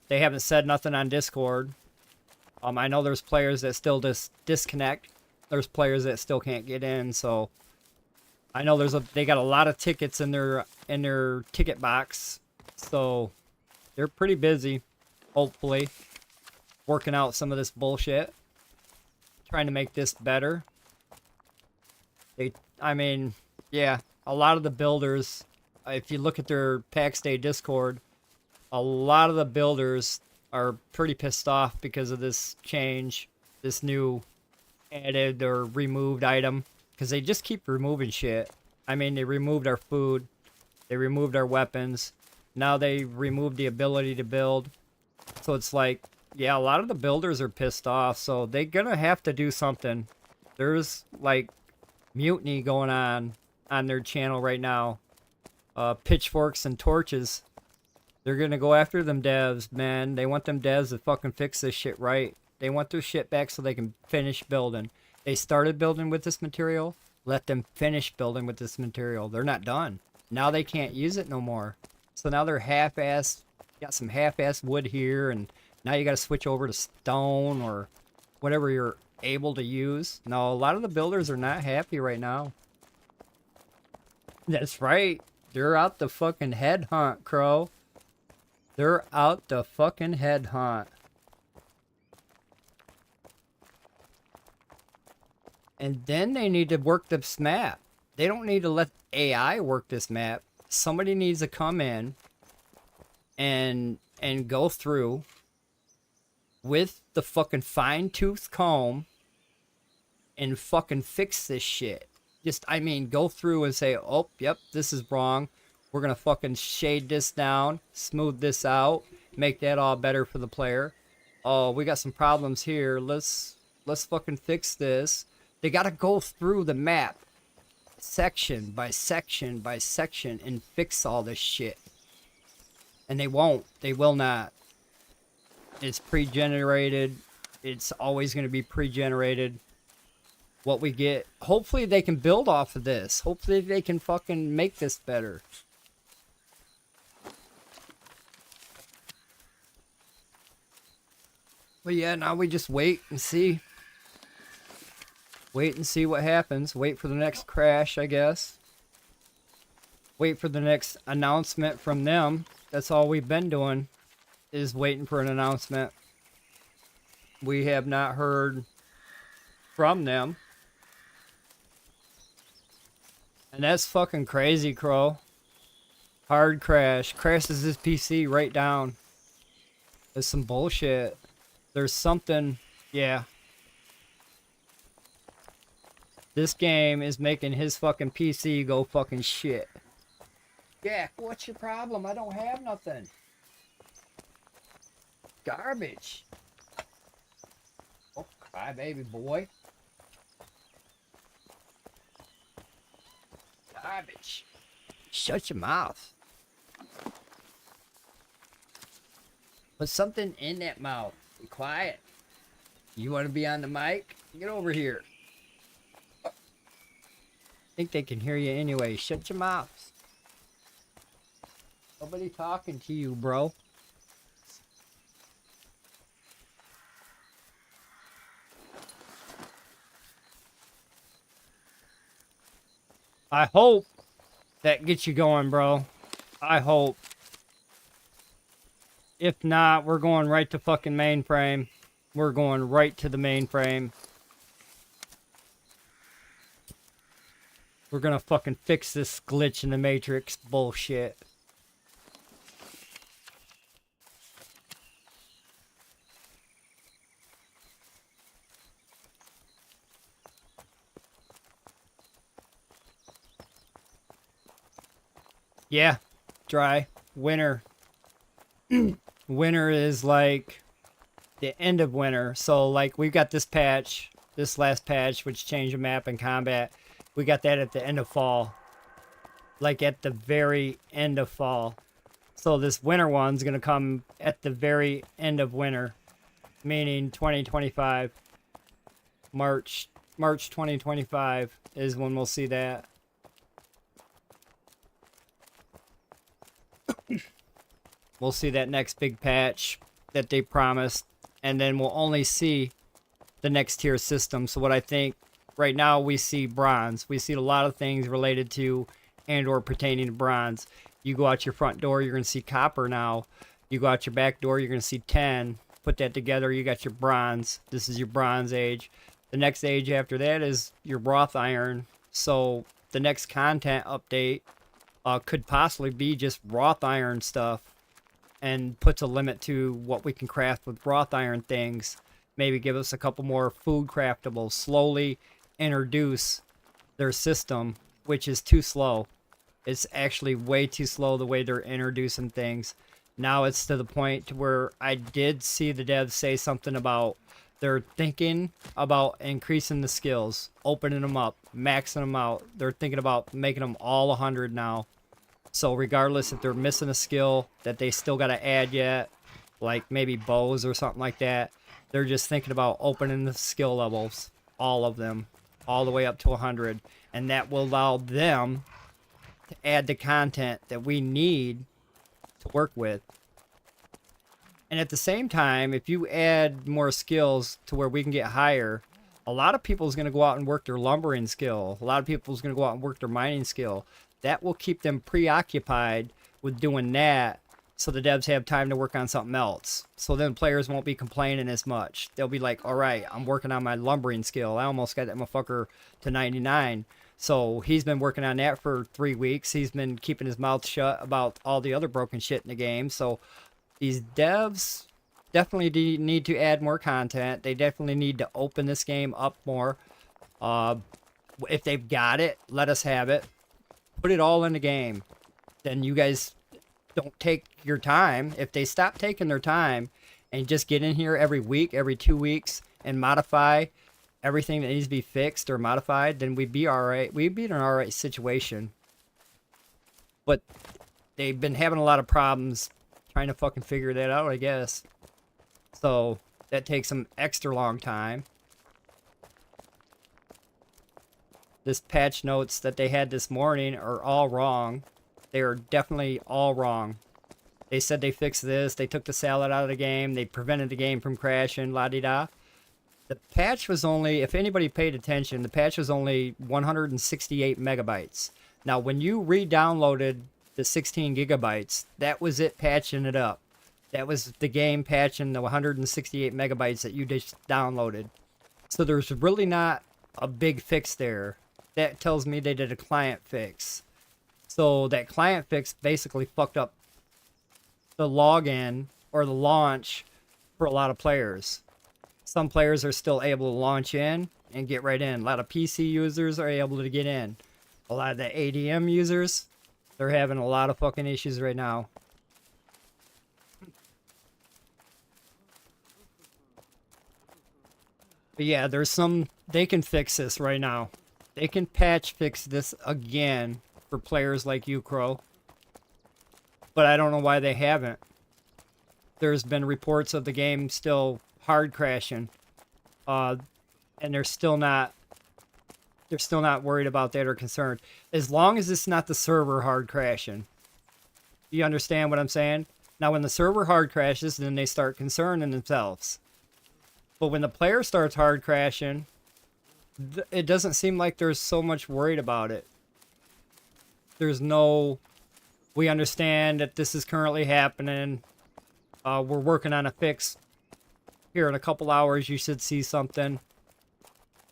they haven't said nothing on Discord. I know there's players that still disconnect. There's players that still can't get in, so I know they got a lot of tickets in their ticket box. So they're pretty busy, hopefully, working out some of this bullshit, trying to make this better. Yeah, a lot of the builders, if you look at their paxdei Discord, a lot of the builders are pretty pissed off because of this change, this new added or removed item, because they just keep removing shit. I mean, they removed our food, they removed our weapons, now they removed the ability to build. So it's like, yeah, a lot of the builders are pissed off, so they're gonna have to do something. There's like mutiny going on their channel right now. Pitchforks and torches. They're gonna go after them devs, man. They want them devs to fucking fix this shit right. They want their shit back so they can finish building. They started building with this material. Let them finish building with this material. They're not done. Now they can't use it no more. So now they're half-assed. Got some half-assed wood here, and now you gotta switch over to stone or whatever you're able to use. No, a lot of the builders are not happy right now. That's right. They're out the fucking head hunt, Crow. They're out the fucking head hunt. And then they need to work this map. They don't need to let AI work this map. Somebody needs to come in and go through with the fucking fine-tooth comb and fucking fix this shit. Just, I mean, go through and say, oh, yep, this is wrong. We're gonna fucking shade this down, smooth this out, make that all better for the player. Oh, we got some problems here. Let's fucking fix this. They gotta go through the map, section by section by section, and fix all this shit. And they won't. They will not. It's pre-generated. It's always gonna be pre-generated. What we get. Hopefully they can build off of this. Hopefully they can fucking make this better. But yeah, now we just wait and see. Wait and see what happens. Wait for the next crash, I guess. Wait for the next announcement from them. That's all we've been doing, is waiting for an announcement. We have not heard from them. And that's fucking crazy, Crow. Hard crash. Crashes his PC right down. There's some bullshit. There's something. Yeah. This game is making his fucking PC go fucking shit. Jack, what's your problem? I don't have nothing. Garbage. Oh, cry baby boy. Garbage. Shut your mouth. Put something in that mouth. Be quiet. You want to be on the mic? Get over here. I think they can hear you anyway. Shut your mouth. Nobody talking to you, bro. I hope that gets you going, bro. I hope. If not, we're going right to fucking mainframe. We're going right to the mainframe. We're gonna fucking fix this glitch in the Matrix bullshit. Yeah, dry. Winter. Winter is like the end of winter. So like we've got this patch, this last patch, which changed the map and combat. We got that at the end of fall. Like at the very end of fall. So this winter one's gonna come at the very end of winter. Meaning 2025. March 2025 is when we'll see that. We'll see that next big patch that they promised, and then we'll only see the next tier system. So what I think right now, we see bronze. We see a lot of things related to and or pertaining to bronze. You go out your front door, you're going to see copper now. You go out your back door, you're going to see 10. Put that together, you got your bronze. This is your bronze age. The next age after that is your wrought iron. So the next content update could possibly be just wrought iron stuff, and puts a limit to what we can craft with wrought iron things. Maybe give us a couple more food craftables. Slowly introduce their system, which is too slow. It's actually way too slow the way they're introducing things. Now it's to the point to where I did see the devs say something about they're thinking about increasing the skills, opening them up, maxing them out. They're thinking about making them all 100 now. So regardless if they're missing a skill that they still got to add yet, like maybe bows or something like that, they're just thinking about opening the skill levels, all of them, all the way up to 100. And that will allow them to add the content that we need to work with. And at the same time, if you add more skills to where we can get higher, a lot of people is going to go out and work their lumbering skill. A lot of people is going to go out and work their mining skill. That will keep them preoccupied with doing that, so the devs have time to work on something else. So then players won't be complaining as much. They'll be like, all right, I'm working on my lumbering skill. I almost got that motherfucker to 99. So he's been working on that for 3 weeks. He's been keeping his mouth shut about all the other broken shit in the game. So these devs definitely need to add more content. They definitely need to open this game up more. If they've got it, let us have it. Put it all in the game. Then you guys don't take your time. If they stop taking their time and just get in here every week, every 2 weeks, and modify everything that needs to be fixed or modified, then we'd be alright. We'd be in an alright situation. But they've been having a lot of problems trying to fucking figure that out, I guess. So that takes some extra long time. This patch notes that they had this morning are all wrong. They are definitely all wrong. They said they fixed this. They took the salad out of the game. They prevented the game from crashing. La-di-da. The patch was only, if anybody paid attention, the patch was only 168 megabytes. Now, when you re-downloaded the 16 gigabytes, that was it patching it up. That was the game patching the 168 megabytes that you just downloaded. So there's really not a big fix there. That tells me they did a client fix. So that client fix basically fucked up the login or the launch for a lot of players. Some players are still able to launch in and get right in. A lot of PC users are able to get in. A lot of the ADM users, they're having a lot of fucking issues right now. But yeah, there's some, they can fix this right now. They can patch fix this again for players like you, Crow. But I don't know why they haven't. There's been reports of the game still hard crashing. And they're still not worried about that or concerned. As long as it's not the server hard crashing. You understand what I'm saying? Now when the server hard crashes, then they start concerning themselves. But when the player starts hard crashing, it doesn't seem like there's so much worried about it. There's no, we understand that this is currently happening. We're working on a fix. Here in a couple hours, you should see something.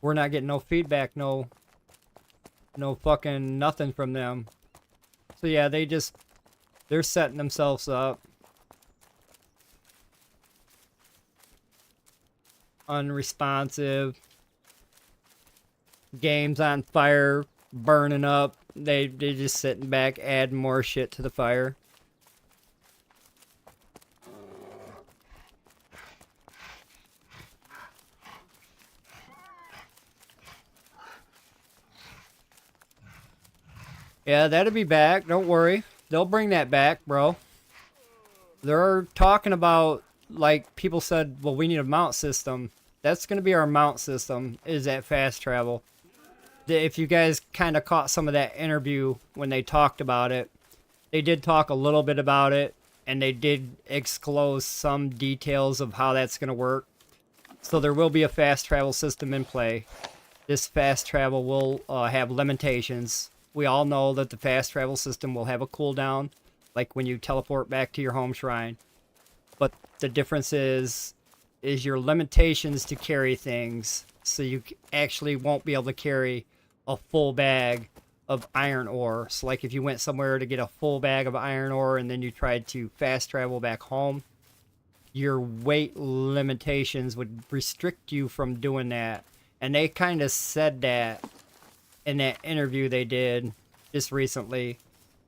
We're not getting no feedback, no fucking nothing from them. So yeah, they're setting themselves up. Unresponsive. Games on fire, burning up. They just sitting back, adding more shit to the fire. Yeah, that'll be back. Don't worry. They'll bring that back, bro. They're talking about, like, people said, well, we need a mount system. That's going to be our mount system, is that fast travel. If you guys kind of caught some of that interview when they talked about it, they did talk a little bit about it, and they did disclose some details of how that's going to work. So there will be a fast travel system in play. This fast travel will have limitations. We all know that the fast travel system will have a cooldown, like when you teleport back to your home shrine. But the difference is your limitations to carry things. So you actually won't be able to carry a full bag of iron ore. So like if you went somewhere to get a full bag of iron ore and then you tried to fast travel back home, your weight limitations would restrict you from doing that. And they kind of said that in that interview they did just recently,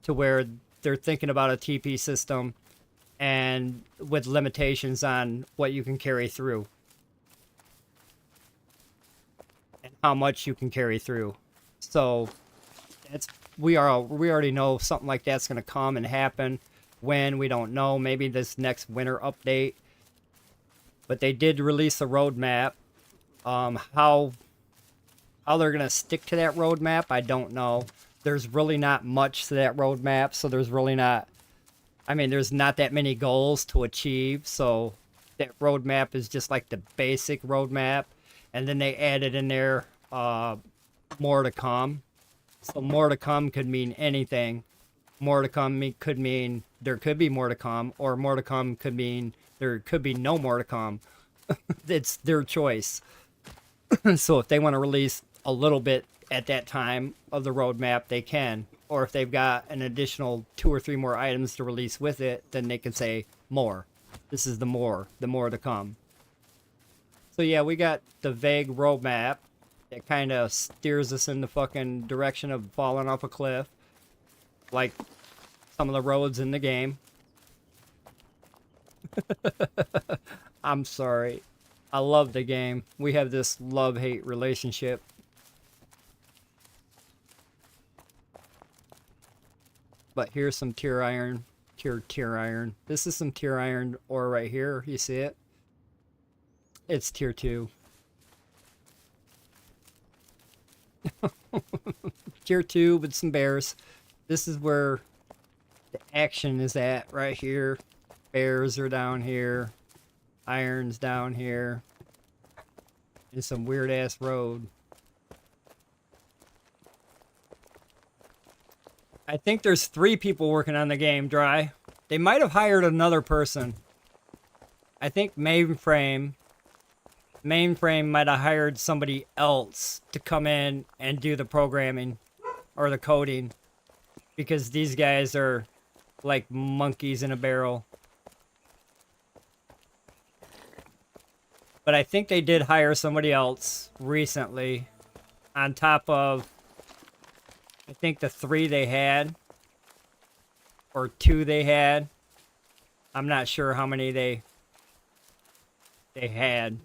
to where they're thinking about a TP system and with limitations on what you can carry through and how much you can carry through. So we already know something like that's going to come and happen. When, we don't know. Maybe this next winter update. But they did release a roadmap. How they're going to stick to that roadmap, I don't know. There's really not much to that roadmap, so there's really not... I mean, there's not that many goals to achieve, so that roadmap is just like the basic roadmap. And then they added in there more to come. So more to come could mean anything. More to come could mean there could be more to come, or more to come could mean there could be no more to come. It's their choice. So if they want to release a little bit at that time of the roadmap, they can. Or if they've got an additional 2 or 3 more items to release with it, then they can say more. This is the more to come. So yeah, we got the vague roadmap that kind of steers us in the fucking direction of falling off a cliff. Like some of the roads in the game. I'm sorry. I love the game. We have this love-hate relationship. But here's some tier iron. Tier iron. This is some tier iron ore right here. You see it? It's tier 2. Tier 2 with some bears. This is where the action is at right here. Bears are down here. Iron's down here. It's some weird ass road. I think there's 3 people working on the game, Dry. They might have hired another person. I think mainframe might have hired somebody else to come in and do the programming or the coding, because these guys are like monkeys in a barrel. But I think they did hire somebody else recently on top of, I think, the 3 they had or 2 they had. I'm not sure how many they had.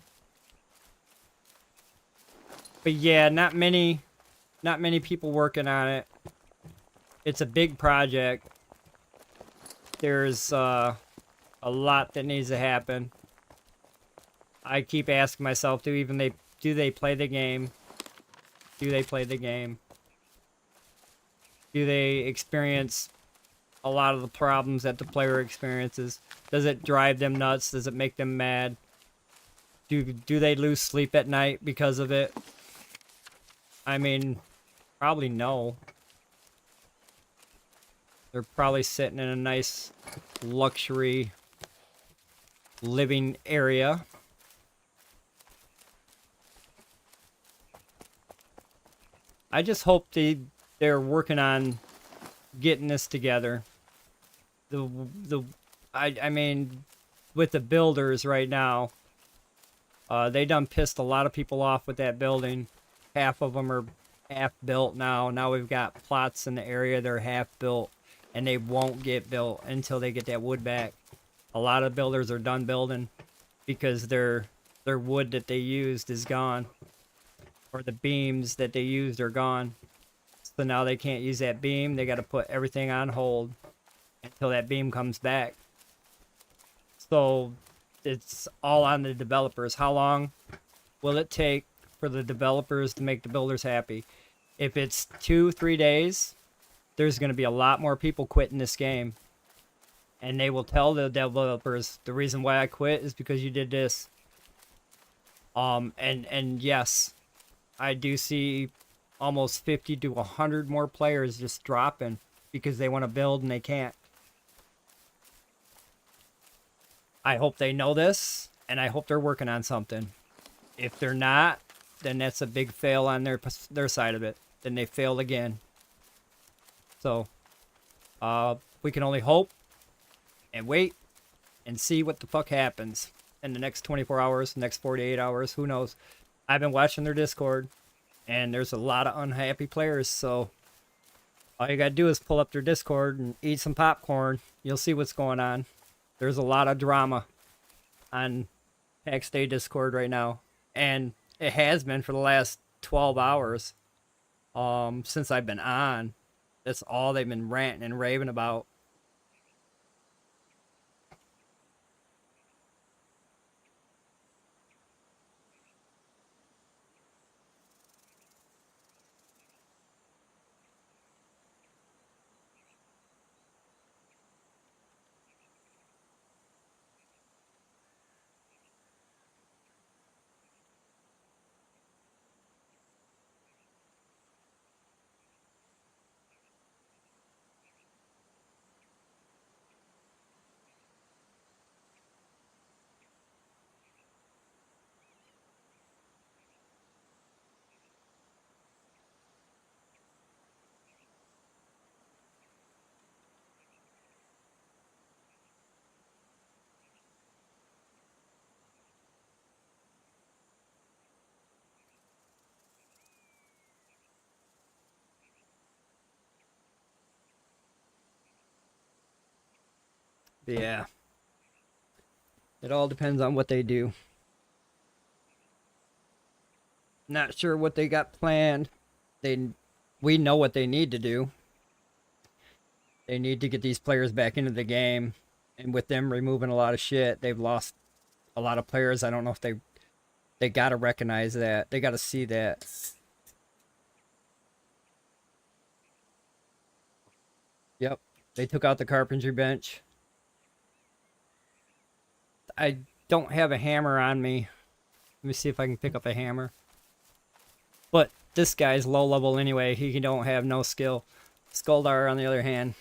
But yeah, not many people working on it. It's a big project. There's a lot that needs to happen. I keep asking myself, do they play the game? Do they play the game? Do they experience a lot of the problems that the player experiences? Does it drive them nuts? Does it make them mad? Do they lose sleep at night because of it? I mean, probably no. They're probably sitting in a nice luxury living area. I just hope they're working on getting this together. I mean, with the builders right now, they done pissed a lot of people off with that building. Half of them are half built now. Now we've got plots in the area that are half built, and they won't get built until they get that wood back. A lot of builders are done building because their wood that they used is gone, or the beams that they used are gone. So now they can't use that beam. They got to put everything on hold until that beam comes back. So it's all on the developers. How long will it take for the developers to make the builders happy? If it's 2-3 days, there's going to be a lot more people quitting this game. And they will tell the developers, the reason why I quit is because you did this. And yes, I do see almost 50 to 100 more players just dropping because they want to build and they can't. I hope they know this, and I hope they're working on something. If they're not, then that's a big fail on their side of it. Then they failed again. So, we can only hope and wait and see what the fuck happens in the next 24 hours, next 48 hours, who knows. I've been watching their Discord, and there's a lot of unhappy players, so all you gotta do is pull up their Discord and eat some popcorn. You'll see what's going on. There's a lot of drama on paxdei Discord right now, and it has been for the last 12 hours since I've been on. That's all they've been ranting and raving about. Yeah. It all depends on what they do. Not sure what they got planned. We know what they need to do. They need to get these players back into the game. And with them removing a lot of shit, they've lost a lot of players. I don't know if they got to recognize that. They got to see that. Yep. They took out the carpentry bench. I don't have a hammer on me. Let me see if I can pick up a hammer. But this guy's low level anyway. He don't have no skill. Skuldar, on the other hand,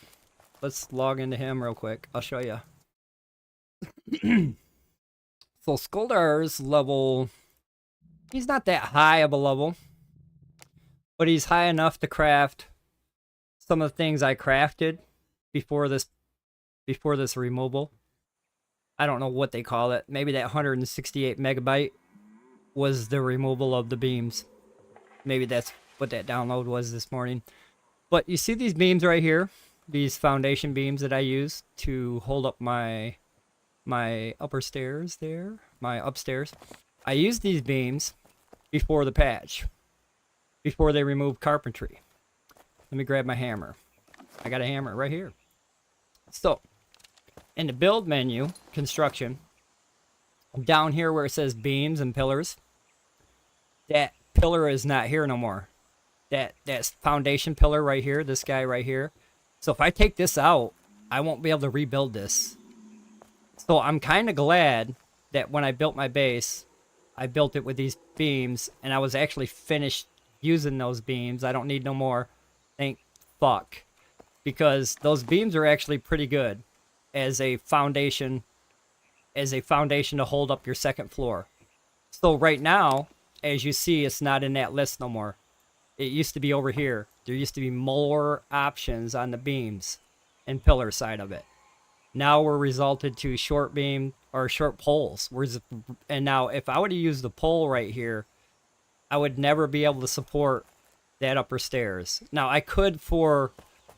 let's log into him real quick. I'll show you. So Skoldar's level, he's not that high of a level, but he's high enough to craft some of the things I crafted before this removal. I don't know what they call it. Maybe that 168 megabyte was the removal of the beams. Maybe that's what that download was this morning. But you see these beams right here, these foundation beams that I use to hold up my upper stairs there, my upstairs. I used these beams before the patch, before they removed carpentry. Let me grab my hammer. I got a hammer right here. So, in the build menu, construction, down here where it says beams and pillars, that pillar is not here no more. That's foundation pillar right here, this guy right here. So if I take this out, I won't be able to rebuild this. So I'm kind of glad that when I built my base, I built it with these beams, and I was actually finished using those beams. I don't need no more. Thank fuck. Because those beams are actually pretty good as a foundation to hold up your second floor. So right now, as you see, it's not in that list no more. It used to be over here. There used to be more options on the beams and pillar side of it. Now we're resulted to short beam or short poles. And now if I were to use the pole right here, I would never be able to support that upper stairs. Now I could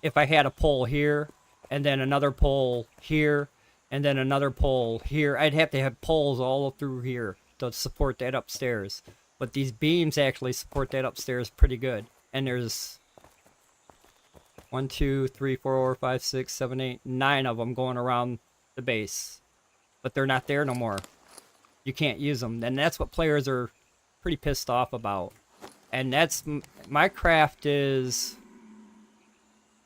if I had a pole here and then another pole here and then another pole here. I'd have to have poles all through here to support that upstairs. But these beams actually support that upstairs pretty good. And there's 1, 2, 3, 4, 5, 6, 7, 8, 9 of them going around the base. But they're not there no more. You can't use them. And that's what players are pretty pissed off about. And that's, my craft is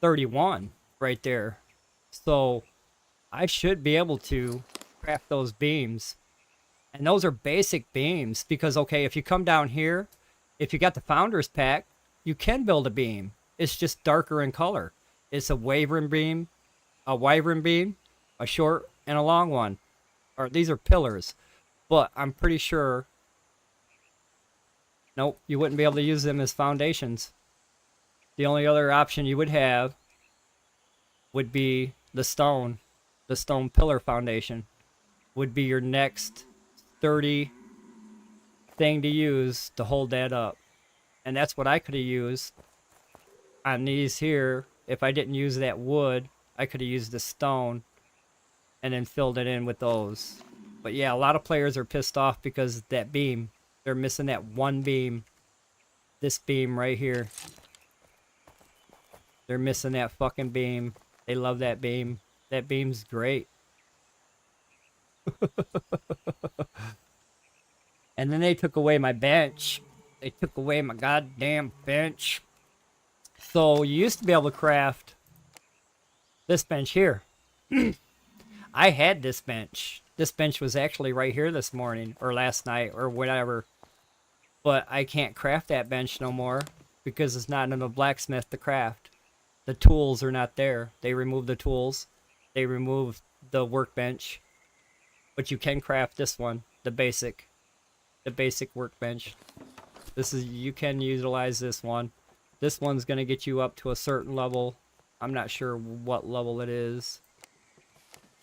31 right there. So I should be able to craft those beams. And those are basic beams because, okay, if you come down here, if you got the Founders Pack, you can build a beam. It's just darker in color. It's a wyvern beam, a short and a long one. Or these are pillars. But I'm pretty sure, nope, you wouldn't be able to use them as foundations. The only other option you would have would be the stone pillar foundation would be your next sturdy thing to use to hold that up. And that's what I could have used on these here. If I didn't use that wood, I could have used the stone and then filled it in with those. But yeah, a lot of players are pissed off because that beam, they're missing that one beam. This beam right here. They're missing that fucking beam. They love that beam. That beam's great. And then they took away my bench. They took away my goddamn bench. So you used to be able to craft this bench here. I had this bench. This bench was actually right here this morning or last night or whatever. But I can't craft that bench no more because it's not in a blacksmith to craft. The tools are not there. They removed the tools. They removed the workbench. But you can craft this one, the basic workbench. You can utilize this one. This one's going to get you up to a certain level. I'm not sure what level it is.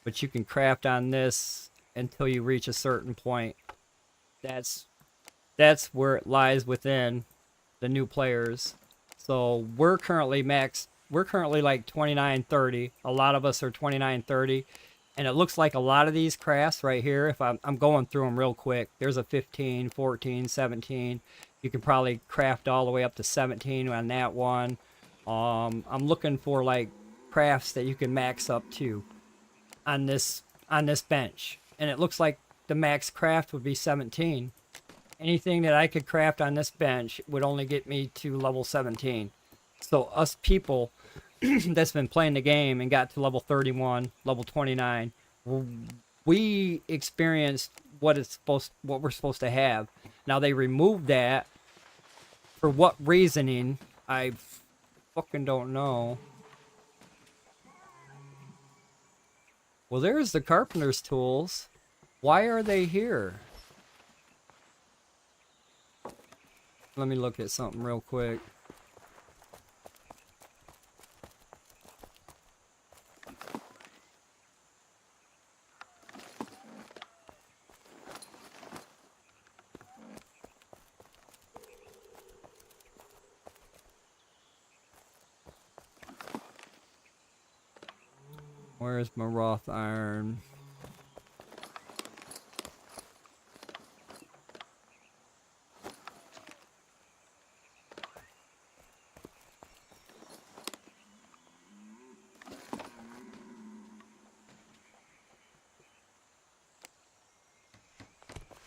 But you can craft on this until you reach a certain point. That's where it lies within the new players. So we're currently like 29, 30. A lot of us are 29, 30. And it looks like a lot of these crafts right here, if I'm going through them real quick, there's a 15, 14, 17. You can probably craft all the way up to 17 on that one. I'm looking for like crafts that you can max up to on this bench. And it looks like the max craft would be 17. Anything that I could craft on this bench would only get me to level 17. So us people that's been playing the game and got to level 31, level 29, we experienced what we're supposed to have. Now they removed that. For what reasoning, I fucking don't know. Well, there's the carpenter's tools. Why are they here? Let me look at something real quick. Where's my wrought iron?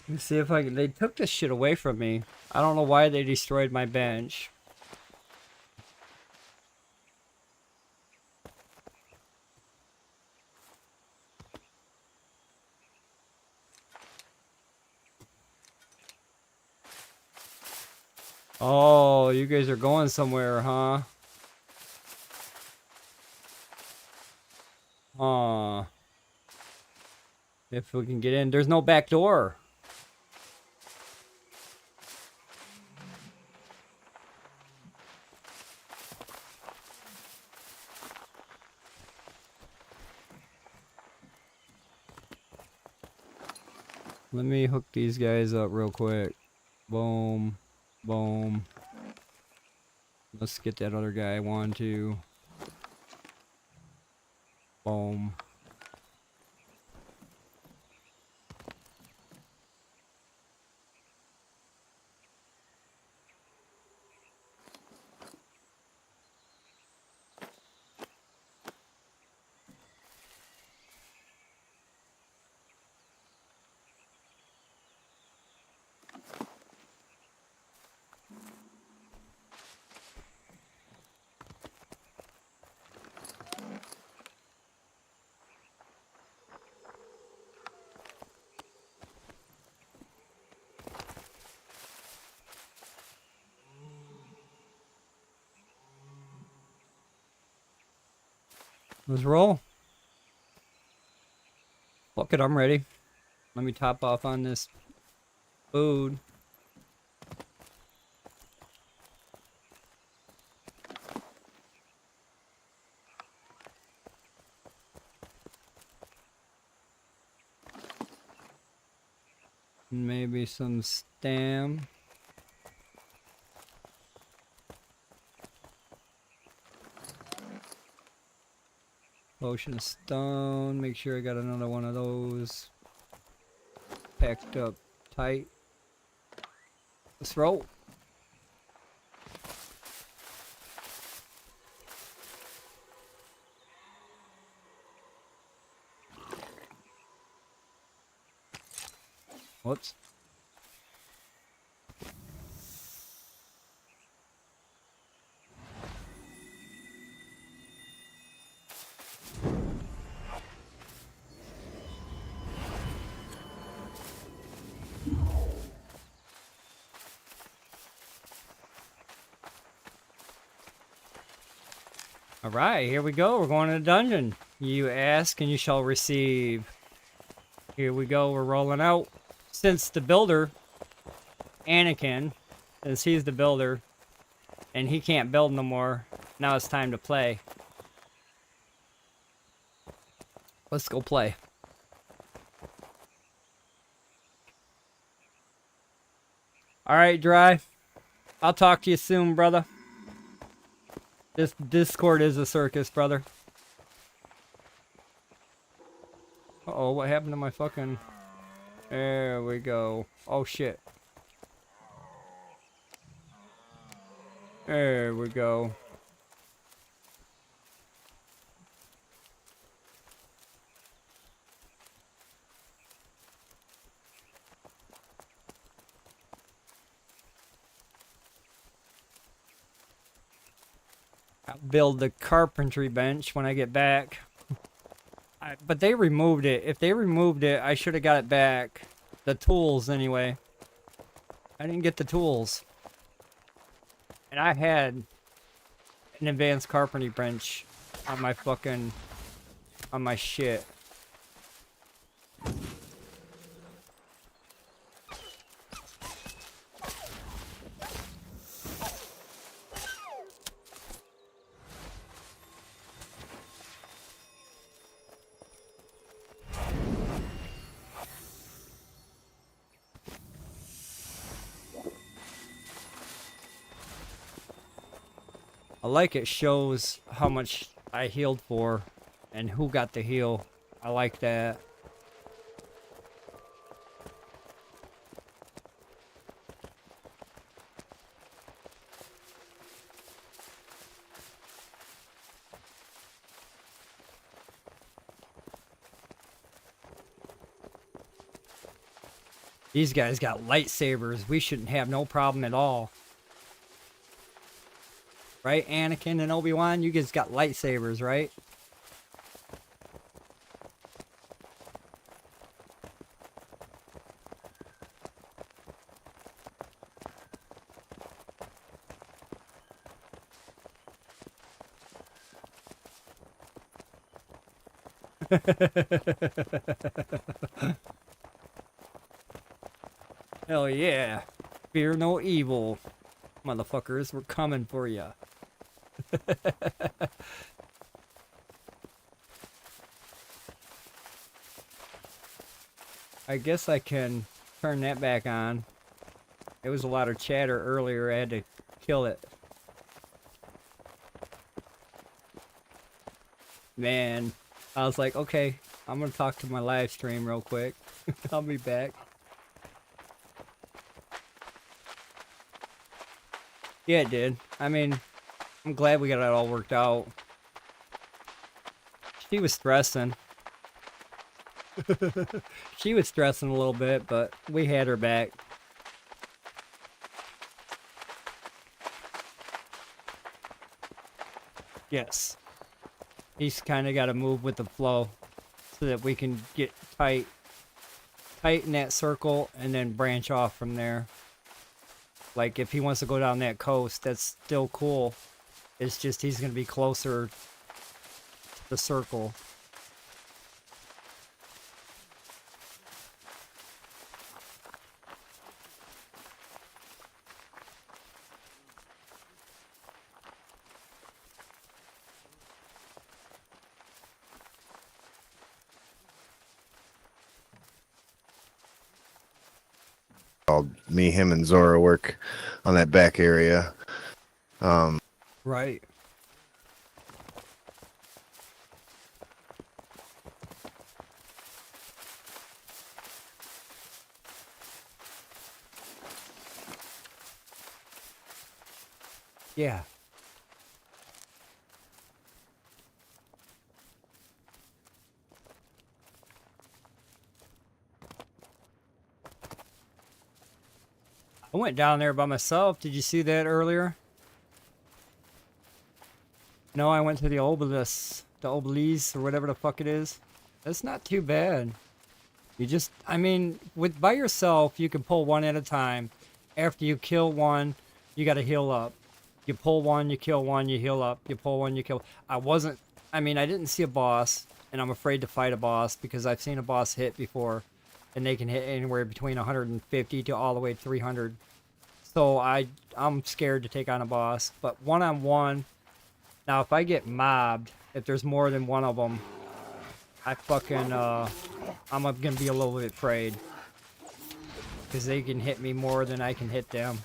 Let me see if I can. They took this shit away from me. I don't know why they destroyed my bench. Oh, you guys are going somewhere, huh? If we can get in. There's no back door. Let me hook these guys up real quick. Boom. Boom. Let's get that other guy. 1, 2. Boom. Let's roll. Fuck it, I'm ready. Let me top off on this food. Maybe some stam. Potion of stone. Make sure I got another one of those. Packed up tight. Let's roll. Whoops. Alright, here we go. We're going to the dungeon. You ask and you shall receive. Here we go. We're rolling out. Since the builder, Anakin, since he's the builder, and he can't build no more, now it's time to play. Let's go play. Alright, Dry. I'll talk to you soon, brother. This Discord is a circus, brother. Uh-oh, what happened to my fucking... There we go. Oh, shit. There we go. I'll build the carpentry bench when I get back. But they removed it. If they removed it, I should have got it back. The tools, anyway. I didn't get the tools. And I had an advanced carpentry bench on my fucking... on my shit. I like it shows how much I healed for and who got the heal. I like that. These guys got lightsabers. We shouldn't have no problem at all. Right, Anakin and Obi-Wan? You guys got lightsabers, right? Hell yeah. Fear no evil. Motherfuckers, we're coming for ya. I guess I can turn that back on. It was a lot of chatter earlier. I had to kill it. Man, I was like, okay, I'm gonna talk to my live stream real quick. I'll be back. Yeah, it did. I mean, I'm glad we got it all worked out. She was stressing. She was stressing a little bit, but we had her back. Yes. He's kind of got to move with the flow so that we can get tight in that circle and then branch off from there. Like if he wants to go down that coast, that's still cool. It's just he's going to be closer to the circle. Me, him, and Zora work on that back area. Right. Yeah. I went down there by myself. Did you see that earlier? No, I went to the obelisk, or whatever the fuck it is. That's not too bad. You just, I mean, by yourself, you can pull one at a time. After you kill one, you got to heal up. You pull one, you kill one, you heal up. You pull one, you kill. I didn't see a boss, and I'm afraid to fight a boss because I've seen a boss hit before, and they can hit anywhere between 150 to all the way to 300. So I'm scared to take on a boss. But one-on-one, now if I get mobbed, if there's more than one of them, I'm gonna be a little bit afraid. Because they can hit me more than I can hit them.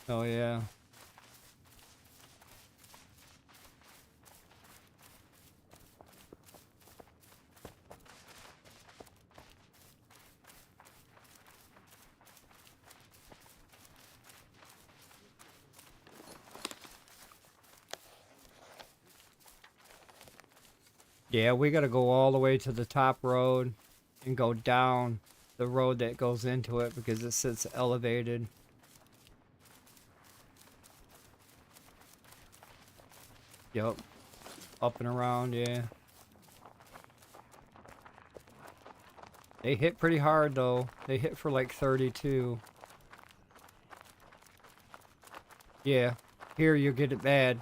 Oh yeah. Yeah, we gotta go all the way to the top road and go down the road that goes into it because it sits elevated. Yup. Up and around, yeah. They hit pretty hard though. They hit for like 32. Yeah. Here you get it bad.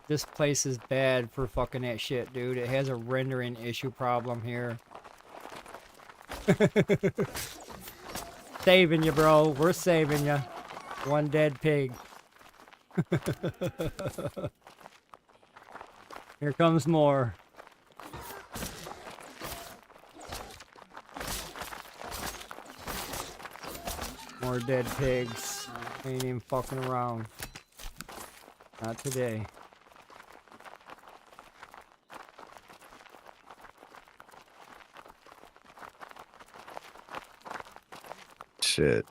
This place is bad for fucking that shit, dude. It has a rendering issue problem here. Saving you, bro. We're saving you. One dead pig. Here comes more. More dead pigs. Ain't even fucking around. Not today. Shit.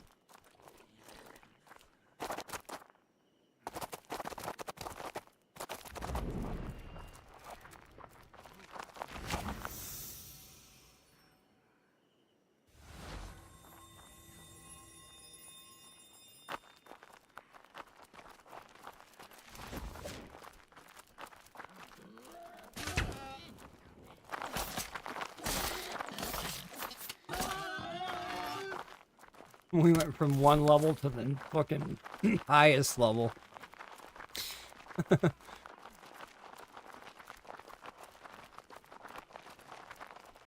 We went from one level to the fucking highest level.